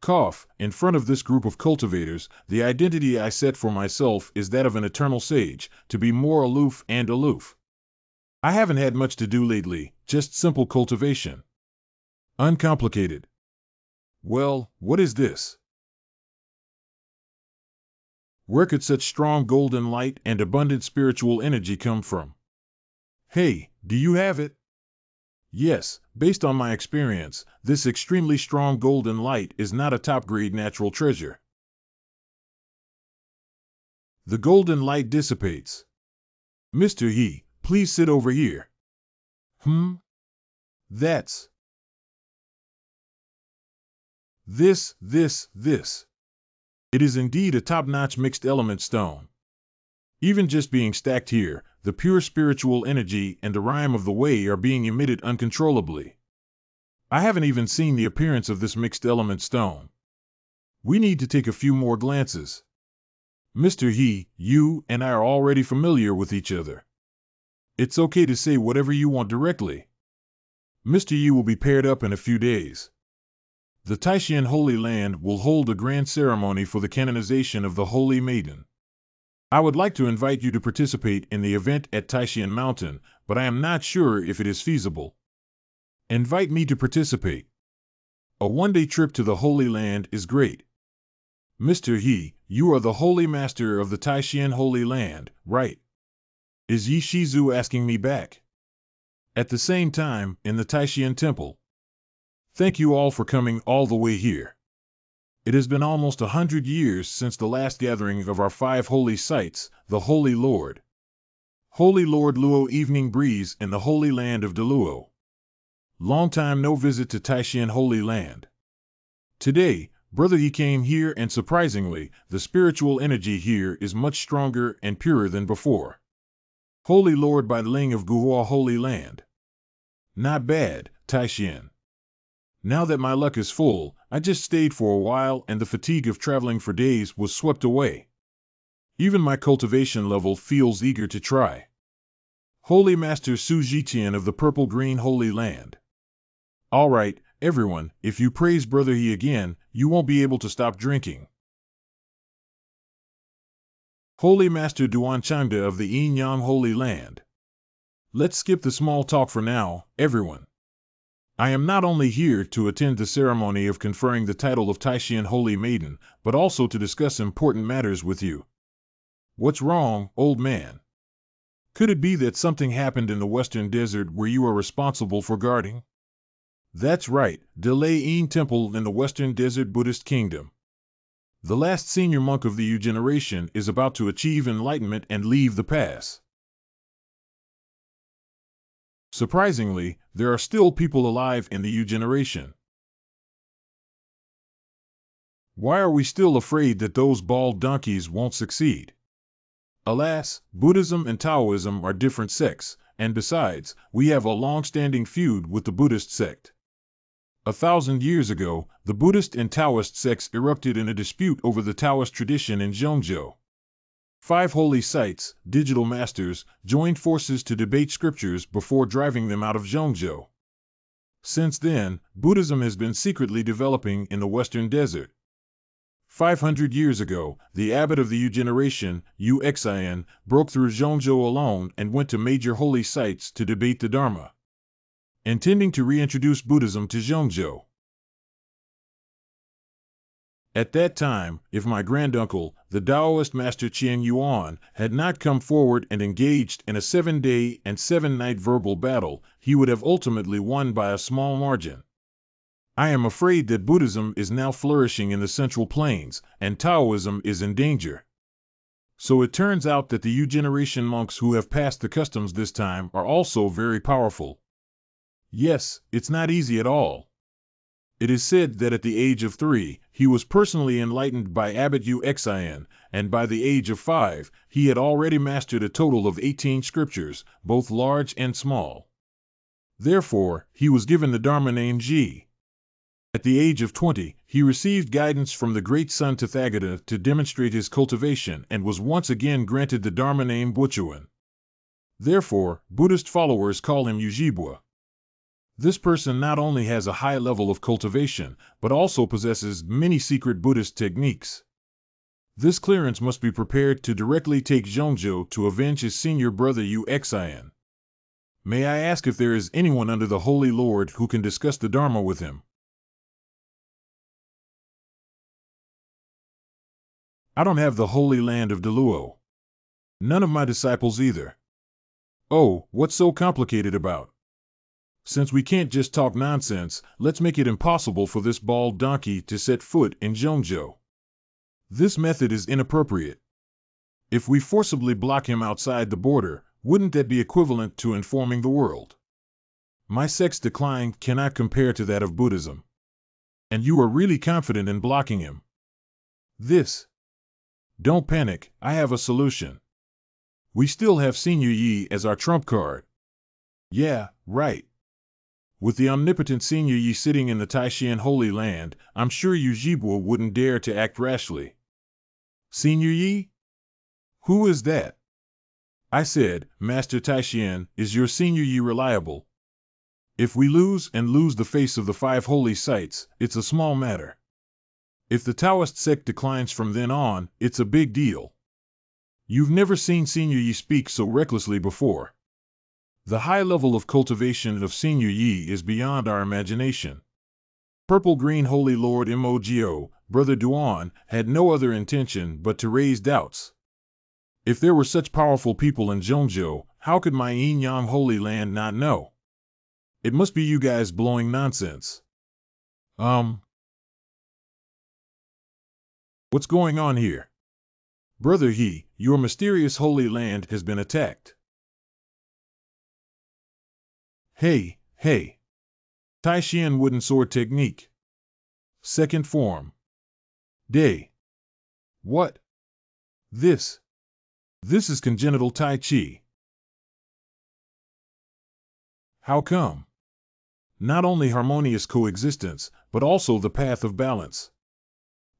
Cough, in front of this group of cultivators, the identity I set for myself is that of an eternal sage, to be more aloof and aloof. I haven't had much to do lately, just simple cultivation. Uncomplicated. Well, what is this? Where could such strong golden light and abundant spiritual energy come from? Hey, do you have it? Yes, based on my experience, this extremely strong golden light is not a top-grade natural treasure. The golden light dissipates. Mr. He, please sit over here. That's... This. It is indeed a top-notch mixed element stone. Even just being stacked here, the pure spiritual energy and the rhyme of the way are being emitted uncontrollably. I haven't even seen the appearance of this mixed element stone. We need to take a few more glances. Mr. He, you and I are already familiar with each other. It's okay to say whatever you want directly. Mr. Yi will be paired up in a few days. The Taishan Holy Land will hold a grand ceremony for the canonization of the Holy Maiden. I would like to invite you to participate in the event at Taishan Mountain, but I am not sure if it is feasible. Invite me to participate. A one-day trip to the Holy Land is great. Mr. He, you are the Holy Master of the Taishan Holy Land, right? Is Yi Shizu asking me back? At the same time, in the Taishan Temple. Thank you all for coming all the way here. It has been almost 100 years since the last gathering of our 5 holy sites, the Holy Lord. Holy Lord Luo Evening Breeze in the Holy Land of Deluo. Long time no visit to Taishan Holy Land. Today, Brother He came here and surprisingly, the spiritual energy here is much stronger and purer than before. Holy Lord by the Ling of Guhua Holy Land. Not bad, Taishan. Now that my luck is full, I just stayed for a while and the fatigue of traveling for days was swept away. Even my cultivation level feels eager to try. Holy Master Su Jitian of the Purple-Green Holy Land. All right, everyone, if you praise Brother He again, you won't be able to stop drinking. Holy Master Duan Changda of the Yin Yang Holy Land. Let's skip the small talk for now, everyone. I am not only here to attend the ceremony of conferring the title of Taishan Holy Maiden, but also to discuss important matters with you. What's wrong, old man? Could it be that something happened in the Western Desert where you are responsible for guarding? That's right, Delay Yin Temple in the Western Desert Buddhist Kingdom. The last senior monk of the Yu generation is about to achieve enlightenment and leave the pass. Surprisingly, there are still people alive in the Yu generation. Why are we still afraid that those bald donkeys won't succeed? Alas, Buddhism and Taoism are different sects, and besides, we have a long-standing feud with the Buddhist sect. 1,000 years ago, the Buddhist and Taoist sects erupted in a dispute over the Taoist tradition in Zhongzhou. 5 holy sites, digital masters, joined forces to debate scriptures before driving them out of Zhongzhou. Since then, Buddhism has been secretly developing in the Western Desert. 500 years ago, the abbot of the Yu generation, Yu Xian, broke through Zhongzhou alone and went to major holy sites to debate the Dharma, intending to reintroduce Buddhism to Zhongzhou. At that time, if my granduncle, the Taoist Master Qian Yuan, had not come forward and engaged in a 7-day and 7-night verbal battle, he would have ultimately won by a small margin. I am afraid that Buddhism is now flourishing in the Central Plains, and Taoism is in danger. So it turns out that the Yu generation monks who have passed the customs this time are also very powerful. Yes, it's not easy at all. It is said that at the age of 3, he was personally enlightened by Abbot Yu Xian, and by the age of 5, he had already mastered a total of 18 scriptures, both large and small. Therefore, he was given the Dharma name Ji. At the age of 20, he received guidance from the great son Tathagata to demonstrate his cultivation and was once again granted the Dharma name Buchuan. Therefore, Buddhist followers call him Yujibwa. This person not only has a high level of cultivation, but also possesses many secret Buddhist techniques. This clearance must be prepared to directly take Zhongzhou to avenge his senior brother Yu Xian. May I ask if there is anyone under the Holy Lord who can discuss the Dharma with him? I don't have the Holy Land of Deluo. None of my disciples either. Oh, what's so complicated about? Since we can't just talk nonsense, let's make it impossible for this bald donkey to set foot in Zhongzhou. This method is inappropriate. If we forcibly block him outside the border, wouldn't that be equivalent to informing the world? My sect's decline cannot compare to that of Buddhism. And you are really confident in blocking him? Don't panic, I have a solution. We still have Senior Yi as our trump card. Yeah, right. With the omnipotent Senior Yi sitting in the Taishan Holy Land, I'm sure Yujibwa wouldn't dare to act rashly. Senior Yi? Who is that? I said, Master Taishan, is your Senior Yi reliable? If we lose the face of the 5 holy sites, it's a small matter. If the Taoist sect declines from then on, it's a big deal. You've never seen Senior Yi speak so recklessly before. The high level of cultivation of Senior Yi is beyond our imagination. Purple-Green Holy Lord Mo Brother Duan, had no other intention but to raise doubts. If there were such powerful people in Zhongzhou, how could my Yin-Yang Holy Land not know? It must be you guys blowing nonsense. What's going on here? Brother He, your mysterious Holy Land has been attacked. Hey. Taishan wooden sword technique. Second form. Day. What? This is congenital Tai Chi. How come? Not only harmonious coexistence, but also the path of balance.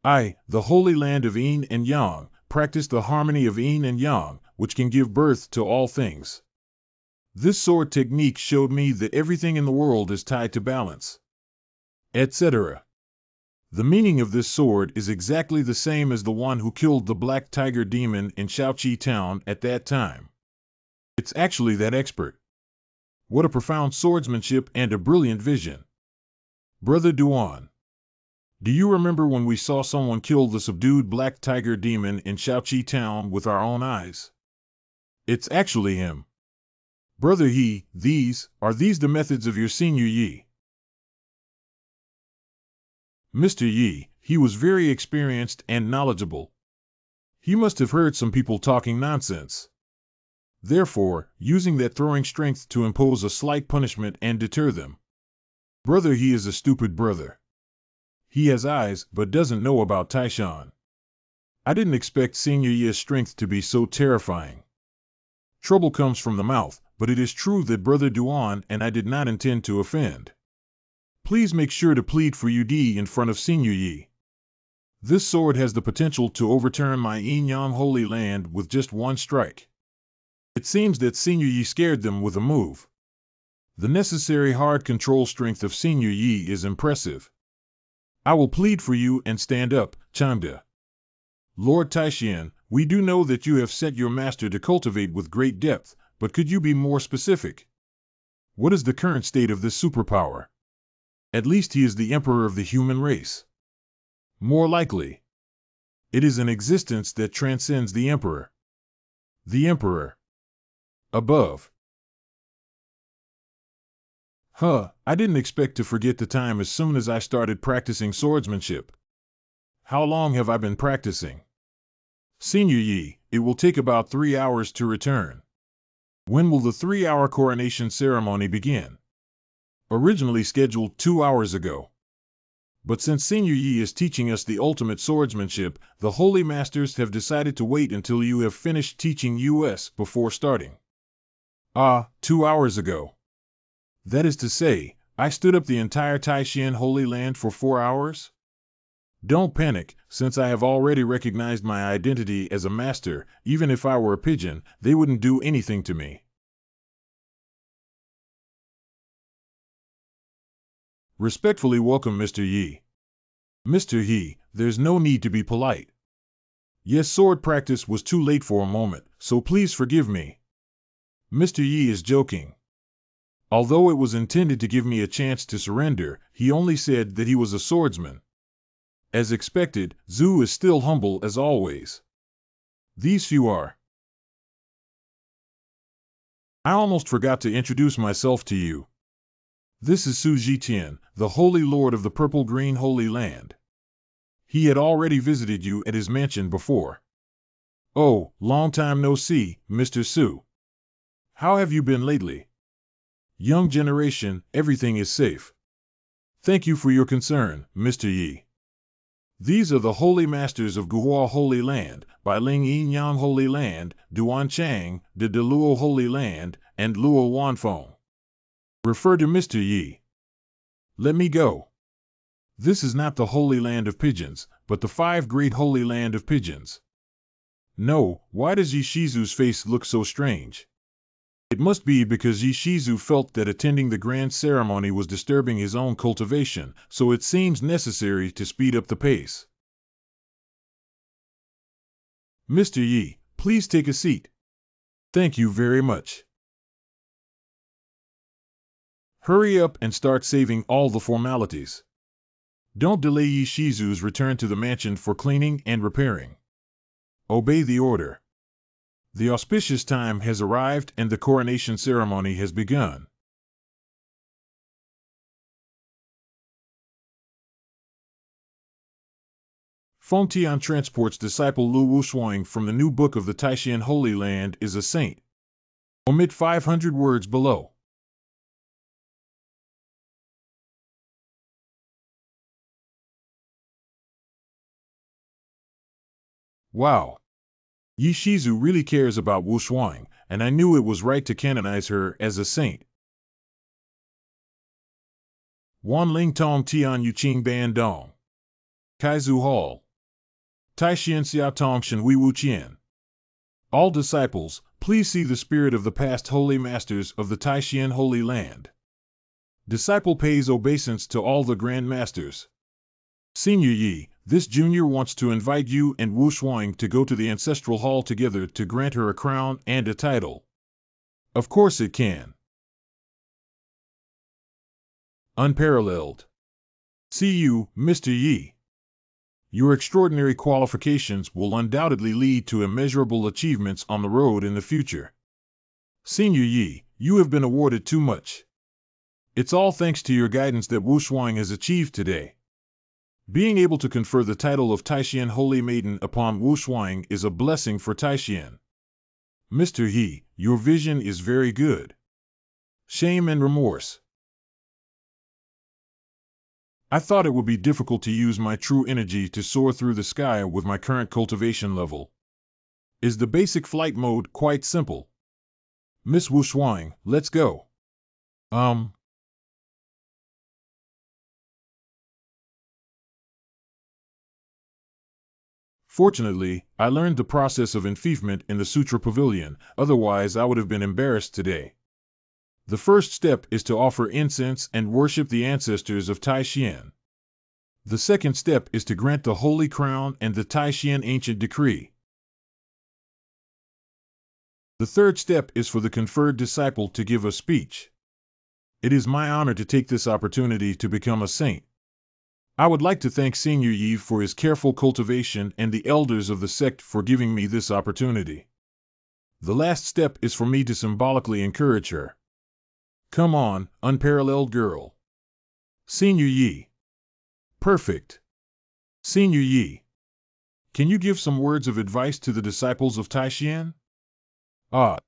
I, the Holy Land of Yin and Yang, practice the harmony of Yin and Yang, which can give birth to all things. This sword technique showed me that everything in the world is tied to balance, etc. The meaning of this sword is exactly the same as the one who killed the black tiger demon in Shaoqi town at that time. It's actually that expert. What a profound swordsmanship and a brilliant vision. Brother Duan, do you remember when we saw someone kill the subdued black tiger demon in Shaoqi town with our own eyes? It's actually him. Brother He, are these the methods of your Senior Yi? Mr. Yi, he was very experienced and knowledgeable. He must have heard some people talking nonsense. Therefore, using that throwing strength to impose a slight punishment and deter them. Brother He is a stupid brother. He has eyes, but doesn't know about Taishan. I didn't expect Senior Yi's strength to be so terrifying. Trouble comes from the mouth, but it is true that Brother Duan and I did not intend to offend. Please make sure to plead for UD in front of Senior Yi. This sword has the potential to overturn my Yin-Yang Holy Land with just one strike. It seems that Senior Yi scared them with a move. The necessary hard control strength of Senior Yi is impressive. I will plead for you and stand up, Changda. Lord Taishan, we do know that you have set your master to cultivate with great depth, but could you be more specific? What is the current state of this superpower? At least he is the emperor of the human race. More likely, it is an existence that transcends the Emperor. The Emperor. Above. I didn't expect to forget the time as soon as I started practicing swordsmanship. How long have I been practicing? Senior Yi, it will take about 3 hours to return. When will the 3-hour coronation ceremony begin? Originally scheduled 2 hours ago. But since Senior Yi is teaching us the ultimate swordsmanship, the Holy Masters have decided to wait until you have finished teaching us before starting. 2 hours ago. That is to say, I stood up the entire Taishan Holy Land for 4 hours? Don't panic, since I have already recognized my identity as a master. Even if I were a pigeon, they wouldn't do anything to me. Respectfully welcome, Mr. Yi. Mr. Yi, there's no need to be polite. Yes, sword practice was too late for a moment, so please forgive me. Mr. Yi is joking. Although it was intended to give me a chance to surrender, he only said that he was a swordsman. As expected, Zhu is still humble as always. These few are. I almost forgot to introduce myself to you. This is Su Jitian, the Holy Lord of the Purple-Green Holy Land. He had already visited you at his mansion before. Oh, long time no see, Mr. Su. How have you been lately? Young generation, everything is safe. Thank you for your concern, Mr. Yi. These are the Holy Masters of Guhua Holy Land, Bailing Yinyang Holy Land, Duan Chang, the Deluo Holy Land, and Luo Wanfeng. Refer to Mr. Yi. Let me go. This is not the Holy Land of Pigeons, but the 5 Great Holy Land of Pigeons. No, why does Yishizu's face look so strange? It must be because Yishizu felt that attending the grand ceremony was disturbing his own cultivation, so it seems necessary to speed up the pace. Mr. Yi, please take a seat. Thank you very much. Hurry up and start saving all the formalities. Don't delay Yishizu's return to the mansion for cleaning and repairing. Obey the order. The auspicious time has arrived and the coronation ceremony has begun. Feng Tian transports disciple Lu Wushuang from the new book of the Taishan Holy Land is a saint. Omit 500 words below. Wow. Yishizu really cares about Wushuang, and I knew it was right to canonize her as a saint. Wan Ling Tong Tian Yuqing Ban Dong. Kaizu Hall. Taishan Xia Tong Shen Wei Wu Qian. All disciples, please see the spirit of the past holy masters of the Taishan Holy Land. Disciple pays obeisance to all the grand masters. Senior Yi, this junior wants to invite you and Wu Shuang to go to the ancestral hall together to grant her a crown and a title. Of course it can. Unparalleled. See you, Mr. Yi. Your extraordinary qualifications will undoubtedly lead to immeasurable achievements on the road in the future. Senior Yi, you have been awarded too much. It's all thanks to your guidance that Wu Shuang has achieved today. Being able to confer the title of Taishan Holy Maiden upon Wu Shuang is a blessing for Taishan. Mr. He, your vision is very good. Shame and remorse. I thought it would be difficult to use my true energy to soar through the sky with my current cultivation level. Is the basic flight mode quite simple? Miss Wu Shuang, let's go. Fortunately, I learned the process of enfeoffment in the Sutra Pavilion, otherwise I would have been embarrassed today. The first step is to offer incense and worship the ancestors of Taishan. The second step is to grant the Holy Crown and the Taishan Ancient Decree. The third step is for the conferred disciple to give a speech. It is my honor to take this opportunity to become a saint. I would like to thank Senior Yi for his careful cultivation and the elders of the sect for giving me this opportunity. The last step is for me to symbolically encourage her. Come on, unparalleled girl. Senior Yi. Perfect. Senior Yi. Can you give some words of advice to the disciples of Taishan? Ah.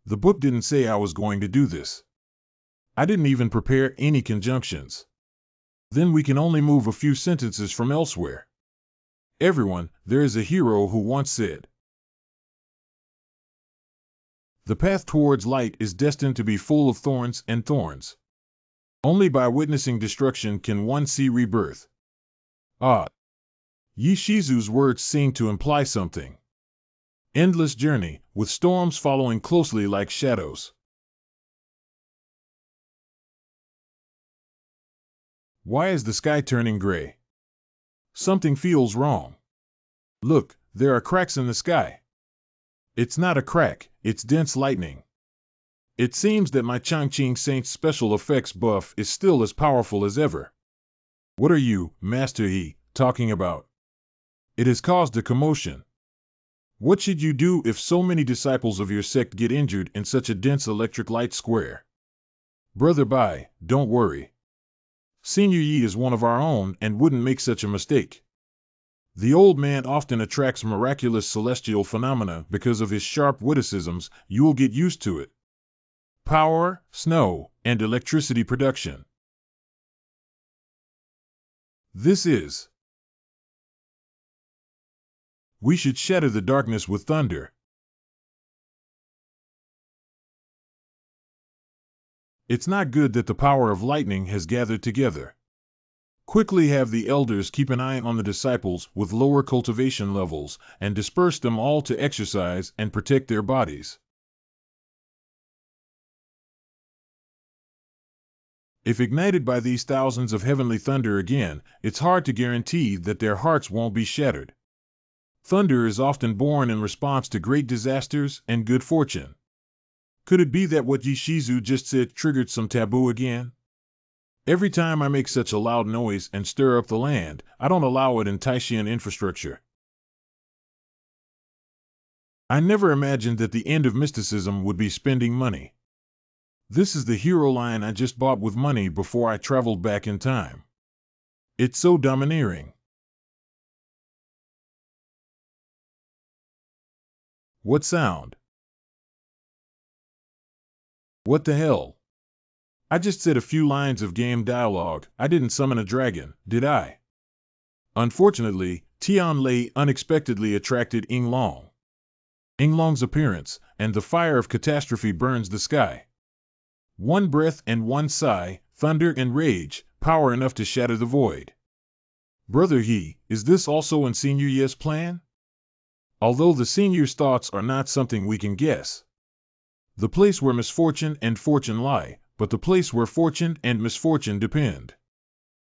The book didn't say I was going to do this. I didn't even prepare any conjunctions. Then we can only move a few sentences from elsewhere. Everyone, there is a hero who once said, "The path towards light is destined to be full of thorns and thorns. Only by witnessing destruction can one see rebirth." Ah. Yi Shizu's words seem to imply something. Endless journey, with storms following closely like shadows. Why is the sky turning gray? Something feels wrong. Look, there are cracks in the sky. It's not a crack, it's dense lightning. It seems that my Changqing Saint's special effects buff is still as powerful as ever. What are you, Master He, talking about? It has caused a commotion. What should you do if so many disciples of your sect get injured in such a dense electric light square? Brother Bai, don't worry. Senior Yi is one of our own and wouldn't make such a mistake. The old man often attracts miraculous celestial phenomena because of his sharp witticisms. You will get used to it. Power, snow, and electricity production. This is. We should shatter the darkness with thunder. It's not good that the power of lightning has gathered together. Quickly have the elders keep an eye on the disciples with lower cultivation levels and disperse them all to exercise and protect their bodies. If ignited by these thousands of heavenly thunder again, it's hard to guarantee that their hearts won't be shattered. Thunder is often born in response to great disasters and good fortune. Could it be that what Yi Shizu just said triggered some taboo again? Every time I make such a loud noise and stir up the land, I don't allow it in Taishan infrastructure. I never imagined that the end of mysticism would be spending money. This is the hero line I just bought with money before I traveled back in time. It's so domineering. What sound? What the hell? I just said a few lines of game dialogue. I didn't summon a dragon, did I? Unfortunately, Tian Lei unexpectedly attracted Ying Long. Ying Long's appearance, and the fire of catastrophe burns the sky. One breath and one sigh, thunder and rage, power enough to shatter the void. Brother He, is this also in Senior Ye's plan? Although the senior's thoughts are not something we can guess. The place where misfortune and fortune lie, but the place where fortune and misfortune depend.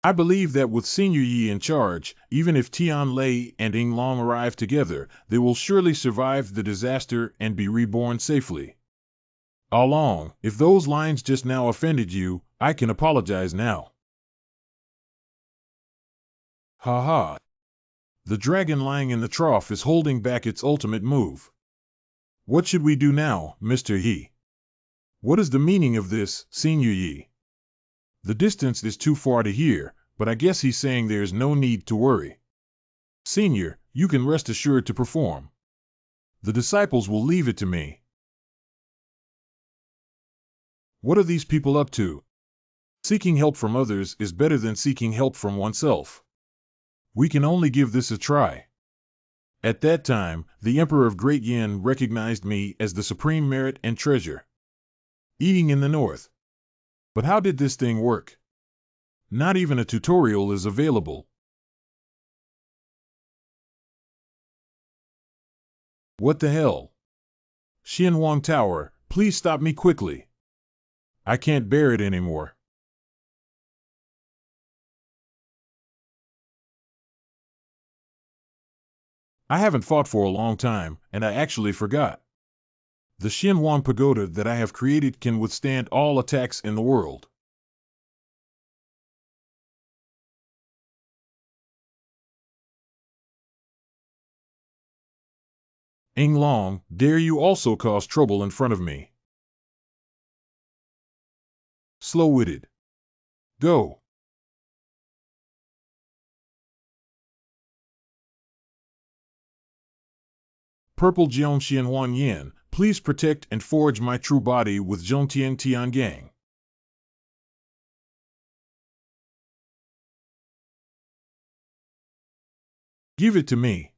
I believe that with Senior Yi in charge, even if Tian Lei and Ying Long arrive together, they will surely survive the disaster and be reborn safely. Along, if those lines just now offended you, I can apologize now. Ha ha. The dragon lying in the trough is holding back its ultimate move. What should we do now, Mr. He? What is the meaning of this, Senior Yi? The distance is too far to hear, but I guess he's saying there's no need to worry. Senior, you can rest assured to perform. The disciples will leave it to me. What are these people up to? Seeking help from others is better than seeking help from oneself. We can only give this a try. At that time, the Emperor of Great Yin recognized me as the supreme merit and treasure. Eating in the north. But how did this thing work? Not even a tutorial is available. What the hell? Xianwang Tower, please stop me quickly. I can't bear it anymore. I haven't fought for a long time, and I actually forgot. The Xianwang Pagoda that I have created can withstand all attacks in the world. Ing Long, dare you also cause trouble in front of me? Slow-witted. Go. Purple Jiang Xianhuan Yan, please protect and forge my true body with Zhongtian Tiangang. Give it to me.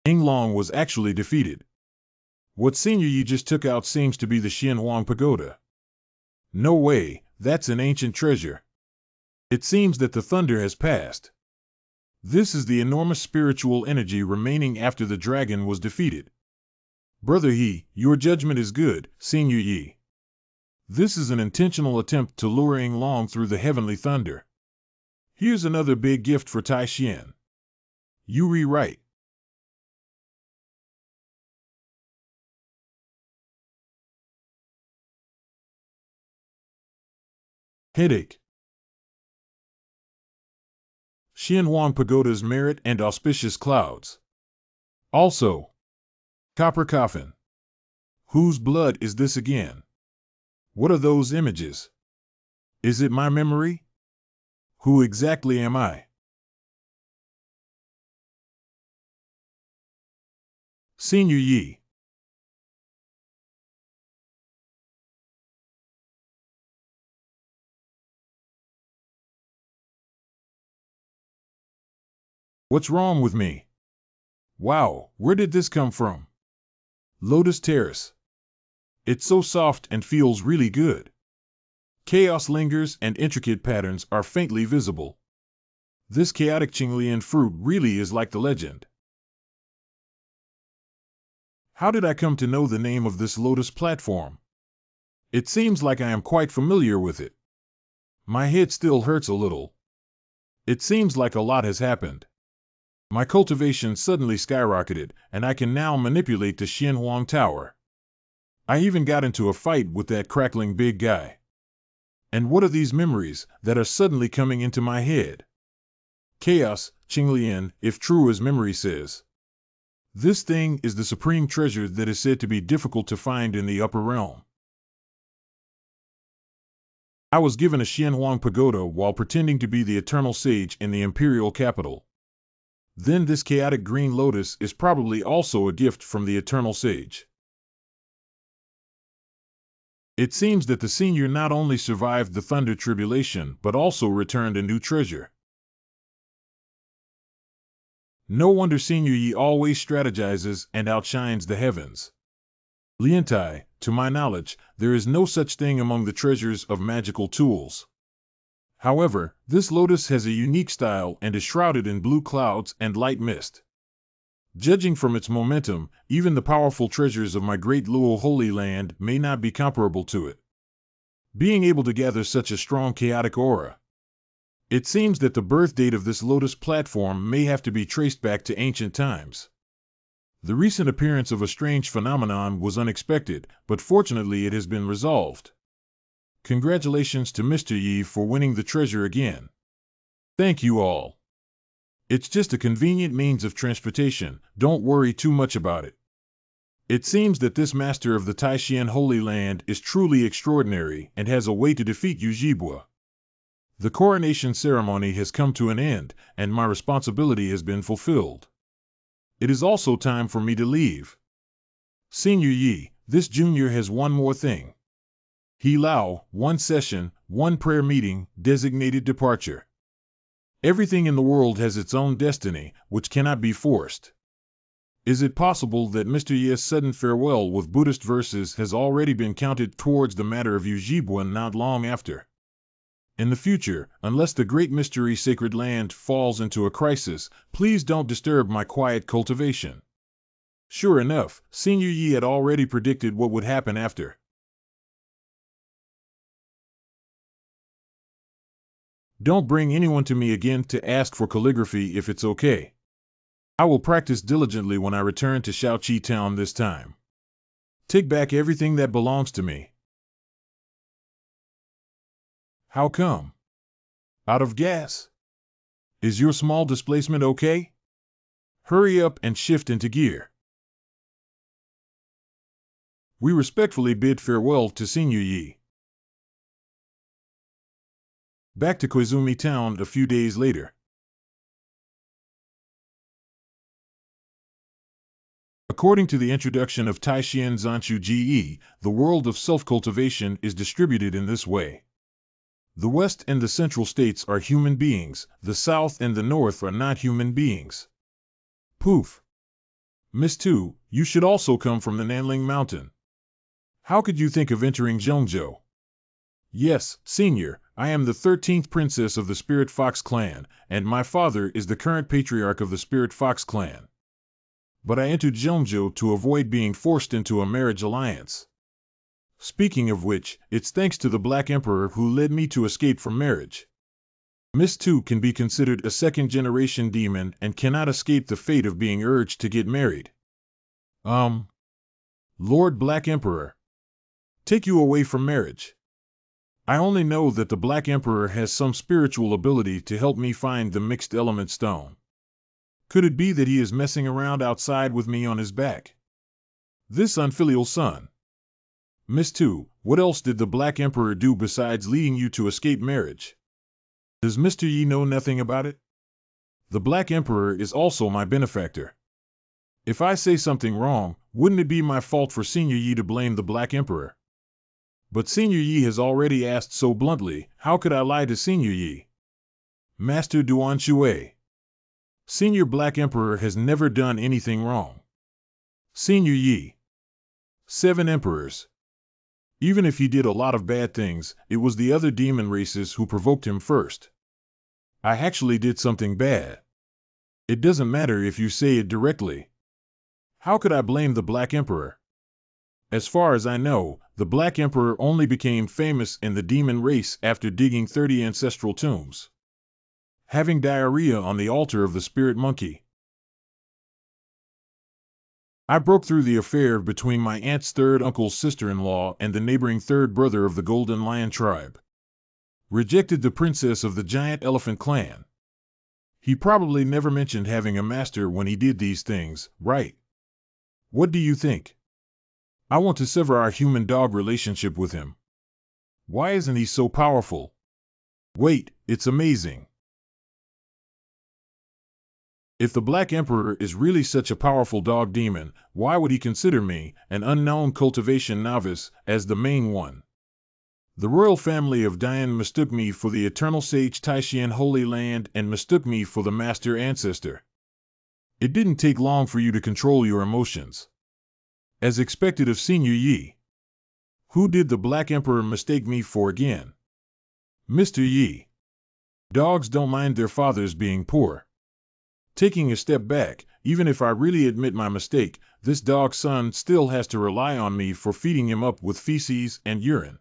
Ing Long was actually defeated. What Senior Yi just took out seems to be the Xianhuang Pagoda. No way, that's an ancient treasure. It seems that the thunder has passed. This is the enormous spiritual energy remaining after the dragon was defeated. Brother Yi, your judgment is good, Senior Yi. This is an intentional attempt to lure Ing Long through the heavenly thunder. Here's another big gift for Tai Xian. You rewrite. Headache. Xianhuang Pagoda's merit and auspicious clouds. Also, Copper Coffin. Whose blood is this again? What are those images? Is it my memory? Who exactly am I? Senior Yi. What's wrong with me? Wow, where did this come from? Lotus Terrace. It's so soft and feels really good. Chaos lingers and intricate patterns are faintly visible. This chaotic Qinglian fruit really is like the legend. How did I come to know the name of this lotus platform? It seems like I am quite familiar with it. My head still hurts a little. It seems like a lot has happened. My cultivation suddenly skyrocketed, and I can now manipulate the Xianhuang Tower. I even got into a fight with that crackling big guy. And what are these memories that are suddenly coming into my head? Chaos, Qinglian, if true as memory says. This thing is the supreme treasure that is said to be difficult to find in the upper realm. I was given a Xianhuang pagoda while pretending to be the eternal sage in the imperial capital. Then this chaotic green lotus is probably also a gift from the eternal sage. It seems that the senior not only survived the thunder tribulation but also returned a new treasure. No wonder Senior Yi always strategizes and outshines the heavens. Liantai, to my knowledge, there is no such thing among the treasures of magical tools. However, this lotus has a unique style and is shrouded in blue clouds and light mist. Judging from its momentum, even the powerful treasures of my great Luo Holy Land may not be comparable to it. Being able to gather such a strong chaotic aura. It seems that the birth date of this lotus platform may have to be traced back to ancient times. The recent appearance of a strange phenomenon was unexpected, but fortunately it has been resolved. Congratulations to Mr. Yi for winning the treasure again. Thank you all. It's just a convenient means of transportation, don't worry too much about it. It seems that this master of the Taishan Holy Land is truly extraordinary and has a way to defeat Yujibwa. The coronation ceremony has come to an end, and my responsibility has been fulfilled. It is also time for me to leave. Senior Yi, this junior has one more thing. He Lao, one session, one prayer meeting, designated departure. Everything in the world has its own destiny, which cannot be forced. Is it possible that Mr. Yi's sudden farewell with Buddhist verses has already been counted towards the matter of Yujibwa not long after? In the future, unless the great mystery sacred land falls into a crisis, please don't disturb my quiet cultivation. Sure enough, Senior Yi had already predicted what would happen after. Don't bring anyone to me again to ask for calligraphy if it's okay. I will practice diligently when I return to Shaoqi Town this time. Take back everything that belongs to me. How come? Out of gas? Is your small displacement okay? Hurry up and shift into gear. We respectfully bid farewell to Senior Yi. Back to Koizumi Town a few days later. According to the introduction of Taishian Zanshu Ge, the world of self-cultivation is distributed in this way. The West and the Central States are human beings, the South and the North are not human beings. Poof. Miss Tu, you should also come from the Nanling Mountain. How could you think of entering Zhongzhou? Yes, Senior, I am the 13th princess of the Spirit Fox clan, and my father is the current patriarch of the Spirit Fox clan. But I entered Zhongzhou to avoid being forced into a marriage alliance. Speaking of which, it's thanks to the Black Emperor who led me to escape from marriage. Miss Tu can be considered a second-generation demon and cannot escape the fate of being urged to get married. Lord Black Emperor. Take you away from marriage. I only know that the Black Emperor has some spiritual ability to help me find the mixed element stone. Could it be that he is messing around outside with me on his back? This unfilial son. Miss Tu, what else did the Black Emperor do besides leading you to escape marriage? Does Mr. Yi know nothing about it? The Black Emperor is also my benefactor. If I say something wrong, wouldn't it be my fault for Senior Yi to blame the Black Emperor? But Senior Yi has already asked so bluntly, how could I lie to Senior Yi? Master Duan Shui. Senior Black Emperor has never done anything wrong. Senior Yi. 7 emperors. Even if he did a lot of bad things, it was the other demon races who provoked him first. I actually did something bad. It doesn't matter if you say it directly. How could I blame the Black Emperor? As far as I know, the Black Emperor only became famous in the demon race after digging 30 ancestral tombs. Having diarrhea on the altar of the spirit monkey. I broke through the affair between my aunt's third uncle's sister-in-law and the neighboring third brother of the Golden Lion tribe. Rejected the princess of the Giant Elephant clan. He probably never mentioned having a master when he did these things, right? What do you think? I want to sever our human-dog relationship with him. Why isn't he so powerful? Wait, it's amazing. If the Black Emperor is really such a powerful dog demon, why would he consider me, an unknown cultivation novice, as the main one? The royal family of Dian mistook me for the eternal sage Taishian Holy Land and mistook me for the master ancestor. It didn't take long for you to control your emotions. As expected of Senior Yi. Who did the Black Emperor mistake me for again? Mr. Yi. Dogs don't mind their fathers being poor. Taking a step back, even if I really admit my mistake, this dog son still has to rely on me for feeding him up with feces and urine.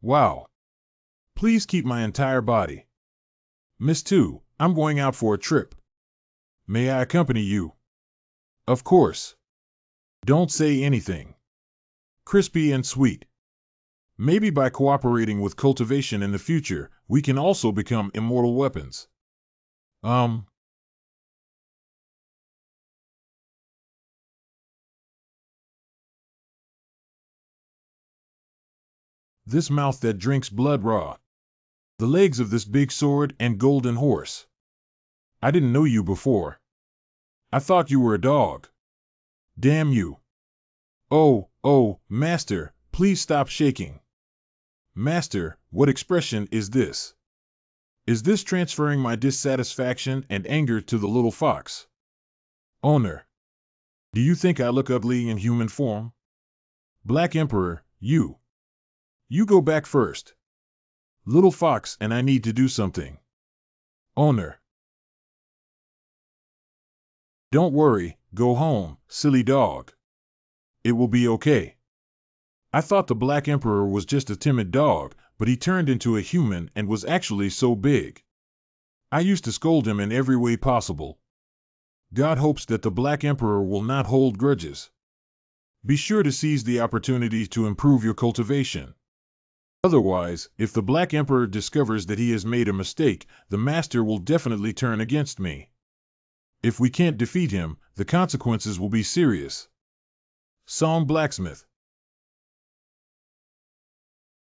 Wow. Please keep my entire body. Miss Tu, I'm going out for a trip. May I accompany you? Of course. Don't say anything. Crispy and sweet. Maybe by cooperating with cultivation in the future, we can also become immortal weapons. This mouth that drinks blood raw. The legs of this big sword and golden horse. I didn't know you before. I thought you were a dog. Damn you. Oh, Master, please stop shaking. Master, what expression is this? Is this transferring my dissatisfaction and anger to the little fox? Owner. Do you think I look ugly in human form? Black Emperor, you. You go back first. Little fox and I need to do something. Owner. Don't worry, go home, silly dog. It will be okay. I thought the Black Emperor was just a timid dog, but he turned into a human and was actually so big. I used to scold him in every way possible. God hopes that the Black Emperor will not hold grudges. Be sure to seize the opportunity to improve your cultivation. Otherwise, if the Black Emperor discovers that he has made a mistake, the Master will definitely turn against me. If we can't defeat him, the consequences will be serious. Song Blacksmith.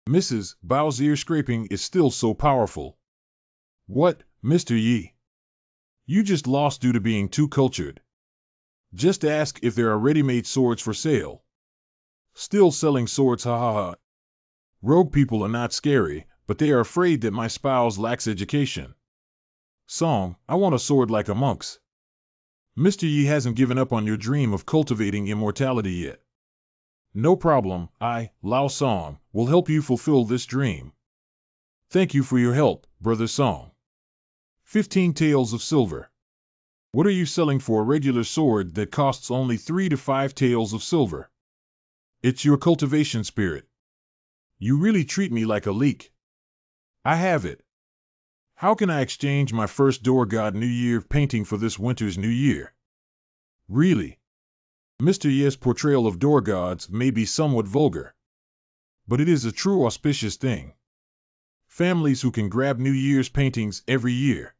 Mrs. Bao's ear scraping is still so powerful. What, Mr. Yi? You just lost due to being too cultured. Just ask if there are ready-made swords for sale. Still selling swords, ha ha ha. Rogue people are not scary, but they are afraid that my spouse lacks education. Song, I want a sword like a monk's. Mr. Yi hasn't given up on your dream of cultivating immortality yet. No problem, Lao Song, will help you fulfill this dream. Thank you for your help, Brother Song. 15 taels of silver. What are you selling for a regular sword that costs only 3 to 5 taels of silver? It's your cultivation spirit. You really treat me like a leek. I have it. How can I exchange my first Door God New Year painting for this winter's New Year? Really? Mr. Ye's portrayal of door gods may be somewhat vulgar, but it is a true auspicious thing. Families who can grab New Year's paintings every year.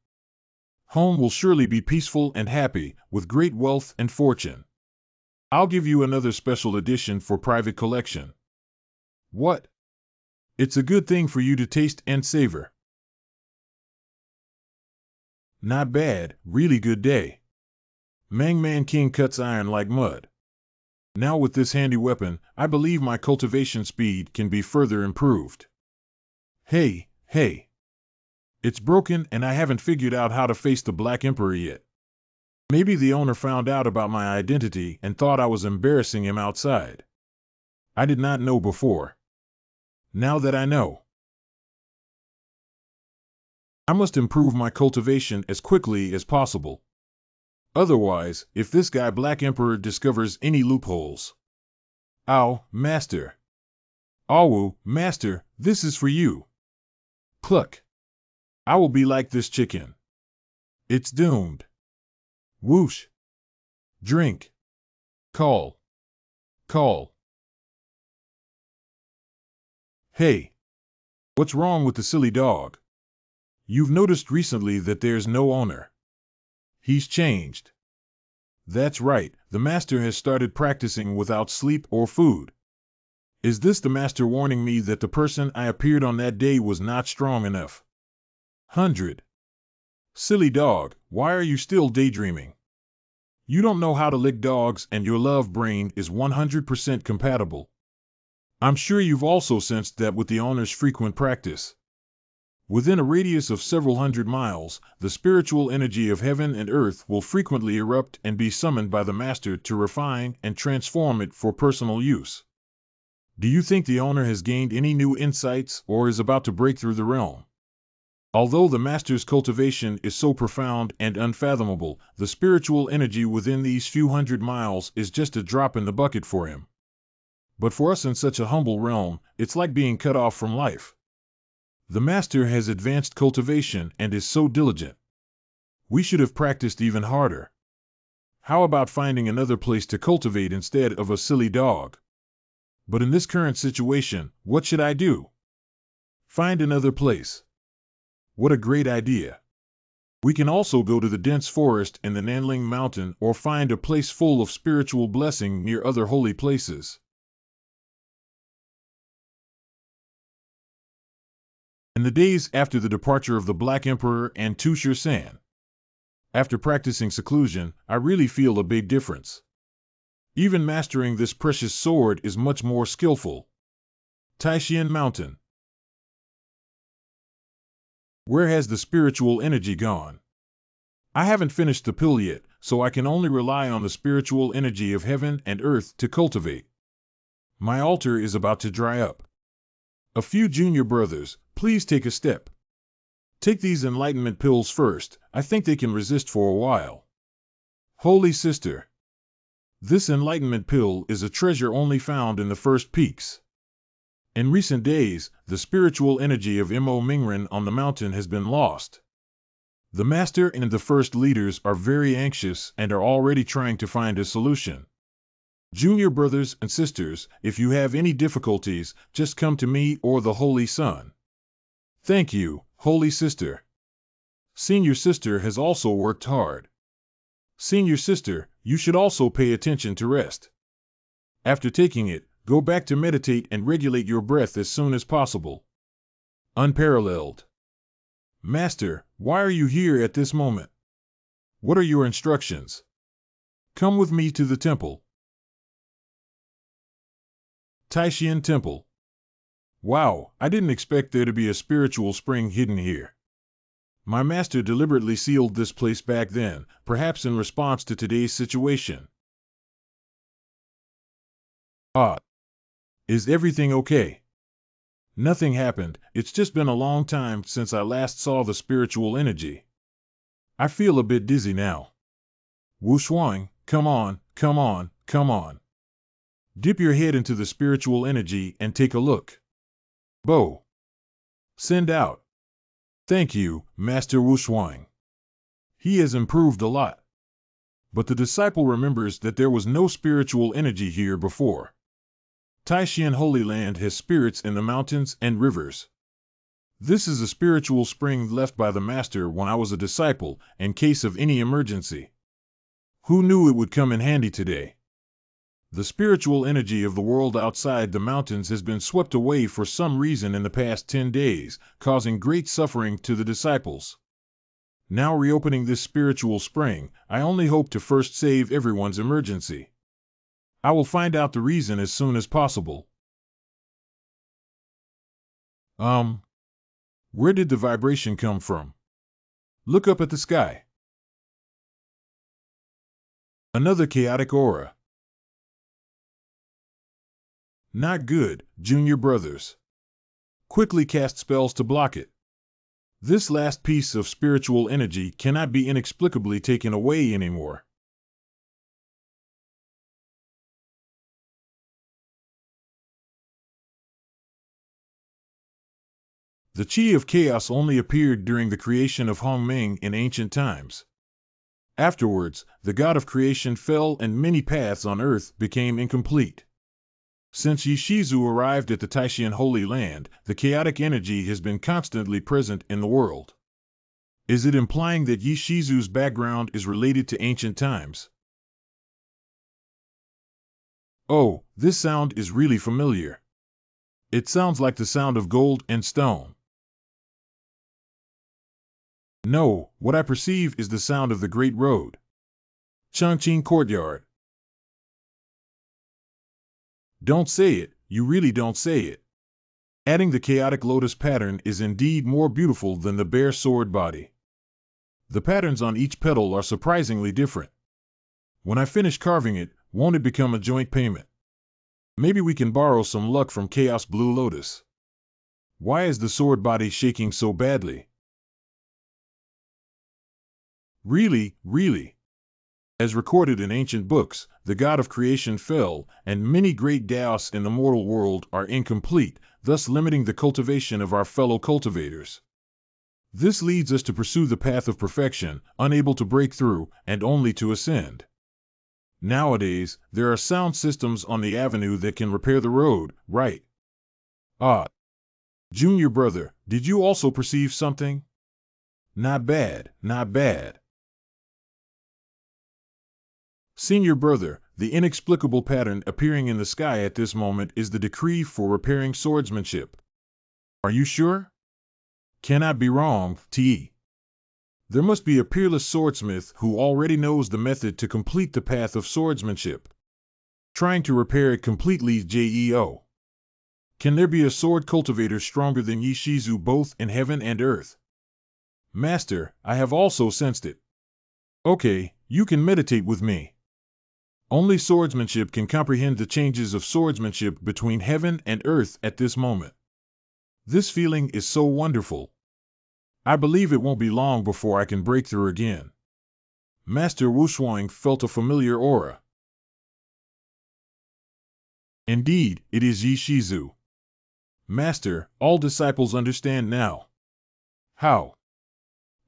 Home will surely be peaceful and happy, with great wealth and fortune. I'll give you another special edition for private collection. What? It's a good thing for you to taste and savor. Not bad, really good day. Man King cuts iron like mud. Now with this handy weapon, I believe my cultivation speed can be further improved. Hey. It's broken and I haven't figured out how to face the Black Emperor yet. Maybe the owner found out about my identity and thought I was embarrassing him outside. I did not know before. Now that I know, I must improve my cultivation as quickly as possible. Otherwise, if this guy Black Emperor discovers any loopholes. Ow, Master. Awu, Master, this is for you. Cluck. I will be like this chicken. It's doomed. Whoosh. Drink. Call. Hey. What's wrong with the silly dog? You've noticed recently that there's no owner. He's changed. That's right, the Master has started practicing without sleep or food. Is this the Master warning me that the person I appeared on that day was not strong enough? 100. Silly dog, why are you still daydreaming? You don't know how to lick dogs and your love brain is 100% compatible. I'm sure you've also sensed that with the owner's frequent practice. Within a radius of several hundred miles, the spiritual energy of heaven and earth will frequently erupt and be summoned by the Master to refine and transform it for personal use. Do you think the owner has gained any new insights or is about to break through the realm? Although the Master's cultivation is so profound and unfathomable, the spiritual energy within these few hundred miles is just a drop in the bucket for him. But for us in such a humble realm, it's like being cut off from life. The Master has advanced cultivation and is so diligent. We should have practiced even harder. How about finding another place to cultivate instead of a silly dog? But in this current situation, what should I do? Find another place. What a great idea. We can also go to the dense forest in the Nanling Mountain or find a place full of spiritual blessing near other holy places. In the days after the departure of the Black Emperor and Tushir San, after practicing seclusion, I really feel a big difference. Even mastering this precious sword is much more skillful. Taishan Mountain. Where has the spiritual energy gone? I haven't finished the pill yet, so I can only rely on the spiritual energy of heaven and earth to cultivate. My altar is about to dry up. A few junior brothers, please take a step. Take these enlightenment pills first, I think they can resist for a while. Holy sister. This enlightenment pill is a treasure only found in the first peaks. In recent days, the spiritual energy of Mo Mingren on the mountain has been lost. The Master and the first leaders are very anxious and are already trying to find a solution. Junior brothers and sisters, if you have any difficulties, just come to me or the Holy Son. Thank you, Holy Sister. Senior sister has also worked hard. Senior sister, you should also pay attention to rest. After taking it, go back to meditate and regulate your breath as soon as possible. Unparalleled. Master, why are you here at this moment? What are your instructions? Come with me to the temple. Taishan Temple. Wow, I didn't expect there to be a spiritual spring hidden here. My master deliberately sealed this place back then, perhaps in response to today's situation. Ah, is everything okay? Nothing happened, it's just been a long time since I last saw the spiritual energy. I feel a bit dizzy now. Wu Shuang, come on, come on, come on. Dip your head into the spiritual energy and take a look. Bo. Send out. Thank you, Master Wu Shuang. He has improved a lot. But the disciple remembers that there was no spiritual energy here before. Taishan Holy Land has spirits in the mountains and rivers. This is a spiritual spring left by the Master when I was a disciple, in case of any emergency. Who knew it would come in handy today? The spiritual energy of the world outside the mountains has been swept away for some reason in the past 10 days, causing great suffering to the disciples. Now reopening this spiritual spring, I only hope to first save everyone's emergency. I will find out the reason as soon as possible. Where did the vibration come from? Look up at the sky. Another chaotic aura. Not good, junior brothers. Quickly cast spells to block it. This last piece of spiritual energy cannot be inexplicably taken away anymore. The Chi of Chaos only appeared during the creation of Hongming in ancient times. Afterwards, the god of creation fell and many paths on earth became incomplete. Since Yishizu arrived at the Taishan Holy Land, the chaotic energy has been constantly present in the world. Is it implying that Yishizu's background is related to ancient times? Oh, this sound is really familiar. It sounds like the sound of gold and stone. No, what I perceive is the sound of the Great Road. Changqing Courtyard. Don't say it, you really don't say it. Adding the chaotic lotus pattern is indeed more beautiful than the bare sword body. The patterns on each petal are surprisingly different. When I finish carving it, won't it become a joint payment? Maybe we can borrow some luck from Chaos Blue Lotus. Why is the sword body shaking so badly? Really. As recorded in ancient books, the god of creation fell, and many great Daos in the mortal world are incomplete, thus limiting the cultivation of our fellow cultivators. This leads us to pursue the path of perfection, unable to break through, and only to ascend. Nowadays, there are sound systems on the avenue that can repair the road, right? Ah. Junior brother, did you also perceive something? Not bad, not bad. Senior brother, the inexplicable pattern appearing in the sky at this moment is the decree for repairing swordsmanship. Are you sure? Cannot be wrong, T. There must be a peerless swordsmith who already knows the method to complete the path of swordsmanship. Trying to repair it completely, JEO. Can there be a sword cultivator stronger than Yishizu both in heaven and earth? Master, I have also sensed it. Okay, you can meditate with me. Only swordsmanship can comprehend the changes of swordsmanship between heaven and earth at this moment. This feeling is so wonderful. I believe it won't be long before I can break through again. Master Wu Shuang felt a familiar aura. Indeed, it is Yishizu. Master, all disciples understand now. How?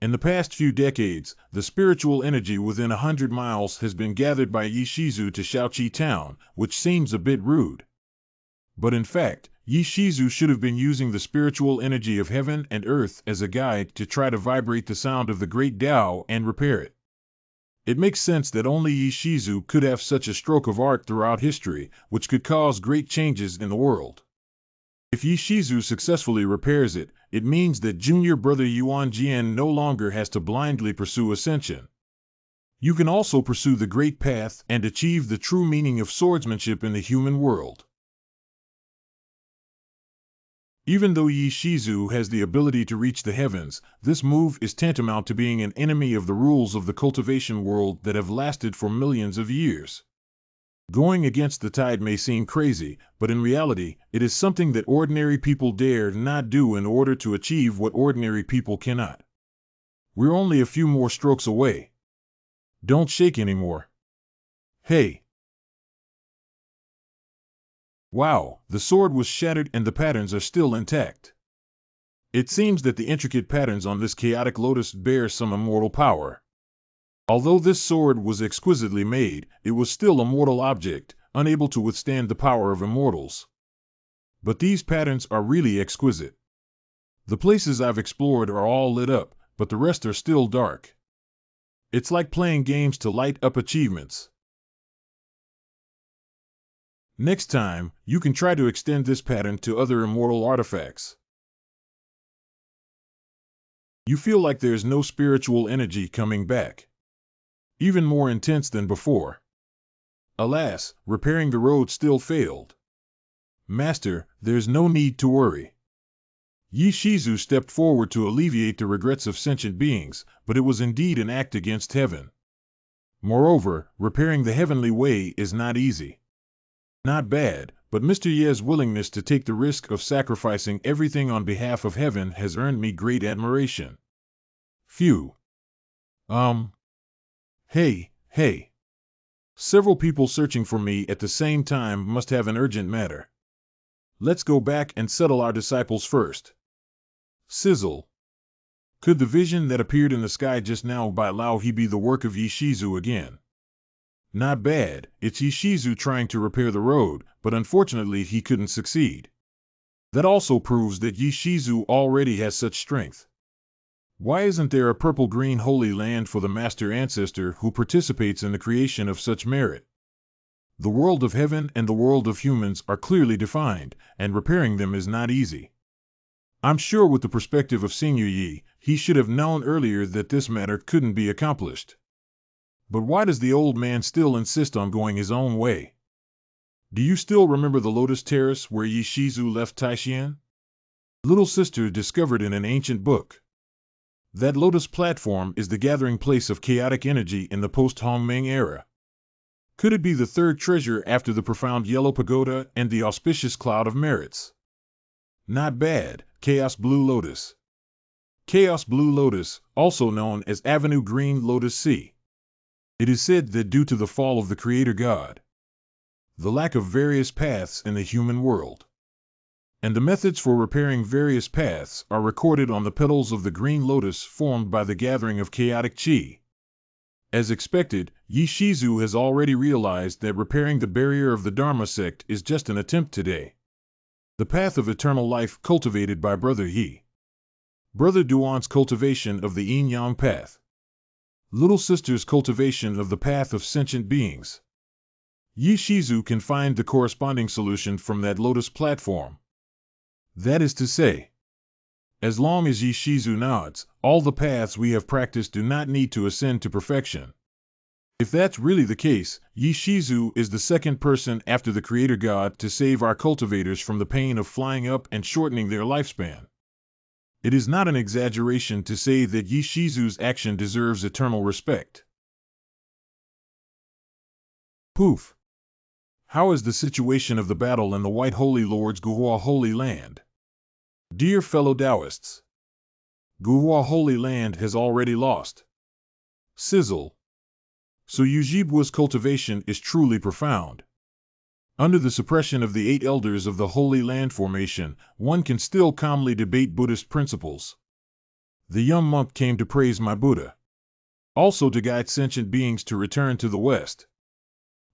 In the past few decades, the spiritual energy within 100 miles has been gathered by Yishizu to Shaoqi Town, which seems a bit rude. But in fact, Yishizu should have been using the spiritual energy of heaven and earth as a guide to try to vibrate the sound of the great Tao and repair it. It makes sense that only Yishizu could have such a stroke of art throughout history, which could cause great changes in the world. If Yishizu successfully repairs it, it means that junior brother Yuan Jian no longer has to blindly pursue ascension. You can also pursue the Great Path and achieve the true meaning of swordsmanship in the human world. Even though Yishizu has the ability to reach the heavens, this move is tantamount to being an enemy of the rules of the cultivation world that have lasted for millions of years. Going against the tide may seem crazy, but in reality, it is something that ordinary people dare not do in order to achieve what ordinary people cannot. We're only a few more strokes away. Don't shake anymore. Hey! Wow, the sword was shattered and the patterns are still intact. It seems that the intricate patterns on this chaotic lotus bear some immortal power. Although this sword was exquisitely made, it was still a mortal object, unable to withstand the power of immortals. But these patterns are really exquisite. The places I've explored are all lit up, but the rest are still dark. It's like playing games to light up achievements. Next time, you can try to extend this pattern to other immortal artifacts. You feel like there's no spiritual energy coming back. Even more intense than before. Alas, repairing the road still failed. Master, there's no need to worry. Yishizu stepped forward to alleviate the regrets of sentient beings, but it was indeed an act against heaven. Moreover, repairing the heavenly way is not easy. Not bad, but Mr. Ye's willingness to take the risk of sacrificing everything on behalf of heaven has earned me great admiration. Phew. Hey. Several people searching for me at the same time must have an urgent matter. Let's go back and settle our disciples first. Sizzle. Could the vision that appeared in the sky just now by Lao He be the work of Yishizu again? Not bad, it's Yishizu trying to repair the road, but unfortunately he couldn't succeed. That also proves that Yishizu already has such strength. Why isn't there a purple-green holy land for the master ancestor who participates in the creation of such merit? The world of heaven and the world of humans are clearly defined, and repairing them is not easy. I'm sure with the perspective of Senior Yi, he should have known earlier that this matter couldn't be accomplished. But why does the old man still insist on going his own way? Do you still remember the Lotus Terrace where Yishizu left Taishian? Little sister discovered in an ancient book. That lotus platform is the gathering place of chaotic energy in the post-Hongming era. Could it be the third treasure after the profound yellow pagoda and the auspicious cloud of merits? Not bad, Chaos Blue Lotus. Chaos Blue Lotus, also known as Avenue Green Lotus C. It is said that due to the fall of the Creator God, the lack of various paths in the human world, and the methods for repairing various paths are recorded on the petals of the green lotus formed by the gathering of chaotic chi. As expected, Yishizu has already realized that repairing the barrier of the Dharma sect is just an attempt today. The path of eternal life cultivated by Brother Yi. Brother Duan's cultivation of the yin-yang path. Little sister's cultivation of the path of sentient beings. Yishizu can find the corresponding solution from that lotus platform. That is to say, as long as Yishizu nods, all the paths we have practiced do not need to ascend to perfection. If that's really the case, Yishizu is the second person after the Creator God to save our cultivators from the pain of flying up and shortening their lifespan. It is not an exaggeration to say that Yishizu's action deserves eternal respect. Poof! How is the situation of the battle in the White Holy Lord's Guhua Holy Land? Dear fellow Taoists, Guhua Holy Land has already lost. Sizzle. So Yujibwa's cultivation is truly profound. Under the suppression of the 8 elders of the Holy Land formation, one can still calmly debate Buddhist principles. The young monk came to praise my Buddha, also to guide sentient beings to return to the West.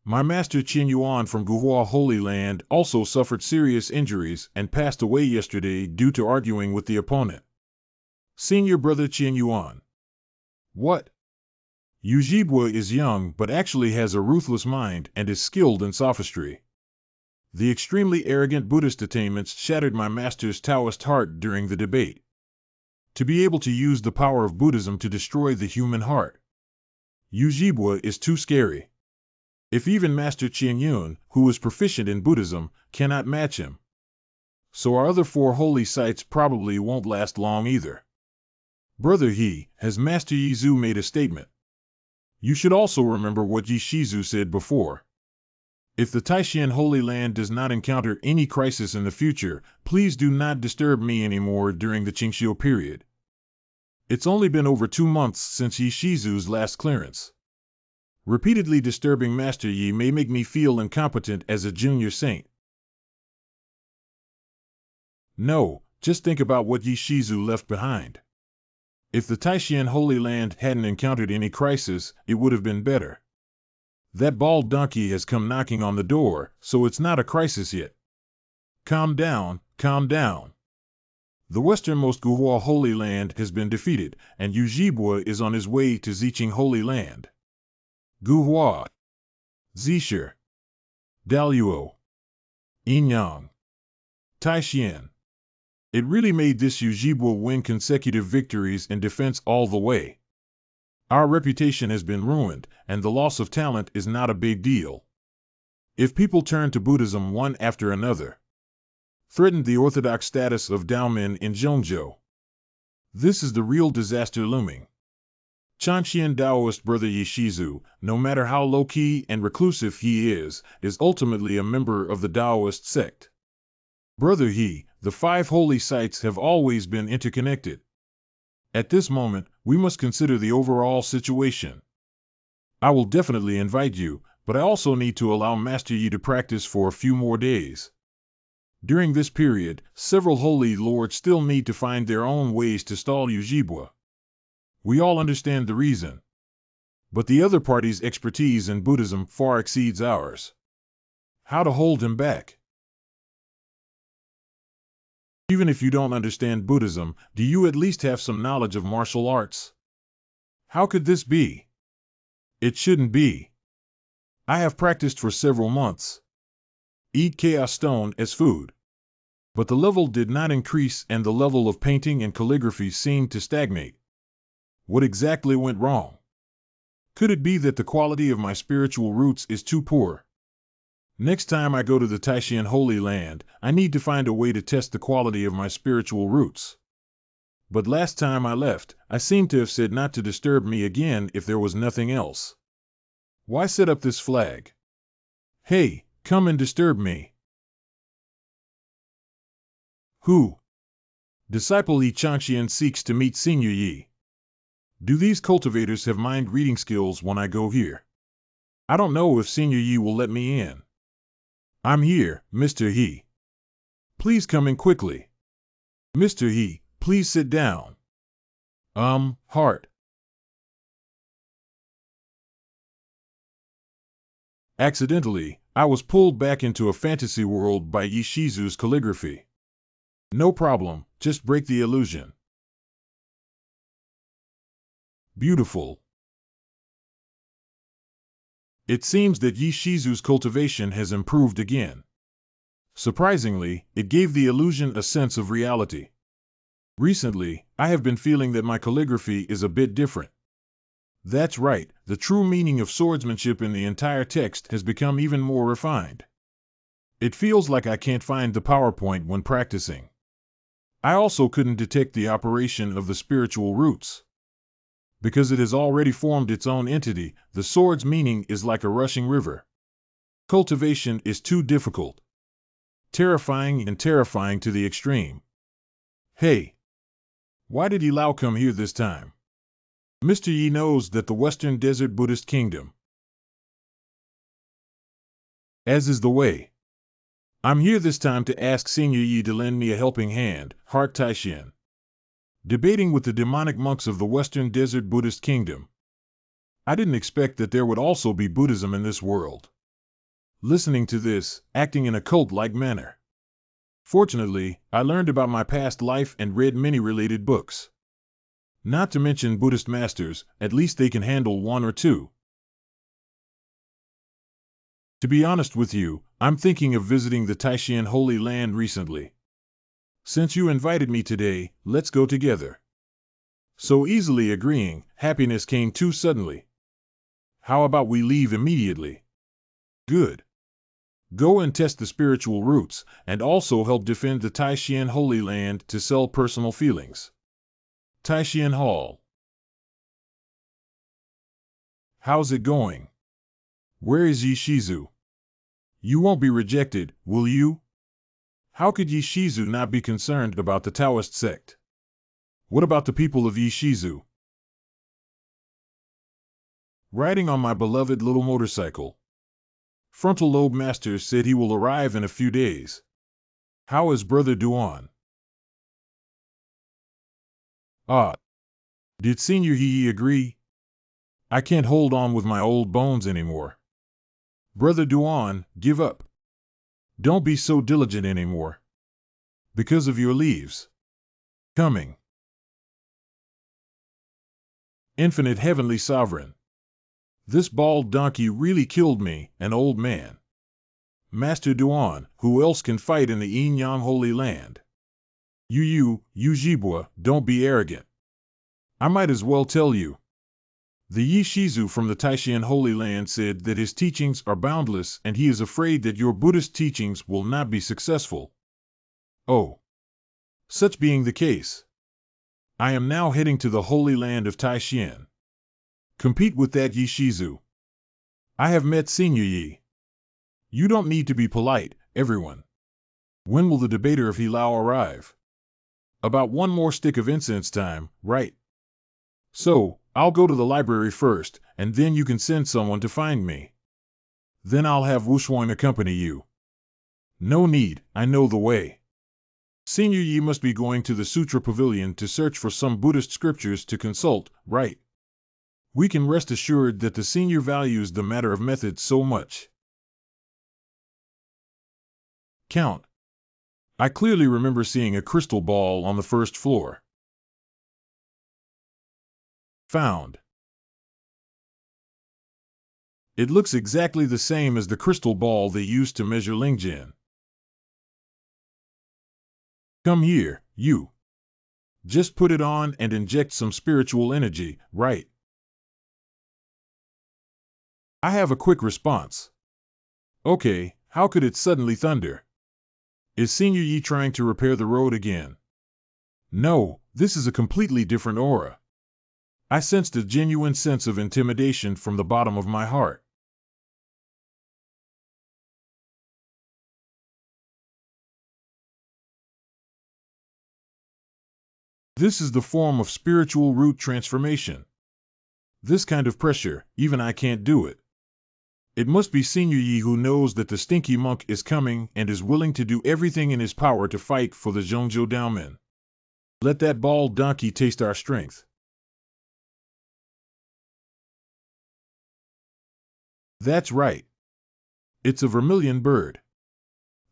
My master Qin Yuan from Guhua Holy Land also suffered serious injuries and passed away yesterday due to arguing with the opponent. Senior brother Qin Yuan. What? Yujibwa is young but actually has a ruthless mind and is skilled in sophistry. The extremely arrogant Buddhist attainments shattered my master's Taoist heart during the debate. To be able to use the power of Buddhism to destroy the human heart. Yujibwa is too scary. If even Master Qian Yun, who is proficient in Buddhism, cannot match him. So our other 4 holy sites probably won't last long either. Brother He, has Master Yizu made a statement? You should also remember what Yishizu said before. If the Taishan Holy Land does not encounter any crisis in the future, please do not disturb me anymore during the Qingxiu period. It's only been over 2 months since Yishizu's last clearance. Repeatedly disturbing Master Yi may make me feel incompetent as a junior saint. No, just think about what Yishizu left behind. If the Taishan Holy Land hadn't encountered any crisis, it would have been better. That bald donkey has come knocking on the door, so it's not a crisis yet. Calm down, calm down. The westernmost Guhua Holy Land has been defeated, and Yujibwa is on his way to Ziqing Holy Land. Guhua, Zishir, Daluo, Yinyang, Taishan. It really made this Yujibwa win consecutive victories in defense all the way. Our reputation has been ruined, and the loss of talent is not a big deal. If people turn to Buddhism one after another, threatened the orthodox status of Daomen in Zhongzhou. This is the real disaster looming. Chanxian Taoist brother Yishizu, no matter how low-key and reclusive he is ultimately a member of the Taoist sect. Brother He, the 5 holy sites have always been interconnected. At this moment, we must consider the overall situation. I will definitely invite you, but I also need to allow Master Yi to practice for a few more days. During this period, several holy lords still need to find their own ways to stall Yujibwa. We all understand the reason. But the other party's expertise in Buddhism far exceeds ours. How to hold him back? Even if you don't understand Buddhism, do you at least have some knowledge of martial arts? How could this be? It shouldn't be. I have practiced for several months. Eat chaos stone as food. But the level did not increase and the level of painting and calligraphy seemed to stagnate. What exactly went wrong? Could it be that the quality of my spiritual roots is too poor? Next time I go to the Taishan Holy Land, I need to find a way to test the quality of my spiritual roots. But last time I left, I seemed to have said not to disturb me again if there was nothing else. Why set up this flag? Hey, come and disturb me. Who? Disciple Yi Changxian seeks to meet Senior Yi. Do these cultivators have mind-reading skills when I go here? I don't know if Senior Yi will let me in. I'm here, Mr. He. Please come in quickly. Mr. He, please sit down. Heart. Accidentally, I was pulled back into a fantasy world by Yishizu's calligraphy. No problem, just break the illusion. Beautiful. It seems that Yishizu's cultivation has improved again. Surprisingly, it gave the illusion a sense of reality. Recently, I have been feeling that my calligraphy is a bit different. That's right, the true meaning of swordsmanship in the entire text has become even more refined. It feels like I can't find the PowerPoint when practicing. I also couldn't detect the operation of the spiritual roots. Because it has already formed its own entity, the sword's meaning is like a rushing river. Cultivation is too difficult. Terrifying and terrifying to the extreme. Hey! Why did Lao come here this time? Mr. Yi knows that the Western Desert Buddhist Kingdom, as is the way. I'm here this time to ask Senior Yi to lend me a helping hand, Heart Taishan. debating with the demonic monks of the Western Desert Buddhist Kingdom. I didn't expect that there would also be Buddhism in this world. Listening to this, acting in a cult-like manner. Fortunately, I learned about my past life and read many related books. Not to mention Buddhist masters, at least they can handle one or two. To be honest with you, I'm thinking of visiting the Taishan Holy Land recently. Since you invited me today, let's go together. So easily agreeing, happiness came too suddenly. How about we leave immediately? Good. Go and test the spiritual roots, and also help defend the Taishan Holy Land to sell personal feelings. Taishan Hall. How's it going? Where is Yishizu? You won't be rejected, will you? How could Yishizu not be concerned about the Taoist sect? What about the people of Yishizu? Riding on my beloved little motorcycle. Frontal Lobe Master said he will arrive in a few days. How is Brother Duan? Ah. Did Senior Yi agree? I can't hold on with my old bones anymore. Brother Duan, give up. Don't be so diligent anymore. Because of your leaves. Coming. Infinite Heavenly Sovereign. This bald donkey really killed me, an old man. Master Duan, who else can fight in the Yin-Yang Holy Land? You Jibwa, don't be arrogant. I might as well tell you. The Yishizu from the Taishan Holy Land said that his teachings are boundless and he is afraid that your Buddhist teachings will not be successful. Oh. Such being the case. I am now heading to the Holy Land of Taishan. Compete with that Yishizu. I have met Senior Yi. You don't need to be polite, everyone. When will the debater of Hilao arrive? About one more stick of incense time, right? So, I'll go to the library first, and then you can send someone to find me. Then I'll have Wushuan accompany you. No need, I know the way. Senior Yi must be going to the Sutra Pavilion to search for some Buddhist scriptures to consult, right? We can rest assured that the senior values the matter of method so much. Count. I clearly remember seeing a crystal ball on the first floor. Found. It looks exactly the same as the crystal ball they used to measure Lingjian. Come here, you. Just put it on and inject some spiritual energy, right? I have a quick response. Okay, how could it suddenly thunder? Is Senior Yi trying to repair the road again? No, this is a completely different aura. I sensed a genuine sense of intimidation from the bottom of my heart. This is the form of spiritual root transformation. This kind of pressure, even I can't do it. It must be Senior Yi who knows that the stinky monk is coming and is willing to do everything in his power to fight for the Zhongzhou Daomen. Let that bald donkey taste our strength. That's right. It's a vermilion bird.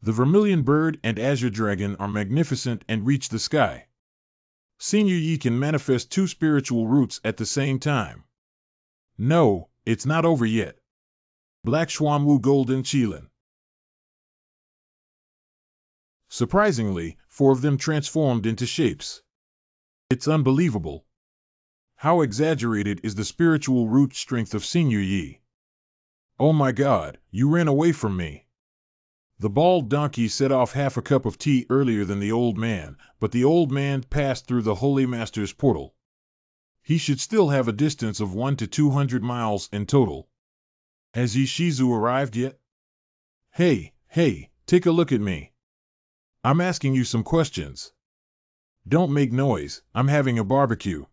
The vermilion bird and azure dragon are magnificent and reach the sky. Senior Yi can manifest two spiritual roots at the same time. No, it's not over yet. Black Xuanwu Golden Qilin. Surprisingly, 4 of them transformed into shapes. It's unbelievable. How exaggerated is the spiritual root strength of Senior Yi? Oh my God, you ran away from me. The bald donkey set off half a cup of tea earlier than the old man, but the old man passed through the Holy Master's portal. He should still have a distance of 100 to 200 miles in total. Has Yishizu arrived yet? Hey, take a look at me. I'm asking you some questions. Don't make noise, I'm having a barbecue.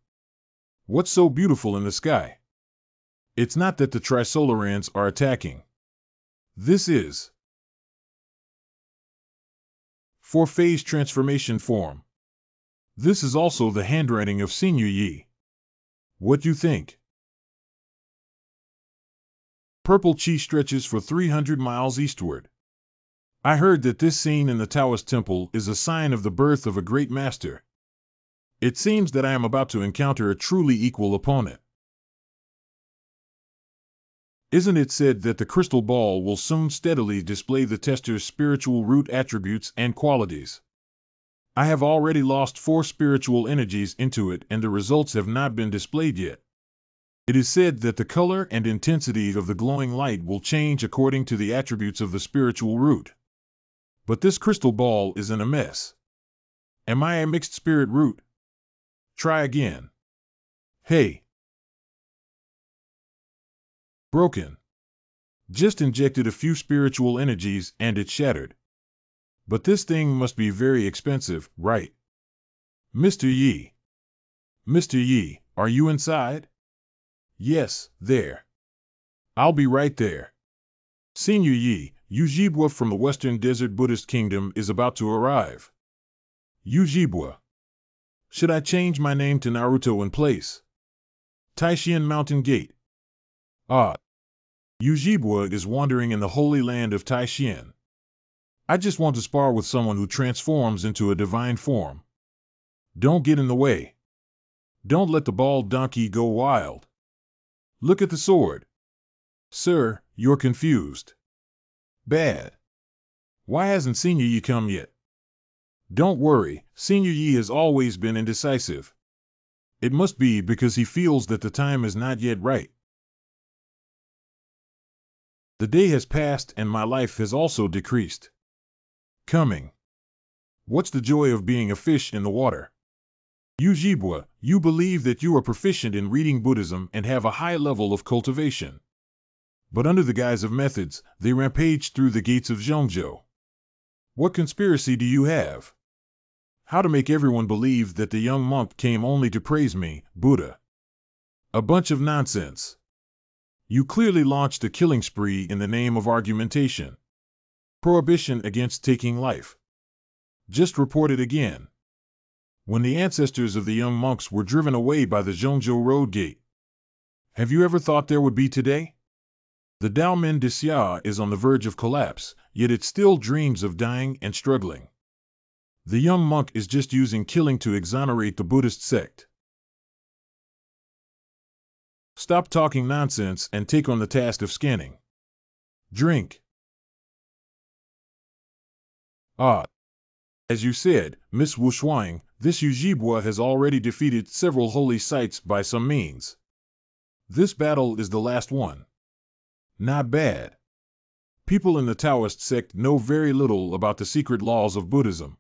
What's so beautiful in the sky? It's not that the Trisolarans are attacking. This is 4-phase transformation form. This is also the handwriting of Senior Yi. What you think? Purple Chi stretches for 300 miles eastward. I heard that this scene in the Taoist temple is a sign of the birth of a great master. It seems that I am about to encounter a truly equal opponent. Isn't it said that the crystal ball will soon steadily display the tester's spiritual root attributes and qualities? I have already lost 4 spiritual energies into it, and the results have not been displayed yet. It is said that the color and intensity of the glowing light will change according to the attributes of the spiritual root. But this crystal ball is in a mess. Am I a mixed spirit root? Try again. Hey. Broken. Just injected a few spiritual energies and it shattered. But this thing must be very expensive, right? Mr. Yi. Mr. Yi, are you inside? Yes, there. I'll be right there. Senior Yi, Yujibwa from the Western Desert Buddhist Kingdom is about to arrive. Yujibwa. Should I change my name to Naruto in place? Taishian Mountain Gate. Ah. Yujibwa is wandering in the holy land of Taishian. I just want to spar with someone who transforms into a divine form. Don't get in the way. Don't let the bald donkey go wild. Look at the sword. Sir, you're confused. Bad. Why hasn't Senior Yi come yet? Don't worry, Senior Yi has always been indecisive. It must be because he feels that the time is not yet right. The day has passed and my life has also decreased. Coming. What's the joy of being a fish in the water? Yujibwa, you believe that you are proficient in reading Buddhism and have a high level of cultivation. But under the guise of methods, they rampage through the gates of Zhongzhou. What conspiracy do you have? How to make everyone believe that the young monk came only to praise me, Buddha? A bunch of nonsense. You clearly launched a killing spree in the name of argumentation. Prohibition against taking life. Just report it again. When the ancestors of the young monks were driven away by the Zhongzhou Road Gate. Have you ever thought there would be today? The Daomen de Xia is on the verge of collapse, yet it still dreams of dying and struggling. The young monk is just using killing to exonerate the Buddhist sect. Stop talking nonsense and take on the task of scanning. Drink. Ah. As you said, Miss Wu Shuang, this Yujibwa has already defeated several holy sites by some means. This battle is the last one. Not bad. People in the Taoist sect know very little about the secret laws of Buddhism.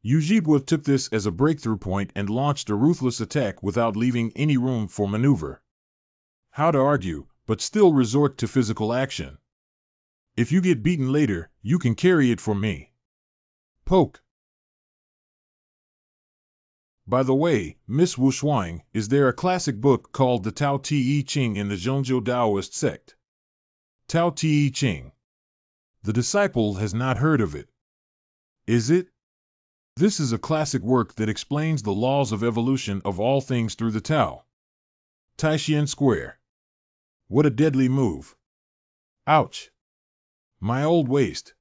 Yujibwa took this as a breakthrough point and launched a ruthless attack without leaving any room for maneuver. How to argue, but still resort to physical action. If you get beaten later, you can carry it for me. Poke. By the way, Miss Wu Shuang, is there a classic book called the Tao Te Ching in the Zhongzhou Taoist sect? Tao Te Ching. The disciple has not heard of it. Is it? This is a classic work that explains the laws of evolution of all things through the Tao. Taishian Square. What a deadly move. Ouch. My old waist.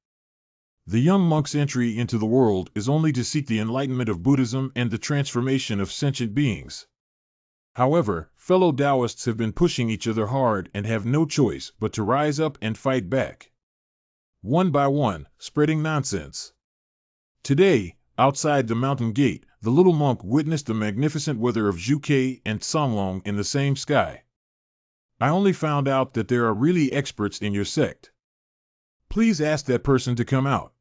The young monk's entry into the world is only to seek the enlightenment of Buddhism and the transformation of sentient beings. However, fellow Taoists have been pushing each other hard and have no choice but to rise up and fight back. One by one, spreading nonsense. Today, outside the mountain gate, the little monk witnessed the magnificent weather of Zhuke and Songlong in the same sky. I only found out that there are really experts in your sect. Please ask that person to come out.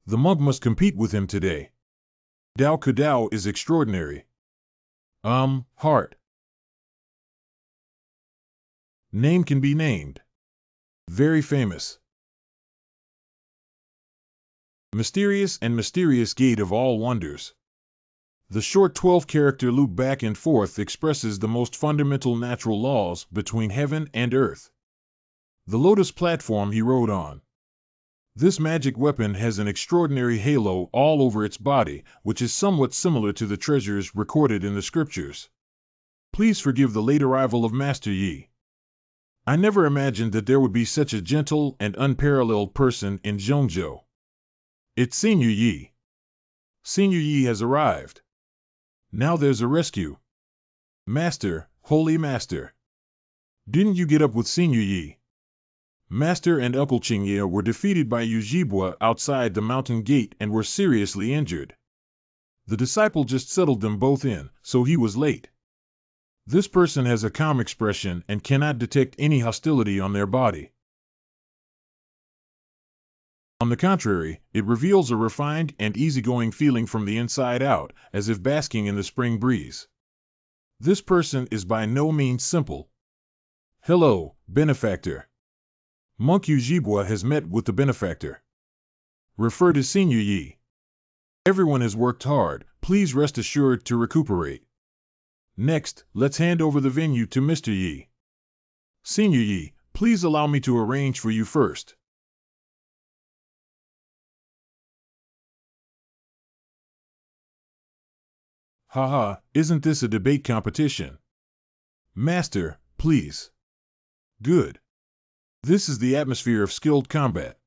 The monk must compete with him today. Dao Kadao is extraordinary. Heart. Name can be named. Very famous. Mysterious and mysterious gate of all wonders. The short 12-character loop back and forth expresses the most fundamental natural laws between heaven and earth. The lotus platform he rode on. This magic weapon has an extraordinary halo all over its body, which is somewhat similar to the treasures recorded in the scriptures. Please forgive the late arrival of Master Yi. I never imagined that there would be such a gentle and unparalleled person in Zhongzhou. It's Senior Yi. Senior Yi has arrived. Now there's a rescue. Master, Holy Master. Didn't you get up with Senior Yi? Master and Uncle Qingye were defeated by Yujibwa outside the mountain gate and were seriously injured. The disciple just settled them both in, so he was late. This person has a calm expression and cannot detect any hostility on their body. On the contrary, it reveals a refined and easygoing feeling from the inside out, as if basking in the spring breeze. This person is by no means simple. Hello, benefactor. Monk Yujibwa has met with the benefactor. Refer to Senior Yi. Everyone has worked hard, please rest assured to recuperate. Next, let's hand over the venue to Mr. Yi. Senior Yi, please allow me to arrange for you first. Haha, isn't this a debate competition? Master, please. Good. This is the atmosphere of skilled combat.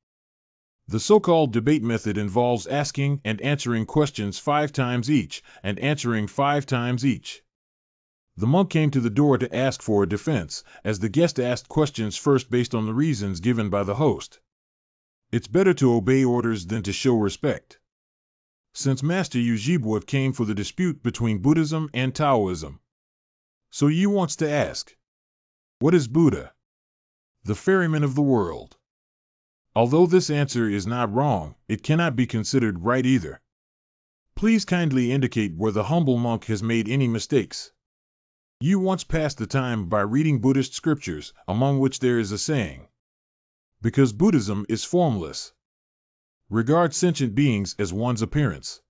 The so-called debate method involves asking and answering questions 5 times each, and answering 5 times each. The monk came to the door to ask for a defense, as the guest asked questions first based on the reasons given by the host. It's better to obey orders than to show respect. Since Master Yujibwa came for the dispute between Buddhism and Taoism. So Yi wants to ask, what is Buddha? The ferryman of the world. Although this answer is not wrong, it cannot be considered right either. Please kindly indicate where the humble monk has made any mistakes. Yi wants passed the time by reading Buddhist scriptures, among which there is a saying, because Buddhism is formless. Regard sentient beings as one's appearance.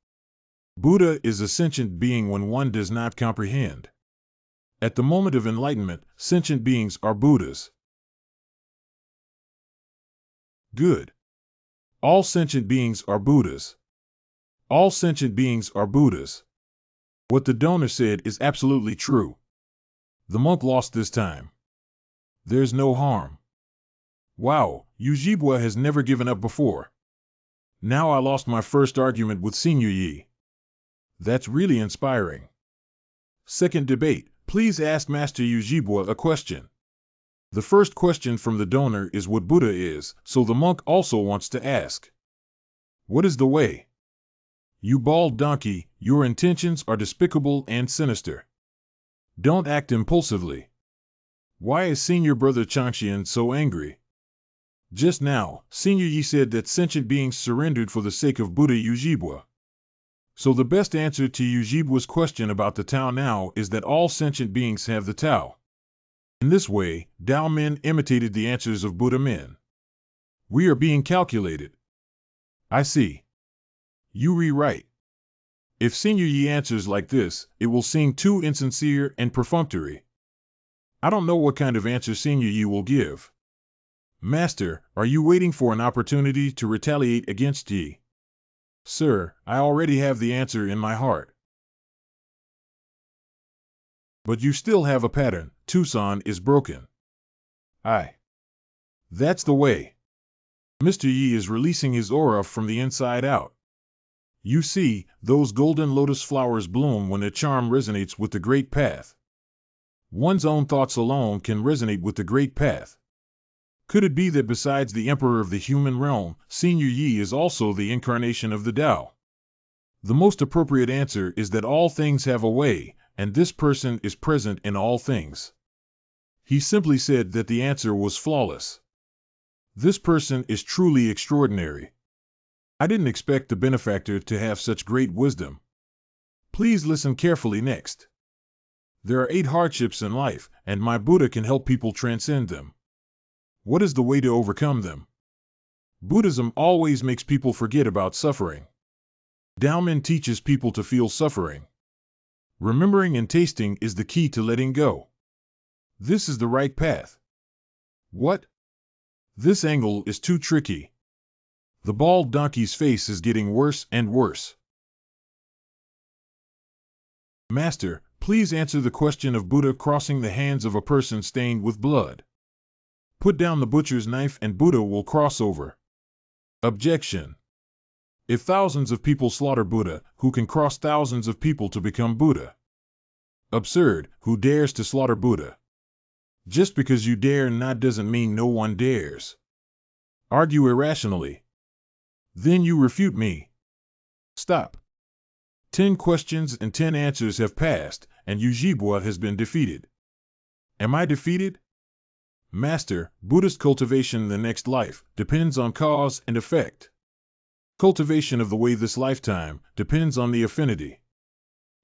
Buddha is a sentient being when one does not comprehend. At the moment of enlightenment, sentient beings are Buddhas. Good. All sentient beings are Buddhas. All sentient beings are Buddhas. What the donor said is absolutely true. The monk lost this time. There's no harm. Wow, Yujibwa has never given up before. Now I lost my first argument with Senior Yi. That's really inspiring. Second debate, please ask Master Yujibwa a question. The first question from the donor is what Buddha is, so the monk also wants to ask. What is the way? You bald donkey, your intentions are despicable and sinister. Don't act impulsively. Why is Senior Brother Changxian so angry? Just now, Senior Yi said that sentient beings surrendered for the sake of Buddha Yujibwa. So the best answer to Yujibwa's question about the Tao now is that all sentient beings have the Tao. In this way, Tao men imitated the answers of Buddha men. We are being calculated. I see. You rewrite. If Senior Yi answers like this, it will seem too insincere and perfunctory. I don't know what kind of answer Senior Yi will give. Master, are you waiting for an opportunity to retaliate against Yi? Sir, I already have the answer in my heart. But you still have a pattern. Tucson is broken. That's the way. Mr. Yi is releasing his aura from the inside out. You see, those golden lotus flowers bloom when a charm resonates with the Great Path. One's own thoughts alone can resonate with the Great Path. Could it be that besides the Emperor of the human realm, Senior Yi is also the incarnation of the Tao? The most appropriate answer is that all things have a way, and this person is present in all things. He simply said that the answer was flawless. This person is truly extraordinary. I didn't expect the benefactor to have such great wisdom. Please listen carefully next. There are 8 hardships in life, and my Buddha can help people transcend them. What is the way to overcome them? Buddhism always makes people forget about suffering. Daomen teaches people to feel suffering. Remembering and tasting is the key to letting go. This is the right path. What? This angle is too tricky. The bald donkey's face is getting worse and worse. Master, please answer the question of Buddha crossing the hands of a person stained with blood. Put down the butcher's knife and Buddha will cross over. Objection. If thousands of people slaughter Buddha, who can cross thousands of people to become Buddha? Absurd. Who dares to slaughter Buddha? Just because you dare not doesn't mean no one dares. Argue irrationally. Then you refute me. Stop. 10 questions and 10 answers have passed, and Ujibwa has been defeated. Am I defeated? Master, Buddhist cultivation in the next life depends on cause and effect. Cultivation of the way this lifetime depends on the affinity.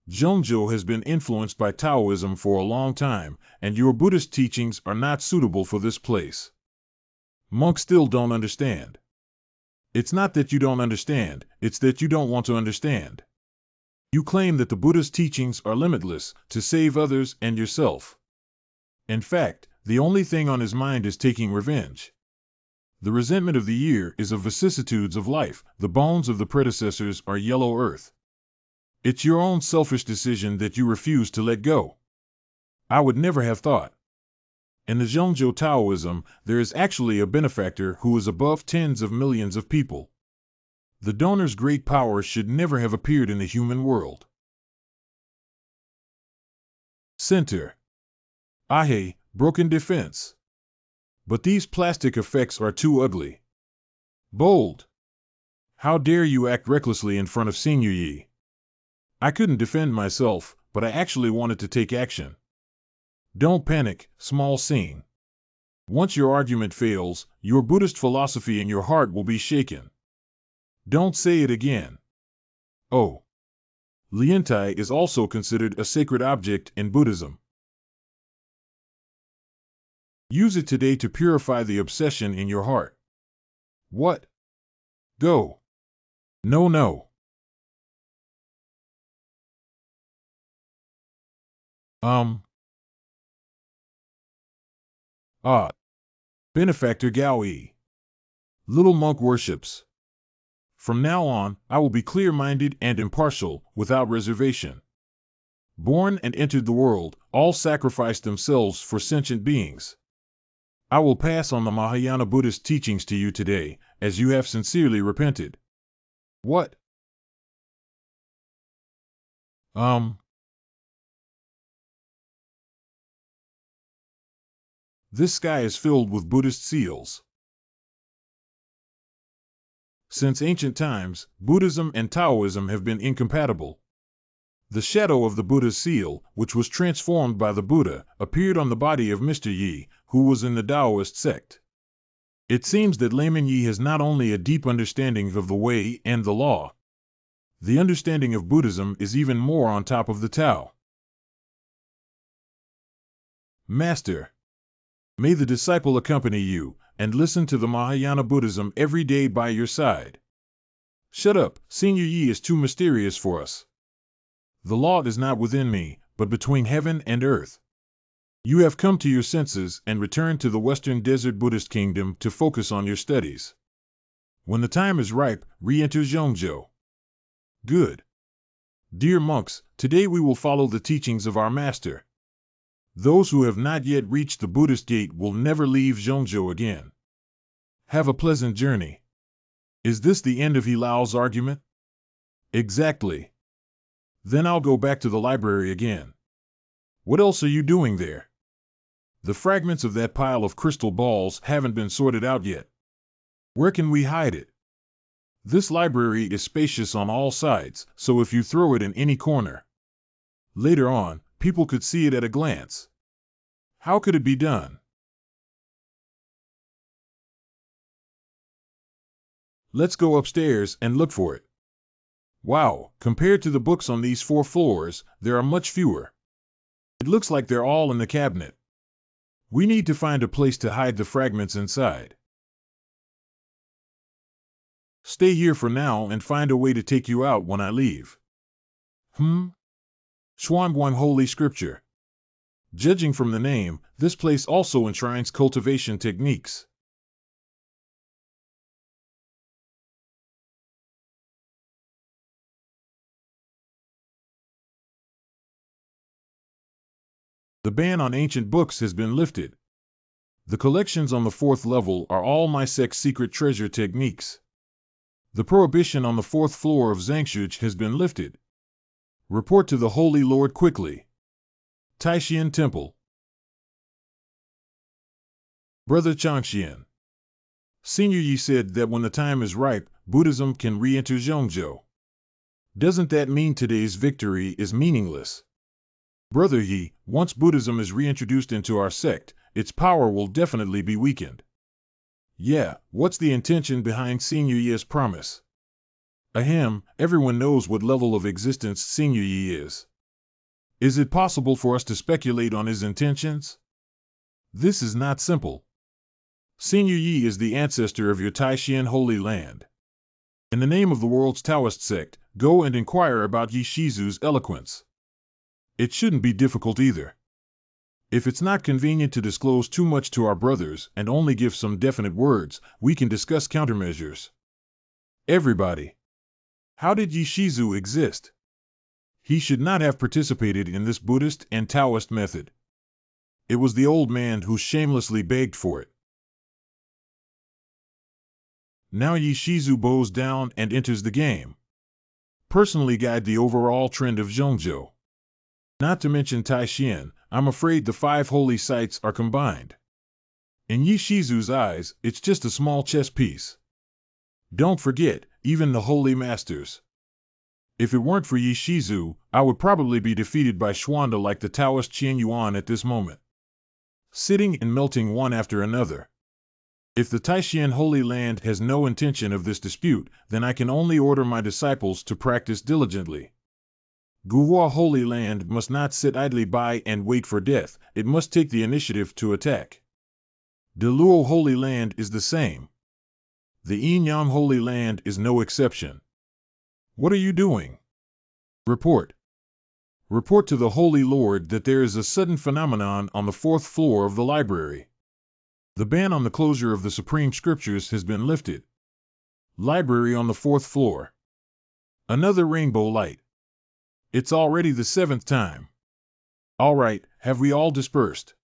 Zhongzhou has been influenced by Taoism for a long time, and your Buddhist teachings are not suitable for this place. Monks still don't understand. It's not that you don't understand, it's that you don't want to understand. You claim that the Buddha's teachings are limitless, to save others and yourself. In fact, the only thing on his mind is taking revenge. The resentment of the year is of vicissitudes of life, the bones of the predecessors are yellow earth. It's your own selfish decision that you refuse to let go. I would never have thought. In the Zhongzhou Taoism, there is actually a benefactor who is above tens of millions of people. The donor's great power should never have appeared in the human world. Center. Ahe, broken defense. But these plastic effects are too ugly. Bold. How dare you act recklessly in front of Senior Yi? I couldn't defend myself, but I actually wanted to take action. Don't panic, small scene. Once your argument fails, your Buddhist philosophy in your heart will be shaken. Don't say it again. Oh. Liantai is also considered a sacred object in Buddhism. Use it today to purify the obsession in your heart. What? Go. No. Benefactor Gaoi. Little monk worships. From now on, I will be clear-minded and impartial, without reservation. Born and entered the world, all sacrificed themselves for sentient beings. I will pass on the Mahayana Buddhist teachings to you today, as you have sincerely repented. What? This sky is filled with Buddhist seals. Since ancient times, Buddhism and Taoism have been incompatible. The shadow of the Buddha's seal, which was transformed by the Buddha, appeared on the body of Mr. Yi, who was in the Taoist sect. It seems that layman Yi has not only a deep understanding of the way and the law. The understanding of Buddhism is even more on top of the Tao. Master, may the disciple accompany you, and listen to the Mahayana Buddhism every day by your side. Shut up, Senior Yi is too mysterious for us. The law is not within me, but between heaven and earth. You have come to your senses and returned to the Western Desert Buddhist Kingdom to focus on your studies. When the time is ripe, re-enter Zhongzhou. Good. Dear monks, today we will follow the teachings of our master. Those who have not yet reached the Buddhist gate will never leave Zhongzhou again. Have a pleasant journey. Is this the end of Hilao's argument? Exactly. Then I'll go back to the library again. What else are you doing there? The fragments of that pile of crystal balls haven't been sorted out yet. Where can we hide it? This library is spacious on all sides, so if you throw it in any corner, later on, people could see it at a glance. How could it be done? Let's go upstairs and look for it. Wow, compared to the books on these 4 floors, there are much fewer. It looks like they're all in the cabinet. We need to find a place to hide the fragments inside. Stay here for now and find a way to take you out when I leave. Xuanguang Holy Scripture. Judging from the name, this place also enshrines cultivation techniques. The ban on ancient books has been lifted. The collections on the 4th level are all my sect's secret treasure techniques. The prohibition on the 4th floor of Zhangshuj has been lifted. Report to the Holy Lord quickly. Taishian Temple. Brother Changxian. Senior Yi said that when the time is ripe, Buddhism can re-enter Zhongzhou. Doesn't that mean today's victory is meaningless? Brother Yi, once Buddhism is reintroduced into our sect, its power will definitely be weakened. Yeah, what's the intention behind Senior Yi's promise? Ahem, everyone knows what level of existence Senior Yi is. Is it possible for us to speculate on his intentions? This is not simple. Senior Yi is the ancestor of your Taishian Holy Land. In the name of the world's Taoist sect, go and inquire about Yi Shizu's eloquence. It shouldn't be difficult either. If it's not convenient to disclose too much to our brothers and only give some definite words, we can discuss countermeasures. Everybody. How did Yi Shizu exist? He should not have participated in this Buddhist and Taoist method. It was the old man who shamelessly begged for it. Now Yi Shizu bows down and enters the game. Personally guide the overall trend of Zhongzhou. Not to mention Taishian, I'm afraid the 5 holy sites are combined. In Yi Shizu's eyes, it's just a small chess piece. Don't forget, even the holy masters. If it weren't for Yi Shizu, I would probably be defeated by Xuanda like the Taoist Qian Yuan at this moment. Sitting and melting one after another. If the Taishian Holy Land has no intention of this dispute, then I can only order my disciples to practice diligently. Guhua Holy Land must not sit idly by and wait for death, it must take the initiative to attack. Deluo Holy Land is the same. The Yinyam Holy Land is no exception. What are you doing? Report. Report to the Holy Lord that there is a sudden phenomenon on the 4th floor of the library. The ban on the closure of the Supreme Scriptures has been lifted. Library on the 4th floor. Another rainbow light. It's already the 7th time. All right, have we all dispersed?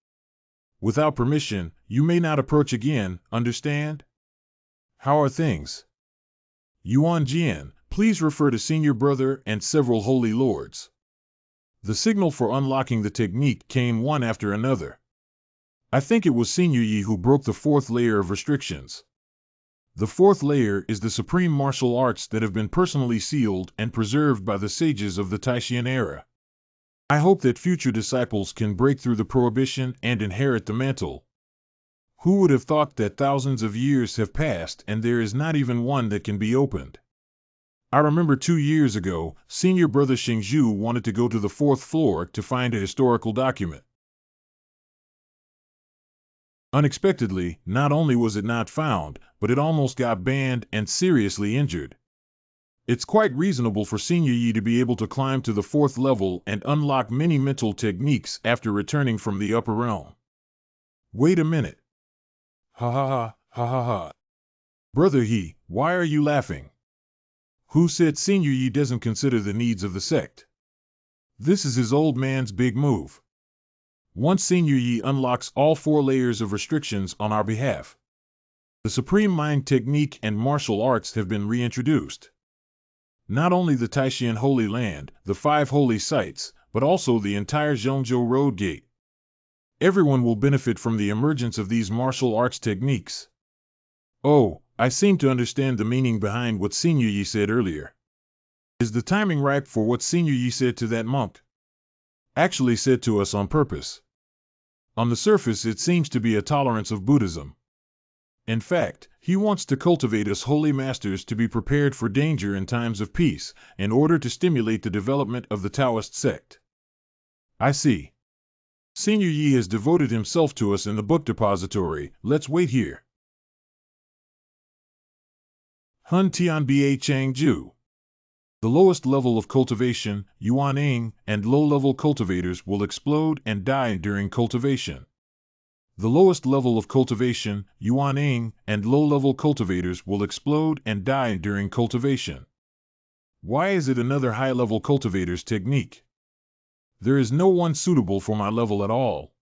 Without permission, you may not approach again, understand? How are things? Yuan Jian, please refer to Senior Brother and several Holy Lords. The signal for unlocking the technique came one after another. I think it was Senior Yi who broke the 4th layer of restrictions. The 4th layer is the supreme martial arts that have been personally sealed and preserved by the sages of the Taishian era. I hope that future disciples can break through the prohibition and inherit the mantle. Who would have thought that thousands of years have passed and there is not even one that can be opened? I remember 2 years ago, Senior Brother Xingzhu wanted to go to the 4th floor to find a historical document. Unexpectedly, not only was it not found, but it almost got banned and seriously injured. It's quite reasonable for Senior Yi to be able to climb to the 4th level and unlock many mental techniques after returning from the upper realm. Wait a minute. Ha ha ha, ha ha ha. Brother Yi, why are you laughing? Who said Senior Yi doesn't consider the needs of the sect? This is his old man's big move. Once Senior Yi unlocks all 4 layers of restrictions on our behalf, the Supreme Mind Technique and martial arts have been reintroduced. Not only the Taishian Holy Land, the 5 holy sites, but also the entire Zhongzhou Road Gate. Everyone will benefit from the emergence of these martial arts techniques. Oh, I seem to understand the meaning behind what Senior Yi said earlier. Is the timing ripe for what Senior Yi said to that monk? Actually said to us on purpose. On the surface it seems to be a tolerance of Buddhism. In fact, he wants to cultivate us holy masters to be prepared for danger in times of peace, in order to stimulate the development of the Taoist sect. I see. Senior Yi has devoted himself to us in the book depository, let's wait here. Hun Tianba Changju. The lowest level of cultivation, Yuaning, and low-level cultivators will explode and die during cultivation. The lowest level of cultivation, Yuaning, and low-level cultivators will explode and die during cultivation. Why is it another high-level cultivator's technique? There is no one suitable for my level at all.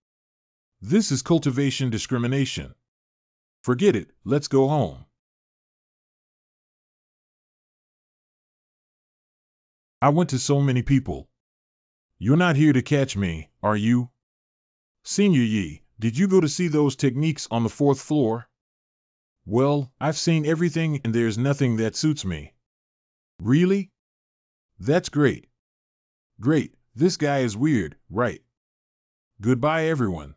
This is cultivation discrimination. Forget it, let's go home. I went to so many people. You're not here to catch me, are you? Senior Yi, did you go to see those techniques on the 4th floor? Well, I've seen everything and there's nothing that suits me. Really? That's great. Great, this guy is weird, right? Goodbye everyone.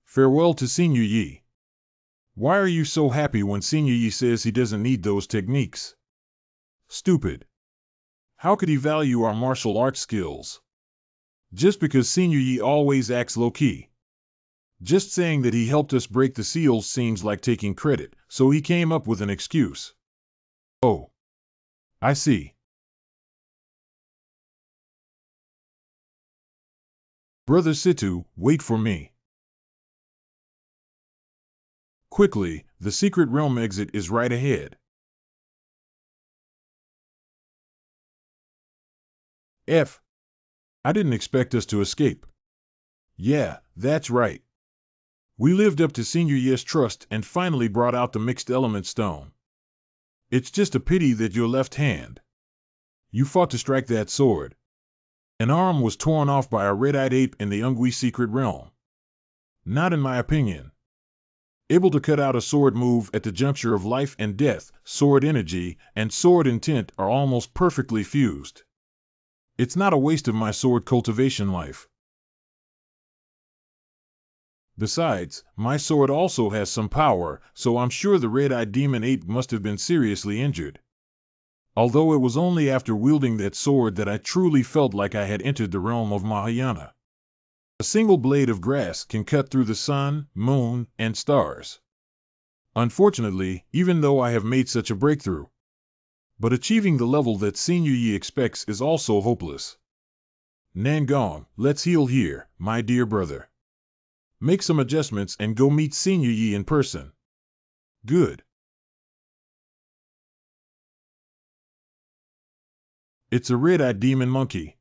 Farewell to Senior Yi. Why are you so happy when Senior Yi says he doesn't need those techniques? Stupid. How could he value our martial arts skills? Just because Senior Yi always acts low-key. Just saying that he helped us break the seals seems like taking credit, so he came up with an excuse. Oh. I see. Brother Situ, wait for me. Quickly, the secret realm exit is right ahead. I didn't expect us to escape. Yeah, that's right. We lived up to Senior Yi's trust and finally brought out the mixed element stone. It's just a pity that your left hand. You fought to strike that sword. An arm was torn off by a red-eyed ape in the Ungui secret realm. Not in my opinion. Able to cut out a sword move at the juncture of life and death, sword energy, and sword intent are almost perfectly fused. It's not a waste of my sword cultivation life. Besides, my sword also has some power, so I'm sure the red-eyed demon ape must have been seriously injured. Although it was only after wielding that sword that I truly felt like I had entered the realm of Mahayana. A single blade of grass can cut through the sun, moon, and stars. Unfortunately, even though I have made such a breakthrough. But achieving the level that Senior Yi expects is also hopeless. Nangong, let's heal here, my dear brother. Make some adjustments and go meet Senior Yi in person. Good. It's a red-eyed demon monkey.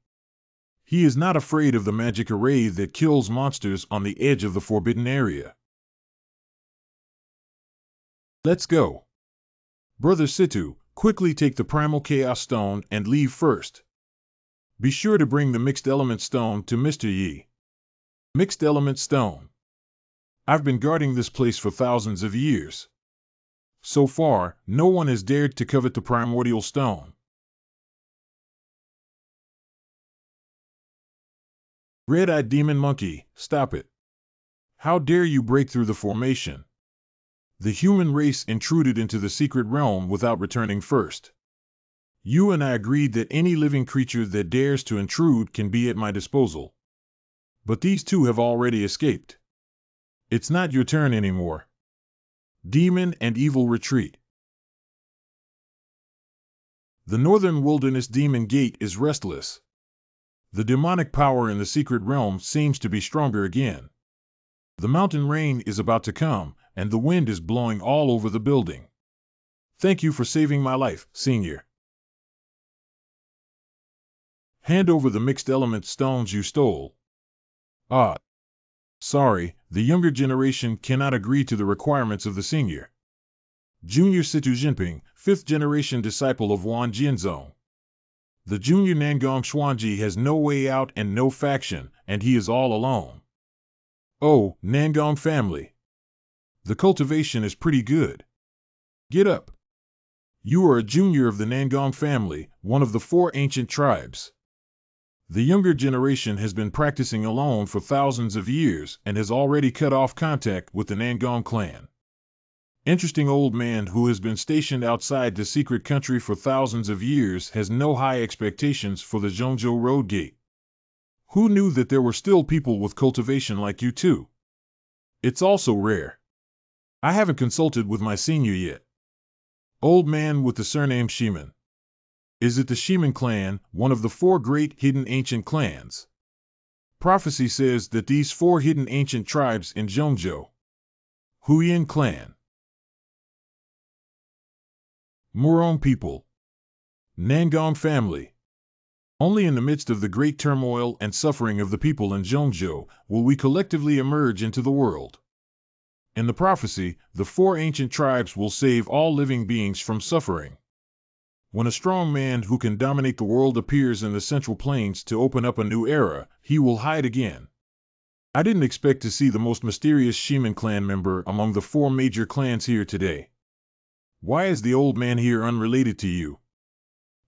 He is not afraid of the magic array that kills monsters on the edge of the forbidden area. Let's go. Brother Situ, quickly take the Primal Chaos Stone and leave first. Be sure to bring the Mixed Element Stone to Mr. Yi. Mixed Element Stone. I've been guarding this place for thousands of years. So far, no one has dared to covet the Primordial Stone. Red-eyed demon monkey, stop it. How dare you break through the formation? The human race intruded into the secret realm without returning first. You and I agreed that any living creature that dares to intrude can be at my disposal. But these two have already escaped. It's not your turn anymore. Demon and evil retreat. The Northern Wilderness Demon Gate is restless. The demonic power in the secret realm seems to be stronger again. The mountain rain is about to come, and the wind is blowing all over the building. Thank you for saving my life, Senior. Hand over the mixed element stones you stole. Ah. Sorry, the younger generation cannot agree to the requirements of the senior. Junior Situ Jinping, 5th generation disciple of Wan Jianzong. The junior Nangong Xuanji has no way out and no faction, and he is all alone. Oh, Nangong family. The cultivation is pretty good. Get up. You are a junior of the Nangong family, one of the 4 ancient tribes. The younger generation has been practicing alone for thousands of years and has already cut off contact with the Nangong clan. Interesting old man who has been stationed outside the secret country for thousands of years has no high expectations for the Zhongzhou Road Gate. Who knew that there were still people with cultivation like you too? It's also rare. I haven't consulted with my senior yet. Old man with the surname Shiman. Is it the Shiman clan, one of the 4 great hidden ancient clans? Prophecy says that these 4 hidden ancient tribes in Zhongzhou. Huyan clan. Murong people. Nangong family. Only in the midst of the great turmoil and suffering of the people in Zhongzhou will we collectively emerge into the world. In the prophecy, the four ancient tribes will save all living beings from suffering. When a strong man who can dominate the world appears in the Central Plains to open up a new era, he will hide again. I didn't expect to see the most mysterious Shiman clan member among the four major clans here today. Why is the old man here unrelated to you?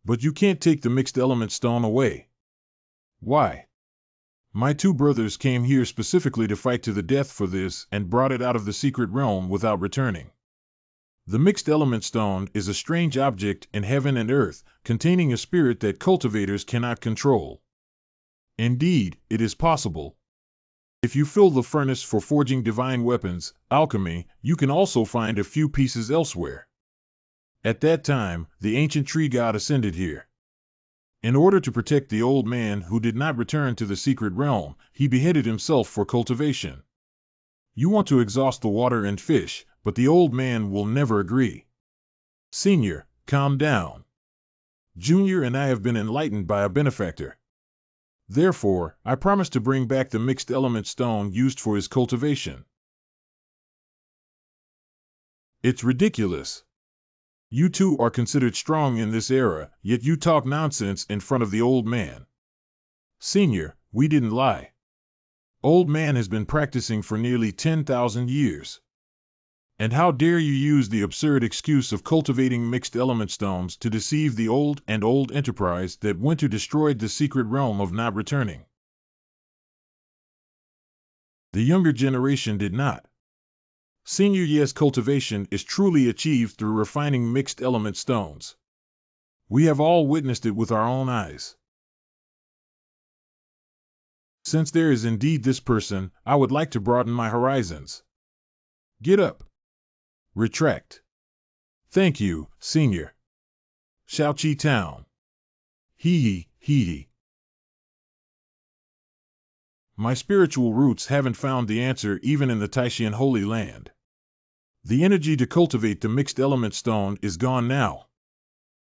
But you can't take the mixed element stone away. Why? My two brothers came here specifically to fight to the death for this and brought it out of the secret realm without returning. The mixed element stone is a strange object in heaven and earth, containing a spirit that cultivators cannot control. Indeed, it is possible. If you fill the furnace for forging divine weapons, alchemy, you can also find a few pieces elsewhere. At that time, the ancient tree god ascended here. In order to protect the old man who did not return to the secret realm, he beheaded himself for cultivation. You want to exhaust the water and fish, but the old man will never agree. Senior, calm down. Junior and I have been enlightened by a benefactor. Therefore, I promise to bring back the mixed element stone used for his cultivation. It's ridiculous. You two are considered strong in this era, yet you talk nonsense in front of the old man. Senior, we didn't lie. Old man has been practicing for nearly 10,000 years. And how dare you use the absurd excuse of cultivating mixed element stones to deceive the old enterprise that winter destroyed the secret realm of not returning? The younger generation did not. Senior Ye's cultivation is truly achieved through refining mixed element stones. We have all witnessed it with our own eyes. Since there is indeed this person, I would like to broaden my horizons. Get up. Retract. Thank you, Senior. Shaoqi Town. Hee hee. My spiritual roots haven't found the answer even in the Taishan Holy Land. The energy to cultivate the mixed element stone is gone now.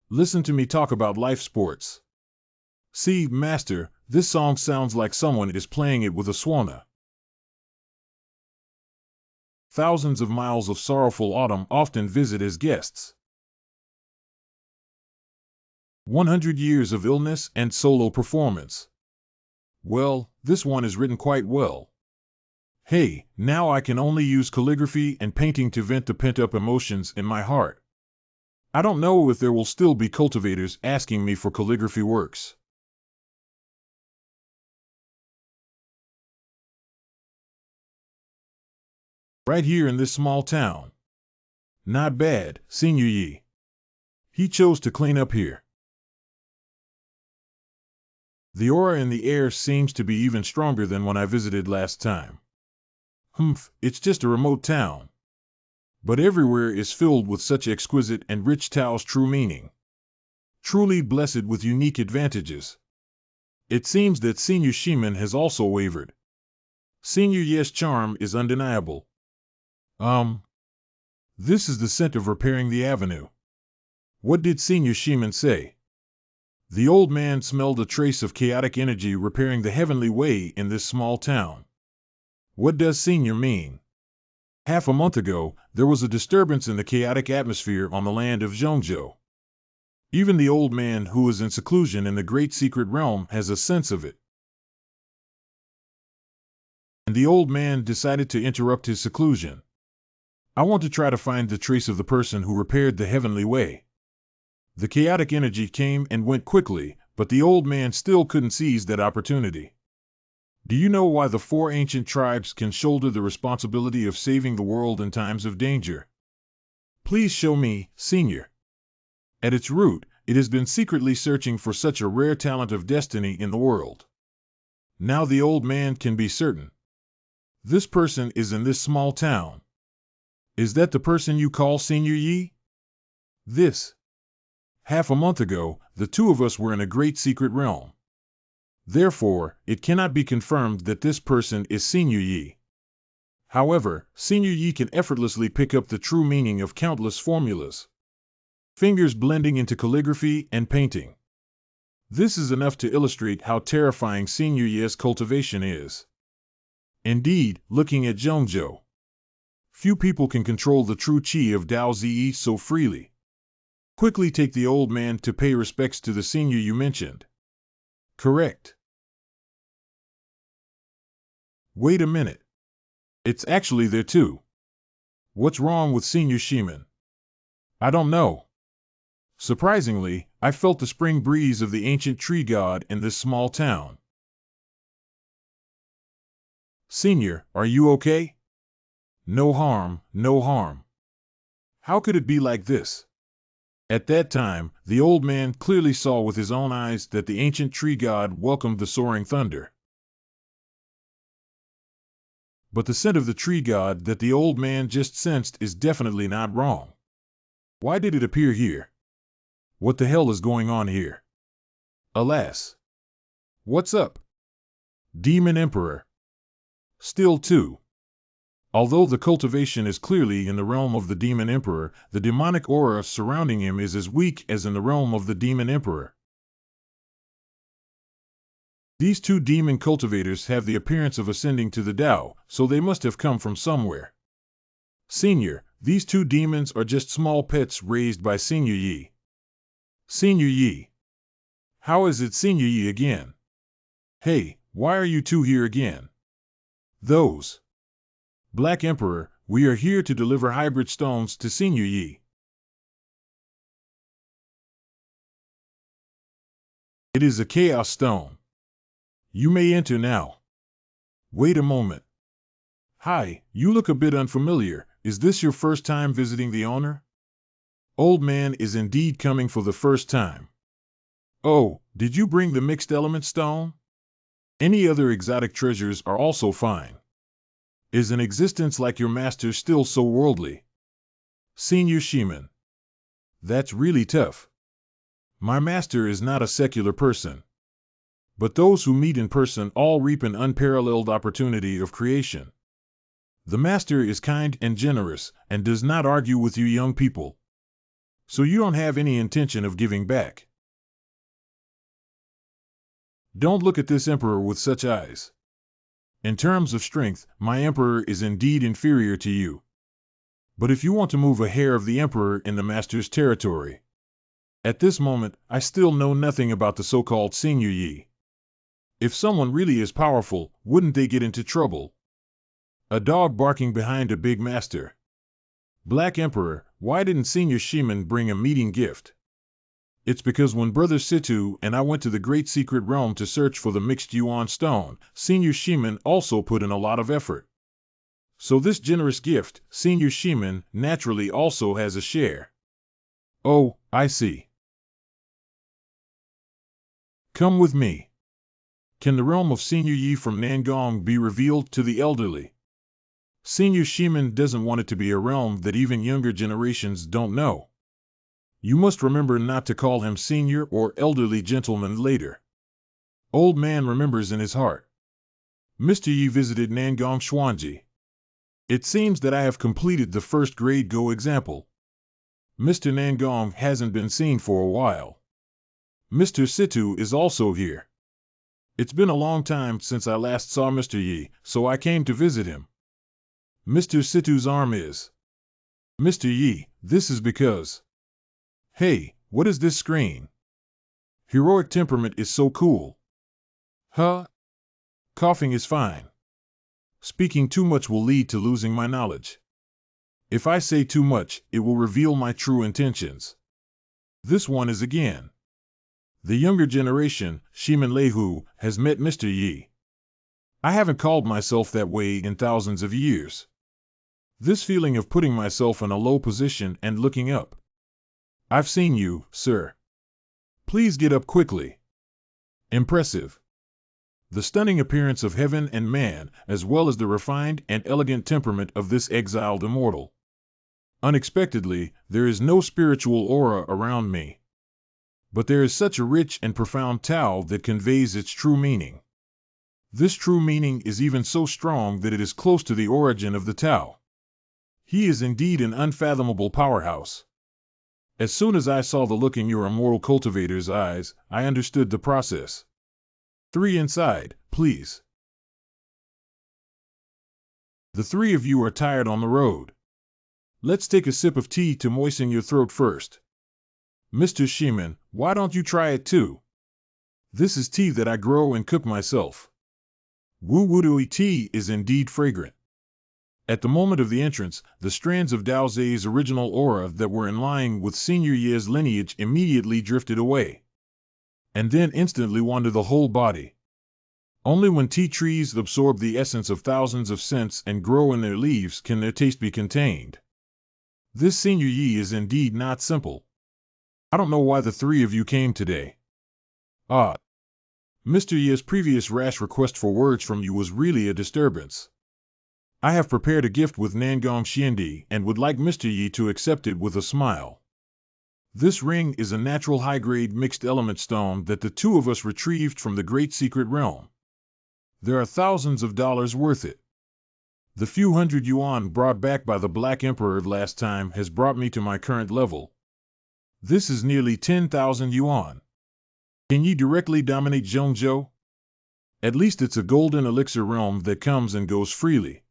Listen to me talk about life sports. See, Master, this song sounds like someone is playing it with a swana. Thousands of miles of sorrowful autumn often visit as guests. 100 years of illness and solo performance. Well, this one is written quite well. Hey, now I can only use calligraphy and painting to vent the pent-up emotions in my heart. I don't know if there will still be cultivators asking me for calligraphy works. Right here in this small town. Not bad, Senior Yi. He chose to clean up here. The aura in the air seems to be even stronger than when I visited last time. It's just a remote town. But everywhere is filled with such exquisite and rich Tao's true meaning. Truly blessed with unique advantages. It seems that Senior Shiman has also wavered. Senior Ye's charm is undeniable. This is the scent of repairing the avenue. What did Senior Shiman say? The old man smelled a trace of chaotic energy repairing the heavenly way in this small town. What does Senior mean? Half a month ago, there was a disturbance in the chaotic atmosphere on the land of Zhongzhou. Even the old man who is in seclusion in the great secret realm has a sense of it. And the old man decided to interrupt his seclusion. I want to try to find the trace of the person who repaired the heavenly way. The chaotic energy came and went quickly, but the old man still couldn't seize that opportunity. Do you know why the four ancient tribes can shoulder the responsibility of saving the world in times of danger? Please show me, Senior. At its root, it has been secretly searching for such a rare talent of destiny in the world. Now the old man can be certain. This person is in this small town. Is that the person you call Senior Yi? This. Half a month ago, the two of us were in a great secret realm. Therefore, it cannot be confirmed that this person is Senior Yi. However, Senior Yi can effortlessly pick up the true meaning of countless formulas. Fingers blending into calligraphy and painting. This is enough to illustrate how terrifying Senior Ye's cultivation is. Indeed, looking at Zhongzhou, few people can control the true qi of Dao Zi so freely. Quickly take the old man to pay respects to the senior you mentioned. Correct. Wait a minute. It's actually there too. What's wrong with Senior Shiman? I don't know. Surprisingly, I felt the spring breeze of the ancient tree god in this small town. Senior, are you okay? No harm, no harm. How could it be like this? At that time, the old man clearly saw with his own eyes that the ancient tree god welcomed the soaring thunder. But the scent of the tree god that the old man just sensed is definitely not wrong. Why did it appear here? What the hell is going on here? Alas! What's up? Demon Emperor. Still too. Although the cultivation is clearly in the realm of the Demon Emperor, the demonic aura surrounding him is as weak as in the realm of the Demon Emperor. These two demon cultivators have the appearance of ascending to the Tao, so they must have come from somewhere. Senior, these two demons are just small pets raised by Senior Yi. Senior Yi. How is it Senior Yi again? Hey, why are you two here again? Those. Black Emperor, we are here to deliver hybrid stones to Senior Yi. It is a chaos stone. You may enter now. Wait a moment. Hi, you look a bit unfamiliar. Is this your first time visiting the owner? Old man is indeed coming for the first time. Oh, did you bring the mixed element stone? Any other exotic treasures are also fine. Is an existence like your master still so worldly? Senior Shiman. That's really tough. My master is not a secular person. But those who meet in person all reap an unparalleled opportunity of creation. The master is kind and generous, and does not argue with you young people. So you don't have any intention of giving back. Don't look at this emperor with such eyes. In terms of strength, my emperor is indeed inferior to you. But if you want to move a hair of the emperor in the master's territory. At this moment, I still know nothing about the so-called Senior Yi. If someone really is powerful, wouldn't they get into trouble? A dog barking behind a big master. Black Emperor, why didn't Senior Shiman bring a meeting gift? It's because when Brother Situ and I went to the Great Secret Realm to search for the mixed Yuan stone, Senior Shiman also put in a lot of effort. So this generous gift, Senior Shiman, naturally also has a share. Oh, I see. Come with me. Can the realm of Senior Yi from Nangong be revealed to the elderly? Senior Shiman doesn't want it to be a realm that even younger generations don't know. You must remember not to call him senior or elderly gentleman later. Old man remembers in his heart. Mr. Yi visited Nangong Xuanji. It seems that I have completed the first grade Go example. Mr. Nangong hasn't been seen for a while. Mr. Situ is also here. It's been a long time since I last saw Mr. Yi, so I came to visit him. Mr. Situ's arm is. Mr. Yi, this is because. Hey, what is this screen? Heroic temperament is so cool. Huh? Coughing is fine. Speaking too much will lead to losing my knowledge. If I say too much, it will reveal my true intentions. This one is again. The younger generation, Shiman Leihu, has met Mr. Yi. I haven't called myself that way in thousands of years. This feeling of putting myself in a low position and looking up. I've seen you, sir. Please get up quickly. Impressive. The stunning appearance of heaven and man, as well as the refined and elegant temperament of this exiled immortal. Unexpectedly, there is no spiritual aura around me. But there is such a rich and profound Tao that conveys its true meaning. This true meaning is even so strong that it is close to the origin of the Tao. He is indeed an unfathomable powerhouse. As soon as I saw the look in your immortal cultivator's eyes, I understood the process. 3 inside, please. The 3 of you are tired on the road. Let's take a sip of tea to moisten your throat first. Mr. Sheeman, why don't you try it too? This is tea that I grow and cook myself. Wu-Wudui tea is indeed fragrant. At the moment of the entrance, the strands of Dao Zhe's original aura that were in line with Senior Ye's lineage immediately drifted away, and then instantly wandered the whole body. Only when tea trees absorb the essence of thousands of scents and grow in their leaves can their taste be contained. This Senior Yi is indeed not simple. I don't know why the 3 of you came today. Mr. Ye's previous rash request for words from you was really a disturbance. I have prepared a gift with Nangong Xiandi and would like Mr. Yi to accept it with a smile. This ring is a natural high-grade mixed element stone that the 2 of us retrieved from the great secret realm. There are thousands of dollars worth it. The few hundred yuan brought back by the Black Emperor last time has brought me to my current level. This is nearly 10,000 yuan. Can ye directly dominate Zhongzhou? At least it's a golden elixir realm that comes and goes freely.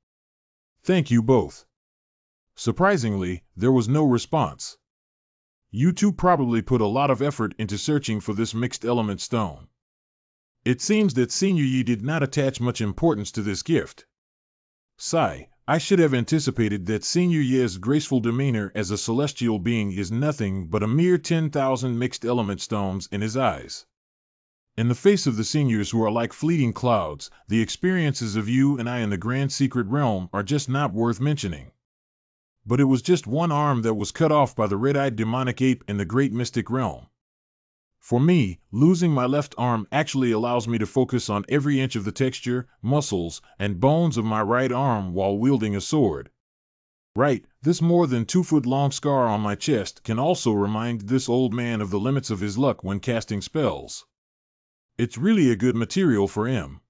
Thank you both. Surprisingly, there was no response. You 2 probably put a lot of effort into searching for this mixed element stone. It seems that Senior Yi did not attach much importance to this gift. Sigh, I should have anticipated that Senior Ye's graceful demeanor as a celestial being is nothing but a mere 10,000 mixed element stones in his eyes. In the face of the seniors who are like fleeting clouds, the experiences of you and I in the grand secret realm are just not worth mentioning. But it was just one arm that was cut off by the red-eyed demonic ape in the great mystic realm. For me, losing my left arm actually allows me to focus on every inch of the texture, muscles, and bones of my right arm while wielding a sword. Right, this more than 2-foot-long scar on my chest can also remind this old man of the limits of his luck when casting spells. It's really a good material for him.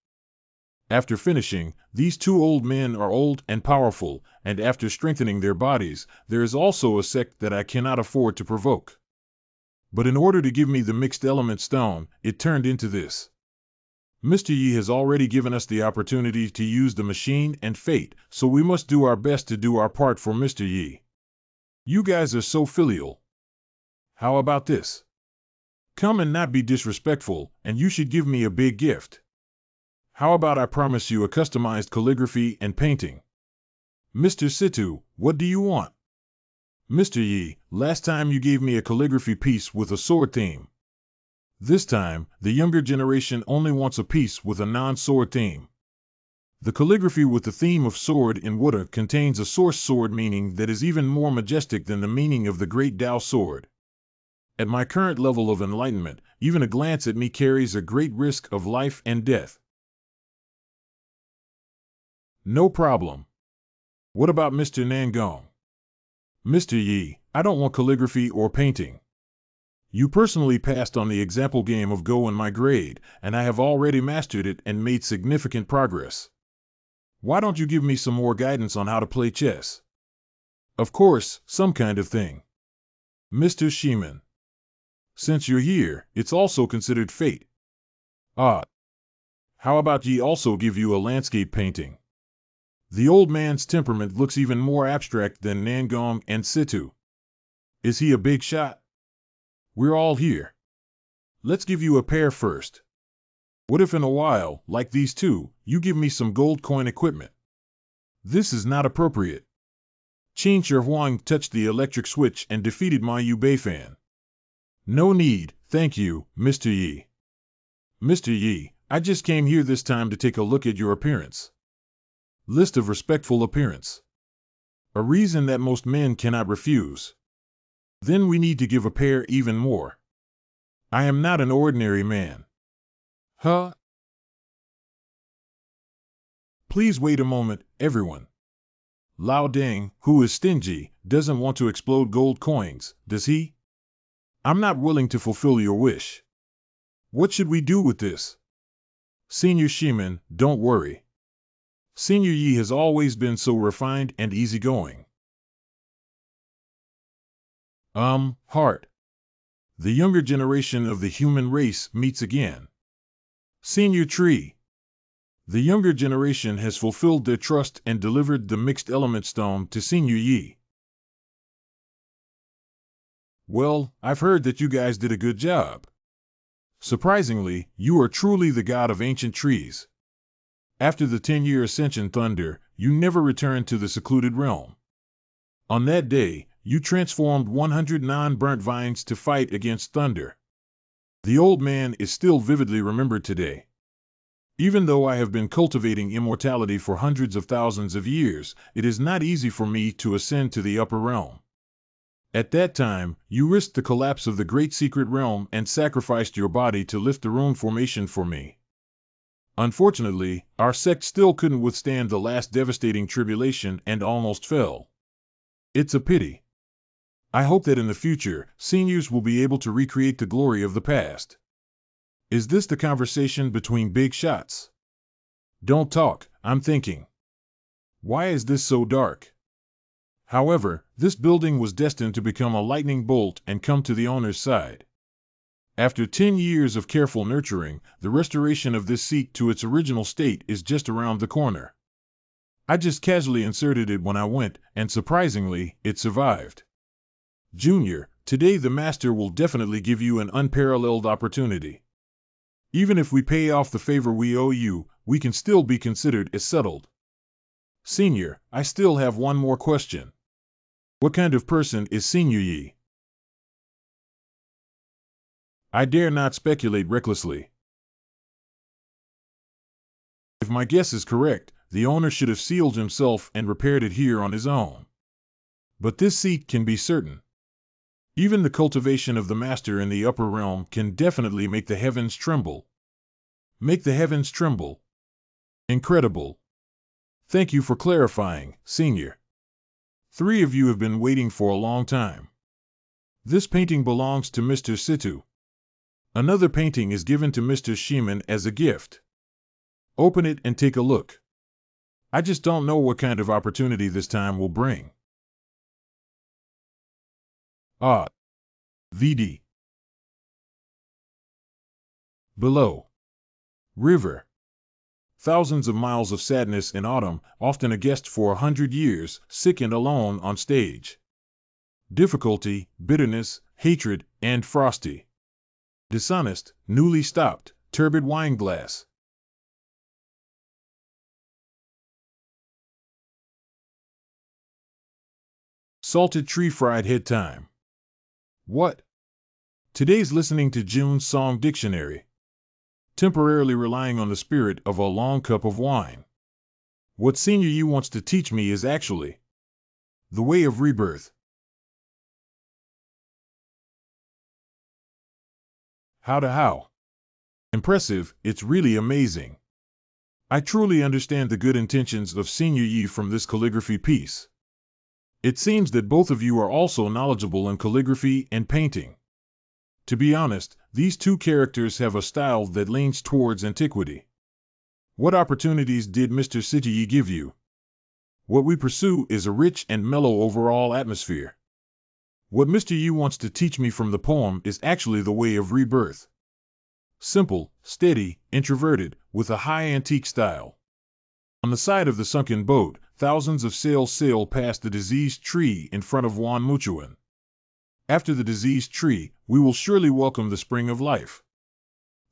After finishing, these 2 old men are old and powerful, and after strengthening their bodies, there is also a sect that I cannot afford to provoke. But in order to give me the mixed element stone, it turned into this. Mr. Yi has already given us the opportunity to use the machine and fate, so we must do our best to do our part for Mr. Yi. You guys are so filial. How about this? Come and not be disrespectful, and you should give me a big gift. How about I promise you a customized calligraphy and painting? Mr. Situ, what do you want? Mr. Yi, last time you gave me a calligraphy piece with a sword theme. This time, the younger generation only wants a piece with a non-sword theme. The calligraphy with the theme of sword in Wuda contains a source sword meaning that is even more majestic than the meaning of the great Tao sword. At my current level of enlightenment, even a glance at me carries a great risk of life and death. No problem. What about Mr. Nangong? Mr. Yi, I don't want calligraphy or painting. You personally passed on the example game of Go in my grade, and I have already mastered it and made significant progress. Why don't you give me some more guidance on how to play chess? Of course, some kind of thing. Mr. Sheeman. Since you're here, it's also considered fate. How about ye also give you a landscape painting? The old man's temperament looks even more abstract than Nangong and Situ. Is he a big shot? We're all here. Let's give you a pair first. What if in a while, like these 2, you give me some gold coin equipment? This is not appropriate. Qin Shi Huang touched the electric switch and defeated Ma Yu Beifan. No need, thank you, Mr. Yi. Mr. Yi, I just came here this time to take a look at your appearance. List of respectful appearance. A reason that most men cannot refuse. Then we need to give a pair even more. I am not an ordinary man. Please wait a moment, everyone. Lao Deng, who is stingy, doesn't want to explode gold coins, does he? I'm not willing to fulfill your wish. What should we do with this? Senior Sheeman, don't worry. Senior Yi has always been so refined and easygoing. Heart. The younger generation of the human race meets again. Senior Tree. The younger generation has fulfilled their trust and delivered the mixed element stone to Senior Yi. Well, I've heard that you guys did a good job. Surprisingly, you are truly the god of ancient trees. After the 10-year ascension thunder, you never returned to the secluded realm. On that day, you transformed 100 non-burnt vines to fight against thunder. The old man is still vividly remembered today. Even though I have been cultivating immortality for hundreds of thousands of years, it is not easy for me to ascend to the upper realm. At that time, you risked the collapse of the great secret realm and sacrificed your body to lift the rune formation for me. Unfortunately, our sect still couldn't withstand the last devastating tribulation and almost fell. It's a pity. I hope that in the future, seniors will be able to recreate the glory of the past. Is this the conversation between big shots? Don't talk, I'm thinking. Why is this so dark? However, this building was destined to become a lightning bolt and come to the owner's side. After 10 years of careful nurturing, the restoration of this seat to its original state is just around the corner. I just casually inserted it when I went, and surprisingly, it survived. Junior, today the Master will definitely give you an unparalleled opportunity. Even if we pay off the favor we owe you, we can still be considered as settled. Senior, I still have one more question. What kind of person is Senior Yi? I dare not speculate recklessly. If my guess is correct, the owner should have sealed himself and repaired it here on his own. But this seat can be certain. Even the cultivation of the Master in the upper realm can definitely make the heavens tremble. Make the heavens tremble. Incredible. Thank you for clarifying, Senior. 3 of you have been waiting for a long time. This painting belongs to Mr. Situ. Another painting is given to Mr. Shiman as a gift. Open it and take a look. I just don't know what kind of opportunity this time will bring. VD. Below. River. Thousands of miles of sadness in autumn, often a guest for 100 years, sick and alone on stage. Difficulty, bitterness, hatred, and frosty. Dishonest, newly stopped, turbid wine glass. Salted tree fried head time. What? Today's listening to June's Song Dictionary. Temporarily relying on the spirit of a long cup of wine. What Senior Yi wants to teach me is actually the way of rebirth. How? Impressive, it's really amazing. I truly understand the good intentions of Senior Yi from this calligraphy piece. It seems that both of you are also knowledgeable in calligraphy and painting. To be honest, these two characters have a style that leans towards antiquity. What opportunities did Mr. Situ give you? What we pursue is a rich and mellow overall atmosphere. What Mr. Yi wants to teach me from the poem is actually the way of rebirth. Simple, steady, introverted, with a high antique style. On the side of the sunken boat, thousands of sails sail past the diseased tree in front of Wan Muchuan. After the diseased tree, we will surely welcome the spring of life.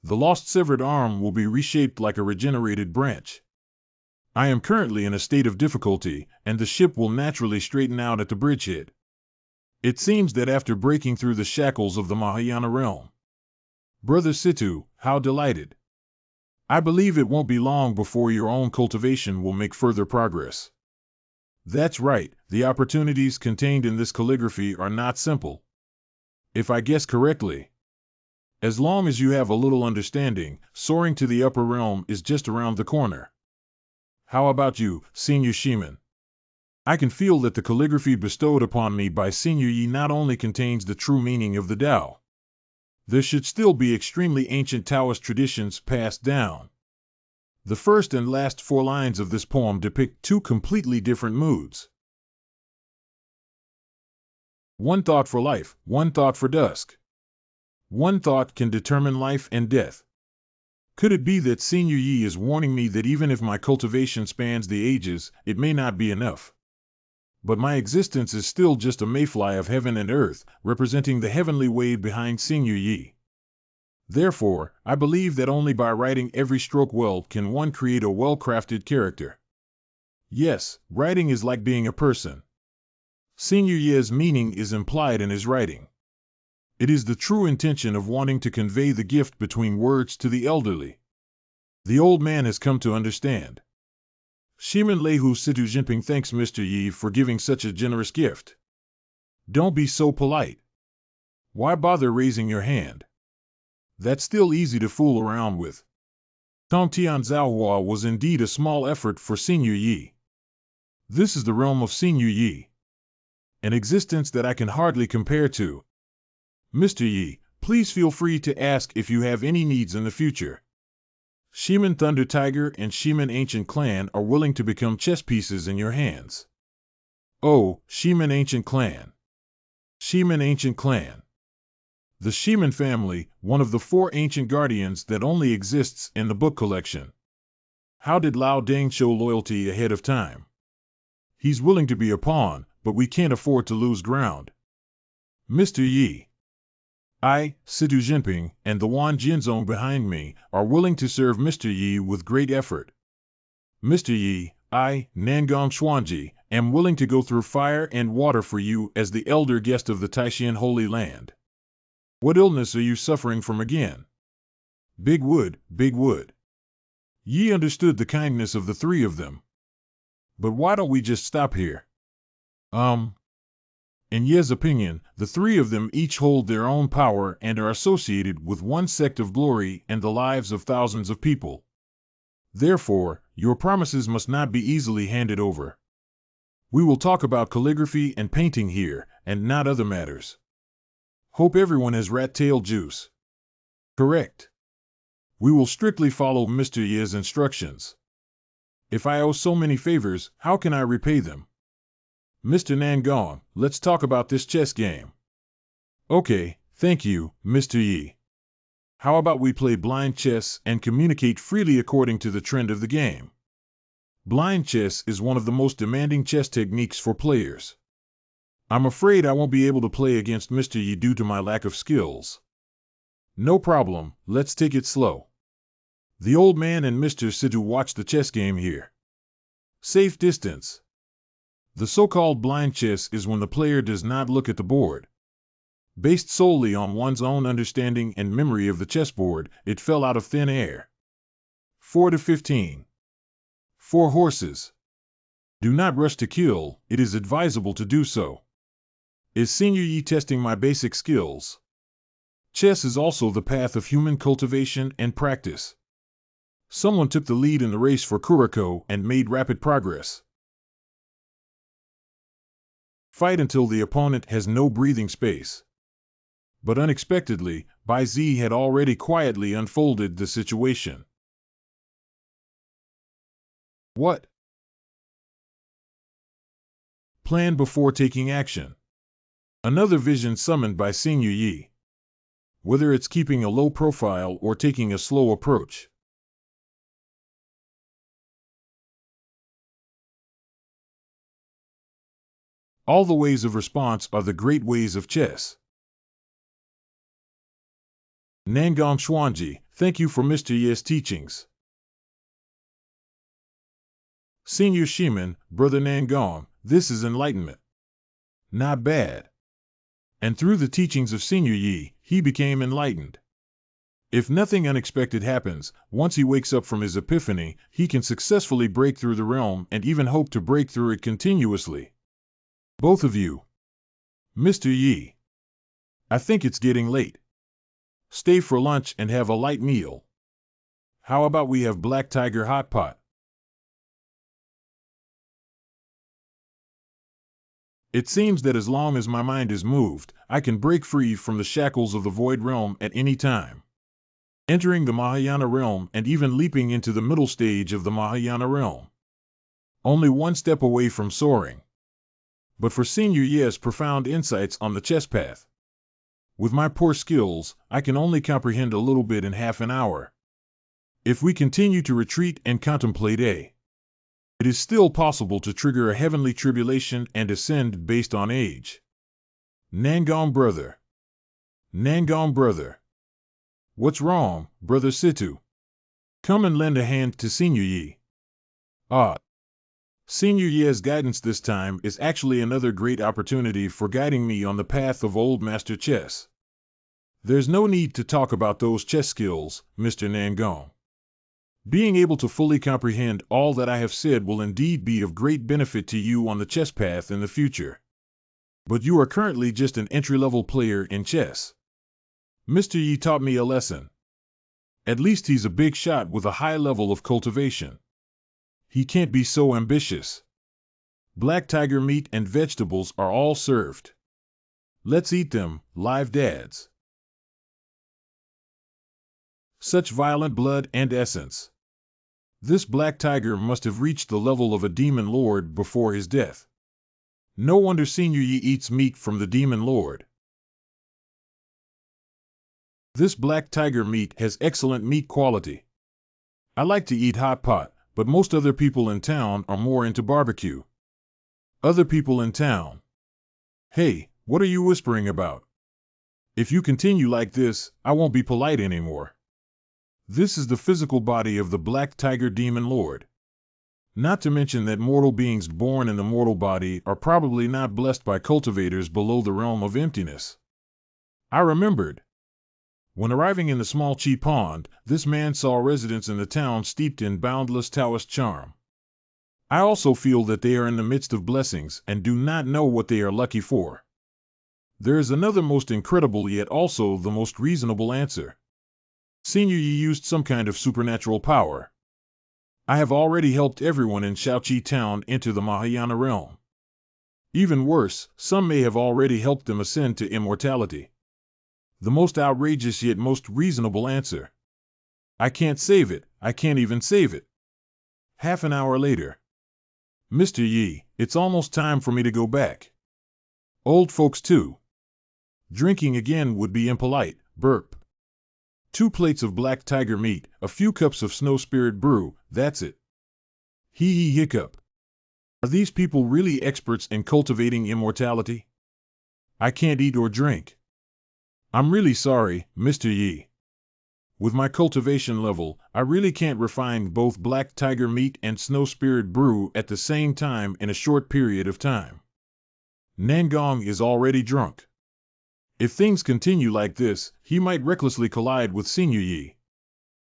The lost severed arm will be reshaped like a regenerated branch. I am currently in a state of difficulty, and the ship will naturally straighten out at the bridgehead. It seems that after breaking through the shackles of the Mahayana realm. Brother Situ, how delighted. I believe it won't be long before your own cultivation will make further progress. That's right, the opportunities contained in this calligraphy are not simple. If I guess correctly, as long as you have a little understanding, soaring to the upper realm is just around the corner. How about you, Senior Shiman? I can feel that the calligraphy bestowed upon me by Senior Yi not only contains the true meaning of the Tao. There should still be extremely ancient Taoist traditions passed down. The first and last 4 lines of this poem depict 2 completely different moods. One thought for life, one thought for dusk. One thought can determine life and death. Could it be that Senior Yi is warning me that even if my cultivation spans the ages, it may not be enough? But my existence is still just a mayfly of heaven and earth, representing the heavenly wave behind Senior Yi. Therefore, I believe that only by writing every stroke well can one create a well-crafted character. Yes, writing is like being a person. Senior Yi's meaning is implied in his writing. It is the true intention of wanting to convey the gift between words to the elderly. The old man has come to understand. Shimin Lehu Situ Jinping thanks Mr. Yi for giving such a generous gift. Don't be so polite. Why bother raising your hand? That's still easy to fool around with. Tong Tian Zhaohua was indeed a small effort for Senior Yi. This is the realm of Senior Yi. An existence that I can hardly compare to. Mr. Yi, please feel free to ask if you have any needs in the future. Shimin Thunder Tiger and Shimin Ancient Clan are willing to become chess pieces in your hands. Oh, Shimin Ancient Clan. Shimin Ancient Clan. The Shimin family, one of the 4 ancient guardians that only exists in the book collection. How did Lao Deng show loyalty ahead of time? He's willing to be a pawn, but we can't afford to lose ground. Mr. Yi. I, Situ Jinping, and the Wan Jinzong behind me, are willing to serve Mr. Yi with great effort. Mr. Yi, I, Nangong Xuanji, am willing to go through fire and water for you as the elder guest of the Taishan Holy Land. What illness are you suffering from again? Big wood, big wood. Yi understood the kindness of the 3 of them. But why don't we just stop here? In Ye's opinion, the 3 of them each hold their own power and are associated with one sect of glory and the lives of thousands of people. Therefore, your promises must not be easily handed over. We will talk about calligraphy and painting here, and not other matters. Hope everyone has rat-tail juice. Correct. We will strictly follow Mr. Ye's instructions. If I owe so many favors, how can I repay them? Mr. Nangong, let's talk about this chess game. Okay, thank you, Mr. Yi. How about we play blind chess and communicate freely according to the trend of the game? Blind chess is one of the most demanding chess techniques for players. I'm afraid I won't be able to play against Mr. Yi due to my lack of skills. No problem, let's take it slow. The old man and Mr. Situ watch the chess game here. Safe distance. The so-called blind chess is when the player does not look at the board. Based solely on one's own understanding and memory of the chessboard, it fell out of thin air. 4 to 15. 4 horses. Do not rush to kill, it is advisable to do so. Is Senior Yi testing my basic skills? Chess is also the path of human cultivation and practice. Someone took the lead in the race for Kuroko and made rapid progress. Fight until the opponent has no breathing space. But unexpectedly, Bai Zi had already quietly unfolded the situation. What? Plan before taking action. Another vision summoned by Senior Yi. Whether it's keeping a low profile or taking a slow approach. All the ways of response are the great ways of chess. Nangong Xuanji, thank you for Mr. Ye's teachings. Senior Shimin, Brother Nangong, this is enlightenment. Not bad. And through the teachings of Senior Yi, he became enlightened. If nothing unexpected happens, once he wakes up from his epiphany, he can successfully break through the realm and even hope to break through it continuously. Both of you. Mr. Yi. I think it's getting late. Stay for lunch and have a light meal. How about we have Black Tiger Hot Pot? It seems that as long as my mind is moved, I can break free from the shackles of the Void Realm at any time. Entering the Mahayana realm and even leaping into the middle stage of the Mahayana realm. Only one step away from soaring. but for Senior Ye's profound insights on the chess path. With my poor skills, I can only comprehend a little bit in half an hour. If we continue to retreat and contemplate it is still possible to trigger a heavenly tribulation and ascend based on age. Nangong brother. Nangong brother. What's wrong, brother Situ? Come and lend a hand to Senior Yi. Ah. Senior Ye's guidance this time is actually another great opportunity for guiding me on the path of Old Master Chess. There's no need to talk about those chess skills, Mr. Nangong. Being able to fully comprehend all that I have said will indeed be of great benefit to you on the chess path in the future. But you are currently just an entry-level player in chess. Mr. Yi taught me a lesson. At least he's a big shot with a high level of cultivation. He can't be so ambitious. Black tiger meat and vegetables are all served. Let's eat them, live dads. Such violent blood and essence. This black tiger must have reached the level of a demon lord before his death. No wonder Senior Yi eats meat from the demon lord. This black tiger meat has excellent meat quality. I like to eat hot pot, but most other people in town are more into barbecue. Other people in town. Hey, what are you whispering about? If you continue like this, I won't be polite anymore. This is the physical body of the Black Tiger Demon Lord. Not to mention that mortal beings born in the mortal body are probably not blessed by cultivators below the realm of emptiness. I remembered. When arriving in the small Chi Pond, this man saw residents in the town steeped in boundless Taoist charm. I also feel that they are in the midst of blessings and do not know what they are lucky for. There is another most incredible yet also the most reasonable answer. Senior Yi used some kind of supernatural power. I have already helped everyone in Shaoqi town enter the Mahayana realm. Even worse, some may have already helped them ascend to immortality. The most outrageous yet most reasonable answer. I can't save it, I can't even save it. Half an hour later. Mr. Yi, it's almost time for me to go back. Old folks too. Drinking again would be impolite, burp. 2 plates of black tiger meat, a few cups of snow spirit brew, that's it. Hee hiccup. Are these people really experts in cultivating immortality? I can't eat or drink. I'm really sorry, Mr. Yi. With my cultivation level, I really can't refine both black tiger meat and snow spirit brew at the same time in a short period of time. Nangong is already drunk. If things continue like this, he might recklessly collide with Senior Yi.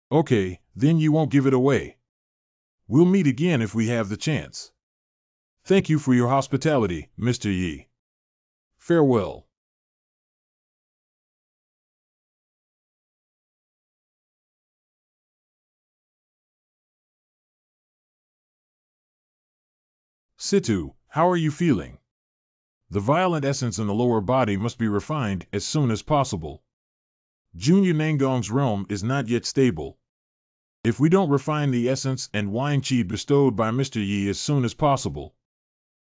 Okay, then you won't give it away. We'll meet again if we have the chance. Thank you for your hospitality, Mr. Yi. Farewell. Situ, how are you feeling? The violent essence in the lower body must be refined as soon as possible. Junior Nangong's realm is not yet stable. If we don't refine the essence and wine chi bestowed by Mr. Yi as soon as possible,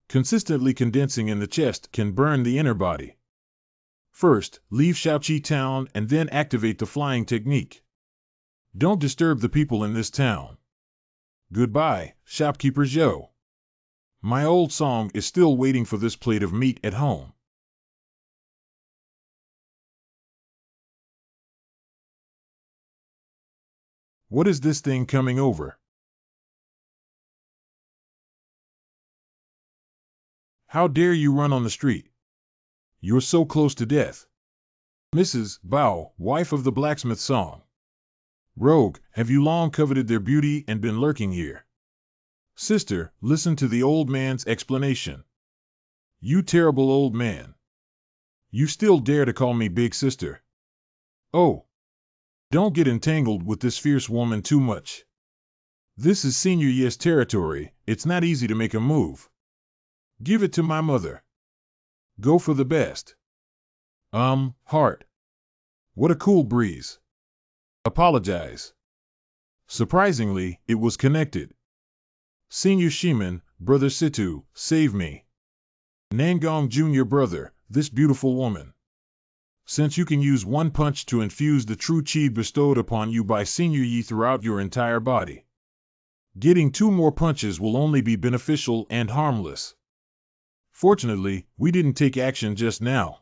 consistently condensing in the chest can burn the inner body. First, leave Shaoqi town and then activate the flying technique. Don't disturb the people in this town. Goodbye, shopkeeper Zhou. My old song is still waiting for this plate of meat at home. What is this thing coming over? How dare you run on the street? You're so close to death. Mrs. Bao, wife of the blacksmith song. Rogue, have you long coveted their beauty and been lurking here? Sister, listen to the old man's explanation. You terrible old man. You still dare to call me big sister. Oh. Don't get entangled with this fierce woman too much. This is Senior Yi's territory, it's not easy to make a move. Give it to my mother. Go for the best. Heart. What a cool breeze. Apologize. Surprisingly, it was connected. Senior Shiman, Brother Situ, save me. Nangong Junior brother, this beautiful woman. Since you can use one punch to infuse the true chi bestowed upon you by Senior Yi throughout your entire body, getting 2 more punches will only be beneficial and harmless. Fortunately, we didn't take action just now.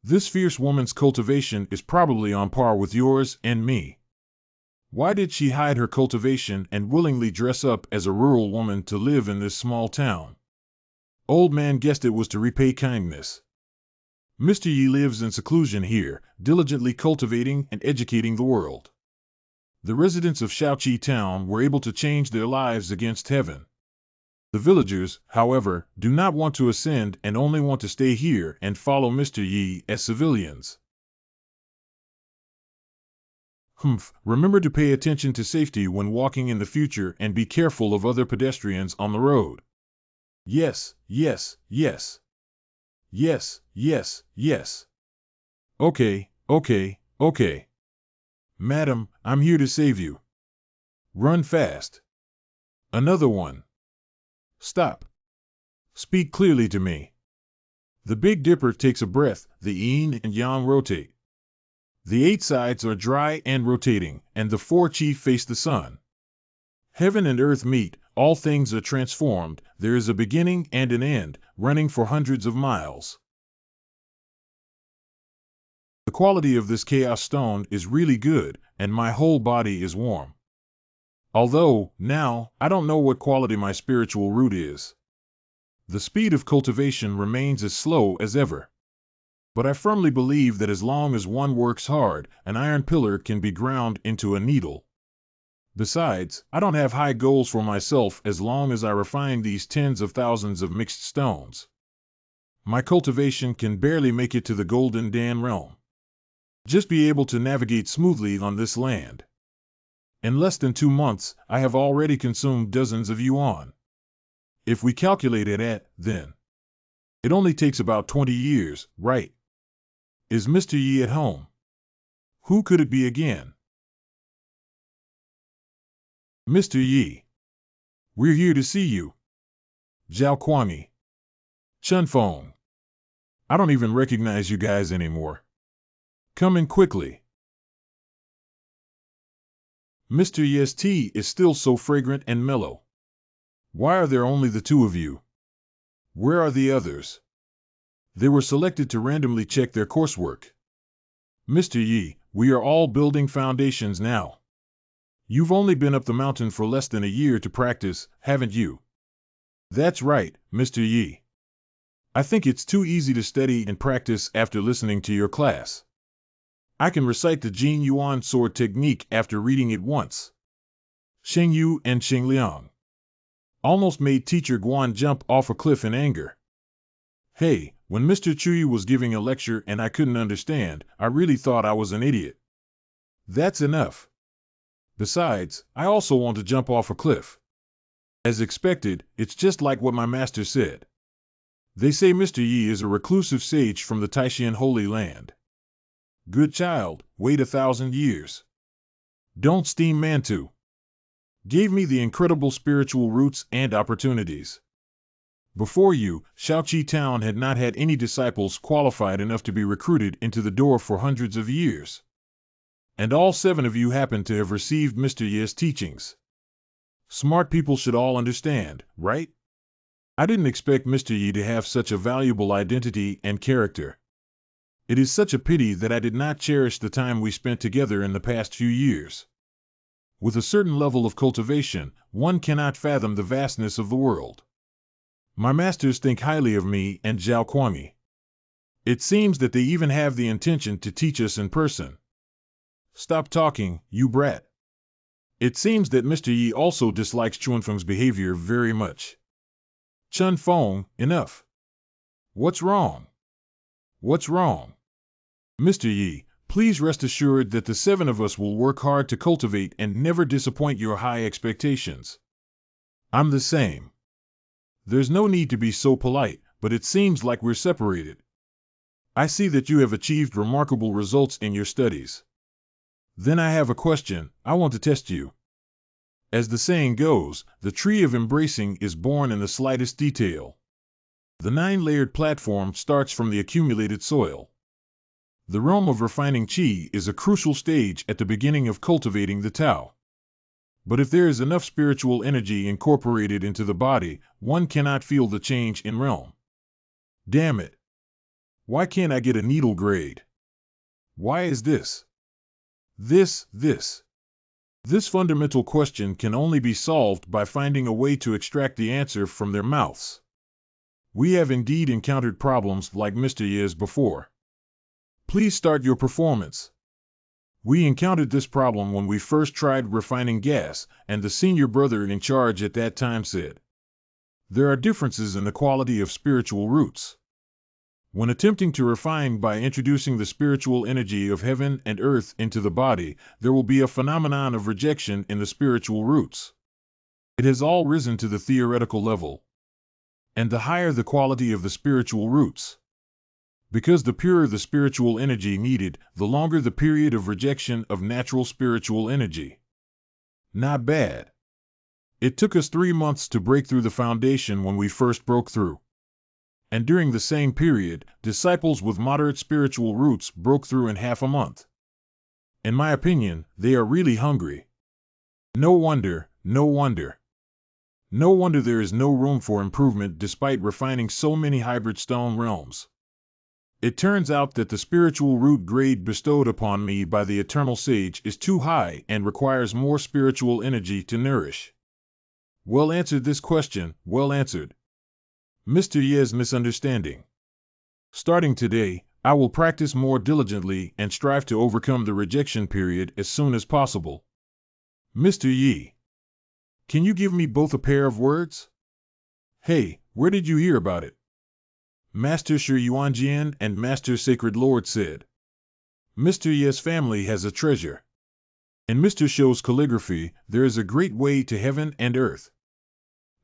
This fierce woman's cultivation is probably on par with yours and me. Why did she hide her cultivation and willingly dress up as a rural woman to live in this small town? Old man guessed it was to repay kindness. Mr. Yi lives in seclusion here, diligently cultivating and educating the world. The residents of Shaoqi town were able to change their lives against heaven. The villagers, however, do not want to ascend and only want to stay here and follow Mr. Yi as civilians. Remember to pay attention to safety when walking in the future and be careful of other pedestrians on the road. Yes, yes, yes. Yes, yes, yes. Okay, okay, okay. Madam, I'm here to save you. Run fast. Another one. Stop. Speak clearly to me. The Big Dipper takes a breath, the yin and yang rotate. The 8 sides are dry and rotating, and the 4 chi face the sun. Heaven and earth meet, all things are transformed, there is a beginning and an end, running for hundreds of miles. The quality of this chaos stone is really good, and my whole body is warm. Although, now, I don't know what quality my spiritual root is. The speed of cultivation remains as slow as ever. But I firmly believe that as long as one works hard, an iron pillar can be ground into a needle. Besides, I don't have high goals for myself as long as I refine these tens of thousands of mixed stones. My cultivation can barely make it to the Golden Dan realm. Just be able to navigate smoothly on this land. In less than 2 months, I have already consumed dozens of yuan. If we calculate it at, then, it only takes about 20 years, right? Is Mr. Yi at home? Who could it be again? Mr. Yi. We're here to see you. Zhao Kuangi. Chun Feng. I don't even recognize you guys anymore. Come in quickly. Mr. Yi's tea is still so fragrant and mellow. Why are there only the 2 of you? Where are the others? They were selected to randomly check their coursework. Mr. Yi, we are all building foundations now. You've only been up the mountain for less than a year to practice, haven't you? That's right, Mr. Yi. I think it's too easy to study and practice after listening to your class. I can recite the Jin Yuan sword technique after reading it once. Sheng Yu and Sheng Liang almost made Teacher Guan jump off a cliff in anger. Hey, when Mr. Chuyi was giving a lecture and I couldn't understand, I really thought I was an idiot. That's enough. Besides, I also want to jump off a cliff. As expected, it's just like what my master said. They say Mr. Yi is a reclusive sage from the Taishan Holy Land. Good child, wait 1,000 years. Don't steam Mantu. Gave me the incredible spiritual roots and opportunities. Before you, Shaoqi town had not had any disciples qualified enough to be recruited into the door for hundreds of years. And all 7 of you happen to have received Mr. Yi's teachings. Smart people should all understand, right? I didn't expect Mr. Yi to have such a valuable identity and character. It is such a pity that I did not cherish the time we spent together in the past few years. With a certain level of cultivation, one cannot fathom the vastness of the world. My masters think highly of me and Zhao Kuangi. It seems that they even have the intention to teach us in person. Stop talking, you brat. It seems that Mr. Yi also dislikes Chunfeng's behavior very much. Chun Feng, enough. What's wrong? What's wrong? Mr. Yi, please rest assured that the 7 of us will work hard to cultivate and never disappoint your high expectations. I'm the same. There's no need to be so polite, but it seems like we're separated. I see that you have achieved remarkable results in your studies. Then I have a question, I want to test you. As the saying goes, the tree of embracing is born in the slightest detail. The 9-layered platform starts from the accumulated soil. The realm of refining qi is a crucial stage at the beginning of cultivating the Tao. But if there is enough spiritual energy incorporated into the body, one cannot feel the change in realm. Damn it! Why can't I get a needle grade? Why is this? This fundamental question can only be solved by finding a way to extract the answer from their mouths. We have indeed encountered problems like Mr. Ye's before. Please start your performance. We encountered this problem when we first tried refining gas, and the senior brother in charge at that time said, "There are differences in the quality of spiritual roots. When attempting to refine by introducing the spiritual energy of heaven and earth into the body, there will be a phenomenon of rejection in the spiritual roots. It has all risen to the theoretical level. And the higher the quality of the spiritual roots, because the purer the spiritual energy needed, the longer the period of rejection of natural spiritual energy. Not bad. It took us 3 months to break through the foundation when we first broke through. And during the same period, disciples with moderate spiritual roots broke through in half a month. In my opinion, they are really hungry. No wonder. No wonder there is no room for improvement despite refining so many hybrid stone realms. It turns out that the spiritual root grade bestowed upon me by the eternal sage is too high and requires more spiritual energy to nourish. Well answered this question, well answered. Mr. Ye's misunderstanding. Starting today, I will practice more diligently and strive to overcome the rejection period as soon as possible. Mr. Ye, can you give me both a pair of words? Hey, where did you hear about it? Master Shi Yuanjian and Master Sacred Lord said. Mr. Ye's family has a treasure. In Mr. Shou's calligraphy, there is a great way to heaven and earth.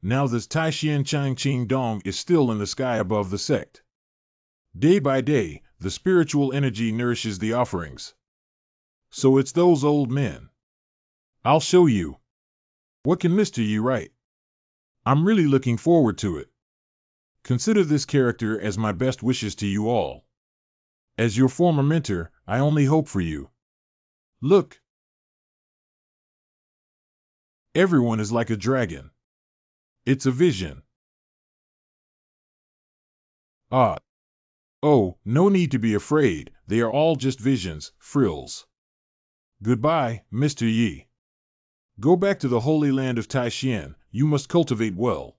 Now this Tai Xian Chang Qing Dong is still in the sky above the sect. Day by day, the spiritual energy nourishes the offerings. So it's those old men. I'll show you. What can Mr. Yi write? I'm really looking forward to it. Consider this character as my best wishes to you all. As your former mentor, I only hope for you. Look. Everyone is like a dragon. It's a vision. Ah. Oh, no need to be afraid, they are all just visions, frills. Goodbye, Mr. Yi. Go back to the holy land of Taishan, you must cultivate well.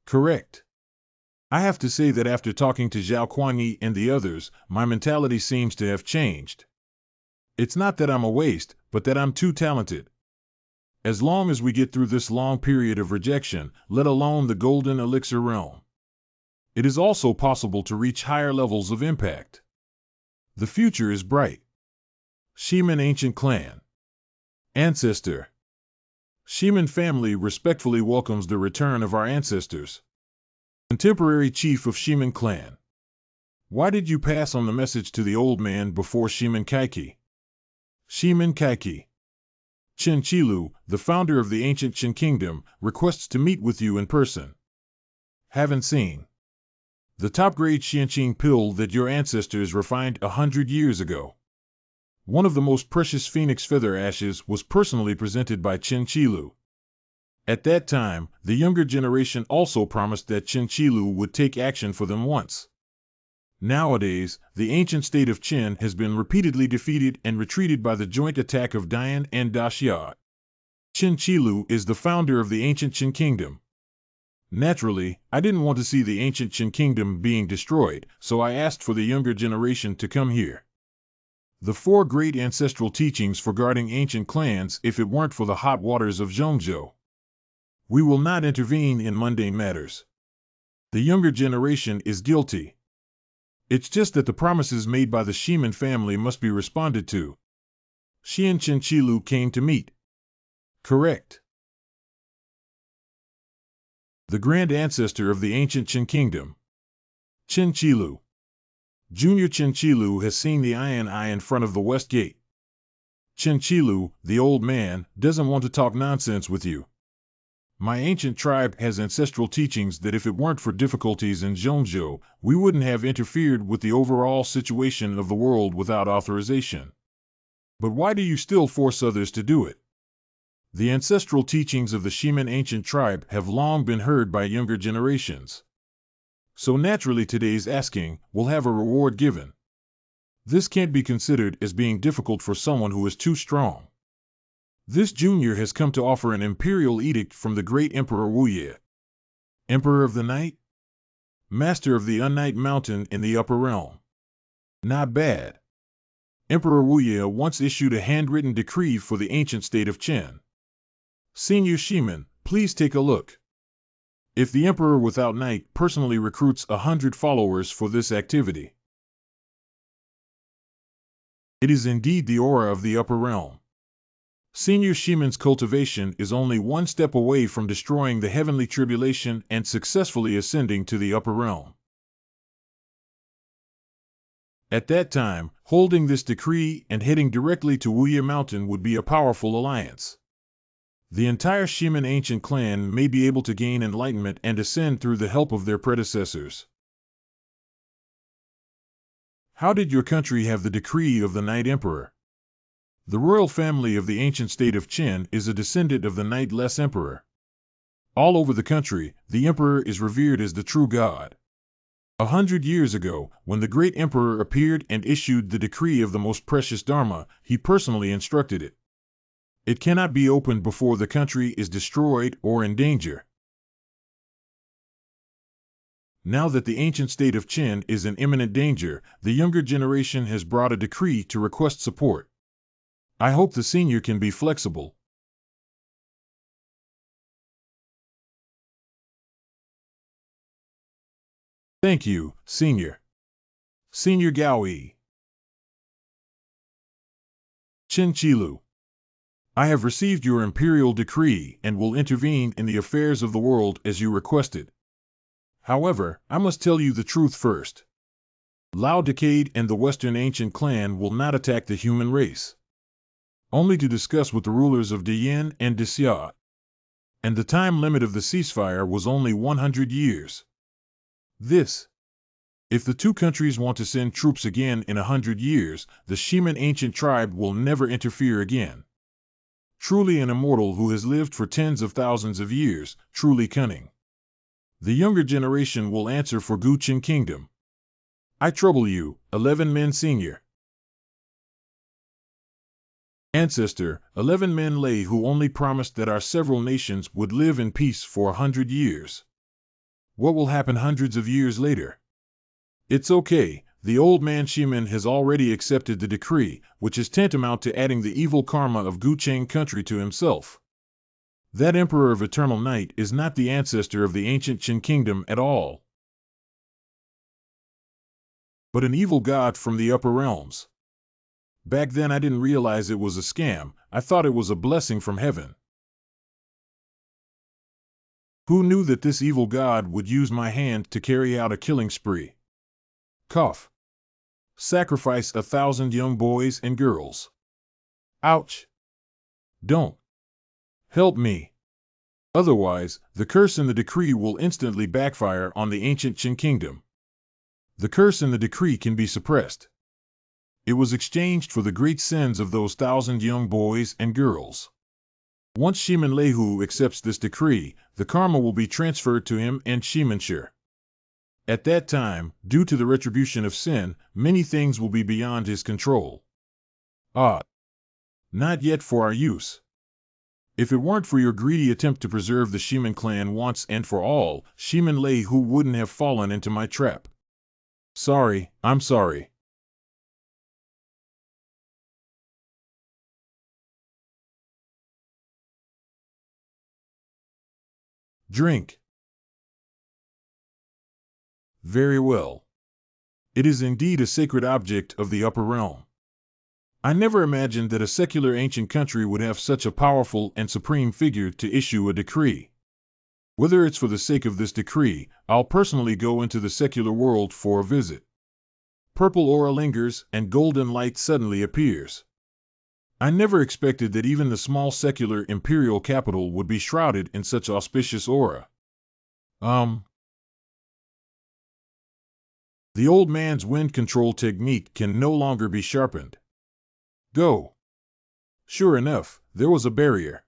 Correct. I have to say that after talking to Zhao Kuangyi and the others, my mentality seems to have changed. It's not that I'm a waste, but that I'm too talented. As long as we get through this long period of rejection, let alone the golden elixir realm, it is also possible to reach higher levels of impact. The future is bright. Shiman Ancient Clan. Ancestor. Shiman family respectfully welcomes the return of our ancestors. Contemporary chief of Shiman clan. Why did you pass on the message to the old man before Shiman Kaiki? Shiman Kaiki. Chen Qilu, the founder of the ancient Qin kingdom, requests to meet with you in person. Haven't seen. The top-grade Xianqing pill that your ancestors refined 100 years ago. One of the most precious phoenix feather ashes was personally presented by Chen Qilu. At that time, the younger generation also promised that Chen Qilu would take action for them once. Nowadays, the ancient state of Qin has been repeatedly defeated and retreated by the joint attack of Dian and Daxia. Chen Qilu is the founder of the ancient Qin kingdom. Naturally, I didn't want to see the ancient Qin kingdom being destroyed, so I asked for the younger generation to come here. The 4 great ancestral teachings regarding ancient clans if it weren't for the hot waters of Zhongzhou. We will not intervene in mundane matters. The younger generation is guilty. It's just that the promises made by the Shiman family must be responded to. Xian Chen Qilu came to meet. Correct. The grand ancestor of the ancient Qin kingdom. Chen Qilu. Junior Chen Qilu has seen the iron eye in front of the west gate. Chen Qilu, the old man, doesn't want to talk nonsense with you. My ancient tribe has ancestral teachings that if it weren't for difficulties in Zhongzhou, we wouldn't have interfered with the overall situation of the world without authorization. But why do you still force others to do it? The ancestral teachings of the Shimen ancient tribe have long been heard by younger generations. So naturally today's asking will have a reward given. This can't be considered as being difficult for someone who is too strong. This junior has come to offer an imperial edict from the great Emperor Wuye. Emperor of the Night? Master of the Unnight Mountain in the Upper Realm. Not bad. Emperor Wuye once issued a handwritten decree for the ancient state of Qin. Senior Shimen, please take a look. If the Emperor without Night personally recruits 100 followers for this activity, it is indeed the aura of the Upper Realm. Senior Shimen's cultivation is only one step away from destroying the heavenly tribulation and successfully ascending to the Upper Realm. At that time, holding this decree and heading directly to Wuye Mountain would be a powerful alliance. The entire Shimen ancient clan may be able to gain enlightenment and ascend through the help of their predecessors. How did your country have the decree of the Night Emperor? The royal family of the ancient state of Qin is a descendant of the Nightless Emperor. All over the country, the Emperor is revered as the true God. 100 years ago, when the great Emperor appeared and issued the decree of the most precious Dharma, he personally instructed it. It cannot be opened before the country is destroyed or in danger. Now that the ancient state of Qin is in imminent danger, the younger generation has brought a decree to request support. I hope the senior can be flexible. Thank you, senior. Senior Gaoi. Qin Chilu. I have received your imperial decree and will intervene in the affairs of the world as you requested. However, I must tell you the truth first. Lao Decade and the Western Ancient Clan will not attack the human race. Only to discuss with the rulers of Diyin and Xia. And the time limit of the ceasefire was only 100 years. If the two countries want to send troops again in 100 years, the Shimen ancient tribe will never interfere again. Truly an immortal who has lived for tens of thousands of years, truly cunning. The younger generation will answer for Guqin Kingdom. I trouble you, 11 men senior. Ancestor, 11 men lay who only promised that our several nations would live in peace for 100 years. What will happen hundreds of years later? It's okay, the old man Shimen has already accepted the decree, which is tantamount to adding the evil karma of Guqin country to himself. That Emperor of Eternal Night is not the ancestor of the ancient Qin kingdom at all, but an evil god from the upper realms. Back then I didn't realize it was a scam, I thought it was a blessing from heaven. Who knew that this evil god would use my hand to carry out a killing spree? Cough. Sacrifice 1,000 young boys and girls. Ouch. Don't. Help me. Otherwise, the curse in the decree will instantly backfire on the ancient Qin kingdom. The curse in the decree can be suppressed. It was exchanged for the great sins of those 1,000 young boys and girls. Once Shimen Lehu accepts this decree, the karma will be transferred to him and Shimenshire. At that time, due to the retribution of sin, many things will be beyond his control. Not yet for our use. If it weren't for your greedy attempt to preserve the Shimen clan once and for all, Shimen Lehu wouldn't have fallen into my trap. Sorry, I'm sorry. Drink. Very well. It is indeed a sacred object of the upper realm. I never imagined that a secular ancient country would have such a powerful and supreme figure to issue a decree. Whether it's for the sake of this decree, I'll personally go into the secular world for a visit. Purple aura lingers and golden light suddenly appears. I never expected that even the small secular imperial capital would be shrouded in such auspicious aura. The old man's wind control technique can no longer be sharpened. Go. Sure enough, there was a barrier.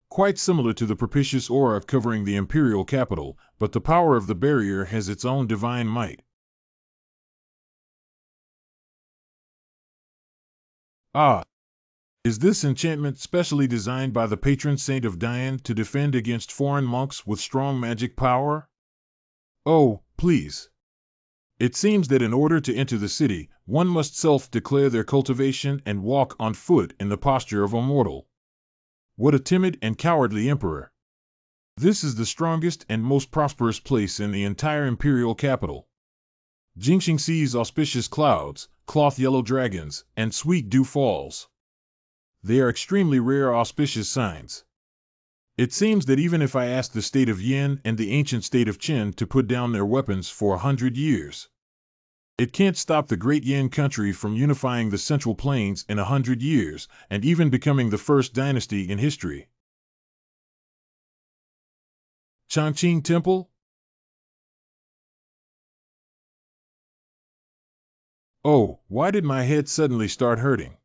Quite similar to the propitious aura covering the imperial capital, but the power of the barrier has its own divine might. Ah, is this enchantment specially designed by the patron saint of Dian to defend against foreign monks with strong magic power? Oh, please. It seems that in order to enter the city, one must self-declare their cultivation and walk on foot in the posture of a mortal. What a timid and cowardly emperor. This is the strongest and most prosperous place in the entire imperial capital. Jingxing sees auspicious clouds, cloth yellow dragons, and sweet dew falls. They are extremely rare auspicious signs. It seems that even if I ask the state of Yin and the ancient state of Qin to put down their weapons for 100 years, it can't stop the great Yin country from unifying the Central Plains in 100 years and even becoming the first dynasty in history. Changqing Temple? Oh, why did my head suddenly start hurting?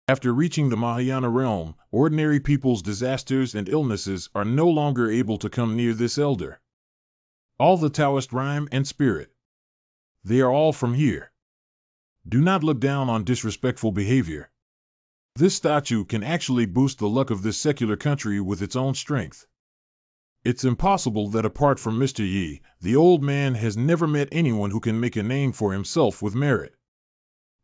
After reaching the Mahayana realm, ordinary people's disasters and illnesses are no longer able to come near this elder. All the Taoist rhyme and spirit. They are all from here. Do not look down on disrespectful behavior. This statue can actually boost the luck of this secular country with its own strength. It's impossible that apart from Mr. Yi, the old man has never met anyone who can make a name for himself with merit.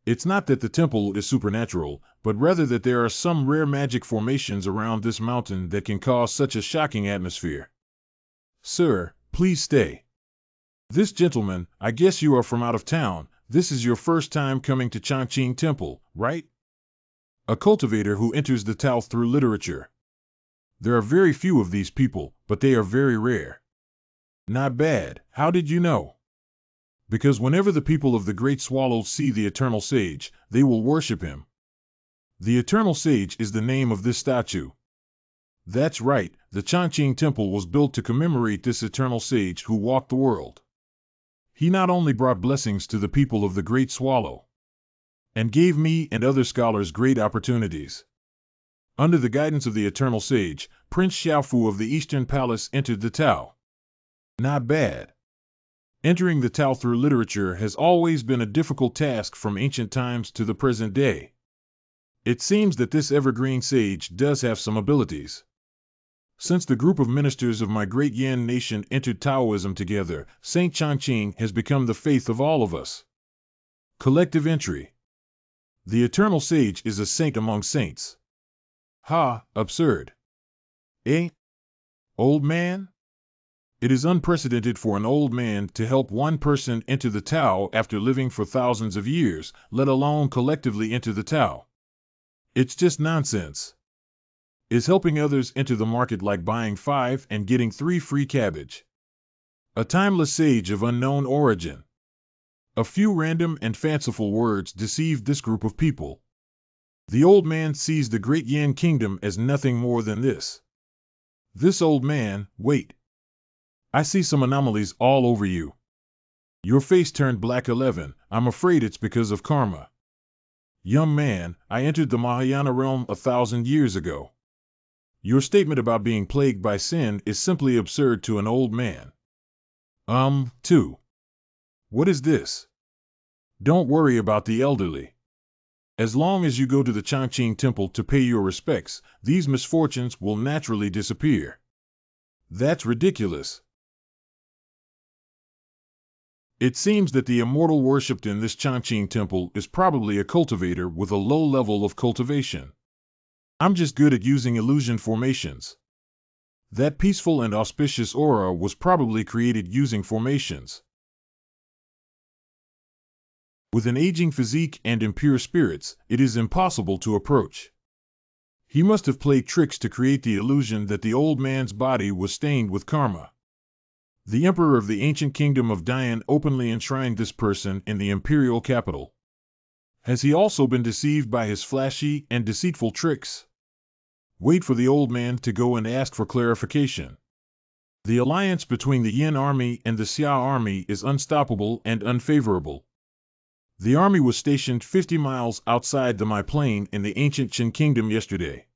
It's not that the temple is supernatural, but rather that there are some rare magic formations around this mountain that can cause such a shocking atmosphere. Sir, please stay. This gentleman, I guess you are from out of town. This is your first time coming to Changqing Temple, right? A cultivator who enters the Tao through literature. There are very few of these people, but they are very rare. Not bad. How did you know? Because whenever the people of the Great Swallow see the Eternal Sage, they will worship him. The Eternal Sage is the name of this statue. That's right, the Changqing Temple was built to commemorate this Eternal Sage who walked the world. He not only brought blessings to the people of the Great Swallow, and gave me and other scholars great opportunities. Under the guidance of the Eternal Sage, Prince Xiaofu of the Eastern Palace entered the Tao. Not bad. Entering the Tao through literature has always been a difficult task from ancient times to the present day. It seems that this evergreen sage does have some abilities. Since the group of ministers of my great Yan nation entered Taoism together, Saint Changqing has become the faith of all of us. Collective entry. The Eternal Sage is a saint among saints. Ha, absurd. Eh? Old man? It is unprecedented for an old man to help one person enter the Tao after living for thousands of years, let alone collectively enter the Tao. It's just nonsense. Is helping others enter the market like buying 5 and getting 3 free cabbage? A timeless sage of unknown origin. A few random and fanciful words deceived this group of people. The old man sees the great Yan kingdom as nothing more than this. This old man, wait. I see some anomalies all over you. Your face turned black 11, I'm afraid it's because of karma. Young man, I entered the Mahayana realm 1,000 years ago. Your statement about being plagued by sin is simply absurd to an old man. Too. What is this? Don't worry about the elderly. As long as you go to the Changqing Temple to pay your respects, these misfortunes will naturally disappear. That's ridiculous. It seems that the immortal worshipped in this Changqing Temple is probably a cultivator with a low level of cultivation. I'm just good at using illusion formations. That peaceful and auspicious aura was probably created using formations. With an aging physique and impure spirits, it is impossible to approach. He must have played tricks to create the illusion that the old man's body was stained with karma. The emperor of the ancient kingdom of Dian openly enshrined this person in the imperial capital. Has he also been deceived by his flashy and deceitful tricks? Wait for the old man to go and ask for clarification. The alliance between the Yin army and the Xia army is unstoppable and unfavorable. The army was stationed 50 miles outside the Mai Plain in the ancient Qin kingdom yesterday.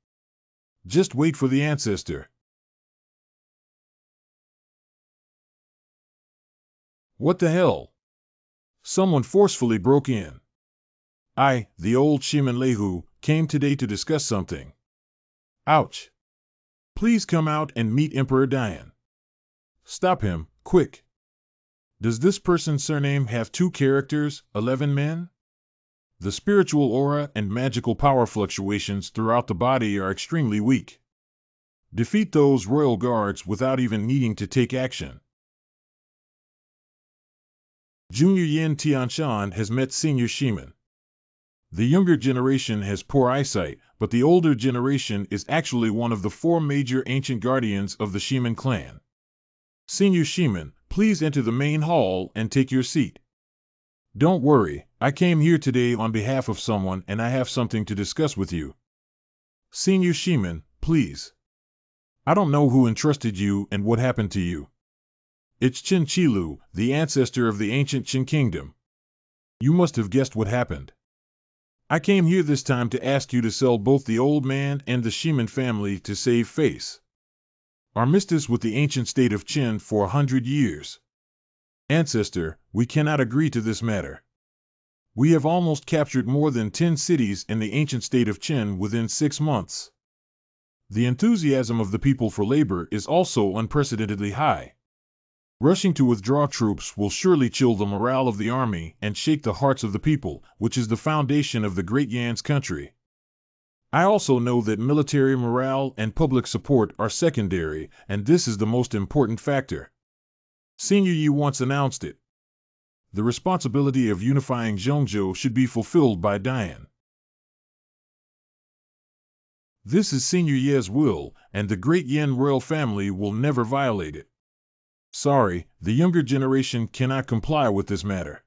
Just wait for the ancestor. What the hell? Someone forcefully broke in. I, the old Shiman Lehu, came today to discuss something. Ouch. Please come out and meet Emperor Dian. Stop him, quick. Does this person's surname have 2 characters, 11 men? The spiritual aura and magical power fluctuations throughout the body are extremely weak. Defeat those royal guards without even needing to take action. Junior Yin Tianshan has met Senior Shiman. The younger generation has poor eyesight, but the older generation is actually one of the 4 major ancient guardians of the Shiman clan. Senior Shiman, please enter the main hall and take your seat. Don't worry, I came here today on behalf of someone and I have something to discuss with you. Senior Shiman, please. I don't know who entrusted you and what happened to you. It's Qin Qilu, the ancestor of the ancient Qin kingdom. You must have guessed what happened. I came here this time to ask you to sell both the old man and the Shiman family to save face. Armistice with the ancient state of Qin for 100 years. Ancestor, we cannot agree to this matter. We have almost captured more than 10 cities in the ancient state of Qin within 6 months. The enthusiasm of the people for labor is also unprecedentedly high. Rushing to withdraw troops will surely chill the morale of the army and shake the hearts of the people, which is the foundation of the Great Yan's country. I also know that military morale and public support are secondary, and this is the most important factor. Senior Yi once announced it. The responsibility of unifying Zhongzhou should be fulfilled by Dian. This is Senior Ye's will, and the Great Yan royal family will never violate it. Sorry, the younger generation cannot comply with this matter.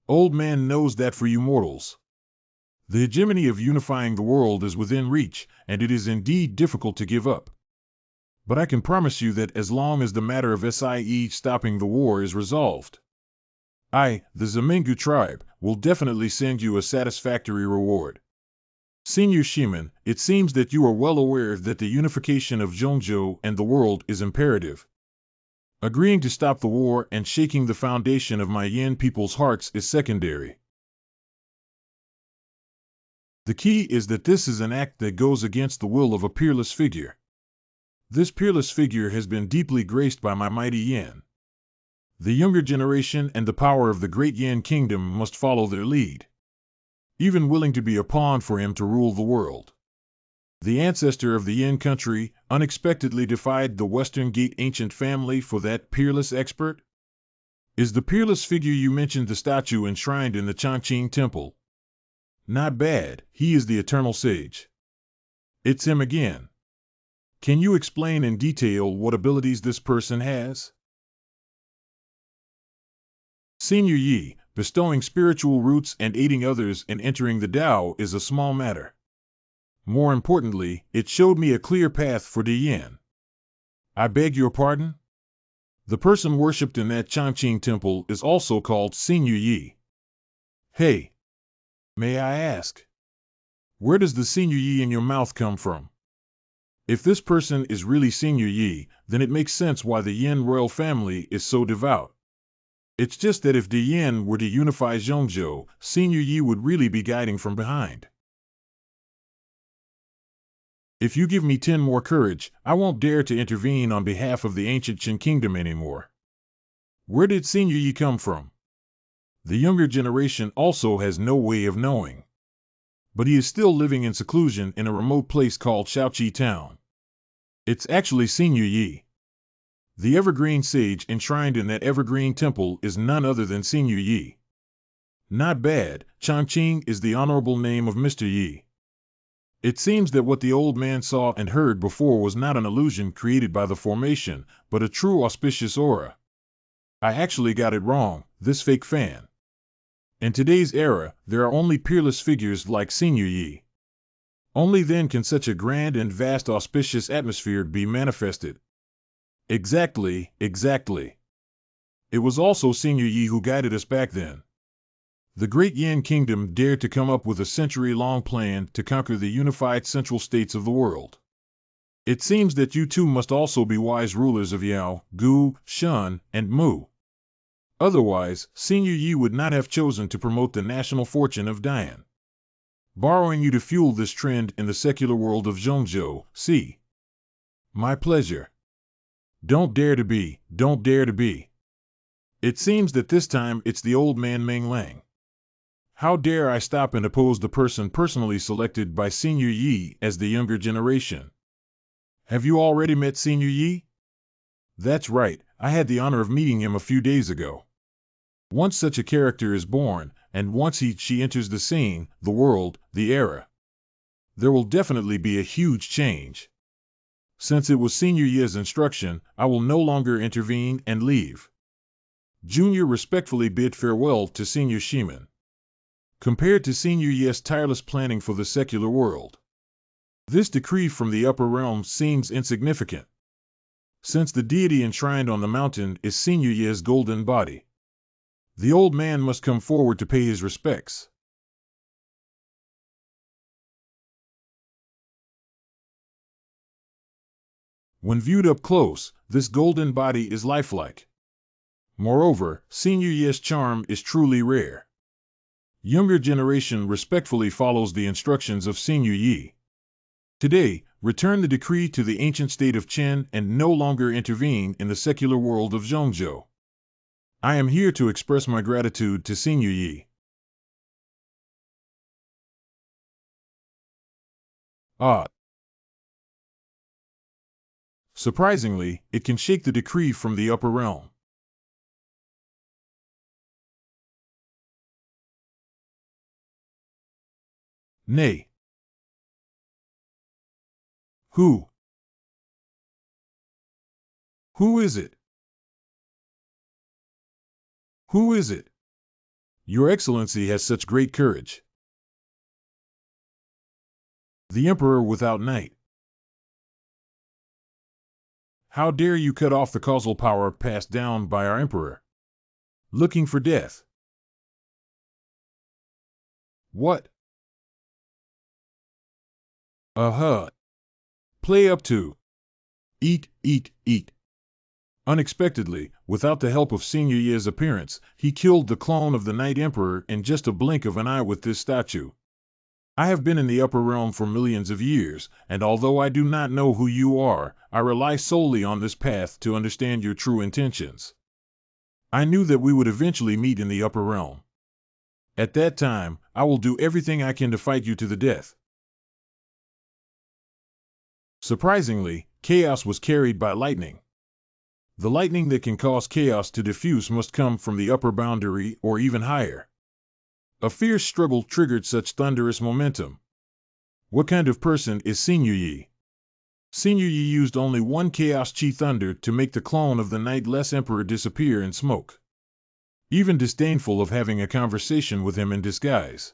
Old man knows that for you mortals. The hegemony of unifying the world is within reach, and it is indeed difficult to give up. But I can promise you that as long as the matter of Sie stopping the war is resolved, I, the Zemingu tribe, will definitely send you a satisfactory reward. Senior Shiman, it seems that you are well aware that the unification of Zhongzhou and the world is imperative. Agreeing to stop the war and shaking the foundation of my Yin people's hearts is secondary. The key is that this is an act that goes against the will of a peerless figure. This peerless figure has been deeply graced by my mighty Yin. The younger generation and the power of the Great Yan kingdom must follow their lead, even willing to be a pawn for him to rule the world. The ancestor of the Yin country unexpectedly defied the Western Gate ancient family for that peerless expert? Is the peerless figure you mentioned the statue enshrined in the Changqing temple? Not bad, he is the eternal sage. It's him again. Can you explain in detail what abilities this person has? Senior Yi, bestowing spiritual roots and aiding others in entering the Tao is a small matter. More importantly, it showed me a clear path for the Yin. I beg your pardon? The person worshipped in that Changqing temple is also called Senior Yi. Hey, may I ask, where does the Senior Yi in your mouth come from? If this person is really Senior Yi, then it makes sense why the Yin royal family is so devout. It's just that if the Yin were to unify Zhongzhou, Senior Yi would really be guiding from behind. If you give me 10 more courage, I won't dare to intervene on behalf of the ancient Qin kingdom anymore. Where did Senior Yi come from? The younger generation also has no way of knowing. But he is still living in seclusion in a remote place called Shaoqi Town. It's actually Senior Yi. The evergreen sage enshrined in that evergreen temple is none other than Senior Yi. Not bad, Changqing is the honorable name of Mr. Yi. It seems that what the old man saw and heard before was not an illusion created by the formation, but a true auspicious aura. I actually got it wrong, this fake fan. In today's era, there are only peerless figures like Senior Yi. Only then can such a grand and vast auspicious atmosphere be manifested. Exactly, exactly. It was also Senior Yi who guided us back then. The great Yan kingdom dared to come up with a century-long plan to conquer the unified central states of the world. It seems that you too must also be wise rulers of Yao, Gu, Shan, and Mu. Otherwise, Senior Yi would not have chosen to promote the national fortune of Dian, borrowing you to fuel this trend in the secular world of Zhongzhou. See. My pleasure. Don't dare to be, don't dare to be. It seems that this time it's the old man Meng Lang. How dare I stop and oppose the person personally selected by Senior Yi as the younger generation? Have you already met Senior Yi? That's right, I had the honor of meeting him a few days ago. Once such a character is born, and once she enters the scene, the world, the era, there will definitely be a huge change. Since it was Senior Yi's instruction, I will no longer intervene and leave. Junior respectfully bid farewell to Senior Shiman. Compared to Senior Yi's tireless planning for the secular world, this decree from the upper realm seems insignificant, since the deity enshrined on the mountain is Senior Yi's golden body. The old man must come forward to pay his respects. When viewed up close, this golden body is lifelike. Moreover, Senior Yi's charm is truly rare. Younger generation respectfully follows the instructions of Senior Yi. Today, return the decree to the ancient state of Qin and no longer intervene in the secular world of Zhongzhou. I am here to express my gratitude to Senior Yi. Ah. Surprisingly, it can shake the decree from the upper realm. Nay. Who? Who is it? Who is it? Your Excellency has such great courage. The Emperor without Knight. How dare you cut off the causal power passed down by our Emperor? Looking for death. What? Play up to. Eat, eat, eat. Unexpectedly, without the help of Senior Yi's appearance, he killed the clone of the Night Emperor in just a blink of an eye with this statue. I have been in the upper realm for millions of years, and although I do not know who you are, I rely solely on this path to understand your true intentions. I knew that we would eventually meet in the upper realm. At that time, I will do everything I can to fight you to the death. Surprisingly, chaos was carried by lightning. The lightning that can cause chaos to diffuse must come from the upper boundary or even higher. A fierce struggle triggered such thunderous momentum. What kind of person is Senior Yi? Senior Yi used only one Chaos Chi Thunder to make the clone of the Nightless Emperor disappear in smoke. Even disdainful of having a conversation with him in disguise.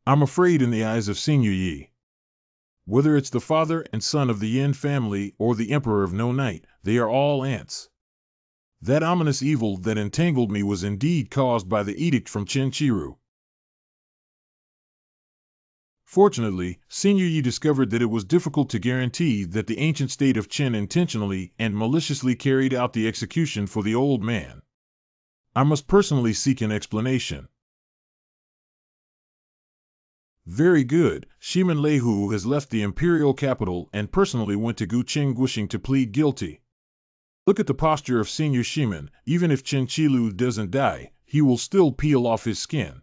I'm afraid in the eyes of Senior Yi, whether it's the father and son of the Yin family or the Emperor of No Night, they are all ants. That ominous evil that entangled me was indeed caused by the edict from Chen Qiru. Fortunately, Senior Yi discovered that it was difficult to guarantee that the ancient state of Qin intentionally and maliciously carried out the execution for the old man. I must personally seek an explanation. Very good, Shiman Leihu has left the imperial capital and personally went to Guqing Guishing to plead guilty. Look at the posture of Senior Shiman, even if Chen Qilu doesn't die, he will still peel off his skin.